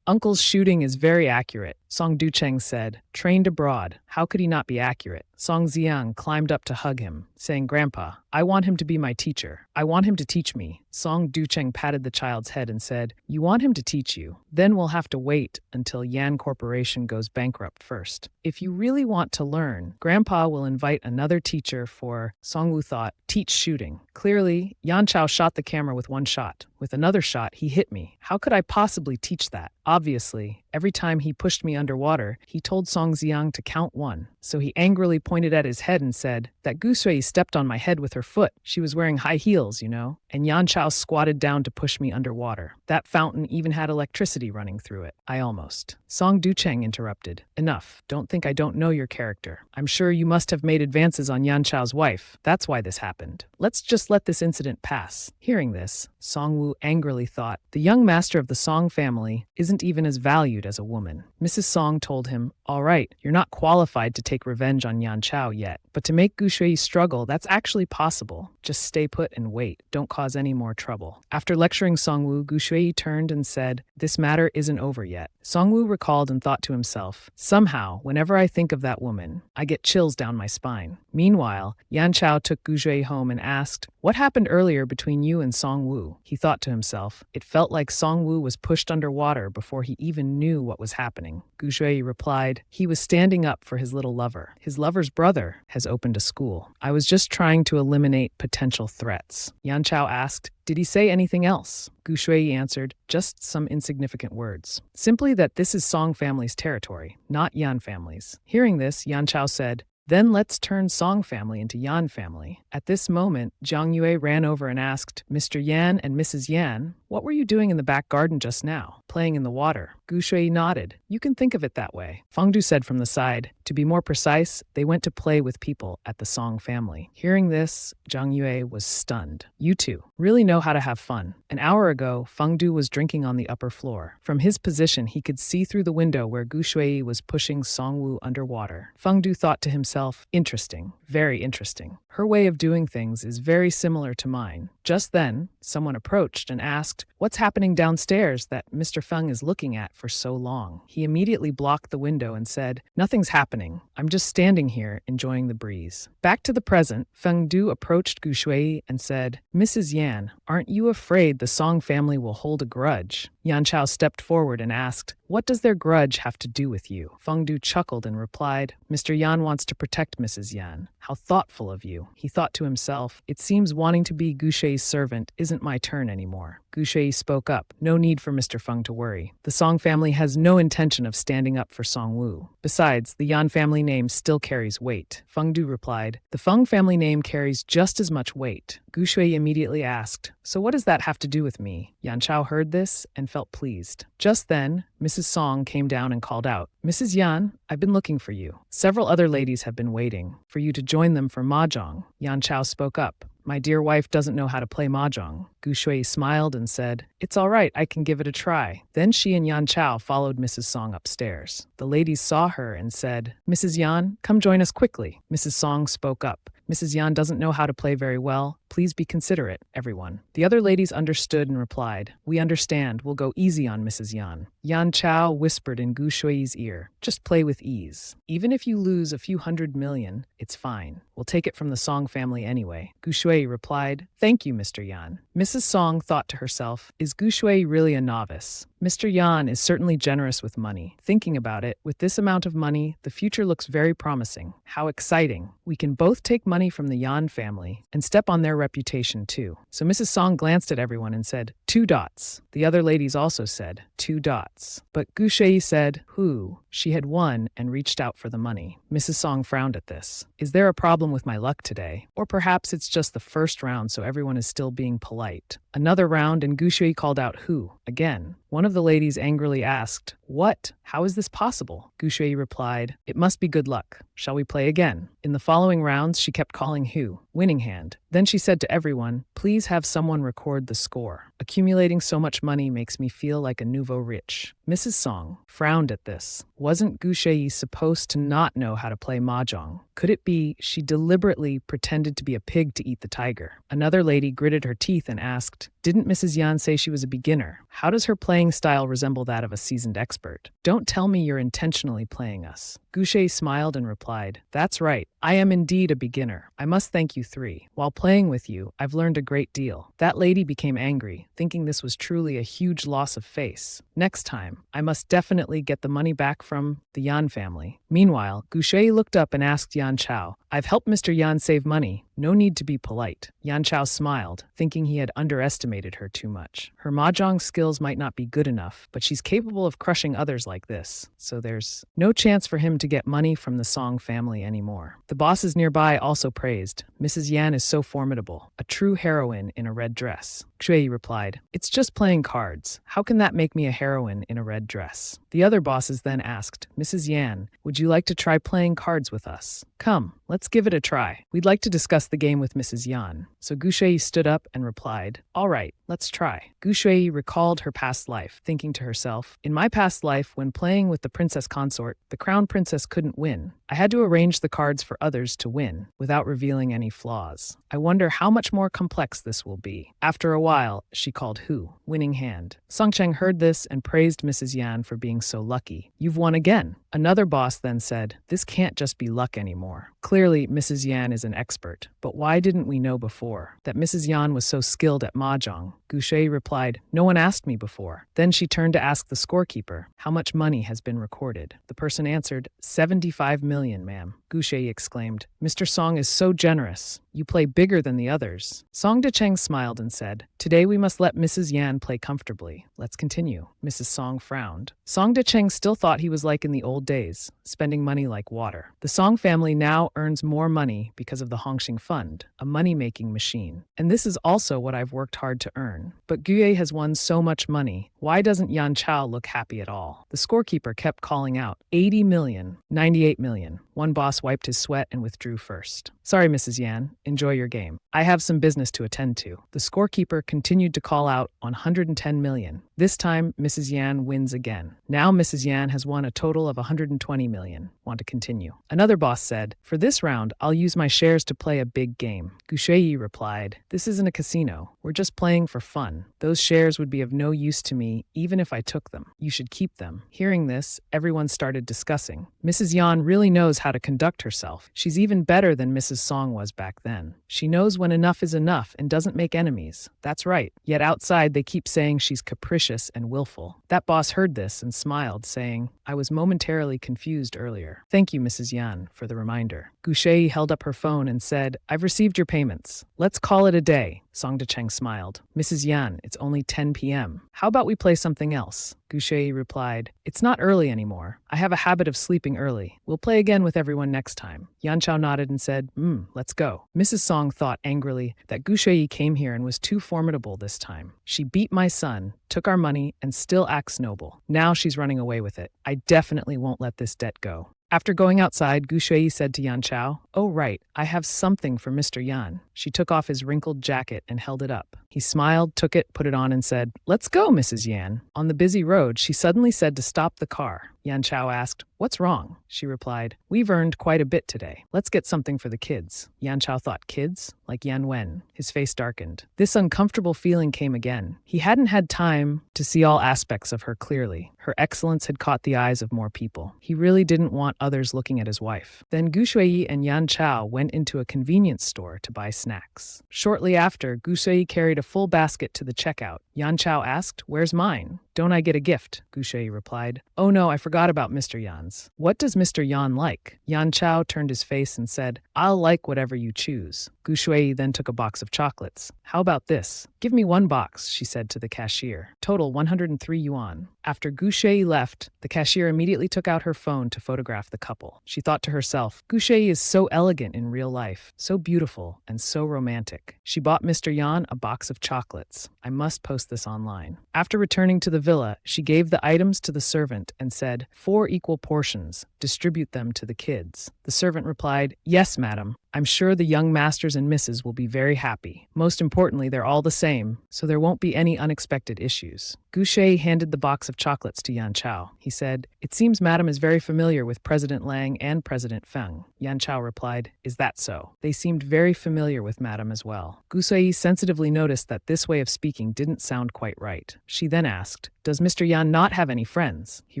Uncle's shooting is very accurate. Song Ducheng said, trained abroad, how could he not be accurate? Song Xiang climbed up to hug him, saying, Grandpa, I want him to be my teacher. I want him to teach me. Song Ducheng patted the child's head and said, you want him to teach you? Then we'll have to wait until Yan Corporation goes bankrupt first. If you really want to learn, Grandpa will invite another teacher for, Songwu thought, teach shooting. Clearly, Yan Chao shot the camera with one shot. With another shot, he hit me. How could I possibly teach that? Obviously, every time he pushed me underwater, he told Song Xiang to count 1. So he angrily pointed at his head and said, that Gu Shui stepped on my head with her foot. She was wearing high heels, you know. And Yan Chao squatted down to push me underwater. That fountain even had electricity running through it. I almost. Song Ducheng interrupted. Enough. Don't think I don't know your character. I'm sure you must have made advances on Yan Chao's wife. That's why this happened. Let's just let this incident pass. Hearing this, Song Wu angrily thought, the young master of the Song family isn't even as valued valued as a woman. Mrs. Song told him, "All right, you're not qualified to take revenge on Yan Chao yet, but to make Gu Shui struggle, that's actually possible. Just stay put and wait. Don't cause any more trouble." After lecturing Songwoo, Gu Shui turned and said, "This matter isn't over yet." Songwoo recalled and thought to himself, "Somehow, whenever I think of that woman, I get chills down my spine." Meanwhile, Yan Chao took Gu Shui home and asked, "What happened earlier between you and Songwoo?" He thought to himself, it felt like Songwoo was pushed underwater before he even knew what was happening. Gu Shui replied, "He was standing up for his little lover. His lover's brother has opened a school. I was just trying to eliminate potential threats." Yan Chao asked, "Did he say anything else?" Gu Shui answered, "Just some insignificant words. Simply that this is Song family's territory, not Yan family's." Hearing this, Yan Chao said, "Then let's turn Song family into Yan family." At this moment, Jiang Yue ran over and asked, "Mr. Yan and Mrs. Yan, what were you doing in the back garden just now? Playing in the water?" Gu Shui nodded. "You can think of it that way." Feng Du said from the side, "To be more precise, they went to play with people at the Song family." Hearing this, Jiang Yue was stunned. "You two really know how to have fun." An hour ago, Feng Du was drinking on the upper floor. From his position, he could see through the window where Gu Shui was pushing Songwoo underwater. Feng Du thought to himself, "Interesting, very interesting. Her way of doing things is very similar to mine." Just then, someone approached and asked, "What's happening downstairs that Mr. Feng is looking at for so long?" He immediately blocked the window and said, "Nothing's happening. I'm just standing here enjoying the breeze." Back to the present, Feng Du approached Gu Shui and said, "Mrs. Yan, aren't you afraid the Song family will hold a grudge?" Yan Chao stepped forward and asked, "What does their grudge have to do with you?" Feng Du chuckled and replied, "Mr. Yan wants to protect Mrs. Yan. How thoughtful of you." He thought to himself, "It seems wanting to be Gu Shui's servant isn't my turn anymore." Gu Shui spoke up, "No need for Mr. Feng to worry. The Song family has no intention of standing up for Songwoo. Besides, the Yan family name still carries weight." Feng Du replied, "The Feng family name carries just as much weight." Gu Shui immediately asked, "So what does that have to do with me?" Yan Chao heard this and felt pleased. Just then, Mrs. Song came down and called out, "Mrs. Yan, I've been looking for you. Several other ladies have been waiting for you to join them for mahjong." Yan Chao spoke up, "My dear wife doesn't know how to play mahjong." Gu Shui smiled and said, "It's all right, I can give it a try." Then she and Yan Chao followed Mrs. Song upstairs. The ladies saw her and said, "Mrs. Yan, come join us quickly." Mrs. Song spoke up, "Mrs. Yan doesn't know how to play very well. Please be considerate, everyone." The other ladies understood and replied, "We understand. We'll go easy on Mrs. Yan." Yan Chao whispered in Gu Shui's ear, "Just play with ease. Even if you lose a few 100 million, it's fine. We'll take it from the Song family anyway." Gu Shui replied, "Thank you, Mr. Yan." Mrs. Song thought to herself, "Is Gu Shui really a novice? Mr. Yan is certainly generous with money. Thinking about it, with this amount of money, the future looks very promising. How exciting. We can both take money from the Yan family and step on their reputation too." So Mrs. Song glanced at everyone and said, "Two dots." The other ladies also said, "Two dots." But Gu Shui said, "Who?" She had won and reached out for the money. Mrs. Song frowned at this. "Is there a problem with my luck today? Or perhaps it's just the first round so everyone is still being polite." Another round and Gu Shui called out, "Who?" again. One of the ladies angrily asked, "What? How is this possible?" Gu Shui replied, "It must be good luck. Shall we play again?" In the following rounds, she kept calling Hu, winning hand. Then she said to everyone, "Please have someone record the score. Accumulating so much money makes me feel like a nouveau rich." Mrs. Song frowned at this. Wasn't Gu Shui supposed to not know how to play mahjong? Could it be she deliberately pretended to be a pig to eat the tiger? Another lady gritted her teeth and asked, "Didn't Mrs. Yan say she was a beginner? How does her playing style resemble that of a seasoned expert? Don't tell me you're intentionally playing us." Gu Shui smiled and replied, "That's right. I am indeed a beginner. I must thank you three. While playing with you, I've learned a great deal." That lady became angry, thinking this was truly a huge loss of face. Next time, I must definitely get the money back from the Yan family. Meanwhile, Gu Shui looked up and asked Yan Chao, "I've helped Mr. Yan save money. No need to be polite." Yan Chao smiled, thinking he had underestimated her too much. Her mahjong skills might not be good enough, but she's capable of crushing others like this, so there's no chance for him to get money from the Song family anymore. The bosses nearby also praised, "Mrs. Yan is so formidable, a true heroine in a red dress." Shui replied, "It's just playing cards. How can that make me a heroine in a red dress?" The other bosses then asked, "Mrs. Yan, would you like to try playing cards with us?" Come, let's give it a try. We'd like to discuss the game with Mrs. Yan. So Gu Shui stood up and replied, all right, let's try. Gu Shui recalled her past life, thinking to herself, in my past life, when playing with the princess consort, the crown princess couldn't win. I had to arrange the cards for others to win, without revealing any flaws. I wonder how much more complex this will be. After a while, she called Hu, winning hand. Song Cheng heard this and praised Mrs. Yan for being so lucky. You've won again. Another boss then said, this can't just be luck anymore. Clearly, Mrs. Yan is an expert. But why didn't we know before that Mrs. Yan was so skilled at mahjong? Gu Shui replied, no one asked me before. Then she turned to ask the scorekeeper, how much money has been recorded? The person answered, 75 million, ma'am. Gu Shui exclaimed, Mr. Song is so generous. You play bigger than the others. Song Decheng smiled and said, today we must let Mrs. Yan play comfortably. Let's continue. Mrs. Song frowned. Song Decheng still thought he was like in the old days, spending money like water. The Song family now earns more money because of the Hongxing Fund, a money-making machine. And this is also what I've worked hard to earn. But Guye has won so much money. Why doesn't Yan Chao look happy at all? The scorekeeper kept calling out, 80 million, 98 million. One boss wiped his sweat and withdrew first. Sorry, Mrs. Yan. Enjoy your game. I have some business to attend to. The scorekeeper continued to call out 110 million. This time, Mrs. Yan wins again. Now Mrs. Yan has won a total of 120 million. Want to continue? Another boss said, for this round, I'll use my shares to play a big game. Gu Shui replied, this isn't a casino. We're just playing for fun. Those shares would be of no use to me, even if I took them. You should keep them. Hearing this, everyone started discussing. Mrs. Yan really knows how to conduct herself. She's even better than Mrs. Song was back then. She knows when enough is enough and doesn't make enemies. That's right. Yet outside, they keep saying she's capricious and willful. That boss heard this and smiled, saying, I was momentarily confused earlier. Thank you, Mrs. Yan, for the reminder. Gu Shui held up her phone and said, I've received your payments. Let's call it a day. Song Decheng smiled. Mrs. Yan, it's only 10 p.m. How about we play something else? Gu Shui replied, it's not early anymore. I have a habit of sleeping early. We'll play again with everyone next time. Yan Chao nodded and said, let's go. Mrs. Song thought angrily that Gu Shui came here and was too formidable this time. She beat my son, took our money, and still acts noble. Now she's running away with it. I definitely won't let this debt go. After going outside, Gu Shui said to Yan Chao, oh right, I have something for Mr. Yan. She took off his wrinkled jacket and held it up. He smiled, took it, put it on and said, let's go, Mrs. Yan. On the busy road, she suddenly said to stop the car. Yan Chao asked, what's wrong? She replied, we've earned quite a bit today. Let's get something for the kids. Yan Chao thought, kids? Like Yan Wen. His face darkened. This uncomfortable feeling came again. He hadn't had time to see all aspects of her clearly. Her excellence had caught the eyes of more people. He really didn't want others looking at his wife. Then Gu Shui and Yan Chao went into a convenience store to buy snacks. Shortly after, Gu Shui carried a full basket to the checkout. Yan Chao asked, where's mine? Don't I get a gift? Gu Shui replied, oh no, I forgot about Mr. Yan's. What does Mr. Yan like? Yan Chao turned his face and said, I'll like whatever you choose. Gu Shui then took a box of chocolates. How about this? Give me one box, she said to the cashier. Total 103 yuan. After Gu Shui left, the cashier immediately took out her phone to photograph the couple. She thought to herself, Gu Shui is so elegant in real life, so beautiful, and so romantic. She bought Mr. Yan a box of chocolates. I must post this online. After returning to the villa, she gave the items to the servant and said, 4 equal portions. Distribute them to the kids. The servant replied, yes, madam. I'm sure the young masters and misses will be very happy. Most importantly, they're all the same, so there won't be any unexpected issues. Gu Shui handed the box of chocolates to Yan Chao. He said, it seems madam is very familiar with President Lang and President Feng. Yan Chao replied, is that so? They seemed very familiar with madam as well. Gu Shui sensitively noticed that this way of speaking didn't sound quite right. She then asked, does Mr. Yan not have any friends? He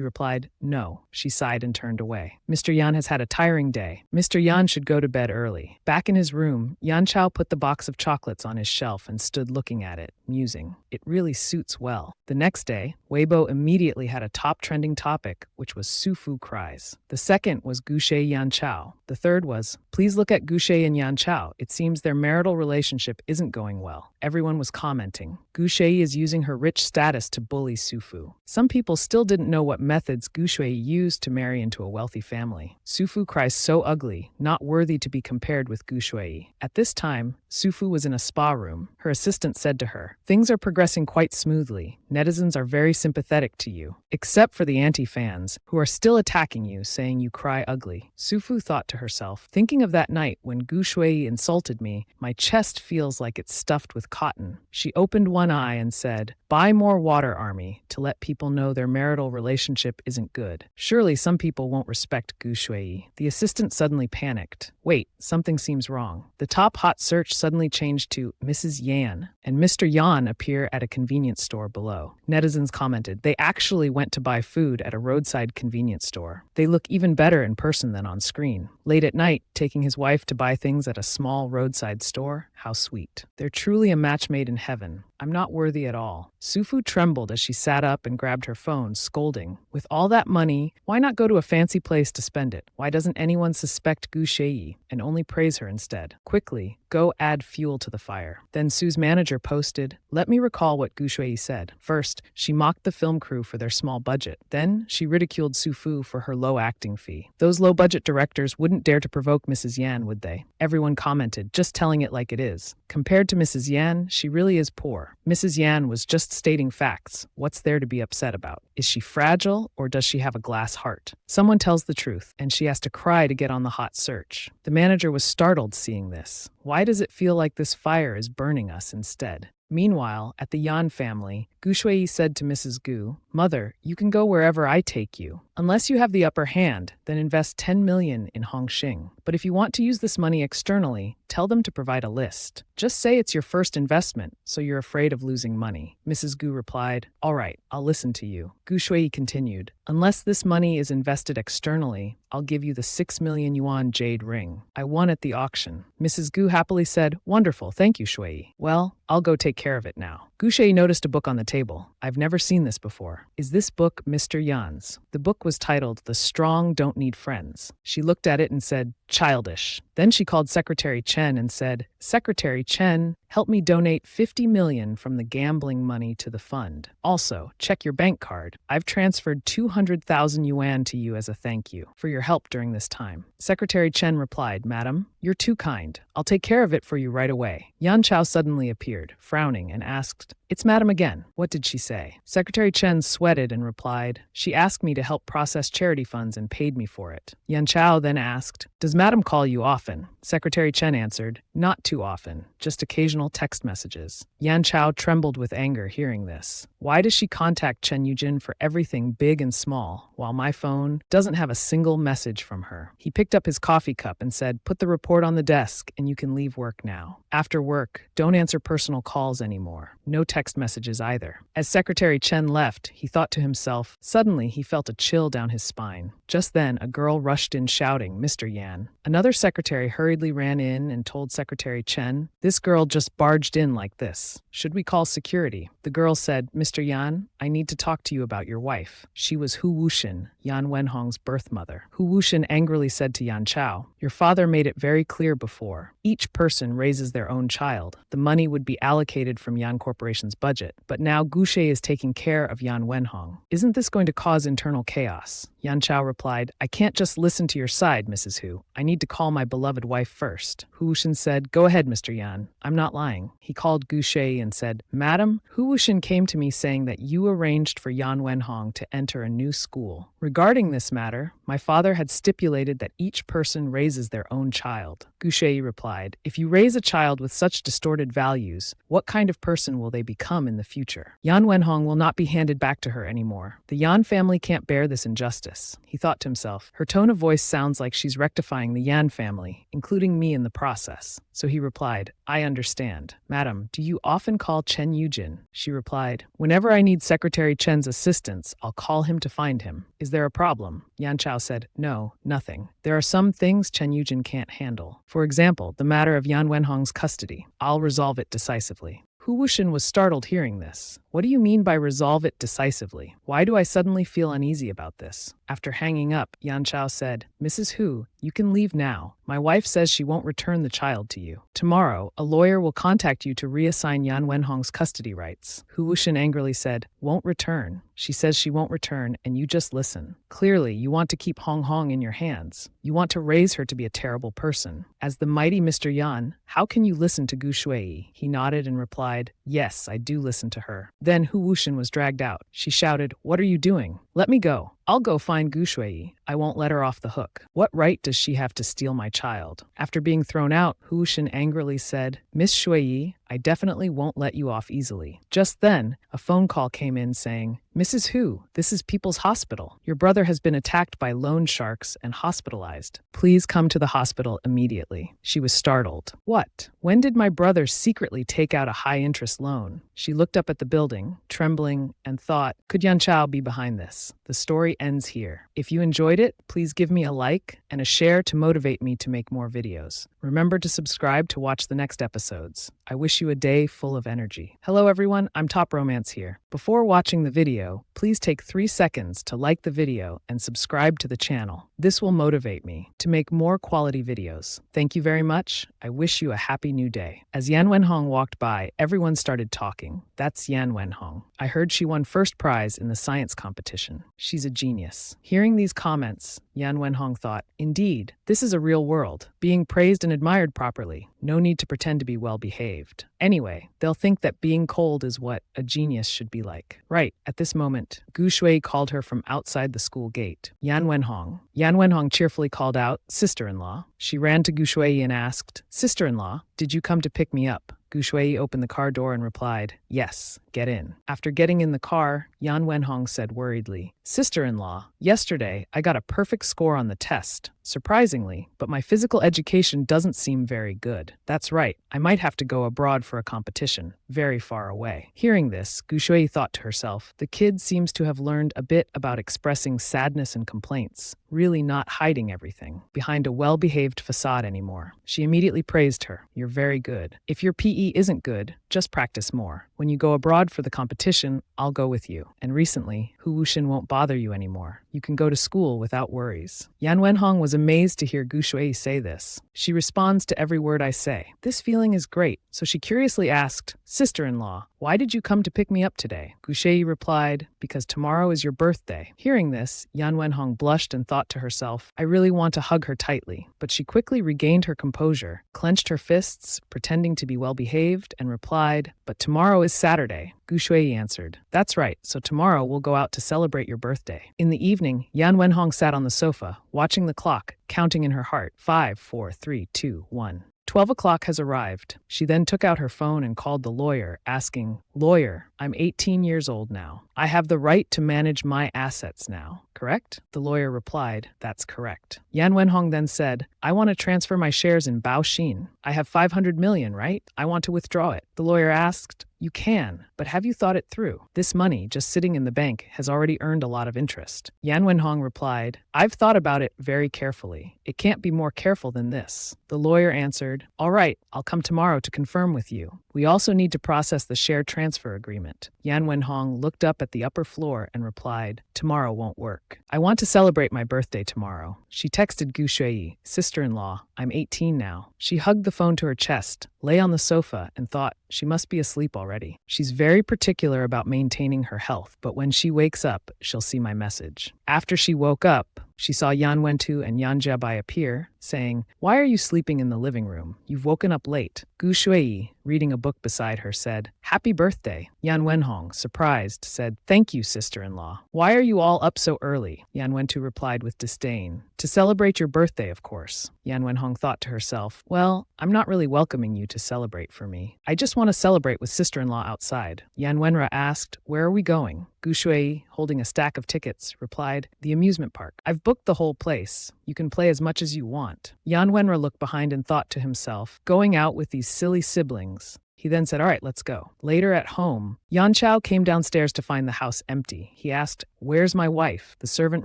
replied, no. She sighed and turned away. Mr. Yan has had a tiring day. Mr. Yan should go to bed early. Back in his room, Yan Chao put the box of chocolates on his shelf and stood looking at it, musing. It really suits well. The next day, Weibo immediately had a top trending topic, which was Sufu cries. The second was Gu Shui Yan Chao. The third was, please look at Gu Shui and Yan Chao. It seems their marital relationship isn't going well. Everyone was commenting. Gu Shui is using her rich status to bully Sufu. Some people still didn't know what methods Gu Shui used to marry into a wealthy family. Sufu cries so ugly, not worthy to be compared with Gu Shui. At this time, Sufu was in a spa room. Her assistant said to her, "Things are progressing quite smoothly. Netizens are very sympathetic to you, except for the anti-fans, who are still attacking you, saying you cry ugly." Sufu thought to herself, "Thinking of that night when Gu Shui insulted me, my chest feels like it's stuffed with cotton." She opened one eye and said, "Buy more water, Army, to let people know their marital relationship isn't good. Surely some people won't respect Gu Shui." The assistant suddenly panicked. "Wait, something seems wrong." The top hot search suddenly changed to Mrs. Yan, and Mr. Yan appear at a convenience store below. Netizens commented, "They actually went to buy food at a roadside convenience store. They look even better in person than on screen." Late at night, taking his wife to buy things at a small roadside store, how sweet. They're truly a match made in heaven. I'm not worthy at all. Sufu trembled as she sat up and grabbed her phone, scolding. With all that money, why not go to a fancy place to spend it? Why doesn't anyone suspect Gu Shei and only praise her instead? Quickly, go add fuel to the fire. Then Su's manager posted, "Let me recall what Gu Shui said. First, she mocked the film crew for their small budget. Then, she ridiculed Sufu for her low acting fee. Those low-budget directors wouldn't dare to provoke Mrs. Yan, would they?" Everyone commented, just telling it like it is. Compared to Mrs. Yan, she really is poor. Mrs. Yan was just stating facts. What's there to be upset about? Is she fragile, or does she have a glass heart? Someone tells the truth, and she has to cry to get on the hot search. The manager was startled seeing this. Why does it feel like this fire is burning us instead? Meanwhile, at the Yan family, Gu Shui said to Mrs. Gu, "Mother, you can go wherever I take you. Unless you have the upper hand, then invest 10 million in Hongxing. But if you want to use this money externally, tell them to provide a list. Just say it's your first investment, so you're afraid of losing money." Mrs. Gu replied, "All right, I'll listen to you." Gu Shui continued, "Unless this money is invested externally, I'll give you the 6 million yuan jade ring I won at the auction." Mrs. Gu happily said, "Wonderful, thank you, Shui. Well, I'll go take care of it now." Gu Shui noticed a book on the table. "I've never seen this before. Is this book Mr. Yan's?" The book was titled "The Strong Don't Need Friends." She looked at it and said, "Childish." Then she called Secretary Chen and said, "Secretary Chen, help me donate 50 million from the gambling money to the fund. Also, check your bank card. I've transferred 200,000 yuan to you as a thank you for your help during this time." Secretary Chen replied, "Madam, you're too kind. I'll take care of it for you right away." Yan Chao suddenly appeared, frowning, and asked, "It's Madam again. What did she say?" Secretary Chen sweated and replied, "She asked me to help process charity funds and paid me for it." Yan Chao then asked, "Does Madam call you often?" Secretary Chen answered, "Not too often, just occasional text messages." Yan Chao trembled with anger hearing this. Why does she contact Chen Yujin for everything big and small, while my phone doesn't have a single message from her? He picked up his coffee cup and said, "Put the report on the desk and you can leave work now. After work, don't answer personal calls anymore. No text messages either." As Secretary Chen left, he thought to himself. Suddenly, he felt a chill down his spine. Just then, a girl rushed in shouting, "Mr. Yan." Another secretary hurriedly ran in and told Secretary Chen, "This girl just barged in like this. Should we call security?" The girl said, "Mr. Yan, I need to talk to you about your wife. She was Hu Wuxin, Yan Wenhong's birth mother." Hu Wuxin angrily said to Yan Chao, "Your father made it very clear before. Each person raises their own child. The money would be allocated from Yan Corporation's budget, but now Gu Shui is taking care of Yan Wenhong. Isn't this going to cause internal chaos?" Yan Chao replied, "I can't just listen to your side, Mrs. Hu. I need to call my beloved wife first." Hu Wuxin said, "Go ahead, Mr. Yan. I'm not lying." He called Gu Shui and said, "Madam, Hu Wuxin came to me saying that you arranged for Yan Wenhong to enter a new school. Regarding this matter, my father had stipulated that each person raises their own child." Gu Shui replied, "If you raise a child with such distorted values, what kind of person will they become in the future? Yan Wenhong will not be handed back to her anymore. The Yan family can't bear this injustice." He thought to himself, her tone of voice sounds like she's rectifying the Yan family, including me in the process. So he replied, "I understand. Madam, do you often call Chen Yujin?" She replied, "Whenever I need Secretary Chen's assistance, I'll call him to find him. Is there a problem?" Yan Chao said, "No, nothing. There are some things Chen Yujin can't handle. For example, the matter of Yan Wenhong's custody. I'll resolve it decisively." Hu Wuxin was startled hearing this. "What do you mean by resolve it decisively? Why do I suddenly feel uneasy about this?" After hanging up, Yan Chao said, "Mrs. Hu, You can leave now. My wife says she won't return the child to you. Tomorrow, a lawyer will contact you to reassign Yan Wenhong's custody rights. Hu Wuxian angrily said, won't return. She says she won't return, and you just listen. Clearly, you want to keep Hong Hong in your hands. You want to raise her to be a terrible person. As the mighty Mr. Yan, how can you listen to Gu Shui? He nodded and replied, yes, I do listen to her. Then Hu Wuxian was dragged out. She shouted, what are you doing? Let me go. I'll go find Gu Shui. I won't let her off the hook. What right does she have to steal my child? After being thrown out, Hu Wuxian angrily said, Miss Shui, I definitely won't let you off easily. Just then, a phone call came in saying, Mrs. Hu, this is People's Hospital. Your brother has been attacked by loan sharks and hospitalized. Please come to the hospital immediately. She was startled. What? When did my brother secretly take out a high-interest loan? She looked up at the building, trembling, and thought, could Yan Chao be behind this? The story ends here. If you enjoyed it, please give me a like and a share to motivate me to make more videos. Remember to subscribe to watch the next episodes. I wish you a day full of energy. Hello everyone, I'm Top Romance here. Before watching the video, please take 3 seconds to like the video and subscribe to the channel. This will motivate me to make more quality videos. Thank you very much. I wish you a happy new day. As Yan Wenhong walked by, everyone started talking. That's Yan Wenhong. I heard she won first prize in the science competition. She's a genius. Hearing these comments, Yan Wenhong thought, indeed, this is a real world, being praised and admired properly. No need to pretend to be well-behaved. Anyway, they'll think that being cold is what a genius should be like. Right, at this moment, Gu Shui called her from outside the school gate. Yan Wenhong cheerfully called out, sister-in-law. She ran to Gu Shui and asked, sister-in-law, did you come to pick me up? Gu Shui opened the car door and replied, yes, get in. After getting in the car, Yan Wenhong said worriedly, sister-in-law, yesterday I got a perfect score on the test. Surprisingly, but my physical education doesn't seem very good. That's right, I might have to go abroad for a competition, very far away. Hearing this, Gu Shui thought to herself, the kid seems to have learned a bit about expressing sadness and complaints, really not hiding everything behind a well-behaved facade anymore. She immediately praised her, you're very good. If your PE isn't good, just practice more. When you go abroad for the competition, I'll go with you. And recently, Hu Wuxian won't bother you anymore. You can go to school without worries. Yan Wenhong was amazed to hear Gu Shui say this. She responds to every word I say. This feeling is great, so she curiously asked, sister-in-law, why did you come to pick me up today? Gu Shui replied, because tomorrow is your birthday. Hearing this, Yan Wenhong blushed and thought to herself, I really want to hug her tightly. But she quickly regained her composure, clenched her fists, pretending to be well-behaved, and replied, but tomorrow is Saturday. Gu Shui answered, that's right, so tomorrow we'll go out to celebrate your birthday. In the evening, Yan Wenhong sat on the sofa, watching the clock, counting in her heart, 5, 4, 3, 2, 1. 12 o'clock has arrived. She then took out her phone and called the lawyer, asking, lawyer, I'm 18 years old now. I have the right to manage my assets now, correct? The lawyer replied, that's correct. Yan Wenhong then said, I want to transfer my shares in Baoxin. I have 500 million, right? I want to withdraw it. The lawyer asked, you can, but have you thought it through? This money, just sitting in the bank, has already earned a lot of interest. Yan Wenhong replied, I've thought about it very carefully. It can't be more careful than this. The lawyer answered, all right, I'll come tomorrow to confirm with you. We also need to process the share transfer agreement. Yan Wenhong looked up at the upper floor and replied, tomorrow won't work. I want to celebrate my birthday tomorrow. She texted Gu Shui, sister-in-law, I'm 18 now. She hugged the phone to her chest, lay on the sofa, and thought, she must be asleep already. She's very particular about maintaining her health, but when she wakes up, she'll see my message. After she woke up, she saw Yan Wentu and Yan Jiabai appear, saying, why are you sleeping in the living room? You've woken up late. Gu Shui, reading a book beside her, said, happy birthday. Yan Wenhong, surprised, said, thank you, sister-in-law. Why are you all up so early? Yan Wentu replied with disdain, to celebrate your birthday, of course. Yan Wenhong thought to herself, well, I'm not really welcoming you to celebrate for me. I just want to celebrate with sister-in-law outside. Yan Wenra asked, where are we going? Gu Shui, holding a stack of tickets, replied, the amusement park. I've booked the whole place. You can play as much as you want. Yan Wenra looked behind and thought to himself, going out with these silly siblings. He then said, all right, let's go. Later at home, Yan Chao came downstairs to find the house empty. He asked, where's my wife? The servant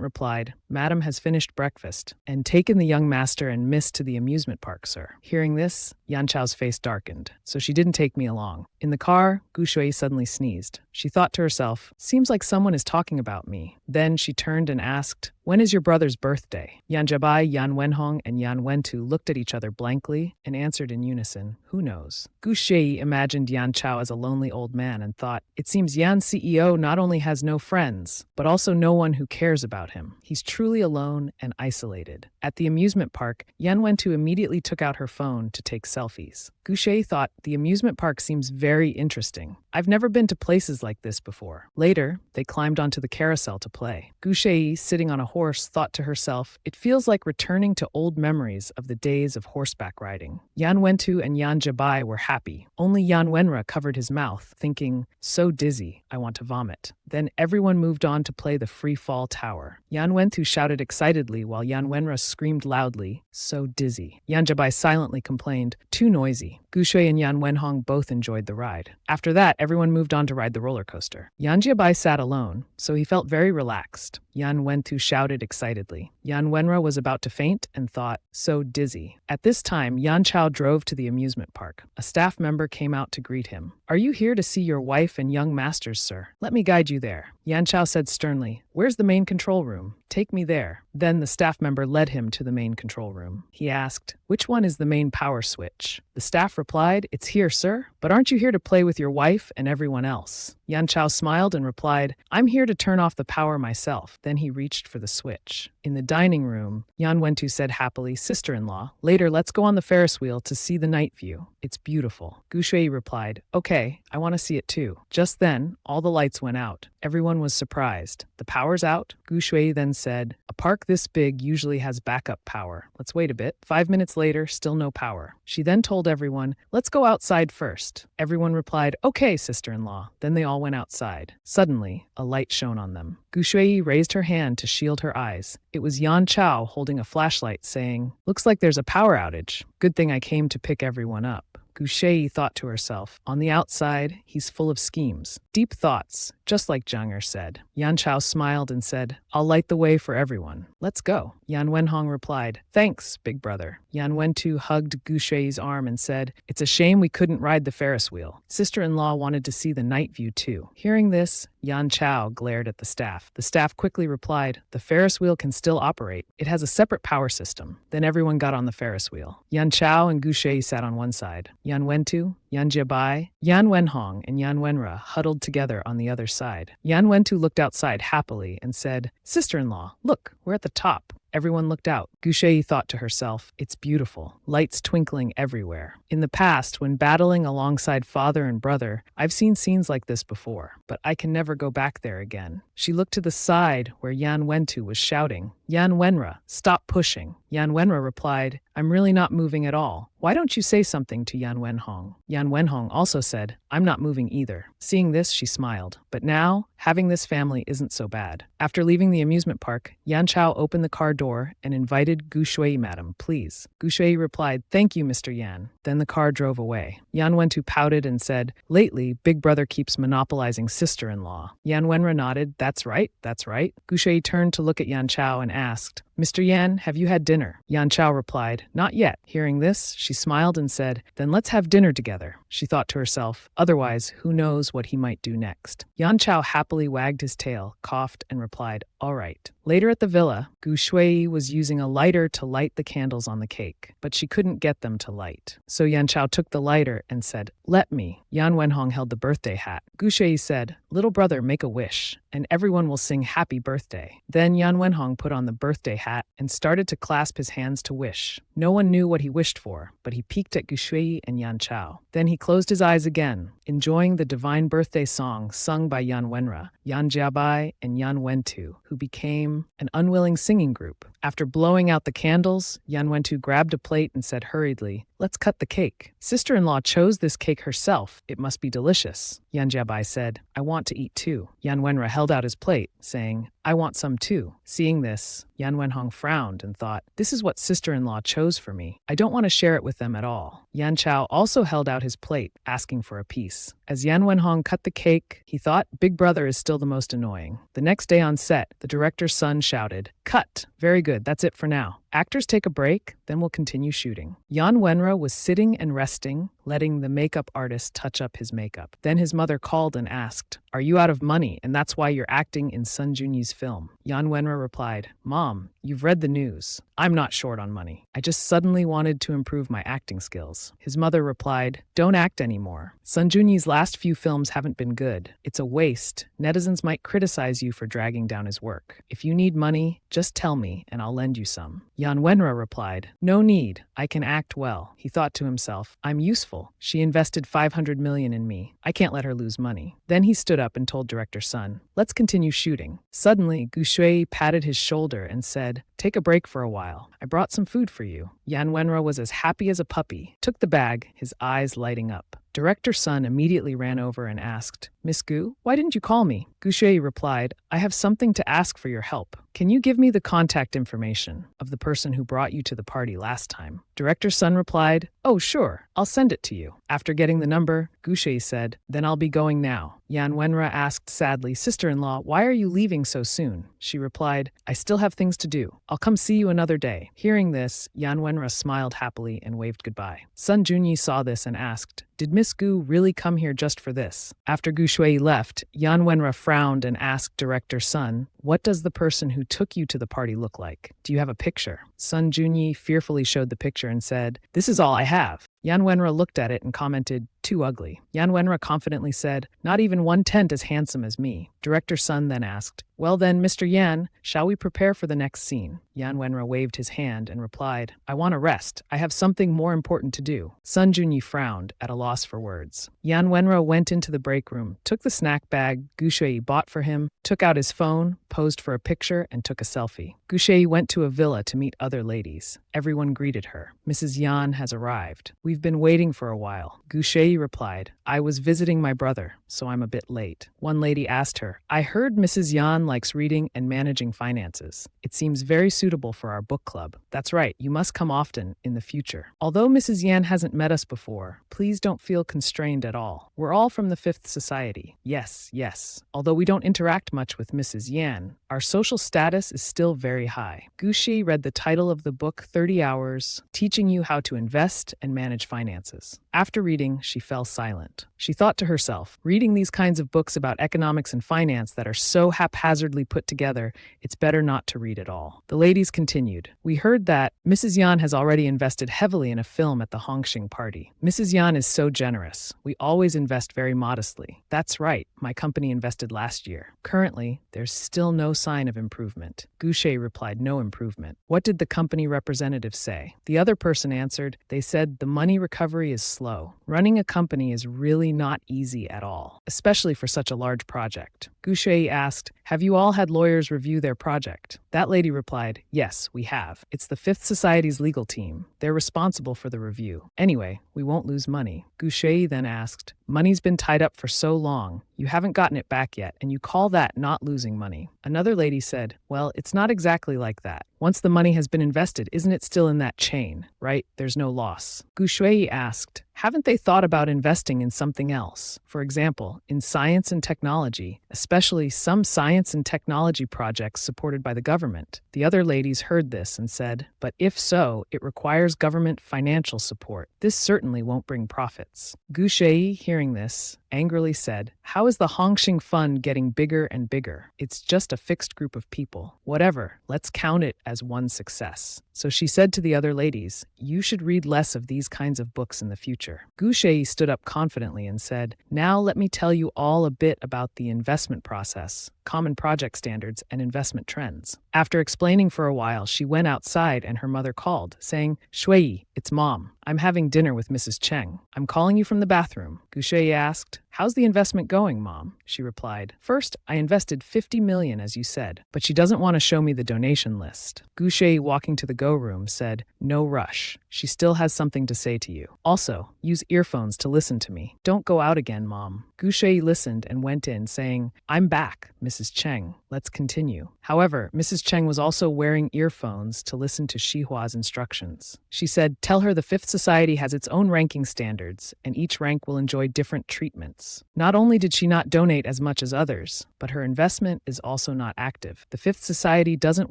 replied, Madam has finished breakfast and taken the young master and miss to the amusement park, sir. Hearing this, Yan Chao's face darkened, so she didn't take me along. In the car, Gu Shui suddenly sneezed. She thought to herself, seems like someone is talking about me. Then she turned and asked, when is your brother's birthday? Yan Jiabai, Yan Wenhong, and Yan Wentu looked at each other blankly and answered in unison, who knows? Gu Shui imagined Yan Chao as a lonely old man and thought, it seems Yan CEO not only has no friends, but also no one who cares about him. He's truly alone and isolated. At the amusement park, Yan Wentu immediately took out her phone to take selfies. Gu Shui thought, the amusement park seems very interesting. I've never been to places like this before. Later, they climbed onto the carousel to play. Gu Shui, sitting on a horse, thought to herself, it feels like returning to old memories of the days of horseback riding. Yan Wentu and Yan Jiabai were happy. Only Yan Wenra covered his mouth, thinking, so dizzy, I want to vomit. Then everyone moved on to play the free fall tower. Yan Wentu shouted excitedly while Yan Wenra screamed loudly, so dizzy. Yan Jiabai silently complained, too noisy. Gu Shui and Yan Wenhong both enjoyed the ride. After that, everyone moved on to ride the roller coaster. Yan Jiabai sat alone, so he felt very relaxed. Yan Wentu shouted excitedly. Yan Wenra was about to faint and thought, so dizzy. At this time, Yan Chao drove to the amusement park. A staff member came out to greet him. Are you here to see your wife and young masters, sir? Let me guide you there. Yan Chao said sternly, where's the main control room? Take me there. Then the staff member led him to the main control room. He asked, which one is the main power switch? The staff replied, it's here, sir. But aren't you here to play with your wife and everyone else? Yan Chao smiled and replied, I'm here to turn off the power myself. Then he reached for the switch. In the dining room, Yan Wentu said happily, sister-in-law, later let's go on the Ferris wheel to see the night view. It's beautiful. Gu Shui replied, okay, I want to see it too. Just then, all the lights went out. Everyone was surprised. The power's out? Gu Shui then said, a park this big usually has backup power. Let's wait a bit. 5 minutes later, still no power. She then told everyone, let's go outside first. Everyone replied, okay, sister-in-law. Then they all went outside. Suddenly, a light shone on them. Gu Shui raised her hand to shield her eyes. It was Yan Chao holding a flashlight saying, looks like there's a power outage. Good thing I came to pick everyone up. Gu Shui thought to herself, on the outside, he's full of schemes. Deep thoughts, just like Zhang Er said. Yan Chao smiled and said, I'll light the way for everyone. Let's go. Yan Wenhong replied, thanks, big brother. Yan Wentu hugged Gu Shui's arm and said, it's a shame we couldn't ride the Ferris wheel. Sister-in-law wanted to see the night view too. Hearing this, Yan Chao glared at the staff. The staff quickly replied, the Ferris wheel can still operate. It has a separate power system. Then everyone got on the Ferris wheel. Yan Chao and Gu Shui sat on one side. Yan Wentu, Yan Jiabai, Yan Wenhong, and Yan Wenra huddled together on the other side. Yan Wentu looked outside happily and said, sister-in-law, look, we're at the top. Everyone looked out. Gu Shui thought to herself, it's beautiful, lights twinkling everywhere. In the past, when battling alongside father and brother, I've seen scenes like this before, but I can never go back there again. She looked to the side where Yan Wentu was shouting, Yan Wenra, stop pushing. Yan Wenra replied, I'm really not moving at all. Why don't you say something to Yan Wenhong? Yan Wenhong also said, I'm not moving either. Seeing this, she smiled. But now, having this family isn't so bad. After leaving the amusement park, Yan Chao opened the car door and invited Gu Shui, madam, please. Gu Shui replied, thank you, Mr. Yan. Then the car drove away. Yan Wentu pouted and said, lately, big brother keeps monopolizing sister-in-law. Yan Wenra nodded, that's right, that's right. Gu Shui turned to look at Yan Chao and asked, Mr. Yan, have you had dinner? Yan Chao replied, not yet. Hearing this, she smiled and said, then let's have dinner together. She thought to herself, otherwise, who knows what he might do next. Yan Chao happily wagged his tail, coughed, and replied, all right. Later at the villa, Gu Shui was using a lighter to light the candles on the cake, but she couldn't get them to light. So Yan Chao took the lighter and said, let me. Yan Wenhong held the birthday hat. Gu Shui said, little brother, make a wish, and everyone will sing happy birthday. Then Yan Wenhong put on the birthday hat and started to clasp his hands to wish. No one knew what he wished for, but he peeked at Gu Shui and Yan Chao. Then he closed his eyes again, enjoying the divine birthday song sung by Yan Wenra, Yan Jiabai, and Yan Wentu, who became an unwilling singing group. After blowing out the candles, Yan Wentu grabbed a plate and said hurriedly, let's cut the cake. Sister-in-law chose this cake herself. It must be delicious. Yan Jiabai said, I want to eat too. Yan Wenra held out his plate, saying, I want some too. Seeing this, Yan Wenhong frowned and thought, this is what sister-in-law chose for me. I don't want to share it with them at all. Yan Chao also held out his plate, asking for a piece. As Yan Wenhong cut the cake, he thought, big brother is still the most annoying. The next day on set, the director's son shouted, Cut. Very good. That's it for now. Actors take a break, then we'll continue shooting. Jan Wenra was sitting and resting, letting the makeup artist touch up his makeup. Then his mother called and asked, "Are you out of money and that's why you're acting in Sun Junyi's film?" Jan Wenra replied, "Mom, you've read the news. I'm not short on money. I just suddenly wanted to improve my acting skills." His mother replied, "Don't act anymore. Sun Junyi's last few films haven't been good. It's a waste. Netizens might criticize you for dragging down his work. If you need money, just tell me and I'll lend you some." Jan Wenra replied, "No need. I can act well." He thought to himself, "I'm useful. She invested 500 million in me. I can't let her lose money." Then he stood up and told director Sun, "Let's continue shooting." Suddenly, Gu Shui patted his shoulder and said, "Take a break for a while. I brought some food for you." Jan Wenra was as happy as a puppy, took the bag, his eyes lighting up. Director Sun immediately ran over and asked, "Miss Gu, why didn't you call me?" Gu Shui replied, "I have something to ask for your help. Can you give me the contact information of the person who brought you to the party last time?" Director Sun replied, "Oh, sure, I'll send it to you." After getting the number, Gu Shui said, "Then I'll be going now." Jan Wenra asked sadly, "Sister-in-law, why are you leaving so soon?" She replied, "I still have things to do. I'll come see you another day." Hearing this, Jan Wenra smiled happily and waved goodbye. Sun Junyi saw this and asked, "Did Miss Gu really come here just for this?" After Gu Shui left, Jan Wenra frowned and asked Director Sun, "What does the person who took you to the party look like? Do you have a picture?" Sun Junyi fearfully showed the picture and said, "This is all I have." Jan Wenra looked at it and commented, "Too ugly." Jan Wenra confidently said, "Not even 1/10 as handsome as me." Director Sun then asked, "Well then, Mr. Yan, shall we prepare for the next scene?" Jan Wenra waved his hand and replied, "I want to rest. I have something more important to do." Sun Junyi frowned, at a loss for words. Jan Wenra went into the break room, took the snack bag Gu Shui bought for him, took out his phone, posed for a picture, and took a selfie. Gu Shui went to a villa to meet other ladies. Everyone greeted her. "Mrs. Yan has arrived. We've been waiting for a while." Gu Shui replied, "I was visiting my brother, so I'm a bit late." One lady asked her, "I heard Mrs. Yan likes reading and managing finances. It seems very suitable for our book club." "That's right, you must come often in the future. Although Mrs. Yan hasn't met us before, please don't feel constrained at all. We're all from the Fifth Society." Yes. Although we don't interact much with Mrs. Yan, our social status is still very high. Gu Shui read the title of the book 30 Hours, Teaching You How to Invest and Manage Finances. After reading, she fell silent. She thought to herself, reading these kinds of books about economics and finance that are so haphazardly put together, it's better not to read at all. The ladies continued, "We heard that Mrs. Yan has already invested heavily in a film at the Hongxing party. Mrs. Yan is so generous. We always invest very modestly." "That's right. My company invested last year. Currently, there's still no sign of improvement." Gu Shui replied, "No improvement." "What did the company representative say?" The other person answered, "They said the money recovery is slow. Running a company is really not easy at all, especially for such a large project." Gu Shui asked, "Have you all had lawyers review their project?" That lady replied, "Yes, we have. It's the Fifth Society's legal team. They're responsible for the review. Anyway, we won't lose money." Gu Shui then asked, "Money's been tied up for so long. You haven't gotten it back yet, and you call that not losing money?" Another lady said, "Well, it's not exactly like that. Once the money has been invested, isn't it still in that chain, right? There's no loss." Gu Shui asked, "Haven't they thought about investing in something else? For example, in science and technology, especially some science and technology projects supported by the government?" The other ladies heard this and said, "But if so, it requires government financial support. This certainly won't bring profits." Gu Shui, hearing this, angrily said, "How is the Hongxing Fund getting bigger and bigger? It's just a fixed group of people. Whatever, let's count it as one success." So she said to the other ladies, "You should read less of these kinds of books in the future." Gu Shui stood up confidently and said, "Now let me tell you all a bit about the investment process, common project standards, and investment trends." After explaining for a while, she went outside and her mother called, saying, "Shui, it's Mom. I'm having dinner with Mrs. Cheng. I'm calling you from the bathroom." Gu Shui asked, "How's the investment going, Mom?" She replied, "First, I invested 50 million as you said, but she doesn't want to show me the donation list." Gu Shui, walking to the go room, said, "No rush. She still has something to say to you. Also, use earphones to listen to me. Don't go out again, Mom." Gu Shui listened and went in, saying, "I'm back, Mrs. Cheng. Let's continue." However, Mrs. Cheng was also wearing earphones to listen to Shihua's instructions. She said, "Tell her the Fifth Society has its own ranking standards, and each rank will enjoy different treatments. loss. Not only did she not donate as much as others, but her investment is also not active. The Fifth Society doesn't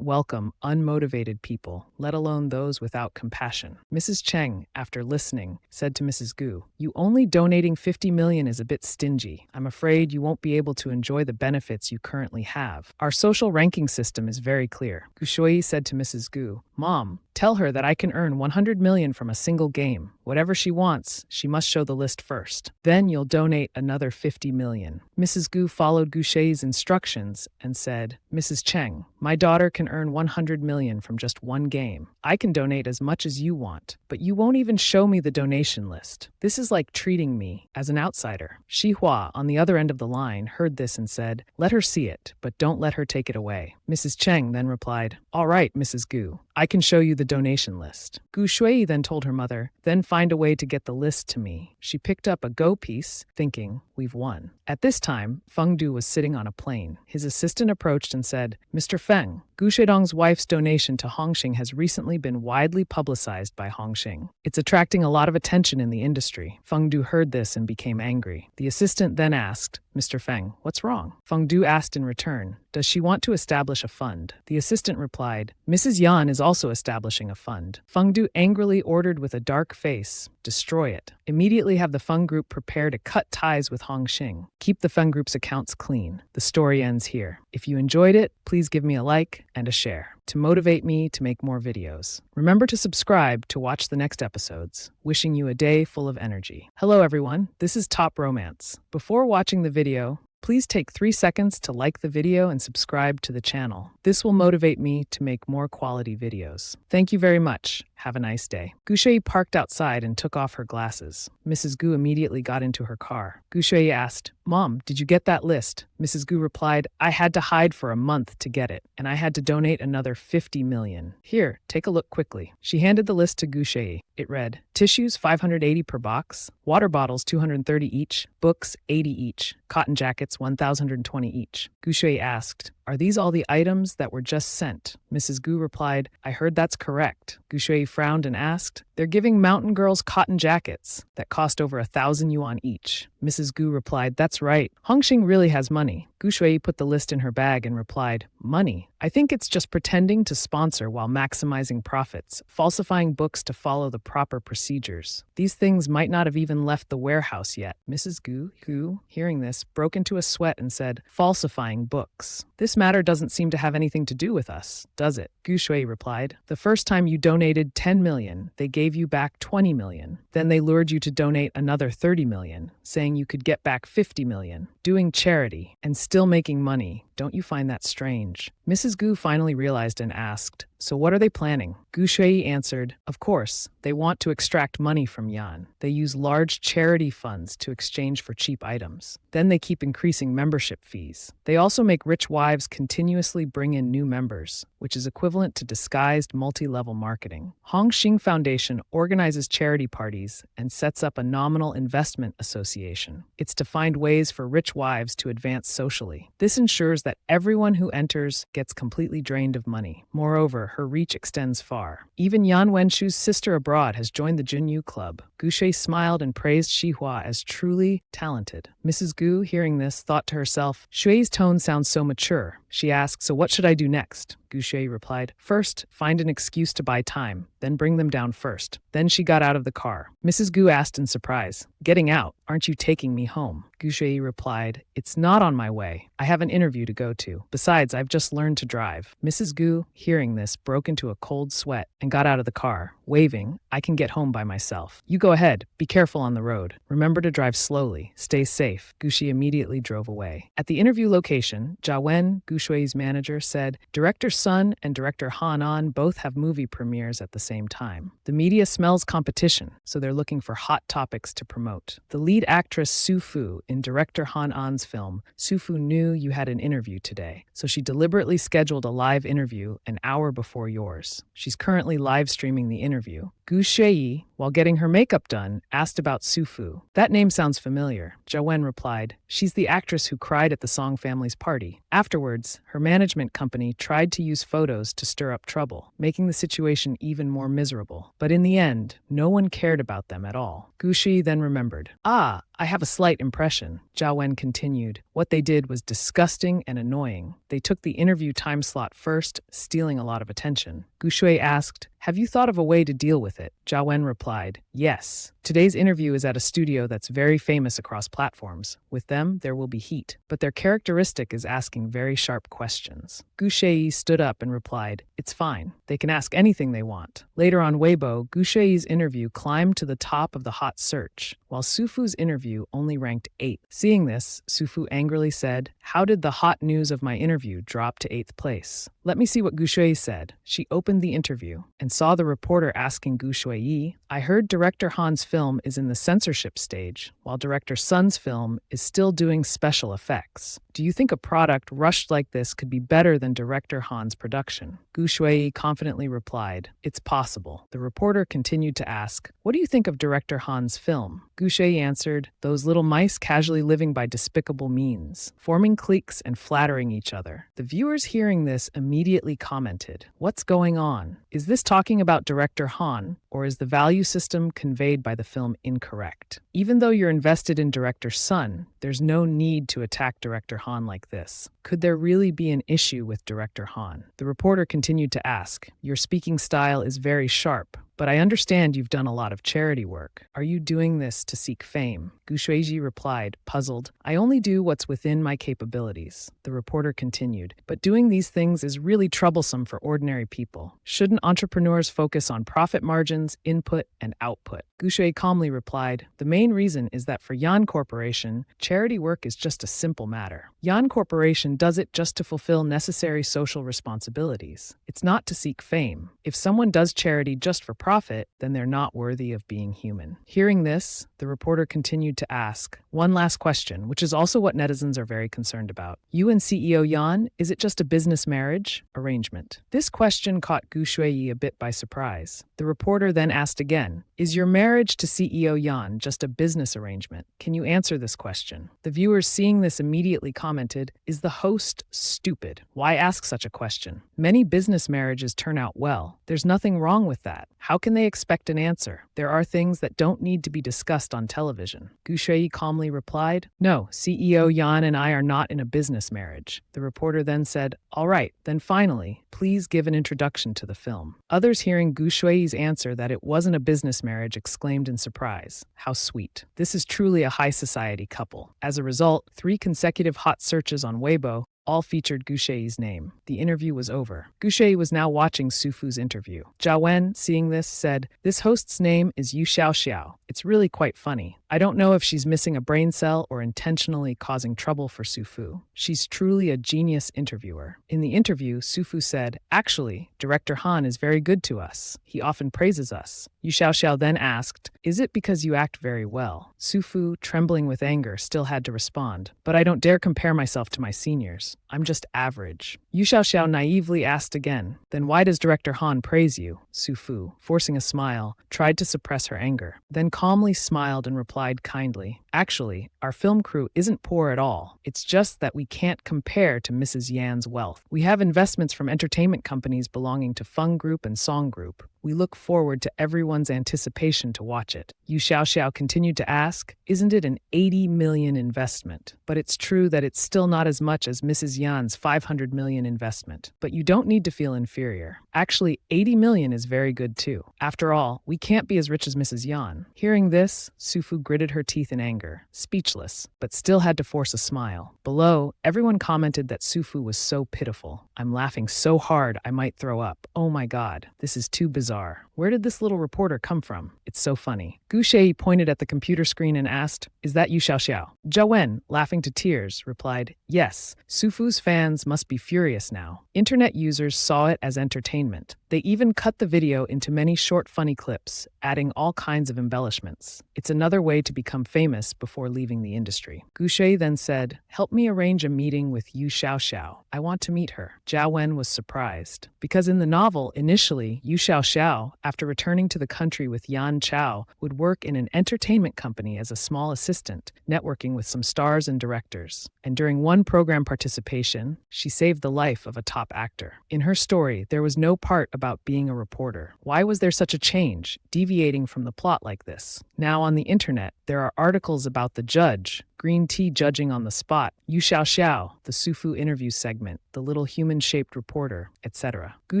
welcome unmotivated people, let alone those without compassion. Mrs. Cheng, after listening, said to Mrs. Gu, "You only donating 50 million is a bit stingy. I'm afraid you won't be able to enjoy the benefits you currently have. Our social ranking system is very clear." Gu Shui said to Mrs. Gu, "Mom, tell her that I can earn 100 million from a single game. Whatever she wants, she must show the list first. Then you'll donate another 50 million. Mrs. Gu followed Gu Shui's instructions and said, "Mrs. Cheng, my daughter can earn 100 million from just one game. I can donate as much as you want, but you won't even show me the donation list. This is like treating me as an outsider." Shi Hua, on the other end of the line, heard this and said, "Let her see it, but don't let her take it away." Mrs. Cheng then replied, "All right, Mrs. Gu, I can show you the donation list." Gu Shui then told her mother, "Then find a way to get the list to me." She picked up a go piece, thinking, "We've won." At this time, Feng Du was sitting on a plane. His assistant approached and said, "Mr. Feng, Gu Shedong's wife's donation to Hongxing has recently been widely publicized by Hongxing. It's attracting a lot of attention in the industry." Feng Du heard this and became angry. The assistant then asked, "Mr. Feng, what's wrong?" Feng Du asked in return, "Does she want to establish a fund?" The assistant replied, "Mrs. Yan is also establishing a fund." Feng Du angrily ordered with a dark face, "Destroy it. Immediately have the Feng Group prepare to cut ties with Hongxing. Keep the Feng Group's accounts clean." The story ends here. If you enjoyed it, please give me a like and a share to motivate me to make more videos. Remember to subscribe to watch the next episodes. Wishing you a day full of energy. Hello everyone, this is Top Romance. Before watching the video, please take 3 seconds to like the video and subscribe to the channel. This will motivate me to make more quality videos. Thank you very much. Have a nice day. Gu Shui parked outside and took off her glasses. Mrs. Gu immediately got into her car. Gu Shui asked, "Mom, did you get that list?" Mrs. Gu replied, "I had to hide for a month to get it, and I had to donate another 50 million. Here, take a look quickly." She handed the list to Gu Shui. It read, tissues 580 per box, water bottles 230 each, books 80 each, cotton jackets 1,020 each. Gu Shui asked, "Are these all the items that were just sent?" Mrs. Gu replied, "I heard that's correct." Gu Shui frowned and asked, "They're giving mountain girls cotton jackets that cost over 1,000 yuan each." Mrs. Gu replied, "That's right. Hongxing really has money." Gu Shui put the list in her bag and replied, "Money? I think it's just pretending to sponsor while maximizing profits, falsifying books to follow the proper procedures. These things might not have even left the warehouse yet." Mrs. Gu, hearing this, broke into a sweat and said, "Falsifying books. This matter doesn't seem to have anything to do with us, does it?" Gu Shui replied, "The first time you donated 10 million, they gave you back 20 million. Then they lured you to donate another 30 million, saying you could get back 50 million. Doing charity and still making money. Don't you find that strange?" Mrs. Gu finally realized and asked, "So what are they planning?" Gu Shui answered, "Of course, they want to extract money from Yan. They use large charity funds to exchange for cheap items. Then they keep increasing membership fees. They also make rich wives continuously bring in new members, which is equivalent to disguised multi-level marketing. Hongxing Foundation organizes charity parties and sets up a nominal investment association. It's to find ways for rich wives to advance socially. This ensures that everyone who enters gets completely drained of money. Moreover, her reach extends far. Even Yan Wenshu's sister abroad has joined the Junyu Club." Gu Shui smiled and praised Shi Hua as truly talented. Mrs. Gu, hearing this, thought to herself, Shui's tone sounds so mature. She asked, "So what should I do next?" Gu Shui replied, "First, find an excuse to buy time, then bring them down first." Then she got out of the car. Mrs. Gu asked in surprise, "Getting out? Aren't you taking me home?" Gu Shui replied, "It's not on my way. I have an interview to go to. Besides, I've just learned to drive." Mrs. Gu, hearing this, broke into a cold sweat and got out of the car, waving, "I can get home by myself. You go ahead. Be careful on the road. Remember to drive slowly. Stay safe." Gu Shui immediately drove away. At the interview location, Jia Wen, Gu Shui's manager, said, "Director Sun and Director Han An both have movie premieres at the same time. The media smells competition, so they're looking for hot topics to promote. The lead actress Su Fu in Director Han An's film, Su Fu knew you had an interview today, so she deliberately scheduled a live interview an hour before yours. She's currently live streaming the interview. Gu Shui, while getting her makeup done, asked about Sufu. That name sounds familiar. Zhao Wen replied, she's the actress who cried at the Song family's party. Afterwards, her management company tried to use photos to stir up trouble, making the situation even more miserable. But in the end, no one cared about them at all. Gu Shi then remembered. Ah, I have a slight impression, Zhao Wen continued. What they did was disgusting and annoying. They took the interview time slot first, stealing a lot of attention. Gu Shui asked, have you thought of a way to deal with it? Zhao Wen replied, yes. Today's interview is at a studio that's very famous across platforms. With them, there will be heat, but their characteristic is asking very sharp questions. Gu Shui stood up and replied, it's fine. They can ask anything they want. Later on Weibo, Gu Shui's interview climbed to the top of the hot search, while Sufu's interview only ranked 8th. Seeing this, Sufu angrily said, how did the hot news of my interview drop to 8th place? Let me see what Gu Shui said. She opened the interview and saw the reporter asking Gu Shui, I heard director Han's film is in the censorship stage, while director Sun's film is still doing special effects. Do you think a product rushed like this could be better than director Han's production? Gu Shui confidently replied, it's possible. The reporter continued to ask, what do you think of director Han's film? Gu Shui answered, those little mice casually living by despicable means, forming cliques and flattering each other. The viewers hearing this immediately commented, what's going on? Is this talking about director Han, or is the value system conveyed by the film incorrect? Even though you're invested in director Sun, there's no need to attack director Han like this. Could there really be an issue with director Han? The reporter continued to ask, your speaking style is very sharp, but I understand you've done a lot of charity work. Are you doing this to seek fame? Gu Shuiji replied, puzzled, I only do what's within my capabilities. The reporter continued, but doing these things is really troublesome for ordinary people. Shouldn't entrepreneurs focus on profit margins, input, and output? Gu Shui calmly replied, the main reason is that for Yan Corporation, charity work is just a simple matter. Yan Corporation does it just to fulfill necessary social responsibilities. It's not to seek fame. If someone does charity just for profit, then they're not worthy of being human. Hearing this, the reporter continued to ask, one last question, which is also what netizens are very concerned about. You and CEO Yan, is it just a business marriage arrangement? This question caught Gu Shui a bit by surprise. The reporter then asked again, is your marriage to CEO Yan just a business arrangement? Can you answer this question? The viewers seeing this immediately commented, is the host stupid? Why ask such a question? Many business marriages turn out well. There's nothing wrong with that. How can they expect an answer? There are things that don't need to be discussed on television. Gu Shui calmly replied, no, CEO Yan and I are not in a business marriage. The reporter then said, all right, then finally, please give an introduction to the film. Others hearing Gu Shui's answer that it wasn't a business marriage exclaimed in surprise, how sweet. This is truly a high society couple. As a result, 3 consecutive hot searches on Weibo all featured Gu Shui's name. The interview was over. Gu Shui was now watching Sufu's interview. Zhao Wen, seeing this, said, this host's name is Yu Xiaoxiao. It's really quite funny. I don't know if she's missing a brain cell or intentionally causing trouble for Sufu. She's truly a genius interviewer. In the interview, Sufu said, actually, Director Han is very good to us. He often praises us. Yu Xiaoxiao then asked, is it because you act very well? Sufu, trembling with anger, still had to respond, but I don't dare compare myself to my seniors. I'm just average. Yu Xiaoxiao naively asked again, then why does Director Han praise you? Sufu, forcing a smile, tried to suppress her anger, then calmly smiled and replied kindly, actually, our film crew isn't poor at all. It's just that we can't compare to Mrs. Yan's wealth. We have investments from entertainment companies belonging to Feng Group and Song Group. We look forward to everyone's anticipation to watch it. Yu Xiaoxiao continued to ask, isn't it an 80 million investment? But it's true that it's still not as much as Mrs. Yan's 500 million investment. But you don't need to feel inferior. Actually, 80 million is very good too. After all, we can't be as rich as Mrs. Yan. Hearing this, Sufu gritted her teeth in anger, speechless, but still had to force a smile. Below, everyone commented that Sufu was so pitiful. I'm laughing so hard I might throw up. Oh my god, this is too bizarre. Where did this little reporter come from? It's so funny. Gu Shui pointed at the computer screen and asked, is that Yu Xiaoxiao? Zhao Wen, laughing to tears, replied, yes, Sufu's fans must be furious now. Internet users saw it as entertainment. They even cut the video into many short funny clips, adding all kinds of embellishments. It's another way to become famous before leaving the industry. Gu Shui then said, help me arrange a meeting with Yu Xiaoxiao. I want to meet her. Zhao Wen was surprised, because in the novel, initially, Yu Xiaoxiao Xiao, after returning to the country with Yan Chao, would work in an entertainment company as a small assistant, networking with some stars and directors. And during one program participation, she saved the life of a top actor. In her story, there was no part about being a reporter. Why was there such a change, deviating from the plot like this? Now on the internet, there are articles about the judge, green tea judging on the spot, Yu Xiao, the Sufu interview segment, the little human-shaped reporter, etc. Gu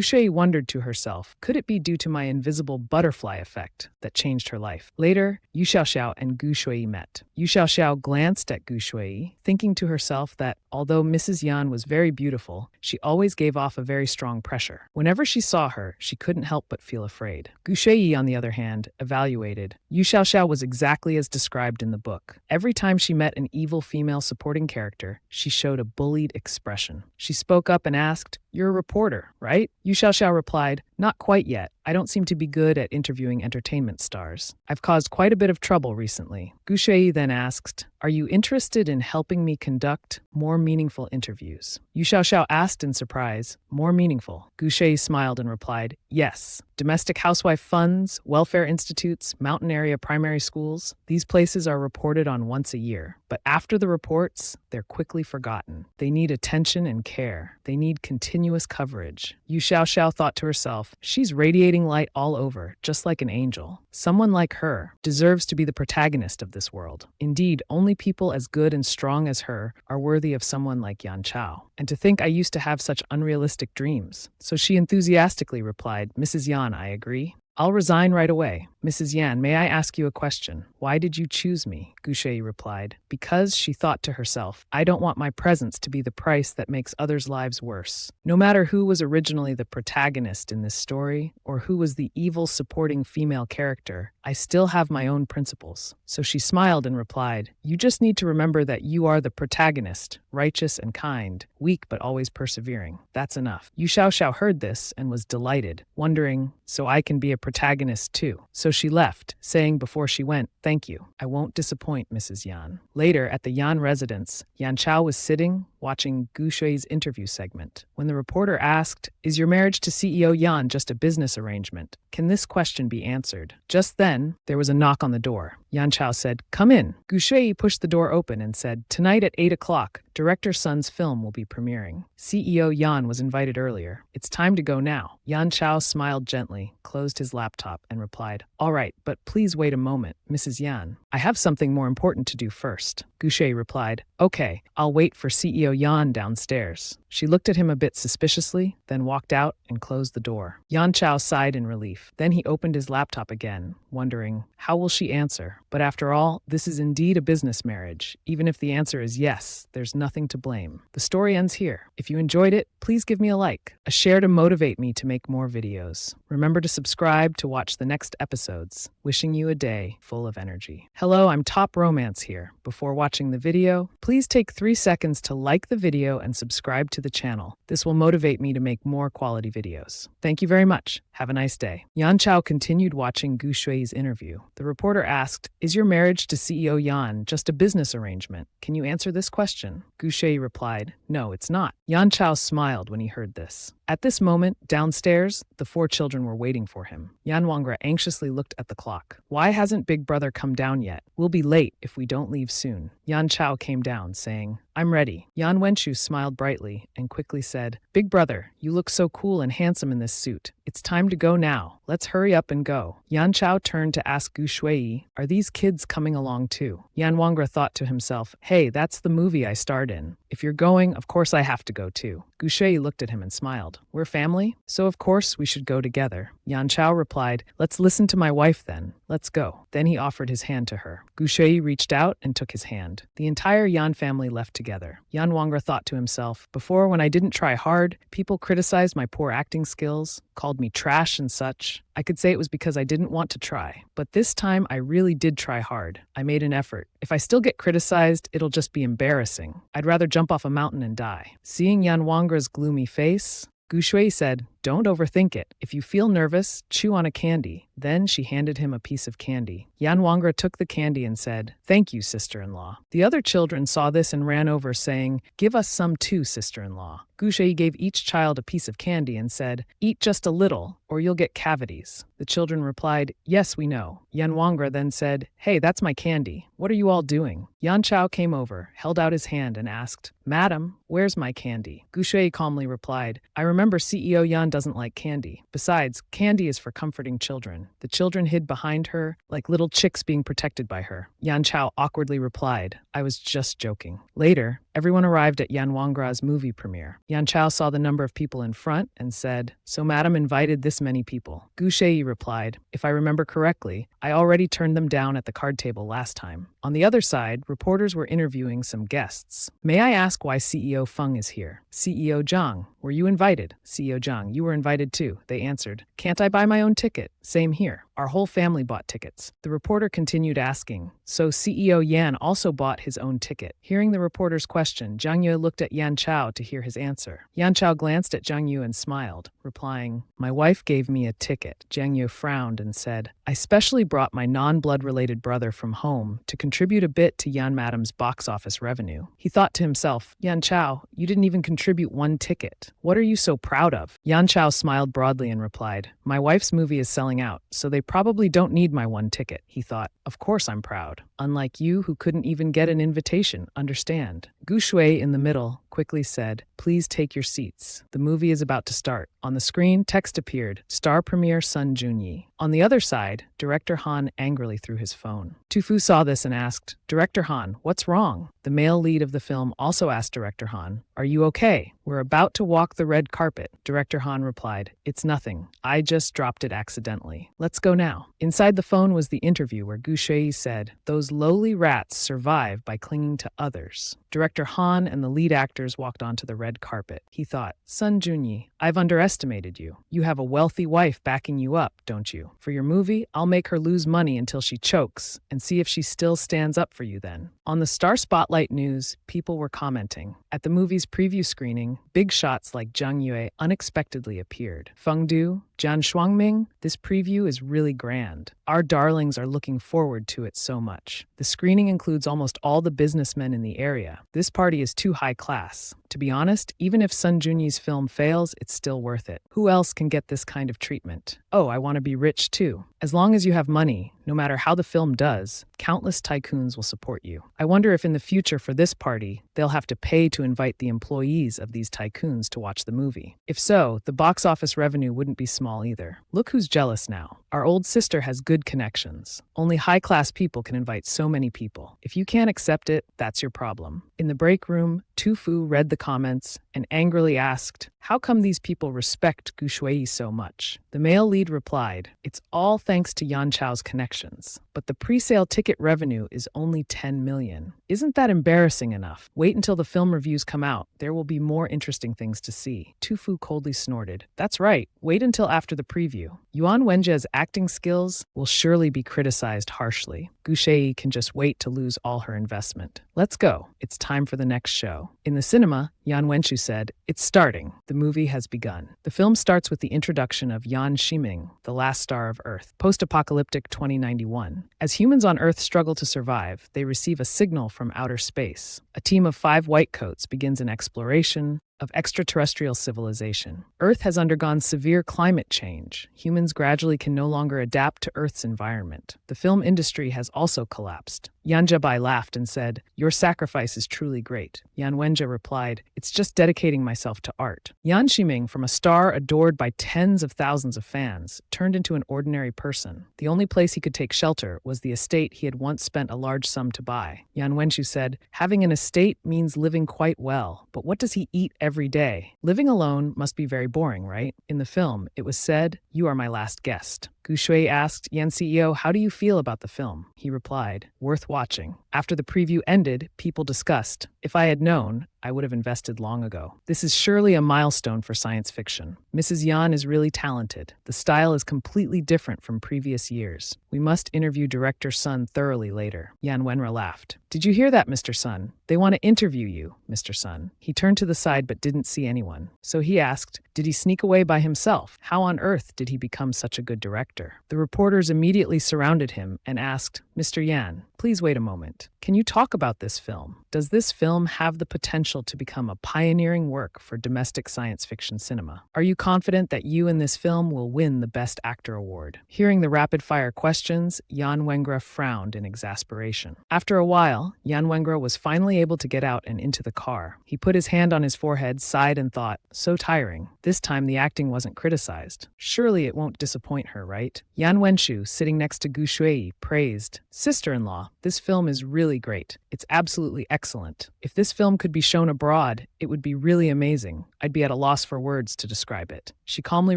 Shui wondered to herself, could it be due to my invisible butterfly effect that changed her life? Later, Yu Xiao and Gu Shui met. Yu Xiao glanced at Gu Shui, thinking to herself that, although Mrs. Yan was very beautiful, she always gave off a very strong pressure. Whenever she saw her, she couldn't help but feel afraid. Gu Shui, on the other hand, evaluated. Yu Xiao was exactly as described in the book. Every time she met an evil female supporting character, she showed a bullied expression. She spoke up and asked, "You're a reporter, right?" Yu Xiao replied, "Not quite yet. I don't seem to be good at interviewing entertainment stars. I've caused quite a bit of trouble recently." Gu Shui then asked, "Are you interested in helping me conduct more meaningful interviews?" Yu Xiao asked in surprise, "More meaningful?" Gu Shui smiled and replied, "Yes. Domestic housewife funds, welfare institutes, mountain area primary schools, these places are reported on once a year. But after the reports, they're quickly forgotten. They need attention and care. They need continuous coverage." Yu Xiao thought to herself, she's radiating light all over, just like an angel. Someone like her deserves to be the protagonist of this world. Indeed, only people as good and strong as her are worthy of someone like Yan Chao. And to think I used to have such unrealistic dreams. So she enthusiastically replied, "Mrs. Yan, I agree. I'll resign right away." "Mrs. Yan, may I ask you a question? Why did you choose me?" Gu Shui replied. "Because," she thought to herself, "I don't want my presence to be the price that makes others' lives worse." No matter who was originally the protagonist in this story, or who was the evil supporting female character, I still have my own principles. So she smiled and replied, "You just need to remember that you are the protagonist, righteous and kind, weak but always persevering. That's enough." Yu Xiao heard this and was delighted, wondering, so I can be a protagonist too. So she left, saying before she went, "Thank you. I won't disappoint Mrs. Yan." Later, at the Yan residence, Yan Chao was sitting, watching Gu Shui's interview segment. When the reporter asked, "Is your marriage to CEO Yan just a business arrangement? Can this question be answered?" Just then, there was a knock on the door. Yan Chao said, "Come in." Gu Shui pushed the door open and said, "Tonight at 8 o'clock, Director Sun's film will be premiering. CEO Yan was invited earlier. It's time to go now." Yan Chao smiled gently, closed his laptop, and replied, "All right, but please wait a moment, Mrs. Yan. I have something more important to do first." Gu Shui replied, "Okay, I'll wait for CEO Yan downstairs." She looked at him a bit suspiciously, then walked out and closed the door. Yan Chao sighed in relief. Then he opened his laptop again, wondering, how will she answer? But after all, this is indeed a business marriage. Even if the answer is yes, there's nothing to blame. The story ends here. If you enjoyed it, please give me a like, a share to motivate me to make more videos. Remember to subscribe to watch the next episodes. Wishing you a day full of energy. Hello, I'm Top Romance here. Before watching the video, please take 3 seconds to like the video and subscribe to the channel. This will motivate me to make more quality videos. Thank you very much. Have a nice day. Yan Chao continued watching Gu Shui's interview. The reporter asked, "Is your marriage to CEO Yan just a business arrangement? Can you answer this question?" Gu Shui replied, "No, it's not." Yan Chao smiled when he heard this. At this moment, downstairs, the 4 children were waiting for him. Yan Wangra anxiously looked at the clock. "Why hasn't Big Brother come down yet? We'll be late if we don't leave soon." Yan Chao came down, saying, "I'm ready." Yan Wenshu smiled brightly and quickly said, "Big Brother, you look so cool and handsome in this suit. It's time to go now. Let's hurry up and go." Yan Chao turned to ask Gu Shui, "Are these kids coming along too?" Yan Wangra thought to himself, "Hey, that's the movie I starred in. If you're going, of course I have to go too." Gu Shui looked at him and smiled. "We're family, so of course we should go together." Yan Chao replied, "Let's listen to my wife then. Let's go." Then he offered his hand to her. Gu Shui reached out and took his hand. The entire Yan family left together. Yan Wangra thought to himself, "Before, when I didn't try hard, people criticized my poor acting skills, called me trash and such. I could say it was because I didn't want to try. But this time, I really did try hard. I made an effort. If I still get criticized, it'll just be embarrassing. I'd rather jump off a mountain and die." Seeing Yan Wangra's gloomy face, Gu Shui said, Don't overthink it. If you feel nervous, chew on a candy. Then she handed him a piece of candy. Yan Wangra took the candy and said, "Thank you, sister-in-law." The other children saw this and ran over, saying, "Give us some too, sister-in-law." Gu Shui gave each child a piece of candy and said, "Eat just a little, or you'll get cavities." The children replied, "Yes, we know." Yan Wangra then said, "Hey, that's my candy. What are you all doing?" Yan Chao came over, held out his hand, and asked, "Madam, where's my candy?" Gu Shui calmly replied, "I remember CEO Yan doesn't like candy. Besides, candy is for comforting children." The children hid behind her, like little chicks being protected by her. Yan Chao awkwardly replied, "I was just joking." Later, everyone arrived at Yan Wangra's movie premiere. Yan Chao saw the number of people in front and said, "So madam invited this many people?" Gu Shui replied, "If I remember correctly, I already turned them down at the card table last time." On the other side, reporters were interviewing some guests. "May I ask why CEO Feng is here?" "CEO Zhang, were you invited?" "CEO Zhang, you were invited too," they answered. "Can't I buy my own ticket?" "Same here. Our whole family bought tickets." The reporter continued asking, "So CEO Yan also bought his own ticket?" Hearing the reporter's question, Zhang Yue looked at Yan Chao to hear his answer. Yan Chao glanced at Zhang Yue and smiled, replying, "My wife gave me a ticket." Zhang Yue frowned and said, "I specially brought my non-blood-related brother from home to contribute a bit to Yan Madam's box office revenue." He thought to himself, "Yan Chao, you didn't even contribute one ticket. What are you so proud of?" Yan Chao smiled broadly and replied, "My wife's movie is selling out, so they probably don't need my one ticket." He thought, "Of course I'm proud. Unlike you who couldn't even get an invitation, understand." Gu Shui in the middle quickly said, "Please take your seats. The movie is about to start." On the screen, text appeared, "Star Premier Sun Junyi." On the other side, Director Han angrily threw his phone. Tufu saw this and asked, "Director Han, what's wrong?" The male lead of the film also asked Director Han, "Are you okay? We're about to walk the red carpet." Director Han replied, "It's nothing. I just dropped it accidentally. Let's go now." Inside the phone was the interview where Gu Shui said, "Those lowly rats survive by clinging to others." Director Han and the lead actors walked onto the red carpet. He thought, "Sun Junyi, I've underestimated you. You have a wealthy wife backing you up, don't you? For your movie, I'll make her lose money until she chokes and see if she still stands up for you then." On the Star Spotlight news, people were commenting. At the movie's preview screening, big shots like Zhang Yue unexpectedly appeared. Feng Du, Jian Shuangming, this preview is really grand. Our darlings are looking forward to it so much. The screening includes almost all the businessmen in the area. This party is too high class. To be honest, even if Sun Junyi's film fails, it's still worth it. Who else can get this kind of treatment? Oh, I want to be rich too. As long as you have money, no matter how the film does, countless tycoons will support you. I wonder if in the future for this party, they'll have to pay to invite the employees of these tycoons to watch the movie. If so, the box office revenue wouldn't be small either. Look who's jealous now. Our old sister has good connections. Only high-class people can invite so many people. If you can't accept it, that's your problem. In the break room, Tufu read the comments and angrily asked, "How come these people respect Gu Shui so much?" The male lead replied, "It's all thanks to Yan Chao's connections, but the pre-sale ticket revenue is only 10 million. Isn't that embarrassing enough? Wait until the film reviews come out. There will be more interesting things to see." Tufu coldly snorted, "That's right. Wait until after the preview. Yuan Wenjie's acting skills will surely be criticized harshly. Gu Shui can just wait to lose all her investment. Let's go. It's time for the next show." In the cinema, Yan Wenshu said, "It's starting. The movie has begun." The film starts with the introduction of Yan Shiming, the last star of Earth, post-apocalyptic 2091. As humans on Earth struggle to survive, they receive a signal from outer space. A team of 5 whitecoats begins an exploration of extraterrestrial civilization. Earth has undergone severe climate change. Humans gradually can no longer adapt to Earth's environment. The film industry has also collapsed. Yan Jabai laughed and said, "Your sacrifice is truly great." Yan Wenjie replied, "It's just dedicating myself to art." Yan Shiming, from a star adored by tens of thousands of fans, turned into an ordinary person. The only place he could take shelter was the estate he had once spent a large sum to buy. Yan Wenshu said, "Having an estate means living quite well, but what does he eat every day? Living alone must be very boring, right?" In the film, it was said, "You are my last guest." Gu Shui asked, Yan CEO, how do you feel about the film? He replied, worth watching. After the preview ended, people discussed, if I had known, I would have invested long ago. This is surely a milestone for science fiction. Mrs. Yan is really talented. The style is completely different from previous years. We must interview director Sun thoroughly later. Yan Wenra laughed. Did you hear that, Mr. Sun? They want to interview you, Mr. Sun. He turned to the side but didn't see anyone. So he asked, did he sneak away by himself? How on earth did he become such a good director? The reporters immediately surrounded him and asked, Mr. Yan, please wait a moment. Can you talk about this film? Does this film have the potential to become a pioneering work for domestic science fiction cinema? Are you confident that you in this film will win the Best Actor award? Hearing the rapid-fire questions, Yan Wengra frowned in exasperation. After a while, Yan Wengra was finally able to get out and into the car. He put his hand on his forehead, sighed, and thought, so tiring. This time the acting wasn't criticized. Surely it won't disappoint her, right? Yan Wenshu, sitting next to Gu Shui, praised, sister-in-law, this film is really great. It's absolutely excellent. If this film could be shown abroad, it would be really amazing. I'd be at a loss for words to describe it. She calmly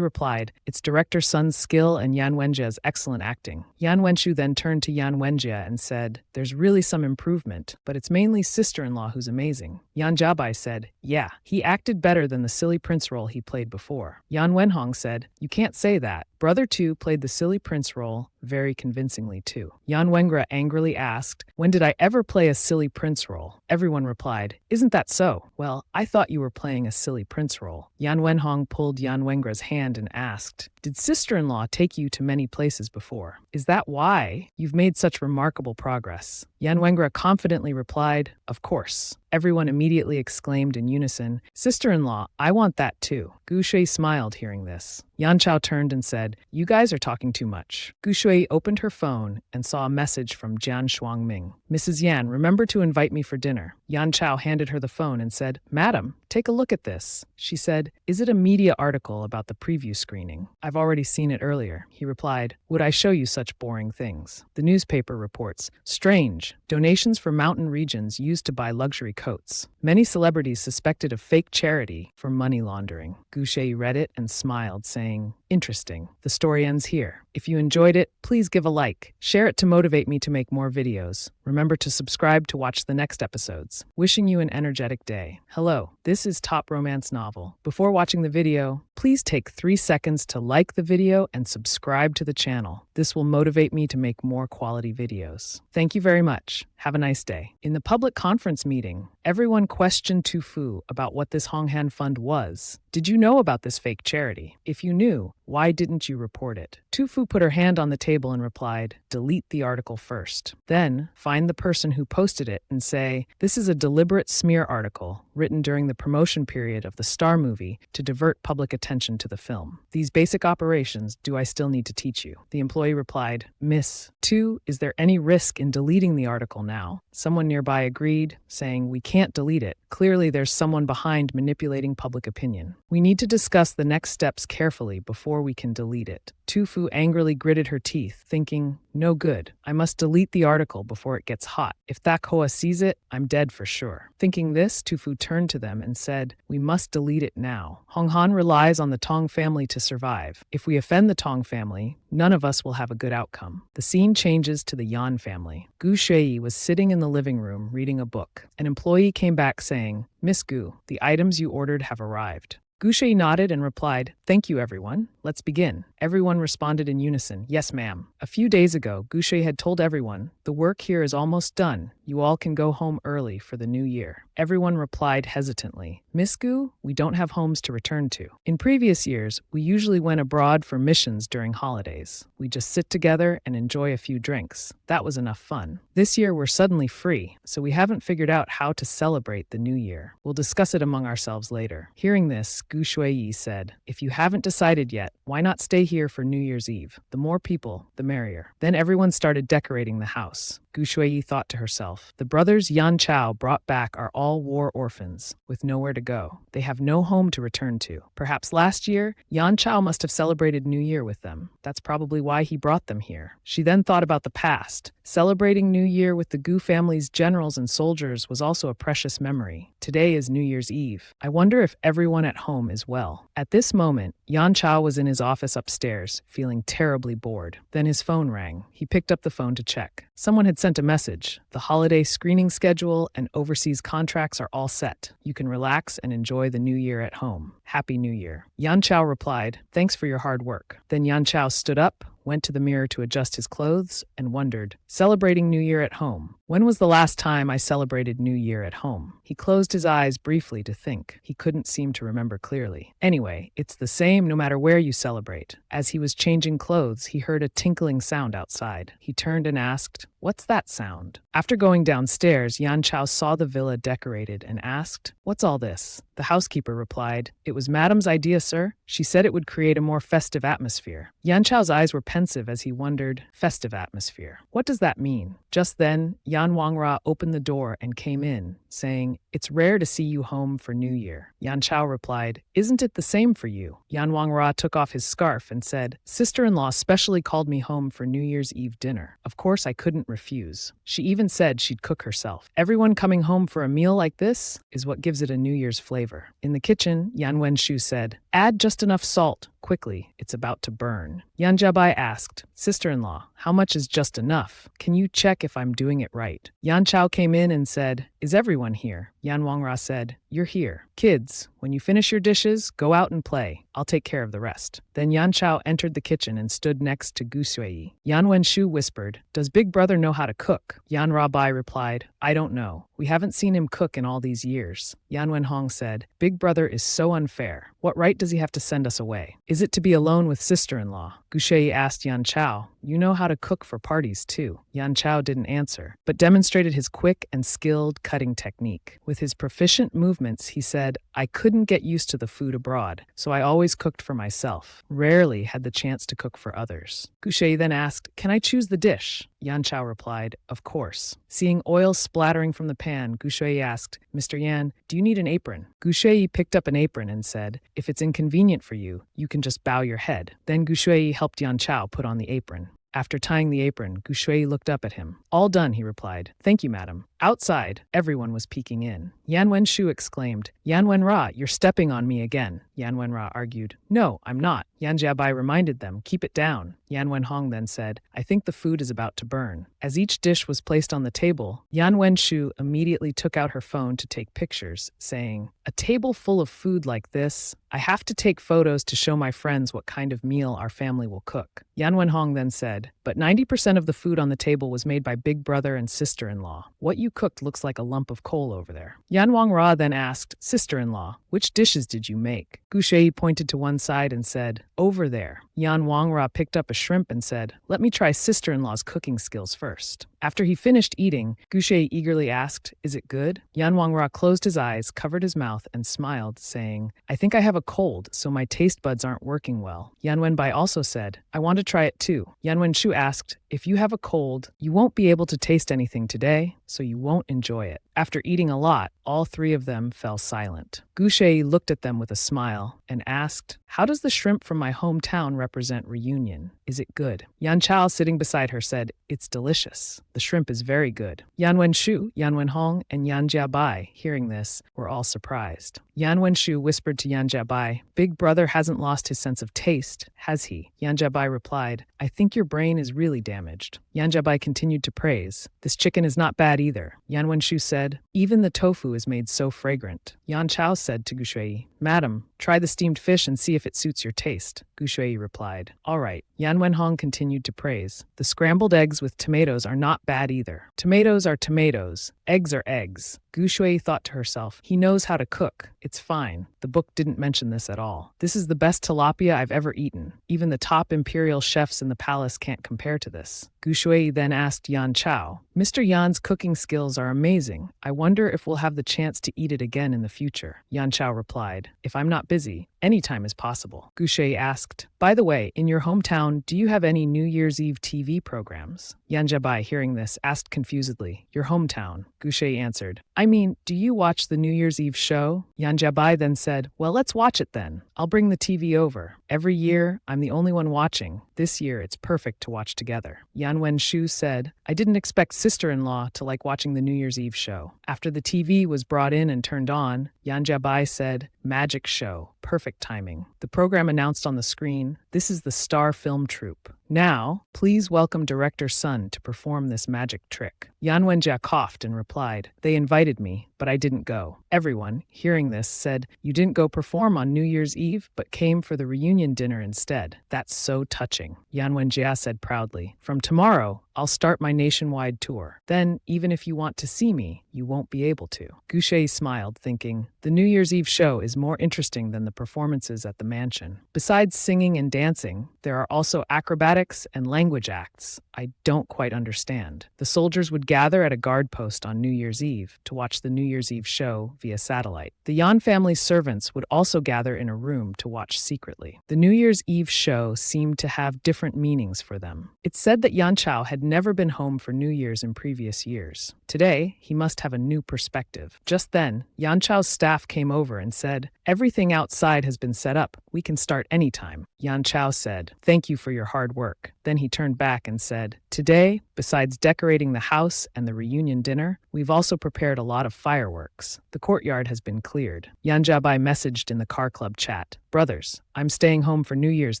replied, it's director Sun's skill and Yan Wenjia's excellent acting. Yan Wenshu then turned to Yan Wenjia and said, there's really some improvement, but it's mainly sister-in-law who's amazing. Yan Jiabai said, yeah, he acted better than the silly prince role he played before. Yan Wenhong said, you can't say that. Brother 2 played the silly prince role very convincingly too. Yan Wengra angrily asked, when did I ever play a silly prince role? Everyone replied, isn't that so? Well, I thought you were playing a silly prince role. Yan Wenhong pulled Yan Wengra's hand and asked, did sister-in-law take you to many places before? Is that why you've made such remarkable progress? Yan Wengra confidently replied, of course. Everyone immediately exclaimed in unison, sister-in-law, I want that too. Gu Shui smiled hearing this. Yan Chao turned and said, you guys are talking too much. Gu Shui opened her phone and saw a message from Jian Shuangming. Mrs. Yan, remember to invite me for dinner. Yan Chao handed her the phone and said, Madam, take a look at this. She said, is it a media article about the preview screening? I've already seen it earlier. He replied, would I show you such boring things? The newspaper reports, strange, donations for mountain regions used to buy luxury coats. Many celebrities suspected of fake charity for money laundering. Gu Shui read it and smiled, saying, interesting. The story ends here. If you enjoyed it, please give a like. Share it to motivate me to make more videos. Remember to subscribe to watch the next episodes. Wishing you an energetic day. Hello, this is Top Romance Novel. Before watching the video, please take 3 seconds to like the video and subscribe to the channel. This will motivate me to make more quality videos. Thank you very much. Have a nice day. In the public conference meeting, everyone questioned Tu Fu about what this Honghan Fund was. Did you know about this fake charity? If you knew, why didn't you report it? Tu Fu put her hand on the table and replied, delete the article first. Then, find the person who posted it and say, this is a deliberate smear article written during the promotion period of the Star movie to divert public attention to the film. These basic operations do I still need to teach you? The employee replied, Miss, 2, is there any risk in deleting the article now? Someone nearby agreed, saying, we can't delete it. Clearly there's someone behind manipulating public opinion. We need to discuss the next steps carefully before we can delete it. Tu Fu angrily gritted her teeth, thinking, no good. I must delete the article before it gets hot. If Thak Hoa sees it, I'm dead for sure. Thinking this, Tu Fu turned to them and said, we must delete it now. Hong Han relies on the Tong family to survive. If we offend the Tong family, none of us will have a good outcome. The scene changes to the Yan family. Gu Shui was sitting in the living room reading a book. An employee came back saying, Miss Gu, the items you ordered have arrived. Gu Shui nodded and replied, thank you, everyone. Let's begin. Everyone responded in unison, yes, ma'am. A few days ago, Gu Shui had told everyone, the work here is almost done. You all can go home early for the new year. Everyone replied hesitantly, Miss Gu, we don't have homes to return to. In previous years, we usually went abroad for missions during holidays. We just sit together and enjoy a few drinks. That was enough fun. This year, we're suddenly free, so we haven't figured out how to celebrate the new year. We'll discuss it among ourselves later. Hearing this, Gu Shui said, if you haven't decided yet, why not stay here for New Year's Eve? The more people, the merrier. Then everyone started decorating the house. Gu Shui thought to herself, the brothers Yan Chao brought back are all war orphans, with nowhere to go. They have no home to return to. Perhaps last year, Yan Chao must have celebrated New Year with them. That's probably why he brought them here. She then thought about the past, Celebrating New Year with the Gu family's generals and soldiers was also a precious memory. Today is New Year's Eve. I wonder if everyone at home is well. At this moment, Yan Chao was in his office upstairs, feeling terribly bored. Then his phone rang. He picked up the phone to check. Someone had sent a message. The holiday screening schedule and overseas contracts are all set. You can relax and enjoy the new year at home. Happy New Year. Yan Chao replied, "Thanks for your hard work." Then Yan Chao stood up, went to the mirror to adjust his clothes, and wondered, celebrating New Year at home. When was the last time I celebrated New Year at home? He closed his eyes briefly to think. He couldn't seem to remember clearly. Anyway, it's the same no matter where you celebrate. As he was changing clothes, he heard a tinkling sound outside. He turned and asked, "What's that sound?" After going downstairs, Yan Chao saw the villa decorated and asked, "What's all this?" The housekeeper replied, "It was Madame's idea, sir. She said it would create a more festive atmosphere." Yan Chao's eyes were pensive as he wondered, festive atmosphere. What does that mean? Just then, Yan Wangra opened the door and came in, saying, "It's rare to see you home for New Year." Yan Chao replied, "Isn't it the same for you?" Yan Wangra took off his scarf and said, "Sister-in-law specially called me home for New Year's Eve dinner. Of course I couldn't refuse. She even said she'd cook herself. Everyone coming home for a meal like this is what gives it a New Year's flavor." In the kitchen, Yan Wenshu said, "Add just enough salt. Quickly, it's about to burn." Yan Jiabai asked, "Sister-in-law, how much is just enough? Can you check if I'm doing it right?" Yan Chao came in and said, "Is everyone here?" Yan Wangra said, "You're here. Kids, when you finish your dishes, go out and play. I'll take care of the rest." Then Yan Chao entered the kitchen and stood next to Gu Sui. Yan Wenshu whispered, "Does Big Brother know how to cook?" Yan Rabai replied, "I don't know. We haven't seen him cook in all these years." Yan Wenhong said, "Big Brother is so unfair. What right does he have to send us away? Is it to be alone with sister-in-law?" Gu Shui asked Yan Chao, "You know how to cook for parties too." Yan Chao didn't answer, but demonstrated his quick and skilled cutting technique. With his proficient movements, he said, "I couldn't get used to the food abroad, so I always cooked for myself. Rarely had the chance to cook for others." Gu Shui then asked, "Can I choose the dish?" Yan Chao replied, "Of course." Seeing oil splattering from the pan, Gu Shui asked, "Mr. Yan, do you need an apron?" Gu Shui picked up an apron and said, "If it's inconvenient for you, you can just bow your head." Then Gu Shui helped Yan Chao put on the apron. After tying the apron, Gu Shui looked up at him. "All done," he replied. "Thank you, madam." Outside, everyone was peeking in. Yan Wenshu exclaimed, "Yan Wenra, you're stepping on me again." Yan Wenra argued, "No, I'm not." Yan Jiabai reminded them, "Keep it down." Yan Wenhong then said, "I think the food is about to burn." As each dish was placed on the table, Yan Wenshu immediately took out her phone to take pictures, saying, "A table full of food like this? I have to take photos to show my friends what kind of meal our family will cook." Yan Wenhong then said, "But 90% of the food on the table was made by Big Brother and sister-in-law. What you cooked looks like a lump of coal over there." Yan Wangra then asked, "Sister-in-law, which dishes did you make?" Gu Shui pointed to one side and said, "Over there." Yan Wangra picked up a shrimp and said, "Let me try sister-in-law's cooking skills first." After he finished eating, Gu Shui eagerly asked, "Is it good?" Yan Wangra closed his eyes, covered his mouth, and smiled, saying, "I think I have a cold, so my taste buds aren't working well." Yan Wenbai also said, "I want to try it too." Yan Wenshu asked, "If you have a cold, you won't be able to taste anything today, so you won't enjoy it." After eating a lot, all three of them fell silent. Gu Shui looked at them with a smile and asked, "How does the shrimp from my hometown represent reunion? Is it good?" Yan Chao, sitting beside her, said, "It's delicious. The shrimp is very good." Yan Wenshu, Yan Wenhong, and Yan Jiabai, hearing this, were all surprised. Yan Wenshu whispered to Yan Jiabai, "Big Brother hasn't lost his sense of taste, has he?" Yan Jiabai replied, "I think your brain is really damaged." Yan Jiabai continued to praise, "This chicken is not bad either." Yan Wenshu said, "Even the tofu is made so fragrant." Yan Chao said to Gu Shui, "Madam, try the steamed fish and see if it suits your taste." Gu Shui replied, "All right." Yan Wenhong continued to praise, "The scrambled eggs with tomatoes are not bad either. Tomatoes are tomatoes, eggs are eggs." Gu Shui thought to herself, "He knows how to cook. It's fine. The book didn't mention this at all. This is the best tilapia I've ever eaten. Even the top imperial chefs in the palace can't compare to this." Gu Shui then asked Yan Chao, "Mr. Yan's cooking skills are amazing. I wonder if we'll have the chance to eat it again in the future." Yan Chao replied, "If I'm not busy, any time is possible." Gu Shui asked, "By the way, in your hometown, do you have any New Year's Eve TV programs?" Yan Jiabai, hearing this, asked confusedly, "Your hometown?" Gu Shui answered, "I mean, do you watch the New Year's Eve show?" Yan Jiabai then said, "Well, let's watch it then. I'll bring the TV over. Every year, I'm the only one watching. This year, it's perfect to watch together. Yan Wen-shu said, I didn't expect sister-in-law to like watching the New Year's Eve show. After the TV was brought in and turned on, Yan Jiabai said, magic show, perfect timing. The program announced on the screen, this is the Star Film Troupe. Now, please welcome director Sun to perform this magic trick. Yan Wenjia coughed and replied, they invited me, but I didn't go. Everyone, hearing this, said, you didn't go perform on New Year's Eve, but came for the reunion dinner instead. That's so touching. Yan Wenjia said proudly, from tomorrow, I'll start my nationwide tour. Then, even if you want to see me, you won't be able to. Gu Shui smiled, thinking, the New Year's Eve show is more interesting than the performances at the mansion. Besides singing and dancing, there are also acrobatics and language acts I don't quite understand. The soldiers would gather at a guard post on New Year's Eve to watch the New Year's Eve show via satellite. The Yan family's servants would also gather in a room to watch secretly. The New Year's Eve show seemed to have different meanings for them. It's said that Yan Chao had never been home for New Year's in previous years. Today, he must have a new perspective. Just then, Yan Chao's staff came over and said, everything outside has been set up. We can start anytime. Yan Chao said, thank you for your hard work. Then he turned back and said, today, besides decorating the house and the reunion dinner, we've also prepared a lot of fireworks. The courtyard has been cleared. Yan Jiabai messaged in the car club chat, brothers, I'm staying home for New Year's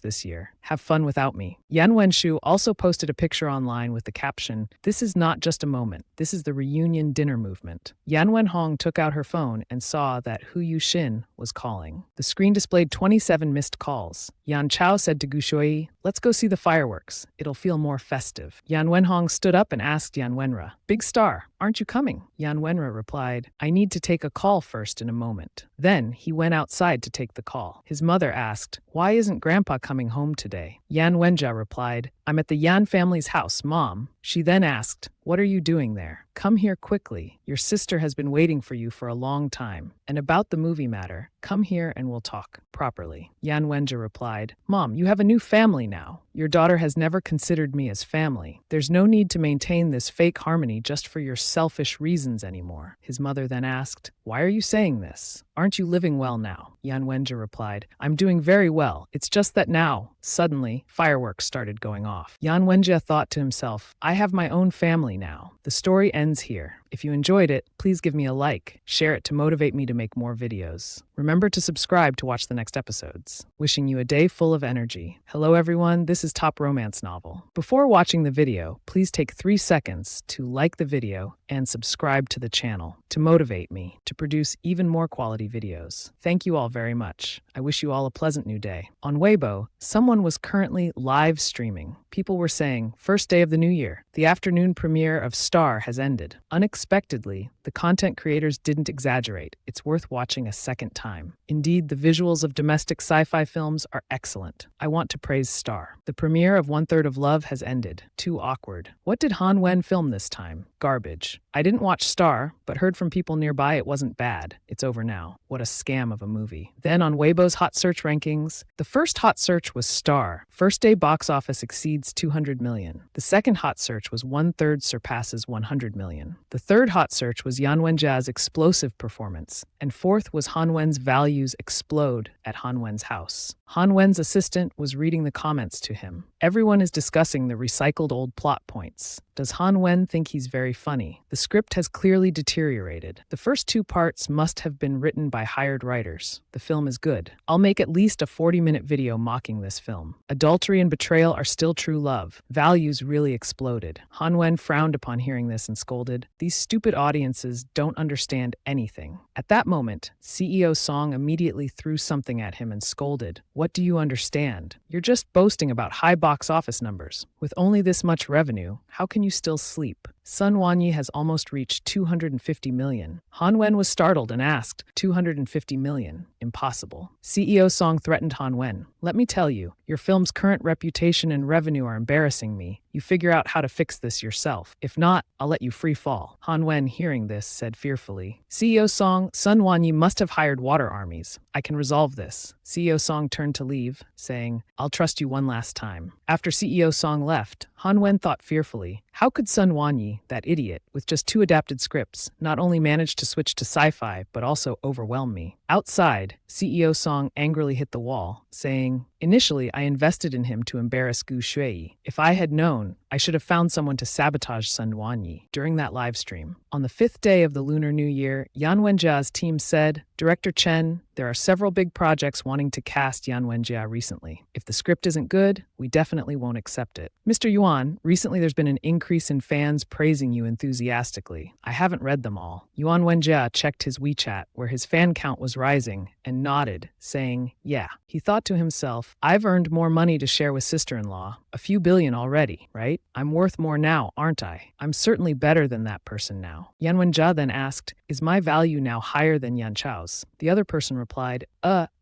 this year. Have fun without me. Yan Wenshu also posted a picture online with the caption, this is not just a moment, this is the reunion dinner movement. Yan Wenhong took out her phone and saw that Hu Yuxin was calling. The screen displayed 27 missed calls. Yan Chao said to Gu Shui, let's go see the fireworks. It'll feel more festive. Yan Wenhong stood up and asked Yan Wenra, big star, aren't you coming? Yan Wenra replied, I need to take a call first in a moment. Then he went outside to take the call. His mother asked, why isn't Grandpa coming home today? Yan Wenjia replied, I'm at the Yan family's house, Mom. She then asked, what are you doing there? Come here quickly. Your sister has been waiting for you for a long time. And about the movie matter, come here and we'll talk properly. Yan Wenjia replied, Mom, you have a new family now. Your daughter has never considered me as family. There's no need to maintain this fake harmony just for your selfish reasons anymore. His mother then asked, why are you saying this? Aren't you living well now? Yan Wenjia replied, I'm doing very well. It's just that now, suddenly, fireworks started going off. Yan Wenjia thought to himself, I have my own family now. The story ends here. If you enjoyed it, please give me a like. Share it to motivate me to make more videos. Remember to subscribe to watch the next episodes. Wishing you a day full of energy. Hello everyone, this is Top Romance Novel. Before watching the video, please take 3 seconds to like the video and subscribe to the channel to motivate me to produce even more quality videos. Thank you all very much. I wish you all a pleasant new day. On Weibo, someone was currently live streaming. People were saying, first day of the new year. The afternoon premiere of Star has ended. Unexpectedly, the content creators didn't exaggerate. It's worth watching a second time. Indeed, the visuals of domestic sci-fi films are excellent. I want to praise Star. The premiere of One Third of Love has ended. Too awkward. What did Han Wen film this time? Garbage. I didn't watch Star, but heard from people nearby it wasn't bad. It's over now. What a scam of a movie. Then on Weibo's hot search rankings, the first hot search was Star. First day box office exceeds 200 million. The second hot search was One Third surpasses 100 million. The third hot search was Yan Wenjia's explosive performance. And fourth was Han Wen's values explode at Han Wen's house. Han Wen's assistant was reading the comments to him. Everyone is discussing the recycled old plot points. Does Han Wen think he's very funny? The script has clearly deteriorated. The first 2 parts must have been written by hired writers. The film is good. I'll make at least a 40-minute video mocking this film. Adultery and betrayal are still true love. Values really exploded. Han Wen frowned upon hearing this and scolded, these stupid audiences don't understand anything. At that moment, CEO Song immediately threw something at him and scolded, what do you understand? You're just boasting about high box office numbers. With only this much revenue, how can you still sleep? Sun Wanyi has almost reached 250 million. Han Wen was startled and asked, 250 million? Impossible. CEO Song threatened Han Wen. Let me tell you, your film's current reputation and revenue are embarrassing me. You figure out how to fix this yourself. If not, I'll let you free fall. Han Wen, hearing this, said fearfully, CEO Song, Sun Wanyi must have hired water armies. I can resolve this. CEO Song turned to leave, saying, I'll trust you one last time. After CEO Song left, Han Wen thought fearfully, how could Sun Wanyi, that idiot, with just 2 adapted scripts, not only manage to switch to sci-fi, but also overwhelm me? Outside, CEO Song angrily hit the wall, saying, "Initially, I invested in him to embarrass Gu Shui. If I had known, I should have found someone to sabotage Sun Wanyi." During that live stream, on the 5th day of the Lunar New Year, Yan Wenjia's team said, "Director Chen, there are several big projects wanting to cast Yan Wenjia recently. If the script isn't good, we definitely won't accept it. Mr. Yuan, recently there's been an increase in fans praising you enthusiastically. I haven't read them all." Yuan Wenjia checked his WeChat, where his fan count was rising, and nodded, saying, "Yeah." He thought to himself, "I've earned more money to share with sister-in-law, a few billion already, right? I'm worth more now, aren't I? I'm certainly better than that person now." Yan Wenjia then asked, "Is my value now higher than Yan Chao's?" The other person replied,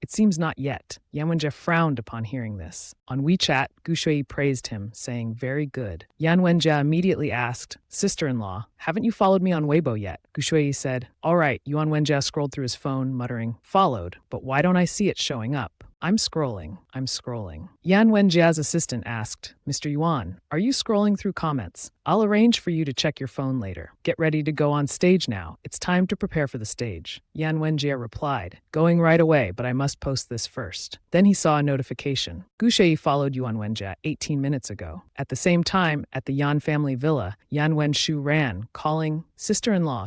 It seems not yet." Yan Wenjia frowned upon hearing this. On WeChat, Gu Shui praised him, saying, "Very good." Yan Wenjia immediately asked, "Sister-in-law, haven't you followed me on Weibo yet?" Gu Shui said, "All right." Yuan Wenjia scrolled through his phone, muttering, "Followed, but why don't I see it showing up?" I'm scrolling. Yan Wenjia's assistant asked, "Mr. Yuan, are you scrolling through comments? I'll arrange for you to check your phone later. Get ready to go on stage now. It's time to prepare for the stage." Yan Wenjia replied, "Going right away, but I must post this first." Then he saw a notification. Gu Shui followed Yuan Wenjia 18 minutes ago. At the same time, at the Yan family villa, Yan Wenshu ran, calling, sister-in-law,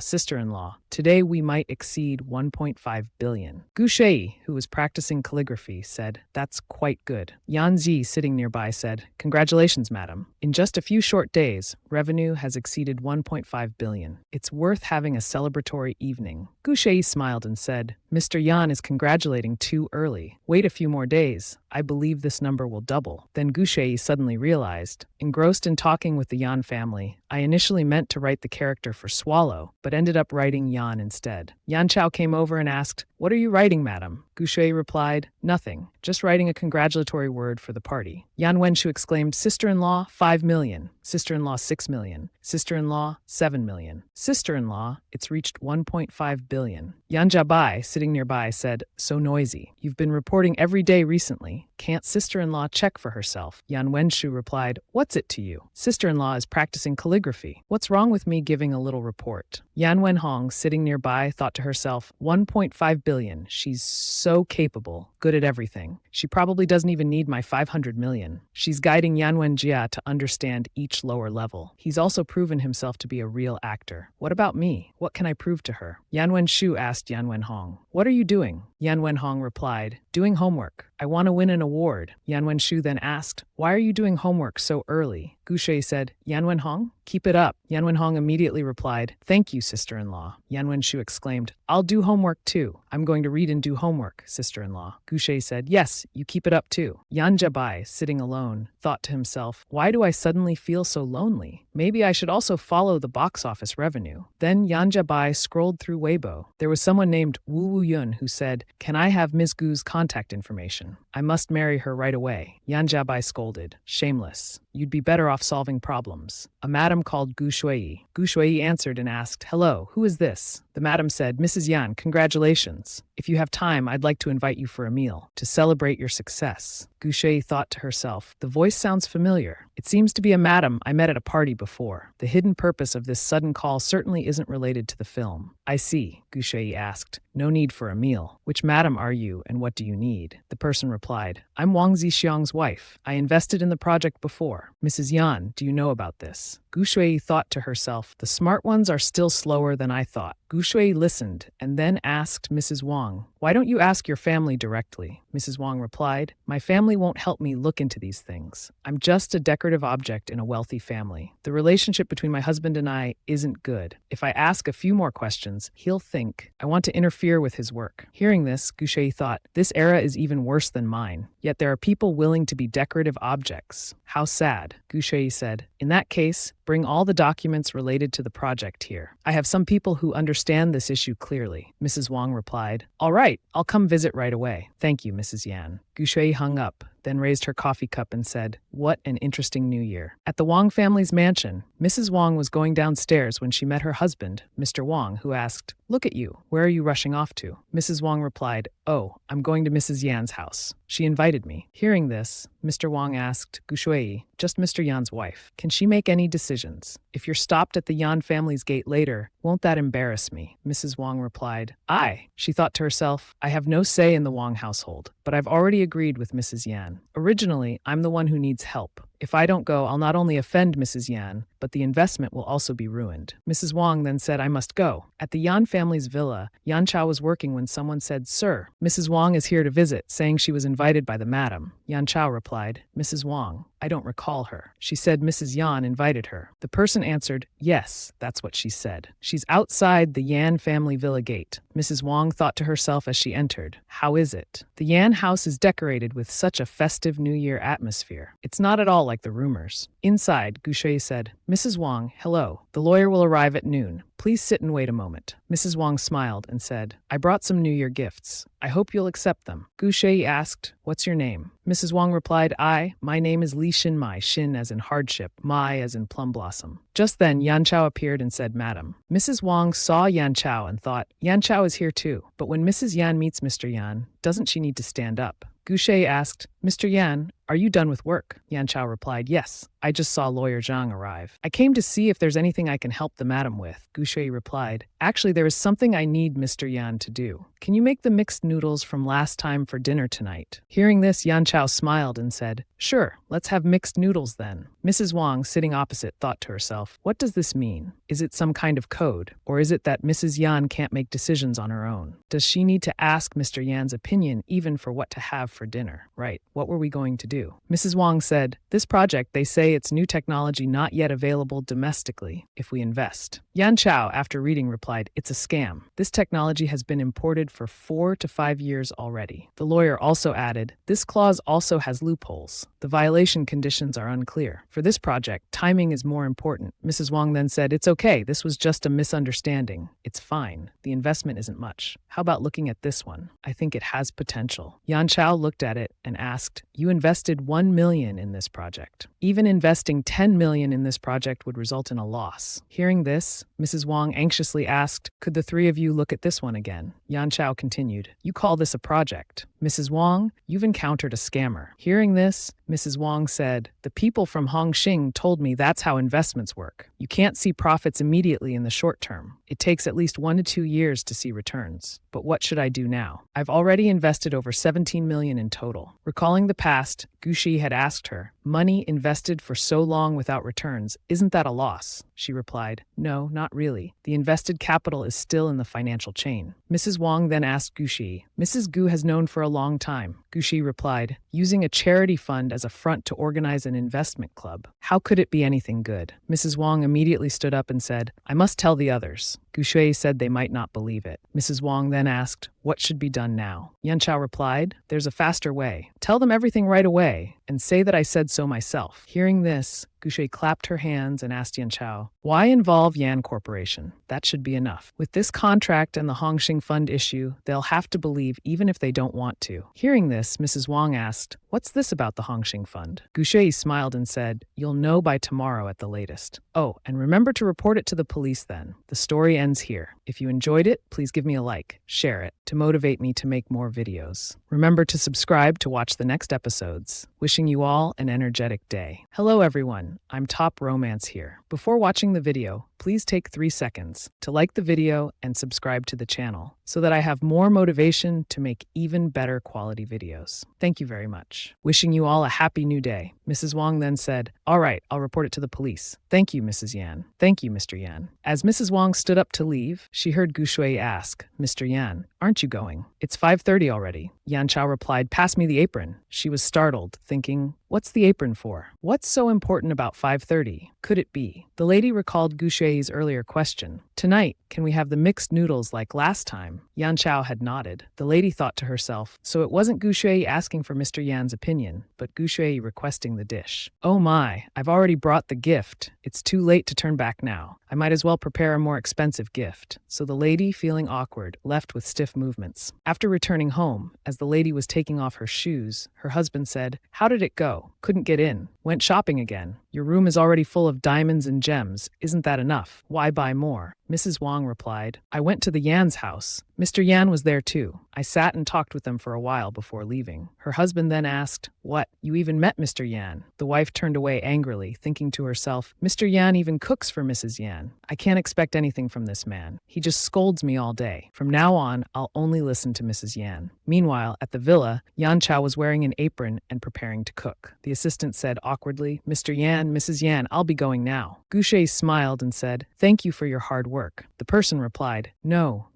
today we might exceed 1.5 billion. Gu Shui, who was practicing calligraphy, said, "That's quite good." Yan Zi, sitting nearby, said, "Congratulations, madam. In just a few short days, revenue has exceeded 1.5 billion. It's worth having a celebratory evening." Gu Shui smiled and said, "Mr. Yan is congratulating too early. Wait a few more days. I believe this number will double." Then Gu Shui suddenly realized, engrossed in talking with the Yan family, I initially meant to write the character for Swallow, but ended up writing Yan instead. Yan Chao came over and asked, "What are you writing, madam?" Gu Shui replied, "Nothing, just writing a congratulatory word for the party." Yan Wenshu exclaimed, "Sister-in-law, 5 million. Sister-in-law, 6 million. Sister-in-law, 7 million. Sister-in-law, it's reached 1.5 billion. Yan Jiabai, sitting nearby, said, "So noisy. You've been reporting every day recently. Can't sister-in-law check for herself?" Yan Wenshu replied, "What's it to you? Sister-in-law is practicing calligraphy. What's wrong with me giving a little report?" Yan Wenhong, sitting nearby, thought to herself, 1.5 billion. She's so capable, good at everything. She probably doesn't even need my 500 million. She's guiding Yan Wenjia to understand each lower level. He's also proven himself to be a real actor. What about me? What can I prove to her? Yan Wenshu asked Yan Wenhong, "What are you doing?" Yan Wenhong replied, "Doing homework. I want to win an award." Yan Wenshu then asked, "Why are you doing homework so early?" Gu Shui said, "Yan Wenhong, keep it up." Yan Wenhong immediately replied, "Thank you, sister-in-law." Yan Wenshu exclaimed, "I'll do homework too. I'm going to read and do homework, sister-in-law." Gu Shui said, "Yes, you keep it up too." Yan Jiabai, sitting alone, thought to himself, "Why do I suddenly feel so lonely? Maybe I should also follow the box office revenue." Then Yan Jiabai scrolled through Weibo. There was someone named Wu Wu Yun who said, "Can I have Ms. Gu's contact information? I must marry her right away." Yan Jiabai scolded, "Shameless. You'd be better off solving problems." A madam called Gu Shui. Gu Shui answered and asked, "Hello, who is this?" The madam said, "Mrs. Yan, congratulations. If you have time, I'd like to invite you for a meal to celebrate your success." Gu Shui thought to herself, the voice sounds familiar. It seems to be a madam I met at a party before. The hidden purpose of this sudden call certainly isn't related to the film. "I see," Gu Shui asked. "No need for a meal. Which madam are you and what do you need?" The person replied, "I'm Wang Zixiang's wife. I invested in the project before. Mrs. Yan, do you know about this?" Gu Shui thought to herself, the smart ones are still slower than I thought. Gu Shui listened and then asked Mrs. Wang, "Why don't you ask your family directly?" Mrs. Wang replied, "My family won't help me look into these things. I'm just a decorative object in a wealthy family. The relationship between my husband and I isn't good. If I ask a few more questions, he'll think I want to interfere with his work." Hearing this, Gu Shui thought, this era is even worse than mine. Yet there are people willing to be decorative objects. How sad. Gu Shui said, "In that case, bring all the documents related to the project here. I have some people who understand this issue clearly." Mrs. Wang replied, "All right, I'll come visit right away. Thank you, Mrs. Yan." Gu Shui hung up, then raised her coffee cup and said, What an interesting new year. At the Wang family's mansion, Mrs. Wang was going downstairs when she met her husband, Mr. Wang, who asked, "Look at you. Where are you rushing off to?" Mrs. Wang replied, "Oh, I'm going to Mrs. Yan's house. She invited me." Hearing this, Mr. Wang asked Gu Shui, just Mr. Yan's wife, "Can she make any decisions? If you're stopped at the Yan family's gate later, won't that embarrass me?" Mrs. Wang replied, "Aye." She thought to herself, "I have no say in the Wang household, but I've already agreed with Mrs. Yan. Originally, I'm the one who needs help. If I don't go, I'll not only offend Mrs. Yan, but the investment will also be ruined." Mrs. Wang then said, "I must go." At the Yan family's villa, Yan Chao was working when someone said, "Sir, Mrs. Wang is here to visit," saying she was invited by the madam. Yan Chao replied, "Mrs. Wang, I don't recall her. She said Mrs. Yan invited her." The person answered, "Yes, that's what she said. She's outside the Yan family villa gate." Mrs. Wang thought to herself as she entered, "How is it? The Yan house is decorated with such a festive New Year atmosphere. It's not at all like the rumors." Inside, Gu Shui said, "Mrs. Wang, hello. The lawyer will arrive at noon. Please sit and wait a moment." Mrs. Wang smiled and said, "I brought some New Year gifts. I hope you'll accept them." Gu Shui asked, "What's your name?" Mrs. Wang replied, My name is Li Xin Mai, Xin as in hardship, Mai as in plum blossom." Just then, Yan Chao appeared and said, "Madam." Mrs. Wang saw Yan Chao and thought, Yan Chao is here too. But when Mrs. Yan meets Mr. Yan, doesn't she need to stand up? Gu Shui asked, "Mr. Yan, are you done with work?" Yan Chao replied, "Yes, I just saw Lawyer Zhang arrive. I came to see if there's anything I can help the madam with." Gu Shui replied, "Actually, there is something I need Mr. Yan to do. Can you make the mixed noodles from last time for dinner tonight?" Hearing this, Yan Chao smiled and said, "Sure, let's have mixed noodles then." Mrs. Wang, sitting opposite, thought to herself, what does this mean? Is it some kind of code? Or is it that Mrs. Yan can't make decisions on her own? Does she need to ask Mr. Yan's opinion even for what to have for dinner? Right, what were we going to do? Mrs. Wang said, "This project, they say it's new technology not yet available domestically if we invest." Yan Chao, after reading, replied, "It's a scam. This technology has been imported for 4 to 5 years already." The lawyer also added, "This clause also has loopholes. The violation conditions are unclear. For this project, timing is more important." Mrs. Wang then said, "It's okay. This was just a misunderstanding. It's fine. The investment isn't much. How about looking at this one? I think it has potential." Yan Chao looked at it and asked, "You invested 1 million in this project. Even investing 10 million in this project would result in a loss." Hearing this, Mrs. Wang anxiously asked, "Could the three of you look at this one again?" Yan Chao continued, "You call this a project? Mrs. Wang, you've encountered a scammer." Hearing this, Mrs. Wang said, "The people from Hongxing told me that's how investments work. You can't see profits immediately in the short term. It takes at least 1 to 2 years to see returns. But what should I do now? I've already invested over 17 million in total." Recalling the past, Gu Shi had asked her, "Money invested for so long without returns, isn't that a loss?" She replied, "No, not really. The invested capital is still in the financial chain." Mrs. Wang then asked Gu Shi, "Mrs. Gu has known for a long time." Gu Shi replied, "Using a charity fund as a front to organize an investment club. How could it be anything good?" Mrs. Wang immediately stood up and said, "I must tell the others." Gu Shui said they might not believe it. Mrs. Wang then asked, "What should be done now?" Yan Chao replied, "There's a faster way. Tell them everything right away and say that I said so myself." Hearing this, Gu Shui clapped her hands and asked Yan Chao, "Why involve Yan Corporation? That should be enough. With this contract and the Hongxing Fund issue, they'll have to believe even if they don't want to." Hearing this, Mrs. Wang asked, "What's this about the Hongxing Fund?" Gu Shui smiled and said, "You'll know by tomorrow at the latest. Oh, and remember to report it to the police then." The story ends here. If you enjoyed it, please give me a like, share it, to motivate me to make more videos. Remember to subscribe to watch the next episodes. Wishing you all an energetic day. Hello everyone, I'm Top Romance here. Before watching the video, please take 3 seconds to like the video and subscribe to the channel so that I have more motivation to make even better quality videos. Thank you very much. Wishing you all a happy new day. Mrs. Wang then said, "All right, I'll report it to the police." "Thank you, Mrs. Yan." "Thank you, Mr. Yan." As Mrs. Wang stood up to leave, she heard Gu Shui ask, "Mr. Yan, aren't you going? It's 5:30 already." Yan Chao replied, "Pass me the apron." She was startled, thinking, what's the apron for? What's so important about 5:30? Could it be? The lady recalled Gu Shui's earlier question. Tonight, can we have the mixed noodles like last time? Yan Chao had nodded. The lady thought to herself, so it wasn't Gu Shui asking for Mr. Yan's opinion, but Gu Shui requesting the dish. Oh my, I've already brought the gift. It's too late to turn back now. I might as well prepare a more expensive gift. So the lady, feeling awkward, left with stiff movements. After returning home, as the lady was taking off her shoes, her husband said, "How did it go? Couldn't get in. Went shopping again. Your room is already full of diamonds and gems. Isn't that enough? Why buy more?" Mrs. Wang replied, "I went to the Yan's house. Mr. Yan was there too. I sat and talked with them for a while before leaving." Her husband then asked, "What? You even met Mr. Yan?" The wife turned away angrily, thinking to herself, "Mr. Yan even cooks for Mrs. Yan. I can't expect anything from this man. He just scolds me all day. From now on, I'll only listen to Mrs. Yan." Meanwhile, at the villa, Yan Chao was wearing an apron and preparing to cook. The assistant said awkwardly, "Mr. Yan, Mrs. Yan, I'll be going now." Gu Shui smiled and said, "Thank you for your hard work." The person replied, "No,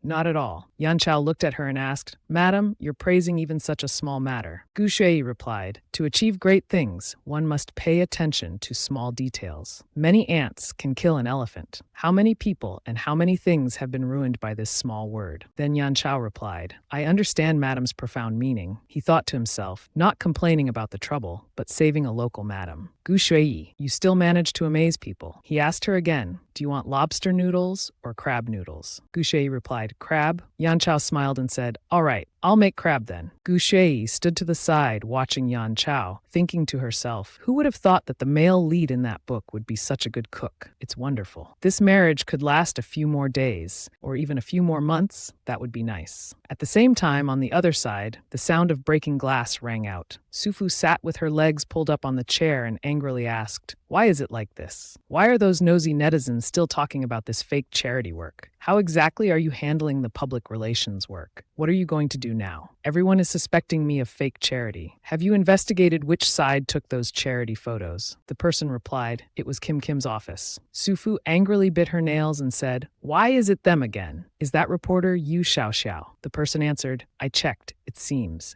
not at all." Yan Chao looked at her and asked, "Madam, you're praising even such a small matter." Gu Shui replied, "To achieve great things, one must pay attention to small details. Many ants can kill an elephant. How many people and how many things have been ruined by this small word?" Then Yan Chao replied, "I understand madam's profound meaning." He thought to himself, not complaining about the trouble, but saving a local madam. "Gu Shui, you still manage to amaze people." He asked her again, "Do you want lobster noodles or crab noodles?" Gu Shui replied, "Crab." Yan Chao smiled and said, "All right, I'll make crab then." Gu Shui stood to the side watching Yan Chao, thinking to herself, who would have thought that the male lead in that book would be such a good cook? It's wonderful. This marriage could last a few more days, or even a few more months. That would be nice. At the same time, on the other side, the sound of breaking glass rang out. Sufu sat with her legs pulled up on the chair and angrily asked, "Why is it like this? Why are those nosy netizens still talking about this fake charity work? How exactly are you handling the public relations work? What are you going to do now? Everyone is suspecting me of fake charity. Have you investigated which side took those charity photos?" The person replied, "It was Kim Kim's office." Sufu angrily bit her nails and said, "Why is it them again? Is that reporter Yu Xiaoxiao?" The person answered, "I checked. It seems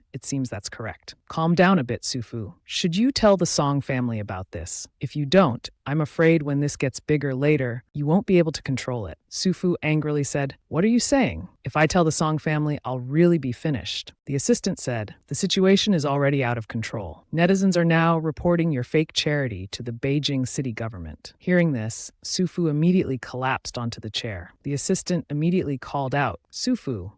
that's correct." "Calm down a bit, Sufu. Should you tell the Song family about this? If you don't, I'm afraid when this gets bigger later, you won't be able to control it." Sufu angrily said, "What are you saying? If I tell the Song family, I'll really be finished." The assistant said, "The situation is already out of control. Netizens are now reporting your fake charity to the Beijing city government." Hearing this, Sufu immediately collapsed onto the chair. The assistant immediately called out, Sufu,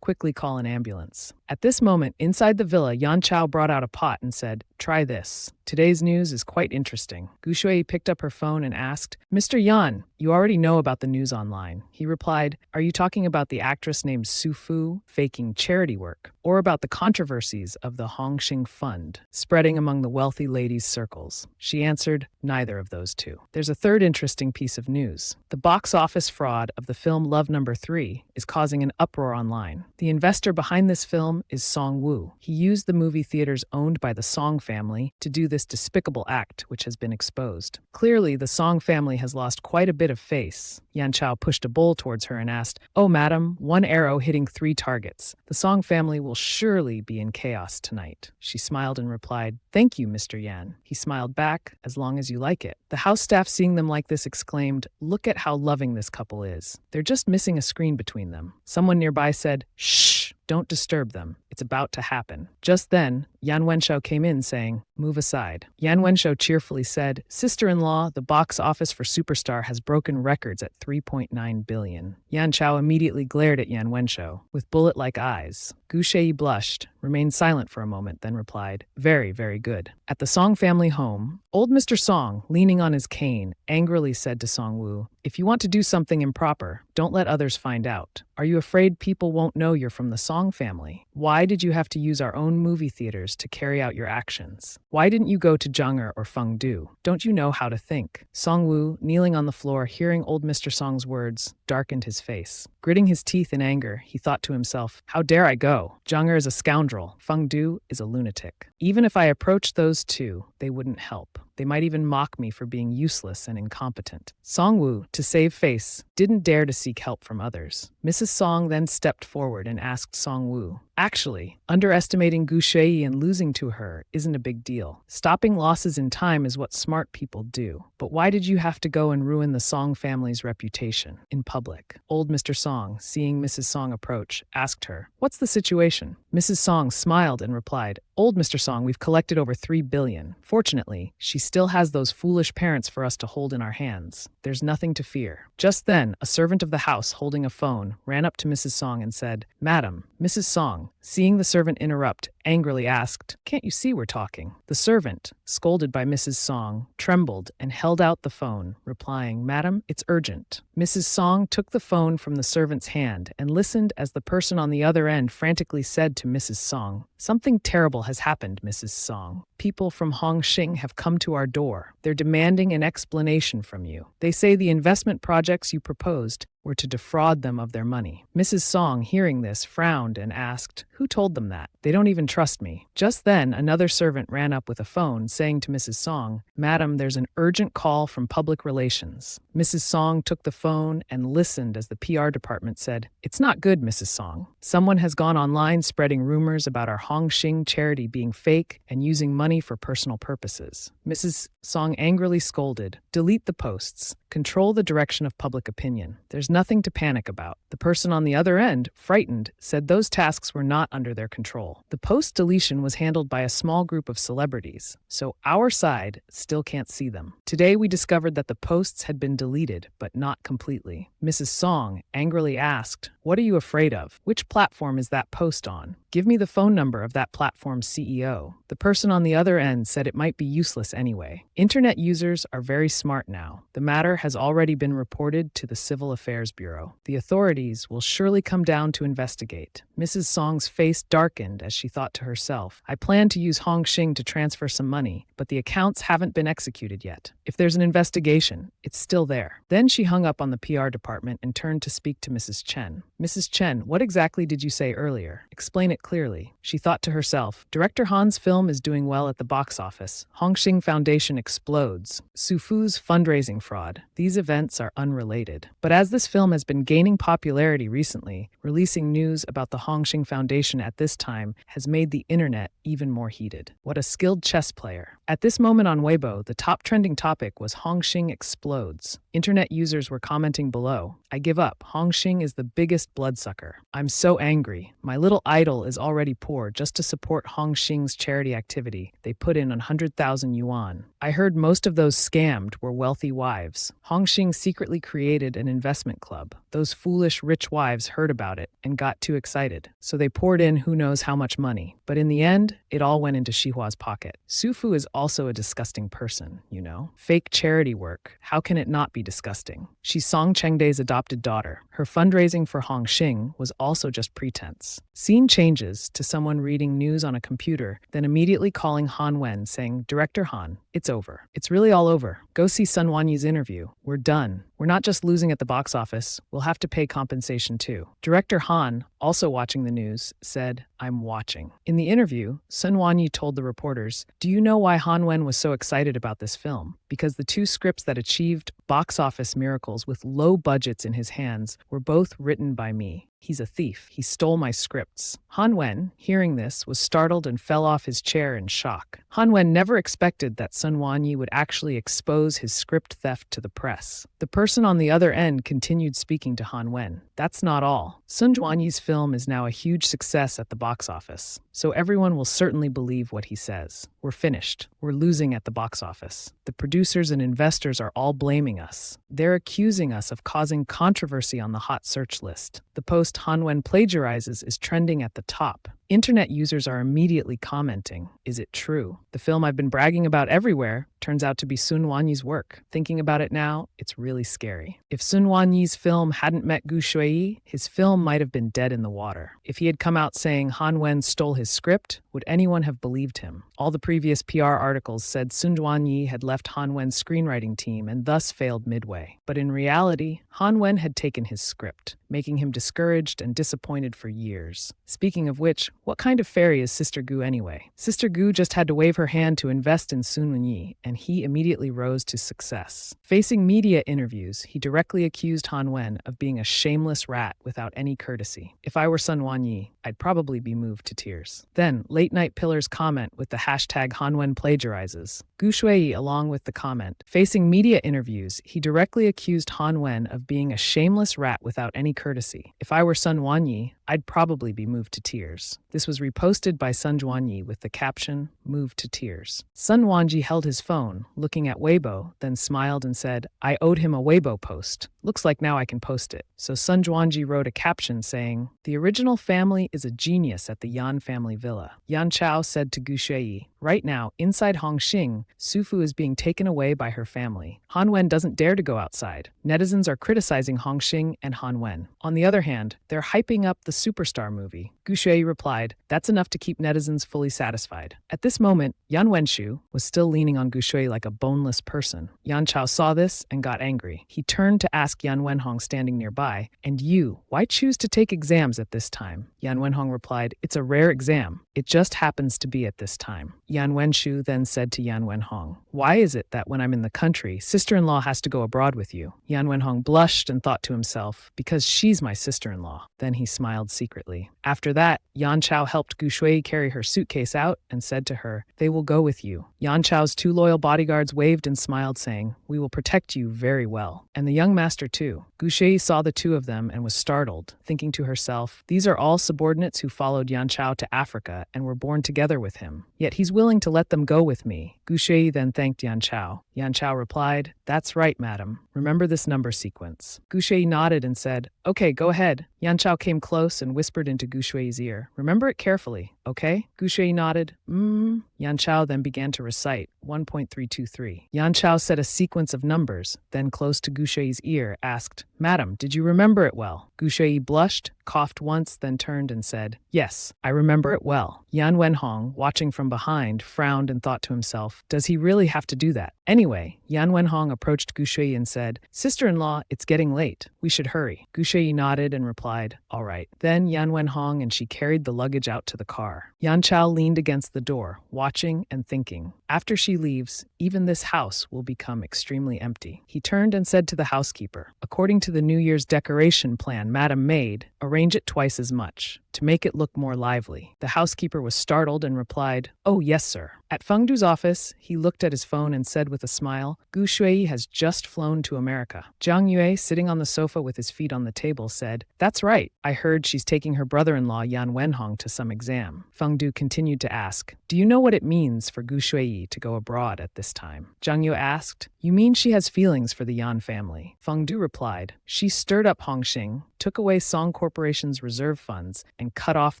quickly call an ambulance." At this moment, inside the villa, Yan Chao brought out a pot and said, "Try this. Today's news is quite interesting." Gu Shui picked up her phone and asked, "Mr. Yan, you already know about the news online." He replied, "Are you talking about the actress named Sufu faking charity work, or about the controversies of the Hongxing Fund spreading among the wealthy ladies' circles?" She answered, "Neither of those two." There's a third interesting piece of news. The box office fraud of the film Love Number 3 is causing an uproar online. The investor behind this film is Song Woo. He used the movie theaters owned by the Song family to do this despicable act, which has been exposed. Clearly, the Song family has lost quite a bit of face. Yan Chao pushed a bowl towards her and asked, "Oh, madam, one arrow hitting 3 targets. The Song family will surely be in chaos tonight." She smiled and replied, "Thank you, Mr. Yan." He smiled back, "As long as you like it." The house staff, seeing them like this, exclaimed, "Look at how loving this couple is. They're just missing a screen between them." Someone nearby said, "Shh! Don't disturb them. It's about to happen." Just then, Yan Wenshou came in saying, "Move aside." Yan Wenshou cheerfully said, "Sister-in-law, the box office for Superstar has broken records at 3.9 billion. Yan Chao immediately glared at Yan Wenshou with bullet-like eyes. Gu Shui blushed, remained silent for a moment, then replied, "Very, very good." At the Song family home, old Mr. Song, leaning on his cane, angrily said to Song Woo, "If you want to do something improper, don't let others find out. Are you afraid people won't know you're from the Song family? Why did you have to use our own movie theaters to carry out your actions? Why didn't you go to Zheng'er or Fengdu? Don't you know how to think?" Song Woo, kneeling on the floor, hearing old Mr. Song's words, darkened his face. Gritting his teeth in anger, he thought to himself, "How dare I go? Zheng'er is a scoundrel. Fengdu is a lunatic." Even if I approached those two, they wouldn't help. They might even mock me for being useless and incompetent. Songwoo, to save face, didn't dare to seek help from others. Mrs. Song then stepped forward and asked Songwoo, "Actually, underestimating Gu Shui and losing to her isn't a big deal. Stopping losses in time is what smart people do. But why did you have to go and ruin the Song family's reputation in public?" Old Mr. Song, seeing Mrs. Song approach, asked her, "What's the situation?" Mrs. Song smiled and replied, "Old Mr. Song, we've collected over 3 billion. Fortunately, she still has those foolish parents for us to hold in our hands. There's nothing to fear." Just then, a servant of the house holding a phone ran up to Mrs. Song and said, "Madam." Mrs. Song, seeing the servant interrupt, angrily asked, "Can't you see we're talking?" The servant, scolded by Mrs. Song, trembled and held out the phone, replying, "Madam, it's urgent." Mrs. Song took the phone from the servant's hand and listened as the person on the other end frantically said to Mrs. Song, "Something terrible has happened, Mrs. Song. People from Hongxing have come to our door. They're demanding an explanation from you. They say the investment projects you proposed were to defraud them of their money." Mrs. Song, hearing this, frowned and asked, "Who told them that? They don't even trust me." Just then, another servant ran up with a phone, saying to Mrs. Song, "Madam, there's an urgent call from public relations." Mrs. Song took the phone and listened as the PR department said, "It's not good, Mrs. Song. Someone has gone online spreading rumors about our Hongxing charity being fake and using money for personal purposes." Mrs. Song angrily scolded, "Delete the posts. Control the direction of public opinion. There's nothing to panic about." The person on the other end, frightened, said those tasks were not under their control. The post deletion was handled by a small group of celebrities, so our side still can't see them. Today we discovered that the posts had been deleted, but not completely. Mrs. Song angrily asked, "What are you afraid of? Which platform is that post on? Give me the phone number of that platform's CEO." The person on the other end said it might be useless anyway. Internet users are very smart now. The matter has already been reported to the Civil Affairs Bureau. The authorities will surely come down to investigate. Mrs. Song's face darkened as she thought to herself, "I plan to use Hongxing to transfer some money, but the accounts haven't been executed yet. If there's an investigation, it's still there." Then she hung up on the PR department and turned to speak to Mrs. Chen. "Mrs. Chen, what exactly did you say earlier? Explain it clearly." She thought to herself, "Director Han's film is doing well at the box office. Hongxing Foundation explodes. Su Fu's fundraising fraud. These events are unrelated. But as this film has been gaining popularity recently, releasing news about the Hongxing Foundation at this time has made the internet even more heated. What a skilled chess player." At this moment on Weibo, the top trending topic was Hongxing explodes. Internet users were commenting below, "I give up. Hongxing is the biggest bloodsucker. I'm so angry. My little idol is already poor just to support Hongxing's charity activity. They put in 100,000 yuan. I heard most of those scammed were wealthy wives. Hongxing secretly created an investment club. Those foolish rich wives heard about it and got too excited. So they poured in who knows how much money. But in the end, it all went into Xihua's pocket. Su Fu is also a disgusting person, you know? Fake charity work. How can it not be disgusting? She's Song Chengde's adopted daughter. Her fundraising for Hongxing was also just pretense. Scene changes to someone reading news on a computer, then immediately calling Han Wen saying, "Director Han, it's over. It's really all over. Go see Sun Wanyi's interview. We're done. We're not just losing at the box office, we'll have to pay compensation too." Director Han, also watching the news, said, "I'm watching." In the interview, Sun Wanyi told the reporters, "Do you know why Han Wen was so excited about this film? Because the 2 scripts that achieved box office miracles with low budgets in his hands were both written by me. He's a thief. He stole my scripts." Han Wen, hearing this, was startled and fell off his chair in shock. Han Wen never expected that Sun Wanyi would actually expose his script theft to the press. The person on the other end continued speaking to Han Wen. "That's not all. Sun Wanyi's film is now a huge success at the box office, so everyone will certainly believe what he says. We're finished. We're losing at the box office. The producers and investors are all blaming us. They're accusing us of causing controversy on the hot search list. The post Han Wen plagiarizes is trending at the top. Internet users are immediately commenting, "Is it true? The film I've been bragging about everywhere turns out to be Sun Wanyi's work. Thinking about it now, it's really scary. If Sun Wanyi's film hadn't met Gu Shui, his film might have been dead in the water. If he had come out saying Han Wen stole his script, would anyone have believed him? All the previous PR articles said Sun Wanyi had left Han Wen's screenwriting team and thus failed midway. But in reality, Han Wen had taken his script. making him discouraged and disappointed for years. Speaking of which, what kind of fairy is Sister Gu anyway? Sister Gu just had to wave her hand to invest in Sun Wenyi, and he immediately rose to success. Facing media interviews, he directly accused Han Wen of being a shameless rat without any courtesy. If I were Sun Wenyi, I'd probably be moved to tears. Then, late-night pillars comment with the hashtag Han Wen plagiarizes. Gu Shui, along with the comment. Facing media interviews, he directly accused Han Wen of being a shameless rat without any courtesy. If I were Sun Wenyi, I'd probably be moved to tears. This was reposted by Sun Juanyi with the caption, "Moved to tears." Sun Wanji held his phone, looking at Weibo, then smiled and said, "I owed him a Weibo post. Looks like now I can post it." So Sun Juanji wrote a caption saying, "The original family is a genius at the Yan family villa." Yan Chao said to Gu Shui, "Right now, inside Hongxing, Sufu is being taken away by her family. Han Wen doesn't dare to go outside. Netizens are criticizing Hongxing and Han Wen. On the other hand, they're hyping up the Superstar movie." Gu Shui replied, "That's enough to keep netizens fully satisfied." At this moment, Yan Wenshu was still leaning on Gu Shui like a boneless person. Yan Chao saw this and got angry. He turned to ask Yan Wenhong standing nearby, "And you, why choose to take exams at this time?" Yan Wenhong replied, "It's a rare exam. It just happens to be at this time." Yan Wenshu then said to Yan Wenhong, "Why is it that when I'm in the country, sister-in-law has to go abroad with you?" Yan Wenhong blushed and thought to himself, "Because she's my sister-in-law." Then he smiled secretly. After that, Yan Chao helped Gu Shui carry her suitcase out and said to her, "They will go with you." Yan Chao's 2 loyal bodyguards waved and smiled, saying, "We will protect you very well." And the young master too. Gu Shui saw the 2 of them and was startled, thinking to herself, "These are all subordinates who followed Yan Chao to Africa and were born together with him. Yet he's willing to let them go with me." Gu Shui then thanked Yan Chao. Yan Chao replied, "That's right, madam. Remember this number sequence." Gu Shui nodded and said, "Okay, go ahead." Yan Chao came close and whispered into Gu Shui's ear, "Remember it carefully, okay?" Gu Shui nodded. Yan Chao then began to recite 1.323. Yan Chao said a sequence of numbers, then close to Gu Shui's ear, asked, "Madam, did you remember it well?" Gu Shui blushed, coughed once, then turned and said, "Yes, I remember it well." Yan Wenhong, watching from behind, frowned and thought to himself, "Does he really have to do that?" Anyway, Yan Wenhong approached Gu Shui and said, "Sister-in-law, it's getting late. We should hurry." Gu Shui nodded and replied, "All right." Then Yan Wenhong and she carried the luggage out to the car. Yan Chao leaned against the door, watching and thinking. After she leaves, even this house will become extremely empty. He turned and said to the housekeeper, "According to the New Year's decoration plan Madam made, arrange it twice as much, to make it look more lively." The housekeeper was startled and replied, "Oh, yes, sir." At Feng Du's office, he looked at his phone and said with a smile, "Gu Shui has just flown to America." Zhang Yue, sitting on the sofa with his feet on the table, said, "That's right. I heard she's taking her brother-in-law Yan Wenhong to some exam." Feng Du continued to ask, "Do you know what it means for Gu Shui to go abroad at this time?" Zhang Yue asked, "You mean she has feelings for the Yan family?" Feng Du replied, "She stirred up Hongxing, took away Song Corporation's reserve funds, and cut off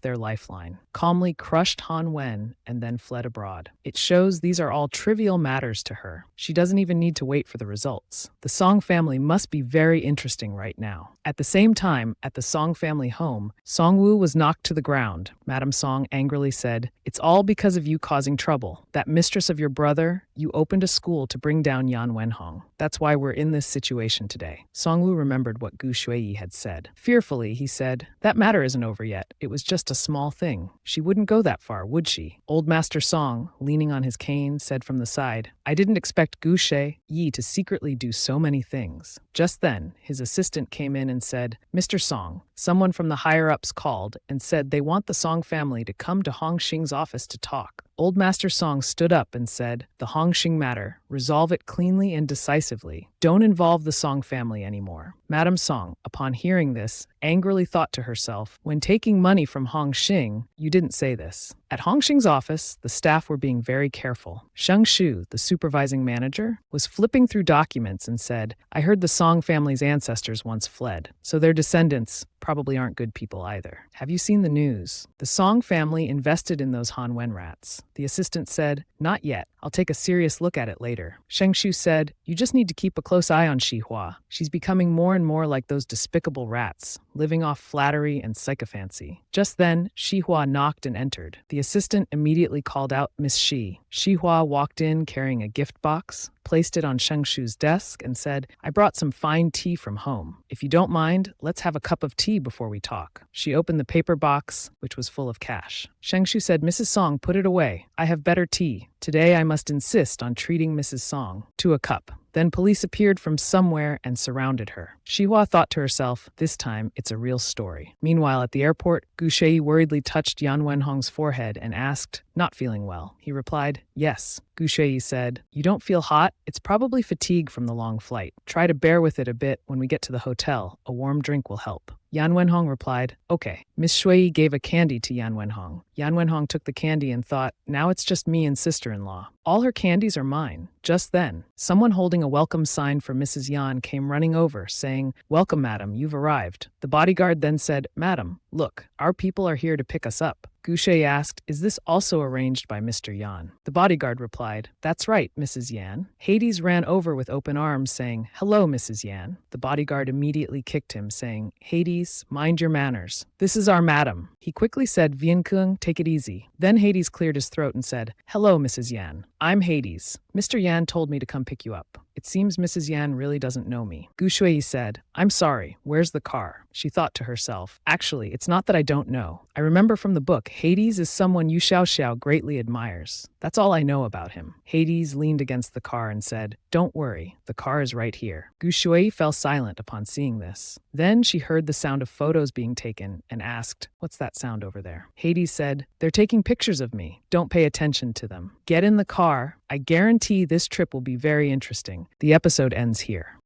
their lifeline, calmly crushed Han Wen, and then fled abroad. It shows these are all trivial matters to her. She doesn't even need to wait for the results. The Song family must be very interesting right now." At the same time, at the Song family home, Song Wu was knocked to the ground. Madame Song angrily said, "It's all because of you causing trouble. That mistress of your brother, you opened a school to bring down Yan Wenhong. That's why we're in this situation today." Song Wu remembered what Gu Shui had said. Fearfully, he said, "That matter isn't over yet. It was just a small thing. She wouldn't go that far, would she?" Old Master Song, leaning on his cane, said from the side, "I didn't expect Gu Shui Yi to secretly do so many things." Just then, his assistant came in and said, "Mr. Song, someone from the higher-ups called and said they want the Song family to come to Hongxing's office to talk." Old Master Song stood up and said, "The Hongxing matter, resolve it cleanly and decisively. Don't involve the Song family anymore." Madame Song, upon hearing this, angrily thought to herself, "When taking money from Hongxing, you didn't say this." At Hongxing's office, the staff were being very careful. Sheng Shu, the supervising manager, was flipping through documents and said, "I heard the Song family's ancestors once fled, so their descendants probably aren't good people either. Have you seen the news? The Song family invested in those Han Wen rats." The assistant said, "Not yet. I'll take a serious look at it later." Sheng Shu said, "You just need to keep a close eye on Xihua. She's becoming more and more like those despicable rats, living off flattery and sycophancy. Just then, Xihua knocked and entered. The assistant immediately called out Miss Shi. Xihua walked in carrying a gift box, placed it on Shengshu's desk, and said, "I brought some fine tea from home. If you don't mind, let's have a cup of tea before we talk." She opened the paper box, which was full of cash. Shengshu said, "Mrs. Song, put it away. I have better tea. Today I must insist on treating Mrs. Song to a cup." Then police appeared from somewhere and surrounded her. Xihua thought to herself, this time it's a real story. Meanwhile, at the airport, Gu Shui worriedly touched Yan Wenhong's forehead and asked, not feeling well. He replied, "Yes." Gu Shui said, "You don't feel hot? It's probably fatigue from the long flight. Try to bear with it a bit. When we get to the hotel, a warm drink will help." Yan Wenhong replied, "Okay." Miss Shui gave a candy to Yan Wenhong. Yan Wenhong took the candy and thought, now it's just me and sister-in-law. All her candies are mine. Just then, someone holding a welcome sign for Mrs. Yan came running over, saying, "Welcome, madam, you've arrived." The bodyguard then said, "Madam, look, our people are here to pick us up." Gu Shui asked, "Is this also arranged by Mr. Yan?" The bodyguard replied, "That's right, Mrs. Yan." Hades ran over with open arms, saying, "Hello, Mrs. Yan." The bodyguard immediately kicked him, saying, "Hades, mind your manners. This is our madam." He quickly said, "Vienkung, take it easy." Then Hades cleared his throat and said, "Hello, Mrs. Yan. I'm Hades. Mr. Yan told me to come pick you up. It seems Mrs. Yan really doesn't know me." Gu Shui said, "I'm sorry. Where's the car?" She thought to herself, actually, it's not that I don't know. I remember from the book, Hades is someone Yu Xiaoxiao greatly admires. That's all I know about him. Hades leaned against the car and said, "Don't worry, the car is right here." Gu Shui fell silent upon seeing this. Then she heard the sound of photos being taken and asked, "What's that sound over there?" Hades said, "They're taking pictures of me. Don't pay attention to them. Get in the car. I guarantee this trip will be very interesting." The episode ends here.